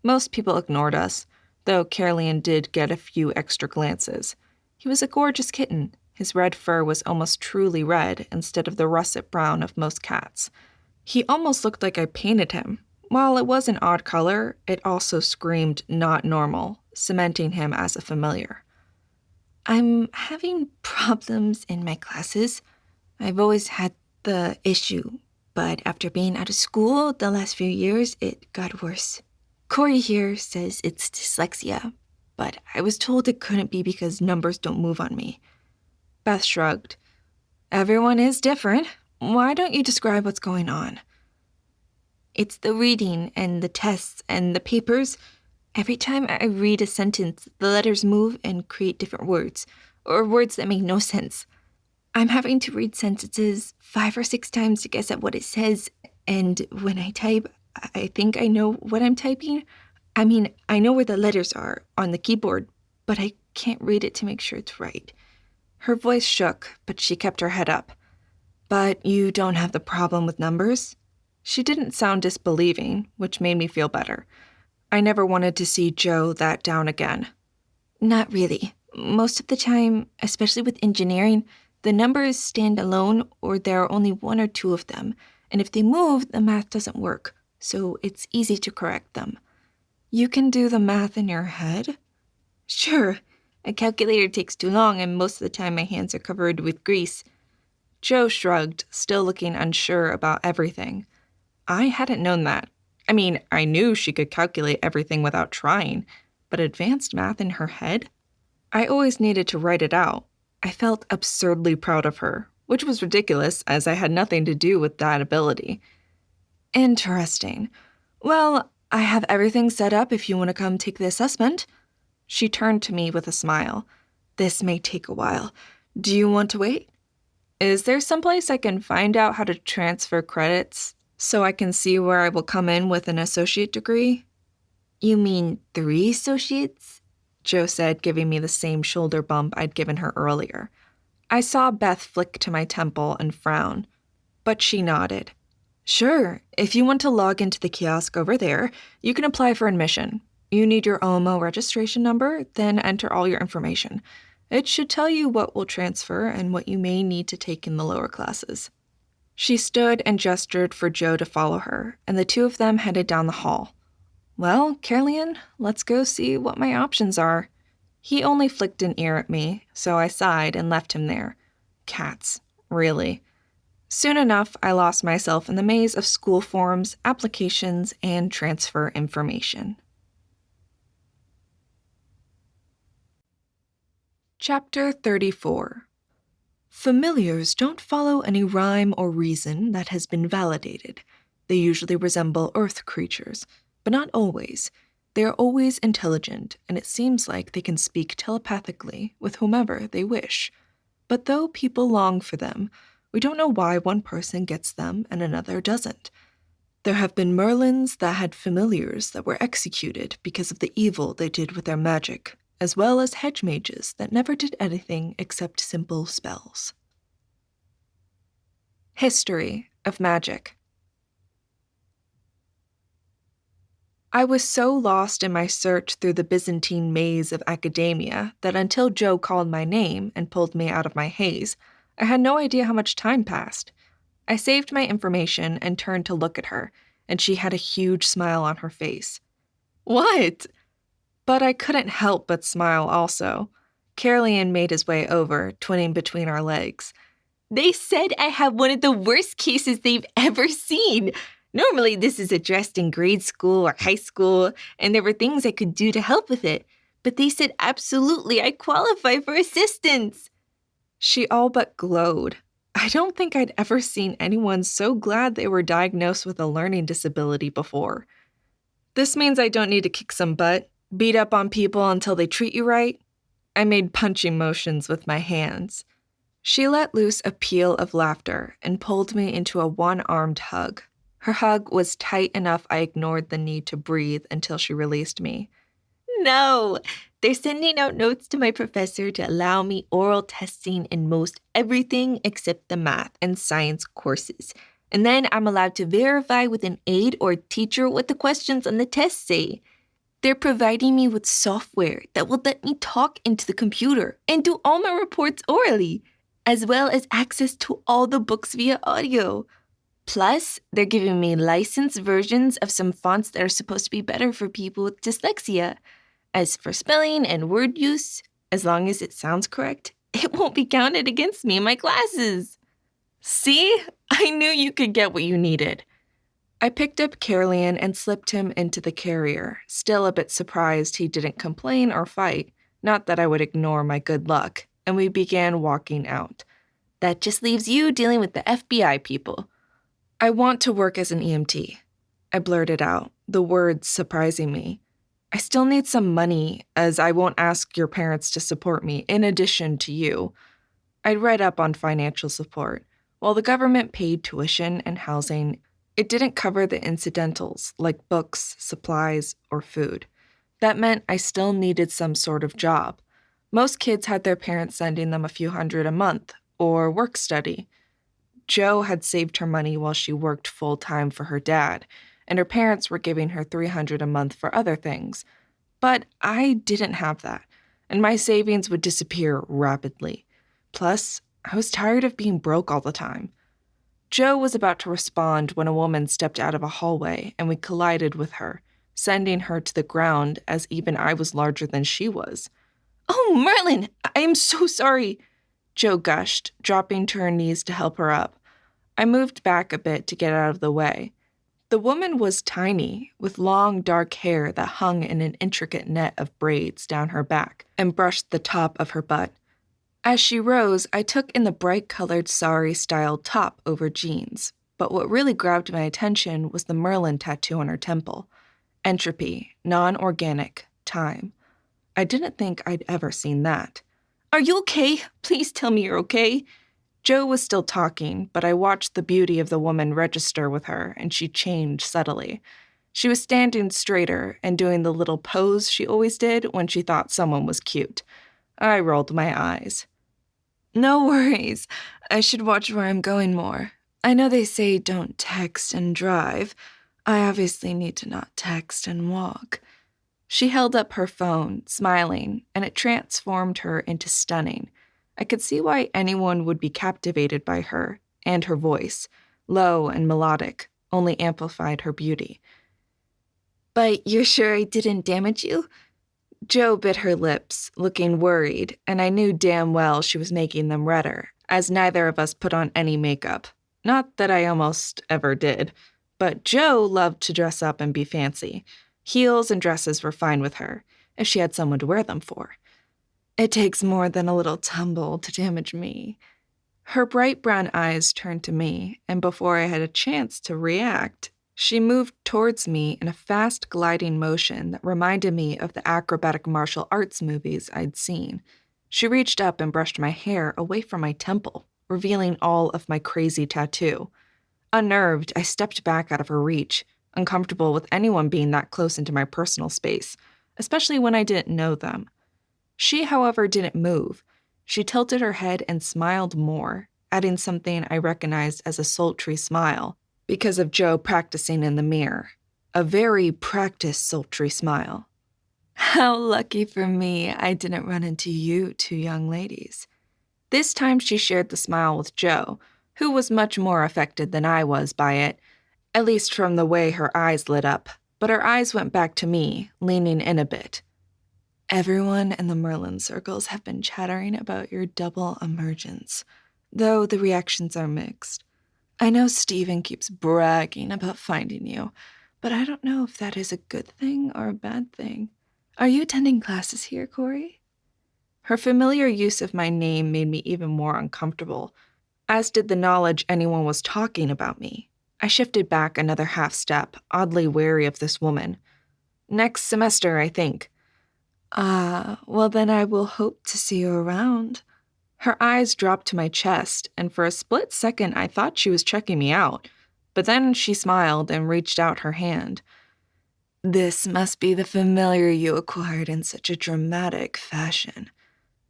Most people ignored us, though Caroline did get a few extra glances. He was a gorgeous kitten. His red fur was almost truly red instead of the russet brown of most cats. He almost looked like I painted him. While it was an odd color, it also screamed not normal, cementing him as a familiar. I'm having problems in my classes. I've always had the issue, but after being out of school the last few years, it got worse. Corey here says it's dyslexia, but I was told it couldn't be because numbers don't move on me. Beth shrugged. Everyone is different. Why don't you describe what's going on?
It's the reading and the tests and the papers. Every time I read a sentence, the letters move and create different words, or words that make no sense. I'm having to read sentences 5 or 6 times to guess at what it says, and when I type, I think I know what I'm typing. I mean, I know where the letters are on the keyboard, but I can't read it to make sure it's right. Her voice shook, but she kept her head up. But you don't have the problem with numbers? She didn't sound disbelieving, which made me feel better. I never wanted to see Joe that down again. Not really. Most of the time, especially with engineering, the numbers stand alone or there are only 1 or 2 of them, and if they move, the math doesn't work, so it's easy to correct them. You can do the math in your head? Sure. A calculator takes too long, and most of the time my hands are covered with grease. Joe shrugged, still looking unsure about everything. I hadn't known that. I mean, I knew she could calculate everything without trying, but advanced math in her head? I always needed to write it out. I felt absurdly proud of her, which was ridiculous as I had nothing to do with that ability. Interesting. Well, I have everything set up if you want to come take the assessment. She turned to me with a smile. This may take a while. Do you want to wait? Is there someplace I can find out how to transfer credits so I can see where I will come in with an associate degree? You mean 3 associates? Joe said, giving me the same shoulder bump I'd given her earlier. I saw Beth flick to my temple and frown, but she nodded. Sure, if you want to log into the kiosk over there, you can apply for admission. You need your OMO registration number, then enter all your information. It should tell you what will transfer and what you may need to take in the lower classes. She stood and gestured for Joe to follow her, and the 2 of them headed down the hall. Well, Caroline, let's go see what my options are. He only flicked an ear at me, so I sighed and left him there. Cats, really. Soon enough, I lost myself in the maze of school forms, applications, and transfer information. Chapter 34. Familiars don't follow any rhyme or reason that has been validated. They usually resemble earth creatures, but not always. They are always intelligent, and it seems like they can speak telepathically with whomever they wish. But though people long for them, we don't know why one person gets them and another doesn't. There have been Merlins that had familiars that were executed because of the evil they did with their magic, as well as hedgemages that never did anything except simple spells. History of magic. I was so lost in my search through the Byzantine maze of academia that until Joe called my name and pulled me out of my haze, I had no idea how much time passed. I saved my information and turned to look at her, and she had a huge smile on her face. What? But I couldn't help but smile also. Caroline made his way over, twinning between our legs. They said I have one of the worst cases they've ever seen. Normally, this is addressed in grade school or high school, and there were things I could do to help with it. But they said absolutely I qualify for assistance. She all but glowed. I don't think I'd ever seen anyone so glad they were diagnosed with a learning disability before. This means I don't need to kick some butt, beat up on people until they treat you right. I made punching motions with my hands. She let loose a peal of laughter and pulled me into a one-armed hug. Her hug was tight enough I ignored the need to breathe until she released me. No, they're sending out notes to my professor to allow me oral testing in most everything except the math and science courses. And then I'm allowed to verify with an aide or teacher what the questions on the test say. They're providing me with software that will let me talk into the computer and do all my reports orally, as well as access to all the books via audio. Plus, they're giving me licensed versions of some fonts that are supposed to be better for people with dyslexia. As for spelling and word use, as long as it sounds correct, it won't be counted against me in my classes. See? I knew you could get what you needed. I picked up Caroline and slipped him into the carrier, still a bit surprised he didn't complain or fight, not that I would ignore my good luck, and we began walking out. That just leaves you dealing with the FBI people. I want to work as an EMT.
I blurted out, the words surprising me. I still need some money, as I won't ask your parents to support me in addition to you. I'd read up on financial support. While the government paid tuition and housing, it didn't cover the incidentals like books, supplies, or food. That meant I still needed some sort of job. Most kids had their parents sending them a few hundred a month, or work study. Jo had saved her money while she worked full-time for her dad, and her parents were giving her $300 a month for other things. But I didn't have that, and my savings would disappear rapidly. Plus, I was tired of being broke all the time. Jo was about to respond when a woman stepped out of a hallway and we collided with her, sending her to the ground as even I was larger than she was. "Oh, Merlin, I am so sorry," Jo gushed, dropping to her knees to help her up. I moved back a bit to get out of the way. The woman was tiny, with long, dark hair that hung in an intricate net of braids down her back and brushed the top of her butt. As she rose, I took in the bright-colored sari-styled top over jeans, but what really grabbed my attention was the Merlin tattoo on her temple. Entropy, non-organic, time. I didn't think I'd ever seen that. "Are you okay? Please tell me you're okay." Jo was still talking, but I watched the beauty of the woman register with her, and she changed subtly. She was standing straighter and doing the little pose she always did when she thought someone was cute. I rolled my eyes. "No worries. I should watch where I'm going more. I know they say don't text and drive. I obviously need to not text and walk." She held up her phone, smiling, and it transformed her into stunning. I could see why anyone would be captivated by her, and her voice, low and melodic, only amplified her beauty. "But you're sure I didn't damage you?" Jo bit her lips, looking worried, and I knew damn well she was making them redder, as neither of us put on any makeup. Not that I almost ever did, but Jo loved to dress up and be fancy. Heels and dresses were fine with her, if she had someone to wear them for. "It takes more than a little tumble to damage me." Her bright brown eyes turned to me, and before I had a chance to react, she moved towards me in a fast gliding motion that reminded me of the acrobatic martial arts movies I'd seen. She reached up and brushed my hair away from my temple, revealing all of my crazy tattoo. Unnerved, I stepped back out of her reach, uncomfortable with anyone being that close into my personal space, especially when I didn't know them. She, however, didn't move. She tilted her head and smiled more, adding something I recognized as a sultry smile because of Jo practicing in the mirror. A very practiced sultry smile. "How lucky for me I didn't run into you two young ladies." This time she shared the smile with Jo, who was much more affected than I was by it, at least from the way her eyes lit up, but her eyes went back to me, leaning in a bit. "Everyone in the Merlin circles have been chattering about your double emergence, though the reactions are mixed. I know Steven keeps bragging about finding you, but I don't know if that is a good thing or a bad thing. Are you attending classes here, Corey?" Her familiar use of my name made me even more uncomfortable, as did the knowledge anyone was talking about me. I shifted back another half step, oddly wary of this woman. "Next semester, I think." "Ah, well then I will hope to see you around." Her eyes dropped to my chest, and for a split second I thought she was checking me out, but then she smiled and reached out her hand. "This must be the familiar you acquired in such a dramatic fashion."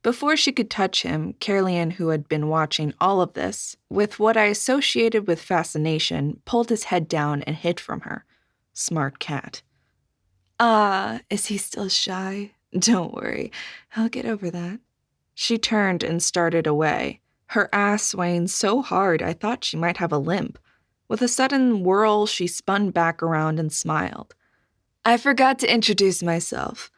Before she could touch him, Caroline, who had been watching all of this, with what I associated with fascination, pulled his head down and hid from her. Smart cat. "Ah, is he still shy? Don't worry, I'll get over that." She turned and started away, her ass swaying so hard I thought she might have a limp. With a sudden whirl, she spun back around and smiled. "I forgot to introduce myself.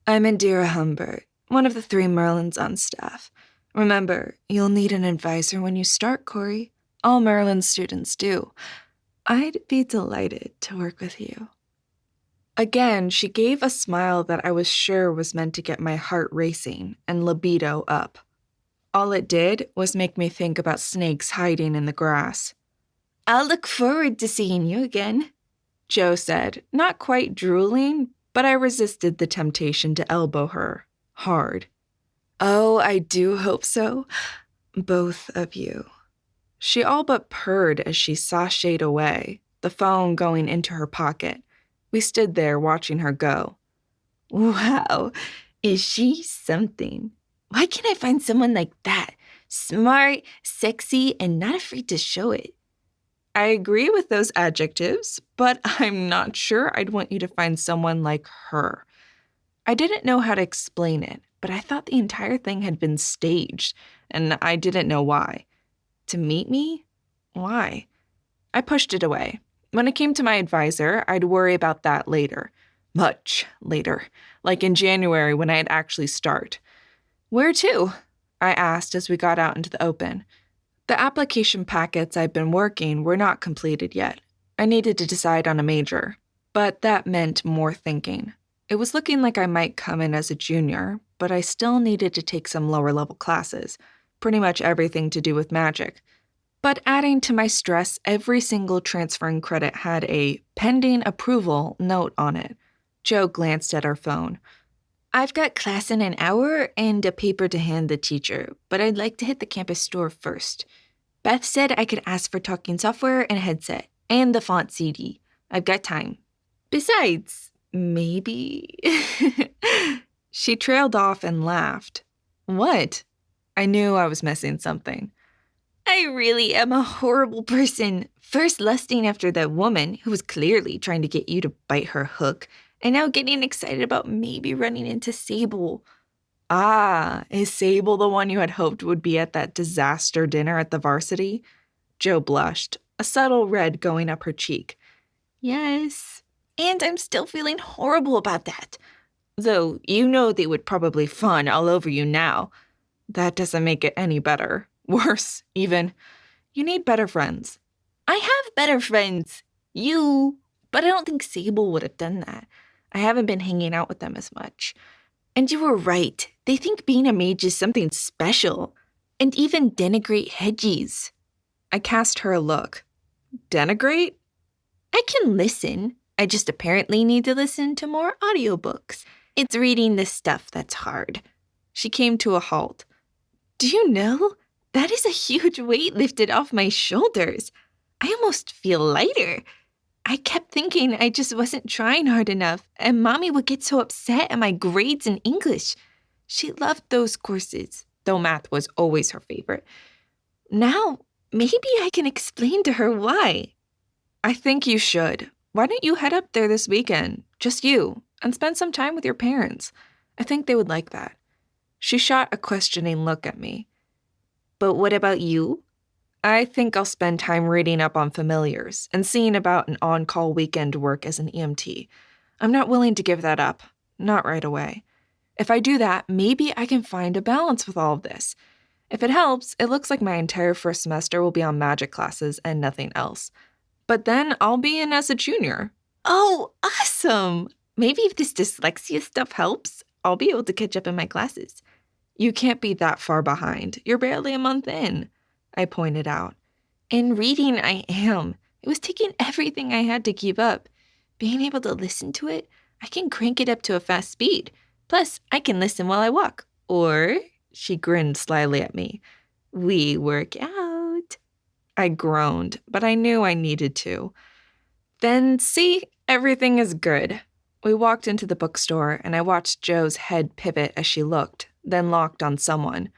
I'm Indira Humbert, one of the 3 Merlins on staff. Remember, you'll need an advisor when you start, Corey. All Merlin students do. I'd be delighted to work with you." Again, she gave a smile that I was sure was meant to get my heart racing and libido up. All it did was make me think about snakes hiding in the grass. "I'll look forward to seeing you again."
Joe said, not quite drooling, but I resisted the temptation to elbow her hard. Oh, I do hope so. Both of you. She all but purred as she sashayed away, the phone going into her pocket. We stood there watching her go. Wow, is she something? Why can't I find someone like that? Smart, sexy, and not afraid to show it. I agree with those adjectives, but I'm not sure I'd want you to find someone like her. I didn't know how to explain it, but I thought the entire thing had been staged, and I didn't know why. To meet me? Why? I pushed it away. When it came to my advisor, I'd worry about that later. Much later. Like in January when I'd actually start. Where to? I asked as we got out into the open. The application packets I'd been working were not completed yet. I needed to decide on a major, but that meant more thinking. It was looking like I might come in as a junior, but I still needed to take some lower-level classes, pretty much everything to do with magic. But adding to my stress, every single transferring credit had a pending approval note on it. Joe glanced at her phone. I've got class in an hour and a paper to hand the teacher, but I'd like to hit the campus store first. Beth said I could ask for talking software and a headset, and the font CD. I've got time. Besides, maybe... She trailed off and laughed. What? I knew I was missing something. I really am a horrible person. First lusting after that woman who was clearly trying to get you to bite her hook, and now getting excited about maybe running into Sable. Ah, is Sable the one you had hoped would be at that disaster dinner at the varsity? Joe blushed, a subtle red going up her cheek. Yes, and I'm still feeling horrible about that. Though you know they would probably fawn all over you now. That doesn't make it any better. Worse, even. You need better friends. I have better friends. You. But I don't think Sable would have done that. I haven't been hanging out with them as much. And you were right. They think being a mage is something special. And even denigrate hedgies. I cast her a look. Denigrate? I can listen. I just apparently need to listen to more audiobooks. It's reading this stuff that's hard. She came to a halt. Do you know? That is a huge weight lifted off my shoulders. I almost feel lighter. I kept thinking I just wasn't trying hard enough, and Mommy would get so upset at my grades in English. She loved those courses, though math was always her favorite. Now, maybe I can explain to her why. I think you should. Why don't you head up there this weekend, just you, and spend some time with your parents? I think they would like that. She shot a questioning look at me. But what about you? I think I'll spend time reading up on familiars and seeing about an on-call weekend work as an EMT. I'm not willing to give that up. Not right away. If I do that, maybe I can find a balance with all of this. If it helps, it looks like my entire first semester will be on magic classes and nothing else. But then I'll be in as a junior. Oh, awesome! Maybe if this dyslexia stuff helps, I'll be able to catch up in my classes. You can't be that far behind. You're barely a month in, I pointed out. In reading, I am. It was taking everything I had to keep up. Being able to listen to it, I can crank it up to a fast speed. Plus, I can listen while I walk. Or, she grinned slyly at me, we work out. I groaned, but I knew I needed to. Then, see, everything is good. We walked into the bookstore, and I watched Joe's head pivot as she looked, then locked on someone.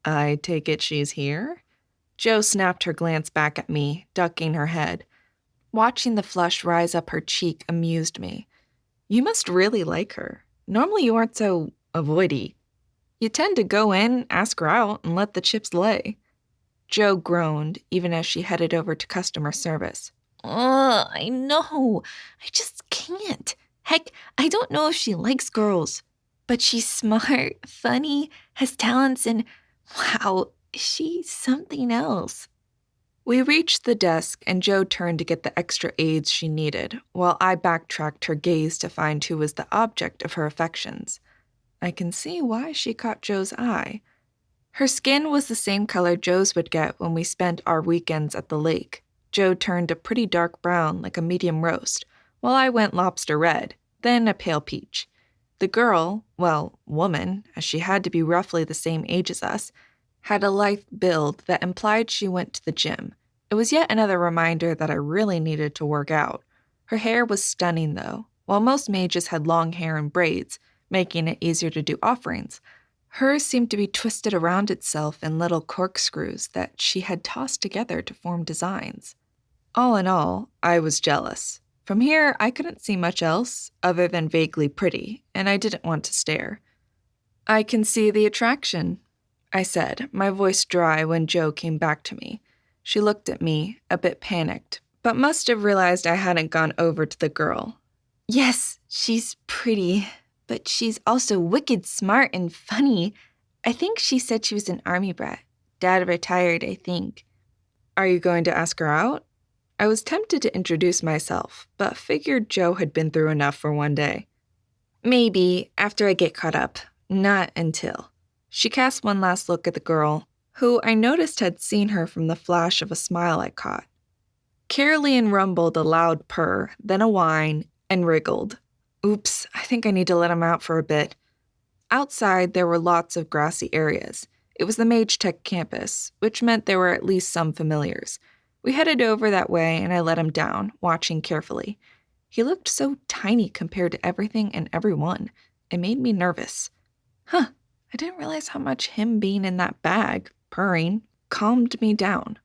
I take it she's here? Joe snapped her glance back at me, ducking her head. Watching the flush rise up her cheek amused me. You must really like her. Normally you aren't so avoidy. You tend to go in, ask her out, and let the chips lay. Joe groaned, even as she headed over to customer service. I know. I just can't. Heck, I don't know if she likes girls. But she's smart, funny, has talents, and wow, she's something else. We reached the desk, and Joe turned to get the extra aids she needed, while I backtracked her gaze to find who was the object of her affections. I can see why she caught Joe's eye. Her skin was the same color Joe's would get when we spent our weekends at the lake. Joe turned a pretty dark brown like a medium roast,
while I went lobster red, then a pale peach. The girl, well, woman, as she had to be roughly the same age as us, had a lithe build that implied she went to the gym. It was yet another reminder that I really needed to work out. Her hair was stunning, though. While most mages had long hair and braids, making it easier to do offerings, hers seemed to be twisted around itself in little corkscrews that she had tossed together to form designs. All in all, I was jealous. From here, I couldn't see much else other than vaguely pretty, and I didn't want to stare. "I can see the attraction," I said, my voice dry when Jo came back to me. She looked at me, a bit panicked, but must have realized I hadn't gone over to the girl.
Yes, she's pretty, but she's also wicked smart and funny. I think she said she was an army brat. Dad retired, I think.
"Are you going to ask her out?" I was tempted to introduce myself, but figured Jo had been through enough for one day.
Maybe after I get caught up. Not until.
She cast one last look at the girl, who I noticed had seen her from the flash of a smile I caught. Caroline rumbled a loud purr, then a whine, and wriggled. Oops, I think I need to let him out for a bit. Outside, there were lots of grassy areas. It was the Mage Tech campus, which meant there were at least some familiars. We headed over that way, and I let him down, watching carefully. He looked so tiny compared to everything and everyone. It made me nervous. I didn't realize how much him being in that bag, purring, calmed me down.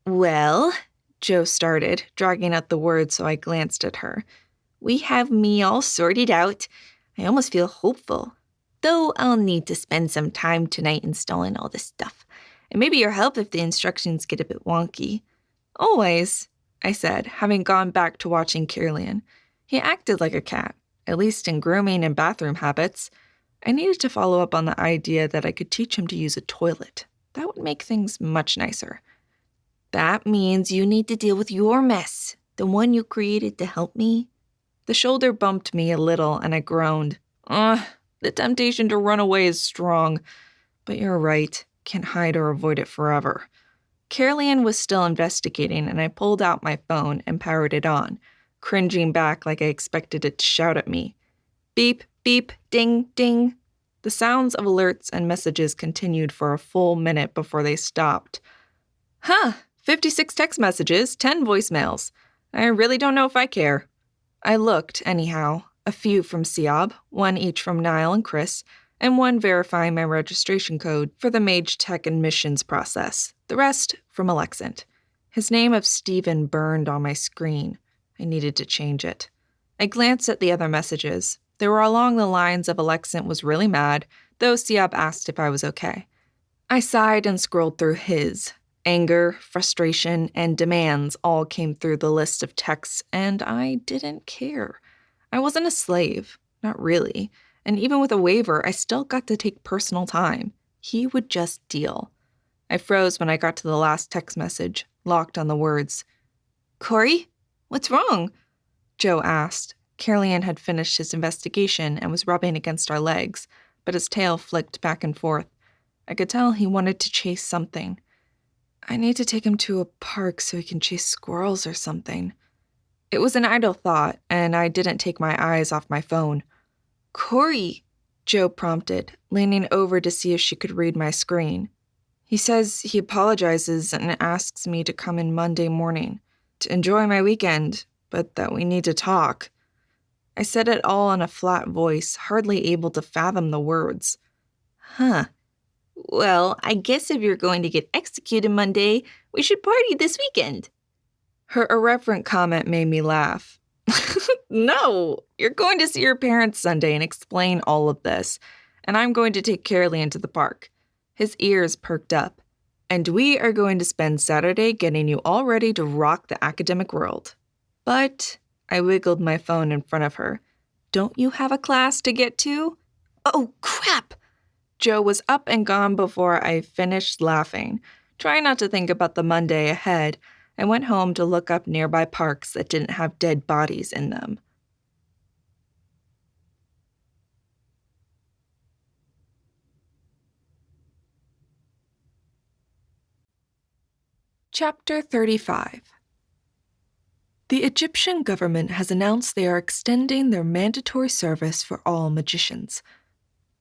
"Well,"
Jo started, dragging out the words so I glanced at her.
"we have me all sorted out. I almost feel hopeful. Though I'll need to spend some time tonight installing all this stuff. And maybe your help if the instructions get a bit wonky."
"Always," I said, having gone back to watching Caroline. He acted like a cat, at least in grooming and bathroom habits. I needed to follow up on the idea that I could teach him to use a toilet. That would make things much nicer.
"That means you need to deal with your mess, the one you created to help me."
The shoulder bumped me a little and I groaned. The temptation to run away is strong. But you're right, can't hide or avoid it forever. Caroline was still investigating, and I pulled out my phone and powered it on, cringing back like I expected it to shout at me. Beep, beep, ding, ding. The sounds of alerts and messages continued for a full minute before they stopped. 56 text messages, 10 voicemails. I really don't know if I care. I looked, anyhow. A few from Siab, one each from Niall and Chris, and one verifying my registration code for the Mage Tech admissions process. The rest from Alexant. His name of Stephen burned on my screen. I needed to change it. I glanced at the other messages. They were along the lines of Alexant was really mad, though Siab asked if I was okay. I sighed and scrolled through his. Anger, frustration, and demands all came through the list of texts, and I didn't care. I wasn't a slave, not really, and even with a waiver, I still got to take personal time. He would just deal. I froze when I got to the last text message, locked on the words.
"Corey, what's wrong?"
Jo asked. Caroline had finished his investigation and was rubbing against our legs, but his tail flicked back and forth. I could tell he wanted to chase something. I need to take him to a park so he can chase squirrels or something. It was an idle thought, and I didn't take my eyes off my phone.
"Corey,"
Jo prompted, leaning over to see if she could read my screen. He says he apologizes and asks me to come in Monday morning to enjoy my weekend, but that we need to talk. I said it all in a flat voice, hardly able to fathom the words.
Well, I guess if you're going to get executed Monday, we should party this weekend."
Her irreverent comment made me laugh. No, you're going to see your parents Sunday and explain all of this, and I'm going to take Caroline to the park. His ears perked up. And we are going to spend Saturday getting you all ready to rock the academic world. But I wiggled my phone in front of her. Don't you have a class to get to?
Oh, crap!
Jo was up and gone before I finished laughing. Trying not to think about the Monday ahead, I went home to look up nearby parks that didn't have dead bodies in them. Chapter 35.
The Egyptian government has announced they are extending their mandatory service for all magicians.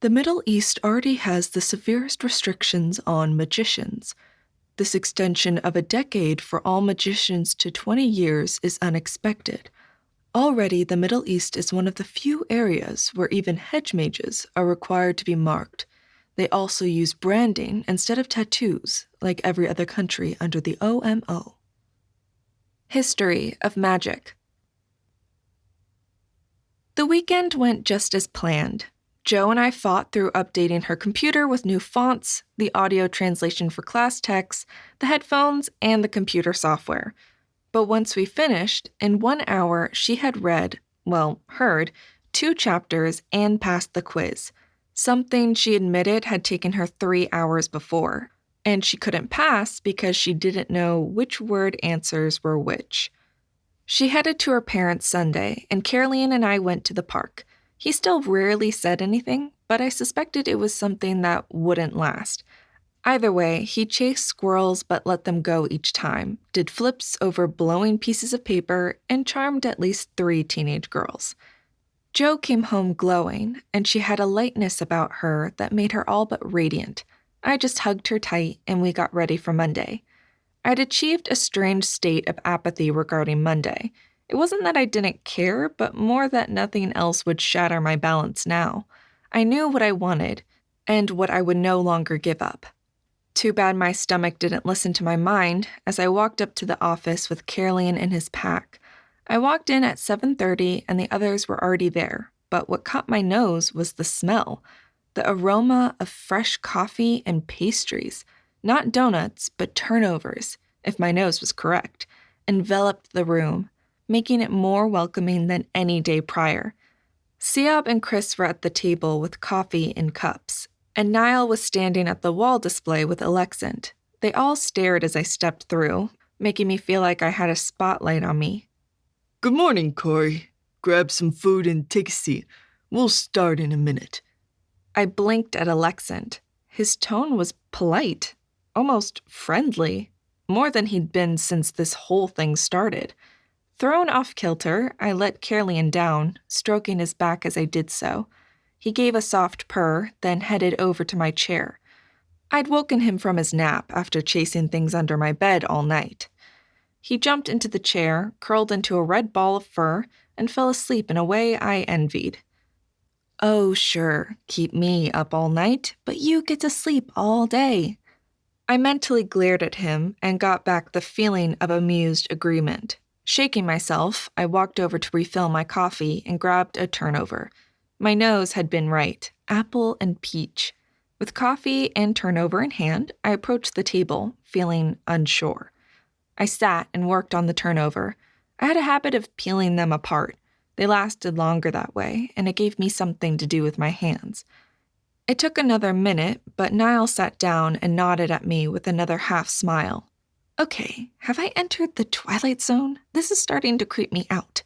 The Middle East already has the severest restrictions on magicians. This extension of a decade for all magicians to 20 years is unexpected. Already, the Middle East is one of the few areas where even hedgemages are required to be marked. They also use branding instead of tattoos, like every other country under the OMO. History of Magic. The weekend went just as planned. Jo and I fought through updating her computer with new fonts, the audio translation for class texts, the headphones, and the computer software. But once we finished, in 1 hour, she had heard 2 chapters and passed the quiz, something she admitted had taken her 3 hours before, and she couldn't pass because she didn't know which word answers were which. She headed to her parents' Sunday, and Caroline and I went to the park. He still rarely said anything, but I suspected it was something that wouldn't last. Either way, he chased squirrels but let them go each time, did flips over blowing pieces of paper, and charmed at least 3 teenage girls. Jo came home glowing, and she had a lightness about her that made her all but radiant. I just hugged her tight, and we got ready for Monday. I'd achieved a strange state of apathy regarding Monday. It wasn't that I didn't care, but more that nothing else would shatter my balance now. I knew what I wanted, and what I would no longer give up. Too bad my stomach didn't listen to my mind as I walked up to the office with Caroline and his pack. I walked in at 7:30 and the others were already there, but what caught my nose was the smell. The aroma of fresh coffee and pastries, not donuts, but turnovers, if my nose was correct, enveloped the room, making it more welcoming than any day prior. Siab and Chris were at the table with coffee in cups, and Niall was standing at the wall display with Alexant. They all stared as I stepped through, making me feel like I had a spotlight on me.
Good morning, Corey. Grab some food and take a seat. We'll start in a minute.
I blinked at Alexant. His tone was polite, almost friendly, more than he'd been since this whole thing started. Thrown off kilter, I let Caroline down, stroking his back as I did so. He gave a soft purr, then headed over to my chair. I'd woken him from his nap after chasing things under my bed all night. He jumped into the chair, curled into a red ball of fur, and fell asleep in a way I envied. Oh, sure, keep me up all night, but you get to sleep all day. I mentally glared at him and got back the feeling of amused agreement. Shaking myself, I walked over to refill my coffee and grabbed a turnover. My nose had been right, apple and peach. With coffee and turnover in hand, I approached the table, feeling unsure. I sat and worked on the turnover. I had a habit of peeling them apart. They lasted longer that way, and it gave me something to do with my hands. It took another minute, but Niall sat down and nodded at me with another half smile. Okay, have I entered the Twilight Zone? This is starting to creep me out.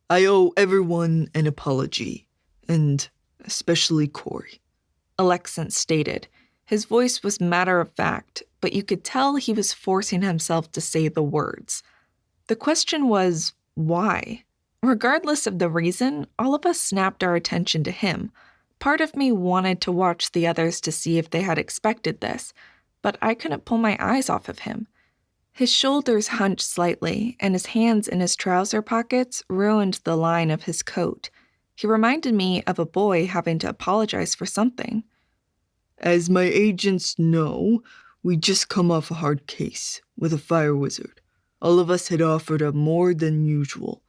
I owe everyone an apology, and especially Corey,
Alexant stated. His voice was matter-of-fact, but you could tell he was forcing himself to say the words. The question was, why? Regardless of the reason, all of us snapped our attention to him. Part of me wanted to watch the others to see if they had expected this, but I couldn't pull my eyes off of him. His shoulders hunched slightly, and his hands in his trouser pockets ruined the line of his coat. He reminded me of a boy having to apologize for something.
As my agents know, we just come off a hard case with a fire wizard. All of us had offered up more than usual.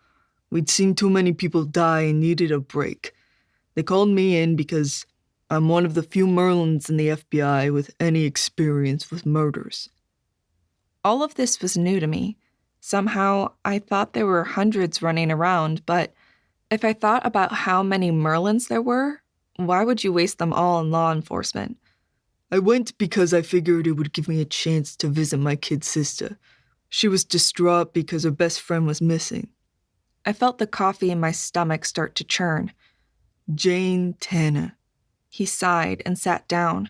We'd seen too many people die and needed a break. They called me in because I'm one of the few Merlins in the FBI with any experience with murders.
All of this was new to me. Somehow, I thought there were hundreds running around, but if I thought about how many Merlins there were, why would you waste them all on law enforcement?
I went because I figured it would give me a chance to visit my kid sister. She was distraught because her best friend was missing.
I felt the coffee in my stomach start to churn.
Jane Tanner.
He sighed and sat down.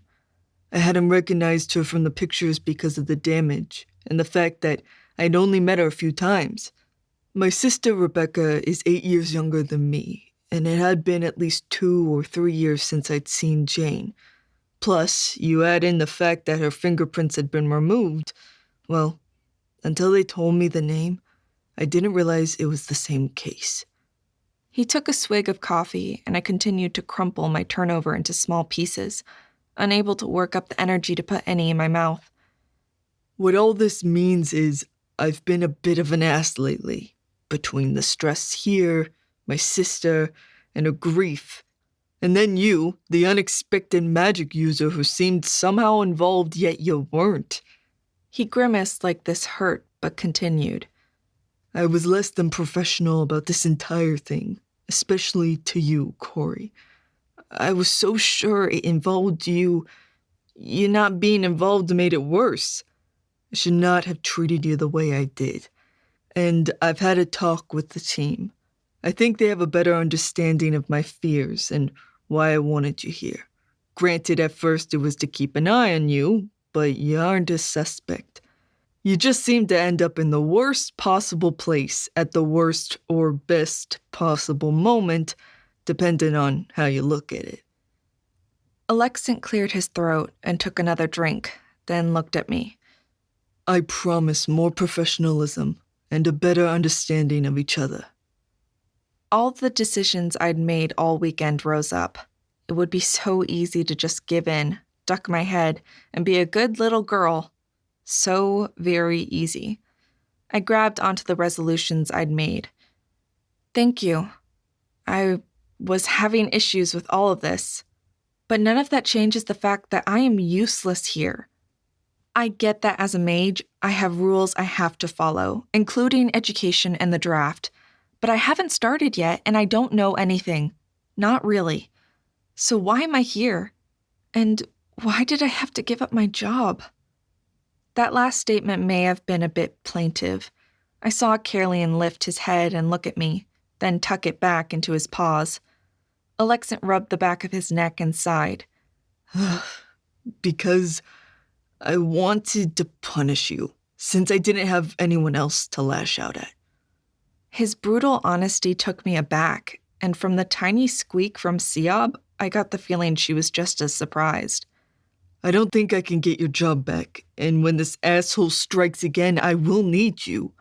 I hadn't recognized her from the pictures because of the damage and the fact that I'd only met her a few times. My sister Rebecca is 8 years younger than me, and it had been at least 2 or 3 years since I'd seen Jane. Plus, you add in the fact that her fingerprints had been removed. Well, until they told me the name, I didn't realize it was the same case.
He took a swig of coffee, and I continued to crumple my turnover into small pieces, unable to work up the energy to put any in my mouth.
What all this means is I've been a bit of an ass lately. Between the stress here, my sister, and her grief. And then you, the unexpected magic user who seemed somehow involved yet you weren't.
He grimaced like this hurt, but continued.
I was less than professional about this entire thing, especially to you, Corey. I was so sure it involved you. You not being involved made it worse. I should not have treated you the way I did. And I've had a talk with the team. I think they have a better understanding of my fears and why I wanted you here. Granted, at first it was to keep an eye on you, but you aren't a suspect. You just seem to end up in the worst possible place at the worst or best possible moment, depending on how you look at it.
Alexant cleared his throat and took another drink, then looked at me.
I promise more professionalism and a better understanding of each other.
All the decisions I'd made all weekend rose up. It would be so easy to just give in, duck my head, and be a good little girl. So very easy. I grabbed onto the resolutions I'd made. Thank you. I was having issues with all of this, but none of that changes the fact that I am useless here. I get that as a mage, I have rules I have to follow, including education and the draft, but I haven't started yet and I don't know anything. Not really. So why am I here? And why did I have to give up my job? That last statement may have been a bit plaintive. I saw Caerleon lift his head and look at me, then tuck it back into his paws. Alexant rubbed the back of his neck and sighed.
Because I wanted to punish you, since I didn't have anyone else to lash out at.
His brutal honesty took me aback, and from the tiny squeak from Siab, I got the feeling she was just as surprised.
I don't think I can get your job back, and when this asshole strikes again, I will need you.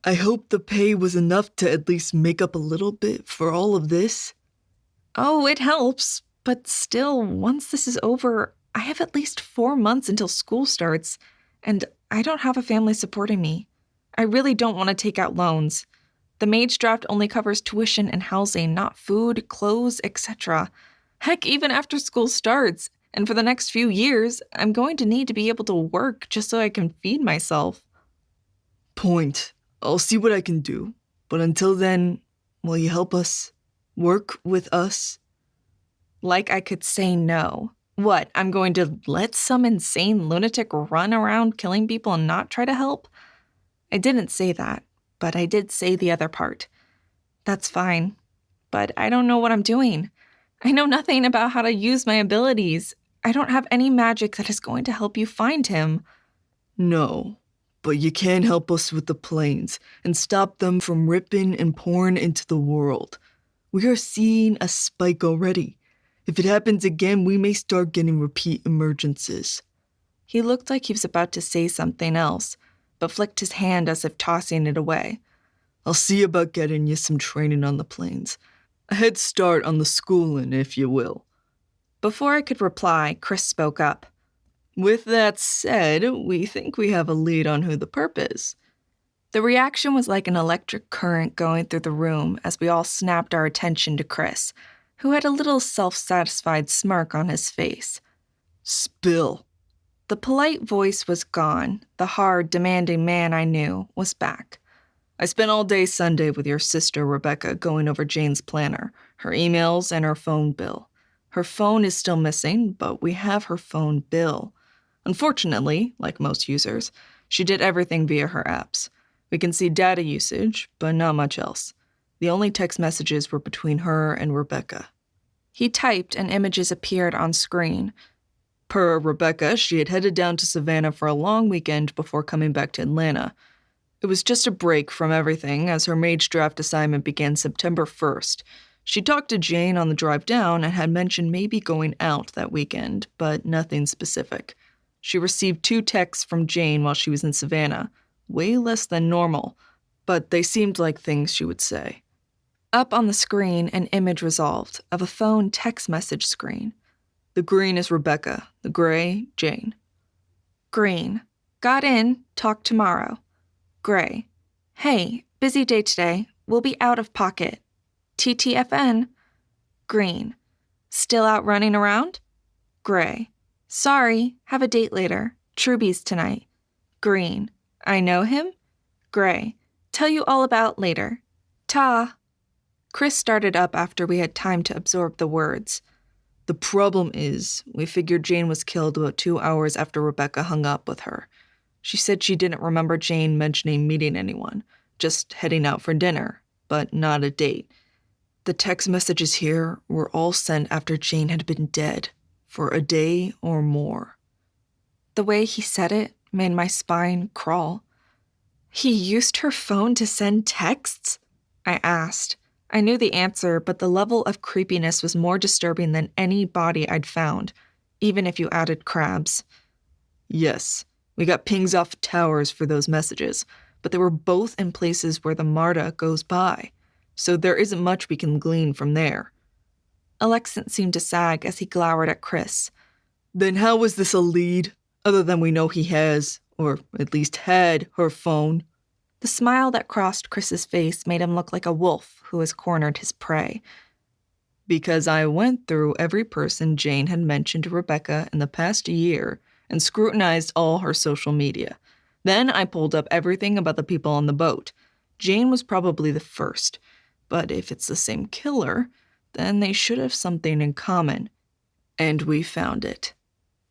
I hope the pay was enough to at least make up a little bit for all of this.
Oh, it helps, but still, once this is over, I have at least 4 months until school starts, and I don't have a family supporting me. I really don't want to take out loans. The mage draft only covers tuition and housing, not food, clothes, etc. Heck, even after school starts, and for the next few years, I'm going to need to be able to work just so I can feed myself.
Point. I'll see what I can do. But until then, will you help us? Work with us?
Like I could say no. What, I'm going to let some insane lunatic run around killing people and not try to help? I didn't say that, but I did say the other part. That's fine, but I don't know what I'm doing. I know nothing about how to use my abilities. I don't have any magic that is going to help you find him.
No, but you can help us with the planes and stop them from ripping and pouring into the world. We are seeing a spike already. If it happens again, we may start getting repeat emergencies.
He looked like he was about to say something else, but flicked his hand as if tossing it away.
I'll see about getting you some training on the planes. A head start on the schooling, if you will.
Before I could reply, Chris spoke up.
With that said, we think we have a lead on who the perp is.
The reaction was like an electric current going through the room as we all snapped our attention to Chris, who had a little self-satisfied smirk on his face.
Spill.
The polite voice was gone. The hard, demanding man I knew was back.
I spent all day Sunday with your sister, Rebecca, going over Jane's planner, her emails, and her phone bill. Her phone is still missing, but we have her phone bill. Unfortunately, like most users, she did everything via her apps. We can see data usage, but not much else. The only text messages were between her and Rebecca.
He typed and images appeared on screen.
Per Rebecca, she had headed down to Savannah for a long weekend before coming back to Atlanta. It was just a break from everything as her mage draft assignment began September 1st. She talked to Jane on the drive down and had mentioned maybe going out that weekend, but nothing specific. She received 2 texts from Jane while she was in Savannah, way less than normal, but they seemed like things she would say.
Up on the screen, an image resolved of a phone text message screen.
The green is Rebecca, the gray, Jane.
Green. Got in, talk tomorrow. Gray. Hey, busy day today. We'll be out of pocket. TTFN. Green. Still out running around? Gray. Sorry, have a date later. Truby's tonight. Green. I know him? Gray. Tell you all about later. Ta. Chris started up after we had time to absorb the words.
The problem is, we figured Jane was killed about 2 hours after Rebecca hung up with her. She said she didn't remember Jane mentioning meeting anyone, just heading out for dinner, but not a date. The text messages here were all sent after Jane had been dead for a day or more.
The way he said it made my spine crawl. He used her phone to send texts? I asked. I knew the answer, but the level of creepiness was more disturbing than any body I'd found, even if you added crabs.
Yes, we got pings off towers for those messages, but they were both in places where the MARTA goes by, so there isn't much we can glean from there.
Alexant seemed to sag as he glowered at Chris.
Then how was this a lead, other than we know he has, or at least had, her phone?
The smile that crossed Chris's face made him look like a wolf who has cornered his prey.
Because I went through every person Jane had mentioned to Rebecca in the past year and scrutinized all her social media. Then I pulled up everything about the people on the boat. Jane was probably the first, but if it's the same killer, then they should have something in common. And we found it.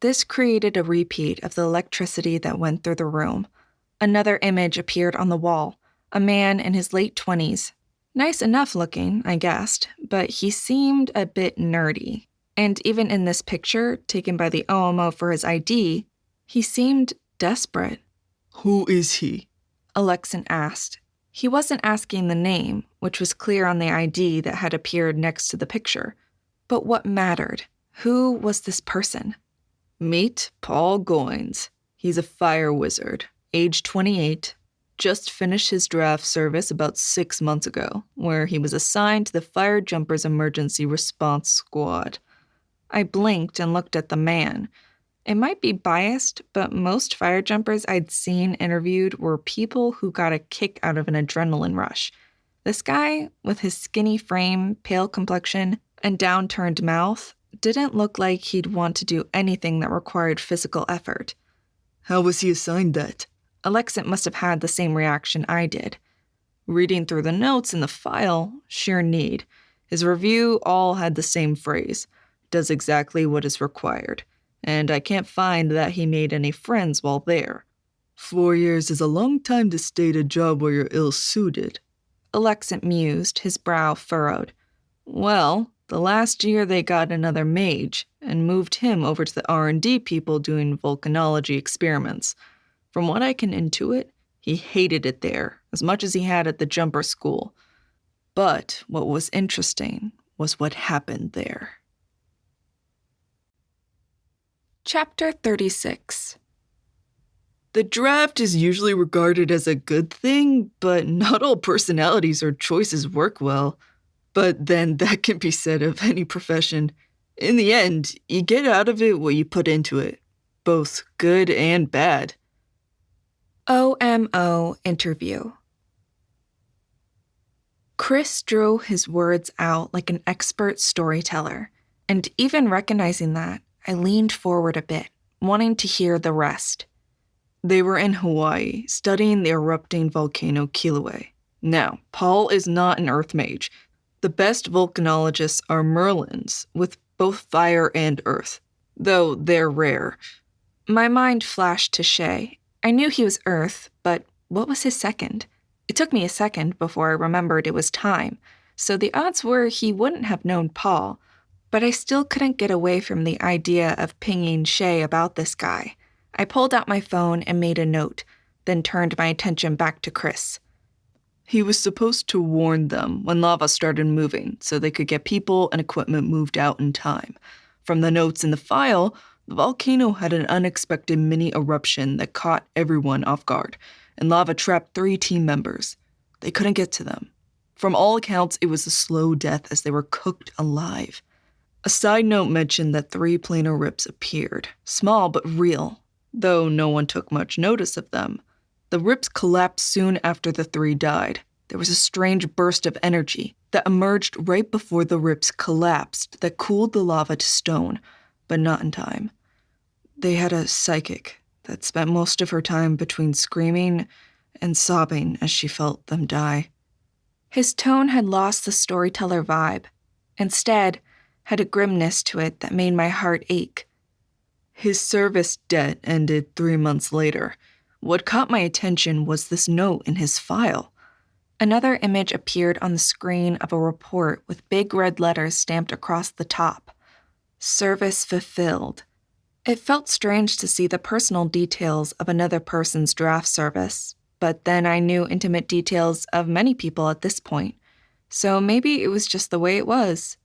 This created a repeat of the electricity that went through the room. Another image appeared on the wall, a man in his late 20s. Nice enough looking, I guessed, but he seemed a bit nerdy. And even in this picture, taken by the OMO for his ID, he seemed desperate.
Who is he?
Alexan asked. He wasn't asking the name, which was clear on the ID that had appeared next to the picture. But what mattered? Who was this person?
Meet Paul Goines. He's a fire wizard, age 28, just finished his draft service about 6 months ago, where he was assigned to the Fire Jumpers Emergency Response Squad. I blinked and looked at the man. It might be biased, but most fire jumpers I'd seen interviewed were people who got a kick out of an adrenaline rush. This guy, with his skinny frame, pale complexion, and downturned mouth, didn't look like he'd want to do anything that required physical effort. How was he assigned that?
Alexant must have had the same reaction I did. Reading through the notes in the file, sheer need. His review all had the same phrase, does exactly what is required, and I can't find that he made any friends while there.
4 years is a long time to stay at a job where you're ill-suited.
Alexant mused, his brow furrowed. Well, the last year they got another mage and moved him over to the R&D people doing volcanology experiments. From what I can intuit, he hated it there as much as he had at the jumper school. But what was interesting was what happened there. Chapter 36.
The draft is usually regarded as a good thing, but not all personalities or choices work well. But then that can be said of any profession. In the end, you get out of it what you put into it, both good and bad.
OMO interview. Chris drew his words out like an expert storyteller, and even recognizing that, I leaned forward a bit, wanting to hear the rest.
They were in Hawaii, studying the erupting volcano Kilauea. Now, Paul is not an earth mage. The best volcanologists are Merlins, with both fire and earth, though they're rare.
My mind flashed to Shay. I knew he was earth, but what was his second? It took me a second before I remembered it was time, so the odds were he wouldn't have known Paul, but I still couldn't get away from the idea of pinging Shay about this guy. I pulled out my phone and made a note. then turned my attention back to Chris.
He was supposed to warn them when lava started moving so they could get people and equipment moved out in time. From the notes in the file, the volcano had an unexpected mini eruption that caught everyone off guard, and lava trapped 3 team members. They couldn't get to them. From all accounts, it was a slow death as they were cooked alive. A side note mentioned that 3 planar rips appeared, small but real, though no one took much notice of them. The rips collapsed soon after the 3 died. There was a strange burst of energy that emerged right before the rips collapsed that cooled the lava to stone, but not in time. They had a psychic that spent most of her time between screaming and sobbing as she felt them die.
His tone had lost the storyteller vibe. Instead, had a grimness to it that made my heart ache.
His service debt ended 3 months later. What caught my attention was this note in his file.
Another image appeared on the screen of a report with big red letters stamped across the top. Service fulfilled. It felt strange to see the personal details of another person's draft service, but then I knew intimate details of many people at this point, so maybe it was just the way it was.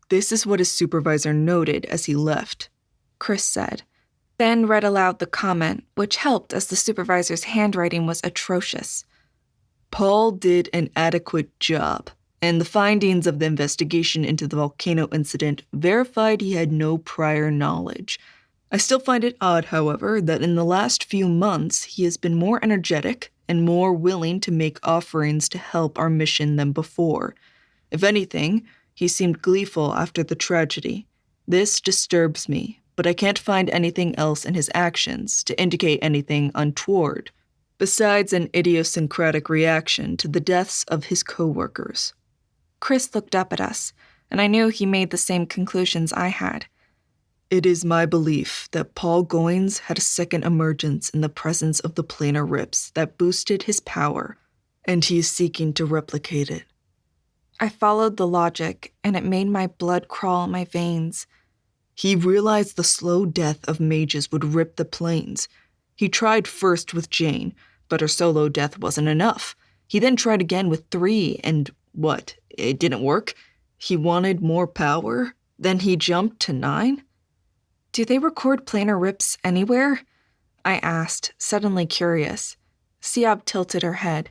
This is what his supervisor noted as he left,
Chris said, then read aloud the comment, which helped as the supervisor's handwriting was atrocious.
Paul did an adequate job, and the findings of the investigation into the volcano incident verified he had no prior knowledge. I still find it odd, however, that in the last few months he has been more energetic and more willing to make offerings to help our mission than before. If anything, he seemed gleeful after the tragedy. This disturbs me, but I can't find anything else in his actions to indicate anything untoward, besides an idiosyncratic reaction to the deaths of his co-workers.
Chris looked up at us, and I knew he made the same conclusions I had.
It is my belief that Paul Goins had a second emergence in the presence of the planar rips that boosted his power, and he is seeking to replicate it.
I followed the logic, and it made my blood crawl in my veins.
He realized the slow death of mages would rip the plains. He tried first with Jane, but her solo death wasn't enough. He then tried again with 3, and what? It didn't work? He wanted more power? Then he jumped to 9?
Do they record planar rips anywhere? I asked, suddenly curious. Siab tilted her head.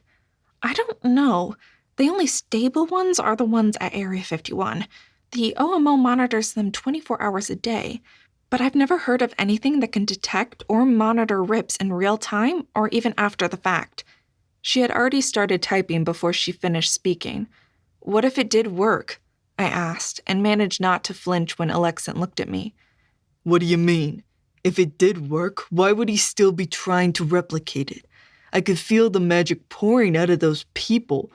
I don't know. The only stable ones are the ones at Area 51. The OMO monitors them 24 hours a day, but I've never heard of anything that can detect or monitor rips in real time or even after the fact. She had already started typing before she finished speaking. What if it did work? I asked, and managed not to flinch when Alexant looked at me.
What do you mean? If it did work, why would he still be trying to replicate it? I could feel the magic pouring out of those people,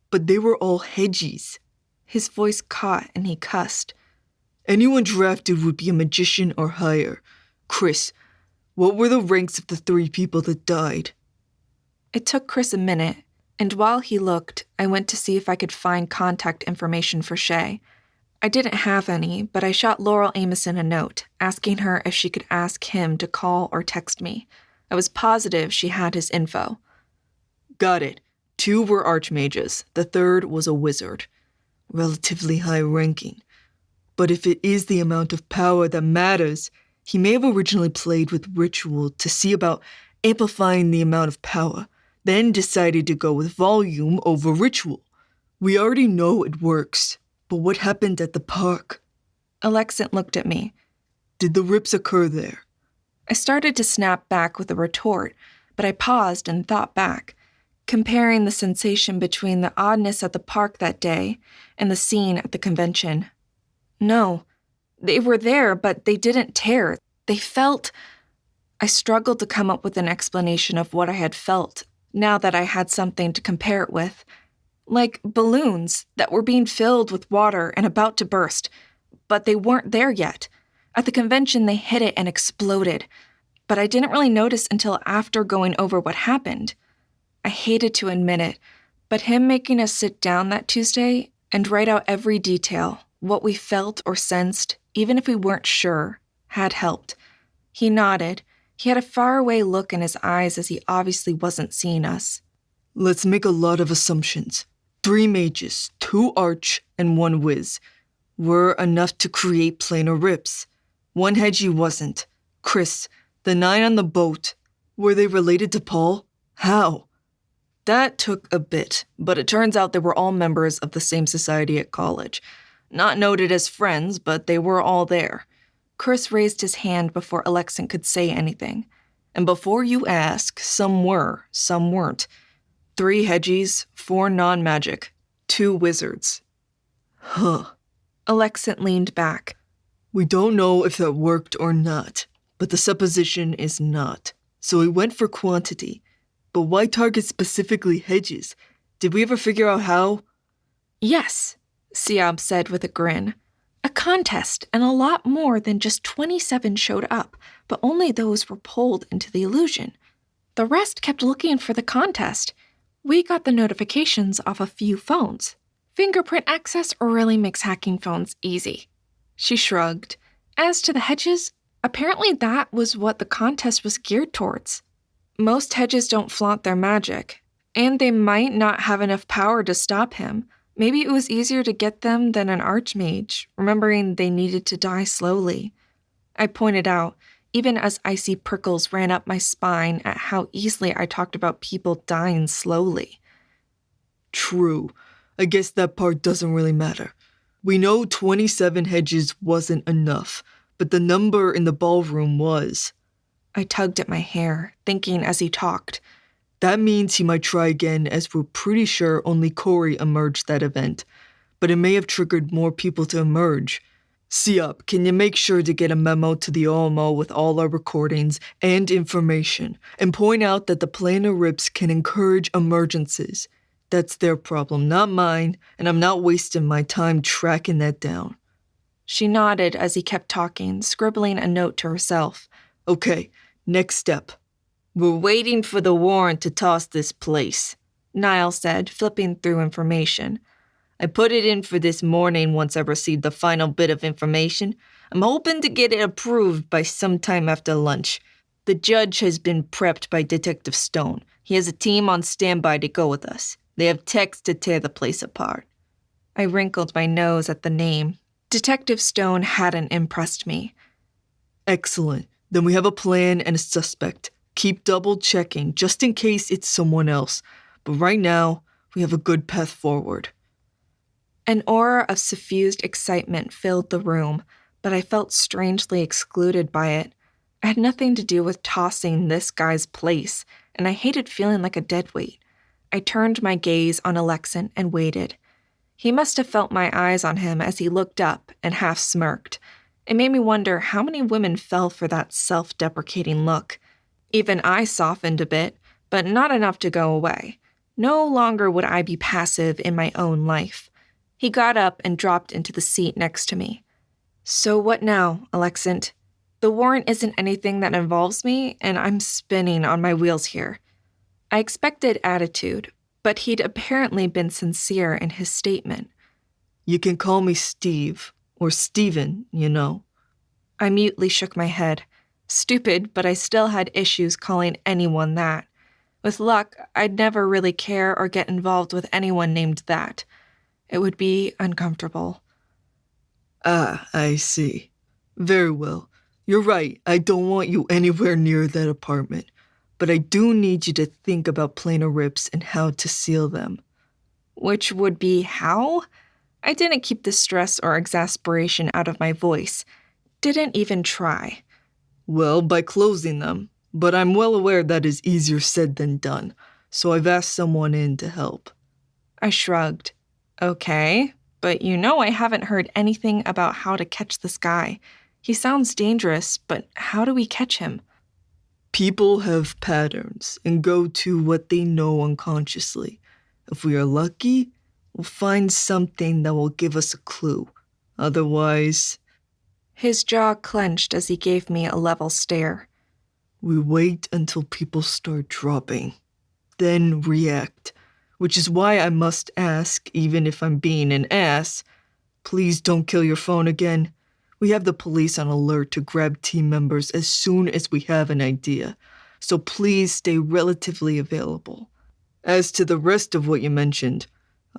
but they were all hedgies.
His voice caught and he cussed.
Anyone drafted would be a magician or higher. Chris, what were the ranks of the 3 people that died?
It took Chris a minute, and while he looked, I went to see if I could find contact information for Shay. I didn't have any, but I shot Laurel Amison a note, asking her if she could ask him to call or text me. I was positive she had his info.
Got it. 2 were archmages. The 3rd was a wizard. Relatively high ranking. But if it is the amount of power that matters, he may have originally played with ritual to see about amplifying the amount of power, then decided to go with volume over ritual. We already know it works. But what happened at the park?
Alexant looked at me.
Did the rips occur there?
I started to snap back with a retort, but I paused and thought back, comparing the sensation between the oddness at the park that day and the scene at the convention. No, they were there, but they didn't tear. They felt... I struggled to come up with an explanation of what I had felt, now that I had something to compare it with. Like balloons that were being filled with water and about to burst, but they weren't there yet. At the convention, they hit it and exploded, but I didn't really notice until after going over what happened. I hated to admit it, but him making us sit down that Tuesday and write out every detail, what we felt or sensed, even if we weren't sure, had helped. He nodded, He had a faraway look in his eyes as he obviously wasn't seeing us.
Let's make a lot of assumptions. 3 mages, 2 arch, and 1 whiz were enough to create planar rips. 1 hedgie wasn't. Chris, the 9 on the boat, were they related to Paul? How? That took a bit, but it turns out they were all members of the same society at college. Not noted as friends, but they were all there.
Chris raised his hand before Alexant could say anything.
And before you ask, some were, some weren't. 3 hedgies, 4 non-magic, 2 wizards. Huh.
Alexant leaned back.
We don't know if that worked or not, but the supposition is not. So we went for quantity. But why target specifically hedges? Did we ever figure out how?
Yes, Siab said with a grin. A contest, and a lot more than just 27 showed up, but only those were pulled into the illusion. The rest kept looking for the contest. We got the notifications off a few phones. Fingerprint access really makes hacking phones easy. She shrugged. As to the hedges, apparently that was what the contest was geared towards. Most hedges don't flaunt their magic, and they might not have enough power to stop him. Maybe it was easier to get them than an archmage, remembering they needed to die slowly. I pointed out, even as icy prickles ran up my spine at how easily I talked about people dying slowly.
True. I guess that part doesn't really matter. We know 27 hedges wasn't enough, but the number in the ballroom was.
I tugged at my hair, thinking as he talked.
That means he might try again, as we're pretty sure only Corey emerged that event. But it may have triggered more people to emerge. Siop, can you make sure to get a memo to the OMO with all our recordings and information, and point out that the planar rips can encourage emergences? That's their problem, not mine, and I'm not wasting my time tracking that down.
She nodded as he kept talking, scribbling a note to herself.
Okay, next step. We're waiting for the warrant to toss this place,
Niall said, flipping through information.
I put it in for this morning once I received the final bit of information. I'm hoping to get it approved by sometime after lunch. The judge has been prepped by Detective Stone. He has a team on standby to go with us. They have techs to tear the place apart.
I wrinkled my nose at the name. Detective Stone hadn't impressed me.
Excellent. Then we have a plan and a suspect. Keep double-checking, just in case it's someone else. But right now, we have a good path forward.
An aura of suffused excitement filled the room, but I felt strangely excluded by it. I had nothing to do with tossing this guy's place, and I hated feeling like a deadweight. I turned my gaze on Alexant and waited. He must have felt my eyes on him as he looked up and half smirked. It made me wonder how many women fell for that self-deprecating look. Even I softened a bit, but not enough to go away. No longer would I be passive in my own life. He got up and dropped into the seat next to me. So what now, Alexant? The warrant isn't anything that involves me, and I'm spinning on my wheels here. I expected attitude, but he'd apparently been sincere in his statement.
You can call me Steve, or Steven, you know.
I mutely shook my head. Stupid, but I still had issues calling anyone that. With luck, I'd never really care or get involved with anyone named that. It would be uncomfortable.
Ah, I see. Very well. You're right, I don't want you anywhere near that apartment. But I do need you to think about planar rips and how to seal them.
Which would be how? I didn't keep the stress or exasperation out of my voice. Didn't even try.
Well, by closing them. But I'm well aware that is easier said than done, so I've asked someone in to help.
I shrugged. Okay, but you know I haven't heard anything about how to catch this guy. He sounds dangerous, but how do we catch him?
People have patterns and go to what they know unconsciously. If we are lucky, we'll find something that will give us a clue. Otherwise...
His jaw clenched as he gave me a level stare.
We wait until people start dropping, then react, which is why I must ask, even if I'm being an ass, please don't kill your phone again. We have the police on alert to grab team members as soon as we have an idea, so please stay relatively available. As to the rest of what you mentioned,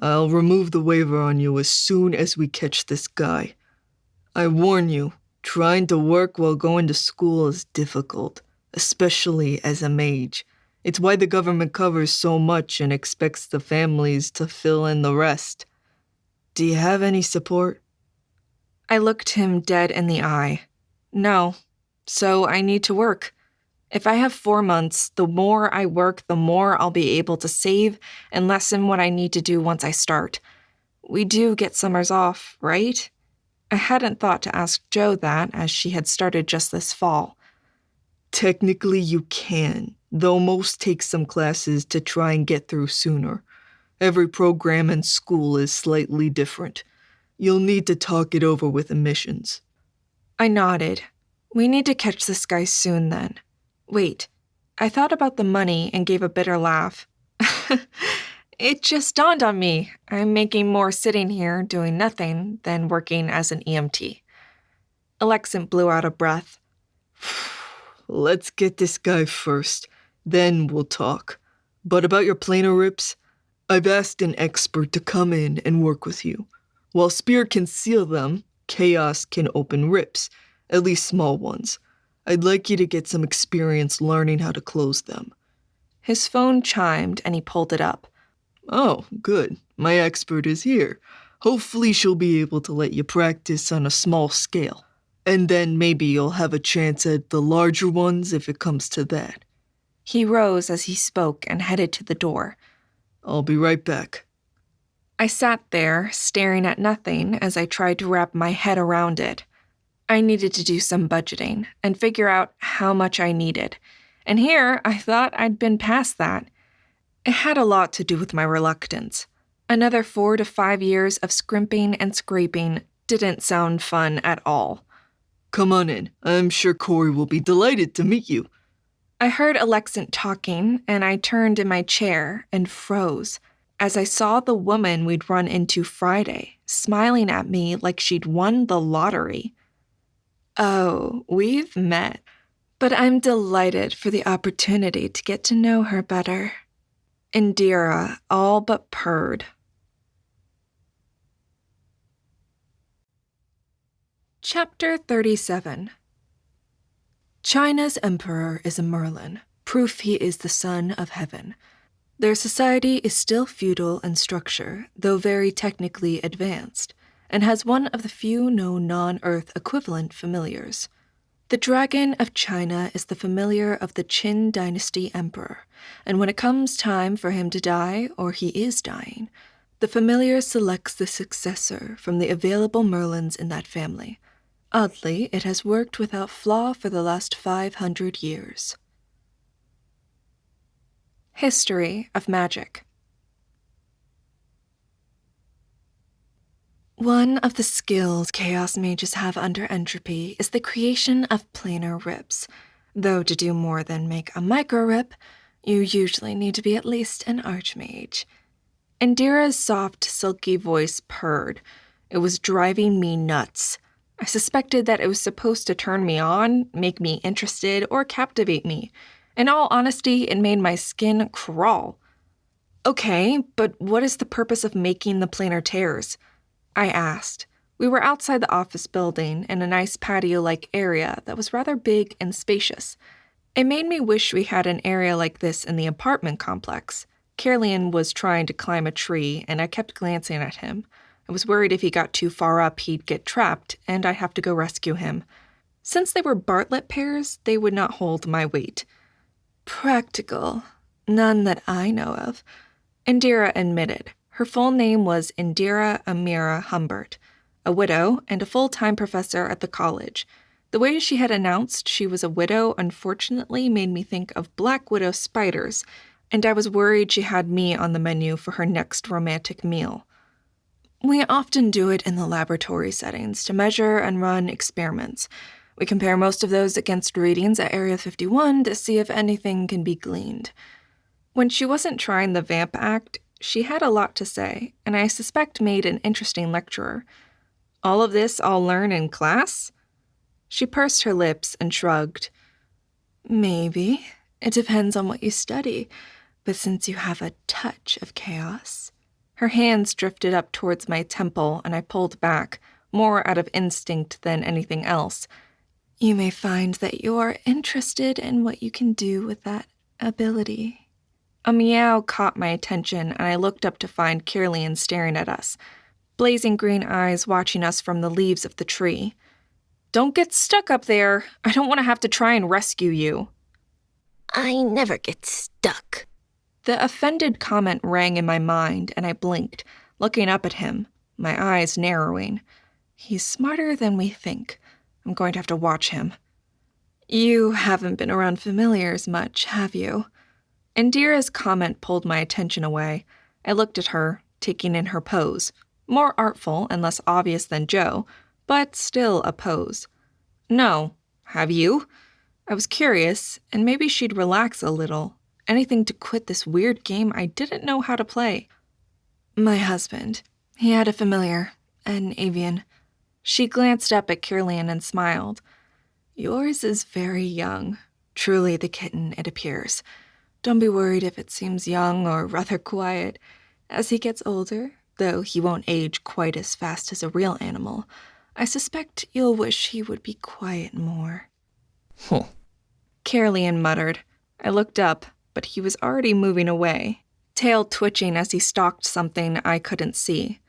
I'll remove the waiver on you as soon as we catch this guy. I warn you, trying to work while going to school is difficult, especially as a mage. It's why the government covers so much and expects the families to fill in the rest. Do you have any support?
I looked him dead in the eye. No, so I need to work. If I have 4 months, the more I work, the more I'll be able to save and lessen what I need to do once I start. We do get summers off, right? I hadn't thought to ask Jo that, as she had started just this fall.
Technically you can, though most take some classes to try and get through sooner. Every program and school is slightly different. You'll need to talk it over with admissions.
I nodded. We need to catch this guy soon then. Wait, I thought about the money and gave a bitter laugh. It just dawned on me. I'm making more sitting here doing nothing than working as an EMT. Alexant blew out a breath.
Let's get this guy first, then we'll talk. But about your planar rips, I've asked an expert to come in and work with you. While Spear can seal them, Chaos can open rips, at least small ones. I'd like you to get some experience learning how to close them.
His phone chimed and he pulled it up.
Oh, good. My expert is here. Hopefully she'll be able to let you practice on a small scale. And then maybe you'll have a chance at the larger ones if it comes to that.
He rose as he spoke and headed to the door.
I'll be right back.
I sat there, staring at nothing as I tried to wrap my head around it. I needed to do some budgeting and figure out how much I needed. And here, I thought I'd been past that. It had a lot to do with my reluctance. Another 4 to 5 years of scrimping and scraping didn't sound fun at all.
Come on in. I'm sure Corey will be delighted to meet you.
I heard Alexant talking, and I turned in my chair and froze as I saw the woman we'd run into Friday, smiling at me like she'd won the lottery. Oh, we've met, but I'm delighted for the opportunity to get to know her better. Indira all but purred. Chapter 37. China's emperor is a Merlin, proof he is the son of heaven. Their society is still feudal in structure, though very technically advanced, and has one of the few known non-Earth equivalent familiars. The Dragon of China is the familiar of the Qin dynasty emperor, and when it comes time for him to die, or he is dying, the familiar selects the successor from the available Merlins in that family. Oddly, it has worked without flaw for the last 500 years. History of Magic. One of the skills Chaos Mages have under entropy is the creation of planar rips, though to do more than make a micro-rip, you usually need to be at least an archmage. Indira's soft, silky voice purred. It was driving me nuts. I suspected that it was supposed to turn me on, make me interested, or captivate me. In all honesty, it made my skin crawl. Okay, but what is the purpose of making the planar tears? I asked. We were outside the office building in a nice patio-like area that was rather big and spacious. It made me wish we had an area like this in the apartment complex. Caroline was trying to climb a tree, and I kept glancing at him. I was worried if he got too far up, he'd get trapped, and I'd have to go rescue him. Since they were Bartlett pears, they would not hold my weight. Practical. None that I know of. Indira admitted. Her full name was Indira Amira Humbert, a widow and a full-time professor at the college. The way she had announced she was a widow unfortunately made me think of black widow spiders, and I was worried she had me on the menu for her next romantic meal. We often do it in the laboratory settings to measure and run experiments. We compare most of those against readings at Area 51 to see if anything can be gleaned. When she wasn't trying the vamp act, she had a lot to say, and I suspect made an interesting lecturer.
All of this I'll learn in class? She pursed her lips and shrugged.
Maybe. It depends on what you study. But since you have a touch of chaos...
Her hands drifted up towards my temple, and I pulled back, more out of instinct than anything else.
You may find that you are interested in what you can do with that ability.
A meow caught my attention, and I looked up to find Kirlian staring at us, blazing green eyes watching us from the leaves of the tree. Don't get stuck up there. I don't want to have to try and rescue you.
I never get stuck.
The offended comment rang in my mind, and I blinked, looking up at him, my eyes narrowing. He's smarter than we think. I'm going to have to watch him.
You haven't been around familiars much, have you?
Indira's comment pulled my attention away. I looked at her, taking in her pose. More artful and less obvious than Joe, but still a pose. No. Have you? I was curious, and maybe she'd relax a little. Anything to quit this weird game I didn't know how to play.
My husband. He had a familiar, an avian.
She glanced up at Kirlian and smiled.
Yours is very young. Truly the kitten, it appears. Don't be worried if it seems young or rather quiet. As he gets older, though he won't age quite as fast as a real animal, I suspect you'll wish he would be quiet more.
Huh.
Kirlian muttered. I looked up, but he was already moving away, tail twitching as he stalked something I couldn't see.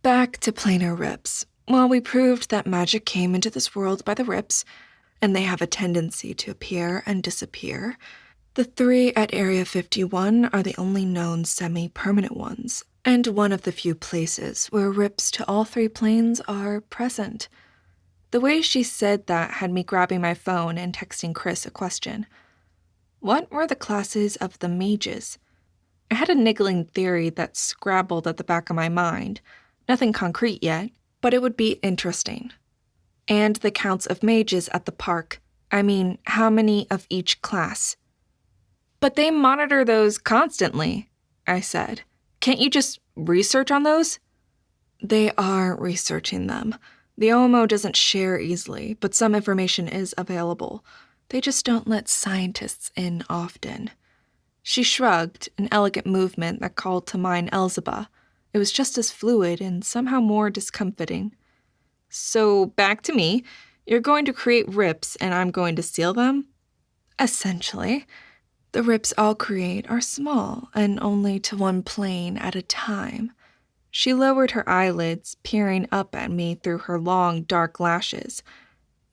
Back to planar rips. Well, we proved that magic came into this world by the rips, and they have a tendency to appear and disappear. The 3 at Area 51 are the only known semi-permanent ones, and one of the few places where rips to all 3 planes are present.
The way she said that had me grabbing my phone and texting Chris a question. What were the classes of the mages? I had a niggling theory that scrabbled at the back of my mind. Nothing concrete yet, but it would be interesting. And the counts of mages at the park. I mean, how many of each class? But they monitor those constantly, I said. Can't you just research on those?
They are researching them. The OMO doesn't share easily, but some information is available. They just don't let scientists in often.
She shrugged, an elegant movement that called to mind Elzeba. It was just as fluid and somehow more discomfiting. So, back to me. You're going to create rips and I'm going to seal them?
Essentially. The rips I'll create are small and only to 1 plane at a time.
She lowered her eyelids, peering up at me through her long, dark lashes.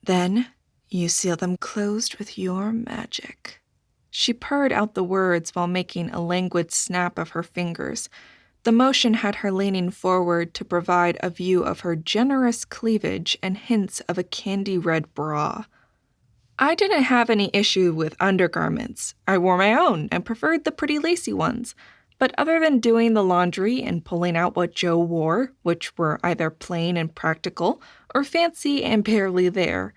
Then you seal them closed with your magic.
She purred out the words while making a languid snap of her fingers. The motion had her leaning forward to provide a view of her generous cleavage and hints of a candy-red bra. I didn't have any issue with undergarments. I wore my own and preferred the pretty lacy ones. But other than doing the laundry and pulling out what Joe wore, which were either plain and practical or fancy and barely there,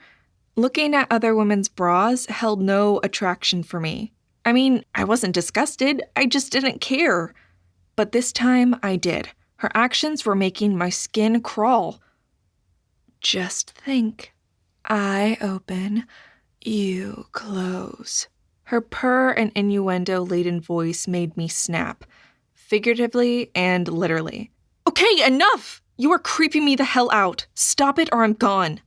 looking at other women's bras held no attraction for me. I mean, I wasn't disgusted, I just didn't care. But this time I did. Her actions were making my skin crawl.
Just think. I open, you close.
Her purr and innuendo-laden voice made me snap, figuratively and literally. Okay, enough! You are creeping me the hell out. Stop it or I'm gone.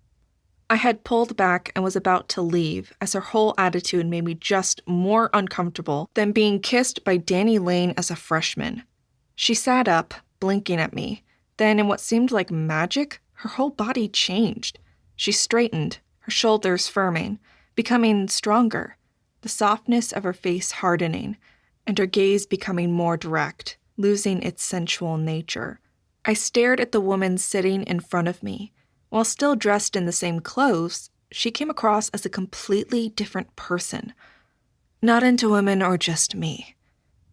I had pulled back and was about to leave as her whole attitude made me just more uncomfortable than being kissed by Danny Lane as a freshman. She sat up, blinking at me. Then, in what seemed like magic, her whole body changed. She straightened, her shoulders firming, becoming stronger, the softness of her face hardening, and her gaze becoming more direct, losing its sensual nature. I stared at the woman sitting in front of me. While still dressed in the same clothes, she came across as a completely different person.
Not into women or just me.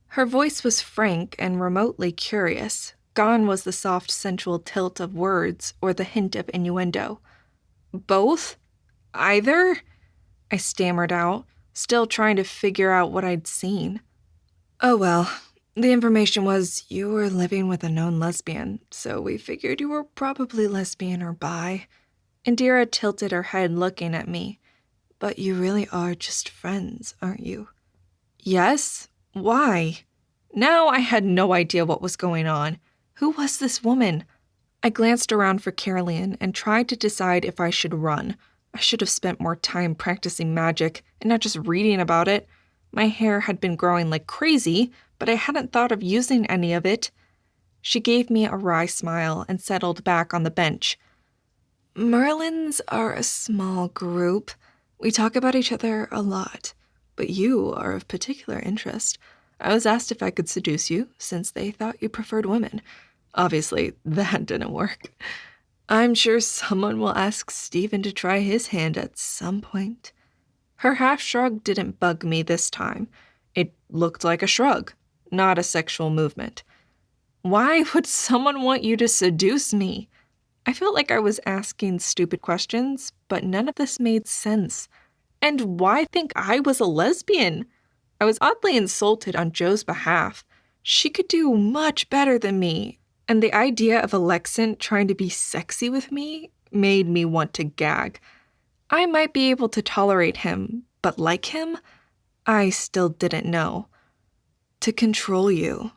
Her voice was frank and remotely curious. Gone was the soft, sensual tilt of words or the hint of innuendo. Both? Either? I stammered out, still trying to figure out what I'd seen.
Oh well,
The information was you were living with a known lesbian, so we figured you were probably lesbian or bi. Indira tilted her head looking at me. But you really are just friends, aren't you? Yes? Why? Now I had no idea what was going on. Who was this woman? I glanced around for Caroline and tried to decide if I should run. I should have spent more time practicing magic and not just reading about it. My hair had been growing like crazy, but I hadn't thought of using any of it. She gave me a wry smile and settled back on the bench. Merlins are a small group. We talk about each other a lot, but you are of particular interest. I was asked if I could seduce you, since they thought you preferred women. Obviously, that didn't work. I'm sure someone will ask Stephen to try his hand at some point. Her half-shrug didn't bug me this time. It looked like a shrug, not a sexual movement. Why would someone want you to seduce me? I felt like I was asking stupid questions, but none of this made sense. And why think I was a lesbian? I was oddly insulted on Joe's behalf. She could do much better than me, and the idea of Alexant trying to be sexy with me made me want to gag. I might be able to tolerate him, but like him? I still didn't know. To control you,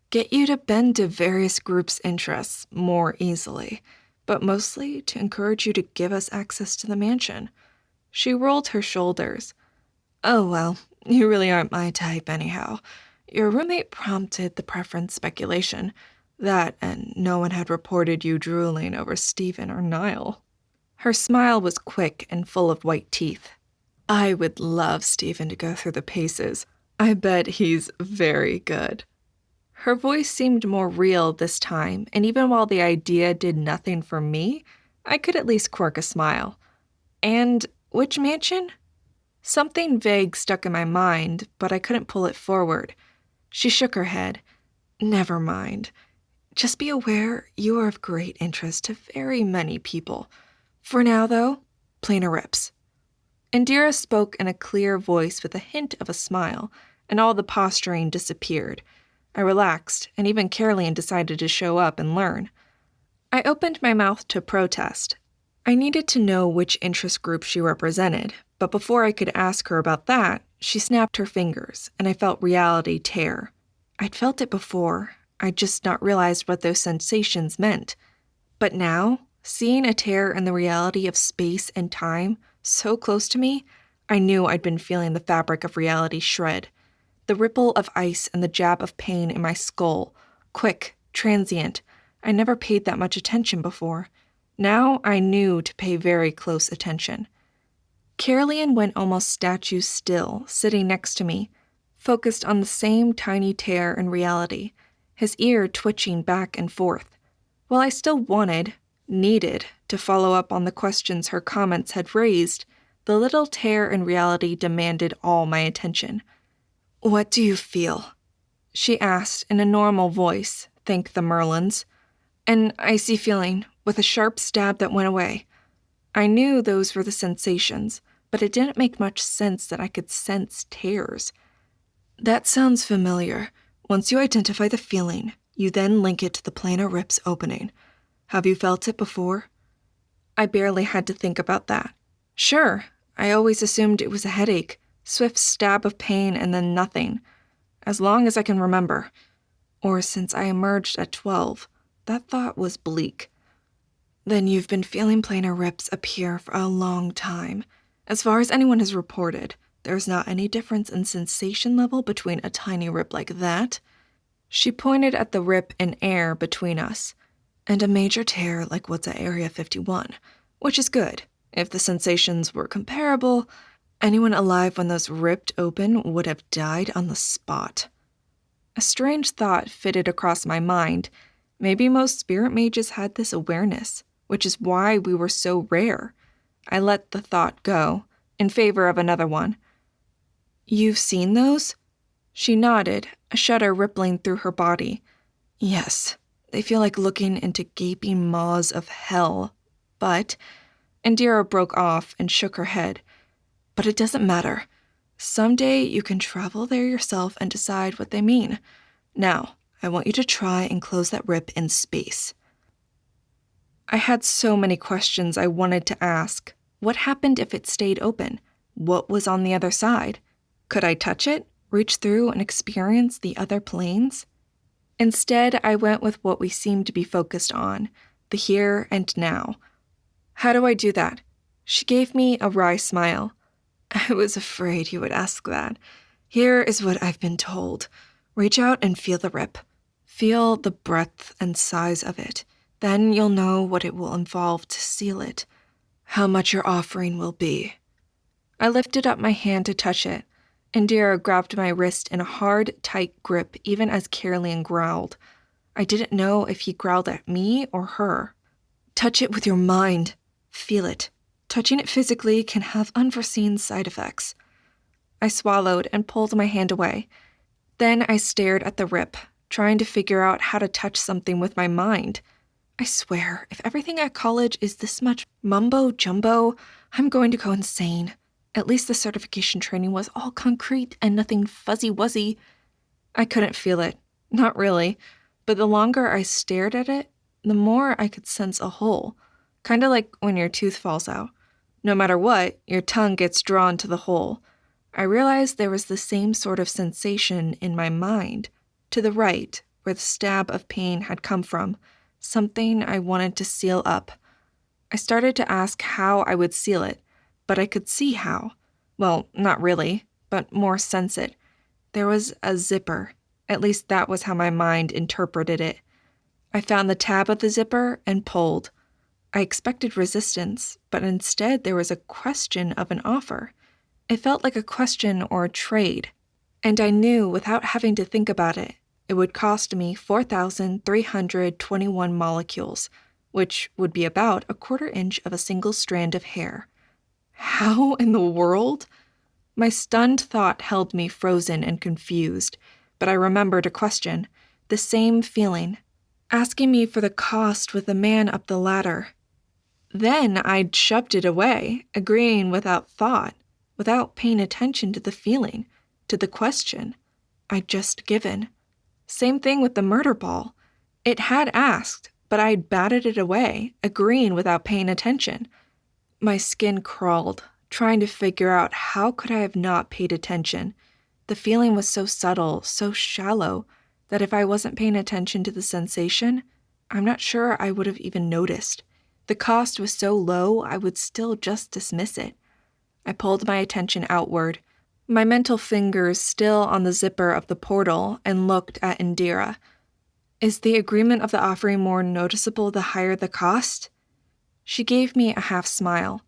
get you to bend to various groups' interests more easily, but mostly to encourage you to give us access to the mansion. She rolled her shoulders. Oh well, you really aren't my type anyhow. Your roommate prompted the preference speculation. That and no one had reported you drooling over Stephen or Niall. Her smile was quick and full of white teeth. I would love Stephen to go through the paces. I bet he's very good. Her voice seemed more real this time, and even while the idea did nothing for me, I could at least quirk a smile. And which mansion? Something vague stuck in my mind, but I couldn't pull it forward. She shook her head. Never mind. Just be aware you are of great interest to very many people. For now, though, plainer rips. Indira spoke in a clear voice with a hint of a smile, and all the posturing disappeared. I relaxed, and even Caroline decided to show up and learn. I opened my mouth to protest. I needed to know which interest group she represented, but before I could ask her about that, she snapped her fingers, and I felt reality tear. I'd felt it before, I'd just not realized what those sensations meant. But now, seeing a tear in the reality of space and time so close to me, I knew I'd been feeling the fabric of reality shred. The ripple of ice and the jab of pain in my skull. Quick, transient. I never paid that much attention before. Now I knew to pay very close attention. Caroline went almost statue still, sitting next to me, focused on the same tiny tear in reality, his ear twitching back and forth. While I still needed to follow up on the questions her comments had raised, the little tear in reality demanded all my attention. What do you feel? She asked in a normal voice, thank the Merlins. An icy feeling, with a sharp stab that went away. I knew those were the sensations, but it didn't make much sense that I could sense tears. That sounds familiar. Once you identify the feeling, you then link it to the planar rips opening. Have you felt it before? I barely had to think about that. Sure, I always assumed it was a headache, swift stab of pain and then nothing. As long as I can remember. Or since I emerged at 12, that thought was bleak. Then you've been feeling planar rips appear for a long time. As far as anyone has reported, there's not any difference in sensation level between a tiny rip like that. She pointed at the rip in air between us, and a major tear like what's at Area 51, which is good. If the sensations were comparable, anyone alive when those ripped open would have died on the spot. A strange thought fitted across my mind. Maybe most spirit mages had this awareness, which is why we were so rare. I let the thought go, in favor of another one. You've seen those? She nodded, a shudder rippling through her body. Yes, they feel like looking into gaping maws of hell. But, Indira broke off and shook her head. But it doesn't matter. Someday you can travel there yourself and decide what they mean. Now, I want you to try and close that rip in space. I had so many questions I wanted to ask. What happened if it stayed open? What was on the other side? Could I touch it, reach through, and experience the other planes? Instead, I went with what we seemed to be focused on, the here and now. How do I do that? She gave me a wry smile. I was afraid you would ask that. Here is what I've been told. Reach out and feel the rip. Feel the breadth and size of it. Then you'll know what it will involve to seal it. How much your offering will be. I lifted up my hand to touch it. Indira grabbed my wrist in a hard, tight grip even as Caroline growled. I didn't know if he growled at me or her. Touch it with your mind. Feel it. Touching it physically can have unforeseen side effects. I swallowed and pulled my hand away. Then I stared at the rip, trying to figure out how to touch something with my mind. I swear, if everything at college is this much mumbo-jumbo, I'm going to go insane. At least the certification training was all concrete and nothing fuzzy-wuzzy. I couldn't feel it. Not really. But the longer I stared at it, the more I could sense a hole. Kind of like when your tooth falls out. No matter what, your tongue gets drawn to the hole. I realized there was the same sort of sensation in my mind, to the right, where the stab of pain had come from, something I wanted to seal up. I started to ask how I would seal it, but I could see how. Well, not really, but more sense it. There was a zipper. At least that was how my mind interpreted it. I found the tab of the zipper and pulled. I expected resistance, but instead there was a question of an offer. It felt like a question or a trade, and I knew without having to think about it, it would cost me 4,321 molecules, which would be about a quarter inch of a single strand of hair. How in the world? My stunned thought held me frozen and confused, but I remembered a question, the same feeling, asking me for the cost with the man up the ladder. Then I'd shoved it away, agreeing without thought, without paying attention to the feeling, to the question I'd just given. Same thing with the murder ball. It had asked, but I'd batted it away, agreeing without paying attention. My skin crawled, trying to figure out how could I have not paid attention. The feeling was so subtle, so shallow, that if I wasn't paying attention to the sensation, I'm not sure I would have even noticed. The cost was so low, I would still just dismiss it. I pulled my attention outward, my mental fingers still on the zipper of the portal, and looked at Indira. Is the agreement of the offering more noticeable the higher the cost? She gave me a half smile.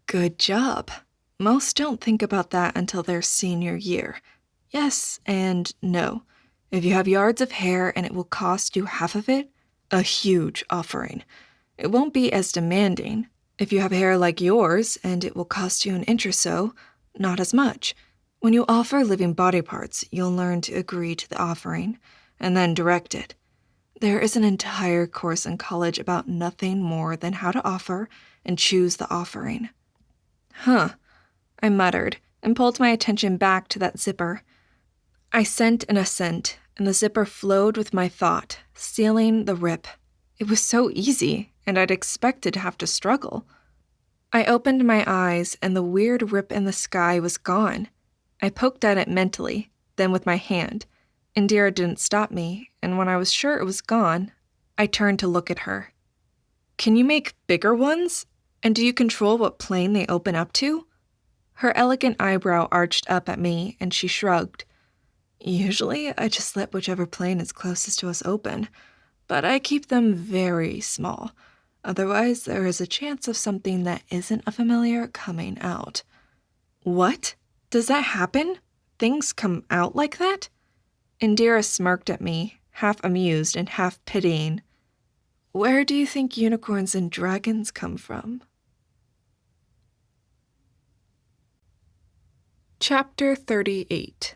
Good job. Most don't think about that until their senior year. Yes and no. If you have yards of hair and it will cost you half of it, a huge offering. It won't be as demanding. If you have hair like yours and it will cost you an inch or so, not as much. When you offer living body parts, you'll learn to agree to the offering and then direct it. There is an entire course in college about nothing more than how to offer and choose the offering. Huh, I muttered and pulled my attention back to that zipper. I sent an assent, and the zipper flowed with my thought, sealing the rip. It was so easy, and I'd expected to have to struggle. I opened my eyes, and the weird rip in the sky was gone. I poked at it mentally, then with my hand. Indira didn't stop me, and when I was sure it was gone, I turned to look at her. Can you make bigger ones? And do you control what plane they open up to? Her elegant eyebrow arched up at me, and she shrugged. Usually, I just let whichever plane is closest to us open, but I keep them very small. Otherwise, there is a chance of something that isn't a familiar coming out. What? Does that happen? Things come out like that? Indira smirked at me, half amused and half pitying. Where do you think unicorns and dragons come from? Chapter 38.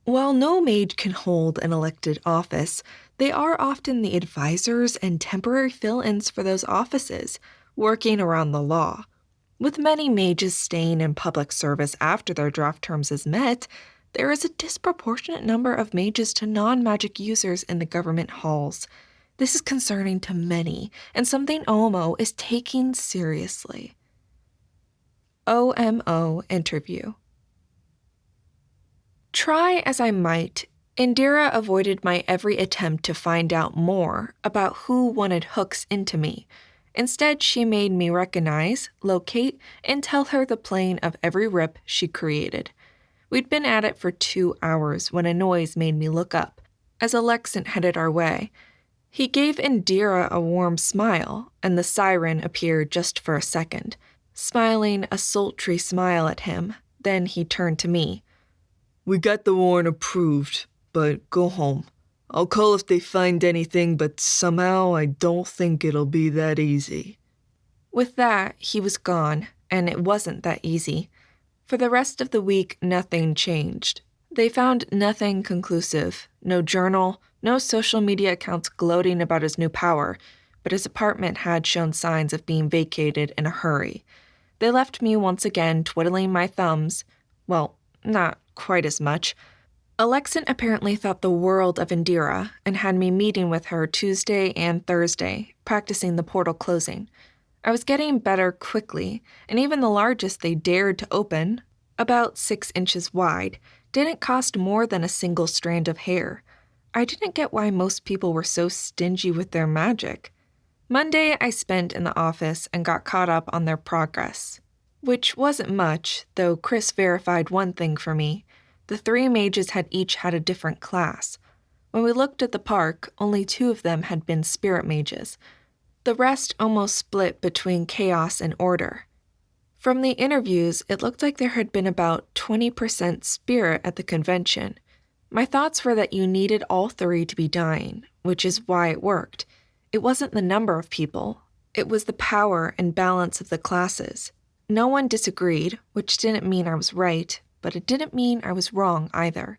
While no mage can hold an elected office, they are often the advisors and temporary fill-ins for those offices, working around the law. With many mages staying in public service after their draft terms is met,
There is a disproportionate number of mages to non-magic users in the government halls. This is concerning to many, and something OMO is taking seriously. OMO interview. Try as I might, Indira avoided my every attempt to find out more about who wanted hooks into me. Instead, she made me recognize, locate, and tell her the plane of every rip she created. We'd been at it for 2 hours when a noise made me look up, as Alexant headed our way. He gave Indira a warm smile, and the siren appeared just for a second, smiling a sultry smile at him. Then he turned to me.
We got the warrant approved, but go home. I'll call if they find anything, but somehow I don't think it'll be that easy.
With that, he was gone, and it wasn't that easy. For the rest of the week, nothing changed. They found nothing conclusive, no journal, no social media accounts gloating about his new power, but his apartment had shown signs of being vacated in a hurry. They left me once again twiddling my thumbs. Well, not quite as much. Alexant apparently thought the world of Indira and had me meeting with her Tuesday and Thursday, practicing the portal closing. I was getting better quickly, and even the largest they dared to open, about 6 inches wide, didn't cost more than a single strand of hair. I didn't get why most people were so stingy with their magic. Monday I spent in the office and got caught up on their progress, which wasn't much, though Chris verified one thing for me. The 3 mages had each had a different class. When we looked at the park, only 2 of them had been spirit mages. The rest almost split between chaos and order. From the interviews, it looked like there had been about 20% spirit at the convention. My thoughts were that you needed all 3 to be dying, which is why it worked. It wasn't the number of people. It was the power and balance of the classes. No one disagreed, which didn't mean I was right, but it didn't mean I was wrong either.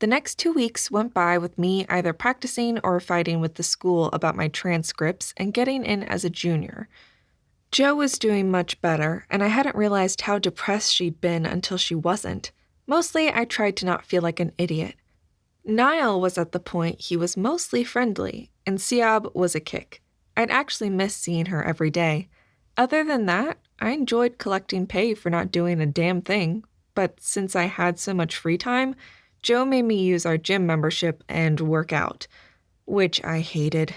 The next 2 weeks went by with me either practicing or fighting with the school about my transcripts and getting in as a junior. Jo was doing much better, and I hadn't realized how depressed she'd been until she wasn't. Mostly, I tried to not feel like an idiot. Niall was at the point he was mostly friendly, and Siab was a kick. I'd actually miss seeing her every day. Other than that, I enjoyed collecting pay for not doing a damn thing, but since I had so much free time, Jo made me use our gym membership and work out, which I hated.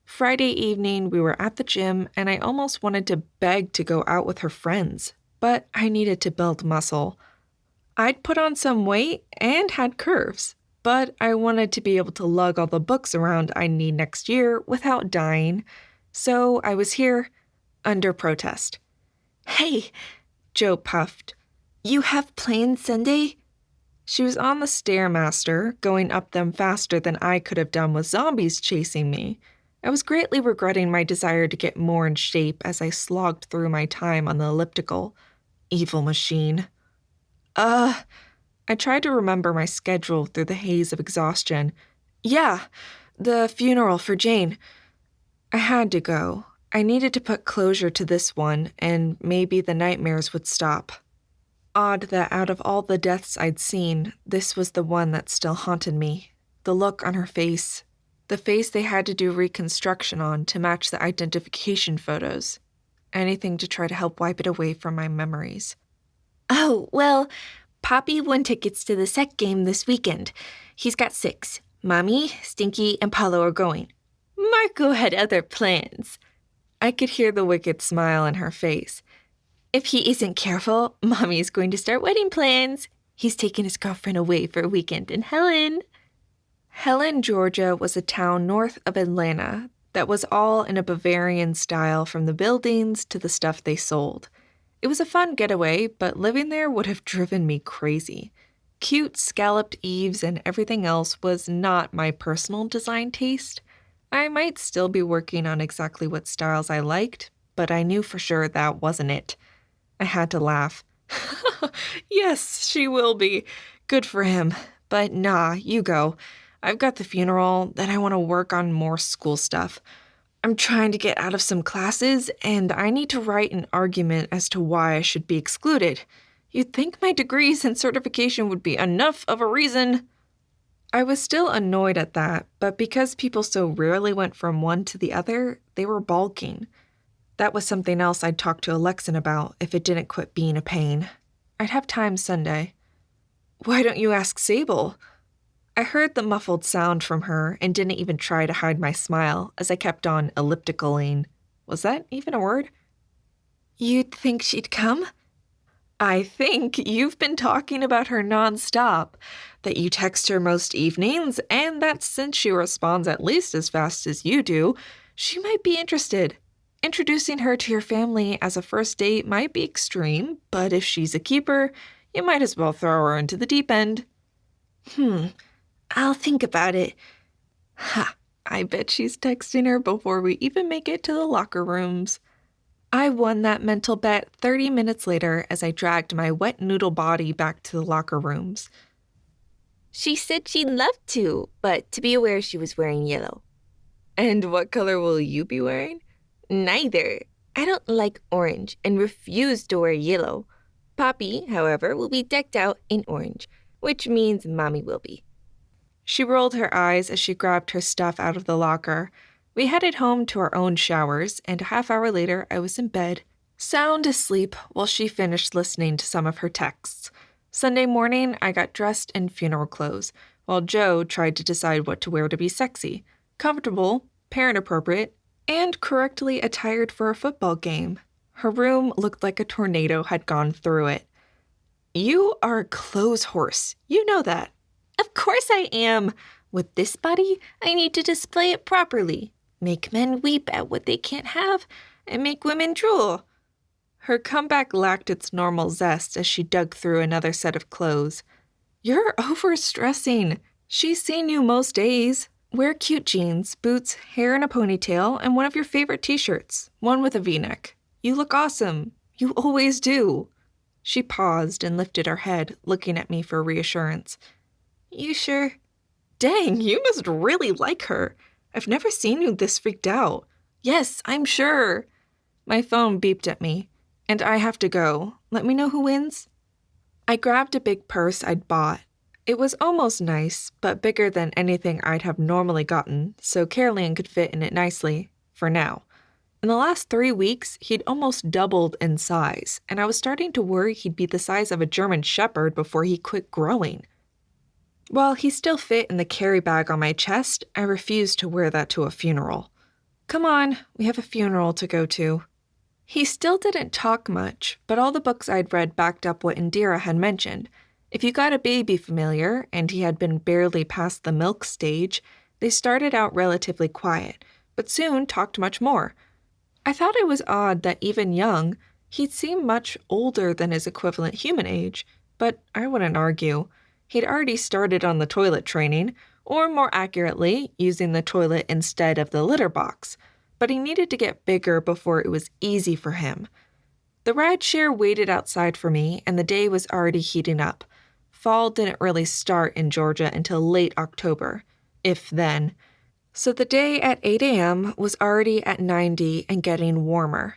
Friday evening, we were at the gym, and I almost wanted to beg to go out with her friends, but I needed to build muscle. I'd put on some weight and had curves, but I wanted to be able to lug all the books around I need next year without dying, so I was here under protest.
Hey,
Jo puffed.
You have plans Sunday?
She was on the Stairmaster, going up them faster than I could have done with zombies chasing me. I was greatly regretting my desire to get more in shape as I slogged through my time on the elliptical. Evil machine. I tried to remember my schedule through the haze of exhaustion. Yeah, the funeral for Jane. I had to go. I needed to put closure to this one, and maybe the nightmares would stop. Odd that out of all the deaths I'd seen, this was the one that still haunted me. The look on her face. The face they had to do reconstruction on to match the identification photos. Anything to try to help wipe it away from my memories.
Oh, well, Poppy won tickets to the SEC game this weekend. He's got 6. Mommy, Stinky, and Paulo are going. Marco had other plans.
I could hear the wicked smile in her face.
If he isn't careful, Mommy's going to start wedding plans. He's taking his girlfriend away for a weekend in Helen.
Helen, Georgia was a town north of Atlanta that was all in a Bavarian style from the buildings to the stuff they sold. It was a fun getaway, but living there would have driven me crazy. Cute scalloped eaves and everything else was not my personal design taste. I might still be working on exactly what styles I liked, but I knew for sure that wasn't it. I had to laugh. Yes, she will be. Good for him. But nah, you go. I've got the funeral, then I want to work on more school stuff. I'm trying to get out of some classes, and I need to write an argument as to why I should be excluded.
You'd think my degrees and certification would be enough of a reason. I was still annoyed at that, but because people so rarely went from one to the other, they were balking. That was something else I'd talk to Alexin about if it didn't quit being a pain. I'd have time Sunday. Why don't you ask Sable? I heard the muffled sound from her and didn't even try to hide my smile as I kept on ellipticaling. Was that even a word?
You'd think she'd come?
I think you've been talking about her nonstop, that you text her most evenings, and that since she responds at least as fast as you do, she might be interested. Introducing her to your family as a first date might be extreme, but if she's a keeper, you might as well throw her into the deep end.
I'll think about it.
Ha, I bet she's texting her before we even make it to the locker rooms. I won that mental bet 30 minutes later as I dragged my wet noodle body back to the locker rooms.
She said she'd love to, but to be aware she was wearing yellow.
And what color will you be wearing?
Neither. I don't like orange and refuse to wear yellow. Poppy, however, will be decked out in orange, which means Mommy will be.
She rolled her eyes as she grabbed her stuff out of the locker. We headed home to our own showers, and a half hour later I was in bed, sound asleep while she finished listening to some of her texts. Sunday morning, I got dressed in funeral clothes, while Joe tried to decide what to wear to be sexy, comfortable, parent-appropriate, and correctly attired for a football game. Her room looked like a tornado had gone through it. You are a clothes horse. You know that.
Of course I am. With this body, I need to display it properly. Make men weep at what they can't have, and make women drool.
Her comeback lacked its normal zest as she dug through another set of clothes. You're overstressing. She's seen you most days. Wear cute jeans, boots, hair in a ponytail, and one of your favorite t-shirts, one with a v-neck. You look awesome. You always do. She paused and lifted her head, looking at me for reassurance. You sure? Dang, you must really like her. I've never seen you this freaked out. Yes, I'm sure. My phone beeped at me, and I have to go. Let me know who wins. I grabbed a big purse I'd bought. It was almost nice, but bigger than anything I'd have normally gotten, so Caroline could fit in it nicely, for now. In the last 3 weeks, he'd almost doubled in size, and I was starting to worry he'd be the size of a German Shepherd before he quit growing. While he still fit in the carry bag on my chest, I refused to wear that to a funeral. Come on, we have a funeral to go to. He still didn't talk much, but all the books I'd read backed up what Indira had mentioned. If you got a baby familiar, and he had been barely past the milk stage, they started out relatively quiet, but soon talked much more. I thought it was odd that even young, he'd seem much older than his equivalent human age, but I wouldn't argue. He'd already started on the toilet training, or more accurately, using the toilet instead of the litter box, but he needed to get bigger before it was easy for him. The rideshare waited outside for me, and the day was already heating up. Fall didn't really start in Georgia until late October, if then. So the day at 8 a.m. was already at 90 and getting warmer.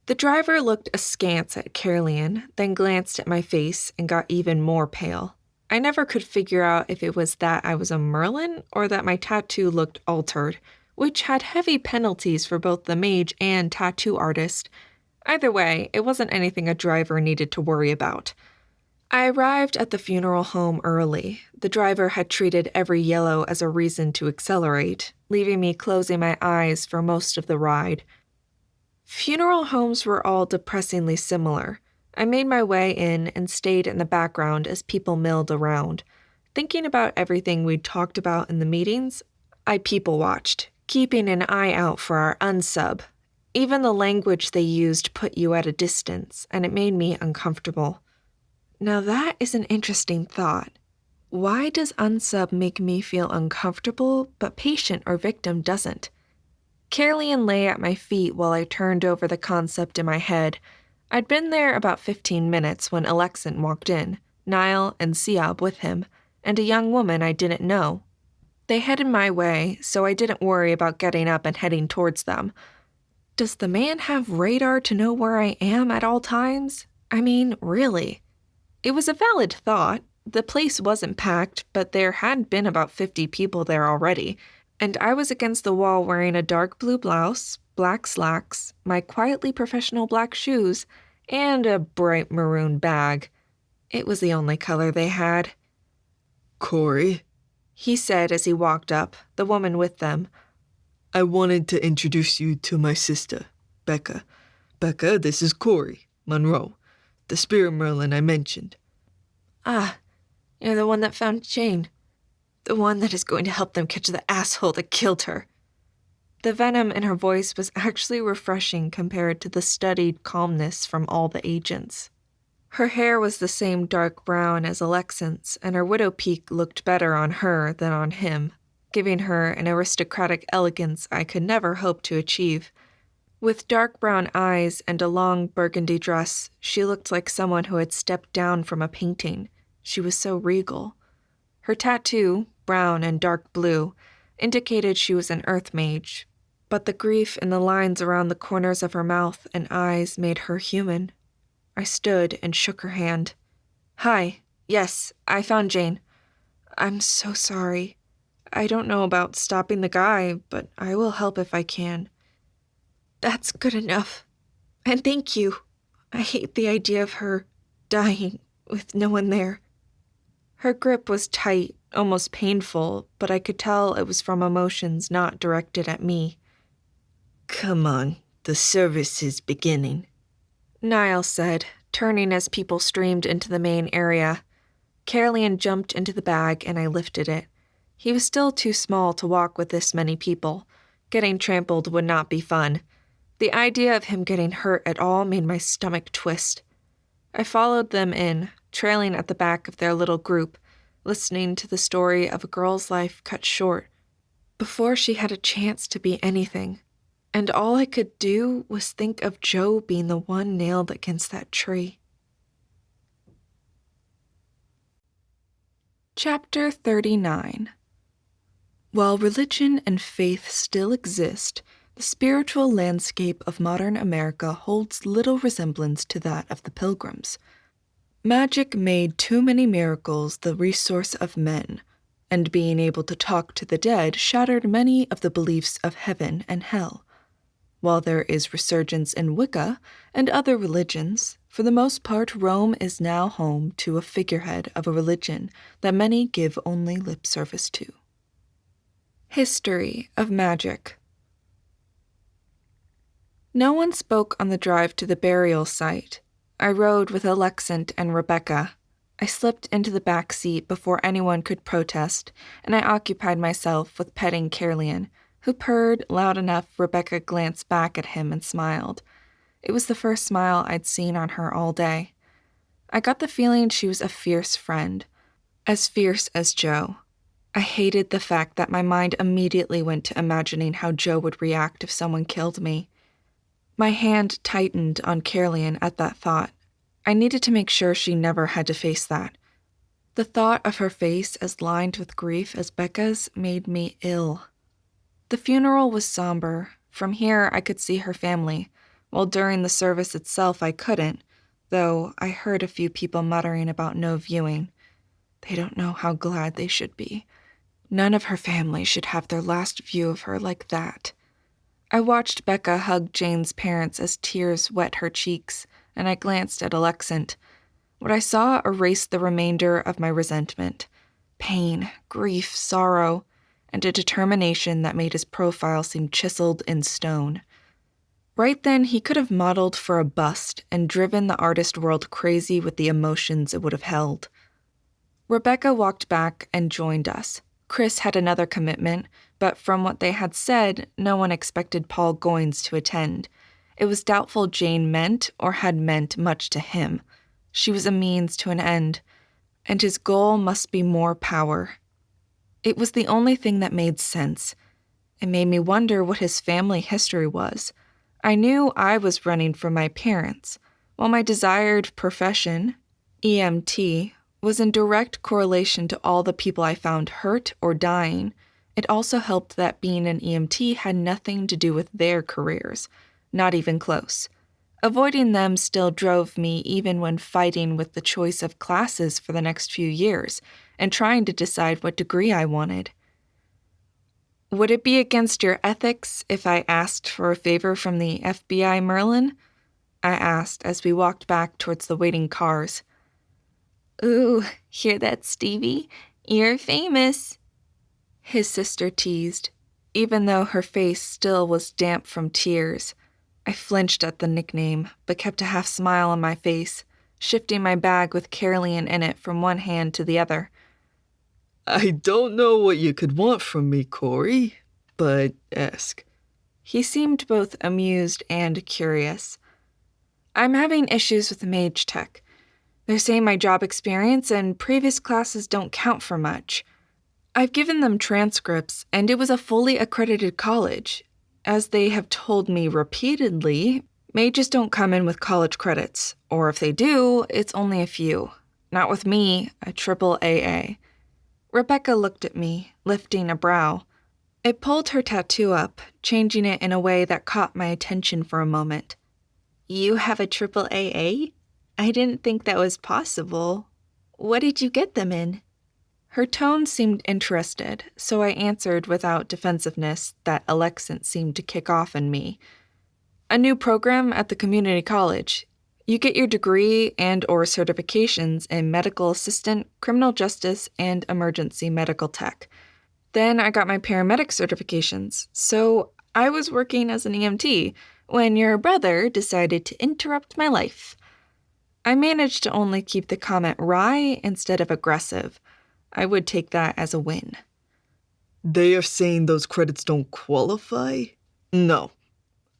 The driver looked askance at Caroline, then glanced at my face and got even more pale. I never could figure out if it was that I was a Merlin or that my tattoo looked altered, which had heavy penalties for both the mage and tattoo artist. Either way, it wasn't anything a driver needed to worry about. I arrived at the funeral home early. The driver had treated every yellow as a reason to accelerate, leaving me closing my eyes for most of the ride. Funeral homes were all depressingly similar. I made my way in and stayed in the background as people milled around. Thinking about everything we'd talked about in the meetings, I people-watched, keeping an eye out for our unsub. Even the language they used put you at a distance, and it made me uncomfortable. Now that is an interesting thought. Why does unsub make me feel uncomfortable, but patient or victim doesn't? Caroline lay at my feet while I turned over the concept in my head. I'd been there about 15 minutes when Alexin walked in, Niall and Siab with him, and a young woman I didn't know. They headed my way, so I didn't worry about getting up and heading towards them. Does the man have radar to know where I am at all times? I mean, really? It was a valid thought. The place wasn't packed, but there had been about 50 people there already, and I was against the wall wearing a dark blue blouse, black slacks, my quietly professional black shoes, and a bright maroon bag. It was the only color they had.
Corey,
He said as he walked up, the woman with them.
I wanted to introduce you to my sister, Becca. Becca, this is Corey, Monroe, the spirit Merlin I mentioned.
Ah, you're the one that found Jane. The one that is going to help them catch the asshole that killed her. The venom in her voice was actually refreshing compared to the studied calmness from all the agents. Her hair was the same dark brown as Alexan's, and her widow peak looked better on her than on him, giving her an aristocratic elegance I could never hope to achieve. With dark brown eyes and a long burgundy dress, she looked like someone who had stepped down from a painting. She was so regal. Her tattoo, brown and dark blue, indicated she was an earth mage, but the grief in the lines around the corners of her mouth and eyes made her human. I stood and shook her hand. Hi, yes, I found Jane. I'm so sorry. I don't know about stopping the guy, but I will help if I can. That's good enough. And thank you. I hate the idea of her dying with no one there. Her grip was tight, almost painful, but I could tell it was from emotions not directed at me.
Come on, the service is beginning,
Niall said, turning as people streamed into the main area. Caroline jumped into the bag and I lifted it. He was still too small to walk with this many people. Getting trampled would not be fun. The idea of him getting hurt at all made my stomach twist. I followed them in, trailing at the back of their little group, listening to the story of a girl's life cut short, before she had a chance to be anything. And all I could do was think of Joe being the one nailed against that tree. Chapter 39. While religion and faith still exist, the spiritual landscape of modern America holds little resemblance to that of the Pilgrims. Magic made too many miracles the resource of men, and being able to talk to the dead shattered many of the beliefs of heaven and hell. While there is resurgence in Wicca and other religions, for the most part Rome is now home to a figurehead of a religion that many give only lip service to. History of Magic. No one spoke on the drive to the burial site. I rode with Alexant and Rebecca. I slipped into the back seat before anyone could protest, and I occupied myself with petting Caroline, who purred loud enough Rebecca glanced back at him and smiled. It was the first smile I'd seen on her all day. I got the feeling she was a fierce friend, as fierce as Joe. I hated the fact that my mind immediately went to imagining how Joe would react if someone killed me. My hand tightened on Caroline at that thought. I needed to make sure she never had to face that. The thought of her face as lined with grief as Becca's made me ill. The funeral was somber. From here I could see her family, while during the service itself I couldn't, though I heard a few people muttering about no viewing. They don't know how glad they should be. None of her family should have their last view of her like that. I watched Becca hug Jane's parents as tears wet her cheeks, and I glanced at Alexant. What I saw erased the remainder of my resentment. Pain, grief, sorrow, and a determination that made his profile seem chiseled in stone. Right then, he could have modeled for a bust and driven the artist world crazy with the emotions it would have held. Rebecca walked back and joined us. Chris had another commitment, but from what they had said, no one expected Paul Goines to attend. It was doubtful Jane meant or had meant much to him. She was a means to an end, and his goal must be more power. It was the only thing that made sense. It made me wonder what his family history was. I knew I was running for my parents, while my desired profession, EMT, was in direct correlation to all the people I found hurt or dying. It also helped that being an EMT had nothing to do with their careers, not even close.
Avoiding them still drove me even when fighting with the choice of classes for the next few years and trying to decide what degree I wanted. Would it be against your ethics if I asked for a favor from the FBI, Merlin? I asked as we walked back towards the waiting cars.
Ooh, hear that, Stevie? You're famous,
his sister teased, even though her face still was damp from tears. I flinched at the nickname, but kept a half smile on my face, shifting my bag with Caroline in it from one hand to the other.
I don't know what you could want from me, Corey, but ask.
He seemed both amused and curious. I'm having issues with mage tech. They're saying my job experience and previous classes don't count for much. I've given them transcripts, and it was a fully accredited college. As they have told me repeatedly, mages don't come in with college credits, or if they do, it's only a few. Not with me, a triple AA. Rebecca looked at me, lifting a brow. It pulled her tattoo up, changing it in a way that caught my attention for a moment.
You have a triple AA? I didn't think that was possible. What did you get them in?
Her tone seemed interested, so I answered without defensiveness that Alexant seemed to kick off in me. A new program at the community college. You get your degree and or certifications in medical assistant, criminal justice, and emergency medical tech. Then I got my paramedic certifications, so I was working as an EMT when your brother decided to interrupt my life. I managed to only keep the comment wry instead of aggressive. I would take that as a win.
They are saying those credits don't qualify? No.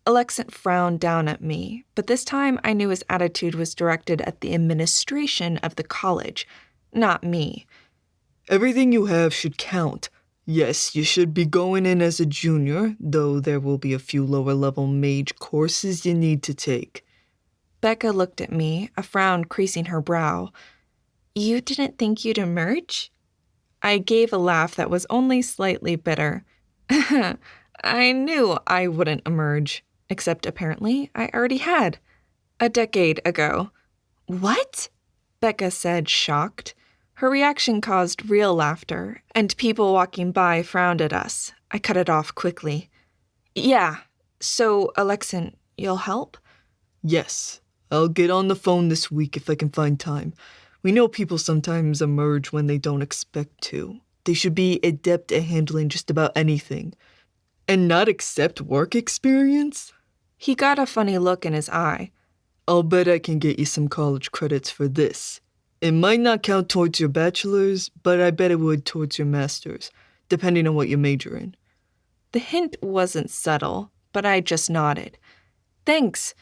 Alexant frowned down at me, but this time I knew his attitude was directed at the administration of the college, not me.
Everything you have should count. Yes, you should be going in as a junior, though there will be a few lower-level mage courses you need to take.
Becca looked at me, a frown creasing her brow.
You didn't think you'd emerge?
I gave a laugh that was only slightly bitter. I knew I wouldn't emerge, except apparently I already had. A decade ago.
What?
Becca said, shocked. Her reaction caused real laughter, and people walking by frowned at us. I cut it off quickly. Yeah, so, Alexant, you'll help?
Yes, I'll get on the phone this week if I can find time. We know people sometimes emerge when they don't expect to. They should be adept at handling just about anything. And not accept work experience?
He got a funny look in his eye.
I'll bet I can get you some college credits for this. It might not count towards your bachelor's, but I bet it would towards your master's, depending on what you major in.
The hint wasn't subtle, but I just nodded. Thanks.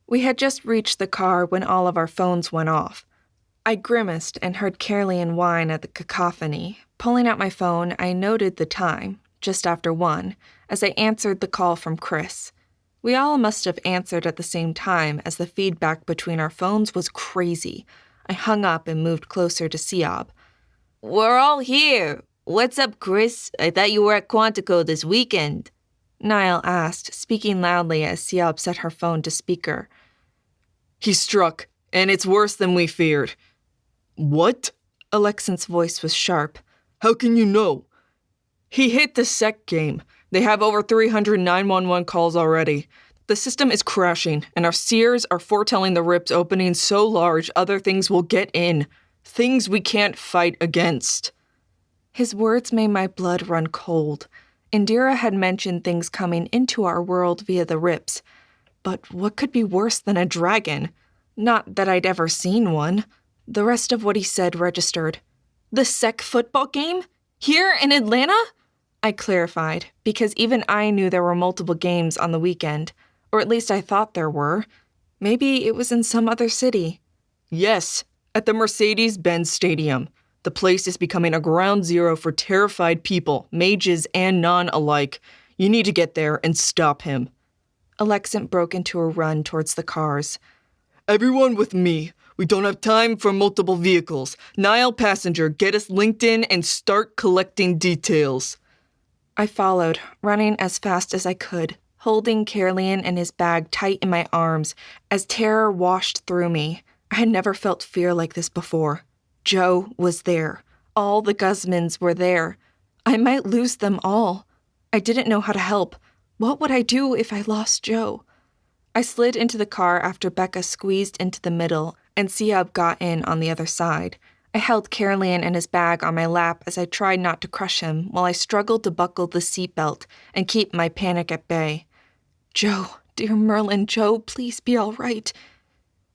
We had just reached the car when all of our phones went off. I grimaced and heard Caroline whine at the cacophony. Pulling out my phone, I noted the time, just after 1, as I answered the call from Chris. We all must have answered at the same time, as the feedback between our phones was crazy. I hung up and moved closer to Siob.
We're all here. What's up, Chris? I thought you were at Quantico this weekend.
Niall asked, speaking loudly as Siob set her phone to speaker.
He struck, and it's worse than we feared. What?
Alexant's voice was sharp.
How can you know? He hit the sec game. They have over 300 911 calls already. The system is crashing, and our seers are foretelling the rips opening so large other things will get in. Things we can't fight against.
His words made my blood run cold. Indira had mentioned things coming into our world via the rips. But what could be worse than a dragon? Not that I'd ever seen one. The rest of what he said registered. The sec football game? Here in Atlanta? I clarified, because even I knew there were multiple games on the weekend. Or at least I thought there were. Maybe it was in some other city.
Yes, at the Mercedes-Benz Stadium. The place is becoming a ground zero for terrified people, mages and non-alike. You need to get there and stop him.
Alexant broke into a run towards the cars.
Everyone with me. We don't have time for multiple vehicles. Niall passenger, get us linked in and start collecting details.
I followed, running as fast as I could.
holding Caroline and his bag tight in my arms as terror washed through me. I had never felt fear like this before. Joe was there. All the Guzmans were there. I might lose them all. I didn't know how to help. What would I do if I lost Joe? I slid into the car after Becca squeezed into the middle and Siab got in on the other side. I held Caroline and his bag on my lap as I tried not to crush him while I struggled to buckle the seatbelt and keep my panic at bay. Joe, dear Merlin, Joe, please be all right.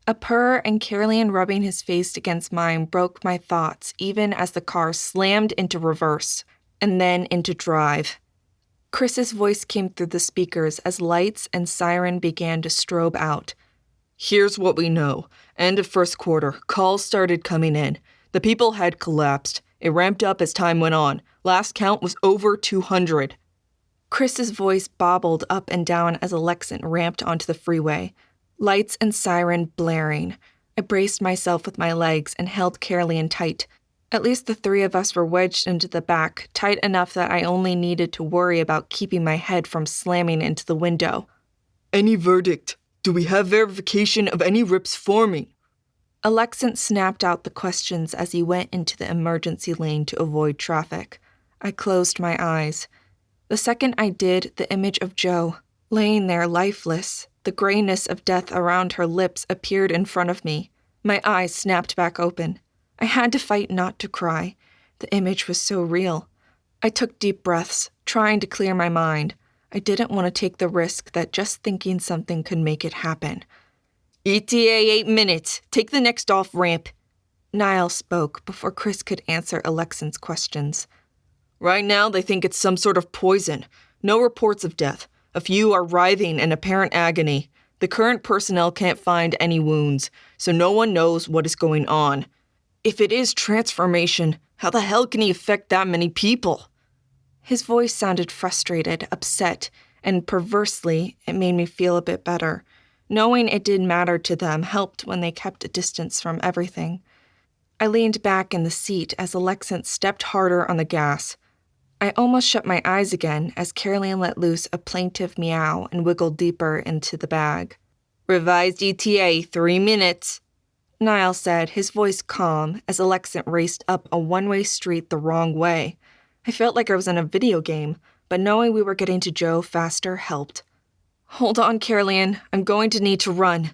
A purr and Caroline rubbing his face against mine broke my thoughts even as the car slammed into reverse and then into drive. Chris's voice came through the speakers as lights and siren began to strobe out.
Here's what we know. End of first quarter. Calls started coming in. The people had collapsed. It ramped up as time went on. Last count was over 200.
Chris's voice bobbled up and down as Alexant ramped onto the freeway. Lights and siren blaring. I braced myself with my legs and held Caroline tight. At least the three of us were wedged into the back, tight enough that I only needed to worry about keeping my head from slamming into the window.
Any verdict? Do we have verification of any rips forming?
Alexant snapped out the questions as he went into the emergency lane to avoid traffic. I closed my eyes. The second I did, the image of Joe, laying there lifeless, the grayness of death around her lips appeared in front of me. My eyes snapped back open. I had to fight not to cry. The image was so real. I took deep breaths, trying to clear my mind. I didn't want to take the risk that just thinking something could make it happen.
ETA 8 minutes. Take the next off-ramp.
Niall spoke before Chris could answer Alexant's questions.
Right now, they think it's some sort of poison. No reports of death. A few are writhing in apparent agony. The current personnel can't find any wounds, so no one knows what is going on. If it is transformation, how the hell can he affect that many people?
His voice sounded frustrated, upset, and perversely, it made me feel a bit better. Knowing it did matter to them helped when they kept a distance from everything. I leaned back in the seat as Alexant stepped harder on the gas. I almost shut my eyes again as Caroline let loose a plaintive meow and wiggled deeper into the bag.
Revised ETA, 3 minutes.
Niall said, his voice calm as Alexant raced up a one-way street the wrong way. I felt like I was in a video game, but knowing we were getting to Joe faster helped. Hold on, Caroline. I'm going to need to run.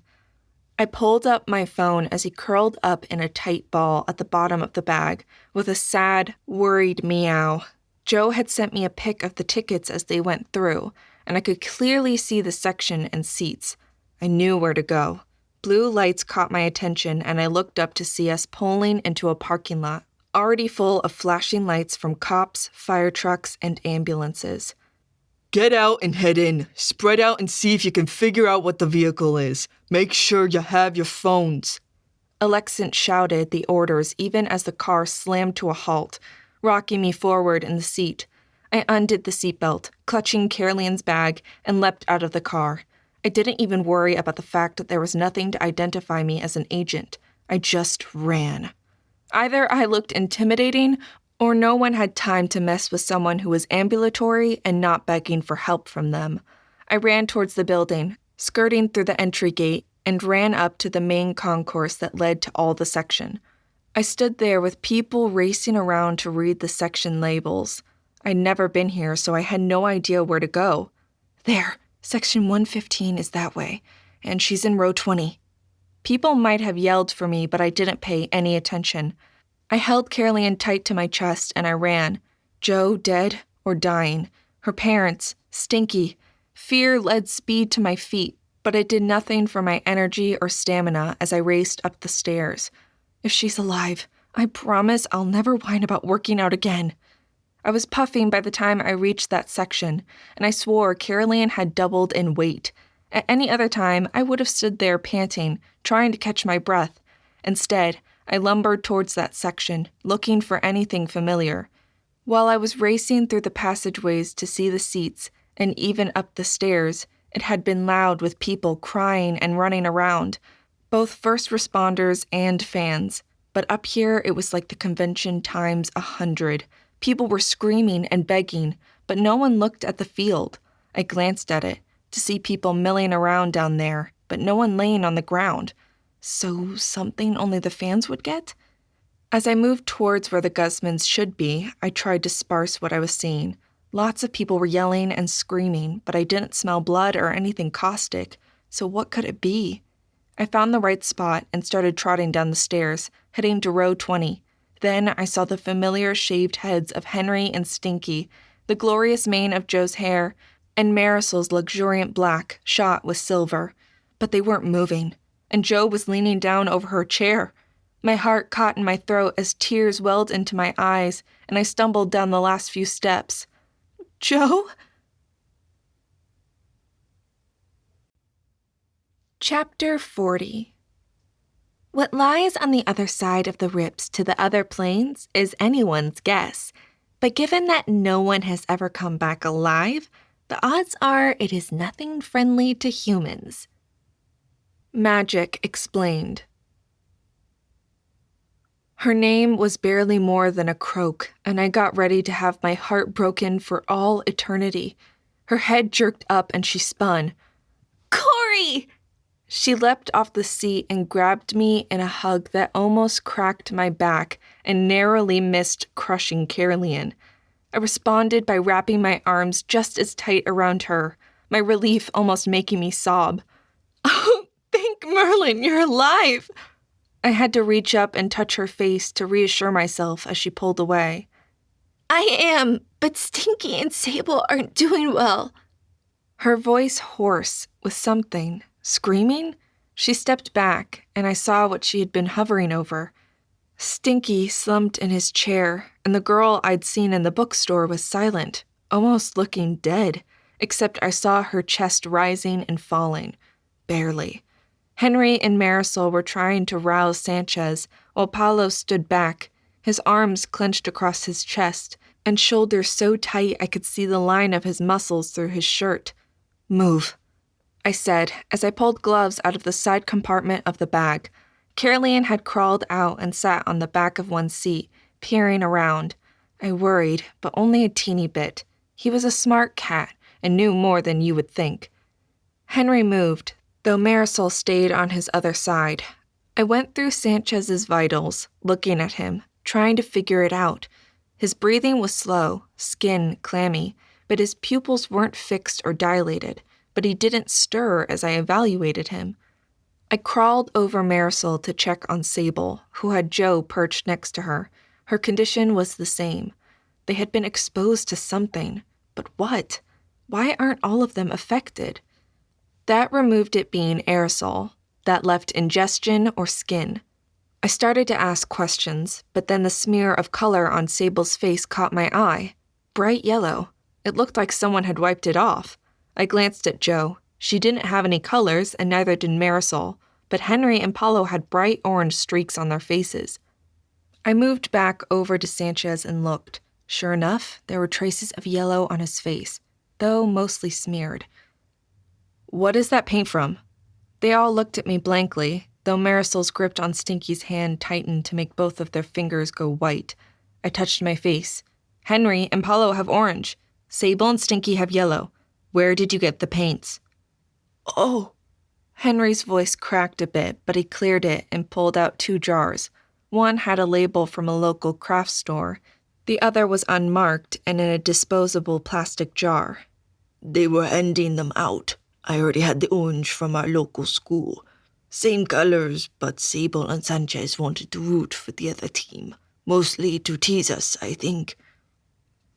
I pulled up my phone as he curled up in a tight ball at the bottom of the bag with a sad, worried meow. Joe had sent me a pic of the tickets as they went through, and I could clearly see the section and seats. I knew where to go. Blue lights caught my attention, and I looked up to see us pulling into a parking lot, already full of flashing lights from cops, fire trucks, and ambulances.
Get out and head in. Spread out and see if you can figure out what the vehicle is. Make sure you have your phones.
Alexant shouted the orders even as the car slammed to a halt, rocking me forward in the seat. I undid the seatbelt, clutching Caroline's bag, and leapt out of the car. I didn't even worry about the fact that there was nothing to identify me as an agent. I just ran. Either I looked intimidating, or no one had time to mess with someone who was ambulatory and not begging for help from them. I ran towards the building, skirting through the entry gate, and ran up to the main concourse that led to all the section. I stood there with people racing around to read the section labels. I'd never been here, so I had no idea where to go. There, section 115 is that way, and she's in row 20. People might have yelled for me, but I didn't pay any attention. I held Caroline tight to my chest and I ran. Joe dead or dying. Her parents, stinky. Fear led speed to my feet, but it did nothing for my energy or stamina as I raced up the stairs. If she's alive, I promise I'll never whine about working out again. I was puffing by the time I reached that section, and I swore Caroline had doubled in weight. At any other time, I would have stood there panting, trying to catch my breath. Instead, I lumbered towards that section, looking for anything familiar. While I was racing through the passageways to see the seats, and even up the stairs, it had been loud with people crying and running around, both first responders and fans. But up here, it was like the convention times 100. People were screaming and begging, but no one looked at the field. I glanced at it.
to see people milling around down there, but no one laying on the ground. So something only the fans would get? As I moved towards where the Guzmans should be, I tried to sparse what I was seeing. Lots of people were yelling and screaming, but I didn't smell blood or anything caustic, so what could it be? I found the right spot and started trotting down the stairs, heading to row 20. Then I saw the familiar shaved heads of Henry and Stinky, the glorious mane of Joe's hair, and Marisol's luxuriant black shot with silver. But they weren't moving, and Joe was leaning down over her chair. My heart caught in my throat as tears welled into my eyes, and I stumbled down the last few steps. Joe?
Chapter 40. What lies on the other side of the rips to the other planes is anyone's guess, but given that no one has ever come back alive, the odds are it is nothing friendly to humans.
Magic explained. Her name was barely more than a croak, and I got ready to have my heart broken for all eternity. Her head jerked up and she spun.
Corey!
She leapt off the seat and grabbed me in a hug that almost cracked my back and narrowly missed crushing Caroline. I responded by wrapping my arms just as tight around her, my relief almost making me sob. Oh, thank Merlin, you're alive! I had to reach up and touch her face to reassure myself as she pulled away.
I am, but Stinky and Sable aren't doing well.
Her voice hoarse with something. Screaming? She stepped back, and I saw what she had been hovering over. Stinky slumped in his chair, and the girl I'd seen in the bookstore was silent, almost looking dead, except I saw her chest rising and falling. Barely. Henry and Marisol were trying to rouse Sanchez, while Paulo stood back, his arms clenched across his chest, and shoulders so tight I could see the line of his muscles through his shirt. Move, I said as I pulled gloves out of the side compartment of the bag. Caroline had crawled out and sat on the back of one seat, peering around. I worried, but only a teeny bit. He was a smart cat and knew more than you would think. Henry moved, though Marisol stayed on his other side. I went through Sanchez's vitals, looking at him, trying to figure it out. His breathing was slow, skin clammy, but his pupils weren't fixed or dilated, but he didn't stir as I evaluated him. I crawled over Marisol to check on Sable, who had Joe perched next to her. Her condition was the same. They had been exposed to something, but what? Why aren't all of them affected? That removed it being aerosol. That left ingestion or skin. I started to ask questions, but then the smear of color on Sable's face caught my eye. Bright yellow. It looked like someone had wiped it off. I glanced at Joe. She didn't have any colors, and neither did Marisol, but Henry and Paulo had bright orange streaks on their faces. I moved back over to Sanchez and looked. Sure enough, there were traces of yellow on his face, though mostly smeared. What is that paint from? They all looked at me blankly, though Marisol's grip on Stinky's hand tightened to make both of their fingers go white. I touched my face. Henry and Paulo have orange. Sable and Stinky have yellow. Where did you get the paints?
Oh.
Henry's voice cracked a bit, but he cleared it and pulled out 2 jars. One had a label from a local craft store. The other was unmarked and in a disposable plastic jar.
They were handing them out. I already had the orange from our local school. Same colors, but Sable and Sanchez wanted to root for the other team. Mostly to tease us, I think.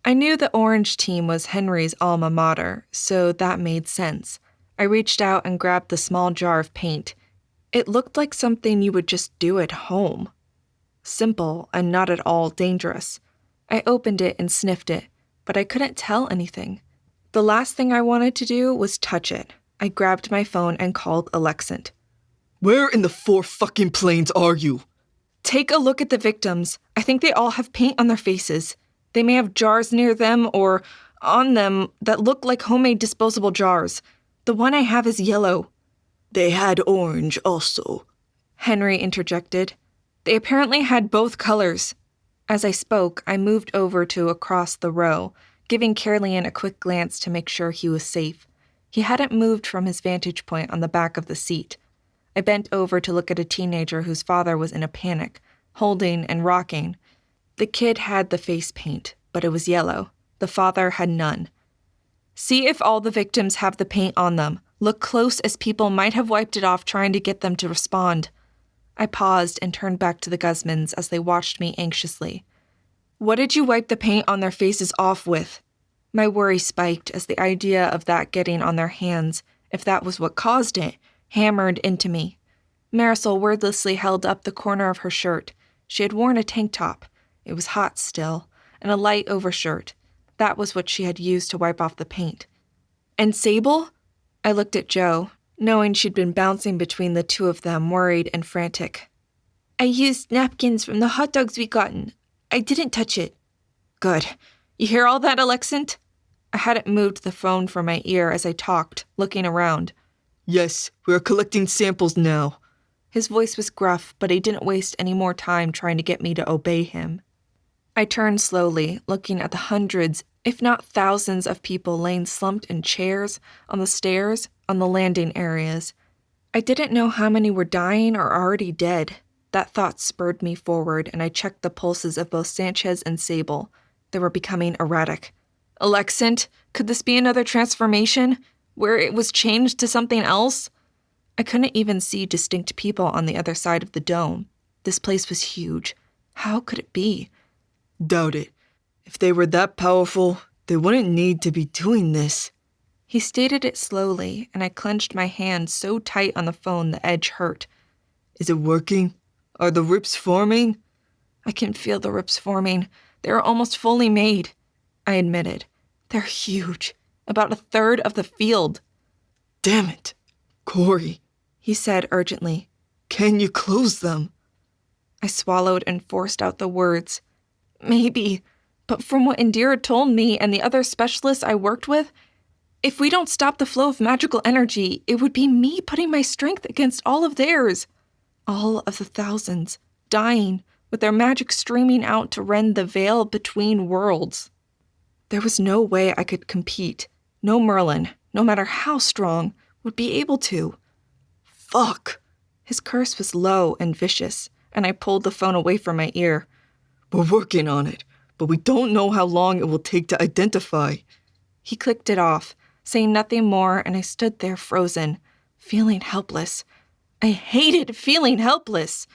I knew the orange team was Henry's alma mater, so that made sense. I reached out and grabbed the small jar of paint. It looked like something you would just do at home. Simple and not at all dangerous. I opened it and sniffed it, but I couldn't tell anything. The last thing I wanted to do was touch it. I grabbed my phone and called Alexant.
Where in the 4 fucking planes are you?
Take a look at the victims. I think they all have paint on their faces. They may have jars near them or on them that look like homemade disposable jars. The one I have is yellow.
They had orange also,
Henry interjected. They apparently had both colors. As I spoke, I moved over to across the row, giving Caroline a quick glance to make sure he was safe. He hadn't moved from his vantage point on the back of the seat. I bent over to look at a teenager whose father was in a panic, holding and rocking. The kid had the face paint, but it was yellow. The father had none. See if all the victims have the paint on them. Look close, as people might have wiped it off trying to get them to respond. I paused and turned back to the Guzmans as they watched me anxiously. What did you wipe the paint on their faces off with? My worry spiked as the idea of that getting on their hands, if that was what caused it, hammered into me. Marisol wordlessly held up the corner of her shirt. She had worn a tank top. It was hot still, and a light overshirt. That was what she had used to wipe off the paint. And Sable? I looked at Joe, knowing she'd been bouncing between the two of them, worried and frantic. I used napkins from the hot dogs we gotten. I didn't touch it. Good. You hear all that, Alexant? I hadn't moved the phone from my ear as I talked, looking around.
Yes, we're collecting samples now.
His voice was gruff, but he didn't waste any more time trying to get me to obey him. I turned slowly, looking at the hundreds, if not thousands of people laying slumped in chairs, on the stairs, on the landing areas. I didn't know how many were dying or already dead. That thought spurred me forward, and I checked the pulses of both Sanchez and Sable. They were becoming erratic. Alexant, could this be another transformation, where it was changed to something else? I couldn't even see distinct people on the other side of the dome. This place was huge. How could it be?
Doubt it. If they were that powerful, they wouldn't need to be doing this.
He stated it slowly, and I clenched my hand so tight on the phone the edge hurt.
Is it working? Are the rips forming?
I can feel the rips forming. They are almost fully made. I admitted. They're huge. About a third of the field.
Damn it. Corey,
he said urgently.
Can you close them?
I swallowed and forced out the words. Maybe, but from what Indira told me and the other specialists I worked with, if we don't stop the flow of magical energy, it would be me putting my strength against all of theirs. All of the thousands, dying, with their magic streaming out to rend the veil between worlds. There was no way I could compete. No Merlin, no matter how strong, would be able to. Fuck! His curse was low and vicious, and I pulled the phone away from my ear.
We're working on it, but we don't know how long it will take to identify.
He clicked it off, saying nothing more, and I stood there frozen, feeling helpless. I hated feeling helpless.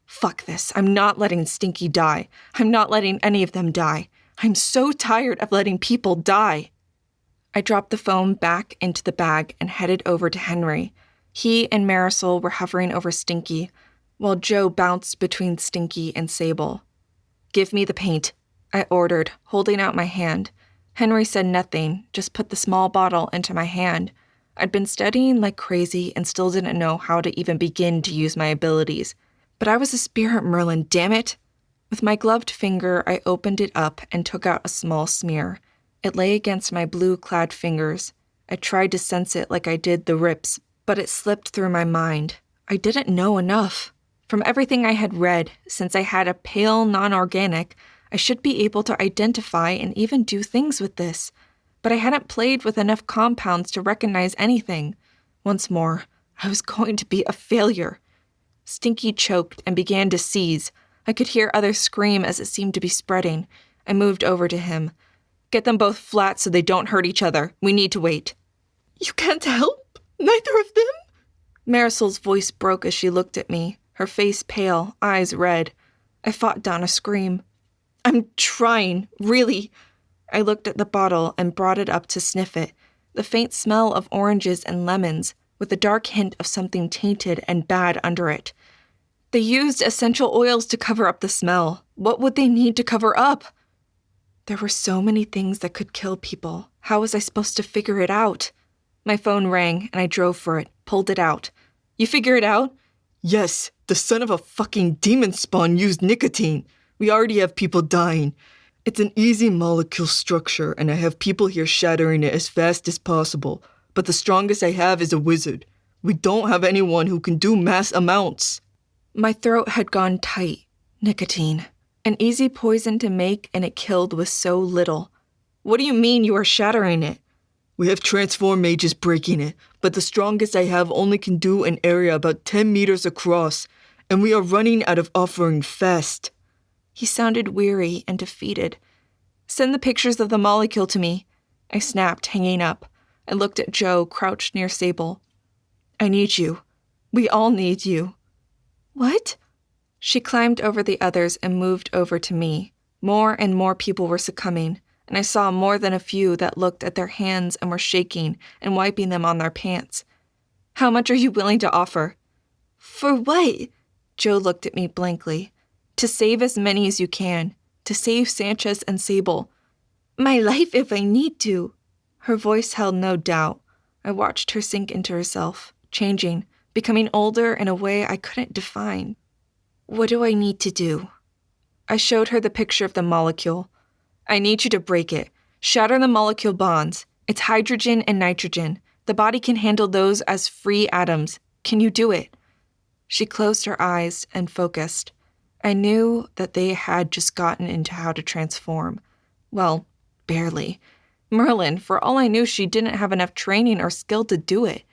Fuck this. I'm not letting Stinky die. I'm not letting any of them die. I'm so tired of letting people die. I dropped the phone back into the bag and headed over to Henry. He and Marisol were hovering over Stinky, while Joe bounced between Stinky and Sable. Give me the paint, I ordered, holding out my hand. Henry said nothing, just put the small bottle into my hand. I'd been studying like crazy and still didn't know how to even begin to use my abilities. But I was a spirit Merlin, damn it! With my gloved finger, I opened it up and took out a small smear. It lay against my blue-clad fingers. I tried to sense it like I did the rips, but it slipped through my mind. I didn't know enough. From everything I had read, since I had a pale non-organic, I should be able to identify and even do things with this. But I hadn't played with enough compounds to recognize anything. Once more, I was going to be a failure. Stinky choked and began to seize. I could hear others scream as it seemed to be spreading. I moved over to him. Get them both flat so they don't hurt each other. We need to wait. You can't help? Neither of them? Marisol's voice broke as she looked at me, her face pale, eyes red. I fought down a scream. I'm trying, really. I looked at the bottle and brought it up to sniff it. The faint smell of oranges and lemons, with a dark hint of something tainted and bad under it. They used essential oils to cover up the smell. What would they need to cover up? There were so many things that could kill people. How was I supposed to figure it out? My phone rang, and I drove for it, pulled it out. You figure it out?
Yes, the son of a fucking demon spawn used nicotine. We already have people dying. It's an easy molecule structure, and I have people here shattering it as fast as possible. But the strongest I have is a wizard. We don't have anyone who can do mass amounts.
My throat had gone tight. Nicotine. An easy poison to make, and it killed with so little. What do you mean you are shattering it?
We have transform mages breaking it, but the strongest I have only can do an area about 10 meters across, and we are running out of offering fast.
He sounded weary and defeated. Send the pictures of the molecule to me, I snapped, hanging up. I looked at Joe, crouched near Sable. I need you. We all need you. What? She climbed over the others and moved over to me. More and more people were succumbing, and I saw more than a few that looked at their hands and were shaking and wiping them on their pants. How much are you willing to offer? For what? Joe looked at me blankly. To save as many as you can. To save Sanchez and Sable. My life if I need to. Her voice held no doubt. I watched her sink into herself, changing, becoming older in a way I couldn't define. What do I need to do? I showed her the picture of the molecule. I need you to break it. Shatter the molecule bonds. It's hydrogen and nitrogen. The body can handle those as free atoms. Can you do it? She closed her eyes and focused. I knew that they had just gotten into how to transform. Well, barely. Merlin, for all I knew, she didn't have enough training or skill to do it.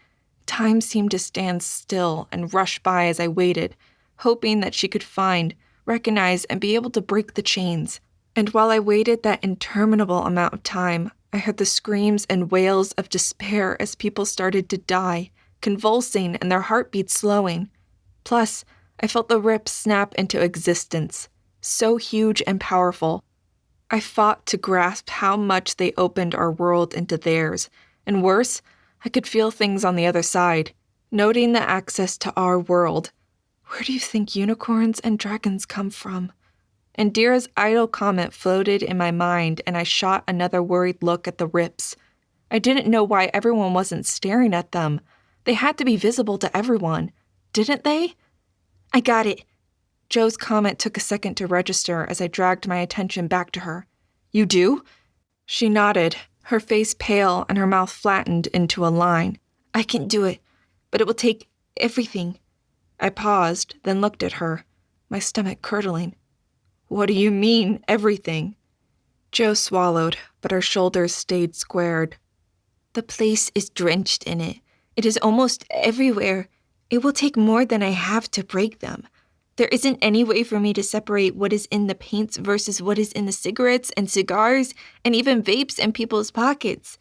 Time seemed to stand still and rush by as I waited, hoping that she could find, recognize, and be able to break the chains. And while I waited that interminable amount of time, I heard the screams and wails of despair as people started to die, convulsing and their heartbeats slowing. Plus, I felt the rips snap into existence, so huge and powerful. I fought to grasp how much they opened our world into theirs, and worse, I could feel things on the other side, noting the access to our world. Where do you think unicorns and dragons come from? Indira's idle comment floated in my mind, and I shot another worried look at the rips. I didn't know why everyone wasn't staring at them. They had to be visible to everyone, didn't they? I got it. Joe's comment took a second to register as I dragged my attention back to her. You do? She nodded, her face pale and her mouth flattened into a line. I can do it, but it will take everything. I paused, then looked at her, my stomach curdling. What do you mean, everything? Joe swallowed, but her shoulders stayed squared. The place is drenched in it. It is almost everywhere. It will take more than I have to break them. There isn't any way for me to separate what is in the paints versus what is in the cigarettes and cigars and even vapes in people's pockets.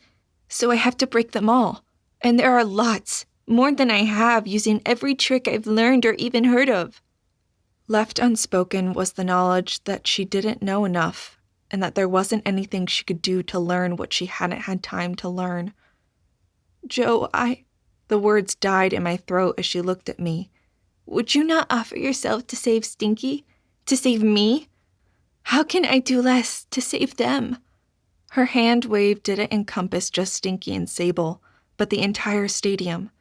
So I have to break them all. And there are lots, more than I have, using every trick I've learned or even heard of. Left unspoken was the knowledge that she didn't know enough and that there wasn't anything she could do to learn what she hadn't had time to learn. Joe, The words died in my throat as she looked at me. Would you not offer yourself to save Stinky? To save me? How can I do less to save them? Her hand wave didn't encompass just Stinky and Sable, but the entire stadium.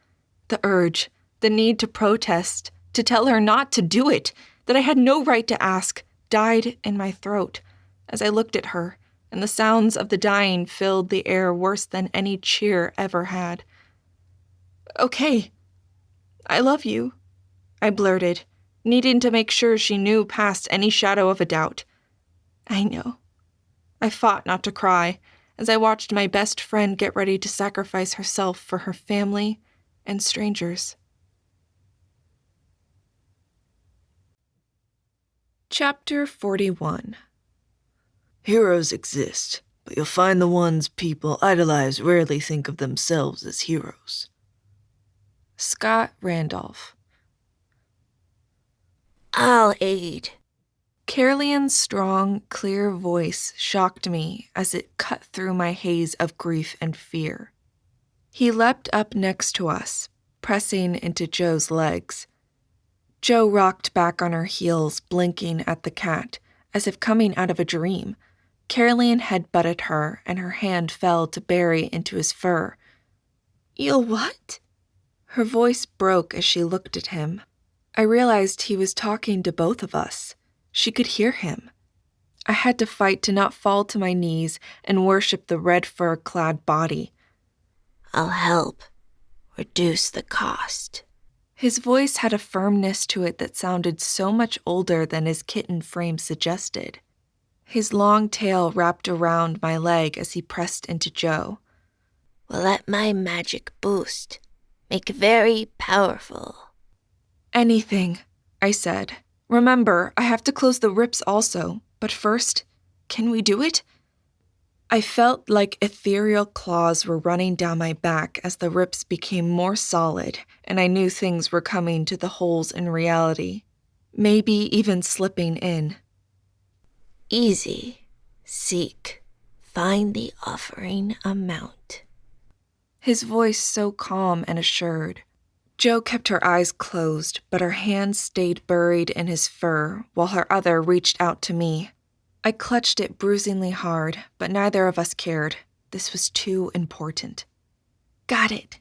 The urge, the need to protest, to tell her not to do it, that I had no right to ask, died in my throat as I looked at her, and the sounds of the dying filled the air worse than any cheer ever had. Okay. I love you, I blurted, needing to make sure she knew past any shadow of a doubt. I know. I fought not to cry as I watched my best friend get ready to sacrifice herself for her family and strangers. Chapter 41.
Heroes exist, but you'll find the ones people idolize rarely think of themselves as heroes.
Scott Randolph.
I'll aid.
Caroleon's strong, clear voice shocked me as it cut through my haze of grief and fear. He leapt up next to us, pressing into Joe's legs. Joe rocked back on her heels, blinking at the cat, as if coming out of a dream. Caroleon head-butted her, and her hand fell to bury into his fur. You'll what? Her voice broke as she looked at him. I realized he was talking to both of us. She could hear him. I had to fight to not fall to my knees and worship the red fur-clad body.
I'll help. Reduce the cost.
His voice had a firmness to it that sounded so much older than his kitten frame suggested. His long tail wrapped around my leg as he pressed into Joe.
will let my magic boost. Make very powerful.
Anything, I said. Remember, I have to close the rips also, but first, can we do it? I felt like ethereal claws were running down my back as the rips became more solid, and I knew things were coming to the holes in reality. Maybe even slipping in.
Easy. Seek. Find the offering amount.
His voice so calm and assured. Jo kept her eyes closed, but her hands stayed buried in his fur, while her other reached out to me. I clutched it bruisingly hard, but neither of us cared. This was too important. Got it,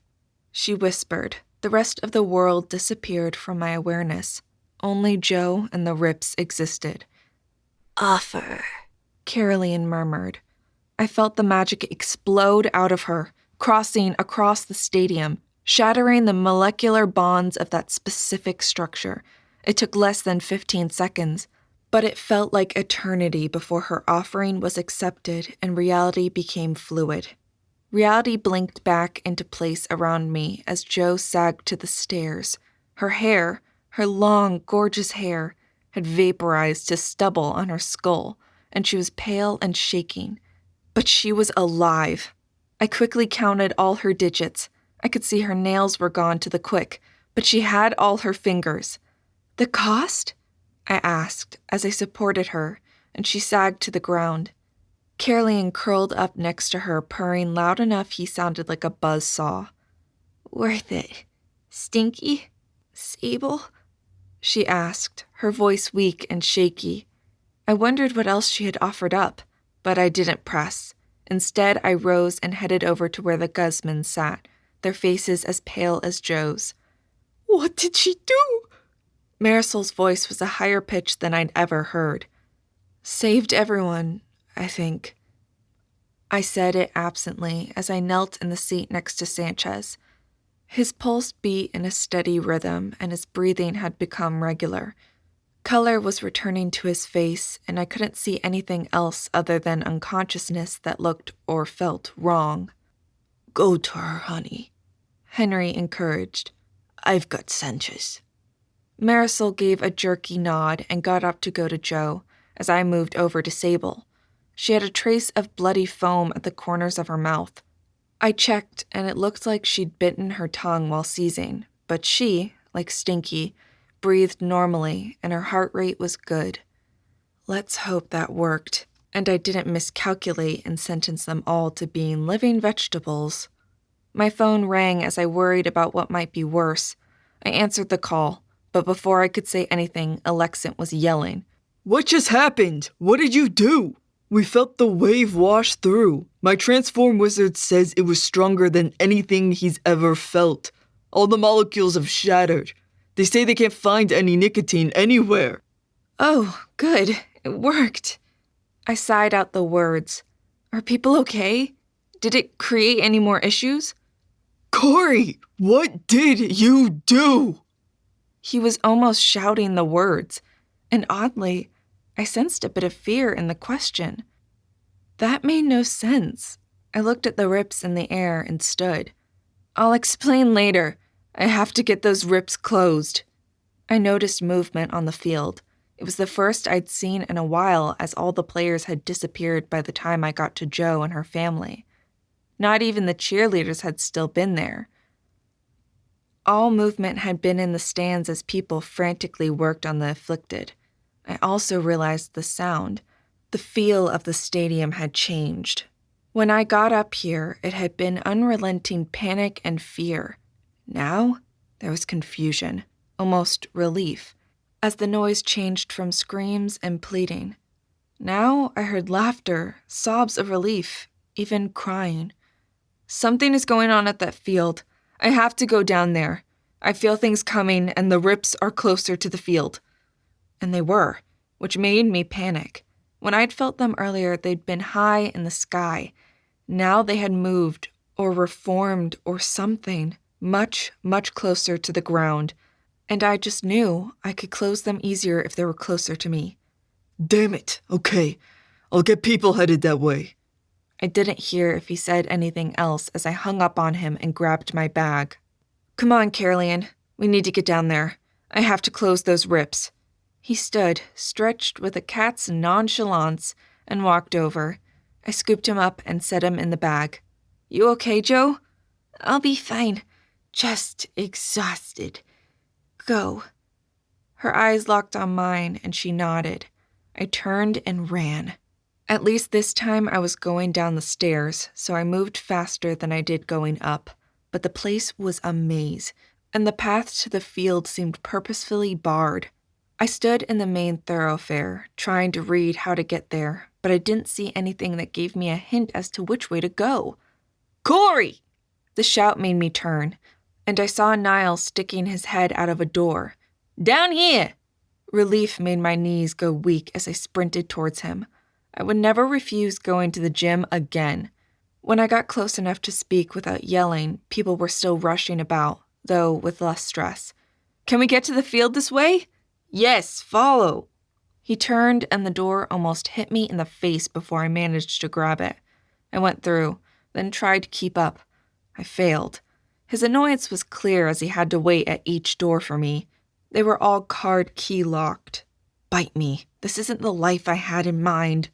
she whispered. The rest of the world disappeared from my awareness. Only Jo and the rips existed.
Offer,
Caroline murmured. I felt the magic explode out of her, crossing across the stadium, shattering the molecular bonds of that specific structure. It took less than 15 seconds, but it felt like eternity before her offering was accepted and reality became fluid. Reality blinked back into place around me as Jo sagged to the stairs. Her hair, her long, gorgeous hair, had vaporized to stubble on her skull, and she was pale and shaking. But she was alive. I quickly counted all her digits. I could see her nails were gone to the quick, but she had all her fingers. The cost? I asked as I supported her, and she sagged to the ground. Caroline curled up next to her, purring loud enough he sounded like a buzzsaw. Worth it. Stinky? Sable? She asked, her voice weak and shaky. I wondered what else she had offered up, but I didn't press. Instead, I rose and headed over to where the Guzmans sat, their faces as pale as Jo's. What did she do? Marisol's voice was a higher pitch than I'd ever heard. Saved everyone, I think. I said it absently as I knelt in the seat next to Sanchez. His pulse beat in a steady rhythm, and his breathing had become regular. Color was returning to his face, and I couldn't see anything else other than unconsciousness that looked or felt wrong.
Go to her, honey,
Henry encouraged.
I've got Sanchez.
Marisol gave a jerky nod and got up to go to Jo, as I moved over to Sable. She had a trace of bloody foam at the corners of her mouth. I checked, and it looked like she'd bitten her tongue while seizing, but she, like Stinky, breathed normally, and her heart rate was good. Let's hope that worked, and I didn't miscalculate and sentence them all to being living vegetables. My phone rang as I worried about what might be worse. I answered the call, but before I could say anything, Alexant was yelling.
What just happened? What did you do? We felt the wave wash through. My transform wizard says it was stronger than anything he's ever felt. All the molecules have shattered. They say they can't find any nicotine anywhere.
Oh, good. It worked. I sighed out the words. Are people okay? Did it create any more issues?
Corey, what did you do?
He was almost shouting the words, and oddly, I sensed a bit of fear in the question. That made no sense. I looked at the rips in the air and stood. I'll explain later. I have to get those rips closed. I noticed movement on the field. It was the first I'd seen in a while, as all the players had disappeared by the time I got to Jo and her family. Not even the cheerleaders had still been there. All movement had been in the stands as people frantically worked on the afflicted. I also realized the sound. The feel of the stadium had changed. When I got up here, it had been unrelenting panic and fear. Now, there was confusion, almost relief, as the noise changed from screams and pleading. Now I heard laughter, sobs of relief, even crying. Something is going on at that field. I have to go down there. I feel things coming, and the rips are closer to the field. And they were, which made me panic. When I'd felt them earlier, they'd been high in the sky. Now they had moved, or reformed, or something, much, much closer to the ground. And I just knew I could close them easier if they were closer to me.
Damn it. Okay. I'll get people headed that way.
I didn't hear if he said anything else as I hung up on him and grabbed my bag. Come on, Caroline. We need to get down there. I have to close those rips. He stood, stretched with a cat's nonchalance, and walked over. I scooped him up and set him in the bag. You okay, Joe?
I'll be fine. Just exhausted. Go.
Her eyes locked on mine, and she nodded. I turned and ran. At least this time I was going down the stairs, so I moved faster than I did going up. But the place was a maze, and the path to the field seemed purposefully barred. I stood in the main thoroughfare, trying to read how to get there, but I didn't see anything that gave me a hint as to which way to go. Corey! The shout made me turn, and I saw Niles sticking his head out of a door. Down here! Relief made my knees go weak as I sprinted towards him. I would never refuse going to the gym again. When I got close enough to speak without yelling, people were still rushing about, though with less stress. Can we get to the field this way? Yes, follow. He turned and the door almost hit me in the face before I managed to grab it. I went through, then tried to keep up. I failed. His annoyance was clear as he had to wait at each door for me. They were all card key locked. Bite me. This isn't the life I had in mind.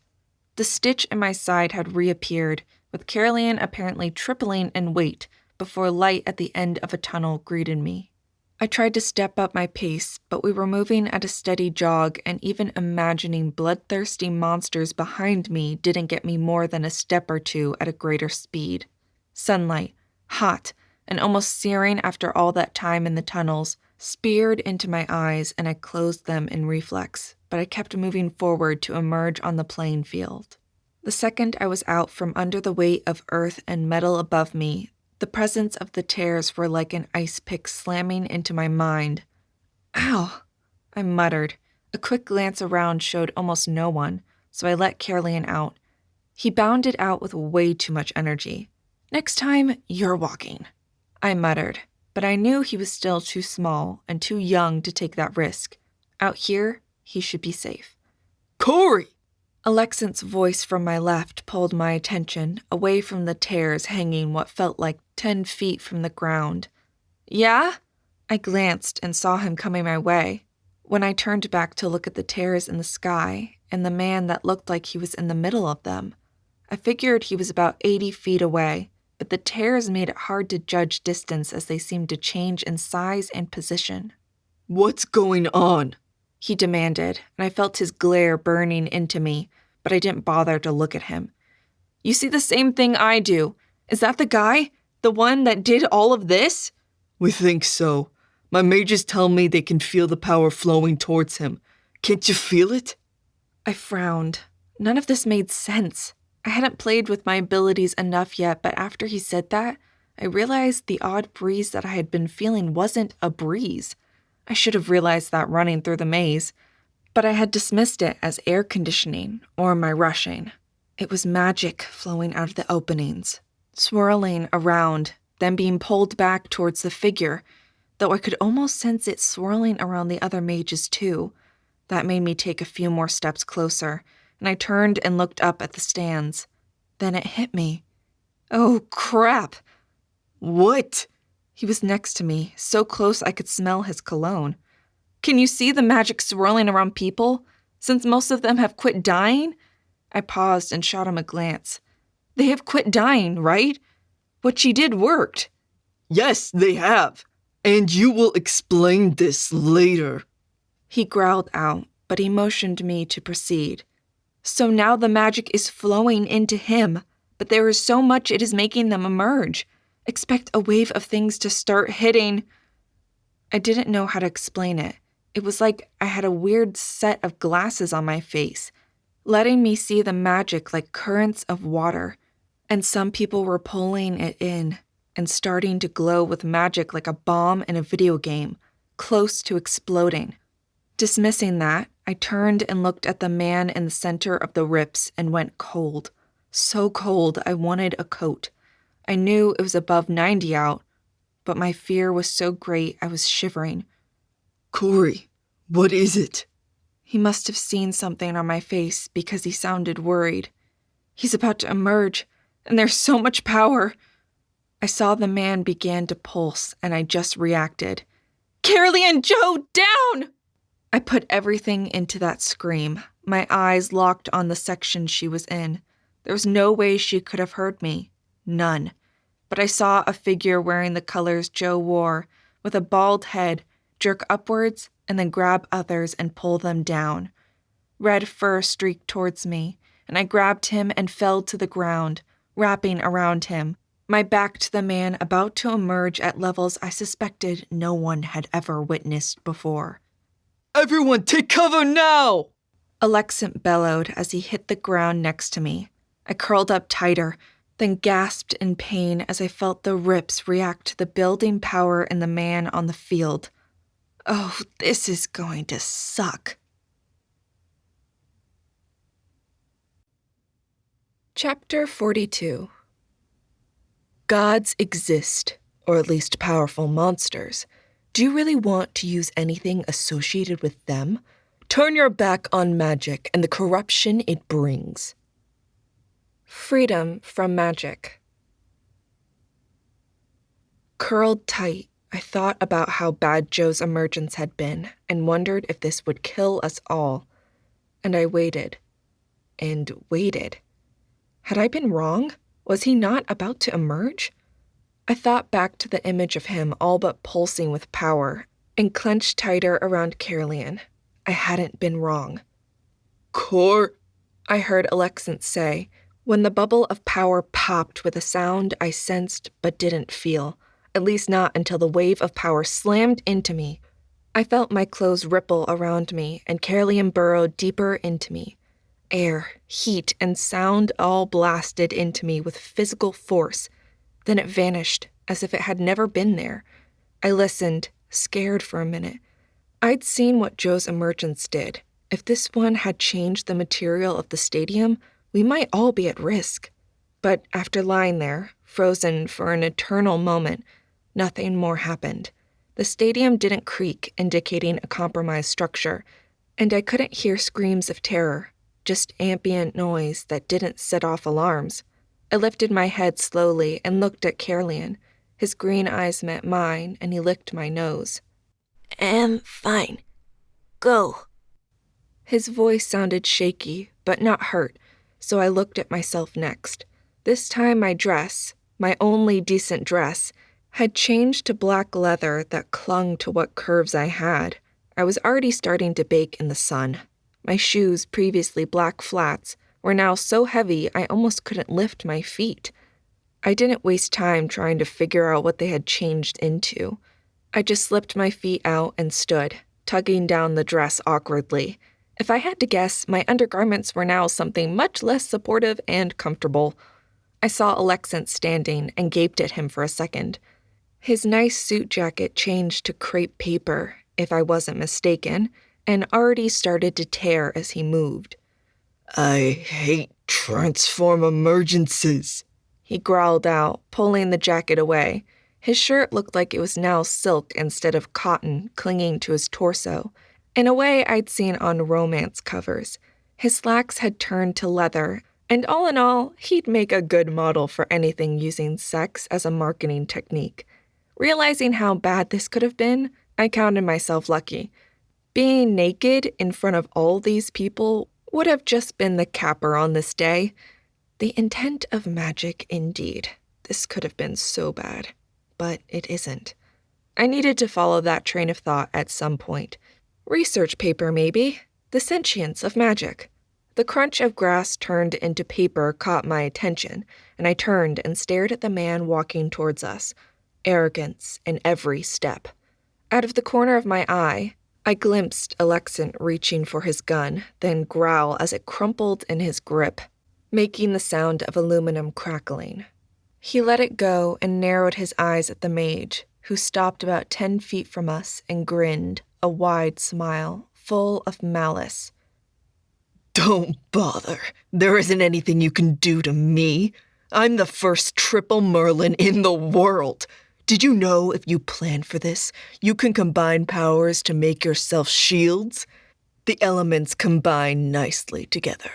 The stitch in my side had reappeared, with Caroline apparently tripling in weight before light at the end of a tunnel greeted me. I tried to step up my pace, but we were moving at a steady jog, and even imagining bloodthirsty monsters behind me didn't get me more than a step or two at a greater speed. Sunlight, hot, and almost searing after all that time in the tunnels, speared into my eyes, and I closed them in reflex, but I kept moving forward to emerge on the playing field. The second I was out from under the weight of earth and metal above me, the presence of the tears were like an ice pick slamming into my mind. Ow! I muttered. A quick glance around showed almost no one, so I let Caroline out. He bounded out with way too much energy. Next time, you're walking. I muttered, but I knew he was still too small and too young to take that risk. Out here, he should be safe. Corey! Alexant's voice from my left pulled my attention away from the tears hanging what felt like 10 feet from the ground. Yeah? I glanced and saw him coming my way. When I turned back to look at the tears in the sky and the man that looked like he was in the middle of them, I figured he was about 80 feet away, but the tears made it hard to judge distance as they seemed to change in size and position. What's going on? He demanded, and I felt his glare burning into me, but I didn't bother to look at him. You see the same thing I do. Is that the guy? The one that did all of this?
We think so. My mages tell me they can feel the power flowing towards him. Can't you feel it?
I frowned. None of this made sense. I hadn't played with my abilities enough yet, but after he said that, I realized the odd breeze that I had been feeling wasn't a breeze. I should have realized that running through the maze, but I had dismissed it as air conditioning or my rushing. It was magic flowing out of the openings, swirling around, then being pulled back towards the figure, though I could almost sense it swirling around the other mages too. That made me take a few more steps closer, and I turned and looked up at the stands. Then it hit me. Oh, crap!
What?
He was next to me, so close I could smell his cologne. Can you see the magic swirling around people? Since most of them have quit dying? I paused and shot him a glance. They have quit dying, right? What she did worked.
Yes, they have. And you will explain this later.
He growled out, but he motioned me to proceed. So now the magic is flowing into him, but there is so much it is making them emerge. Expect a wave of things to start hitting. I didn't know how to explain it. It was like I had a weird set of glasses on my face, letting me see the magic like currents of water. And some people were pulling it in and starting to glow with magic like a bomb in a video game, close to exploding. Dismissing that, I turned and looked at the man in the center of the rips and went cold. So cold I wanted a coat. I knew it was above 90 out, but my fear was so great I was shivering.
Corey, what is it?
He must have seen something on my face because he sounded worried. He's about to emerge.
and there's so much power. I saw the man began to pulse, and I just reacted. Caroline, Joe, down! I put everything into that scream, my eyes locked on the section she was in. There was no way she could have heard me. None. But I saw a figure wearing the colors Joe wore, with a bald head, jerk upwards and then grab others and pull them down. Red fur streaked towards me, and I grabbed him and fell to the ground, wrapping around him, my back to the man about to emerge at levels I suspected no one had ever witnessed before.
Everyone, take cover now!
Alexant bellowed as he hit the ground next to me. I curled up tighter, then gasped in pain as I felt the rips react to the building power in the man on the field. Oh, this is going to suck.
Chapter 42. Gods exist, or at least powerful monsters. Do you really want to use anything associated with them? Turn your back on magic and the corruption it brings. Freedom from magic. Curled tight, I thought about how bad Joe's emergence had been and wondered if this would kill us all. And I waited. And waited. Had I been wrong? Was he not about to emerge? I thought back to the image of him all but pulsing with power and clenched tighter around Caroline. I hadn't been wrong.
Core,
I heard Alexant say, when the bubble of power popped with a sound I sensed but didn't feel, at least not until the wave of power slammed into me. I felt my clothes ripple around me, and Caroline burrowed deeper into me. Air, heat, and sound all blasted into me with physical force. Then it vanished, as if it had never been there. I listened, scared for a minute. I'd seen what Joe's emergence did. If this one had changed the material of the stadium, we might all be at risk. But after lying there, frozen for an eternal moment, nothing more happened. The stadium didn't creak, indicating a compromised structure, and I couldn't hear screams of terror, just ambient noise that didn't set off alarms. I lifted my head slowly and looked at Caroline. His green eyes met mine, and he licked my nose.
Fine. Go.
His voice sounded shaky, but not hurt, so I looked at myself next. This time my dress, my only decent dress, had changed to black leather that clung to what curves I had. I was already starting to bake in the sun. My shoes, previously black flats, were now so heavy I almost couldn't lift my feet. I didn't waste time trying to figure out what they had changed into. I just slipped my feet out and stood, tugging down the dress awkwardly. If I had to guess, my undergarments were now something much less supportive and comfortable. I saw Alexant standing and gaped at him for a second. His nice suit jacket changed to crepe paper, if I wasn't mistaken, and already started to tear as he moved.
I hate transform emergencies,
he growled out, pulling the jacket away. His shirt looked like it was now silk instead of cotton, clinging to his torso, in a way I'd seen on romance covers. His slacks had turned to leather, and all in all, he'd make a good model for anything using sex as a marketing technique. Realizing how bad this could have been, I counted myself lucky. Being naked in front of all these people would have just been the capper on this day. The intent of magic, indeed. This could have been so bad. But it isn't. I needed to follow that train of thought at some point. Research paper, maybe. The sentience of magic. The crunch of grass turned into paper caught my attention, and I turned and stared at the man walking towards us. Arrogance in every step. Out of the corner of my eye, I glimpsed Alexant reaching for his gun, then growl as it crumpled in his grip, making the sound of aluminum crackling. He let it go and narrowed his eyes at the mage, who stopped about 10 feet from us and grinned, a wide smile, full of malice.
Don't bother. There isn't anything you can do to me. I'm the first triple Merlin in the world. Did you know if you plan for this, you can combine powers to make yourself shields? The elements combine nicely together.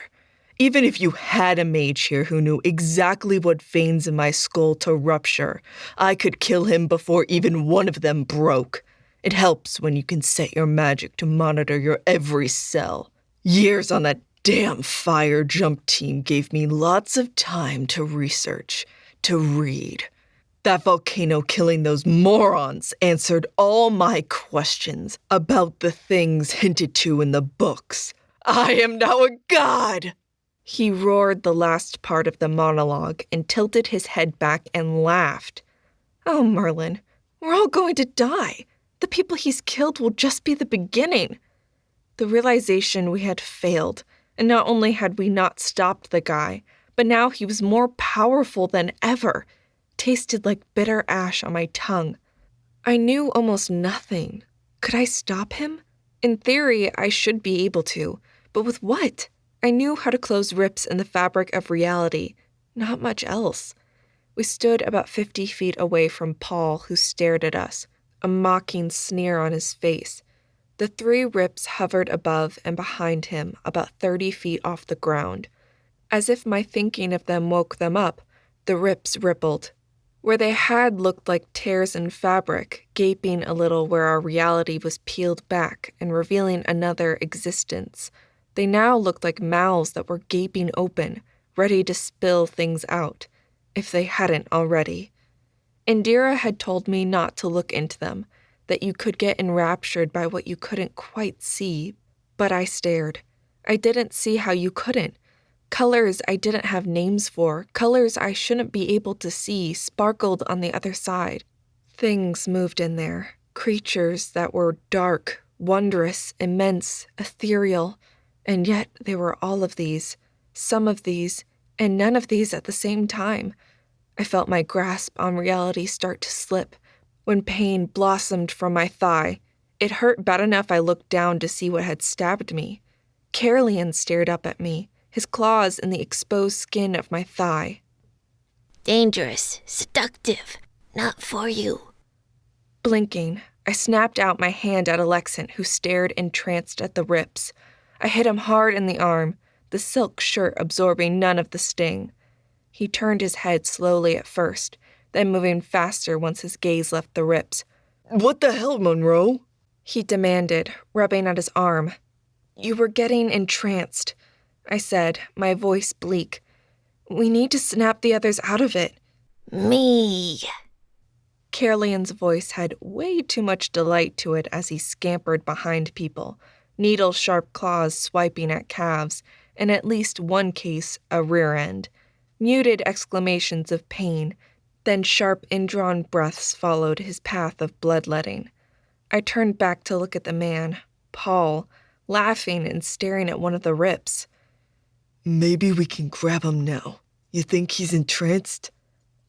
Even if you had a mage here who knew exactly what veins in my skull to rupture, I could kill him before even one of them broke. It helps when you can set your magic to monitor your every cell. Years on that damn fire jump team gave me lots of time to research, to read. That volcano killing those morons answered all my questions about the things hinted to in the books. I am now a god!
He roared the last part of the monologue and tilted his head back and laughed. Oh, Merlin, we're all going to die. The people he's killed will just be the beginning. The realization we had failed, and not only had we not stopped the guy, but now he was more powerful than ever, tasted like bitter ash on my tongue. I knew almost nothing. Could I stop him? In theory, I should be able to, but with what? I knew how to close rips in the fabric of reality, not much else. We stood about 50 feet away from Paul, who stared at us, a mocking sneer on his face. The 3 rips hovered above and behind him, about 30 feet off the ground. As if my thinking of them woke them up, the rips rippled. Where they had looked like tears in fabric, gaping a little where our reality was peeled back and revealing another existence, they now looked like mouths that were gaping open, ready to spill things out, if they hadn't already. Indira had told me not to look into them, that you could get enraptured by what you couldn't quite see, but I stared. I didn't see how you couldn't. Colors I didn't have names for, colors I shouldn't be able to see, sparkled on the other side. Things moved in there, creatures that were dark, wondrous, immense, ethereal, and yet they were all of these, some of these, and none of these at the same time. I felt my grasp on reality start to slip when pain blossomed from my thigh. It hurt bad enough I looked down to see what had stabbed me. Caroleon stared up at me, his claws in the exposed skin of my thigh.
Dangerous, seductive, not for you.
Blinking, I snapped out my hand at Alexant, who stared entranced at the rips. I hit him hard in the arm, the silk shirt absorbing none of the sting. He turned his head slowly at first, then moving faster once his gaze left the rips.
What the hell, Monroe?
He demanded, rubbing at his arm. You were getting entranced, I said, my voice bleak. We need to snap the others out of it.
Me.
Caroleon's voice had way too much delight to it as he scampered behind people, needle-sharp claws swiping at calves, in at least one case, a rear end. Muted exclamations of pain, then sharp indrawn breaths followed his path of bloodletting. I turned back to look at the man, Paul, laughing and staring at one of the rips.
Maybe we can grab him now. You think he's entranced?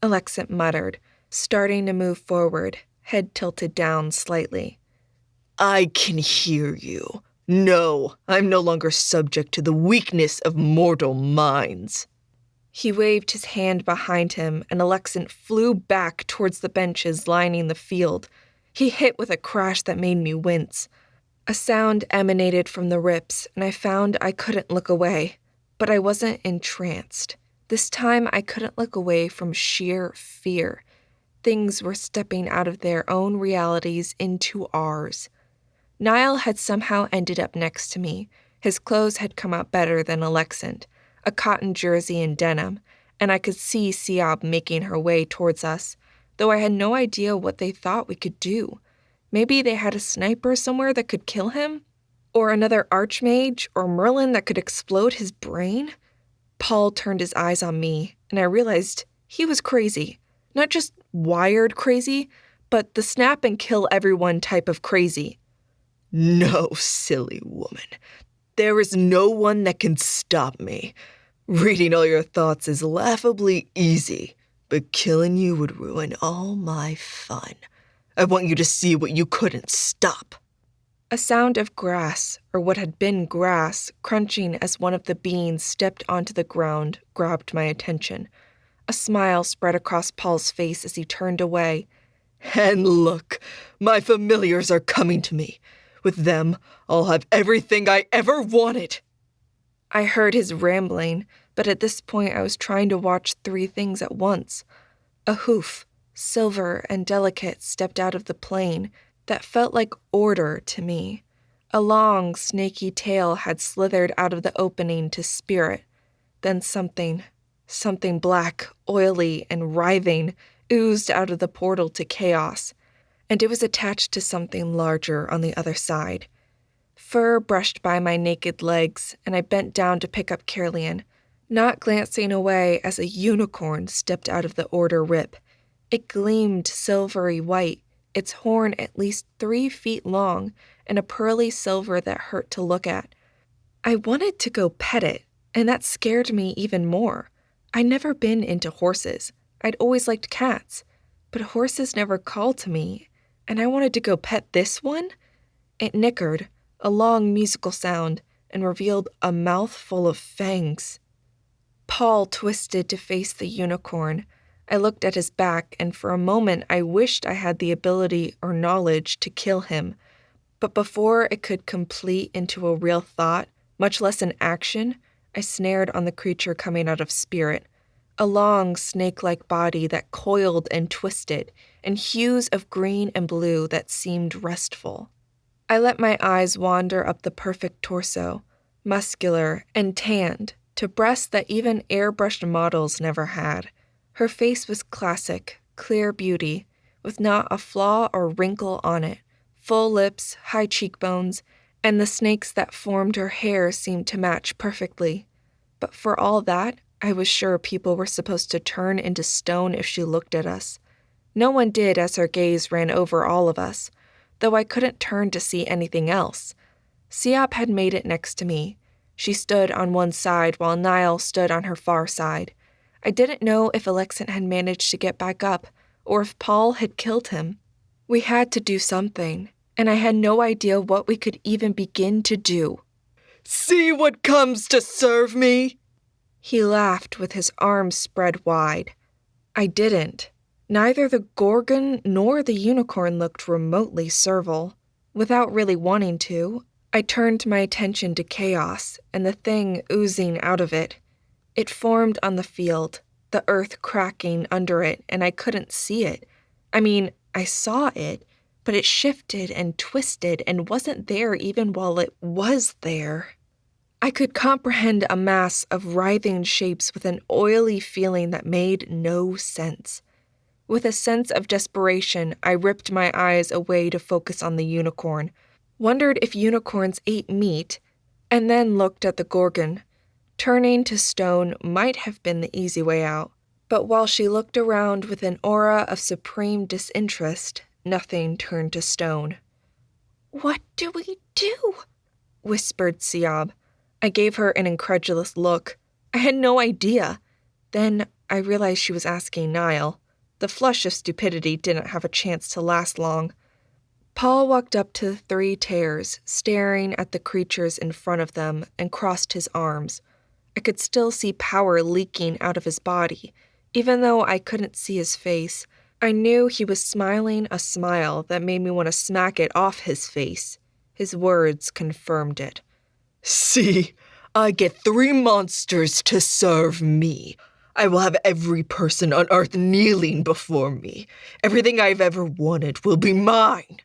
Alexant muttered, starting to move forward, head tilted down slightly.
I can hear you. No, I'm no longer subject to the weakness of mortal minds.
He waved his hand behind him, and Alexant flew back towards the benches lining the field. He hit with a crash that made me wince. A sound emanated from the rips, and I found I couldn't look away. But I wasn't entranced. This time I couldn't look away from sheer fear. Things were stepping out of their own realities into ours. Niall had somehow ended up next to me. His clothes had come out better than Alexant, a cotton jersey and denim, and I could see Siab making her way towards us, though I had no idea what they thought we could do. Maybe they had a sniper somewhere that could kill him? Or another archmage or Merlin that could explode his brain? Paul turned his eyes on me, and I realized he was crazy. Not just wired crazy, but the snap and kill everyone type of crazy.
No, silly woman. There is no one that can stop me. Reading all your thoughts is laughably easy, but killing you would ruin all my fun. I want you to see what you couldn't stop.
A sound of grass, or what had been grass, crunching as one of the beings stepped onto the ground, grabbed my attention. A smile spread across Paul's face as he turned away.
And look, my familiars are coming to me. With them, I'll have everything I ever wanted.
I heard his rambling, but at this point I was trying to watch 3 things at once. A hoof, silver and delicate, stepped out of the plain that felt like order to me. A long, snaky tail had slithered out of the opening to spirit. Then something black, oily, and writhing, oozed out of the portal to chaos, and it was attached to something larger on the other side. Fur brushed by my naked legs, and I bent down to pick up Caerleon, not glancing away as a unicorn stepped out of the order rip. It gleamed silvery white, its horn at least 3 feet long, and a pearly silver that hurt to look at. I wanted to go pet it, and that scared me even more. I'd never been into horses. I'd always liked cats, but horses never called to me, and I wanted to go pet this one? It nickered, a long musical sound, and revealed a mouth full of fangs. Paul twisted to face the unicorn. I looked at his back, and for a moment I wished I had the ability or knowledge to kill him. But before it could complete into a real thought, much less an action, I snared on the creature coming out of spirit. A long, snake-like body that coiled and twisted, and hues of green and blue that seemed restful. I let my eyes wander up the perfect torso, muscular and tanned, to breasts that even airbrushed models never had. Her face was classic, clear beauty, with not a flaw or wrinkle on it, full lips, high cheekbones, and the snakes that formed her hair seemed to match perfectly. But for all that, I was sure people were supposed to turn into stone if she looked at us. No one did as her gaze ran over all of us, though I couldn't turn to see anything else. Siop had made it next to me. She stood on one side while Niall stood on her far side. I didn't know if Alexent had managed to get back up, or if Paul had killed him. We had to do something, and I had no idea what we could even begin to do.
See what comes to serve me?
He laughed with his arms spread wide. I didn't. Neither the Gorgon nor the unicorn looked remotely servile. Without really wanting to, I turned my attention to chaos and the thing oozing out of it. It formed on the field, the earth cracking under it, and I couldn't see it. I mean, I saw it, but it shifted and twisted and wasn't there even while it was there. I could comprehend a mass of writhing shapes with an oily feeling that made no sense. With a sense of desperation, I ripped my eyes away to focus on the unicorn, wondered if unicorns ate meat, and then looked at the Gorgon. Turning to stone might have been the easy way out, but while she looked around with an aura of supreme disinterest, nothing turned to stone. "What do we do?" whispered Siab. I gave her an incredulous look. I had no idea. Then I realized she was asking Niall. The flush of stupidity didn't have a chance to last long. Paul walked up to the 3 tears, staring at the creatures in front of them, and crossed his arms. I could still see power leaking out of his body. Even though I couldn't see his face, I knew he was smiling a smile that made me want to smack it off his face. His words confirmed it.
See, I get 3 monsters to serve me. I will have every person on Earth kneeling before me. Everything I've ever wanted will be mine.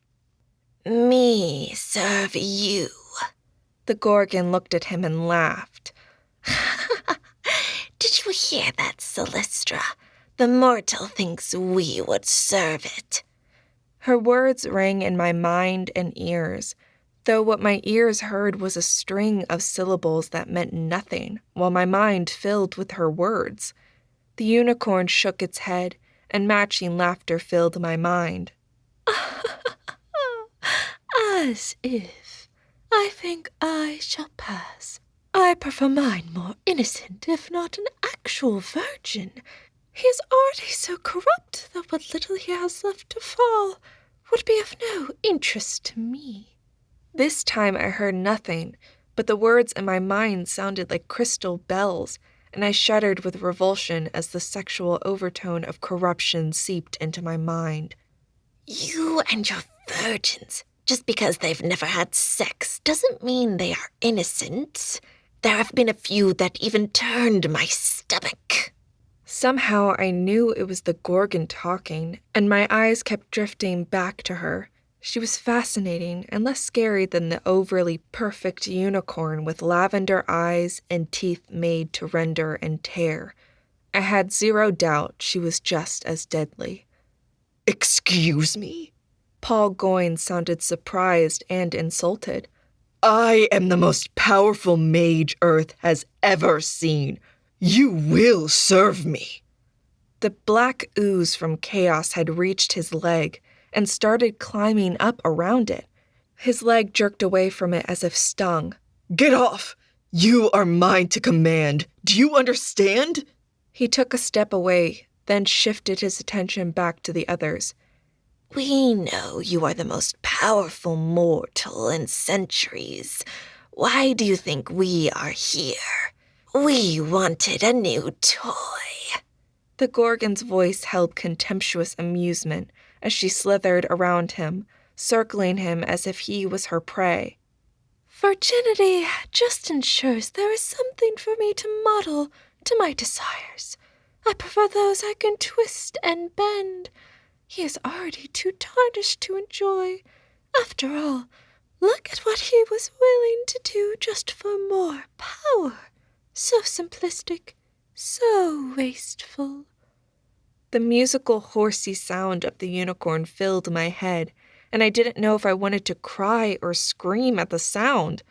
Me serve you.
The Gorgon looked at him and laughed.
Did you hear that, Celestra? The mortal thinks we would serve it.
Her words rang in my mind and ears, though what my ears heard was a string of syllables that meant nothing, while my mind filled with her words. The unicorn shook its head, and matching laughter filled my mind.
As if. I think I shall pass. I prefer mine more innocent, if not an actual virgin. He is already so corrupt that what little he has left to fall would be of no interest to me.
This time I heard nothing, but the words in my mind sounded like crystal bells, and I shuddered with revulsion as the sexual overtone of corruption seeped into my mind.
You and your virgins. Just because they've never had sex doesn't mean they are innocent. There have been a few that even turned my stomach.
Somehow I knew it was the Gorgon talking, and my eyes kept drifting back to her. She was fascinating and less scary than the overly perfect unicorn with lavender eyes and teeth made to render and tear. I had zero doubt she was just as deadly.
Excuse me?
Paul Goyne sounded surprised and insulted.
I am the most powerful mage Earth has ever seen. You will serve me.
The black ooze from chaos had reached his leg and started climbing up around it. His leg jerked away from it as if stung.
Get off! You are mine to command. Do you understand?
He took a step away, then shifted his attention back to the others.
We know you are the most powerful mortal in centuries. Why do you think we are here? We wanted a new toy.
The Gorgon's voice held contemptuous amusement as she slithered around him, circling him as if he was her prey.
Virginity just ensures there is something for me to model to my desires. I prefer those I can twist and bend. He is already too tarnished to enjoy. After all, look at what he was willing to do just for more power. So simplistic, so wasteful.
The musical horsey sound of the unicorn filled my head, and I didn't know if I wanted to cry or scream at the sound.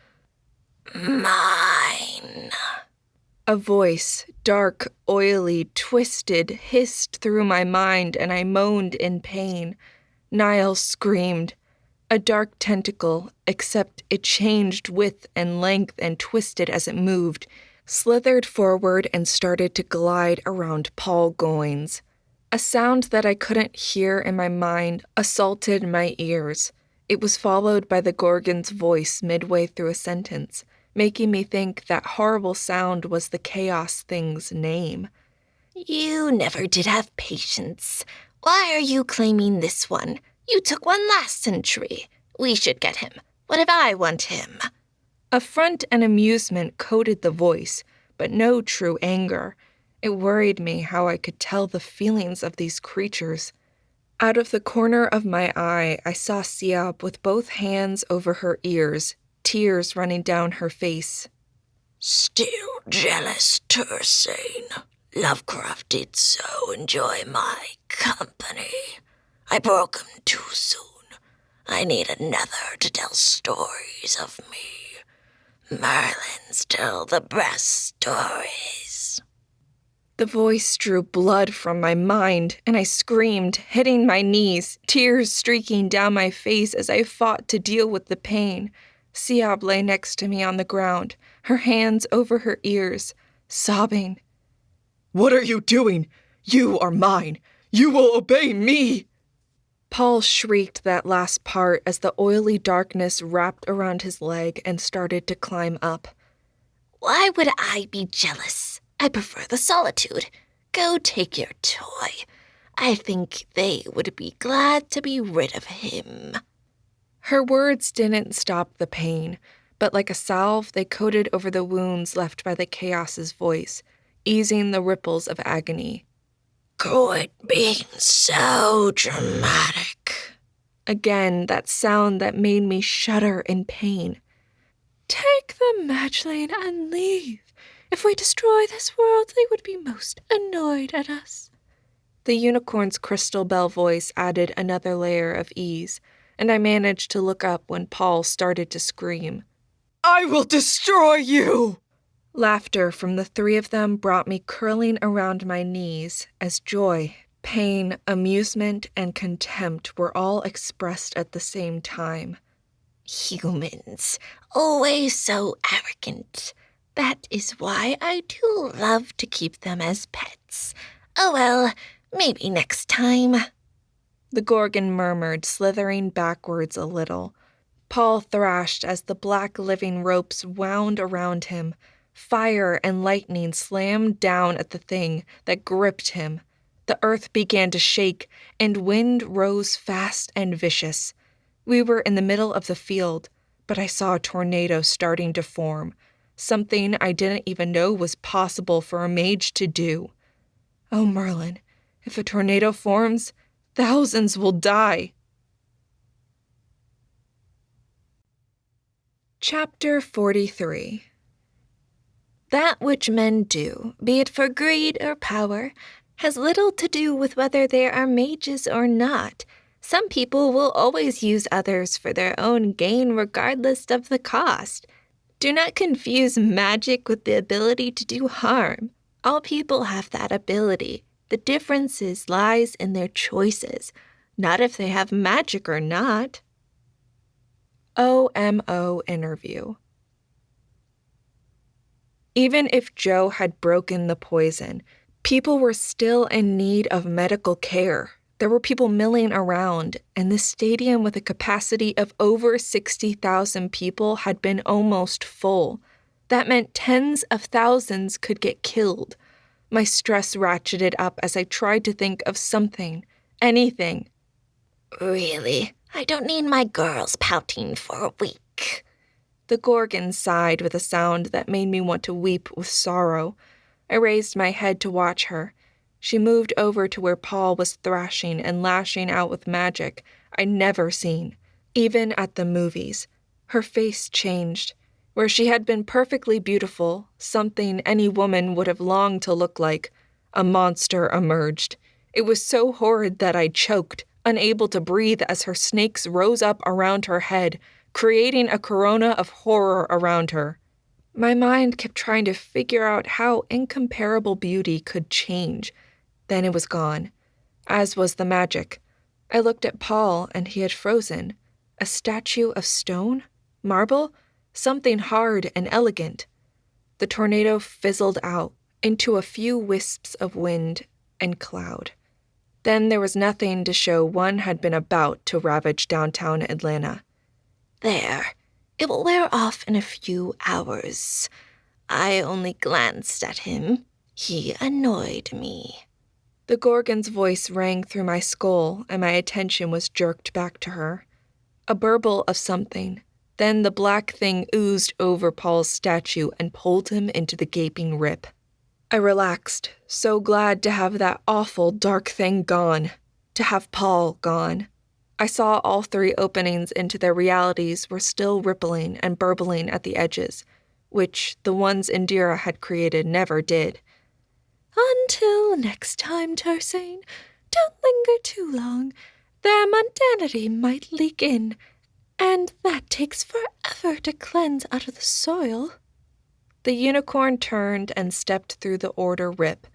Mine.
A voice, dark, oily, twisted, hissed through my mind, and I moaned in pain. Niall screamed. A dark tentacle, except it changed width and length and twisted as it moved, slithered forward and started to glide around Paul Goyne's. A sound that I couldn't hear in my mind assaulted my ears. It was followed by the Gorgon's voice midway through a sentence, making me think that horrible sound was the chaos thing's name.
You never did have patience. Why are you claiming this one? You took one last century. We should get him. What if I want him?
Affront and amusement coated the voice, but no true anger. It worried me how I could tell the feelings of these creatures. Out of the corner of my eye, I saw Siab with both hands over her ears, tears running down her face.
Still jealous, Tursane. Lovecraft did so enjoy my company. I broke him too soon. I need another to tell stories of me. Merlins tell the best stories.
The voice drew blood from my mind, and I screamed, hitting my knees, tears streaking down my face as I fought to deal with the pain. Siab lay next to me on the ground, her hands over her ears, sobbing.
What are you doing? You are mine. You will obey me.
Paul shrieked that last part as the oily darkness wrapped around his leg and started to climb up.
Why would I be jealous? I prefer the solitude. Go take your toy. I think they would be glad to be rid of him.
Her words didn't stop the pain, but like a salve, they coated over the wounds left by the chaos's voice, easing the ripples of agony.
Quit being so dramatic.
Again, that sound that made me shudder in pain.
Take the Mageling and leave. If we destroy this world, they would be most annoyed at us.
The unicorn's crystal bell voice added another layer of ease, and I managed to look up when Paul started to scream.
I will destroy you!
Laughter from the three of them brought me curling around my knees as joy, pain, amusement, and contempt were all expressed at the same time.
Humans, always so arrogant. That is why I do love to keep them as pets. Oh well, maybe next time.
The Gorgon murmured, slithering backwards a little. Paul thrashed as the black living ropes wound around him. Fire and lightning slammed down at the thing that gripped him. The earth began to shake, and wind rose fast and vicious. We were in the middle of the field, but I saw a tornado starting to form. something I didn't even know was possible for a mage to do. Oh, Merlin, if a tornado forms, thousands will die. Chapter 43.
That which men do, be it for greed or power, has little to do with whether they are mages or not. Some people will always use others for their own gain regardless of the cost. Do not confuse magic with the ability to do harm. All people have that ability. The difference lies in their choices, not if they have magic or not.
OMO interview. Even if Joe had broken the poison, people were still in need of medical care. There were people milling around, and this stadium with a capacity of over 60,000 people had been almost full. That meant tens of thousands could get killed. My stress ratcheted up as I tried to think of something, anything.
Really? I don't need my girls pouting for a week.
The Gorgon sighed with a sound that made me want to weep with sorrow. I raised my head to watch her. She moved over to where Paul was thrashing and lashing out with magic I'd never seen, even at the movies. Her face changed. Where she had been perfectly beautiful, something any woman would have longed to look like, a monster emerged. It was so horrid that I choked, unable to breathe as her snakes rose up around her head, creating a corona of horror around her. My mind kept trying to figure out how incomparable beauty could change. Then it was gone, as was the magic. I looked at Paul, and he had frozen. A statue of stone? Marble? Something hard and elegant. The tornado fizzled out into a few wisps of wind and cloud. Then there was nothing to show one had been about to ravage downtown Atlanta.
There. It will wear off in a few hours. I only glanced at him. He annoyed me.
The Gorgon's voice rang through my skull, and my attention was jerked back to her. A burble of something. Then the black thing oozed over Paul's statue and pulled him into the gaping rip. I relaxed, so glad to have that awful dark thing gone, to have Paul gone. I saw all three openings into their realities were still rippling and burbling at the edges, which the ones Indira had created never did.
Until next time, Tersane, don't linger too long. Their mundanity might leak in, and that takes forever to cleanse out of the soil.
The unicorn turned and stepped through the order rip,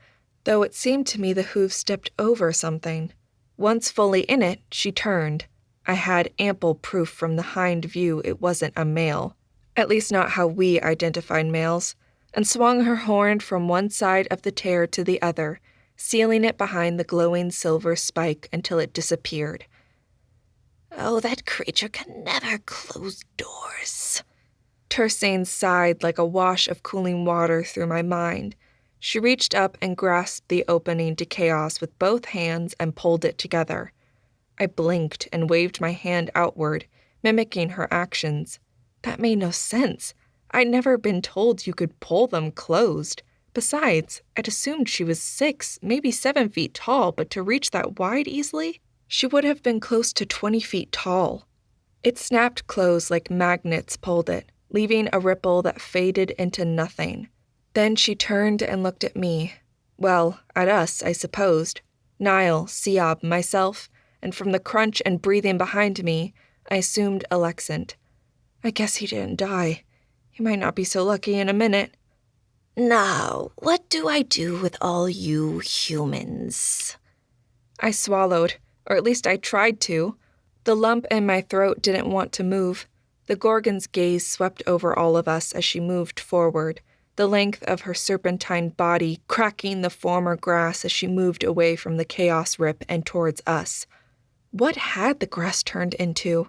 though it seemed to me the hoof stepped over something. Once fully in it, she turned. I had ample proof from the hind view it wasn't a male, at least not how we identified males, and swung her horn from one side of the tear to the other, sealing it behind the glowing silver spike until it disappeared.
Oh, that creature can never close doors.
Tersane sighed like a wash of cooling water through my mind. She reached up and grasped the opening to chaos with both hands and pulled it together. I blinked and waved my hand outward, mimicking her actions. That made no sense. I'd never been told you could pull them closed. Besides, I'd assumed she was 6, maybe 7 feet tall, but to reach that wide easily, she would have been close to 20 feet tall. It snapped closed like magnets pulled it, leaving a ripple that faded into nothing. Then she turned and looked at me. Well, at us, I supposed. Niall, Siab, myself, and from the crunch and breathing behind me, I assumed Alexant. I guess he didn't die. He might not be so lucky in a minute.
Now, what do I do with all you humans?
I swallowed, or at least I tried to. The lump in my throat didn't want to move. The Gorgon's gaze swept over all of us as she moved forward, the length of her serpentine body cracking the former grass as she moved away from the chaos rip and towards us. What had the grass turned into?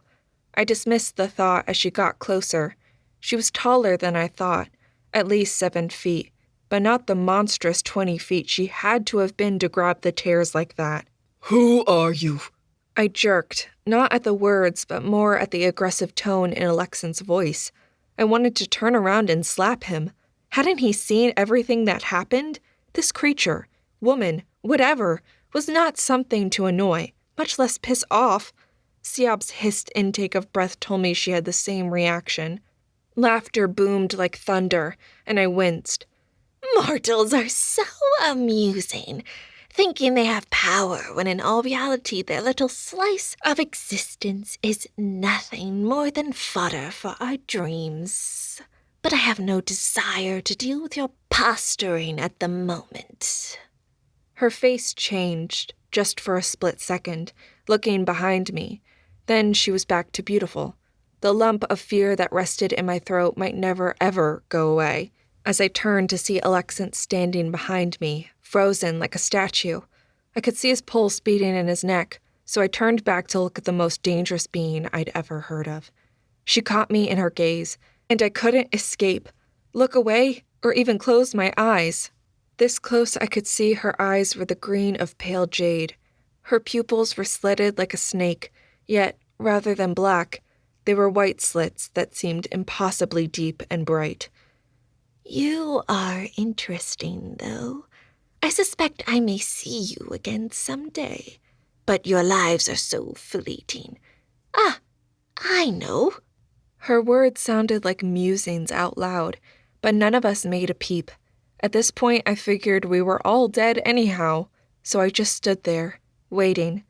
I dismissed the thought as she got closer. She was taller than I thought, at least 7 feet, but not the monstrous 20 feet she had to have been to grab the tears like that.
Who are you?
I jerked, not at the words, but more at the aggressive tone in Alexan's voice.
I wanted to turn around and slap him. Hadn't he seen everything that happened? This creature, woman, whatever, was not something to annoy, much less piss off. Siob's hissed intake of breath told me she had the same reaction. Laughter boomed like thunder, and I winced.
Mortals are so amusing, thinking they have power when in all reality their little slice of existence is nothing more than fodder for our dreams. But I have no desire to deal with your posturing at the moment.
Her face changed, just for a split second, looking behind me. Then she was back to beautiful. The lump of fear that rested in my throat might never, ever go away. As I turned to see Alexant standing behind me, frozen like a statue. I could see his pulse beating in his neck, so I turned back to look at the most dangerous being I'd ever heard of. She caught me in her gaze, and I couldn't escape, look away, or even close my eyes. This close I could see her eyes were the green of pale jade. Her pupils were slitted like a snake, yet, rather than black, they were white slits that seemed impossibly deep and bright.
You are interesting, though. I suspect I may see you again someday, but your lives are so fleeting. Ah, I know.
Her words sounded like musings out loud, but none of us made a peep. At this point, I figured we were all dead anyhow, so I just stood there, waiting.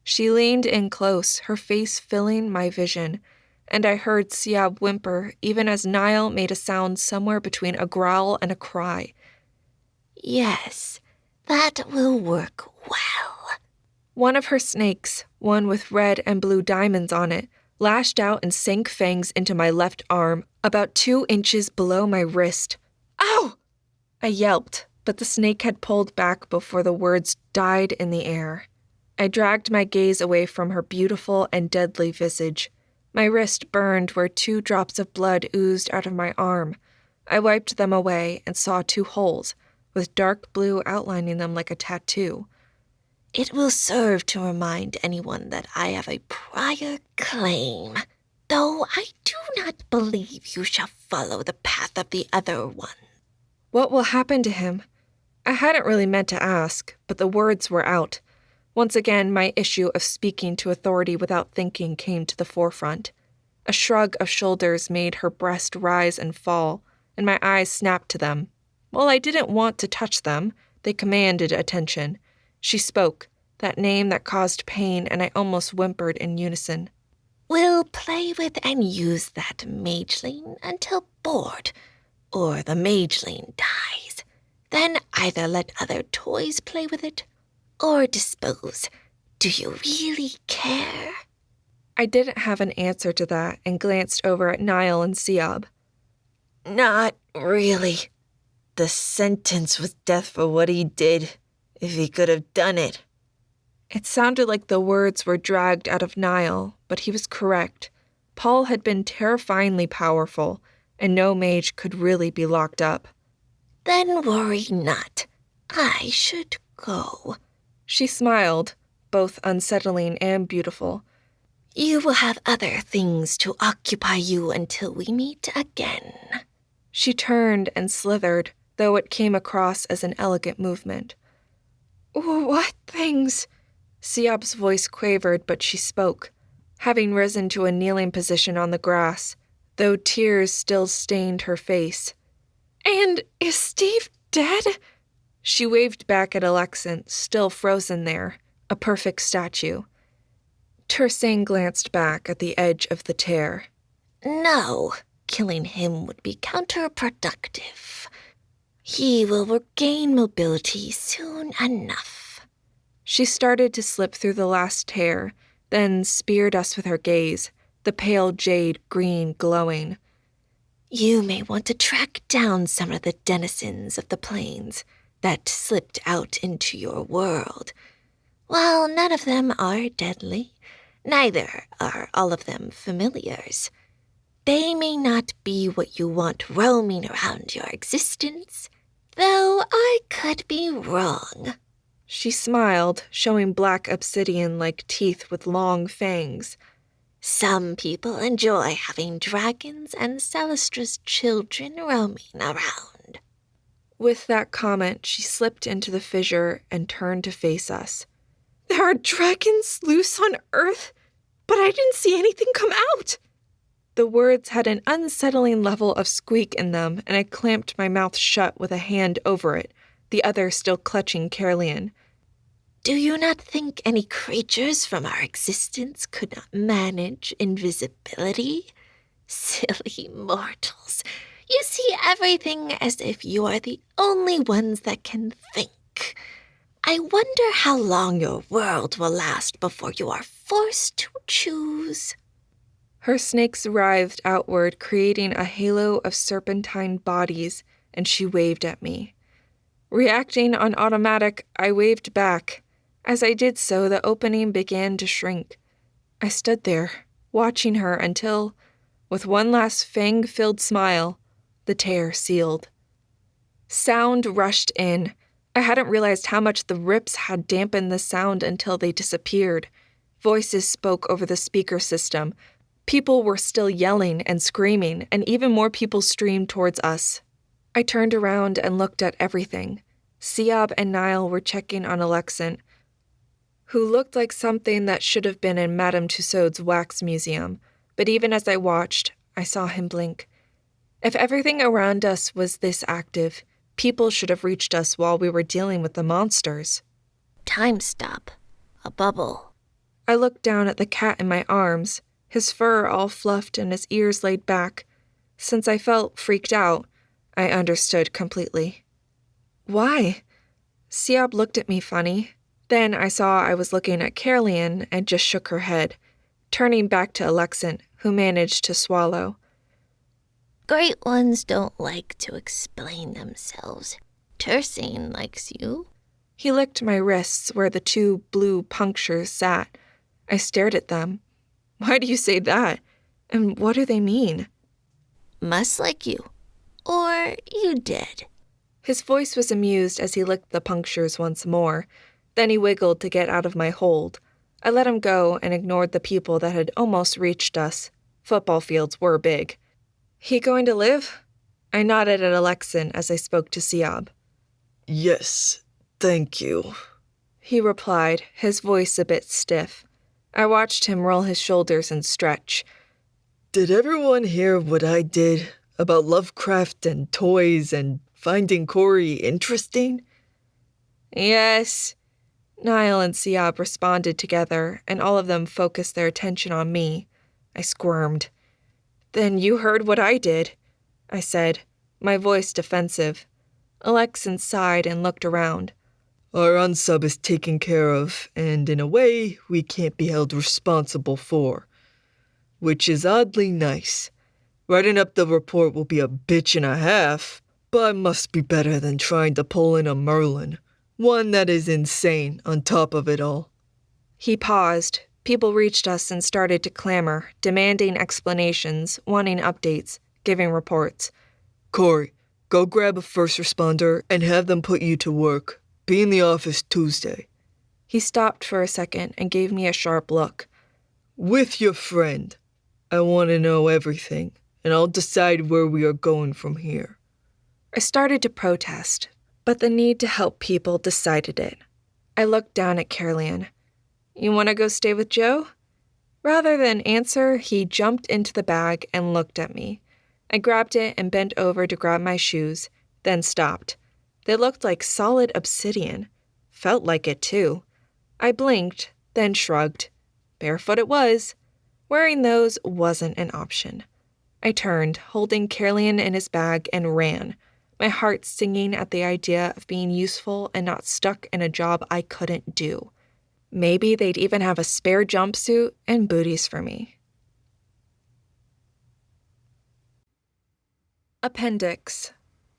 She leaned in close, her face filling my vision, and I heard Siab whimper even as Niall made a sound somewhere between a growl and a cry.
Yes, that will work well.
One of her snakes, one with red and blue diamonds on it, lashed out and sank fangs into my left arm, about 2 inches below my wrist. Ow! I yelped, but the snake had pulled back before the words died in the air. I dragged my gaze away from her beautiful and deadly visage. My wrist burned where 2 drops of blood oozed out of my arm. I wiped them away and saw 2 holes, with dark blue outlining them like a tattoo.
It will serve to remind anyone that I have a prior claim, though I do not believe you shall follow the path of the other one.
What will happen to him? I hadn't really meant to ask, but the words were out. Once again, my issue of speaking to authority without thinking came to the forefront. A shrug of shoulders made her breast rise and fall, and my eyes snapped to them. While I didn't want to touch them, they commanded attention. She spoke, that name that caused pain, and I almost whimpered in unison.
We'll play with and use that mageling until bored, or the mageling dies. Then either let other toys play with it, or dispose. Do you really care?
I didn't have an answer to that and glanced over at Niall and Siab.
Not really. The sentence was death for what he did, if he could have done it.
It sounded like the words were dragged out of Niall, but he was correct. Paul had been terrifyingly powerful, and no mage could really be locked up.
Then worry not. I should go.
She smiled, both unsettling and beautiful.
You will have other things to occupy you until we meet again.
She turned and slithered, though it came across as an elegant movement. What things? Siab's voice quavered, but she spoke, having risen to a kneeling position on the grass, though tears still stained her face. And is Steve dead? She waved back at Alexant, still frozen there, a perfect statue. Tersane glanced back at the edge of the tear.
No, killing him would be counterproductive. He will regain mobility soon enough.
She started to slip through the last tear, then speared us with her gaze, the pale jade green glowing.
You may want to track down some of the denizens of the plains that slipped out into your world. While none of them are deadly, neither are all of them familiars. They may not be what you want roaming around your existence, though I could be wrong.
She smiled, showing black obsidian like teeth with long fangs.
Some people enjoy having dragons and Celestra's children roaming around.
With that comment, she slipped into the fissure and turned to face us. There are dragons loose on Earth, but I didn't see anything come out. The words had an unsettling level of squeak in them, and I clamped my mouth shut with a hand over it, the other still clutching Caerleon.
Do you not think any creatures from our existence could not manage invisibility? Silly mortals. You see everything as if you are the only ones that can think. I wonder how long your world will last before you are forced to choose.
Her snakes writhed outward, creating a halo of serpentine bodies, and she waved at me. Reacting on automatic, I waved back. As I did so, the opening began to shrink. I stood there, watching her until, with one last fang-filled smile, the tear sealed. Sound rushed in. I hadn't realized how much the rips had dampened the sound until they disappeared. Voices spoke over the speaker system. People were still yelling and screaming, and even more people streamed towards us. I turned around and looked at everything. Siab and Niall were checking on Alexant, who looked like something that should have been in Madame Tussauds wax museum, but even as I watched, I saw him blink. If everything around us was this active, people should have reached us while we were dealing with the monsters.
Time stop. A bubble.
I looked down at the cat in my arms, his fur all fluffed and his ears laid back. Since I felt freaked out, I understood completely. Why? Siab looked at me funny. Then I saw I was looking at Caerleon and just shook her head, turning back to Alexant, who managed to swallow.
Great ones don't like to explain themselves. Tersane likes you.
He licked my wrists where the 2 blue punctures sat. I stared at them. Why do you say that? And what do they mean?
Must like you. Or you did.
His voice was amused as he licked the punctures once more. Then he wiggled to get out of my hold. I let him go and ignored the people that had almost reached us. Football fields were big. He going to live? I nodded at Alexan as I spoke to Siab.
Yes, thank you,
he replied, his voice a bit stiff. I watched him roll his shoulders and stretch.
Did everyone hear what I did about Lovecraft and toys and finding Corey interesting?
Yes. Niall and Siab responded together, and all of them focused their attention on me. I squirmed. Then you heard what I did, I said, my voice defensive. Alexan sighed and looked around.
Our unsub is taken care of, and in a way, we can't be held responsible for. Which is oddly nice. Writing up the report will be a bitch and a half, but must be better than trying to pull in a Merlin. One that is insane on top of it all.
He paused. People reached us and started to clamor, demanding explanations, wanting updates, giving reports.
Corey, go grab a first responder and have them put you to work. Be in the office Tuesday.
He stopped for a second and gave me a sharp look.
With your friend. I want to know everything, and I'll decide where we are going from here.
I started to protest, but the need to help people decided it. I looked down at Caerleon. You want to go stay with Joe? Rather than answer, he jumped into the bag and looked at me. I grabbed it and bent over to grab my shoes, then stopped. They looked like solid obsidian. Felt like it, too. I blinked, then shrugged. Barefoot it was. Wearing those wasn't an option. I turned, holding Caerleon in his bag, and ran, my heart singing at the idea of being useful and not stuck in a job I couldn't do. Maybe they'd even have a spare jumpsuit and booties for me. Appendix.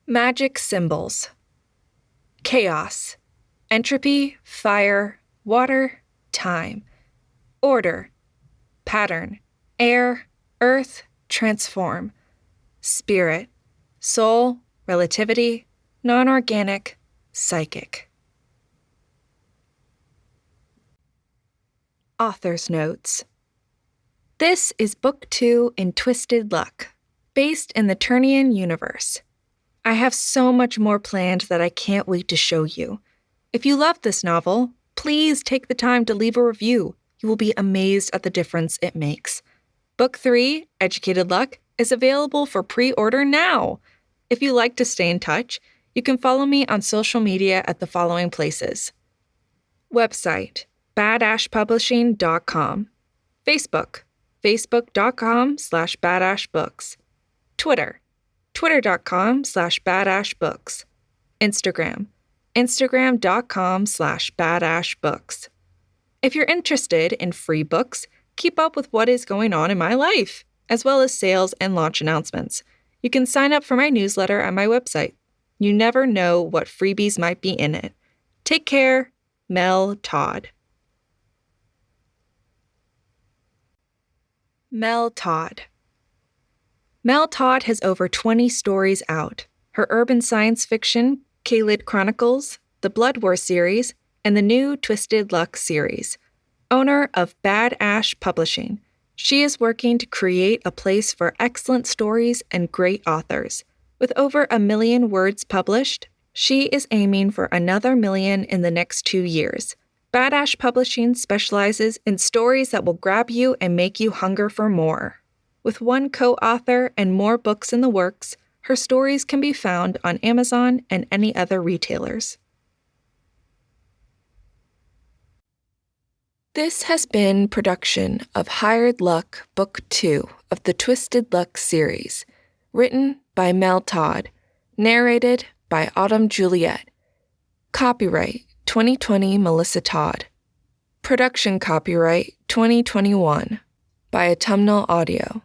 Magic symbols. Chaos. Entropy, fire, water, time. Order. Pattern. Air, earth, transform. Spirit. Soul, relativity, non-organic, psychic. Author's notes. This is Book 2 in Twisted Luck, based in the Turnian universe. I have so much more planned that I can't wait to show you. If you love this novel, please take the time to leave a review. You will be amazed at the difference it makes. Book 3, Educated Luck, is available for pre-order now. If you like to stay in touch, you can follow me on social media at the following places. Website, badashpublishing.com. Facebook, facebook.com/badashbooks. Twitter, twitter.com/badashbooks. Instagram, instagram.com/badashbooks. If you're interested in free books, keep up with what is going on in my life, as well as sales and launch announcements. You can sign up for my newsletter at my website. You never know what freebies might be in it. Take care, Mel Todd. Mel Todd. Mel Todd has over 20 stories out. Her urban science fiction, Kalid Chronicles, the Blood War series, and the new Twisted Luck series. Owner of Bad Ash Publishing, she is working to create a place for excellent stories and great authors. With over 1 million words published, she is aiming for another 1 million in the next 2 years. Bad Ash Publishing specializes in stories that will grab you and make you hunger for more. With one co-author and more books in the works, her stories can be found on Amazon and any other retailers. This has been production of Hired Luck Book 2 of the Twisted Luck series, written by Mel Todd, narrated by Autumn Juliet. Copyright 2020 Melissa Todd. Production copyright 2021 by Autumnal Audio.